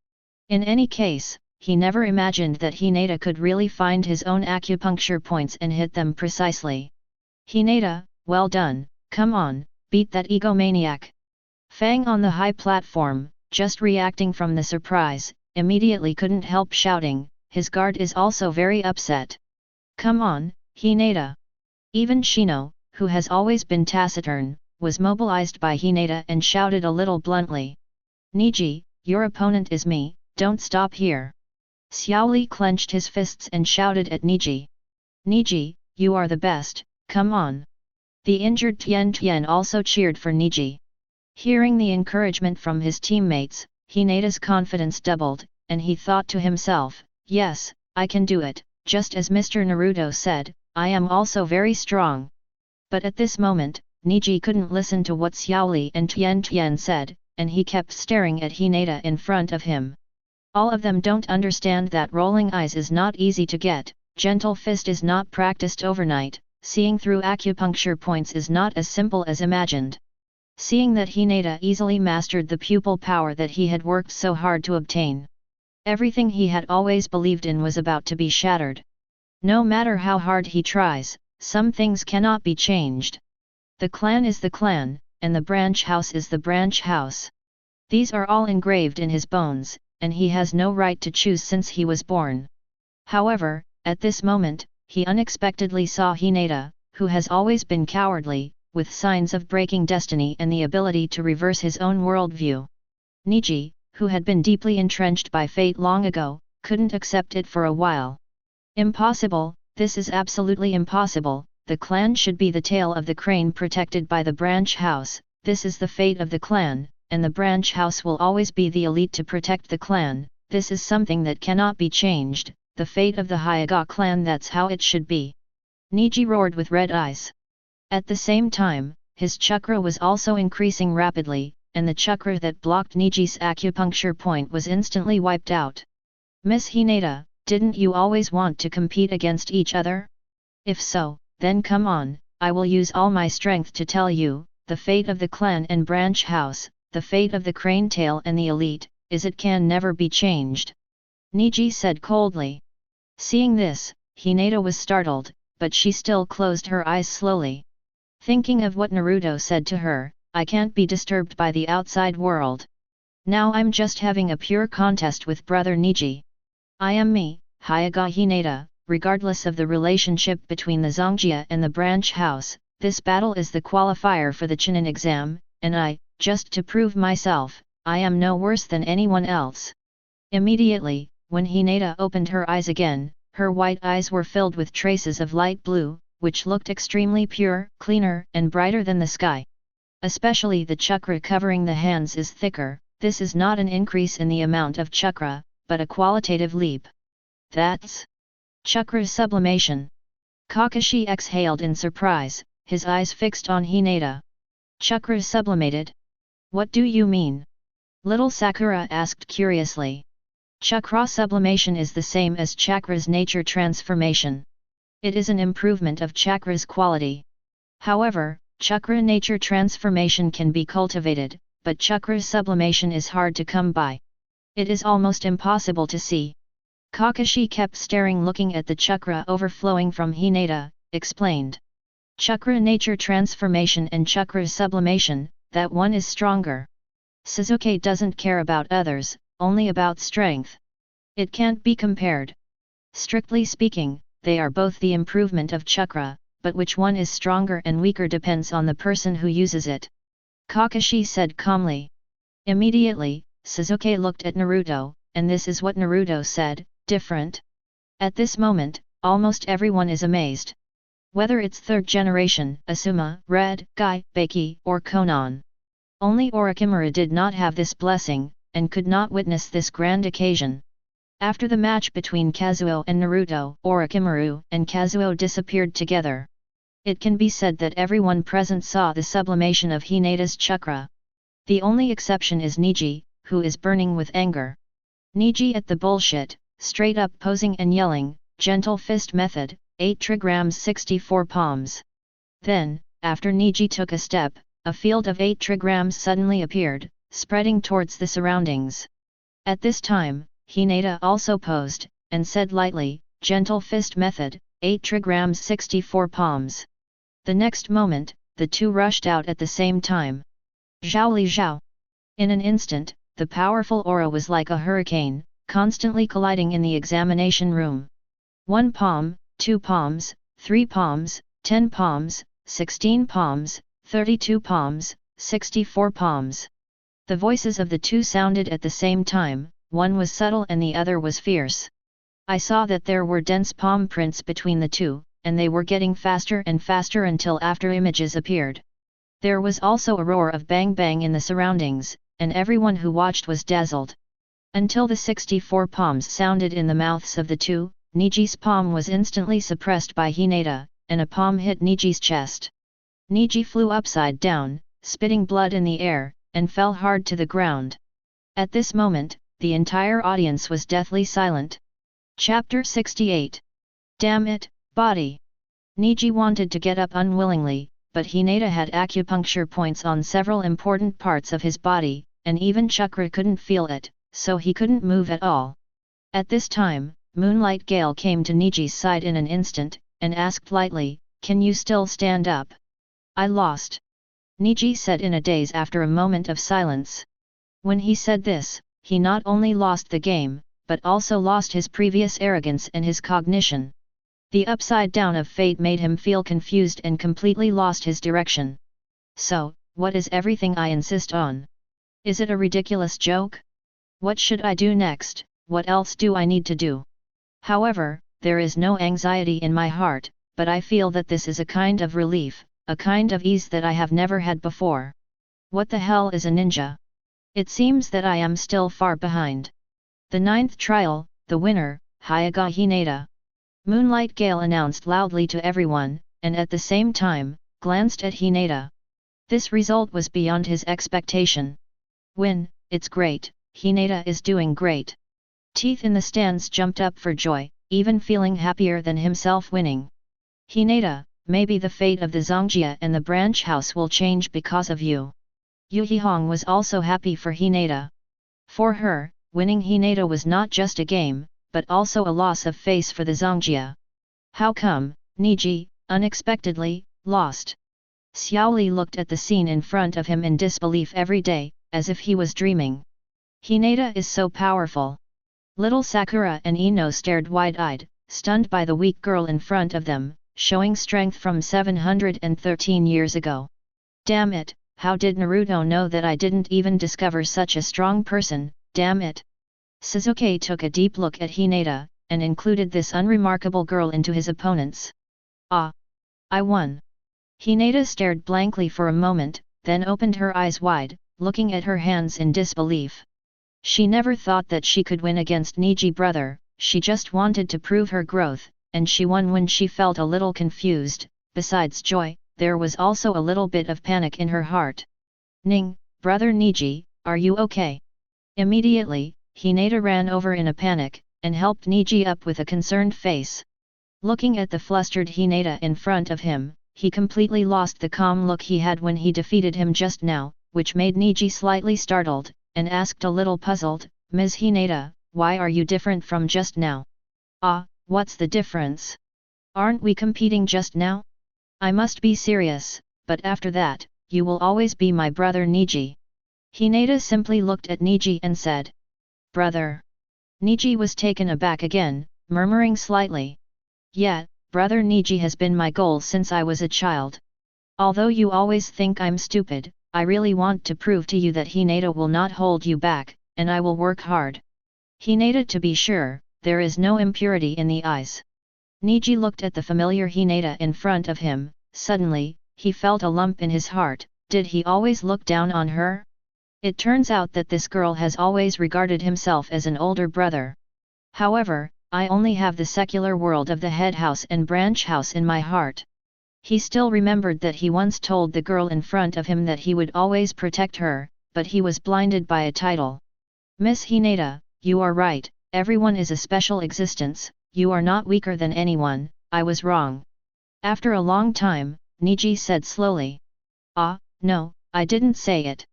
In any case, he never imagined that Hinata could really find his own acupuncture points and hit them precisely. Hinata, well done, come on, beat that egomaniac. Fang on the high platform, just reacting from the surprise, immediately couldn't help shouting, his guard is also very upset. Come on, Hinata. Even Shino, who has always been taciturn, was mobilized by Hinata and shouted a little bluntly. Neji, your opponent is me, don't stop here. Xiaoli clenched his fists and shouted at Neji. Neji, you are the best, come on. The injured Tian also cheered for Neji. Hearing the encouragement from his teammates, Hinata's confidence doubled, and he thought to himself, yes, I can do it, just as Mr. Naruto said, I am also very strong. But at this moment, Neji couldn't listen to what Xiaoli and Tian said, and he kept staring at Hinata in front of him. All of them don't understand that rolling eyes is not easy to get, gentle fist is not practiced overnight, seeing through acupuncture points is not as simple as imagined. Seeing that Hinata easily mastered the pupil power that he had worked so hard to obtain. Everything he had always believed in was about to be shattered. No matter how hard he tries, some things cannot be changed. The clan is the clan, and the branch house is the branch house. These are all engraved in his bones, and he has no right to choose since he was born. However, at this moment, he unexpectedly saw Hinata, who has always been cowardly, with signs of breaking destiny and the ability to reverse his own worldview. Neji, who had been deeply entrenched by fate long ago, couldn't accept it for a while. Impossible, this is absolutely impossible, the clan should be the tail of the crane protected by the branch house, this is the fate of the clan, and the branch house will always be the elite to protect the clan, this is something that cannot be changed, the fate of the Hyuga clan, that's how it should be. Neji roared with red eyes. At the same time, his chakra was also increasing rapidly, and the chakra that blocked Neji's acupuncture point was instantly wiped out. Miss Hinata, didn't you always want to compete against each other? If so, then come on, I will use all my strength to tell you, the fate of the clan and branch house, the fate of the crane tail and the elite, is it can never be changed. Neji said coldly. Seeing this, Hinata was startled, but she still closed her eyes slowly. Thinking of what Naruto said to her, I can't be disturbed by the outside world. Now I'm just having a pure contest with brother Neji. I am me, Hyuga Hinata, regardless of the relationship between the Zongjia and the branch house, this battle is the qualifier for the Chunin exam, and I, just to prove myself, I am no worse than anyone else. Immediately, when Hinata opened her eyes again, her white eyes were filled with traces of light blue, which looked extremely pure, cleaner, and brighter than the sky. Especially the chakra covering the hands is thicker, this is not an increase in the amount of chakra, but a qualitative leap. That's chakra sublimation. Kakashi exhaled in surprise, his eyes fixed on Hinata. Chakra sublimated? What do you mean? Little Sakura asked curiously. Chakra sublimation is the same as chakra's nature transformation. It is an improvement of chakra's quality. However, chakra nature transformation can be cultivated, but chakra sublimation is hard to come by. It is almost impossible to see. Kakashi kept staring, looking at the chakra overflowing from Hinata, explained. Chakra nature transformation and chakra sublimation, that one is stronger. Sasuke doesn't care about others, only about strength. It can't be compared. Strictly speaking, they are both the improvement of chakra, but which one is stronger and weaker depends on the person who uses it. Kakashi said calmly. Immediately, Sasuke looked at Naruto, and this is what Naruto said, different? At this moment, almost everyone is amazed. Whether it's third generation, Asuma, Red, Guy, Baki, or Konan. Only Orochimaru did not have this blessing, and could not witness this grand occasion. After the match between Kazuo and Naruto, Orochimaru and Kazuo disappeared together. It can be said that everyone present saw the sublimation of Hinata's chakra. The only exception is Neji, who is burning with anger. Neji at the bullshit, straight up posing and yelling, gentle fist method, 8 trigrams 64 palms. Then, after Neji took a step, a field of 8 trigrams suddenly appeared, spreading towards the surroundings. At this time, Hinata also posed, and said lightly, gentle fist method, 8 trigrams 64 palms. The next moment, the two rushed out at the same time. Zhao li zhao. In an instant, the powerful aura was like a hurricane, constantly colliding in the examination room. 1 palm, 2 palms, 3 palms, 10 palms, 16 palms, 32 palms, 64 palms. The voices of the two sounded at the same time, one was subtle and the other was fierce. I saw that there were dense palm prints between the two, and they were getting faster and faster until after images appeared. There was also a roar of bang bang in the surroundings, and everyone who watched was dazzled. Until the 64 palms sounded in the mouths of the two, Neji's palm was instantly suppressed by Hinata, and a palm hit Neji's chest. Neji flew upside down, spitting blood in the air, and fell hard to the ground. At this moment, the entire audience was deathly silent. Chapter 68. Damn it, body! Neji wanted to get up unwillingly, but Hinata had acupuncture points on several important parts of his body, and even chakra couldn't feel it, so he couldn't move at all. At this time, Moonlight Gale came to Neji's side in an instant, and asked lightly, "Can you still stand up?" "I lost," Neji said in a daze after a moment of silence. When he said this, he not only lost the game, but also lost his previous arrogance and his cognition. The upside down of fate made him feel confused and completely lost his direction. So, what is everything I insist on? Is it a ridiculous joke? What should I do next? What else do I need to do? However, there is no anxiety in my heart, but I feel that this is a kind of relief, a kind of ease that I have never had before. What the hell is a ninja? It seems that I am still far behind. The 9th trial, the winner, Hyaga Hinata. Moonlight Gale announced loudly to everyone, and at the same time, glanced at Hinata. This result was beyond his expectation. Win, it's great, Hinata is doing great. Teeth in the stands jumped up for joy, even feeling happier than himself winning. Hinata, maybe the fate of the Zongjia and the branch house will change because of you. Yu Yihong was also happy for Hinata. For her, winning Hinata was not just a game, but also a loss of face for the Zongjia. How come, Neji, unexpectedly, lost? Xiaoli looked at the scene in front of him in disbelief every day, as if he was dreaming. Hinata is so powerful. Little Sakura and Ino stared wide-eyed, stunned by the weak girl in front of them, showing strength from 713 years ago. Damn it, how did Naruto know that I didn't even discover such a strong person, damn it! Sasuke took a deep look at Hinata, and included this unremarkable girl into his opponents. Ah! I won! Hinata stared blankly for a moment, then opened her eyes wide, looking at her hands in disbelief. She never thought that she could win against Neji brother, she just wanted to prove her growth, and she won when she felt a little confused. Besides joy, there was also a little bit of panic in her heart. Ning, brother Neji, are you okay? Immediately, Hinata ran over in a panic, and helped Neji up with a concerned face. Looking at the flustered Hinata in front of him, he completely lost the calm look he had when he defeated him just now, which made Neji slightly startled, and asked a little puzzled, "Ms. Hinata, why are you different from just now?" "Ah, what's the difference? Aren't we competing just now? I must be serious, but after that, you will always be my brother Neji." Hinata simply looked at Neji and said, "Brother." Neji was taken aback again, murmuring slightly, "Yeah, brother, Neji has been my goal since I was a child. Although you always think I'm stupid, I really want to prove to you that Hinata will not hold you back, and I will work hard. Hinata, to be sure, there is no impurity in the eyes." Neji looked at the familiar Hinata in front of him. Suddenly, he felt a lump in his heart. Did he always look down on her? It turns out that this girl has always regarded himself as an older brother. However, I only have the secular world of the head house and branch house in my heart. He still remembered that he once told the girl in front of him that he would always protect her, but he was blinded by a title. "Miss Hinata, you are right, everyone is a special existence, you are not weaker than anyone, I was wrong." After a long time, Neji said slowly, "Ah, no, I didn't say it.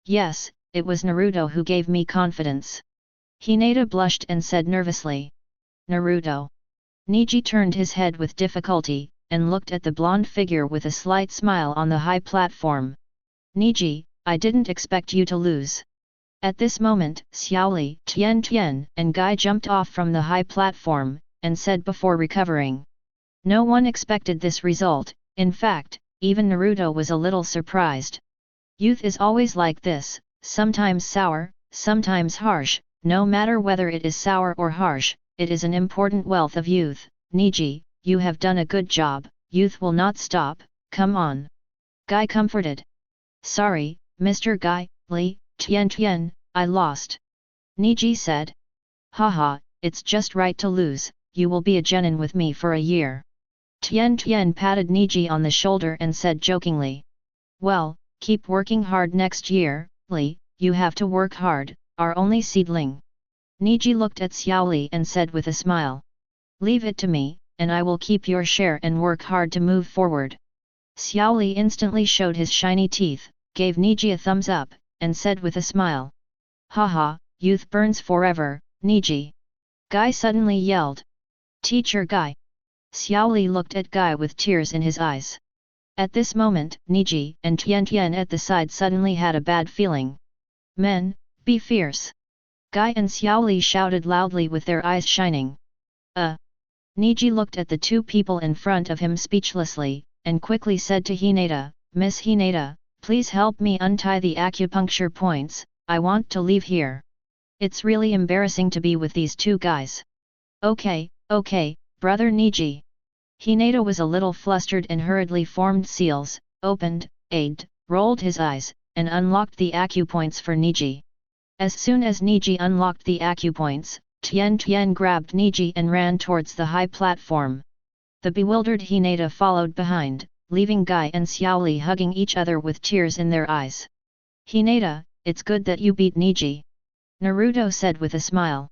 Yes, it was Naruto who gave me confidence." Hinata blushed and said nervously, "Naruto?" Neji turned his head with difficulty, and looked at the blonde figure with a slight smile on the high platform. "Neji, I didn't expect you to lose." At this moment, Xiaoli, Tian, and Guy jumped off from the high platform, and said before recovering. No one expected this result. In fact, even Naruto was a little surprised. Youth is always like this, sometimes sour, sometimes harsh. No matter whether it is sour or harsh, it is an important wealth of youth. "Neji, you have done a good job, youth will not stop, come on." Guy comforted. "Sorry, Mr. Guy, Li, Tian, I lost." Neji said. "Haha, it's just right to lose, you will be a genin with me for a year." Tian patted Neji on the shoulder and said jokingly. "Well, keep working hard next year, Li, you have to work hard, our only seedling." Neji looked at Xiaoli and said with a smile. "Leave it to me, and I will keep your share and work hard to move forward." Xiaoli instantly showed his shiny teeth, gave Neji a thumbs up, and said with a smile. "Haha, youth burns forever, Neji." Guy suddenly yelled. "Teacher Guy!" Xiaoli looked at Guy with tears in his eyes. At this moment, Neji and Tian at the side suddenly had a bad feeling. "Men, be fierce!" Guy and Xiaoli shouted loudly with their eyes shining. Neji looked at the two people in front of him speechlessly, and quickly said to Hinata, "Miss Hinata, please help me untie the acupuncture points, I want to leave here. It's really embarrassing to be with these two guys." Okay, brother Neji." Hinata was a little flustered and hurriedly formed seals, opened, rolled his eyes, and unlocked the acupoints for Neji. As soon as Neji unlocked the acupoints, Tian grabbed Neji and ran towards the high platform. The bewildered Hinata followed behind, leaving Guy and Xiaoli hugging each other with tears in their eyes. "Hinata, it's good that you beat Neji," Naruto said with a smile.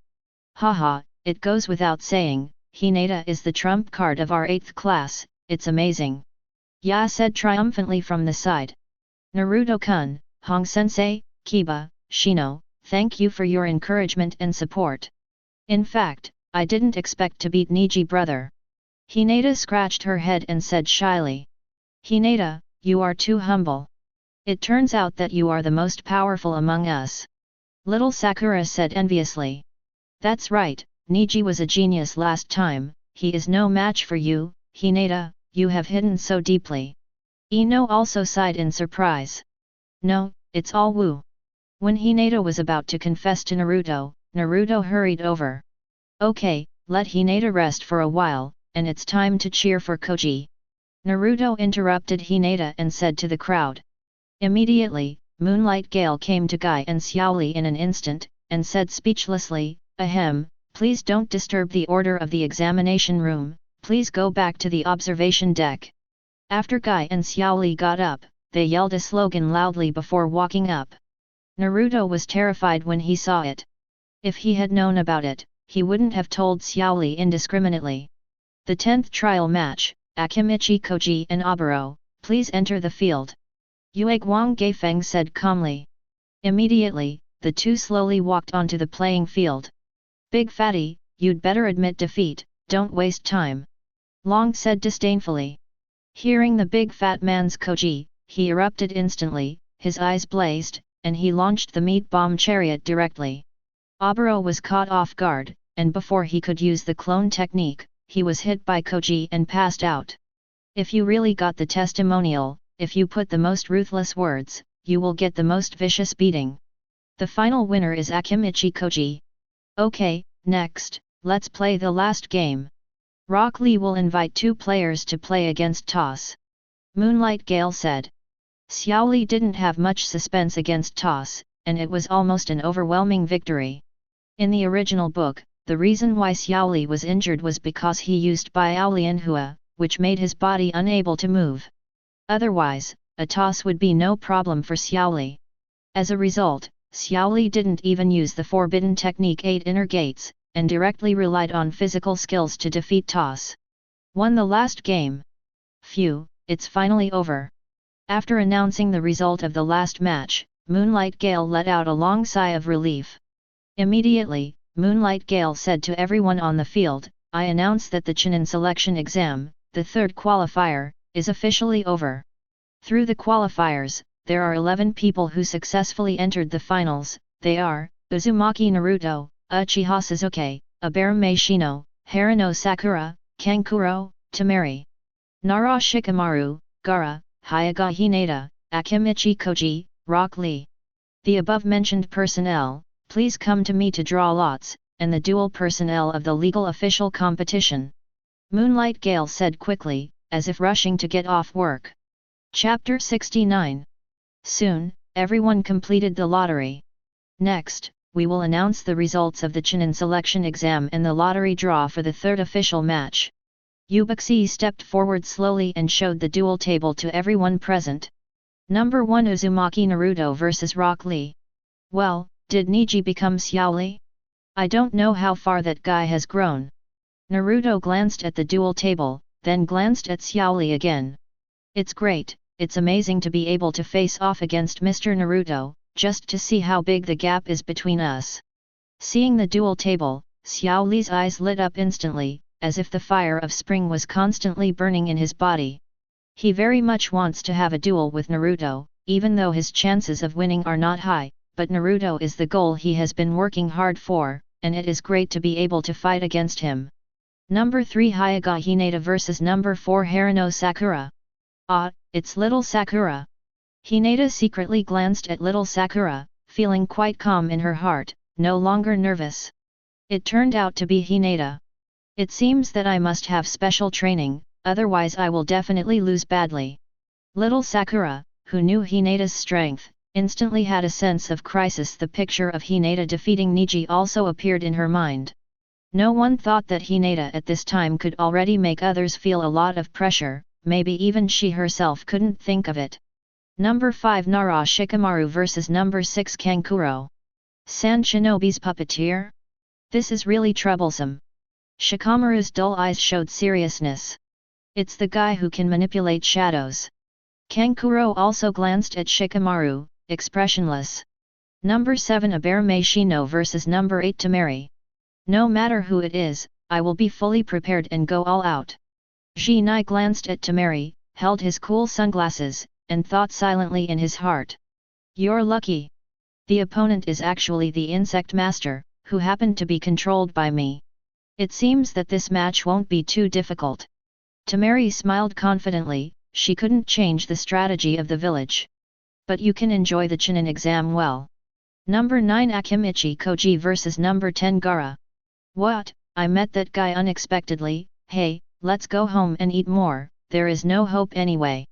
"Haha, it goes without saying, Hinata is the trump card of our 8th class, it's amazing." Ya said triumphantly from the side. "Naruto-kun, Hong-sensei, Kiba, Shino, thank you for your encouragement and support. In fact, I didn't expect to beat Neji brother." Hinata scratched her head and said shyly. "Hinata, you are too humble. It turns out that you are the most powerful among us." Little Sakura said enviously. "That's right, Neji was a genius last time, he is no match for you, Hinata, you have hidden so deeply." Ino also sighed in surprise. "No, it's all Wu." When Hinata was about to confess to Naruto, Naruto hurried over. "Okay, let Hinata rest for a while, and it's time to cheer for Koji." Naruto interrupted Hinata and said to the crowd. Immediately, Moonlight Gale came to Guy and Xiaoli in an instant, and said speechlessly, "Ahem, please don't disturb the order of the examination room, please go back to the observation deck." After Guy and Xiaoli got up, they yelled a slogan loudly before walking up. Naruto was terrified when he saw it. If he had known about it, he wouldn't have told Xiaoli indiscriminately. "The 10th trial match, Akimichi Koji and Oboro, please enter the field." Yueguang Gaifeng said calmly. Immediately, the two slowly walked onto the playing field. "Big fatty, you'd better admit defeat, don't waste time," Long said disdainfully. Hearing the big fat man's Koji, he erupted instantly, his eyes blazed, and he launched the meat bomb chariot directly. Oboro was caught off guard, and before he could use the clone technique, he was hit by Koji and passed out. If you really got the testimonial, if you put the most ruthless words, you will get the most vicious beating. The final winner is Akimichi Koji. Okay, next, let's play the last game. Rock Lee will invite 2 players to play against Toss. Moonlight Gale said. Xiao Li didn't have much suspense against Toss, and it was almost an overwhelming victory. In the original book, the reason why Xiao Li was injured was because he used Biaolian Hua, which made his body unable to move. Otherwise, a toss would be no problem for Xiao Li. As a result, Xiao Li didn't even use the forbidden technique 8 inner gates, and directly relied on physical skills to defeat Toss. Won the last game. Phew, it's finally over. After announcing the result of the last match, Moonlight Gale let out a long sigh of relief. Immediately, Moonlight Gale said to everyone on the field, I announce that the Chunin selection exam, the 3rd qualifier, is officially over. Through the qualifiers, there are 11 people who successfully entered the finals. They are, Uzumaki Naruto, Uchiha Sasuke, Aberame Shino, Harano Sakura, Kankuro, Temari, Nara Shikamaru, Gaara, Hyuga Hinata, Akimichi Koji, Rock Lee. The above-mentioned personnel, please come to me to draw lots, and the dual personnel of the legal official competition. Moonlight Gale said quickly, as if rushing to get off work. Chapter 69. Soon, everyone completed the lottery. Next, we will announce the results of the Chunin selection exam and the lottery draw for the 3rd official match. Ubuxi stepped forward slowly and showed the duel table to everyone present. Number 1 Uzumaki Naruto vs Rock Lee. Well, did Neji become Xiao Li? I don't know how far that guy has grown. Naruto glanced at the duel table, then glanced at Xiao Li again. It's great, it's amazing to be able to face off against Mr. Naruto, just to see how big the gap is between us. Seeing the duel table, Xiao Li's eyes lit up instantly, as if the fire of spring was constantly burning in his body. He very much wants to have a duel with Naruto, even though his chances of winning are not high, but Naruto is the goal he has been working hard for, and it is great to be able to fight against him. Number 3 Hyuga Hinata vs Number 4 Harano Sakura. Ah, it's little Sakura. Hinata secretly glanced at little Sakura, feeling quite calm in her heart, no longer nervous. It turned out to be Hinata. It seems that I must have special training, otherwise I will definitely lose badly. Little Sakura, who knew Hinata's strength, instantly had a sense of crisis. The picture of Hinata defeating Neji also appeared in her mind. No one thought that Hinata at this time could already make others feel a lot of pressure, maybe even she herself couldn't think of it. Number 5 Nara Shikamaru vs Number 6 Kankuro. Sand Shinobi's puppeteer? This is really troublesome. Shikamaru's dull eyes showed seriousness. It's the guy who can manipulate shadows. Kankuro also glanced at Shikamaru, expressionless. Number 7 Aberame Shino vs Number 8 Temari. No matter who it is, I will be fully prepared and go all out. Jinai glanced at Temari, held his cool sunglasses, and thought silently in his heart. You're lucky. The opponent is actually the insect master, who happened to be controlled by me. It seems that this match won't be too difficult. Temari smiled confidently, she couldn't change the strategy of the village. But you can enjoy the Chunin exam well. Number 9 Akimichi Koji vs Number 10 Gaara. What, I met that guy unexpectedly. Hey, let's go home and eat more, there is no hope anyway.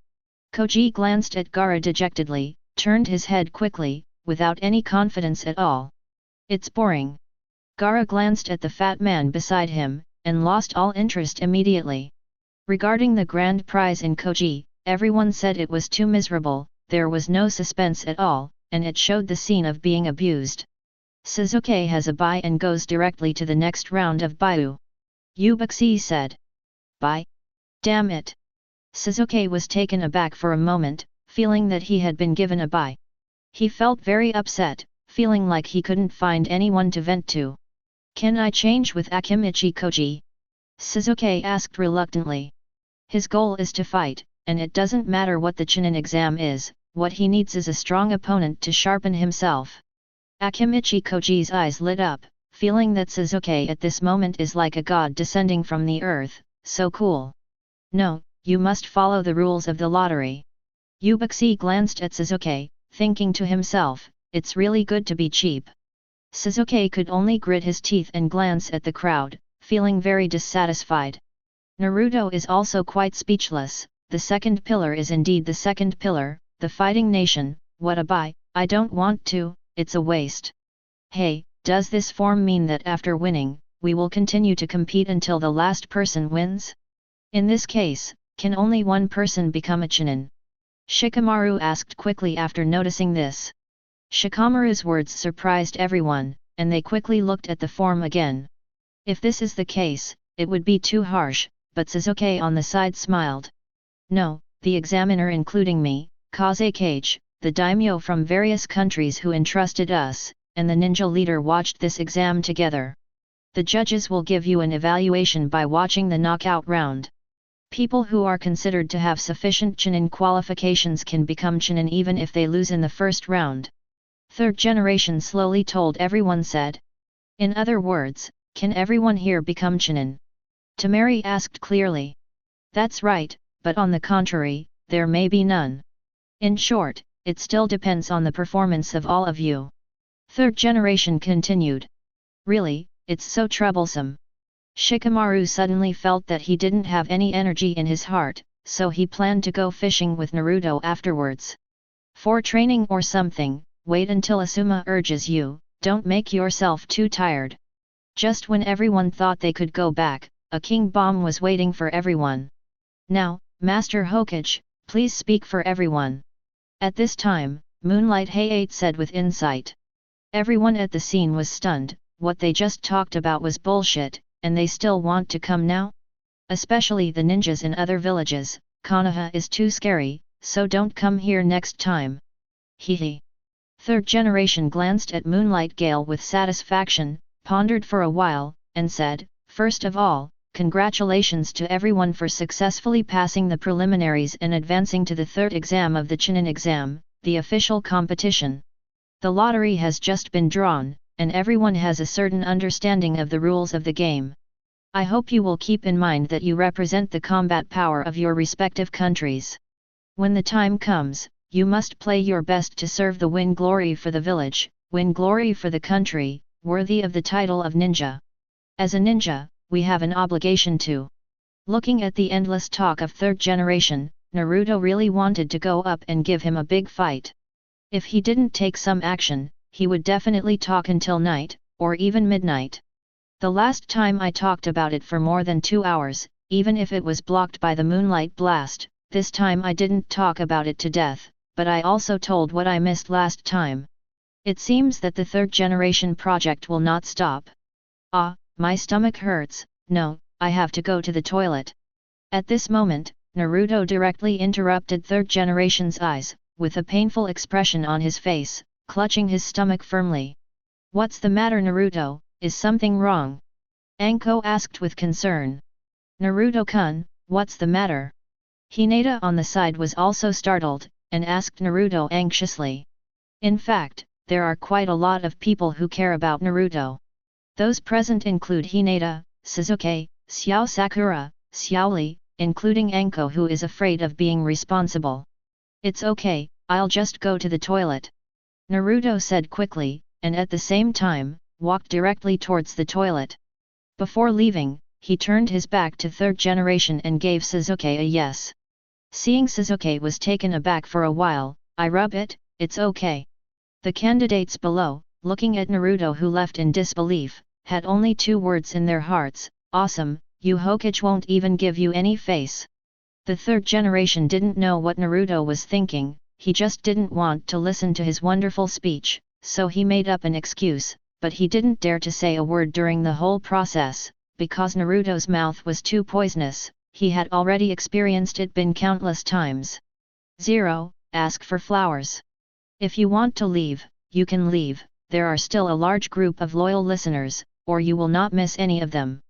Koji glanced at Gaara dejectedly, turned his head quickly, without any confidence at all. It's boring. Gaara glanced at the fat man beside him, and lost all interest immediately. Regarding the grand prize in Koji, everyone said it was too miserable, there was no suspense at all, and it showed the scene of being abused. Sasuke has a bye and goes directly to the next round of Baiu. Ubuxi said. Bye? Damn it! Sasuke was taken aback for a moment, feeling that he had been given a bye. He felt very upset, feeling like he couldn't find anyone to vent to. Can I change with Akimichi Koji? Sasuke asked reluctantly. His goal is to fight, and it doesn't matter what the Chunin exam is, what he needs is a strong opponent to sharpen himself. Akimichi Koji's eyes lit up, feeling that Sasuke at this moment is like a god descending from the earth, so cool. No, you must follow the rules of the lottery. Ubuxi glanced at Sasuke, thinking to himself, it's really good to be cheap. Sasuke could only grit his teeth and glance at the crowd, feeling very dissatisfied. Naruto is also quite speechless. The second pillar is indeed the second pillar, the fighting nation. What a buy, I don't want to, it's a waste. Hey, does this form mean that after winning, we will continue to compete until the last person wins? In this case, can only one person become a Chunin? Shikamaru asked quickly after noticing this. Shikamaru's words surprised everyone, and they quickly looked at the form again. If this is the case, it would be too harsh, but Sasuke on the side smiled. No, the examiner including me, Kazekage, the daimyo from various countries who entrusted us, and the ninja leader watched this exam together. The judges will give you an evaluation by watching the knockout round. People who are considered to have sufficient Chunin qualifications can become Chunin even if they lose in the first round. Third generation slowly told everyone said. In other words, can everyone here become Chunin? Temari asked clearly. That's right, but on the contrary, there may be none. In short, it still depends on the performance of all of you. Third generation continued. Really, it's so troublesome. Shikamaru suddenly felt that he didn't have any energy in his heart, so he planned to go fishing with Naruto afterwards. For training or something, wait until Asuma urges you, don't make yourself too tired. Just when everyone thought they could go back, a king bomb was waiting for everyone. Now, Master Hokage, please speak for everyone. At this time, Moonlight Hayate said with insight. Everyone at the scene was stunned, what they just talked about was bullshit, and they still want to come now? Especially the ninjas in other villages. Konoha is too scary, so don't come here next time. Hehe. Third generation glanced at Moonlight Gale with satisfaction, pondered for a while, and said, first of all, congratulations to everyone for successfully passing the preliminaries and advancing to the third exam of the Chunin exam, the official competition. The lottery has just been drawn, and everyone has a certain understanding of the rules of the game. I hope you will keep in mind that you represent the combat power of your respective countries. When the time comes, you must play your best to serve the win glory for the village, win glory for the country, worthy of the title of ninja. As a ninja, we have an obligation to. Looking at the endless talk of third generation, Naruto really wanted to go up and give him a big fight. If he didn't take some action, he would definitely talk until night, or even midnight. The last time I talked about it for more than 2 hours, even if it was blocked by the moonlight blast, this time I didn't talk about it to death, but I also told what I missed last time. It seems that the third generation project will not stop. Ah, my stomach hurts, no, I have to go to the toilet. At this moment, Naruto directly interrupted third generation's eyes, with a painful expression on his face, clutching his stomach firmly. What's the matter Naruto, is something wrong? Anko asked with concern. Naruto-kun, what's the matter? Hinata on the side was also startled, and asked Naruto anxiously. In fact, there are quite a lot of people who care about Naruto. Those present include Hinata, Sasuke, Xiao Sakura, Xiaoli, including Anko who is afraid of being responsible. It's okay, I'll just go to the toilet. Naruto said quickly, and at the same time, walked directly towards the toilet. Before leaving, he turned his back to third generation and gave Sasuke a yes. Seeing Sasuke was taken aback for a while, I rub it, it's okay. The candidates below, looking at Naruto who left in disbelief, had only 2 words in their hearts, awesome, you Hokage won't even give you any face. The third generation didn't know what Naruto was thinking, he just didn't want to listen to his wonderful speech, so he made up an excuse, but he didn't dare to say a word during the whole process, because Naruto's mouth was too poisonous, he had already experienced it been countless times. 0. Ask for flowers. If you want to leave, you can leave, there are still a large group of loyal listeners, or you will not miss any of them.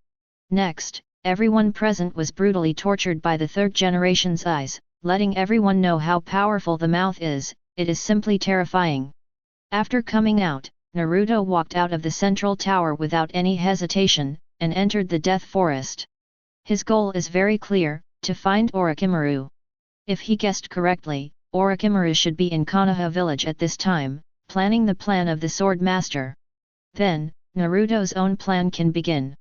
Next, everyone present was brutally tortured by the third generation's eyes, letting everyone know how powerful the mouth is. It is simply terrifying. After coming out, Naruto walked out of the central tower without any hesitation, and entered the Death Forest. His goal is very clear, to find Orochimaru. If he guessed correctly, Orochimaru should be in Konoha village at this time, planning the plan of the Sword Master. Then, Naruto's own plan can begin.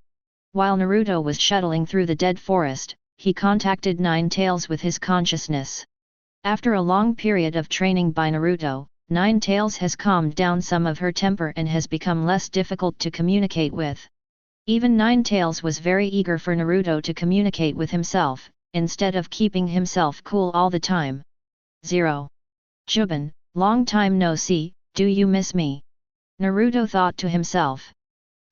While Naruto was shuttling through the Dead Forest, he contacted Nine Tails with his consciousness. After a long period of training by Naruto, Nine Tails has calmed down some of her temper and has become less difficult to communicate with. Even Nine Tails was very eager for Naruto to communicate with himself, instead of keeping himself cool all the time. 0. Juban, long time no see, do you miss me? Naruto thought to himself.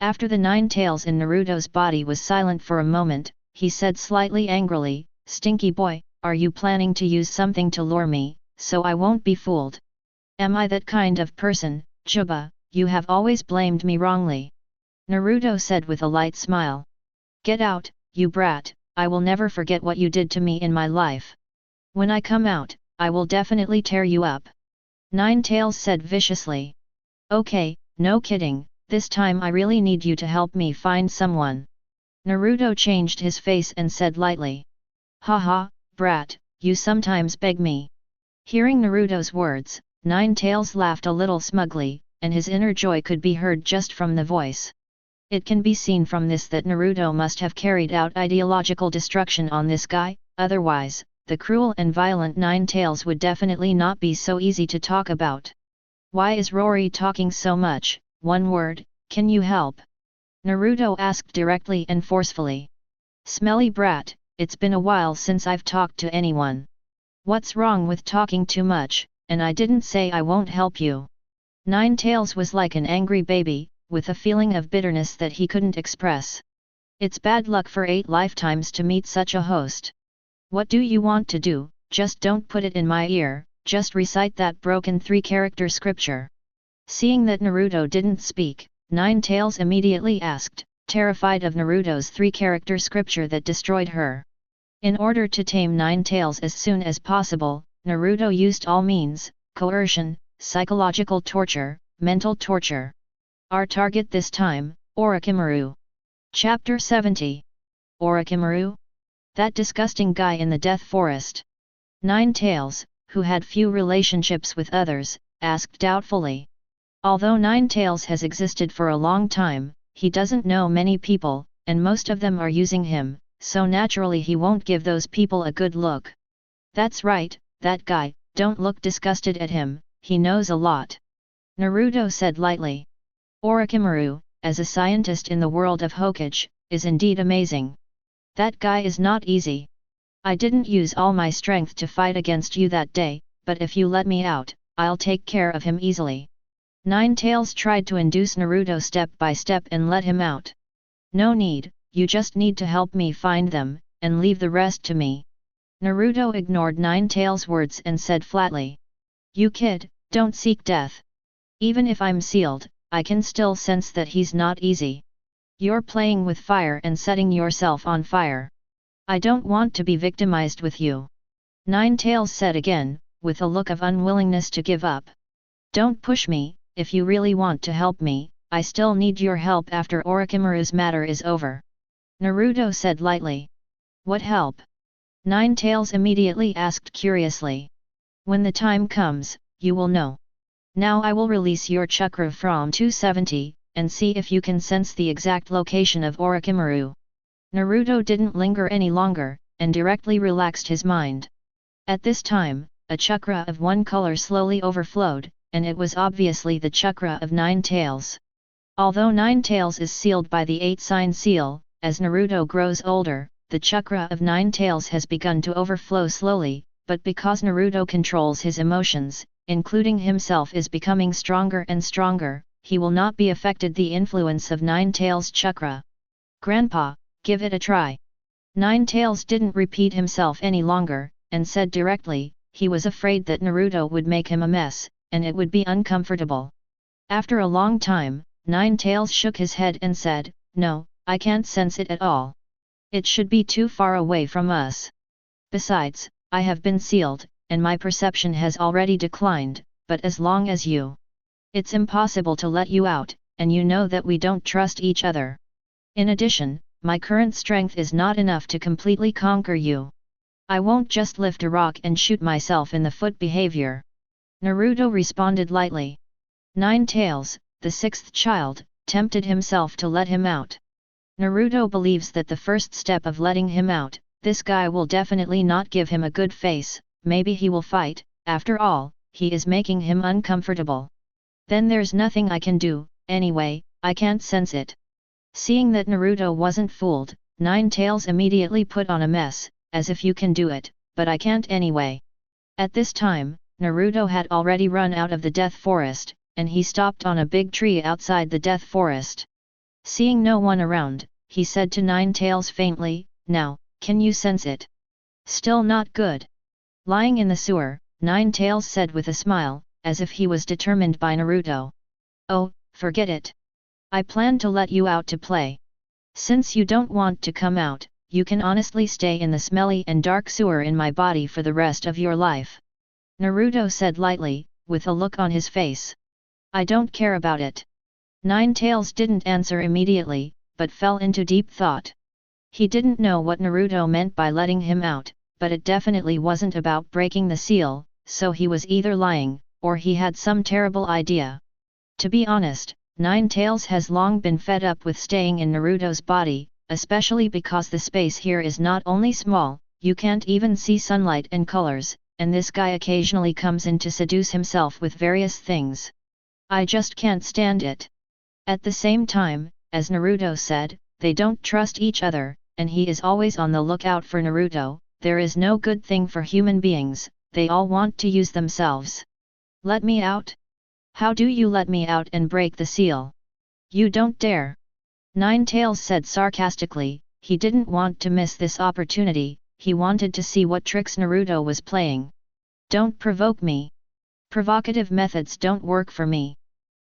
After the Nine Tails in Naruto's body was silent for a moment, he said slightly angrily, "Stinky boy, are you planning to use something to lure me, so I won't be fooled? Am I that kind of person, Juba? You have always blamed me wrongly." Naruto said with a light smile. "Get out, you brat, I will never forget what you did to me in my life. When I come out, I will definitely tear you up." Nine Tails said viciously. "Okay, no kidding, this time I really need you to help me find someone." Naruto changed his face and said lightly. "Haha, brat, you sometimes beg me." Hearing Naruto's words, Nine Tails laughed a little smugly, and his inner joy could be heard just from the voice. It can be seen from this that Naruto must have carried out ideological destruction on this guy, otherwise, the cruel and violent Nine Tails would definitely not be so easy to talk about. "Why is Rory talking so much? One word, can you help?" Naruto asked directly and forcefully. "Smelly brat, it's been a while since I've talked to anyone. What's wrong with talking too much, and I didn't say I won't help you." Nine Tails was like an angry baby, with a feeling of bitterness that he couldn't express. It's bad luck for 8 lifetimes to meet such a host. "What do you want to do? Just don't put it in my ear, just recite that broken 3-character scripture." Seeing that Naruto didn't speak, Nine Tails immediately asked, terrified of Naruto's 3-character scripture that destroyed her. In order to tame Nine Tails as soon as possible, Naruto used all means: coercion, psychological torture, mental torture. Our target this time, Orochimaru. Chapter 70. Orochimaru? That disgusting guy in the Death Forest. Nine Tails, who had few relationships with others, asked doubtfully. Although Nine Tails has existed for a long time, he doesn't know many people, and most of them are using him, so naturally he won't give those people a good look. "That's right, that guy, don't look disgusted at him, he knows a lot," Naruto said lightly. "Orochimaru, as a scientist in the world of Hokage, is indeed amazing. That guy is not easy. I didn't use all my strength to fight against you that day, but if you let me out, I'll take care of him easily." Nine Tails tried to induce Naruto step by step and let him out. "No need, you just need to help me find them, and leave the rest to me." Naruto ignored Nine Tails' words and said flatly. "You kid, don't seek death. Even if I'm sealed, I can still sense that he's not easy. You're playing with fire and setting yourself on fire. I don't want to be victimized with you," Nine Tails said again, with a look of unwillingness to give up. "Don't push me, if you really want to help me, I still need your help after Orochimaru's matter is over," Naruto said lightly. "What help?" Nine Tails immediately asked curiously. "When the time comes, you will know. Now I will release your chakra from 270, and see if you can sense the exact location of Orochimaru." Naruto didn't linger any longer, and directly relaxed his mind. At this time, a chakra of one color slowly overflowed, and it was obviously the chakra of Nine Tails. Although Nine Tails is sealed by the 8-sign seal, as Naruto grows older, the chakra of Nine Tails has begun to overflow slowly, but because Naruto controls his emotions, including himself, is becoming stronger and stronger, he will not be affected the influence of Nine Tails' chakra. "Grandpa, give it a try." Nine Tails didn't repeat himself any longer, and said directly, he was afraid that Naruto would make him a mess, and it would be uncomfortable. After a long time, Nine Tails shook his head and said, "No, I can't sense it at all. It should be too far away from us. Besides, I have been sealed, and my perception has already declined, but as long as it's impossible to let you out, and you know that we don't trust each other. In addition, my current strength is not enough to completely conquer you. I won't just lift a rock and shoot myself in the foot behavior. Naruto responded lightly. Nine Tails, the sixth child, tempted himself to let him out. Naruto believes that the first step of letting him out, this guy will definitely not give him a good face, maybe he will fight, after all, he is making him uncomfortable. Then there's nothing I can do, anyway, I can't sense it. Seeing that Naruto wasn't fooled, Nine Tails immediately put on a mess, as if you can do it, but I can't anyway. At this time, Naruto had already run out of the Death Forest, and he stopped on a big tree outside the Death Forest. Seeing no one around, he said to Nine Tails faintly, "Now, can you sense it?" Still not good. Lying in the sewer, Nine Tails said with a smile, as if he was determined by Naruto. "Oh, forget it. I plan to let you out to play. Since you don't want to come out, you can honestly stay in the smelly and dark sewer in my body for the rest of your life." Naruto said lightly, with a look on his face. "I don't care about it." Nine Tails didn't answer immediately, but fell into deep thought. He didn't know what Naruto meant by letting him out, but it definitely wasn't about breaking the seal, so he was either lying, or he had some terrible idea. To be honest, Nine Tails has long been fed up with staying in Naruto's body, especially because the space here is not only small, you can't even see sunlight and colors, and this guy occasionally comes in to seduce himself with various things. I just can't stand it. At the same time, as Naruto said, they don't trust each other, and he is always on the lookout for Naruto. There is no good thing for human beings, they all want to use themselves. Let me out? How do you let me out and break the seal? You don't dare. Nine Tails said sarcastically. He didn't want to miss this opportunity, he wanted to see what tricks Naruto was playing. Don't provoke me. Provocative methods don't work for me.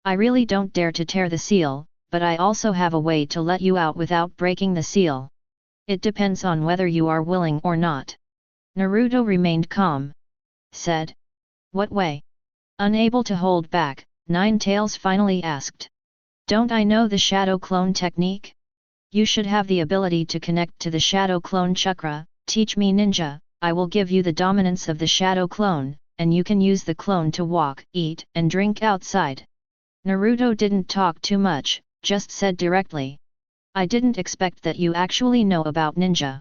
I really don't dare to tear the seal, but I also have a way to let you out without breaking the seal. It depends on whether you are willing or not. Naruto remained calm. Said. What way? Unable to hold back, Nine Tails finally asked. Don't I know the shadow clone technique? You should have the ability to connect to the shadow clone chakra. Teach me ninja, I will give you the dominance of the shadow clone, and you can use the clone to walk, eat, and drink outside. Naruto didn't talk too much, just said directly. I didn't expect that you actually know about ninja.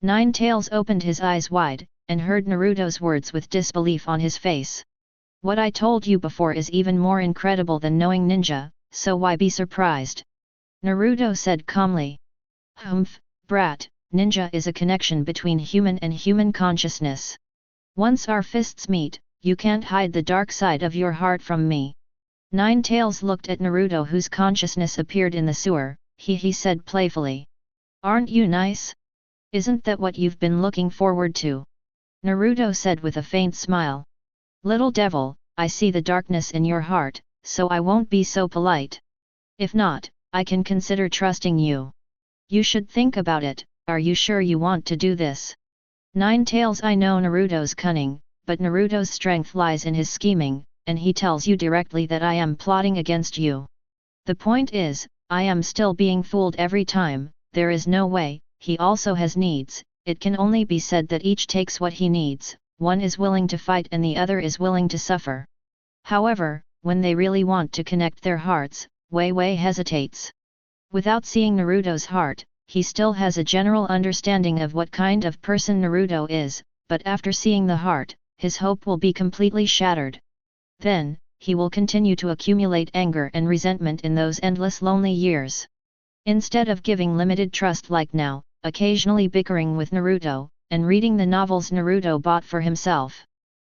Nine Tails opened his eyes wide, and heard Naruto's words with disbelief on his face. What I told you before is even more incredible than knowing ninja, so why be surprised? Naruto said calmly. Humph, brat, ninja is a connection between human and human consciousness. Once our fists meet, you can't hide the dark side of your heart from me. Nine Tails looked at Naruto, whose consciousness appeared in the sewer. He said playfully. Aren't you nice? Isn't that what you've been looking forward to? Naruto said with a faint smile. Little devil, I see the darkness in your heart, so I won't be so polite. If not, I can consider trusting you. You should think about it. Are you sure you want to do this? Nine Tails, I know Naruto's cunning, but Naruto's strength lies in his scheming, and he tells you directly that I am plotting against you. The point is, I am still being fooled every time. There is no way. He also has needs. It can only be said that each takes what he needs. One is willing to fight and the other is willing to suffer. However, when they really want to connect their hearts, Wei hesitates. Without seeing Naruto's heart, he still has a general understanding of what kind of person Naruto is, but after seeing the heart, his hope will be completely shattered. Then, he will continue to accumulate anger and resentment in those endless lonely years. Instead of giving limited trust like now, occasionally bickering with Naruto, and reading the novels Naruto bought for himself.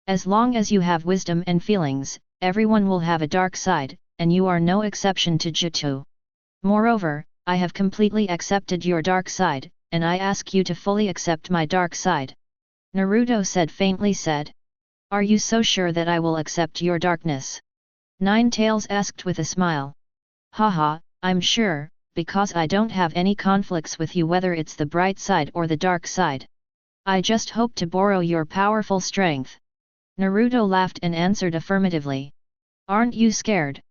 As long as you have wisdom and feelings, everyone will have a dark side, and you are no exception to Jutsu. Moreover, I have completely accepted your dark side, and I ask you to fully accept my dark side. Naruto said faintly. Are you so sure that I will accept your darkness? Nine Tails asked with a smile. Haha, I'm sure, because I don't have any conflicts with you, whether it's the bright side or the dark side. I just hope to borrow your powerful strength. Naruto laughed and answered affirmatively. Aren't you scared?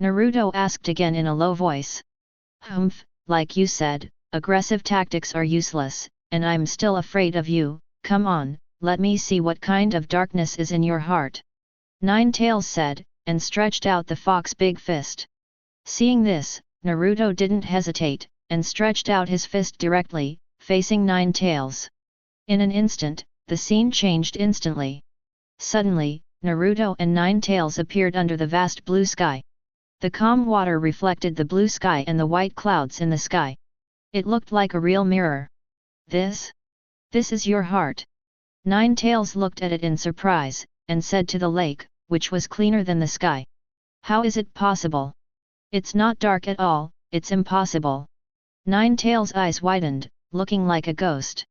Naruto asked again in a low voice. Humph, like you said, aggressive tactics are useless, and I'm still afraid of you. Come on, let me see what kind of darkness is in your heart. Nine-Tails said, and stretched out the fox big fist. Seeing this, Naruto didn't hesitate, and stretched out his fist directly, facing Nine-Tails. In an instant, the scene changed instantly. Suddenly, Naruto and Nine-Tails appeared under the vast blue sky. The calm water reflected the blue sky and the white clouds in the sky. It looked like a real mirror. This is your heart. Nine-Tails looked at it in surprise, and said to the lake, which was cleaner than the sky. How is it possible? It's not dark at all, it's impossible. Nine-Tails' eyes widened, looking like a ghost.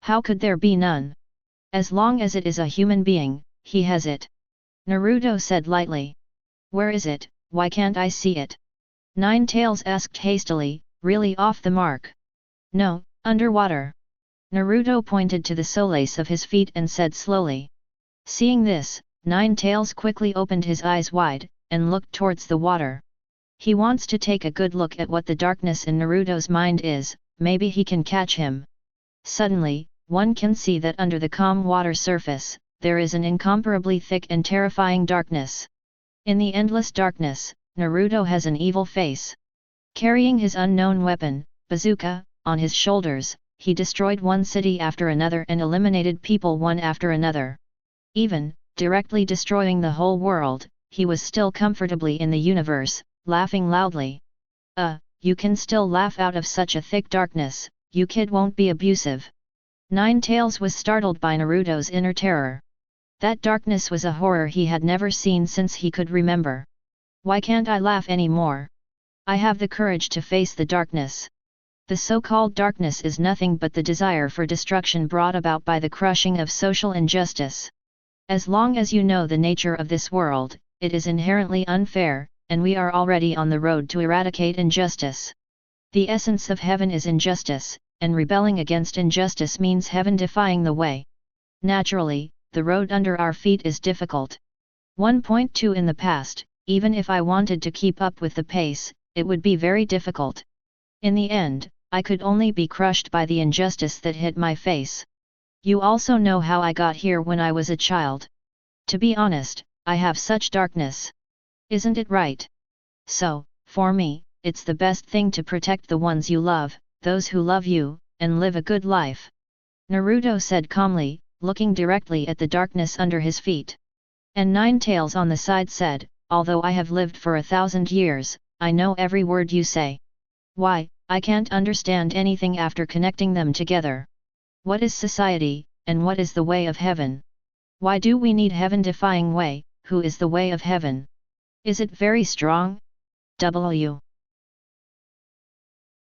How could there be none? As long as it is a human being, he has it. Naruto said lightly. Where is it? Why can't I see it? Nine-Tails asked hastily, really off the mark. No, underwater. Naruto pointed to the soles of his feet and said slowly. Seeing this, Nine-Tails quickly opened his eyes wide, and looked towards the water. He wants to take a good look at what the darkness in Naruto's mind is, maybe he can catch him. Suddenly, one can see that under the calm water surface, there is an incomparably thick and terrifying darkness. In the endless darkness, Naruto has an evil face. Carrying his unknown weapon, bazooka, on his shoulders, he destroyed one city after another and eliminated people one after another. Even, directly destroying the whole world, he was still comfortably in the universe, laughing loudly. You can still laugh out of such a thick darkness, you kid won't be abusive. Nine-Tails was startled by Naruto's inner terror. That darkness was a horror he had never seen since he could remember. Why can't I laugh anymore? I have the courage to face the darkness. The so-called darkness is nothing but the desire for destruction brought about by the crushing of social injustice. As long as you know the nature of this world, it is inherently unfair, and we are already on the road to eradicate injustice. The essence of heaven is injustice, and rebelling against injustice means heaven defying the way. Naturally, the road under our feet is difficult. 1.2 In the past, even if I wanted to keep up with the pace, it would be very difficult. In the end, I could only be crushed by the injustice that hit my face. You also know how I got here when I was a child. To be honest, I have such darkness. Isn't it right? So, for me, it's the best thing to protect the ones you love, those who love you, and live a good life. Naruto said calmly, looking directly at the darkness under his feet. And Nine-Tails on the side said, although I have lived for 1,000 years, I know every word you say. Why, I can't understand anything after connecting them together. What is society, and what is the way of heaven? Why do we need heaven-defying way? Who is the way of heaven? Is it very strong?